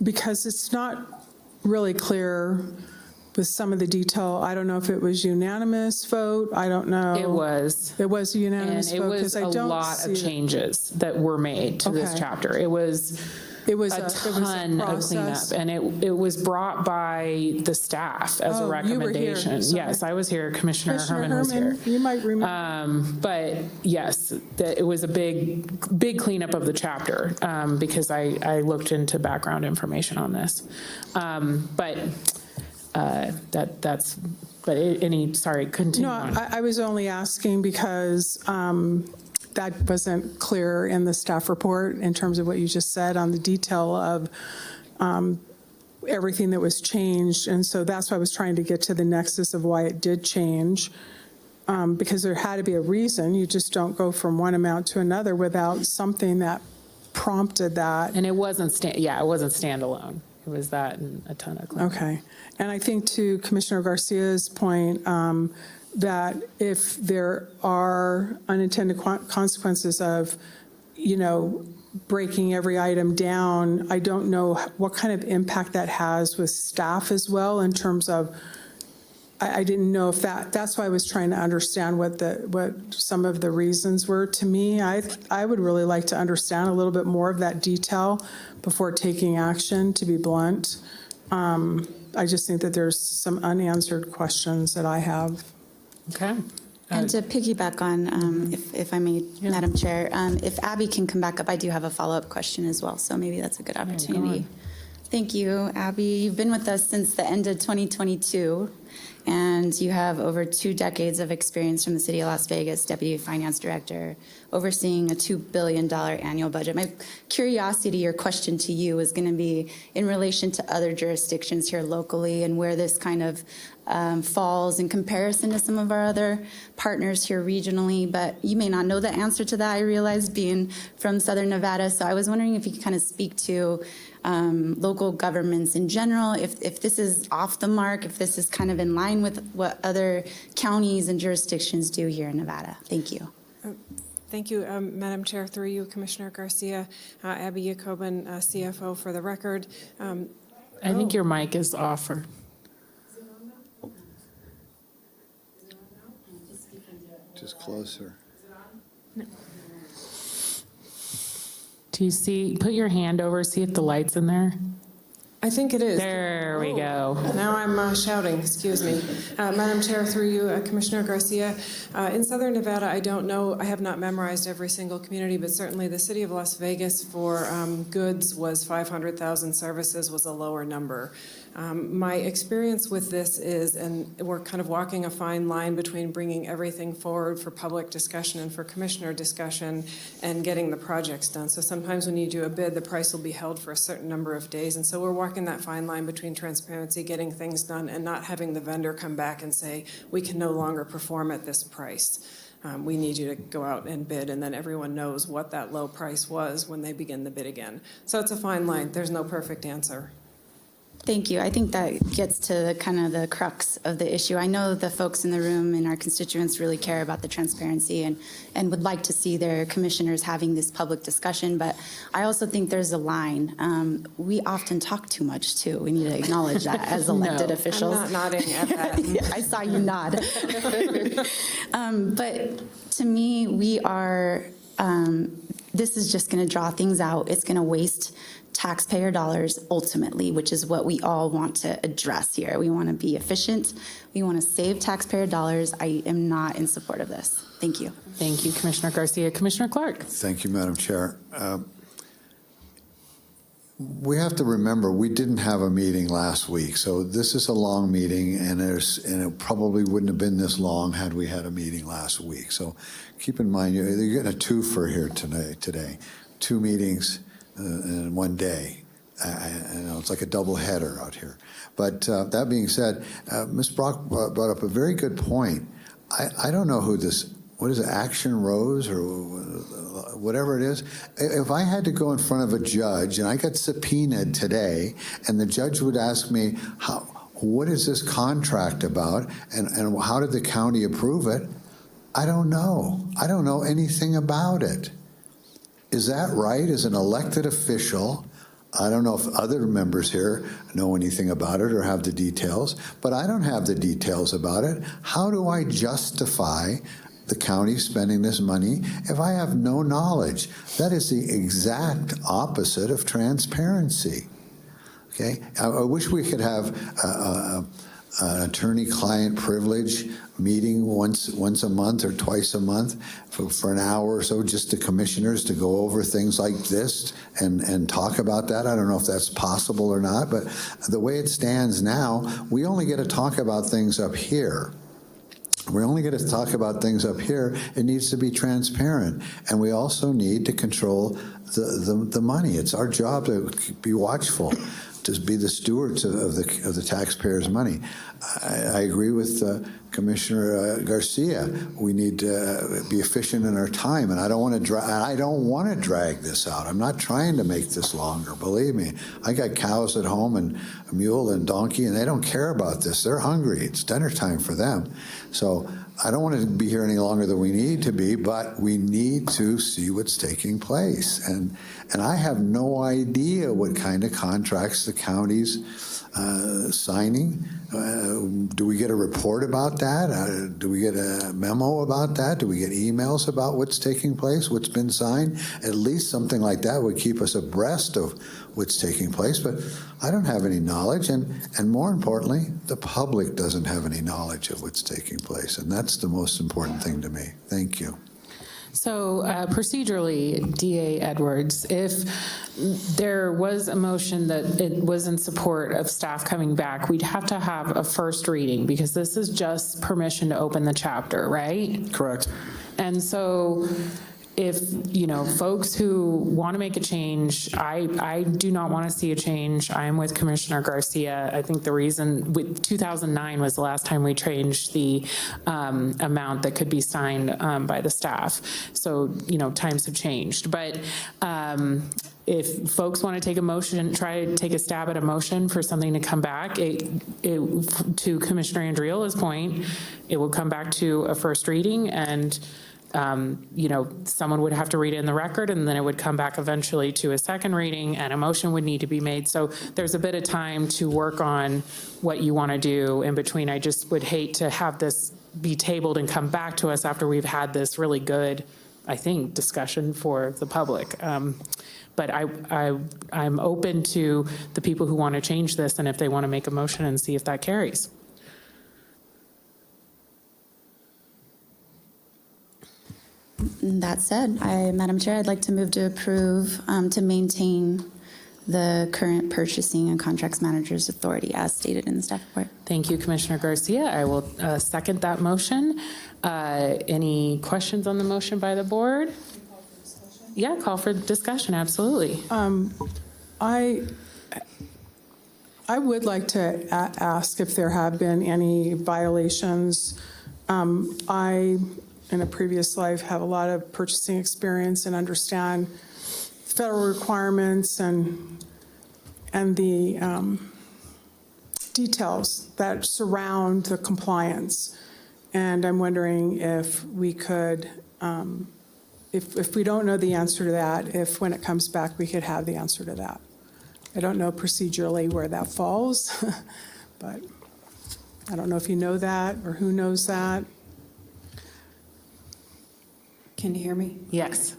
because it's not really clear with some of the detail, I don't know if it was unanimous vote, I don't know. It was. It was a unanimous And it vote, was because I a don't lot see of it. changes that were made to this Okay. chapter. It was It was a a ton of process. cleanup, and it was brought by the staff as a Oh, you were here. recommendation. Sorry. Yes, I was here. Commissioner Herman was here. You might remember. But yes, it was a big cleanup of the chapter because I looked into background information on this. Sorry, continue No, on. I was only asking because that wasn't clear in the staff report in terms of what you just said on the detail of everything that was changed. And so that's why I was trying to get to the nexus of why it did change, because there had to be a reason. You just don't go from one amount to another without something that prompted that. And it wasn't standalone. It was that and a ton of cleanup. Okay. And I think to Commissioner Garcia's point, that if there are unintended consequences of, breaking every item down, I don't know what kind of impact that has with staff as well in terms of, I didn't know if that's why I was trying to understand what some of the reasons were. To me, I would really like to understand a little bit more of that detail before taking action, to be blunt. I just think that there's some unanswered questions that I have. Okay. And to piggyback on, if I may, Madam Chair, if Abby can come back up, I do have a follow-up question as well, so maybe that's a good opportunity. Thank you, Abby. You've been with us since the end of 2022, and you have over 2 decades of experience from the City of Las Vegas, Deputy Finance Director, overseeing a $2 billion annual budget. My curiosity or question to you is going to be in relation to other jurisdictions here locally and where this kind of falls in comparison to some of our other partners here regionally, but you may not know the answer to that, I realize, being from Southern Nevada. So I was wondering if you could kind of speak to local governments in general, if this is off the mark, if this is kind of in line with what other counties and jurisdictions do here in Nevada. Thank you. Thank you, Madam Chair. Through you, Commissioner Garcia. Abby Jacobin, CFO for the record. I think your mic is off. Just closer. Do Do you see, put your hand over, see if the light's in there? I think it is. There we go. Now I'm shouting, excuse me. Madam Chair, through you, Commissioner Garcia. In Southern Nevada, I don't know, I have not memorized every single community, but certainly the city of Las Vegas for goods was 500,000, services was a lower number. My experience with this is, and we're kind of walking a fine line between bringing everything forward for public discussion and for commissioner discussion and getting the projects done. So sometimes when you do a bid, the price will be held for a certain number of days. And so we're walking that fine line between transparency, getting things done, and not having the vendor come back and say, we can no longer perform at this price. We need you to go out and bid, and then everyone knows what that low price was when they begin the bid again. So it's a fine line. There's no perfect answer. Thank you. I think that gets to kind of the crux of the issue. I know the folks in the room and our constituents really care about the transparency and would like to see their commissioners having this public discussion, but I also think there's a line. We often talk too much, too. We need to acknowledge that as elected officials. I'm not nodding at that. I saw you nod. But to me, we are, this is just going to draw things out. It's going to waste taxpayer dollars ultimately, which is what we all want to address here. We want to be efficient. We want to save taxpayer dollars. I am not in support of this. Thank you. Thank you, Commissioner Garcia. Commissioner Clark. Thank you, Madam Chair. We have to remember we didn't have a meeting last week, so this is a long meeting, and it probably wouldn't have been this long had we had a meeting last week. So keep in mind you're getting a twofer here today. 2 meetings in one day. I know it's like a double header out here. But that being said, Ms. Brock brought up a very good point. I don't know who this, what is it, Action Rose or whatever it is? If I had to go in front of a judge and I got subpoenaed today and the judge would ask me, what is this contract about and how did the county approve it? I don't know. I don't know anything about it. Is that right? As an elected official, I don't know if other members here know anything about it or have the details, but I don't have the details about it. How do I justify the county spending this money if I have no knowledge? That is the exact opposite of transparency. Okay? I wish we could have an attorney-client privilege meeting once a month or twice a month for an hour or so, just the commissioners to go over things like this and talk about that. I don't know if that's possible or not, but the way it stands now, we only get to talk about things up here. We only get to talk about things up here. It needs to be transparent, and we also need to control the money. It's our job to be watchful, to be the stewards of the taxpayers' money. I agree with Commissioner Garcia. We need to be efficient in our time, and I don't want to drag this out. I'm not trying to make this longer. Believe me, I got cows at home and a mule and donkey, and they don't care about this. They're hungry. It's dinner time for them. So I don't want to be here any longer than we need to be, but we need to see what's taking place. And I have no idea what kind of contracts the county's signing. Do we get a report about that? Do we get a memo about that? Do we get emails about what's taking place, what's been signed? At least something like that would keep us abreast of what's taking place. But I don't have any knowledge, and more importantly, the public doesn't have any knowledge of what's taking place, and that's the most important thing to me. Thank you. So procedurally, DA Edwards, if there was a motion that it was in support of staff coming back, we'd have to have a first reading because this is just permission to open the chapter, right? Correct. And so if, you know, folks who want to make a change, I do not want to see a change. I am with Commissioner Garcia. I think the reason, 2009 was the last time we changed the amount that could be signed by the staff. So, you know, times have changed. But if folks want to take a motion, try to take a stab at a motion for something to come back, to Commissioner Andriola's point, it will come back to a first reading, and you know, someone would have to read it in the record, and then it would come back eventually to a second reading, and a motion would need to be made. So there's a bit of time to work on what you want to do in between. I just would hate to have this be tabled and come back to us after we've had this really good, I think, discussion for the public. But I'm open to the people who want to change this and if they want to make a motion and see if that carries. That said, Madam Chair, I'd like to move to approve to maintain the current purchasing and contracts manager's authority as stated in the staff report. Thank you, Commissioner Garcia. I will second that motion. Any questions on the motion by the board? Yeah, call for discussion, absolutely. I would like to ask if there have been any violations. I, in a previous life, have a lot of purchasing experience and understand federal requirements and the details that surround the compliance. And I'm wondering if we could, if we don't know the answer to that, if when it comes back, we could have the answer to that. I don't know procedurally where that falls, but I don't know if you know that or who knows that. Can you hear me? Yes.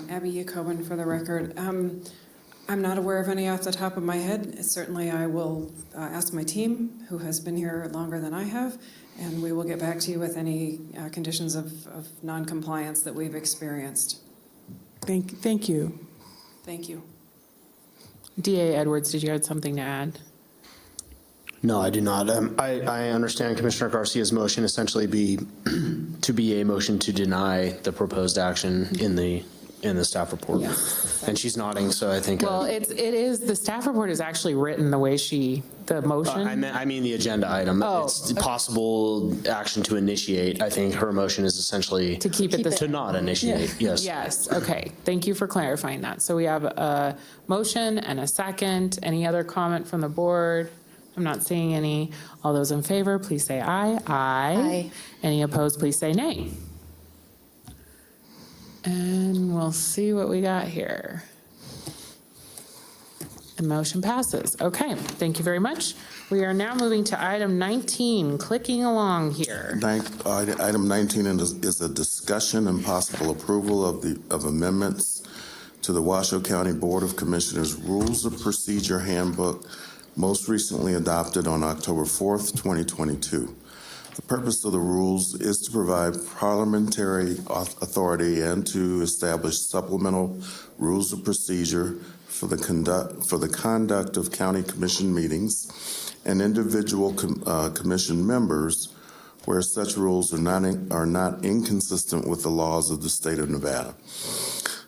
Abby Jacobin for the record. I'm not aware of any off the top of my head. Certainly I will ask my team, who has been here longer than I have, and we will get back to you with any conditions of non-compliance that we've experienced. Thank you. Thank you. DA Edwards, did you have something to add? No, I do not. I understand Commissioner Garcia's motion essentially to be a motion to deny the proposed action in the staff report. Yes. And she's nodding, so I think. Well, it is, the staff report is actually written the way the motion. I mean the agenda item. Oh, it's possible action to initiate. I think her motion is essentially to keep it to not initiate. Yeah. Yes. Yes. Okay. Thank you for clarifying that. So we have a motion and a second. Any other comment from the board? I'm not seeing any. All those in favor, please say aye. Aye. Any opposed, please say nay. And we'll see what we got here. The motion passes. Okay, thank you very much. We are now moving to item 19, clicking along here. Item 19 is a discussion and possible approval of amendments to the Washoe County Board of Commissioners Rules of Procedure Handbook, most recently adopted on October 4th, 2022. The purpose of the rules is to provide parliamentary authority and to establish supplemental rules of procedure for the conduct of county commission meetings and individual commission members where such rules are not inconsistent with the laws of the state of Nevada.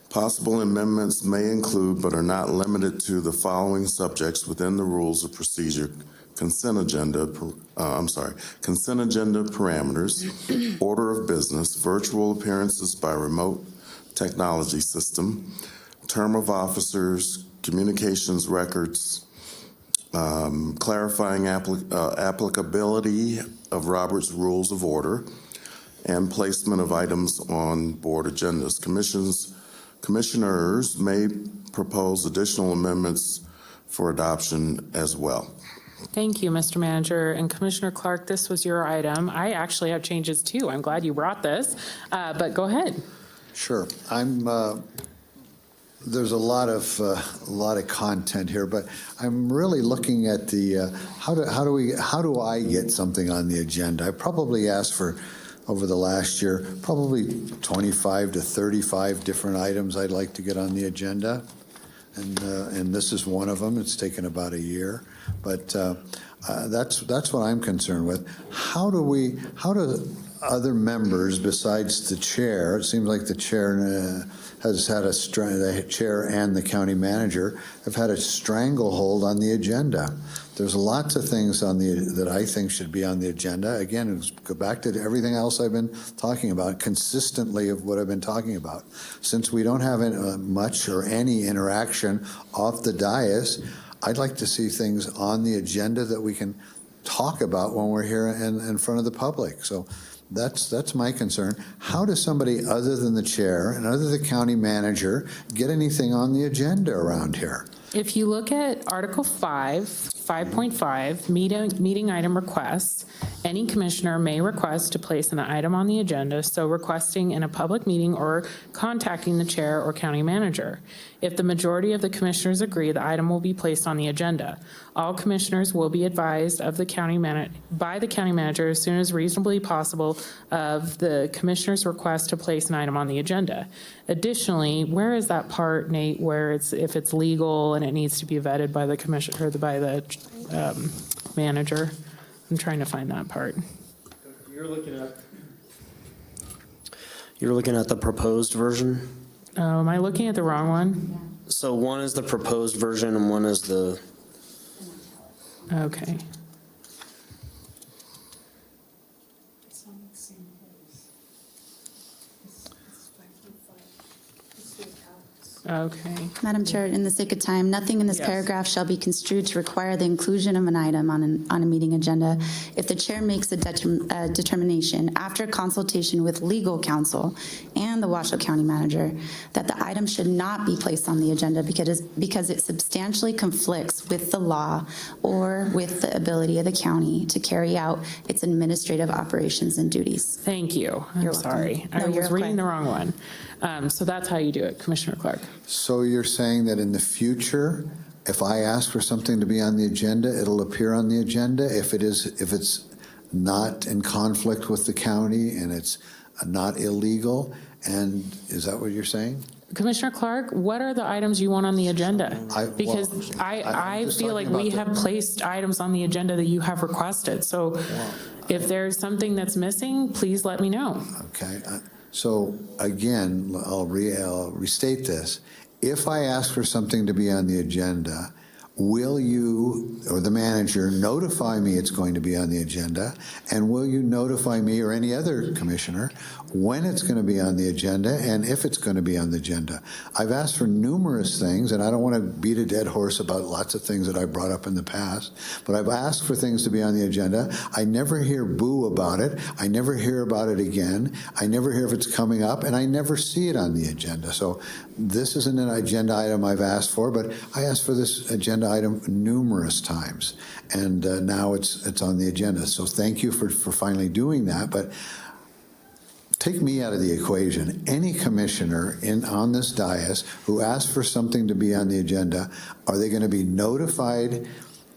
Possible amendments may include, but are not limited to, the following subjects within the rules of procedure: consent agenda parameters, order of business, virtual appearances by remote technology system, term of officers, communications records, clarifying applicability of Robert's Rules of Order, and placement of items on board agendas. Commissioners may propose additional amendments for adoption as well. Thank you, Mr. Manager. And Commissioner Clark, this was your item. I actually have changes too. I'm glad you brought this, but go ahead. Sure. There's a lot of content here, but I'm really looking at the how do I get something on the agenda? I probably asked for, over the last year, probably 25 to 35 different items I'd like to get on the agenda, and this is one of them. It's taken about a year, but that's what I'm concerned with. How do other members besides the chair? It seems like the chair has had the chair and the county manager have had a stranglehold on the agenda. There's lots of things that I think should be on the agenda. Again, go back to everything else I've been talking about, consistently of what I've been talking about. Since we don't have much or any interaction off the dais, I'd like to see things on the agenda that we can talk about when we're here in front of the public. So that's my concern. How does somebody other than the chair and other than the county manager get anything on the agenda around here? If you look at Article 5.5, meeting item requests, any commissioner may request to place an item on the agenda, so requesting in a public meeting or contacting the chair or county manager. If the majority of the commissioners agree, the item will be placed on the agenda. All commissioners will be advised of by the county manager as soon as reasonably possible of the commissioner's request to place an item on the agenda. Additionally, where is that part, Nate, where if it's legal and it needs to be vetted by the commissioner or by the manager? I'm trying to find that part. You're looking at the proposed version? Am I looking at the wrong one? So one is the proposed version and one is the... Okay. Okay. Madam Chair, in the sake of time, nothing in this Yes. paragraph shall be construed to require the inclusion of an item on a meeting agenda if the chair makes a determination after consultation with legal counsel and the Washoe County manager that the item should not be placed on the agenda because it substantially conflicts with the law or with the ability of the county to carry out its administrative operations and duties. Thank you. I'm You're welcome. sorry. I No, was you're reading okay. the wrong one. So that's how you do it, Commissioner Clark. So you're saying that in the future, if I ask for something to be on the agenda, it'll appear on the agenda if it's not in conflict with the county and it's not illegal? And is that what you're saying? Commissioner Clark, what are the items you want on the agenda? Because I just feel like talking we about have placed items on the agenda that you have requested. So if there's something that's missing, please let me know. Okay. So again, I'll restate this. If I ask for something to be on the agenda, will you or the manager notify me it's going to be on the agenda? And will you notify me or any other commissioner when it's going to be on the agenda and if it's going to be on the agenda? I've asked for numerous things, and I don't want to beat a dead horse about lots of things that I brought up in the past, but I've asked for things to be on the agenda. I never hear boo about it. I never hear about it again. I never hear if it's coming up, and I never see it on the agenda. So this isn't an agenda item I've asked for, but I asked for this agenda item numerous times, and now it's on the agenda. So thank you for finally doing that, but take me out of the equation. Any commissioner on this dais who asks for something to be on the agenda, are they going to be notified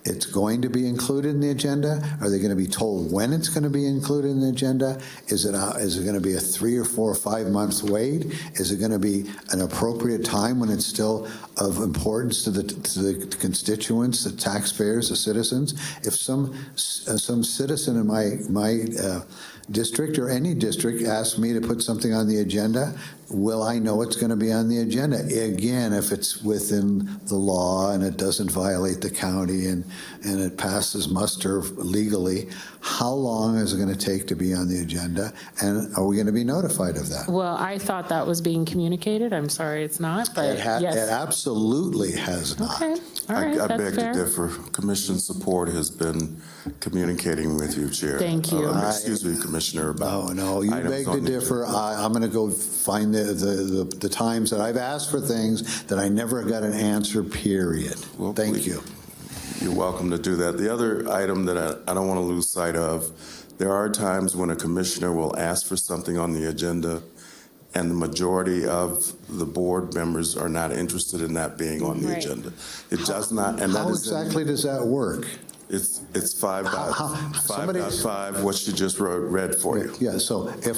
it's going to be included in the agenda? Are they going to be told when it's going to be included in the agenda? Is it going to be a 3 or 4 or 5 month wait? Is it going to be an appropriate time when it's still of importance to the constituents, the taxpayers, the citizens? If some citizen in my district or any district asks me to put something on the agenda, will I know it's going to be on the agenda? Again, if it's within the law and it doesn't violate the county and it passes muster legally, how long is it going to take to be on the agenda? And are we going to be notified of that? Well, I thought that was being communicated. I'm sorry it's not, but yes. It absolutely has not. Okay, all right, I that's beg fair. to differ. Commission support has been communicating with you, Chair. Thank you. Excuse me, Commissioner. No, you beg to differ. I'm going to go find the times that I've asked for things that I never got an answer, period. Well, Thank you. You're welcome to do that. The other item that I don't want to lose sight of, there are times when a commissioner will ask for something on the agenda and the majority of the board members are not interested in that being on the agenda. It does not, and How exactly does that work? It's 5.5, what she just read for you. Yeah, so if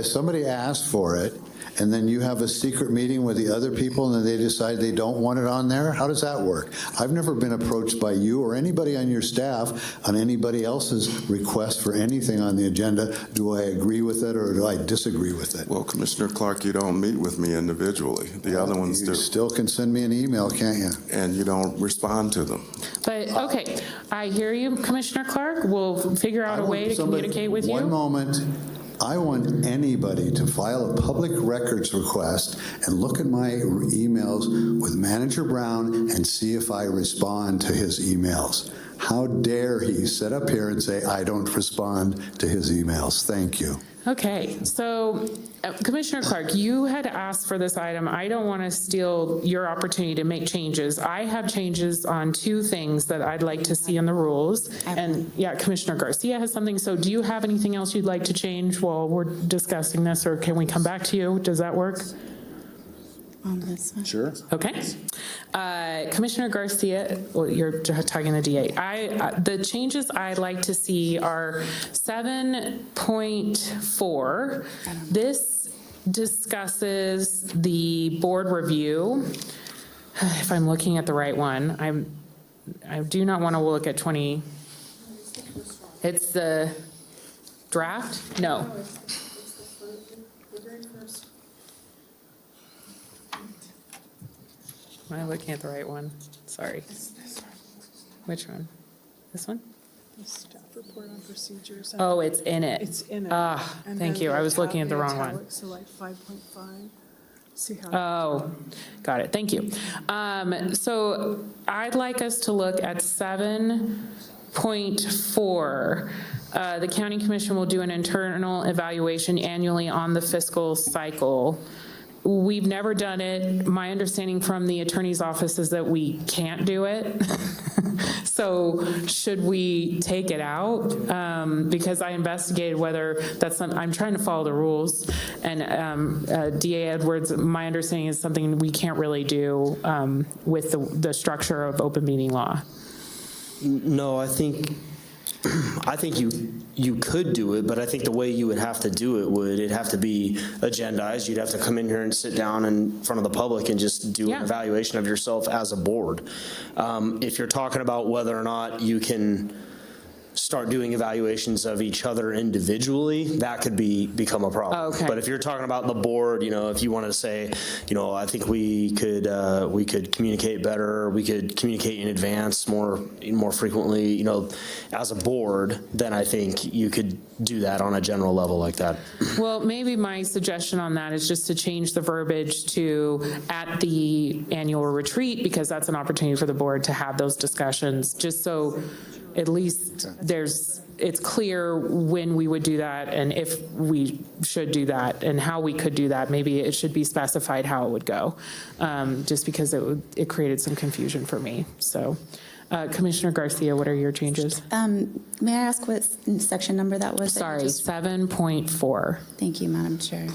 somebody asks for it, and then you have a secret meeting with the other people and then they decide they don't want it on there, how does that work? I've never been approached by you or anybody on your staff on anybody else's request for anything on the agenda. Do I agree with it or do I disagree with it? Well, Commissioner Clark, you don't meet with me individually. The other ones do. You still can send me an email, can't you? And you don't respond to them. But, okay, I hear you, Commissioner Clark. We'll figure out a way to communicate with you. One moment. I want anybody to file a public records request and look at my emails with Manager Brown and see if I respond to his emails. How dare he sit up here and say I don't respond to his emails? Thank you. Okay, so Commissioner Clark, you had asked for this item. I don't want to steal your opportunity to make changes. I have changes on two things that I'd like to see in the rules. And yeah, Commissioner Garcia has something. So do you have anything else you'd like to change while we're discussing this, or can we come back to you? Does that work? On this one. Sure. Okay. Commissioner Garcia, well, you're talking the DA. The changes I'd like to see are 7.4. This discusses the board review. If I'm looking at the right one, I do not want to look at 20. It's the draft? No. Am I looking at the right one? Sorry. Which one? This one? The staff report on procedures. Oh, it's in it. It's in it. Ah, And thank then you. the I was looking at the wrong one. italics, so like 5.5. See how. Oh, got it. Thank you. So I'd like us to look at 7.4. The county commission will do an internal evaluation annually on the fiscal cycle. We've never done it. My understanding from the attorney's office is that we can't do it. So should we take it out? Because I investigated whether that's something, I'm trying to follow the rules. And DA Edwards, my understanding is something we can't really do with the structure of open meeting law. No, I think you could do it, but I think the way you would have to do it it'd have to be agendized. You'd have to come in here and sit down in front of the public and just do an evaluation of yourself as a board. If you're talking about whether or not you can start doing evaluations of each other individually, that could become a problem. Okay. But if you're talking about the board, if you wanted to say, I think we could communicate better, we could communicate in advance more frequently, as a board, then I think you could do that on a general level like that. Well, maybe my suggestion on that is just to change the verbiage to at the annual retreat, because that's an opportunity for the board to have those discussions, just so at least it's clear when we would do that and if we should do that and how we could do that. Maybe it should be specified how it would go, just because it created some confusion for me. So Commissioner Garcia, what are your changes? May I ask what section number that was? Sorry, 7.4. Thank you, Madam Chair.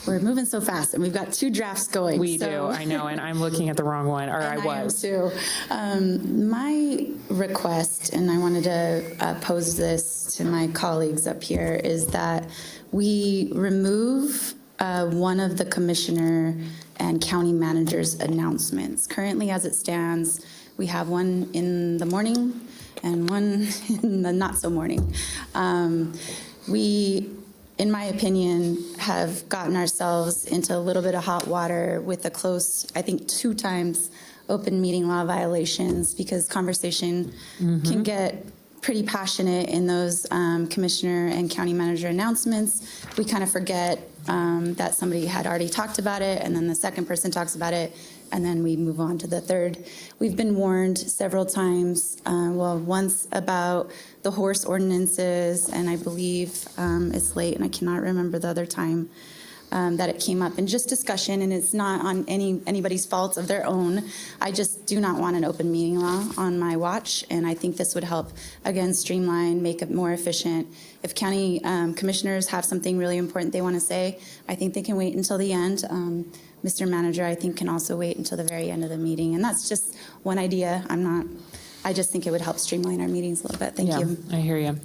We're moving so fast, and we've got two drafts going. We do, I know, and I'm looking at the wrong one, or I was. too. My request, and I wanted to pose this to my colleagues up here, is that we remove one of the commissioner and county manager's announcements. Currently, as it stands, we have one in the morning and one in the not-so-morning. We, in my opinion, have gotten ourselves into a little bit of hot water with a close, I think 2 times, open meeting law violations, because conversation can get pretty passionate in those commissioner and county manager announcements. We kind of forget that somebody had already talked about it, and then the second person talks about it, and then we move on to the third. We've been warned several times, once about the horse ordinances, and I believe it's late and I cannot remember the other time that it came up in just discussion, and it's not on anybody's faults of their own. I just do not want an open meeting law on my watch, and I think this would help, again, streamline, make it more efficient. If county commissioners have something really important they want to say, I think they can wait until the end. Mr. Manager, I think, can also wait until the very end of the meeting, and that's just one idea. I just think it would help streamline our meetings a little bit. Thank you. I hear you.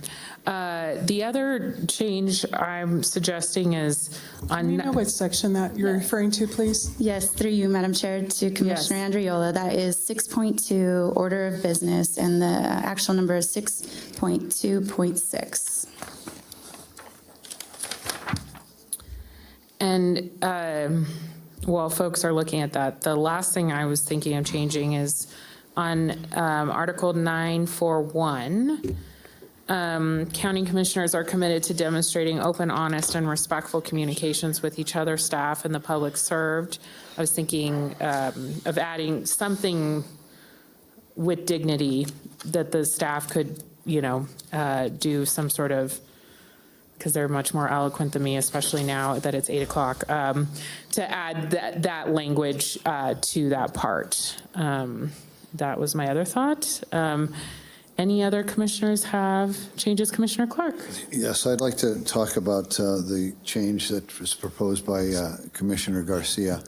The other change I'm suggesting is on. Do you know what section that you're referring to, please? Yes, through you, Madam Chair, to Commissioner Andriola. That is 6.2, order of business, and the actual number is 6.2.6. And while folks are looking at that, the last thing I was thinking of changing is on Article 941. County commissioners are committed to demonstrating open, honest, and respectful communications with each other, staff, and the public served. I was thinking of adding something with dignity that the staff could, do some sort of because they're much more eloquent than me, especially now that it's 8 o'clock, to add that language to that part. That was my other thought. Any other commissioners have changes? Commissioner Clark? Yes, I'd like to talk about the change that was proposed by Commissioner Garcia.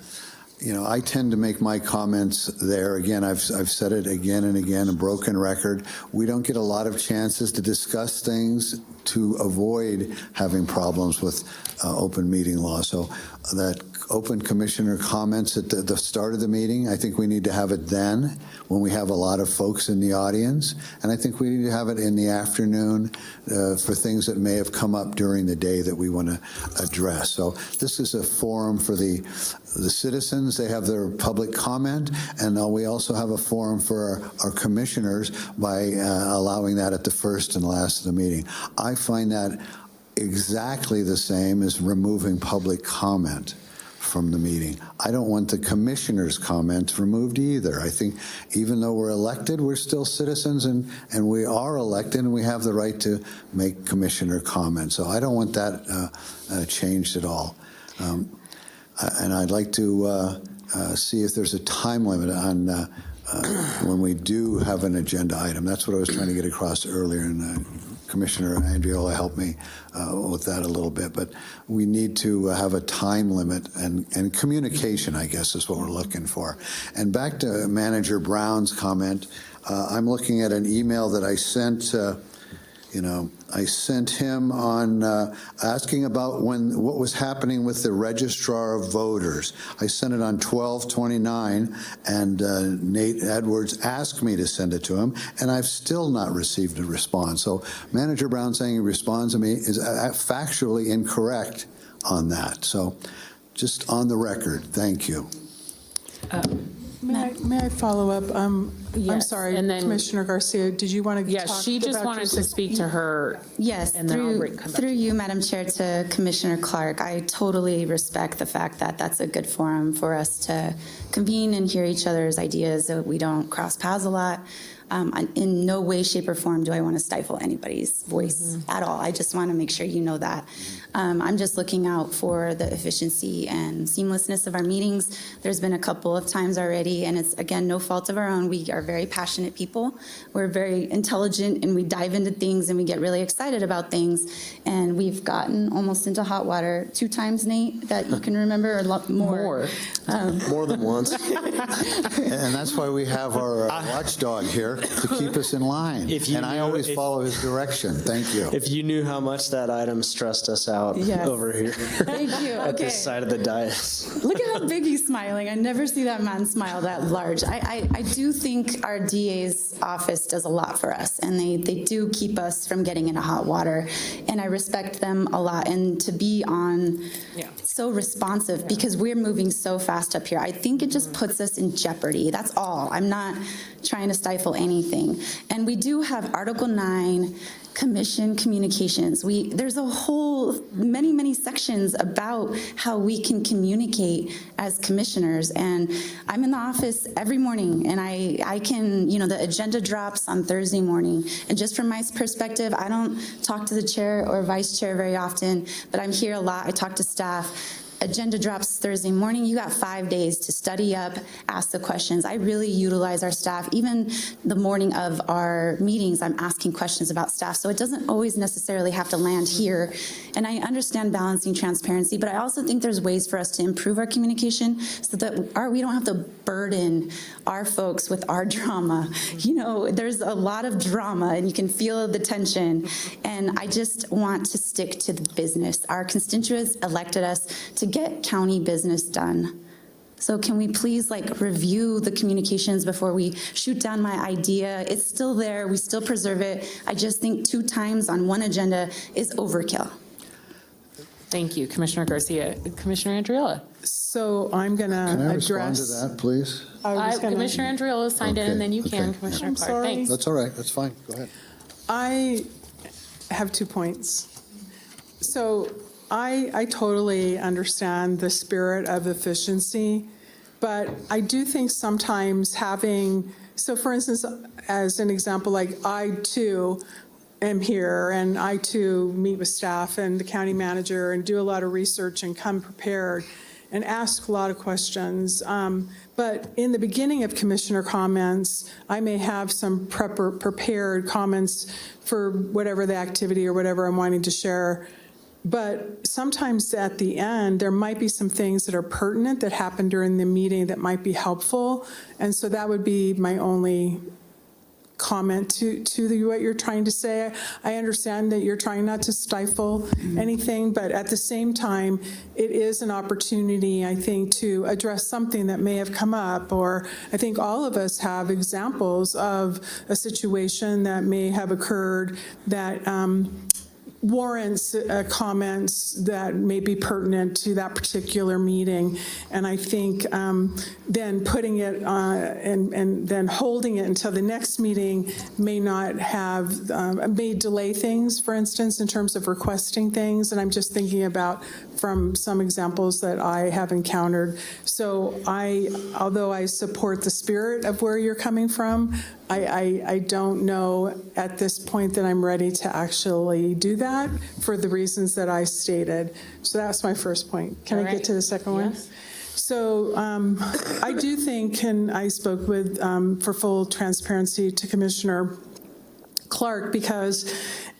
You know, I tend to make my comments there. Again, I've said it again and again, a broken record. We don't get a lot of chances to discuss things to avoid having problems with open meeting law. So that open commissioner comments at the start of the meeting, I think we need to have it then when we have a lot of folks in the audience. And I think we need to have it in the afternoon for things that may have come up during the day that we want to address. So this is a forum for the citizens. They have their public comment, and we also have a forum for our commissioners by allowing that at the first and last of the meeting. I find that exactly the same as removing public comment from the meeting. I don't want the commissioners' comments removed either. I think even though we're elected, we're still citizens, and we are elected, and we have the right to make commissioner comments. So I don't want that changed at all. And I'd like to see if there's a time limit on when we do have an agenda item. That's what I was trying to get across earlier, and Commissioner Andriola helped me with that a little bit. But we need to have a time limit, and communication, I guess, is what we're looking for. And back to Manager Brown's comment, I'm looking at an email that I sent I sent him on asking about what was happening with the registrar of voters. I sent it on 12/29, and Nate Edwards asked me to send it to him, and I've still not received a response. So Manager Brown saying he responds to me is factually incorrect on that. So just on the record, thank you. May I follow up? Yes, I'm sorry, and then Commissioner Garcia, did you want to talk Yes, she just about wanted to speak to her. Yes, and then I'll come back through you, Madam Chair, to Commissioner Clark. I totally respect the fact that that's a good forum for us to convene and hear each other's ideas, so we don't cross paths a lot. In no way, shape, or form do I want to stifle anybody's voice at all. I just want to make sure you know that. I'm just looking out for the efficiency and seamlessness of our meetings. There's been a couple of times already, and it's, again, no fault of our own. We are very passionate people. We're very intelligent, and we dive into things, and we get really excited about things. And we've gotten almost into hot water 2 times, Nate, that you can remember, or a lot more. More than once. And that's why we have our watchdog here to keep us in line. And I always follow his direction. Thank you. If you knew how much that item stressed us out over here. Thank you. At Okay. this side of the dais. Look at how big he's smiling. I never see that man smile that large. I do think our DA's office does a lot for us, and they do keep us from getting into hot water, and I respect them a lot. And to be on so responsive, because we're moving so fast up here, I think it just puts us in jeopardy. That's all. I'm not trying to stifle anything. And we do have Article 9, Commission communications. There's a whole many sections about how we can communicate as commissioners, and I'm in the office every morning, and I can, the agenda drops on Thursday morning, and just from my perspective, I don't talk to the chair or vice chair very often, but I'm here a lot. I talk to staff. Agenda drops Thursday morning. You got 5 days to study up, ask the questions. I really utilize our staff. Even the morning of our meetings, I'm asking questions about staff. So it doesn't always necessarily have to land here. And I understand balancing transparency, but I also think there's ways for us to improve our communication so that we don't have to burden our folks with our drama. There's a lot of drama, and you can feel the tension. And I just want to stick to the business. Our constituents elected us to get county business done. So can we please review the communications before we shoot down my idea? It's still there. We still preserve it. I just think 2 times on one agenda is overkill. Thank you, Commissioner Garcia. Commissioner Andriola. So I'm going to address. Can I respond to that, please? Commissioner Andriola signed in, and then you can, Commissioner I'm Clark. sorry. Thanks. That's all right. That's fine. Go ahead. I have 2 points. So I totally understand the spirit of efficiency, but I do think sometimes so for instance, as an example, I too am here, and I too meet with staff and the county manager and do a lot of research and come prepared and ask a lot of questions. But in the beginning of commissioner comments, I may have some prepared comments for whatever the activity or whatever I'm wanting to share. But sometimes at the end, there might be some things that are pertinent that happen during the meeting that might be helpful. And so that would be my only comment to what you're trying to say. I understand that you're trying not to stifle anything, but at the same time, it is an opportunity, I think, to address something that may have come up, or I think all of us have examples of a situation that may have occurred that warrants comments that may be pertinent to that particular meeting. And I think then putting it and then holding it until the next meeting may not have, may delay things, for instance, in terms of requesting things. And I'm just thinking about from some examples that I have encountered. So although I support the spirit of where you're coming from, I don't know at this point that I'm ready to actually do that for the reasons that I stated. So that's my first point. Can I get to the second one? So I do think, and I spoke with, for full transparency to Commissioner Clark, because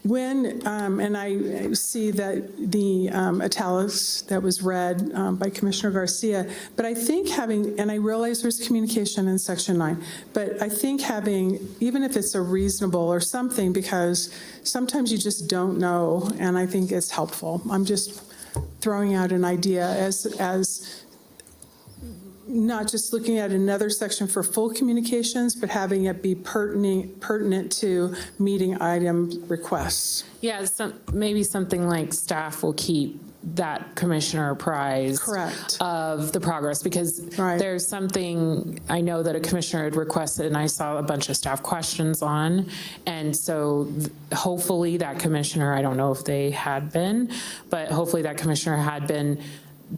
when, and I see that the italics that was read by Commissioner Garcia, but I think having, and I realize there's communication in Section 9, but I think having, even if it's a reasonable or something, because sometimes you just don't know, and I think it's helpful. I'm just throwing out an idea as not just looking at another section for full communications, but having it be pertinent to meeting item requests. Yeah, maybe something like staff will keep that commissioner apprised of the progress, because there's something I know that a commissioner had requested and I saw a bunch of staff questions on. And so hopefully that commissioner, I don't know if they had been, but hopefully that commissioner had been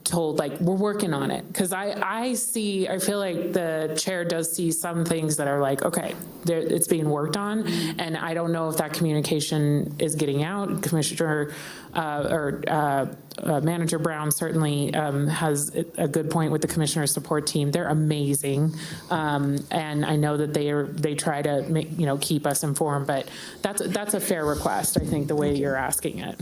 told, like, we're working on it. Because I feel like the chair does see some things that are like, okay, it's being worked on, and I don't know if that communication is getting out. Commissioner Manager Brown certainly has a good point with the commissioner support team. They're amazing, and I know that they try to keep us informed, but that's a fair request, I think, the way you're asking it.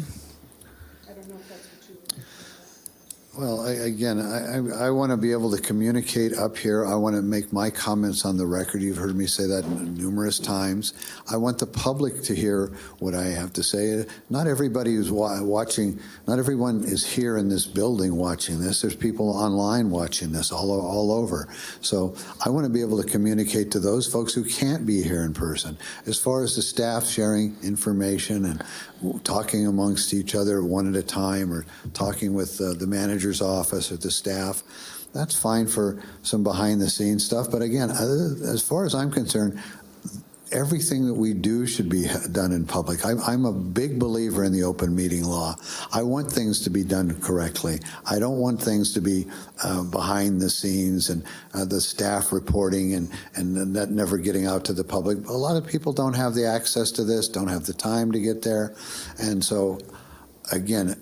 Well, I want to be able to communicate up here. I want to make my comments on the record. You've heard me say that numerous times. I want the public to hear what I have to say. Not everybody who's watching, not everyone is here in this building watching this. There's people online watching this all over. So I want to be able to communicate to those folks who can't be here in person. As far as the staff sharing information and talking amongst each other one at a time, or talking with the manager's office or the staff, that's fine for some behind the scenes stuff. But again, as far as I'm concerned, everything that we do should be done in public. I'm a big believer in the open meeting law. I want things to be done correctly. I don't want things to be behind the scenes and the staff reporting and that never getting out to the public. A lot of people don't have the access to this, don't have the time to get there. And so, again,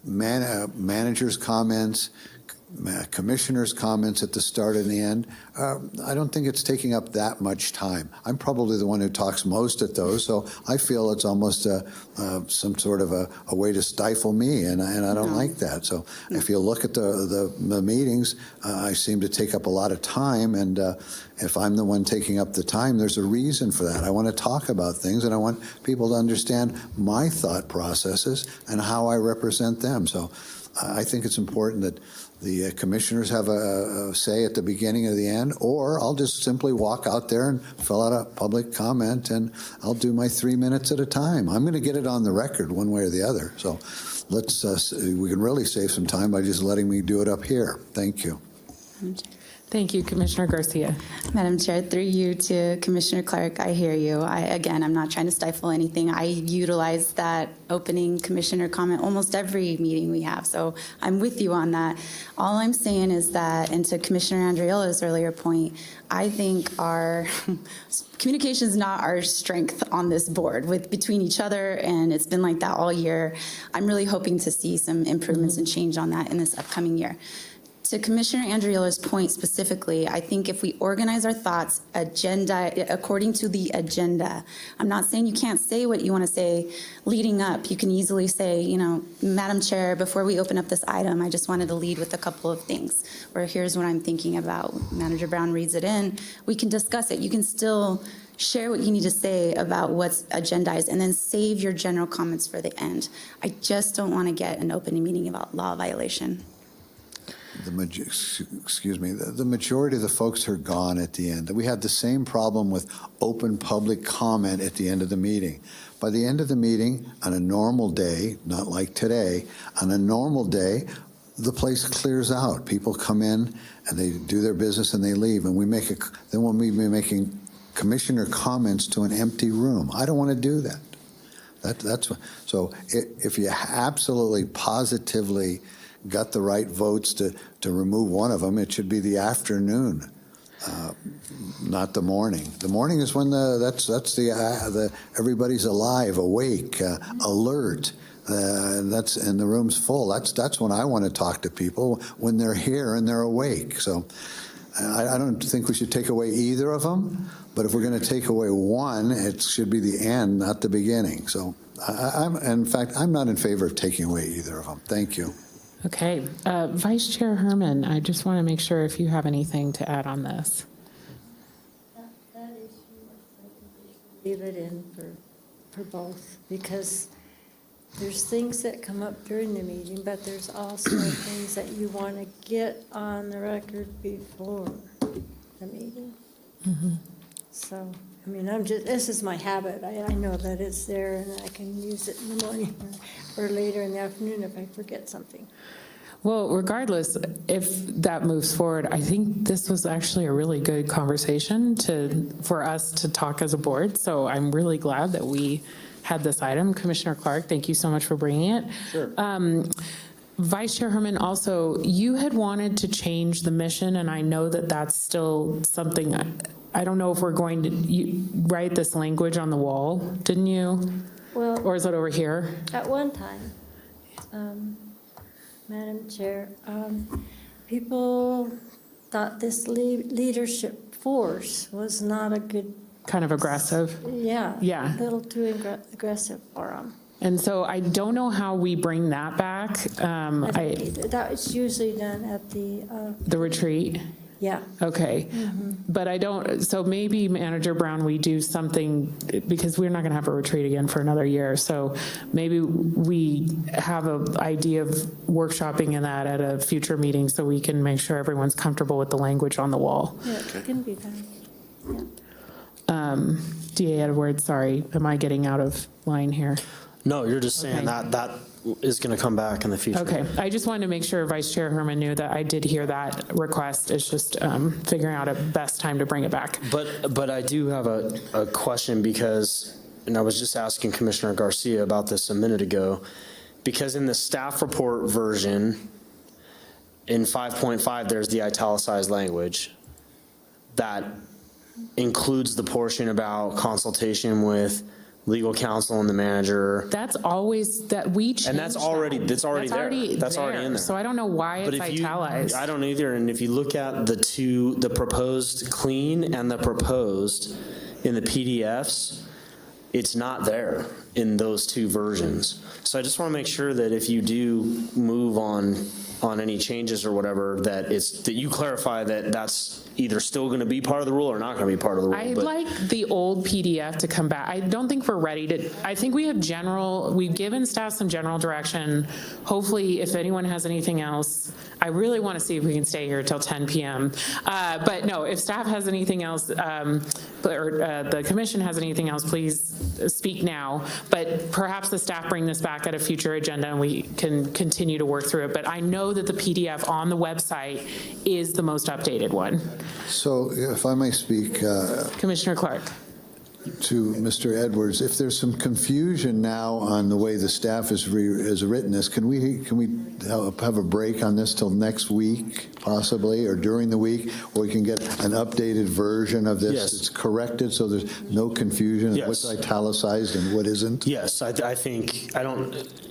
managers' comments, commissioners' comments at the start and the end, I don't think it's taking up that much time. I'm probably the one who talks most at those, so I feel it's almost some sort of a way to stifle me, and I don't like that. So if you look at the meetings, I seem to take up a lot of time, and if I'm the one taking up the time, there's a reason for that. I want to talk about things, and I want people to understand my thought processes and how I represent them. So I think it's important that the commissioners have a say at the beginning or the end, or I'll just simply walk out there and fill out a public comment, and I'll do my 3 minutes at a time. I'm going to get it on the record one way or the other. So we can really save some time by just letting me do it up here. Thank you. Thank you, Commissioner Garcia. Madam Chair, through you to Commissioner Clark, I hear you. Again, I'm not trying to stifle anything. I utilize that opening commissioner comment almost every meeting we have, so I'm with you on that. All I'm saying is that, and to Commissioner Andriola's earlier point, I think our communication is not our strength on this board between each other, and it's been like that all year. I'm really hoping to see some improvements and change on that in this upcoming year. To Commissioner Andriola's point specifically, I think if we organize our thoughts according to the agenda, I'm not saying you can't say what you want to say leading up. You can easily say, you know, Madam Chair, before we open up this item, I just wanted to lead with a couple of things, or here's what I'm thinking about. Manager Brown reads it in. We can discuss it. You can still share what you need to say about what's agendized and then save your general comments for the end. I just don't want to get an open meeting about law violation. The majority of the folks are gone at the end. We have the same problem with open public comment at the end of the meeting. By the end of the meeting, on a normal day, not like today, on a normal day, the place clears out. People come in and they do their business and they leave, and then we'll be making commissioner comments to an empty room. I don't want to do that. So if you absolutely positively got the right votes to remove one of them, it should be the afternoon, not the morning. The morning is when everybody's alive, awake, alert, and the room's full. That's when I want to talk to people, when they're here and they're awake. So I don't think we should take away either of them, but if we're going to take away one, it should be the end, not the beginning. So in fact, I'm not in favor of taking away either of them. Thank you. Okay, Vice Chair Herman, I just want to make sure if you have anything to add on this. That issue, leave it in for both, because there's things that come up during the meeting, but there's also things that you want to get on the record before the meeting. Mm-hmm. So, I mean, this is my habit. I know that it's there and I can use it in the morning or later in the afternoon if I forget something. Well, regardless, if that moves forward, I think this was actually a really good conversation for us to talk as a board. So I'm really glad that we had this item. Commissioner Clark, thank you so much for bringing it. Sure. Vice Chair Herman, also, you had wanted to change the mission, and I know that that's still something. I don't know if we're going to write this language on the wall, didn't you? Well, or is it over here? At one time, Madam Chair, people thought this leadership force was not a good. Kind of aggressive? Yeah. Yeah. A little too aggressive for them. And so I don't know how we bring that back. That was usually done at the retreat. Yeah. Okay. Mm-hmm. But I don't, so maybe Manager Brown, we do something, because we're not going to have a retreat again for another year. So maybe we have an idea of workshopping in that at a future meeting so we can make sure everyone's comfortable with the language on the wall. Yeah, it can be done. Yeah. DA Edwards, sorry, am I getting out of line here? No, you're just saying that is going to come back in the future. Okay, I just wanted to make sure Vice Chair Herman knew that I did hear that request. It's just figuring out a best time to bring it back. But I do have a question, because, and I was just asking Commissioner Garcia about this a minute ago, because in the staff report version, in 5.5, there's the italicized language that includes the portion about consultation with legal counsel and the manager. That's always that we changed. And that's already there. That's already in there. So I don't know why it's italicized. I don't either. And if you look at the proposed clean and the proposed in the PDFs, it's not there in those two versions. So I just want to make sure that if you do move on any changes or whatever, that you clarify that that's either still going to be part of the rule or not going to be part of the rule. I'd like the old PDF to come back. I don't think we're ready to, I think we've given staff some general direction. Hopefully, if anyone has anything else, I really want to see if we can stay here till 10 p.m. But no, if staff has anything else, or the commission has anything else, please speak now. But perhaps the staff bring this back at a future agenda and we can continue to work through it. But I know know that the PDF on the website is the most updated one. So if I may speak, Commissioner Clark. to Mr. Edwards, if there's some confusion now on the way the staff has written this, can we have a break on this till next week, possibly, or during the week, where we can get an updated version of this Yes. that's corrected, so there's no confusion Yes. of what's italicized and what isn't? Yes, I think,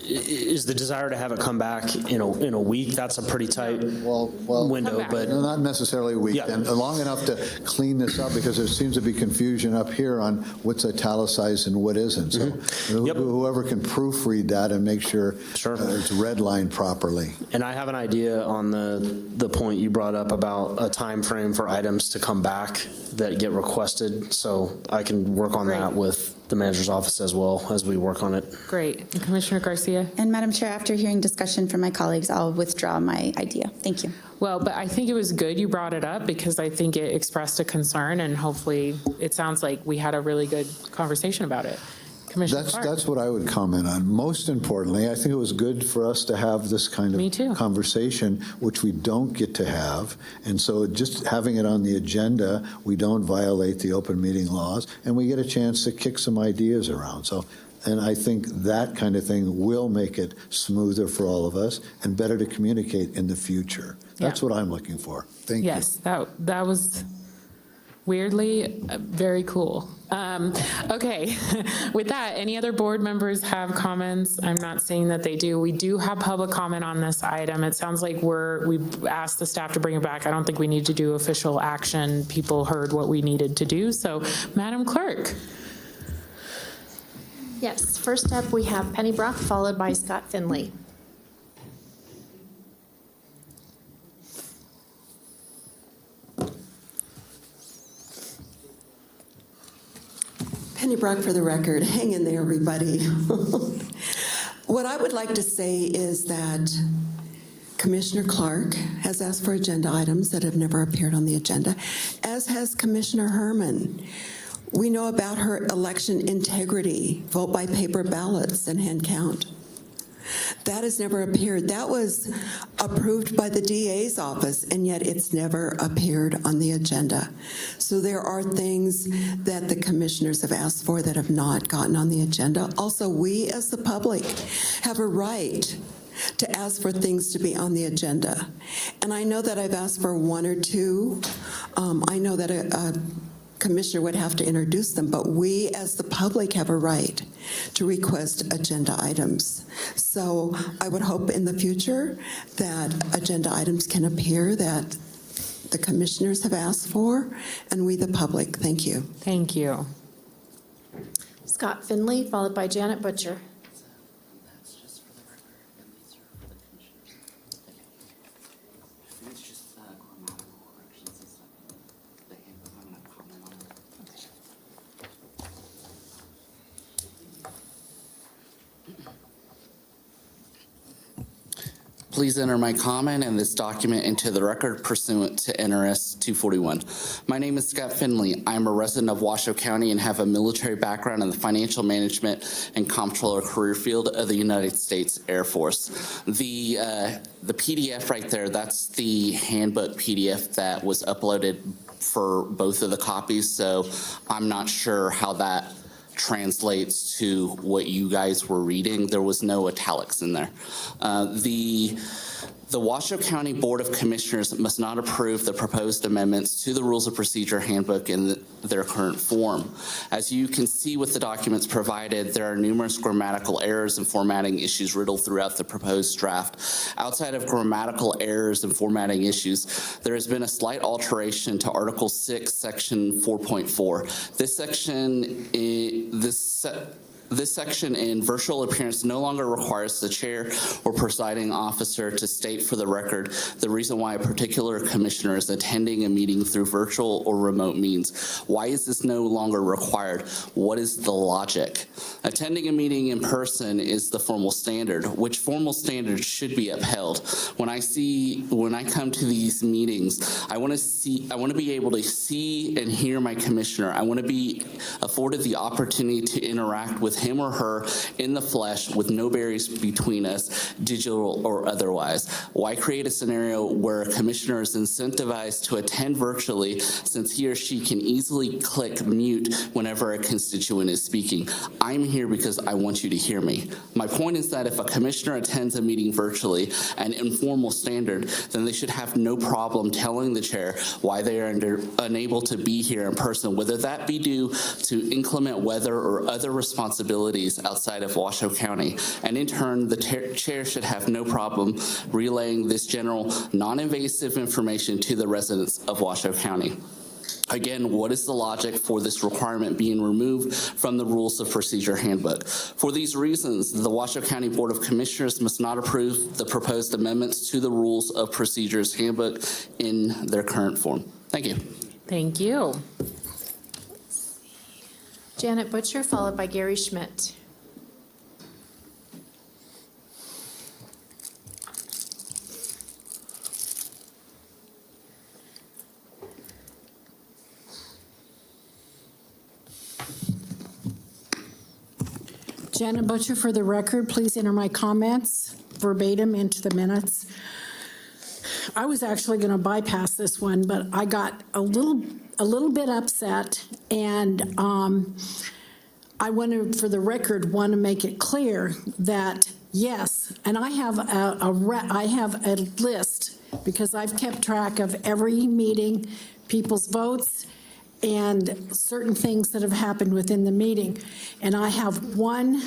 is the desire to have it come back in a week? That's a pretty tight window, but. No, not necessarily a week, Yeah. and long enough to clean this up, because there seems to be confusion up here on what's italicized and what isn't. So whoever can proofread that and make sure it's redlined properly. And I have an idea on the point you brought up about a time frame for items to come back that get requested. So I can work on that with the manager's office as well as we work on it. Great. Commissioner Garcia? And Madam Chair, after hearing discussion from my colleagues, I'll withdraw my idea. Thank you. Well, but I think it was good you brought it up because I think it expressed a concern, and hopefully it sounds like we had a really good conversation about it. Commissioner Clark. That's what I would comment on. Most importantly, I think it was good for us to have this kind of conversation, which we don't get to have. And so just having it on the agenda, we don't violate the open meeting laws, and we get a chance to kick some ideas around. So, and I think that kind of thing will make it smoother for all of us and better to communicate in the future. That's what I'm looking for. Thank you. Yes, that was weirdly very cool. Okay, with that, any other board members have comments? I'm not seeing that they do. We do have public comment on this item. It sounds like we've asked the staff to bring it back. I don't think we need to do official action. People heard what we needed to do. So, Madam Clerk. Yes, first up we have Penny Brock, followed by Scott Finley. Penny Brock for the record. Hang in there, everybody. What I would like to say is that Commissioner Clark has asked for agenda items that have never appeared on the agenda, as has Commissioner Herman. We know about her election integrity, vote by paper ballots and hand count. That has never appeared. That was approved by the DA's office, and yet it's never appeared on the agenda. So there are things that the commissioners have asked for that have not gotten on the agenda. Also, we as the public have a right to ask for things to be on the agenda. And I know that I've asked for one or two. I know that a commissioner would have to introduce them, but we as the public have a right to request agenda items. So I would hope in the future that agenda items can appear that the commissioners have asked for, and we the public. Thank you. Thank you. Scott Finley, followed by Janet Butcher. Please enter my comment and this document into the record pursuant to NRS 241. My name is Scott Finley. I'm a resident of Washoe County and have a military background in the financial management and comptroller career field of the United States Air Force. The PDF right there, that's the handbook PDF that was uploaded for both of the copies, so I'm not sure how that translates to what you guys were reading. There was no italics in there. The Washoe County Board of Commissioners must not approve the proposed amendments to the Rules of Procedure Handbook in their current form. As you can see with the documents provided, there are numerous grammatical errors and formatting issues riddled throughout the proposed draft. Outside of grammatical errors and formatting issues, there has been a slight alteration to Article 6, Section 4.4. This section in virtual appearance no longer requires the chair or presiding officer to state for the record the reason why a particular commissioner is attending a meeting through virtual or remote means. Why is this no longer required? What is the logic? Attending a meeting in person is the formal standard, which formal standard should be upheld. When I come to these meetings, I want to be able to see and hear my commissioner. I want to be afforded the opportunity to interact with him or her in the flesh with no barriers between us, digital or otherwise. Why create a scenario where a commissioner is incentivized to attend virtually since he or she can easily click mute whenever a constituent is speaking? I'm here because I want you to hear me. My point is that if a commissioner attends a meeting virtually, an informal standard, then they should have no problem telling the chair why they are unable to be here in person, whether that be due to inclement weather or other responsibilities outside of Washoe County. And in turn, the chair should have no problem relaying this general non-invasive information to the residents of Washoe County. Again, what is the logic for this requirement being removed from the Rules of Procedure Handbook? For these reasons, the Washoe County Board of Commissioners must not approve the proposed amendments to the Rules of Procedures Handbook in their current form. Thank you. Thank you. Janet Butcher, followed by Gary Schmidt. Janet Butcher, for the record, please enter my comments verbatim into the minutes. I was actually going to bypass this one, but I got a little bit upset, and I want to, for the record, want to make it clear that yes, and I have a list because I've kept track of every meeting, people's votes, and certain things that have happened within the meeting. And I have one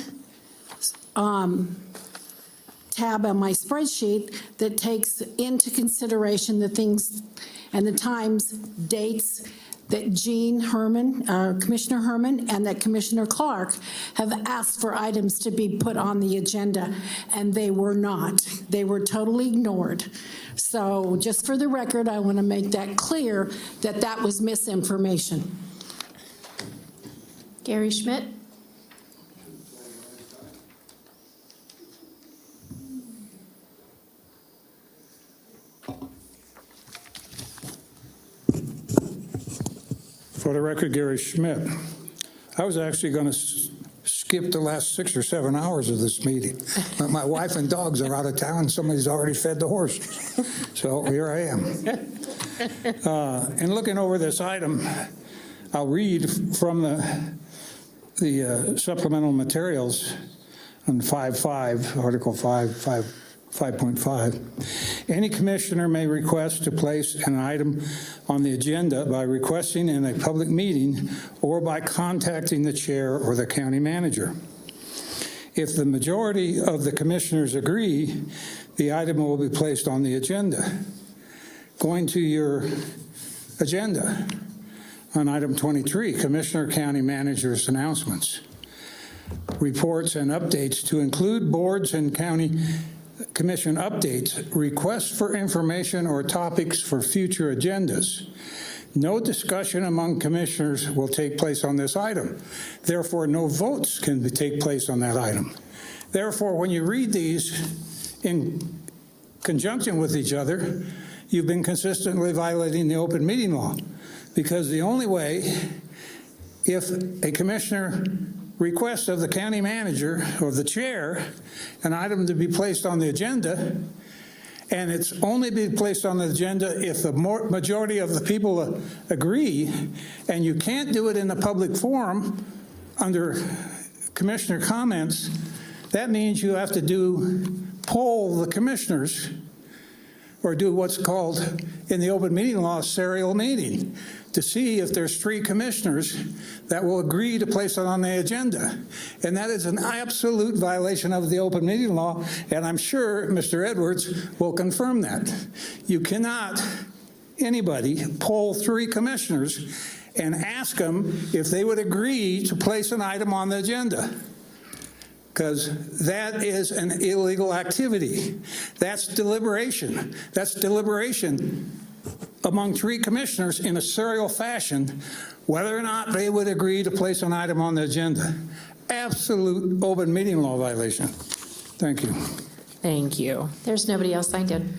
tab on my spreadsheet that takes into consideration the things and the times, dates that Jean Herman, Commissioner Herman, and that Commissioner Clark have asked for items to be put on the agenda, and they were not. They were totally ignored. So just for the record, I want to make that clear that that was misinformation. Gary Schmidt. For the record, Gary Schmidt. I was actually going to skip the last 6 or 7 hours of this meeting. But my wife and dogs are out of town. Somebody's already fed the horses. So here I am. In looking over this item, I'll read from the supplemental materials on 5.5, Article 5.5. Any commissioner may request to place an item on the agenda by requesting in a public meeting or by contacting the chair or the county manager. If the majority of the commissioners agree, the item will be placed on the agenda. Going to your agenda on item 23, Commissioner County Manager's announcements, reports and updates to include boards and county commission updates, requests for information or topics for future agendas. No discussion among commissioners will take place on this item. Therefore, no votes can take place on that item. Therefore, when you read these in conjunction with each other, you've been consistently violating the open meeting law, because the only way, if a commissioner request of the county manager or the chair an item to be placed on the agenda, and it's only be placed on the agenda if the majority of the people agree, and you can't do it in a public forum under commissioner comments, that means you have to poll the commissioners or do what's called in the open meeting law a serial meeting to see if there's 3 commissioners that will agree to place it on the agenda. And that is an absolute violation of the open meeting law, and I'm sure Mr. Edwards will confirm that. You cannot, anybody, poll 3 commissioners and ask them if they would agree to place an item on the agenda, because that is an illegal activity. That's deliberation. That's deliberation among 3 commissioners in a serial fashion, whether or not they would agree to place an item on the agenda. absolute open meeting law violation. Thank you. Thank you. There's nobody else signed in.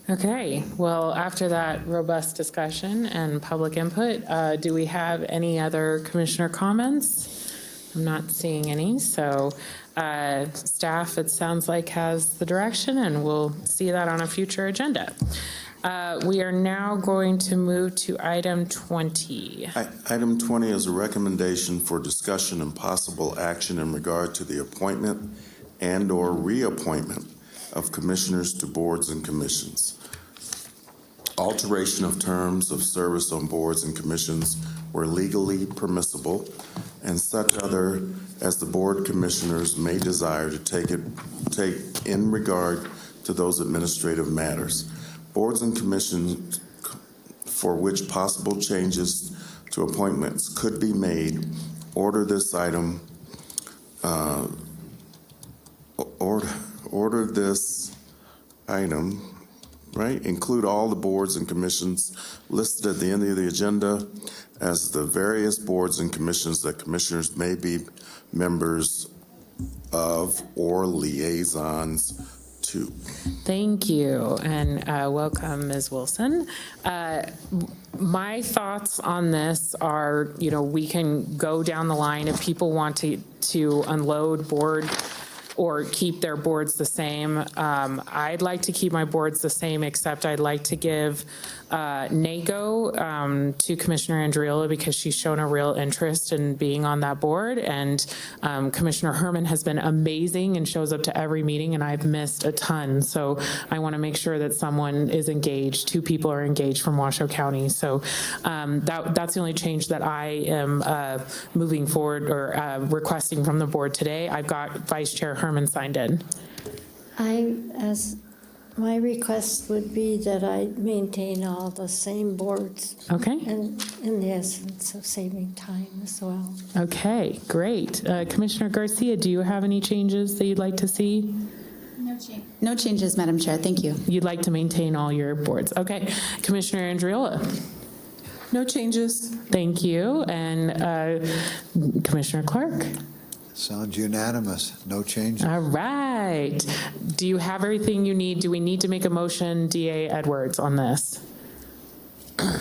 Okay, well, after that robust discussion and public input, do we have any other commissioner comments? I'm not seeing any, so staff, it sounds like, has the direction, and we'll see that on a future agenda. We are now going to move to item 20. Item 20 is a recommendation for discussion and possible action in regard to the appointment and/or reappointment of commissioners to boards and commissions. Alteration of terms of service on boards and commissions where legally permissible, and such other as the board commissioners may desire to take in regard to those administrative matters. Boards and commissions for which possible changes to appointments could be made. Order this item. Order this item. Right? Include all the boards and commissions listed at the end of the agenda as the various boards and commissions that commissioners may be members of or liaisons to. Thank you, and welcome, Ms. Wilson. My thoughts on this are, we can go down the line if people want to unload board or keep their boards the same. I'd like to keep my boards the same, except I'd like to give NACO to Commissioner Andriola because she's shown a real interest in being on that board. And Commissioner Herman has been amazing and shows up to every meeting, and I've missed a ton. So I want to make sure that someone is engaged, 2 people are engaged from Washoe County. So that's the only change that I am moving forward or requesting from the board today. I've got Vice Chair Herman signed in. My request would be that I maintain all the same boards. Okay. And in the essence of saving time as well. Okay, great. Commissioner Garcia, do you have any changes that you'd like to see? No changes, Madam Chair. Thank you. You'd like to maintain all your boards. Okay. Commissioner Andriola? No changes. Thank you. And Commissioner Clark? Sounds unanimous. No changes. All right. Do you have everything you need? Do we need to make a motion, DA Edwards, on this? I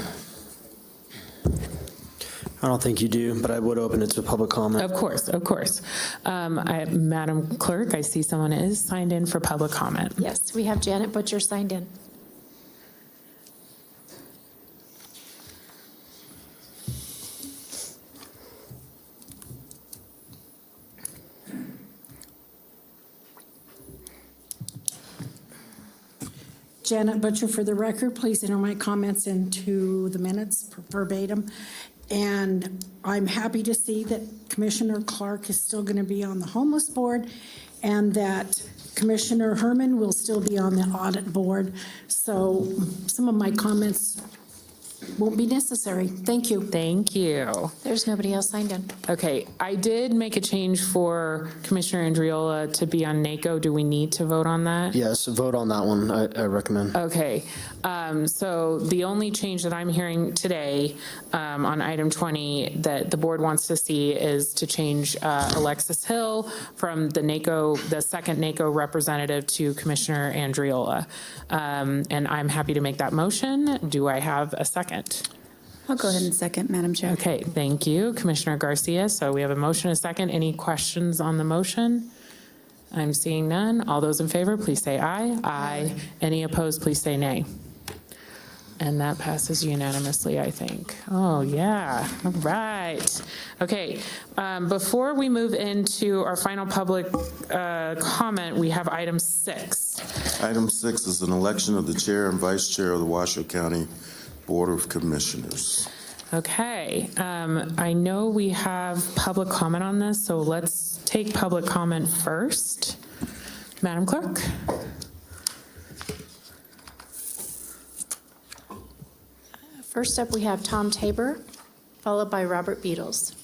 don't think you do, but I would open it to public comment. Of course, of course. Madam Clerk, I see someone is signed in for public comment. Yes, we have Janet Butcher signed in. Janet Butcher, for the record, please enter my comments into the minutes verbatim. And I'm happy to see that Commissioner Clark is still going to be on the homeless board and that Commissioner Herman will still be on the audit board. So some of my comments won't be necessary. Thank you. Thank you. There's nobody else signed in. Okay, I did make a change for Commissioner Andriola to be on NACO. Do we need to vote on that? Yes, vote on that one, I recommend. Okay, so the only change that I'm hearing today on item 20 that the board wants to see is to change Alexis Hill from the second NACO representative to Commissioner Andriola. And I'm happy to make that motion. Do I have a second? I'll go ahead and second, Madam Chair. Okay, thank you, Commissioner Garcia. So we have a motion, a second. Any questions on the motion? I'm seeing none. All those in favor, please say aye. Aye. Any opposed, please say nay. And that passes unanimously, I think. Oh, yeah. All right. Okay. Before we move into our final public comment, we have item 6. Item 6 is an election of the chair and vice chair of the Washoe County Board of Commissioners. Okay. I know we have public comment on this, so let's take public comment first. Madam Clerk? First up, we have Tom Tabor, followed by Robert Beatles.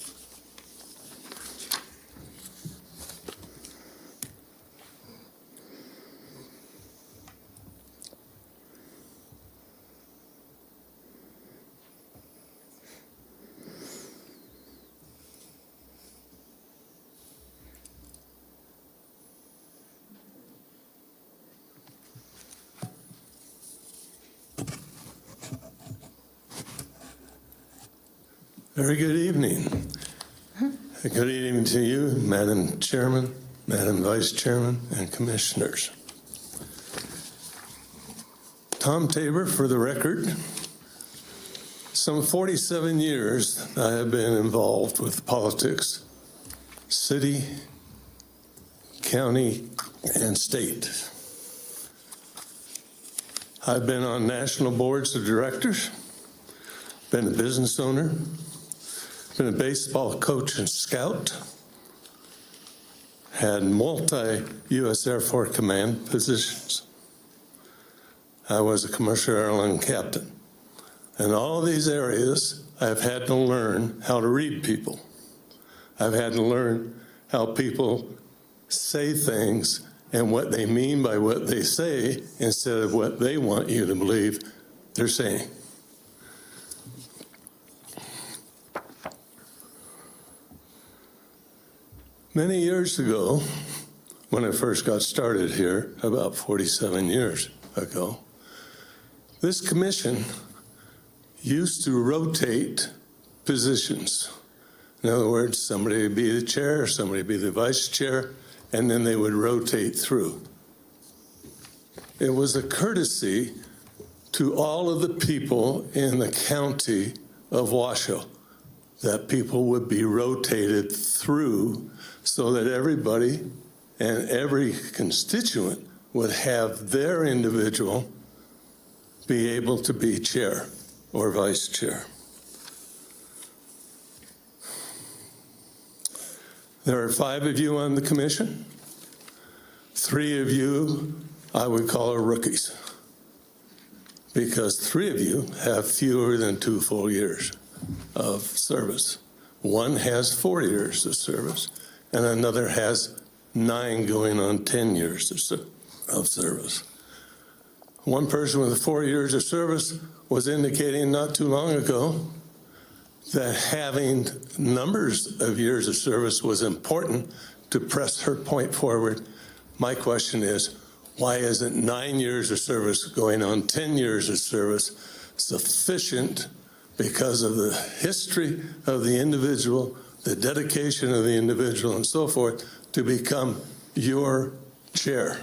Very good evening. Good evening to you, Madam Chairman, Madam Vice Chairman, and Commissioners. Tom Tabor, for the record. Some 47 years I have been involved with politics, city, county, and state. I've been on national boards of directors, been a business owner, been a baseball coach and scout, had multi-U.S. Air Force Command positions. I was a commercial airline captain. In all these areas, I've had to learn how to read people. I've had to learn how people say things and what they mean by what they say instead of what they want you to believe they're saying. Many years ago, when I first got started here, about 47 years ago, this commission used to rotate positions. In other words, somebody would be the chair, somebody would be the vice chair, and then they would rotate through. It was a courtesy to all of the people in the county of Washoe that people would be rotated through so that everybody and every constituent would have their individual be able to be chair or vice chair. There are 5 of you on the commission. 3 of you I would call are rookies, because 3 of you have fewer than 2 full years of service. One has 4 years of service, and another has 9 going on 10 years of service. One person with 4 years of service was indicating not too long ago that having numbers of years of service was important to press her point forward. My question is, why isn't 9 years of service going on 10 years of service sufficient because of the history of the individual, the dedication of the individual, and so forth, to become your chair?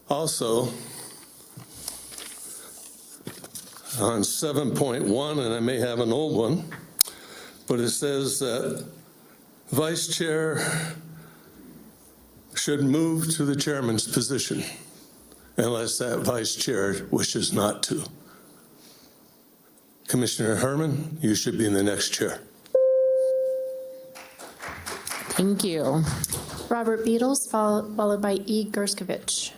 Also, on 7.1, and I may have an old one, but it says that vice chair should move to the chairman's position unless that vice chair wishes not to. Commissioner Herman, you should be in the next chair. Thank you. Robert Beatles, followed by E. Gerskovich.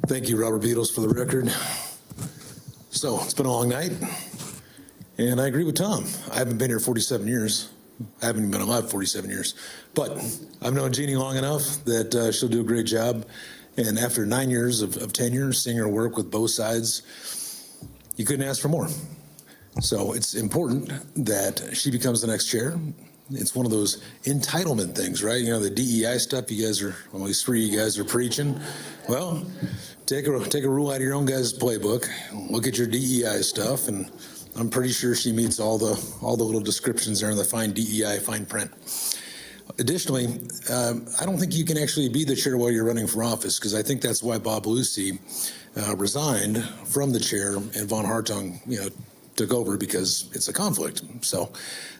Thank you, Robert Beatles, for the record. So, it's been a long night, and I agree with Tom. I haven't been here 47 years. I haven't even been alive 47 years. But I've known Jeannie long enough that she'll do a great job. And after 9 years of tenure, seeing her work with both sides, you couldn't ask for more. So it's important that she becomes the next chair. It's one of those entitlement things, right? You know, the DEI stuff you guys are, well, at least 3 of you guys are preaching. Well, take a rule out of your own guys' playbook, look at your DEI stuff, and I'm pretty sure she meets all the little descriptions there in the fine DEI fine print. Additionally, I don't think you can actually be the chair while you're running for office, because I think that's why Bob Lucy resigned from the chair and Von Hartung, took over, because it's a conflict. So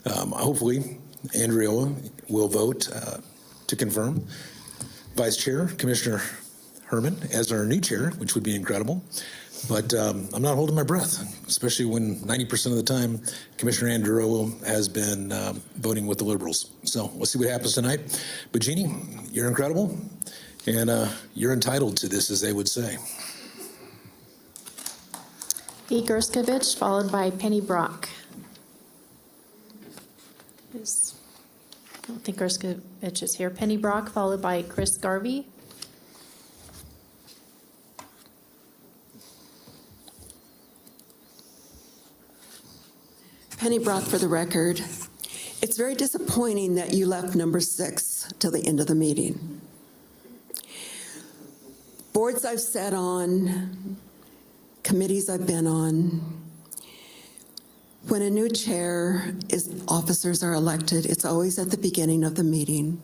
hopefully Andrea will vote to confirm Vice Chair Commissioner Herman as our new chair, which would be incredible. But I'm not holding my breath, especially when 90% of the time Commissioner Andrew has been voting with the Liberals. So we'll see what happens tonight. But Jeannie, you're incredible, and you're entitled to this, as they would say. E. Gerskovich, followed by Penny Brock. I don't think Gerskovich is here. Penny Brock, followed by Chris Garvey. Penny Brock, for the record. It's very disappointing that you left number 6 till the end of the meeting. Boards I've sat on, committees I've been on, when a new officers are elected, it's always at the beginning of the meeting.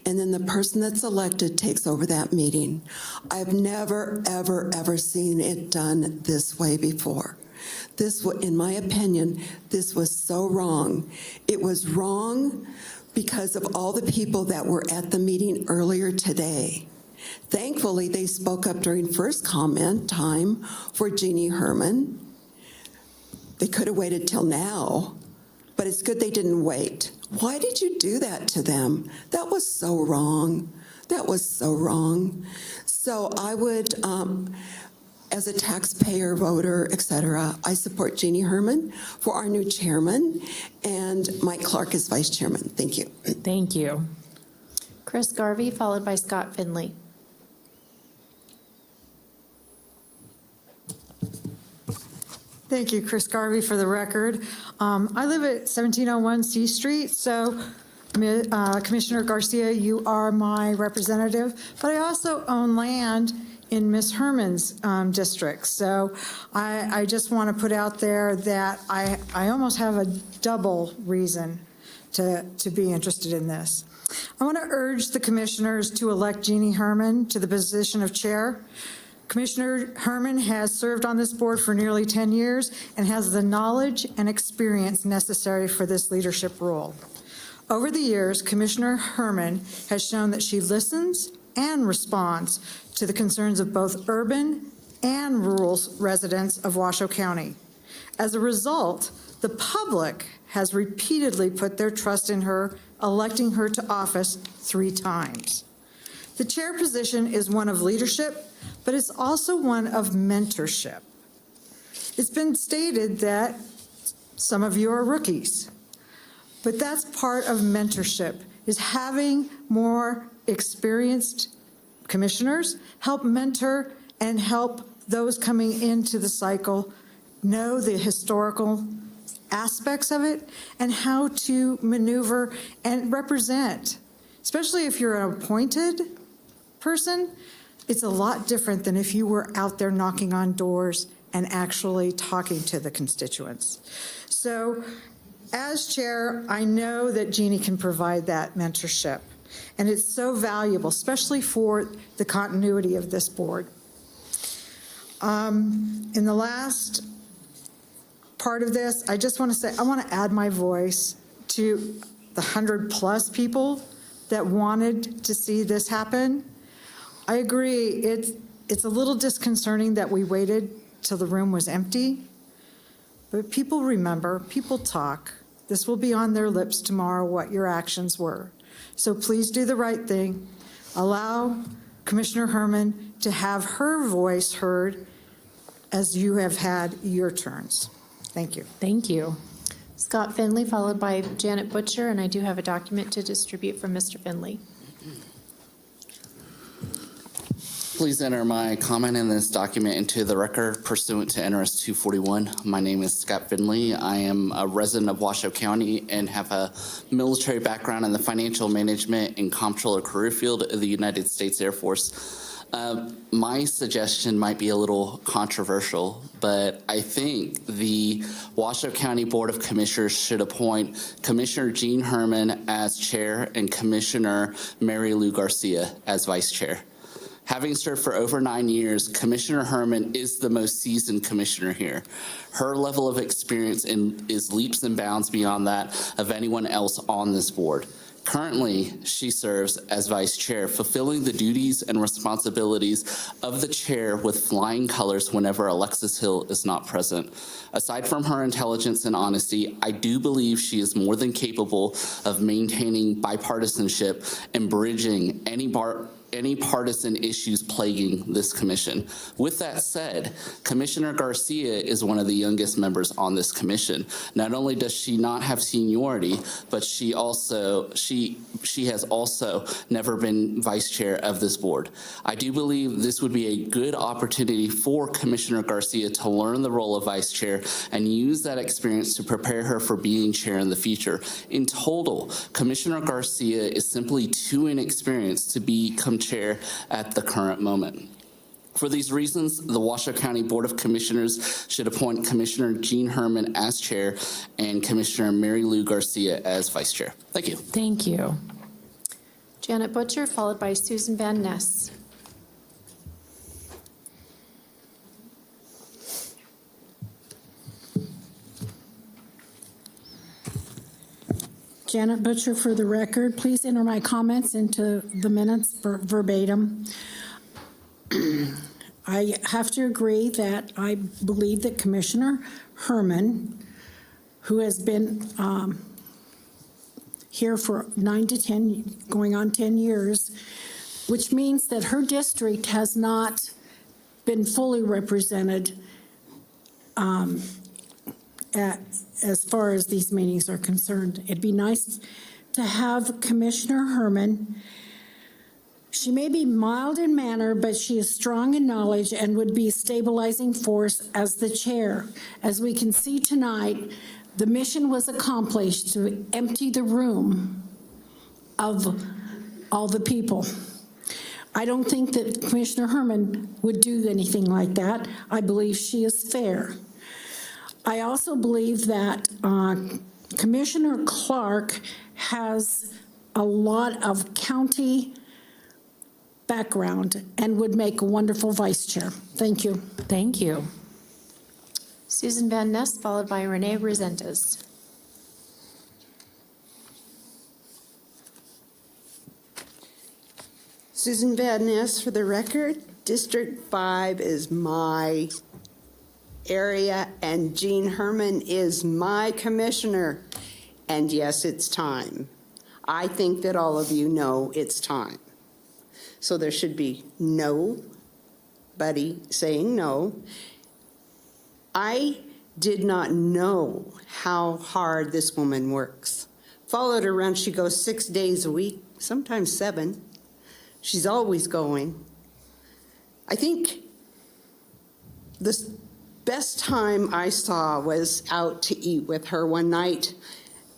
And then the person that's elected takes over that meeting. I've never, ever, ever seen it done this way before. In my opinion, this was so wrong. It was wrong because of all the people that were at the meeting earlier today. Thankfully, they spoke up during first comment time for Jeannie Herman. They could have waited till now, but it's good they didn't wait. Why did you do that to them? That was so wrong. That was so wrong. So I would, as a taxpayer, voter, etc., I support Jeannie Herman for our new chairman, and Mike Clark as vice chairman. Thank you. Thank you. Chris Garvey, followed by Scott Finley. Thank you, Chris Garvey, for the record. I live at 1701 C Street, so Commissioner Garcia, you are my representative, but I also own land in Ms. Herman's district. So I just want to put out there that I almost have a double reason to be interested in this. I want to urge the commissioners to elect Jeannie Herman to the position of chair. Commissioner Herman has served on this board for nearly 10 years and has the knowledge and experience necessary for this leadership role. Over the years, Commissioner Herman has shown that she listens and responds to the concerns of both urban and rural residents of Washoe County. As a result, the public has repeatedly put their trust in her, electing her to office 3 times. The chair position is one of leadership, but it's also one of mentorship. It's been stated that some of you are rookies, but that's part of mentorship, is having more experienced commissioners help mentor and help those coming into the cycle know the historical aspects of it and how to maneuver and represent. Especially if you're an appointed person, it's a lot different than if you were out there knocking on doors and actually talking to the constituents. So as chair, I know that Jeannie can provide that mentorship, and it's so valuable, especially for the continuity of this board. In the last part of this, I just want to say, I want to add my voice to the 100+ people that wanted to see this happen. I agree, it's a little disconcerting that we waited till the room was empty, but people remember, people talk. This will be on their lips tomorrow what your actions were. So please do the right thing. Allow Commissioner Herman to have her voice heard as you have had your turns. Thank you. Thank you. Scott Finley, followed by Janet Butcher, and I do have a document to distribute from Mr. Finley. Please enter my comment in this document into the record pursuant to NRS 241. My name is Scott Finley. I am a resident of Washoe County and have a military background in the financial management and comptroller career field of the United States Air Force. My suggestion might be a little controversial, but I think the Washoe County Board of Commissioners should appoint Commissioner Jean Herman as chair and Commissioner Mary Lou Garcia as vice chair. Having served for over 9 years, Commissioner Herman is the most seasoned commissioner here. Her level of experience is leaps and bounds beyond that of anyone else on this board. Currently, she serves as vice chair, fulfilling the duties and responsibilities of the chair with flying colors whenever Alexis Hill is not present. Aside from her intelligence and honesty, I do believe she is more than capable of maintaining bipartisanship and bridging any partisan issues plaguing this commission. With that said, Commissioner Garcia is one of the youngest members on this commission. Not only does she not have seniority, but she has also never been vice chair of this board. I do believe this would be a good opportunity for Commissioner Garcia to learn the role of vice chair and use that experience to prepare her for being chair in the future. In total, Commissioner Garcia is simply too inexperienced to become chair at the current moment. For these reasons, the Washoe County Board of Commissioners should appoint Commissioner Gene Herman as chair and Commissioner Mary Lou Garcia as vice chair. Thank you. Thank you. Janet Butcher, followed by Susan Van Ness. Janet Butcher for the record. Please enter my comments into the minutes verbatim. I have to agree that I believe that Commissioner Herman, who has been here for 9 to 10, going on 10 years, which means that her district has not been fully represented as far as these meetings are concerned. It'd be nice to have Commissioner Herman. She may be mild in manner, but she is strong in knowledge and would be a stabilizing force as the chair. As we can see tonight, the mission was accomplished to empty the room of all the people. I don't think that Commissioner Herman would do anything like that. I believe she is fair. I also believe that Commissioner Clark has a lot of county background and would make a wonderful vice chair. Thank you. Thank you. Susan Van Ness, followed by Renee Resendez. Susan Van Ness for the record. District 5 is my area, and Gene Herman is my commissioner. And yes, it's time. I think that all of you know it's time. So there should be nobody saying no. I did not know how hard this woman works. Followed her around, she goes 6 days a week, sometimes 7. She's always going. I think the best time I saw was out to eat with her one night,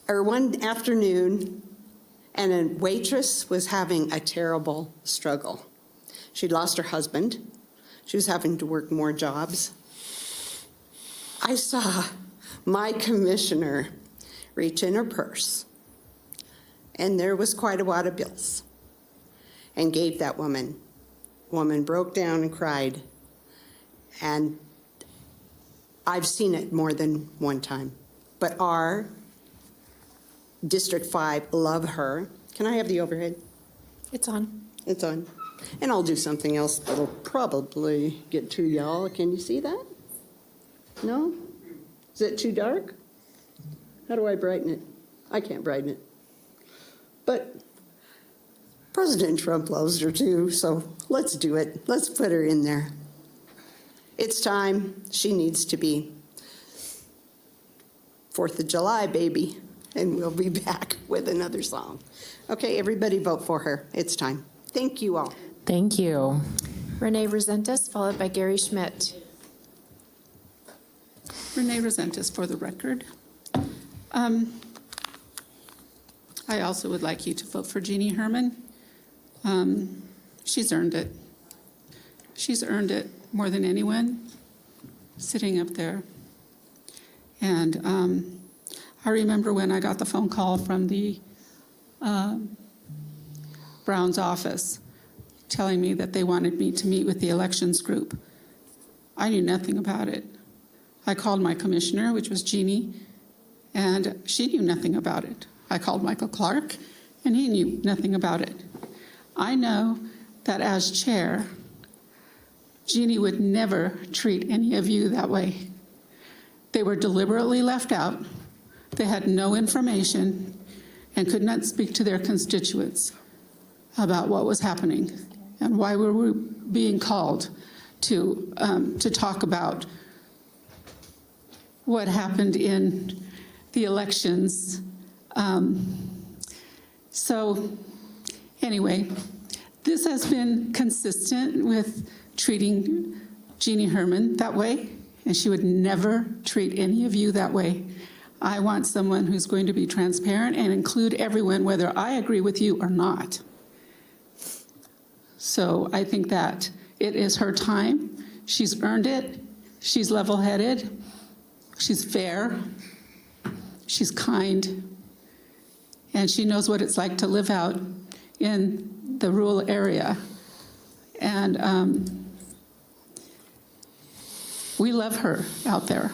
or one afternoon, and a waitress was having a terrible struggle. She'd lost her husband. She was having to work more jobs. I saw my commissioner reach in her purse, and there was quite a wad of bills, and gave that woman. Woman broke down and cried, and I've seen it more than one time. But our District 5 love her. Can I have the overhead? It's on. It's on. And I'll do something else that'll probably get to y'all. Can you see that? No? Is it too dark? How do I brighten it? I can't brighten it. But President Trump loves her too, so let's do it. Let's put her in there. It's time. She needs to be. 4th of July, baby. And we'll be back with another song. Okay, everybody vote for her. It's time. Thank you all. Thank you. Renee Resendez, followed by Gary Schmidt. Renee Resendez for the record. I also would like you to vote for Jeannie Herman. She's earned it. She's earned it more than anyone sitting up there. And I remember when I got the phone call from the Brown's office telling me that they wanted me to meet with the elections group. I knew nothing about it. I called my commissioner, which was Jeannie, and she knew nothing about it. I called Michael Clark, and he knew nothing about it. I know that as chair, Jeannie would never treat any of you that way. They were deliberately left out. They had no information and could not speak to their constituents about what was happening and why we were being called to talk about what happened in the elections. So anyway, this has been consistent with treating Jeannie Herman that way, and she would never treat any of you that way. I want someone who's going to be transparent and include everyone, whether I agree with you or not. So I think that It is her time. She's earned it. She's level-headed. She's fair. She's kind. And she knows what it's like to live out in the rural area. And we love her out there.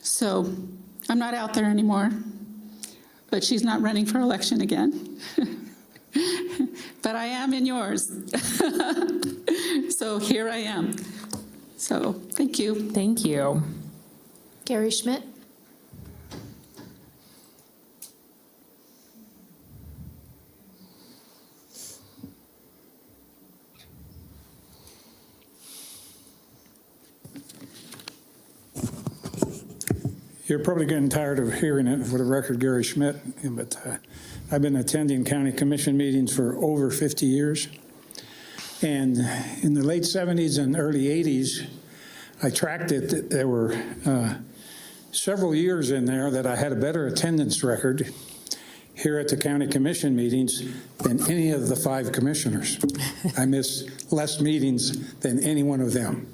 So I'm not out there anymore, but she's not running for election again. But I am in yours. So here I am. So thank you. Thank you. Gary Schmidt? You're probably getting tired of hearing it. For the record, Gary Schmidt, but I've been attending county commission meetings for over 50 years. And in the late 70s and early 80s, I tracked it. There were several years in there that I had a better attendance record here at the county commission meetings than any of the 5 commissioners. I missed less meetings than any one of them.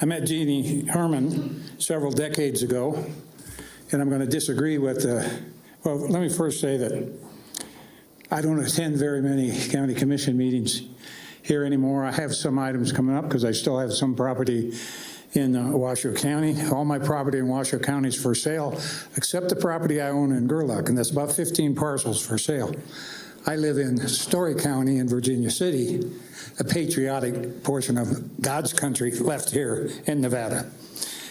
I met Jeannie Herman several decades ago, and I'm going to disagree with, well, let me first say that I don't attend very many county commission meetings here anymore. I have some items coming up because I still have some property in Washoe County. All my property in Washoe County is for sale, except the property I own in Gerlach, and that's about 15 parcels for sale. I live in Story County in Virginia City, a patriotic portion of God's country left here in Nevada.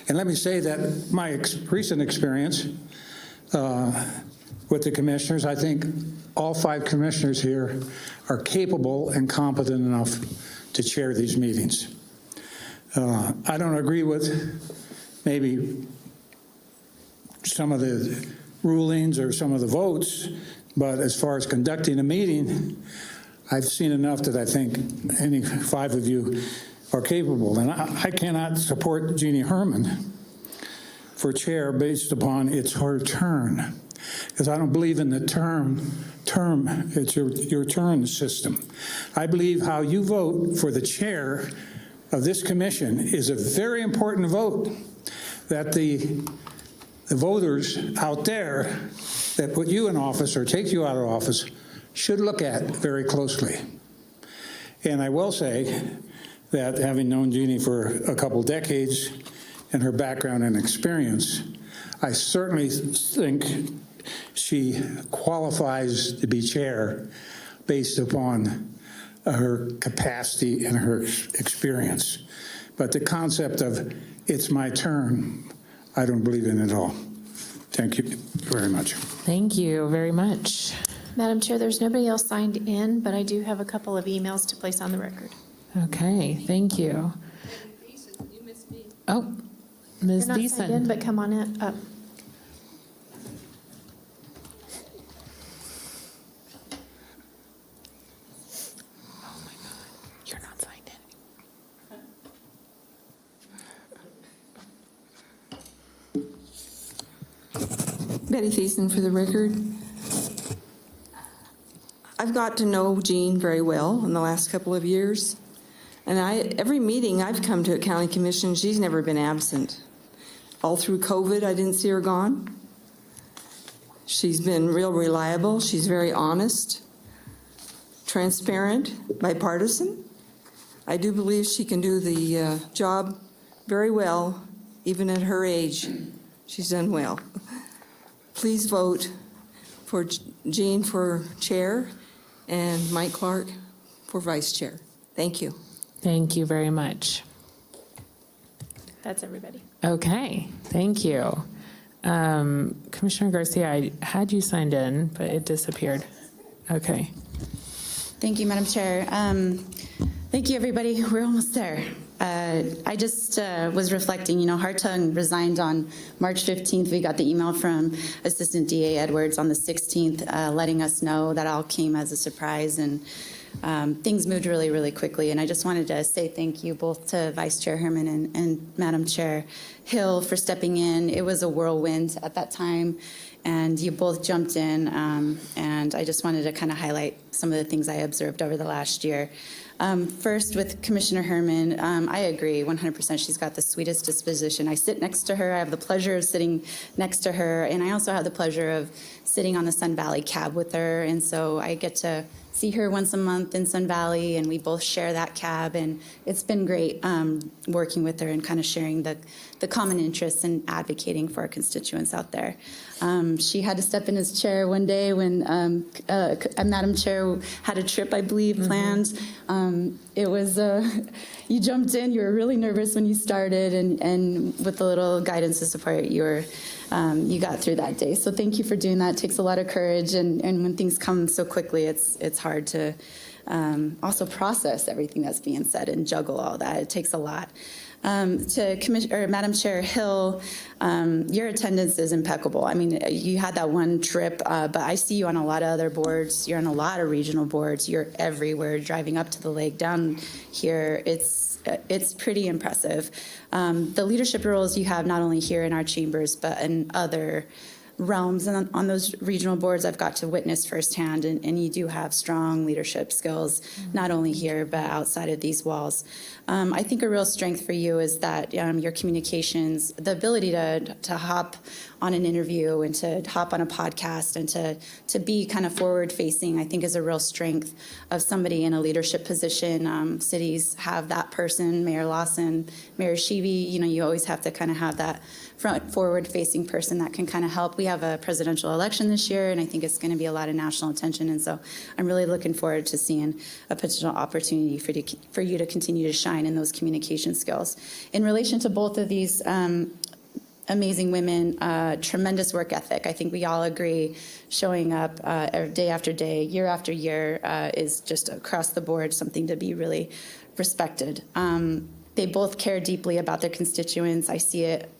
And let me say that my recent experience with the commissioners, I think all 5 commissioners here are capable and competent enough to chair these meetings. I don't agree with maybe some of the rulings or some of the votes, but as far as conducting a meeting, I've seen enough that I think any 5 of you are capable. And I cannot support Jeannie Herman for chair based upon it's her turn, because I don't believe in the term, it's your turn system. I believe how you vote for the chair of this commission is a very important vote that the voters out there that put you in office or take you out of office should look at very closely. And I will say that having known Jeannie for a couple decades and her background and experience, I certainly think she qualifies to be chair based upon her capacity and her experience. But the concept of it's my turn, I don't believe in at all. Thank you very much. Thank you very much. Madam Chair, there's nobody else signed in, but I do have a couple of emails to place on the record. Okay, thank you. Oh, Ms. You're not signed in, Deason. but come on up. Oh my God, you're not signed in. Betty Thiessen for the record. I've got to know Jean very well in the last couple of years. And every meeting I've come to at County Commission, she's never been absent. All through COVID, I didn't see her gone. She's been real reliable. She's very honest, transparent, bipartisan. I do believe she can do the job very well, even at her age. She's done well. Please vote for Jean for chair and Mike Clark for vice chair. Thank you. Thank you very much. That's everybody. Okay, thank you. Commissioner Garcia, I had you signed in, but it disappeared. Okay. Thank you, Madam Chair. Thank you, everybody. We're almost there. I just was reflecting, Hartung resigned on March 15th. We got the email from Assistant DA Edwards on the 16th letting us know that all came as a surprise. And things moved really, really quickly. And I just wanted to say thank you both to Vice Chair Herman and Madam Chair Hill for stepping in. It was a whirlwind at that time, and you both jumped in. And I just wanted to kind of highlight some of the things I observed over the last year. First, with Commissioner Herman, I agree 100%. She's got the sweetest disposition. I sit next to her. I have the pleasure of sitting next to her, and I also have the pleasure of sitting on the Sun Valley cab with her. And so I get to see her once a month in Sun Valley, and we both share that cab. And it's been great working with her and kind of sharing the common interests and advocating for our constituents out there. She had to step in as chair one day when Madam Chair had a trip, I believe, planned. It was, you jumped in, you were really nervous when you started, and with a little guidance and support, you got through that day. So thank you for doing that. It takes a lot of courage, and when things come so quickly, it's hard to also process everything that's being said and juggle all that. It takes a lot. To Madam Chair Hill, your attendance is impeccable. I mean, you had that one trip, but I see you on a lot of other boards. You're on a lot of regional boards. You're everywhere, driving up to the lake, down here. It's pretty impressive. The leadership roles you have not only here in our chambers, but in other realms, and on those regional boards I've got to witness firsthand, and you do have strong leadership skills, not only here but outside of these walls. I think a real strength for you is that your communications, the ability to hop on an interview and to hop on a podcast and to be kind of forward facing, I think is a real strength of somebody in a leadership position. Cities have that person, Mayor Lawson, Mayor Sheevy, you always have to kind of have that front forward-facing person that can kind of help. We have a presidential election this year, and I think it's going to be a lot of national attention, and so I'm really looking forward to seeing a potential opportunity for you to continue to shine in those communication skills. In relation to both of these amazing women, tremendous work ethic. I think we all agree showing up day after day, year after year is just across the board something to be really respected. They both care deeply about their constituents. I see it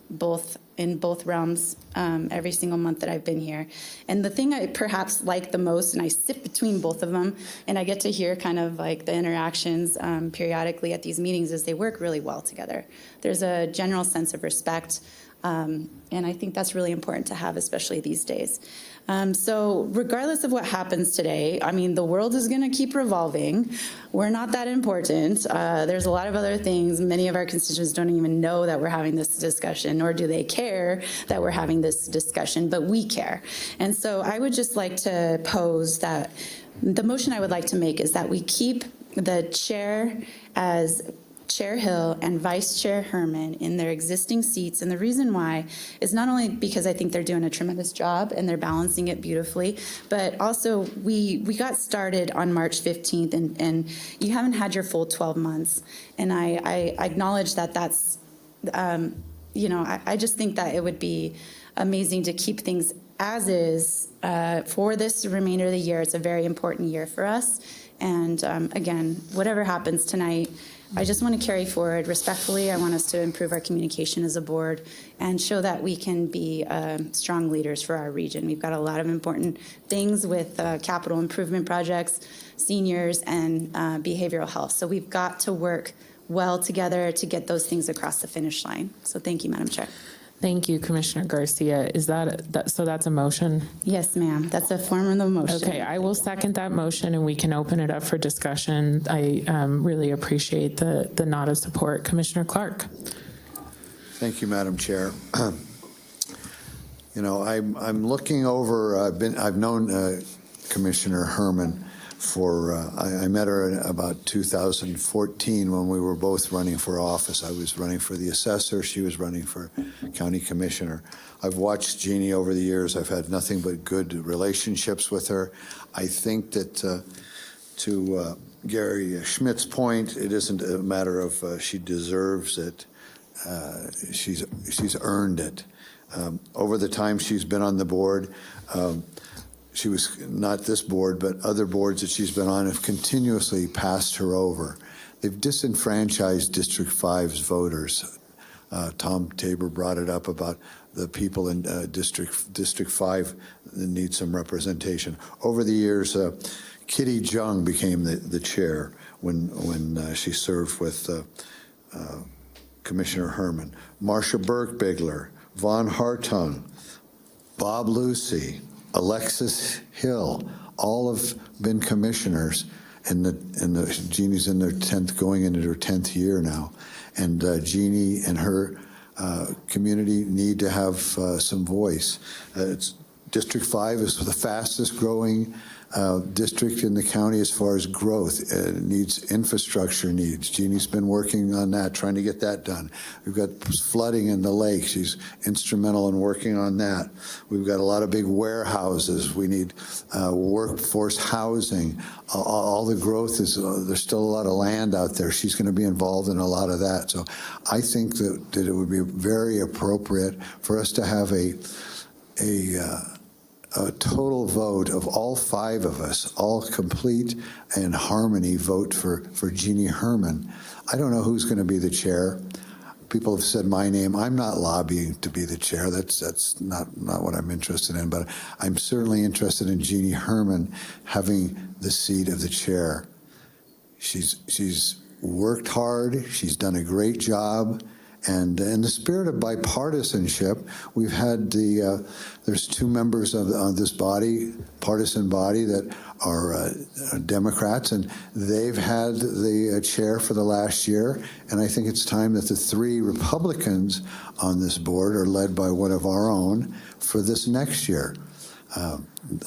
in both realms every single month that I've been here. And the thing I perhaps like the most, and I sit between both of them, and I get to hear kind of like the interactions periodically at these meetings, is they work really well together. There's a general sense of respect, and I think that's really important to have, especially these days. So regardless of what happens today, I mean, the world is going to keep revolving. We're not that important. There's a lot of other things. Many of our constituents don't even know that we're having this discussion, nor do they care that we're having this discussion, but we care. And so I would just like to pose that the motion I would like to make is that we keep the chair as Chair Hill and Vice Chair Herman in their existing seats. And the reason why is not only because I think they're doing a tremendous job and they're balancing it beautifully, but also we got started on March 15th and you haven't had your full 12 months. And I acknowledge that that's, I just think that it would be amazing to keep things as is for this remainder of the year. It's a very important year for us. And again, whatever happens tonight, I just want to carry forward respectfully. I want us to improve our communication as a board and show that we can be strong leaders for our region. We've got a lot of important things with capital improvement projects, seniors, and behavioral health. So we've got to work well together to get those things across the finish line. So thank you, Madam Chair. Thank you, Commissioner Garcia. Is so that's a motion? Yes, ma'am. That's a form of the motion. Okay, I will second that motion and we can open it up for discussion. I really appreciate the nod of support. Commissioner Clark. Thank you, Madam Chair. I'm looking over, I've known Commissioner Herman I met her in about 2014 when we were both running for office. I was running for the assessor. She was running for county commissioner. I've watched Jeannie over the years. I've had nothing but good relationships with her. I think that to Gary Schmidt's point, it isn't a matter of she deserves it. She's earned it. Over the time she's been on the board, she was not this board, but other boards that she's been on have continuously passed her over. They've disenfranchised District 5's voters Tom Tabor brought it up about the people in District 5 that need some representation. Over the years, Kitty Jung became the chair when she served with Commissioner Herman. Marcia Burke-Bigler, Vaughn Hartung, Bob Lucy, Alexis Hill, all have been commissioners, and Jeannie's in their 10th, going into her 10th year now. And Jeannie and her community need to have some voice. District 5 is the fastest growing district in the county as far as growth. It needs infrastructure needs. Jeannie's been working on that, trying to get that done. We've got flooding in the lake. She's instrumental in working on that. We've got a lot of big warehouses. We need workforce housing. All the growth is, there's still a lot of land out there. She's going to be involved in a lot of that. So I think that it would be very appropriate for us to have a total vote of all 5 of us, all complete and harmony vote for Jeannie Herman. I don't know who's going to be the chair. People have said my name. I'm not lobbying to be the chair. That's not what I'm interested in, but I'm certainly interested in Jeannie Herman having the seat of the chair. She's worked hard. She's done a great job. And in the spirit of bipartisanship, we've had there's 2 members of this body, partisan body, that are Democrats, and they've had the chair for the last year. And I think it's time that the 3 Republicans on this board are led by one of our own for this next year.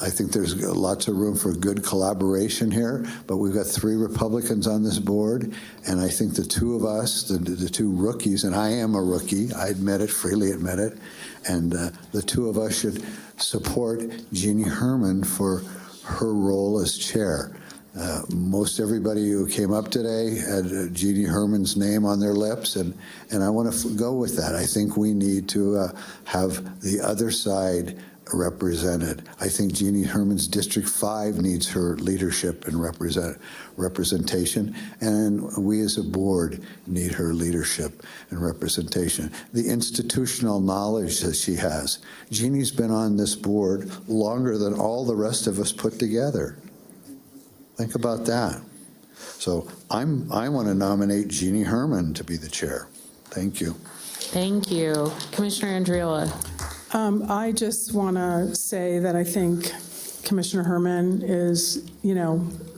I think there's lots of room for good collaboration here, but we've got 3 Republicans on this board, and I think the 2 of us, the 2 rookies, and I am a rookie, I admit it, freely admit it, and the 2 of us should support Jeannie Herman for her role as chair. Most everybody who came up today had Jeannie Herman's name on their lips, and I want to go with that. I think we need to have the other side represented. I think Jeannie Herman's District 5 needs her leadership and representation, and we as a board need her leadership and representation. The institutional knowledge that she has. Jeannie's been on this board longer than all the rest of us put together. Think about that. So I want to nominate Jeannie Herman to be the chair. Thank you. Thank you. Commissioner Andriola. I just want to say that I think Commissioner Herman is,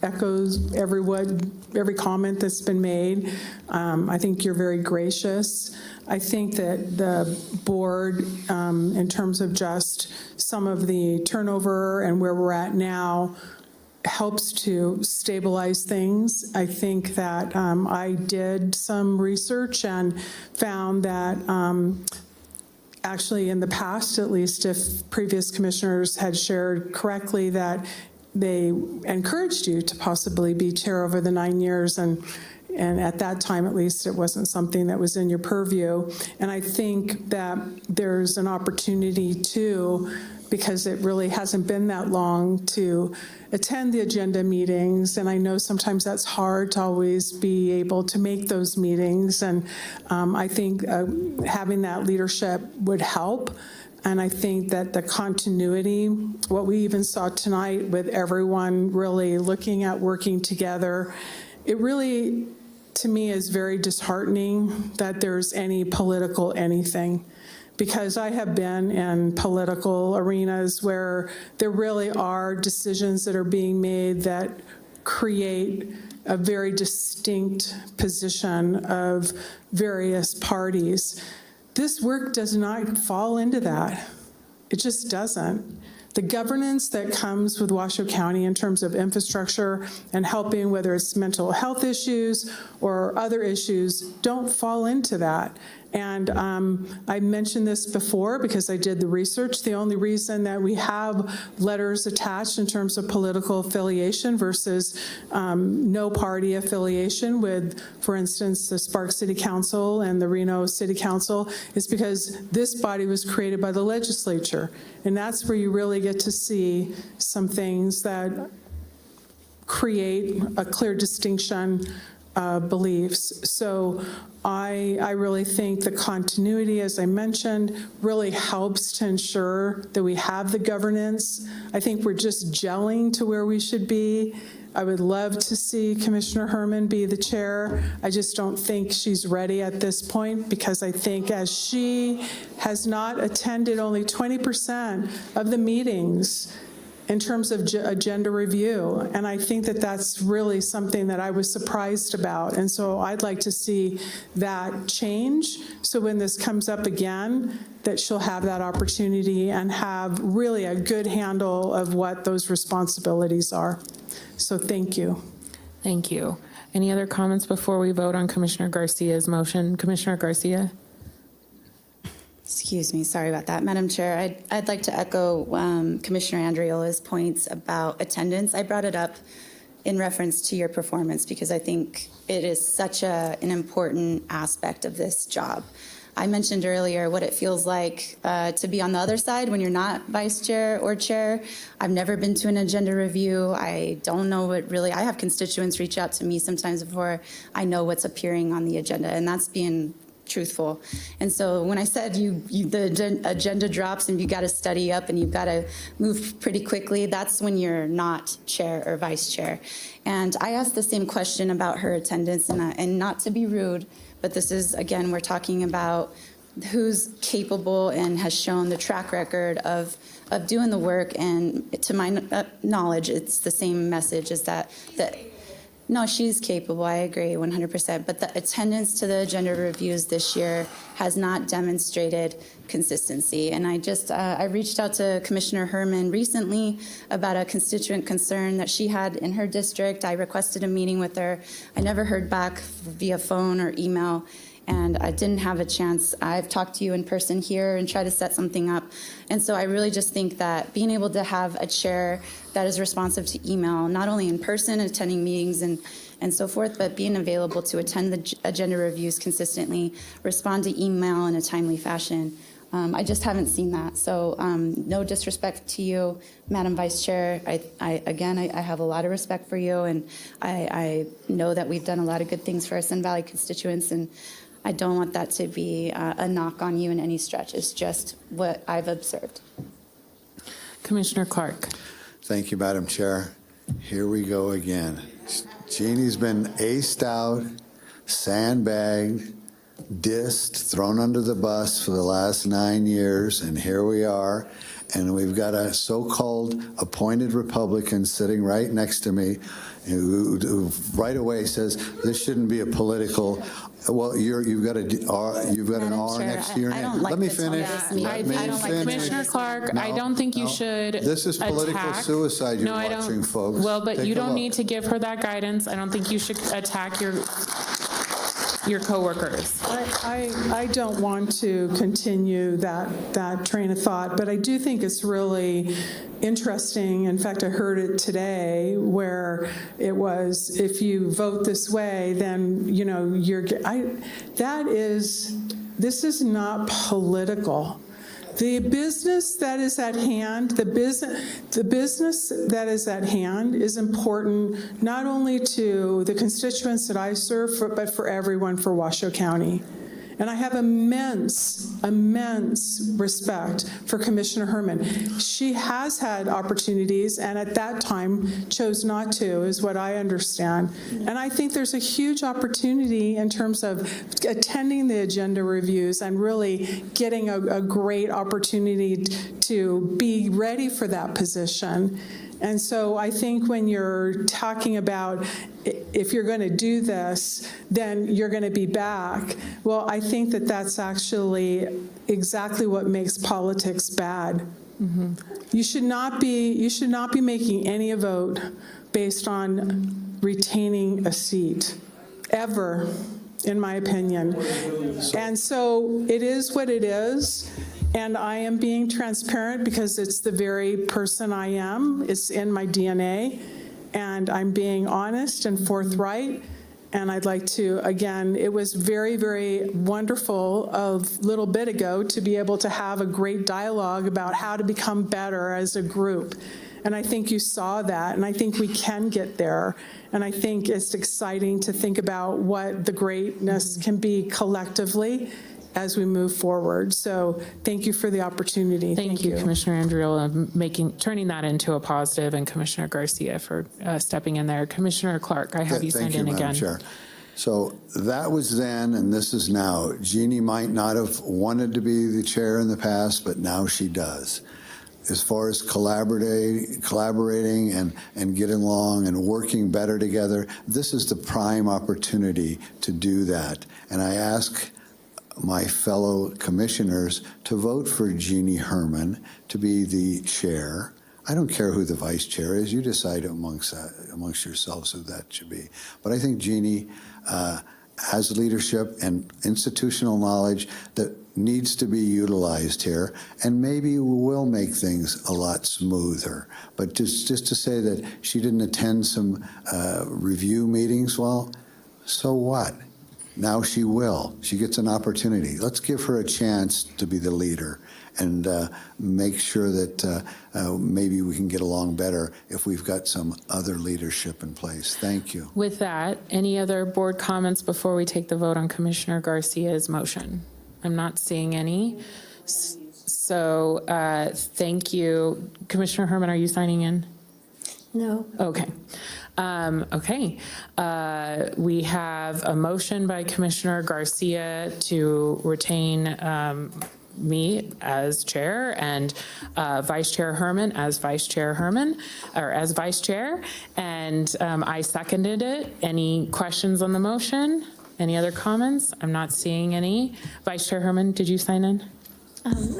echoes every comment that's been made. I think you're very gracious. I think that the board, in terms of just some of the turnover and where we're at now, helps to stabilize things. I think that I did some research and found that actually in the past, at least, if previous commissioners had shared correctly, that they encouraged you to possibly be chair over the 9 years, and at that time, at least, it wasn't something that was in your purview. And I think that there's an opportunity too, because it really hasn't been that long, to attend the agenda meetings. And I know sometimes that's hard to always be able to make those meetings. And I think having that leadership would help. And I think that the continuity, what we even saw tonight with everyone really looking at working together, it really, to me, is very disheartening that there's any political anything. Because I have been in political arenas where there really are decisions that are being made that create a very distinct position of various parties. This work does not fall into that. It just doesn't. The governance that comes with Washoe County in terms of infrastructure and helping, whether it's mental health issues or other issues, don't fall into that. And I mentioned this before because I did the research. The only reason that we have letters attached in terms of political affiliation versus no party affiliation with, for instance, the Sparks City Council and the Reno City Council is because this body was created by the legislature. And that's where you really get to see some things that create a clear distinction beliefs. So I really think the continuity, as I mentioned, really helps to ensure that we have the governance. I think we're just gelling to where we should be. I would love to see Commissioner Herman be the chair. I just don't think she's ready at this point, because I think as she has not attended only 20% of the meetings in terms of agenda review. And I think that that's really something that I was surprised about. And so I'd like to see that change. So when this comes up again, that she'll have that opportunity and have really a good handle of what those responsibilities are. So thank you. Thank you. Any other comments before we vote on Commissioner Garcia's motion? Commissioner Garcia? Excuse me, sorry about that. Madam Chair, I'd like to echo Commissioner Andriola's points about attendance. I brought it up in reference to your performance because I think it is such an important aspect of this job. I mentioned earlier what it feels like to be on the other side when you're not vice chair or chair. I've never been to an agenda review. I don't know what really, I have constituents reach out to me sometimes before I know what's appearing on the agenda, and that's being truthful. And so when I said the agenda drops and you got to study up and you've got to move pretty quickly, that's when you're not chair or vice chair. And I asked the same question about her attendance, and not to be rude, but this is, again, we're talking about who's capable and has shown the track record of doing the work. And to my knowledge, it's the same message as that no, she's capable. I agree 100%. But the attendance to the agenda reviews this year has not demonstrated consistency. And I reached out to Commissioner Herman recently about a constituent concern that she had in her district. I requested a meeting with her. I never heard back via phone or email, and I didn't have a chance. I've talked to you in person here and tried to set something up. And so I really just think that being able to have a chair that is responsive to email, not only in person, attending meetings and so forth, but being available to attend the agenda reviews consistently, respond to email in a timely fashion. I just haven't seen that. So no disrespect to you, Madam Vice Chair. I have a lot of respect for you, and I know that we've done a lot of good things for our Sun Valley constituents, and I don't want that to be a knock on you in any stretch. It's just what I've observed. Commissioner Clark. Thank you, Madam Chair. Here we go again. Jeannie's been aced out, sandbagged, dissed, thrown under the bus for the last 9 years, and here we are. And we've got a so-called appointed Republican sitting right next to me who right away says this shouldn't be a political. Well, you've got an R next to your name. Let me finish. Commissioner Clark, I don't think you should. This is political suicide you're watching, folks. Well, but you don't need to give her that guidance. I don't think you should attack your coworkers. I don't want to continue that train of thought, but I do think it's really interesting. In fact, I heard it today where it was, if you vote this way, then, this is not political. The business that is at hand, the business that is at hand is important not only to the constituents that I serve, but for everyone for Washoe County. And I have immense respect for Commissioner Herman. She has had opportunities, and at that time chose not to, is what I understand. And I think there's a huge opportunity in terms of attending the agenda reviews and really getting a great opportunity to be ready for that position. And so I think when you're talking about if you're going to do this, then you're going to be back. Well, I think that that's actually exactly what makes politics bad. Mm-hmm. You should not be making any vote based on retaining a seat, ever, in my opinion. And so it is what it is. And I am being transparent because it's the very person I am. It's in my DNA. And I'm being honest and forthright. And I'd like to, again, it was very, very wonderful a little bit ago to be able to have a great dialogue about how to become better as a group. And I think you saw that, and I think we can get there. And I think it's exciting to think about what the greatness can be collectively as we move forward. So thank you for the opportunity. Thank you, Commissioner Andriola, turning that into a positive, and Commissioner Garcia for stepping in there. Commissioner Clark, I have you signed in Madam again. Chair. So that was then, and this is now. Jeannie might not have wanted to be the chair in the past, but now she does. As far as collaborating and getting along and working better together, this is the prime opportunity to do that. And I ask my fellow commissioners to vote for Jeannie Herman to be the chair. I don't care who the vice chair is. You decide amongst yourselves who that should be. But I think Jeannie has leadership and institutional knowledge that needs to be utilized here, and maybe will make things a lot smoother. But just to say that she didn't attend some review meetings, well, so what? Now she will. She gets an opportunity. Let's give her a chance to be the leader and make sure that maybe we can get along better if we've got some other leadership in place. Thank you. With that, any other board comments before we take the vote on Commissioner Garcia's motion? I'm not seeing any. So thank you. Commissioner Herman, are you signing in? No. Okay. Okay. We have a motion by Commissioner Garcia to retain me as chair and Vice Chair Herman as Vice Chair Herman, or as Vice Chair. And I seconded it. Any questions on the motion? Any other comments? I'm not seeing any. Vice Chair Herman, did you sign in?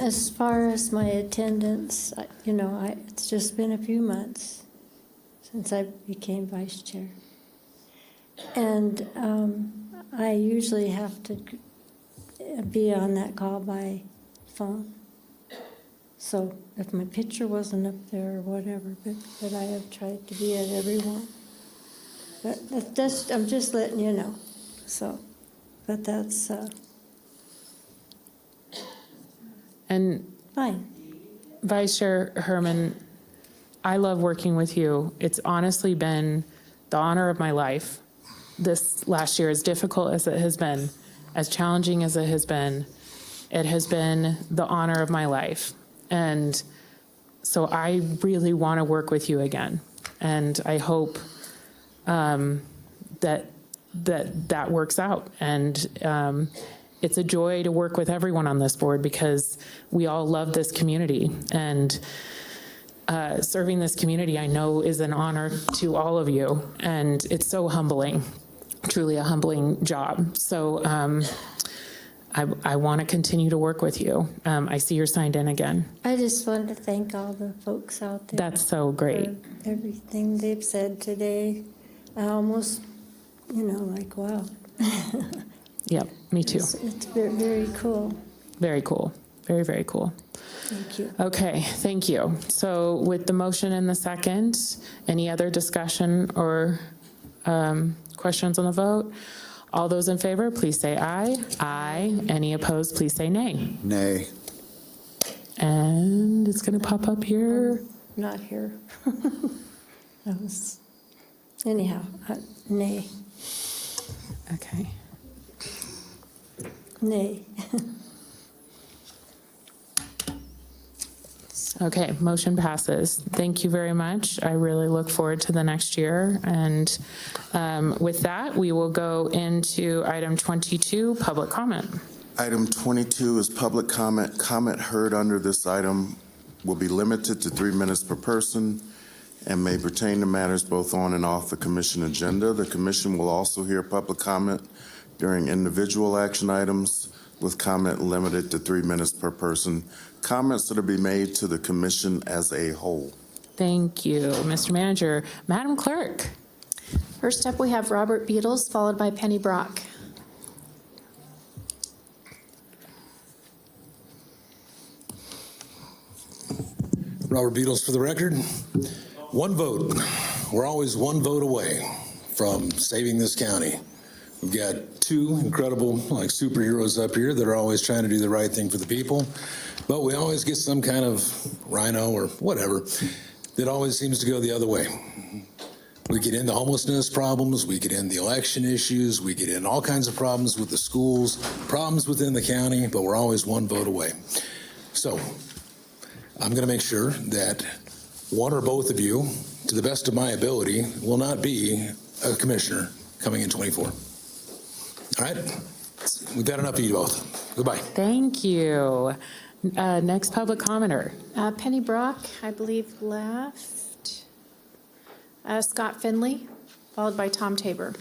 As far as my attendance, it's just been a few months since I became vice chair. And I usually have to be on that call by phone. So if my picture wasn't up there or whatever, but I have tried to be at every one. But I'm just letting you know. So, but that's and fine. Vice Chair Herman, I love working with you. It's honestly been the honor of my life. This last year, as difficult as it has been, as challenging as it has been the honor of my life. And so I really want to work with you again. And I hope that works out. And it's a joy to work with everyone on this board because we all love this community. And serving this community, I know, is an honor to all of you. And it's so humbling, truly a humbling job. So I want to continue to work with you. I see you're signed in again. I just wanted to thank all the folks out there. That's so great. For everything they've said today. I almost, like, wow. Yep, me too. It's very, very cool. Very cool. Very, very cool. Thank you. Okay, thank you. So with the motion and the second, any other discussion or questions on the vote? All those in favor, please say aye. Aye. Any opposed, please say nay. Nay. And it's going to pop up here. Not here. Anyhow, nay. Okay. Nay. Okay, motion passes. Thank you very much. I really look forward to the next year. And with that, we will go into item 22, public comment. Item 22 is public comment. Comment heard under this item will be limited to 3 minutes per person and may pertain to matters both on and off the commission agenda. The commission will also hear public comment during individual action items with comment limited to 3 minutes per person. Comments that will be made to the commission as a whole. Thank you, Mr. Manager. Madam Clerk. First up, we have Robert Beatles, followed by Penny Brock. Robert Beatles for the record. One vote. We're always one vote away from saving this county. We've got two incredible superheroes up here that are always trying to do the right thing for the people, but we always get some kind of rhino or whatever that always seems to go the other way. We get into homelessness problems, we get into election issues, we get in all kinds of problems with the schools, problems within the county, but we're always one vote away. So I'm going to make sure that one or both of you, to the best of my ability, will not be a commissioner coming in 24. All right? We've got enough of you both. Goodbye. Thank you. Next public commenter. Penny Brock, I believe, left. Scott Finley, followed by Tom Tabor.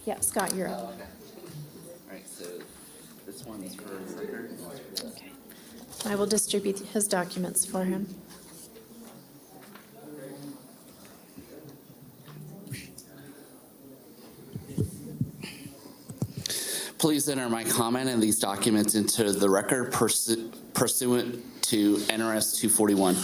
Yeah, Scott, you're up. All right, so this one's for the record. Okay. I will distribute his documents for him. Please enter my comment and these documents into the record pursuant to NRS 241.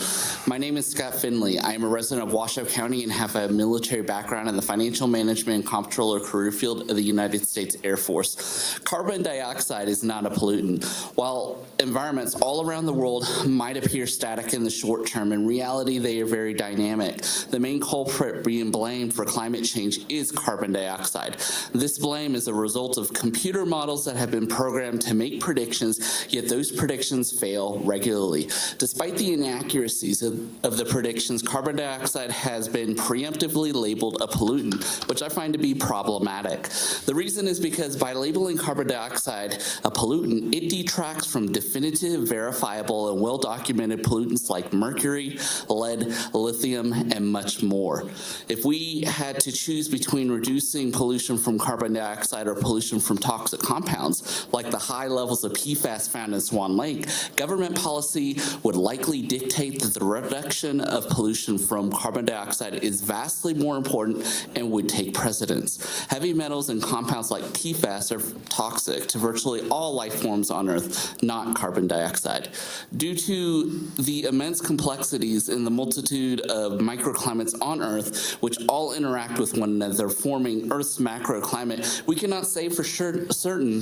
My name is Scott Finley. I am a resident of Washoe County and have a military background in the financial management and comptroller career field of the United States Air Force. Carbon dioxide is not a pollutant. While environments all around the world might appear static in the short term, in reality they are very dynamic. The main culprit being blamed for climate change is carbon dioxide. This blame is a result of computer models that have been programmed to make predictions, yet those predictions fail regularly. Despite the inaccuracies of the predictions, carbon dioxide has been preemptively labeled a pollutant, which I find to be problematic. The reason is because by labeling carbon dioxide a pollutant, it detracts from definitive, verifiable, and well-documented pollutants like mercury, lead, lithium, and much more. If we had to choose between reducing pollution from carbon dioxide or pollution from toxic compounds, like the high levels of PFAS found in Swan Lake, government policy would likely dictate that the reduction of pollution from carbon dioxide is vastly more important and would take precedence. Heavy metals and compounds like PFAS are toxic to virtually all life forms on Earth, not carbon dioxide. Due to the immense complexities in the multitude of microclimates on Earth, which all interact with one another, forming Earth's macroclimate, we cannot say for certain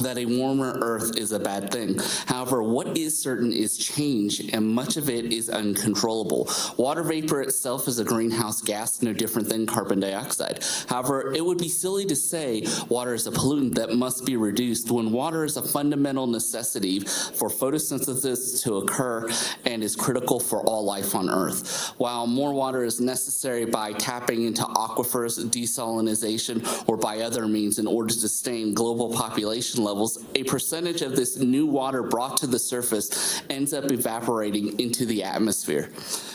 that a warmer Earth is a bad thing. However, what is certain is change, and much of it is uncontrollable. Water vapor itself is a greenhouse gas, no different than carbon dioxide. However, it would be silly to say water is a pollutant that must be reduced when water is a fundamental necessity for photosynthesis to occur and is critical for all life on Earth. While more water is necessary by tapping into aquifers, desalinization, or by other means in order to sustain global population levels, a percentage of this new water brought to the surface ends up evaporating into the atmosphere.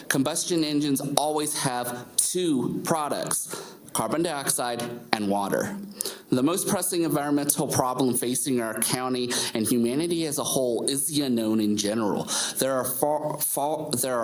Combustion engines always have two products: carbon dioxide and water. The most pressing environmental problem facing our county and humanity as a whole is the unknown in general. There are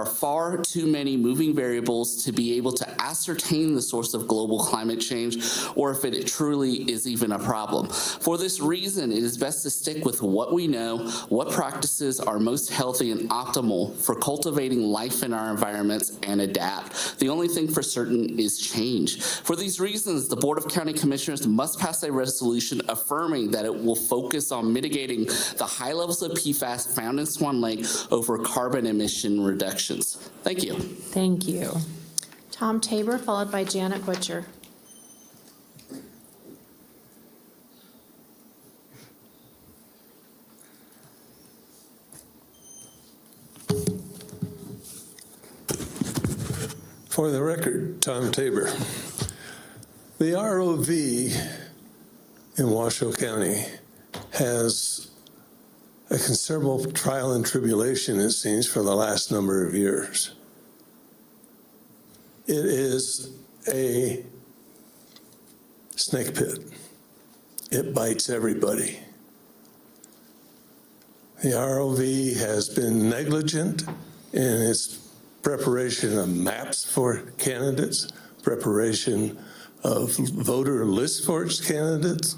far too many moving variables to be able to ascertain the source of global climate change, or if it truly is even a problem. For this reason, it is best to stick with what we know, what practices are most healthy and optimal for cultivating life in our environments, and adapt. The only thing for certain is change. For these reasons, the Board of County Commissioners must pass a resolution affirming that it will focus on mitigating the high levels of PFAS found in Swan Lake over carbon emission reductions. Thank you. Thank you. Tom Tabor, followed by Janet Butcher. For the record, Tom Tabor. The ROV in Washoe County has a considerable trial and tribulation, it seems, for the last number of years. It is a snake pit. It bites everybody. The ROV has been negligent in its preparation of maps for candidates, preparation of voter lists for its candidates,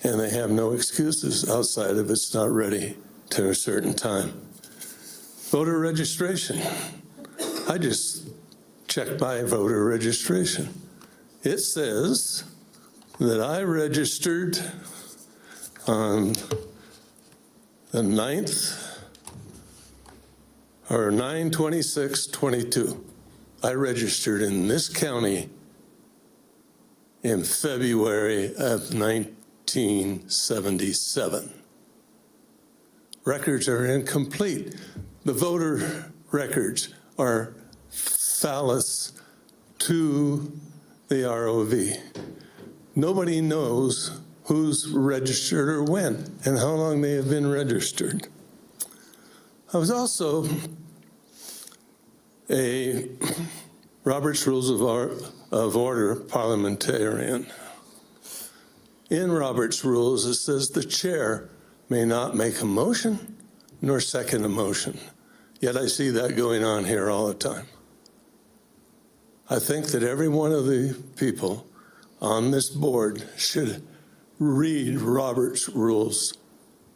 and they have no excuses outside of it's not ready to a certain time. Voter registration. I just checked my voter registration. It says that I registered on the 9th or 9/26/22. I registered in this county in February of 1977. Records are incomplete. The voter records are phallus to the ROV. Nobody knows who's registered or when and how long they have been registered. I was also a Robert's Rules of Order parliamentarian. In Robert's Rules, it says the chair may not make a motion nor second a motion. Yet I see that going on here all the time. I think that every one of the people on this board should read Robert's Rules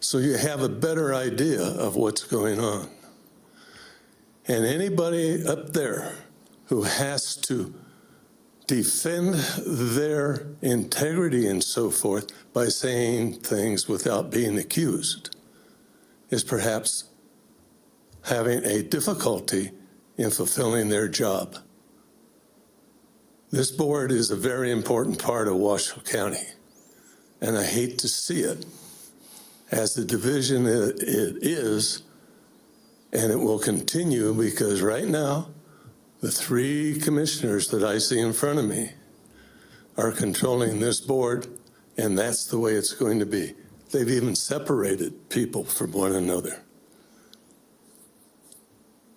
so you have a better idea of what's going on. And anybody up there who has to defend their integrity and so forth by saying things without being accused is perhaps having a difficulty in fulfilling their job. This board is a very important part of Washoe County, and I hate to see it as the division it is, and it will continue because right now, the 3 commissioners that I see in front of me are controlling this board, and that's the way it's going to be. They've even separated people from one another.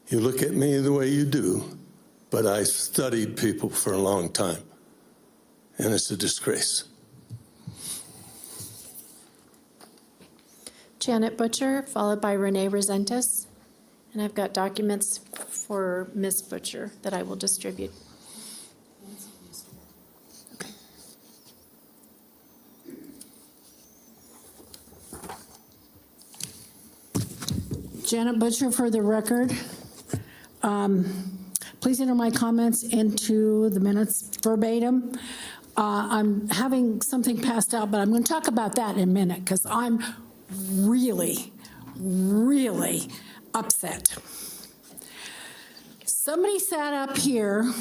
You look at me the way you do, but I studied people for a long time, and it's a disgrace. Janet Butcher, followed by Renee Resentis. And I've got documents for Ms. Butcher that I will distribute. Okay. Janet Butcher for the record. Please enter my comments into the minutes verbatim. I'm having something passed out, but I'm going to talk about that in a minute because I'm really, really upset. Somebody sat up here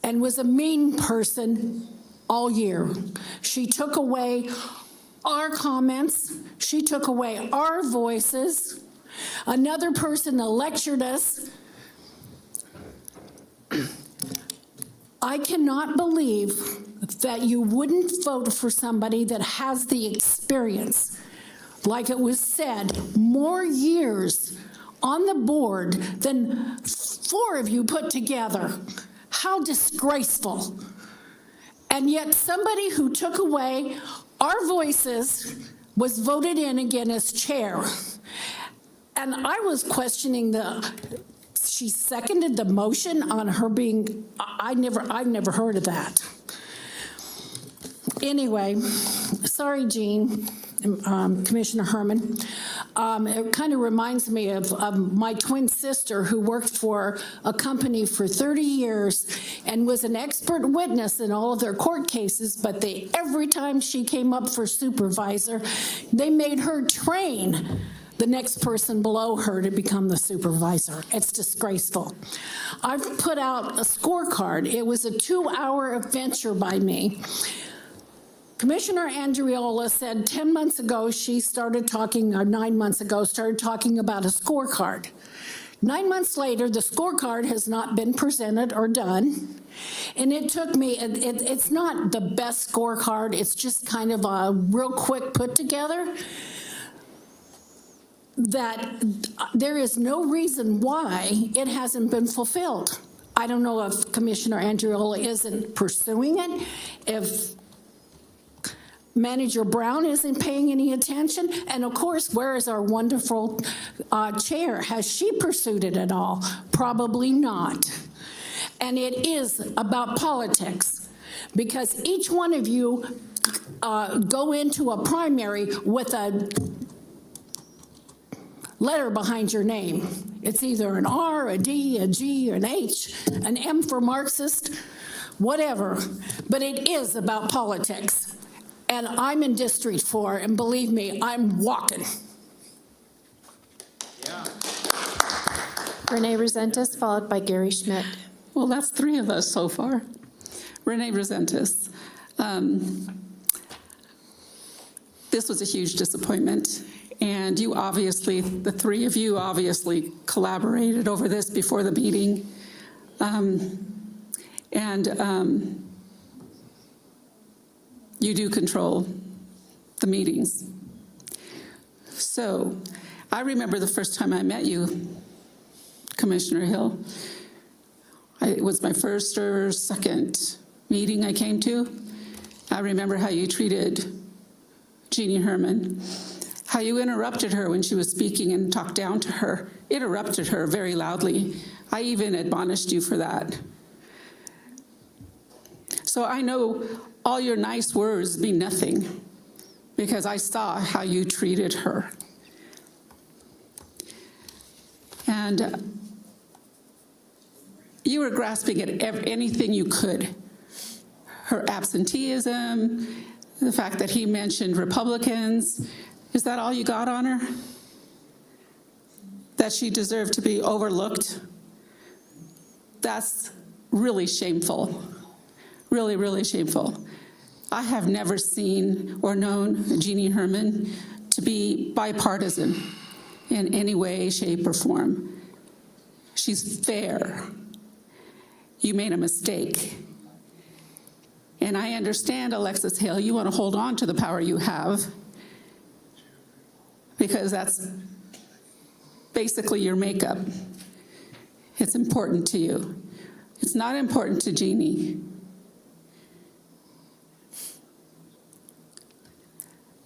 and was a mean person all year. She took away our comments. She took away our voices. Another person lectured us. I cannot believe that you wouldn't vote for somebody that has the experience. Like it was said, more years on the board than 4 of you put together. How disgraceful. And yet somebody who took away our voices was voted in again as chair. And I was questioning she seconded the motion on her being, I've never heard of that. Anyway, sorry, Jean, Commissioner Herman. It kind of reminds me of my twin sister who worked for a company for 30 years and was an expert witness in all of their court cases, but every time she came up for supervisor, they made her train the next person below her to become the supervisor. It's disgraceful. I've put out a scorecard. It was a 2-hour adventure by me. Commissioner Andriola said 10 months ago she started talking, or 9 months ago, started talking about a scorecard. 9 months later, the scorecard has not been presented or done. And it took me, it's not the best scorecard, it's just kind of a real quick put together. That there is no reason why it hasn't been fulfilled. I don't know if Commissioner Andriola isn't pursuing it, if Manager Brown isn't paying any attention, and of course, where is our wonderful chair? Has she pursued it at all? Probably not. And it is about politics, because each one of you go into a primary with a letter behind your name. It's either an R, a D, a G, or an H, an M for Marxist, whatever, but it is about politics. And I'm in District 4, and believe me, I'm walking. Renee Resentis, followed by Gary Schmidt. Well, that's three of us so far. Renee Resentis. This was a huge disappointment, and you obviously, the three of you obviously collaborated over this before the meeting. You do control the meetings. So I remember the first time I met you, Commissioner Hill. It was my first or second meeting I came to. I remember how you treated Jeannie Herman, how you interrupted her when she was speaking and talked down to her, interrupted her very loudly. I even admonished you for that. So I know all your nice words mean nothing because I saw how you treated her. And you were grasping at anything you could. Her absenteeism, the fact that he mentioned Republicans. Is that all you got on her? That she deserved to be overlooked? That's really shameful. Really, really shameful. I have never seen or known Jeannie Herman to be bipartisan in any way, shape, or form. She's fair. You made a mistake. And I understand, Alexis Hale, you want to hold on to the power you have because that's basically your makeup. It's important to you. It's not important to Jeannie.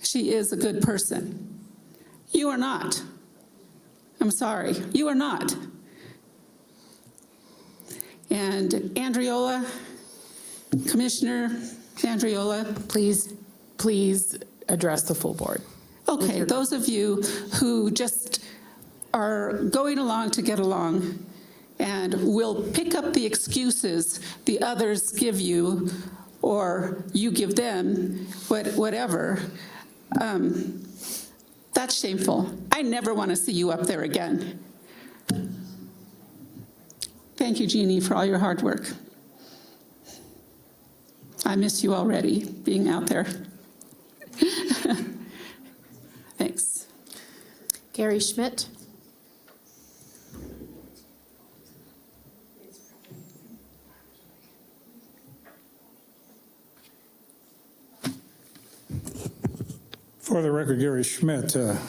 She is a good person. You are not. I'm sorry. You are not. And Andriola, Commissioner Andriola. Please address the full board. Okay, those of you who just are going along to get along and will pick up the excuses the others give you or you give them, whatever, that's shameful. I never want to see you up there again. Thank you, Jeannie, for all your hard work. I miss you already, being out there. Thanks. Gary Schmidt. For the record, Gary Schmidt, a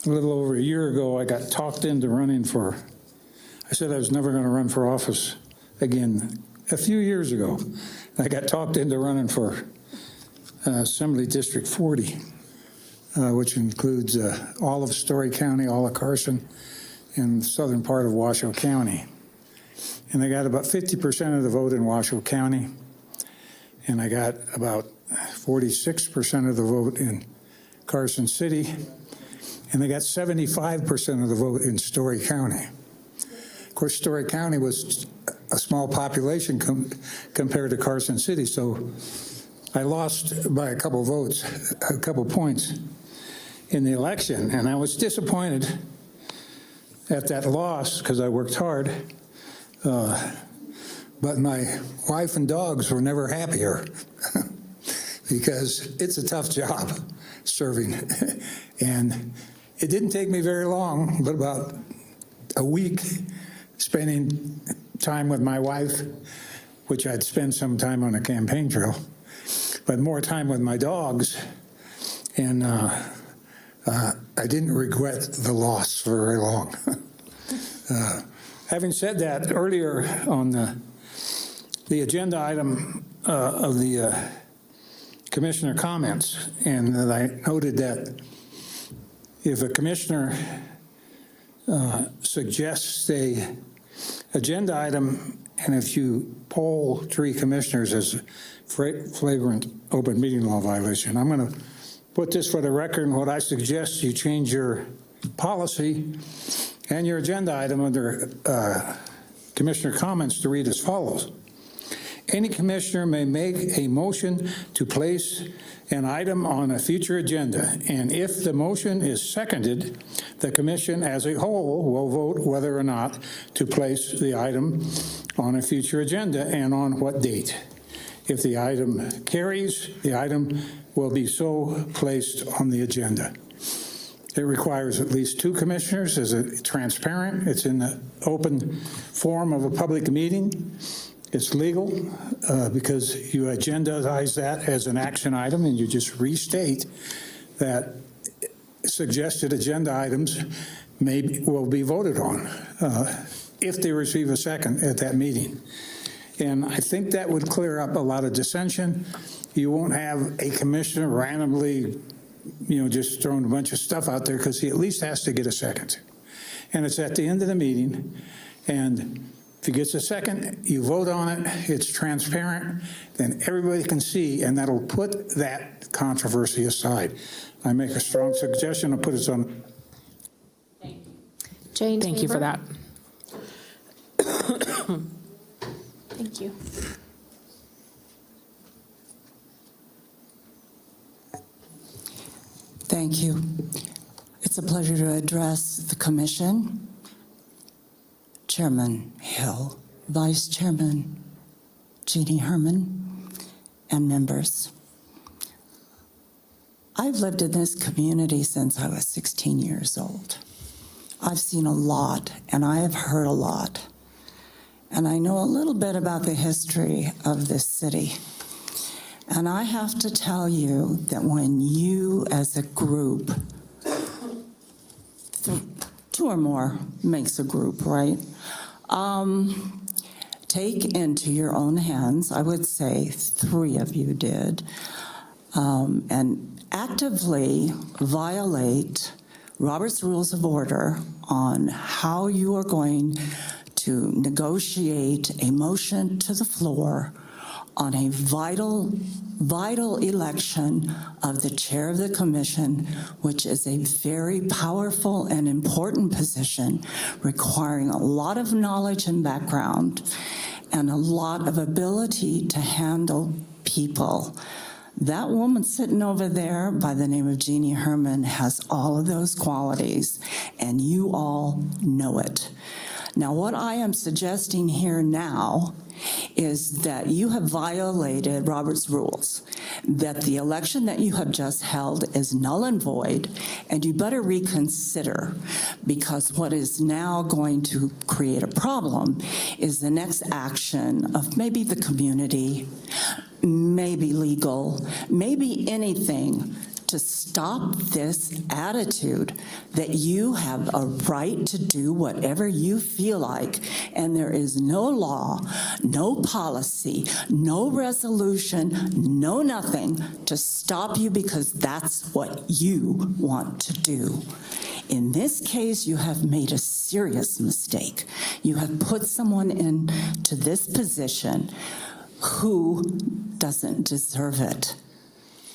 little over a year ago, I got talked into running for, I said I was never going to run for office again. A few years ago, I got talked into running for Assembly District 40, which includes all of Story County, all of Carson, and the southern part of Washoe County. And I got about 50% of the vote in Washoe County, and I got about 46% of the vote in Carson City, and they got 75% of the vote in Story County. Of course, Story County was a small population compared to Carson City, so I lost by a couple votes, a couple points in the election, and I was disappointed at that loss because I worked hard, but my wife and dogs were never happier. Because it's a tough job serving. And it didn't take me very long, but about a week spending time with my wife, which I'd spend some time on a campaign trail, but more time with my dogs. And I didn't regret the loss for very long. Having said that, earlier on the agenda item of the commissioner comments, and that I noted that if a commissioner suggests a agenda item, and if you poll 3 commissioners as flagrant open meeting law violation, I'm going to put this for the record, and what I suggest you change your policy and your agenda item under commissioner comments to read as follows. Any commissioner may make a motion to place an item on a future agenda, and if the motion is seconded, the commission as a whole will vote whether or not to place the item on a future agenda and on what date. If the item carries, the item will be so placed on the agenda. It requires at least 2 commissioners. It's transparent. It's in the open form of a public meeting. It's legal because you agendize that as an action item, and you just restate that suggested agenda items will be voted on if they receive a second at that meeting. And I think that would clear up a lot of dissension. You won't have a commissioner randomly, just throwing a bunch of stuff out there, because he at least has to get a second. And it's at the end of the meeting, and if he gets a second, you vote on it, it's transparent, then everybody can see, and that'll put that controversy aside. I make a strong suggestion to put it on. Jane, Thank you for that. Thank you. Thank you. It's a pleasure to address the commission. Chairman Hill, Vice Chairman Jeannie Herman, and members. I've lived in this community since I was 16 years old. I've seen a lot, and I have heard a lot. And I know a little bit about the history of this city. And I have to tell you that when you as a group, 2 or more makes a group, right? Take into your own hands, I would say 3 of you did, and actively violate Robert's Rules of Order on how you are going to negotiate a motion to the floor on a vital election of the chair of the commission, which is a very powerful and important position requiring a lot of knowledge and background and a lot of ability to handle people. That woman sitting over there by the name of Jeannie Herman has all of those qualities, and you all know it. Now, what I am suggesting here now is that you have violated Robert's rules, that the election that you have just held is null and void, and you better reconsider, because what is now going to create a problem is the next action of maybe the community, maybe legal, maybe anything to stop this attitude that you have a right to do whatever you feel like, and there is no law, no policy, no resolution, no nothing to stop you because that's what you want to do. In this case, you have made a serious mistake. You have put someone into this position who doesn't deserve it,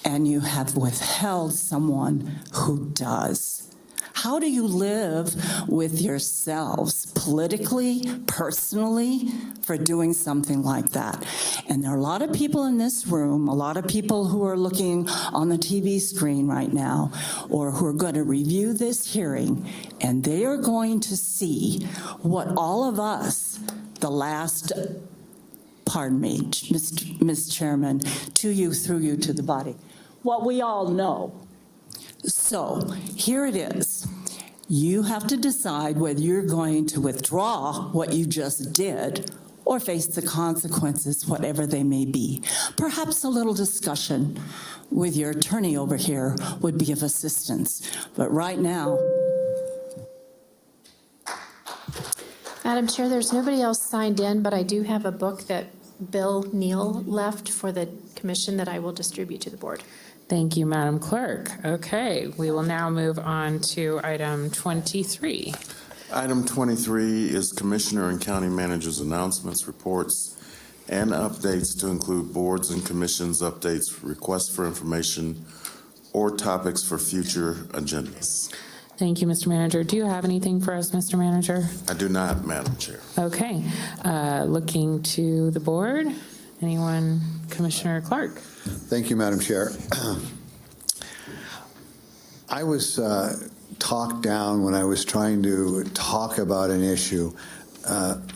and you have withheld someone who does. How do you live with yourselves politically, personally, for doing something like that? And there are a lot of people in this room, a lot of people who are looking on the TV screen right now, or who are going to review this hearing, and they are going to see what all of us, the last, pardon me, Ms. Chairman, to you, through you, to the body, what we all know. So here it is. You have to decide whether you're going to withdraw what you just did or face the consequences, whatever they may be. Perhaps a little discussion with your attorney over here would be of assistance. But right now, Madam Chair, there's nobody else signed in, but I do have a book that Bill Neal left for the commission that I will distribute to the board. Thank you, Madam Clerk. Okay, we will now move on to item 23. Item 23 is Commissioner and County Managers' announcements, reports, and updates to include boards and commissions updates, requests for information, or topics for future agendas. Thank you, Mr. Manager. Do you have anything for us, Mr. Manager? I do not, Madam Chair. Okay, looking to the board. Anyone? Commissioner Clark? Thank you, Madam Chair. I was talked down when I was trying to talk about an issue.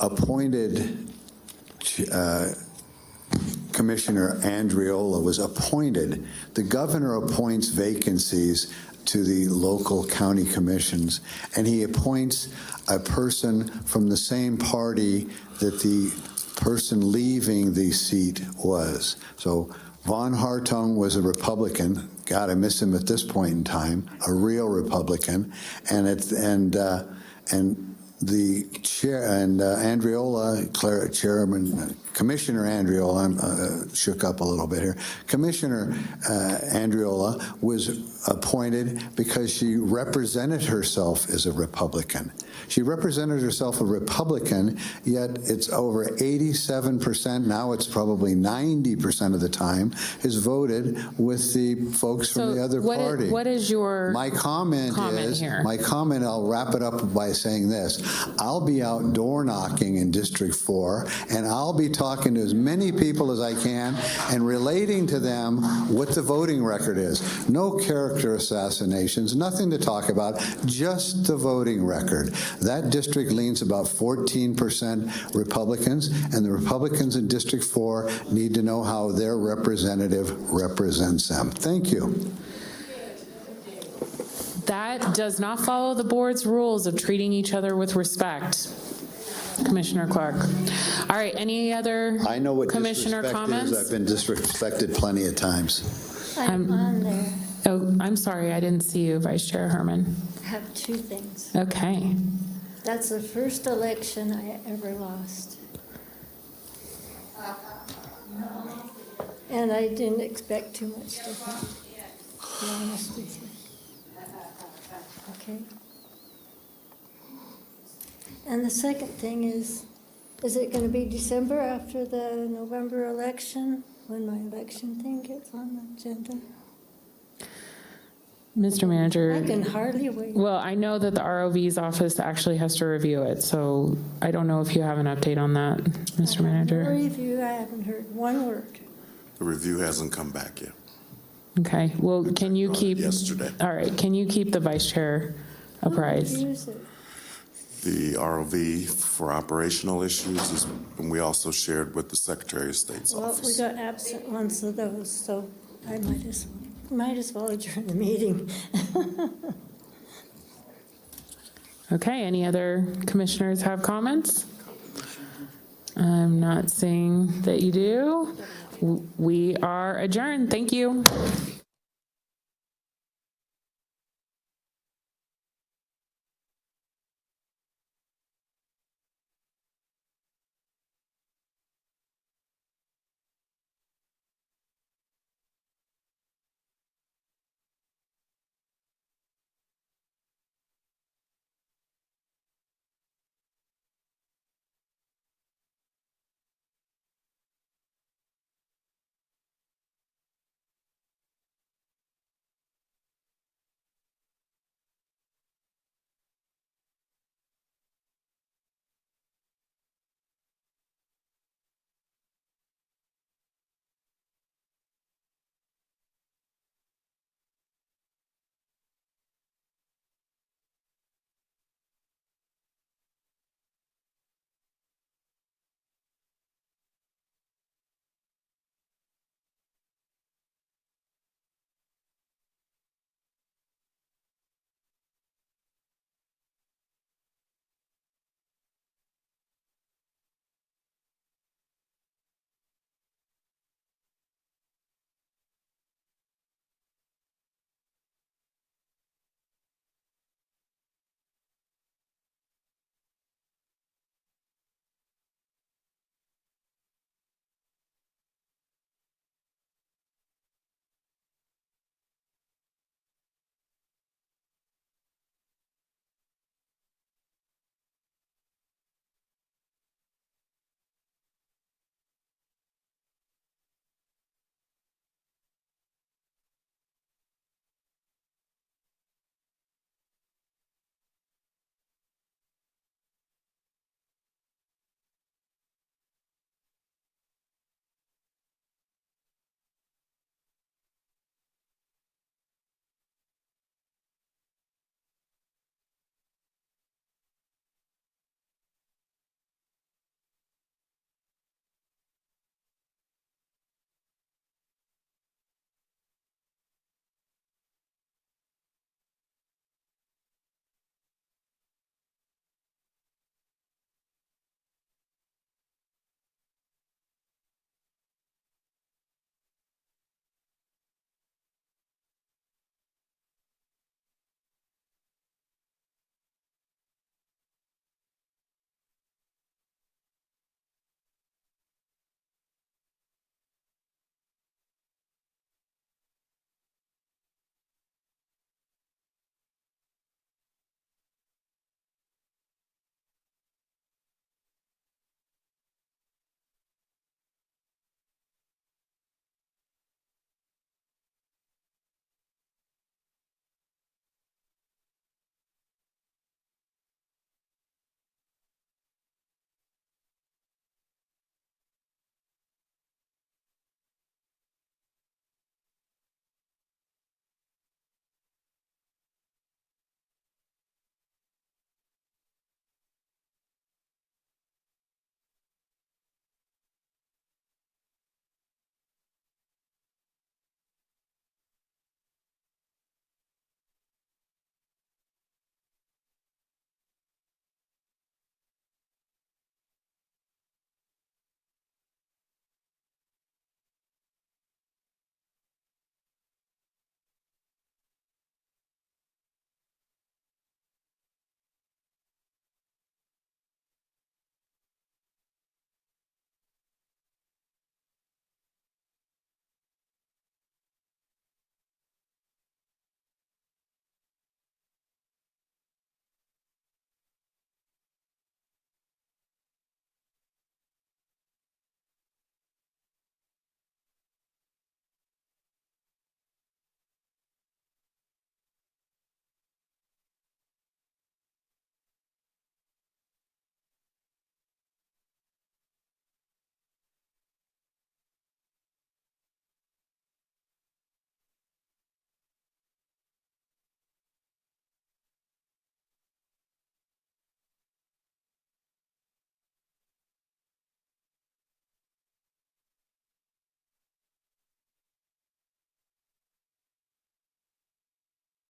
Appointed Commissioner Andriola was appointed. The governor appoints vacancies to the local county commissions, and he appoints a person from the same party that the person leaving the seat was. So Von Hartung was a Republican. God, I miss him at this point in time. A real Republican, and the chair and Andriola, Chairman, Commissioner Andriola, I'm shook up a little bit here. Commissioner Andriola was appointed because she represented herself as a Republican. She represented herself a Republican, yet it's over 87%, now it's probably 90% of the time, is voted with the folks from the other party. What is your My comment here? My comment, I'll wrap it up by saying this. I'll be out door knocking in District 4, and I'll be talking to as many people as I can and relating to them what the voting record is. No character assassinations, nothing to talk about, just the voting record. That district leans about 14% Republicans, and the Republicans in District 4 need to know how their representative represents them. Thank you. That does not follow the board's rules of treating each other with respect. Commissioner Clark. All right, any other I know what commissioner disrespect comments? is. I've been disrespected plenty of times. I'm on there. Oh, I'm sorry, I didn't see you, Vice Chair Herman. I have two things. Okay. That's the first election I ever lost. And I didn't expect too much different, to be honest with you. Okay? And the second thing is it going to be December after the November election, when my election thing gets on the agenda? Mr. Manager. I can hardly wait. Well, I know that the ROV's office actually has to review it, so I don't know if you have an update on that, Mr. No Manager. review, I haven't heard one word. The review hasn't come back yet. Okay, well, can you keep, Yesterday. all right, can you keep the Vice Chair apprised? Use it. The ROV for operational issues is, and we also shared with the Secretary of State's Well, we office. got absent ones of those, so I might as well adjourn the meeting. Okay, any other commissioners have comments? I'm not seeing that you do. We are adjourned. Thank you.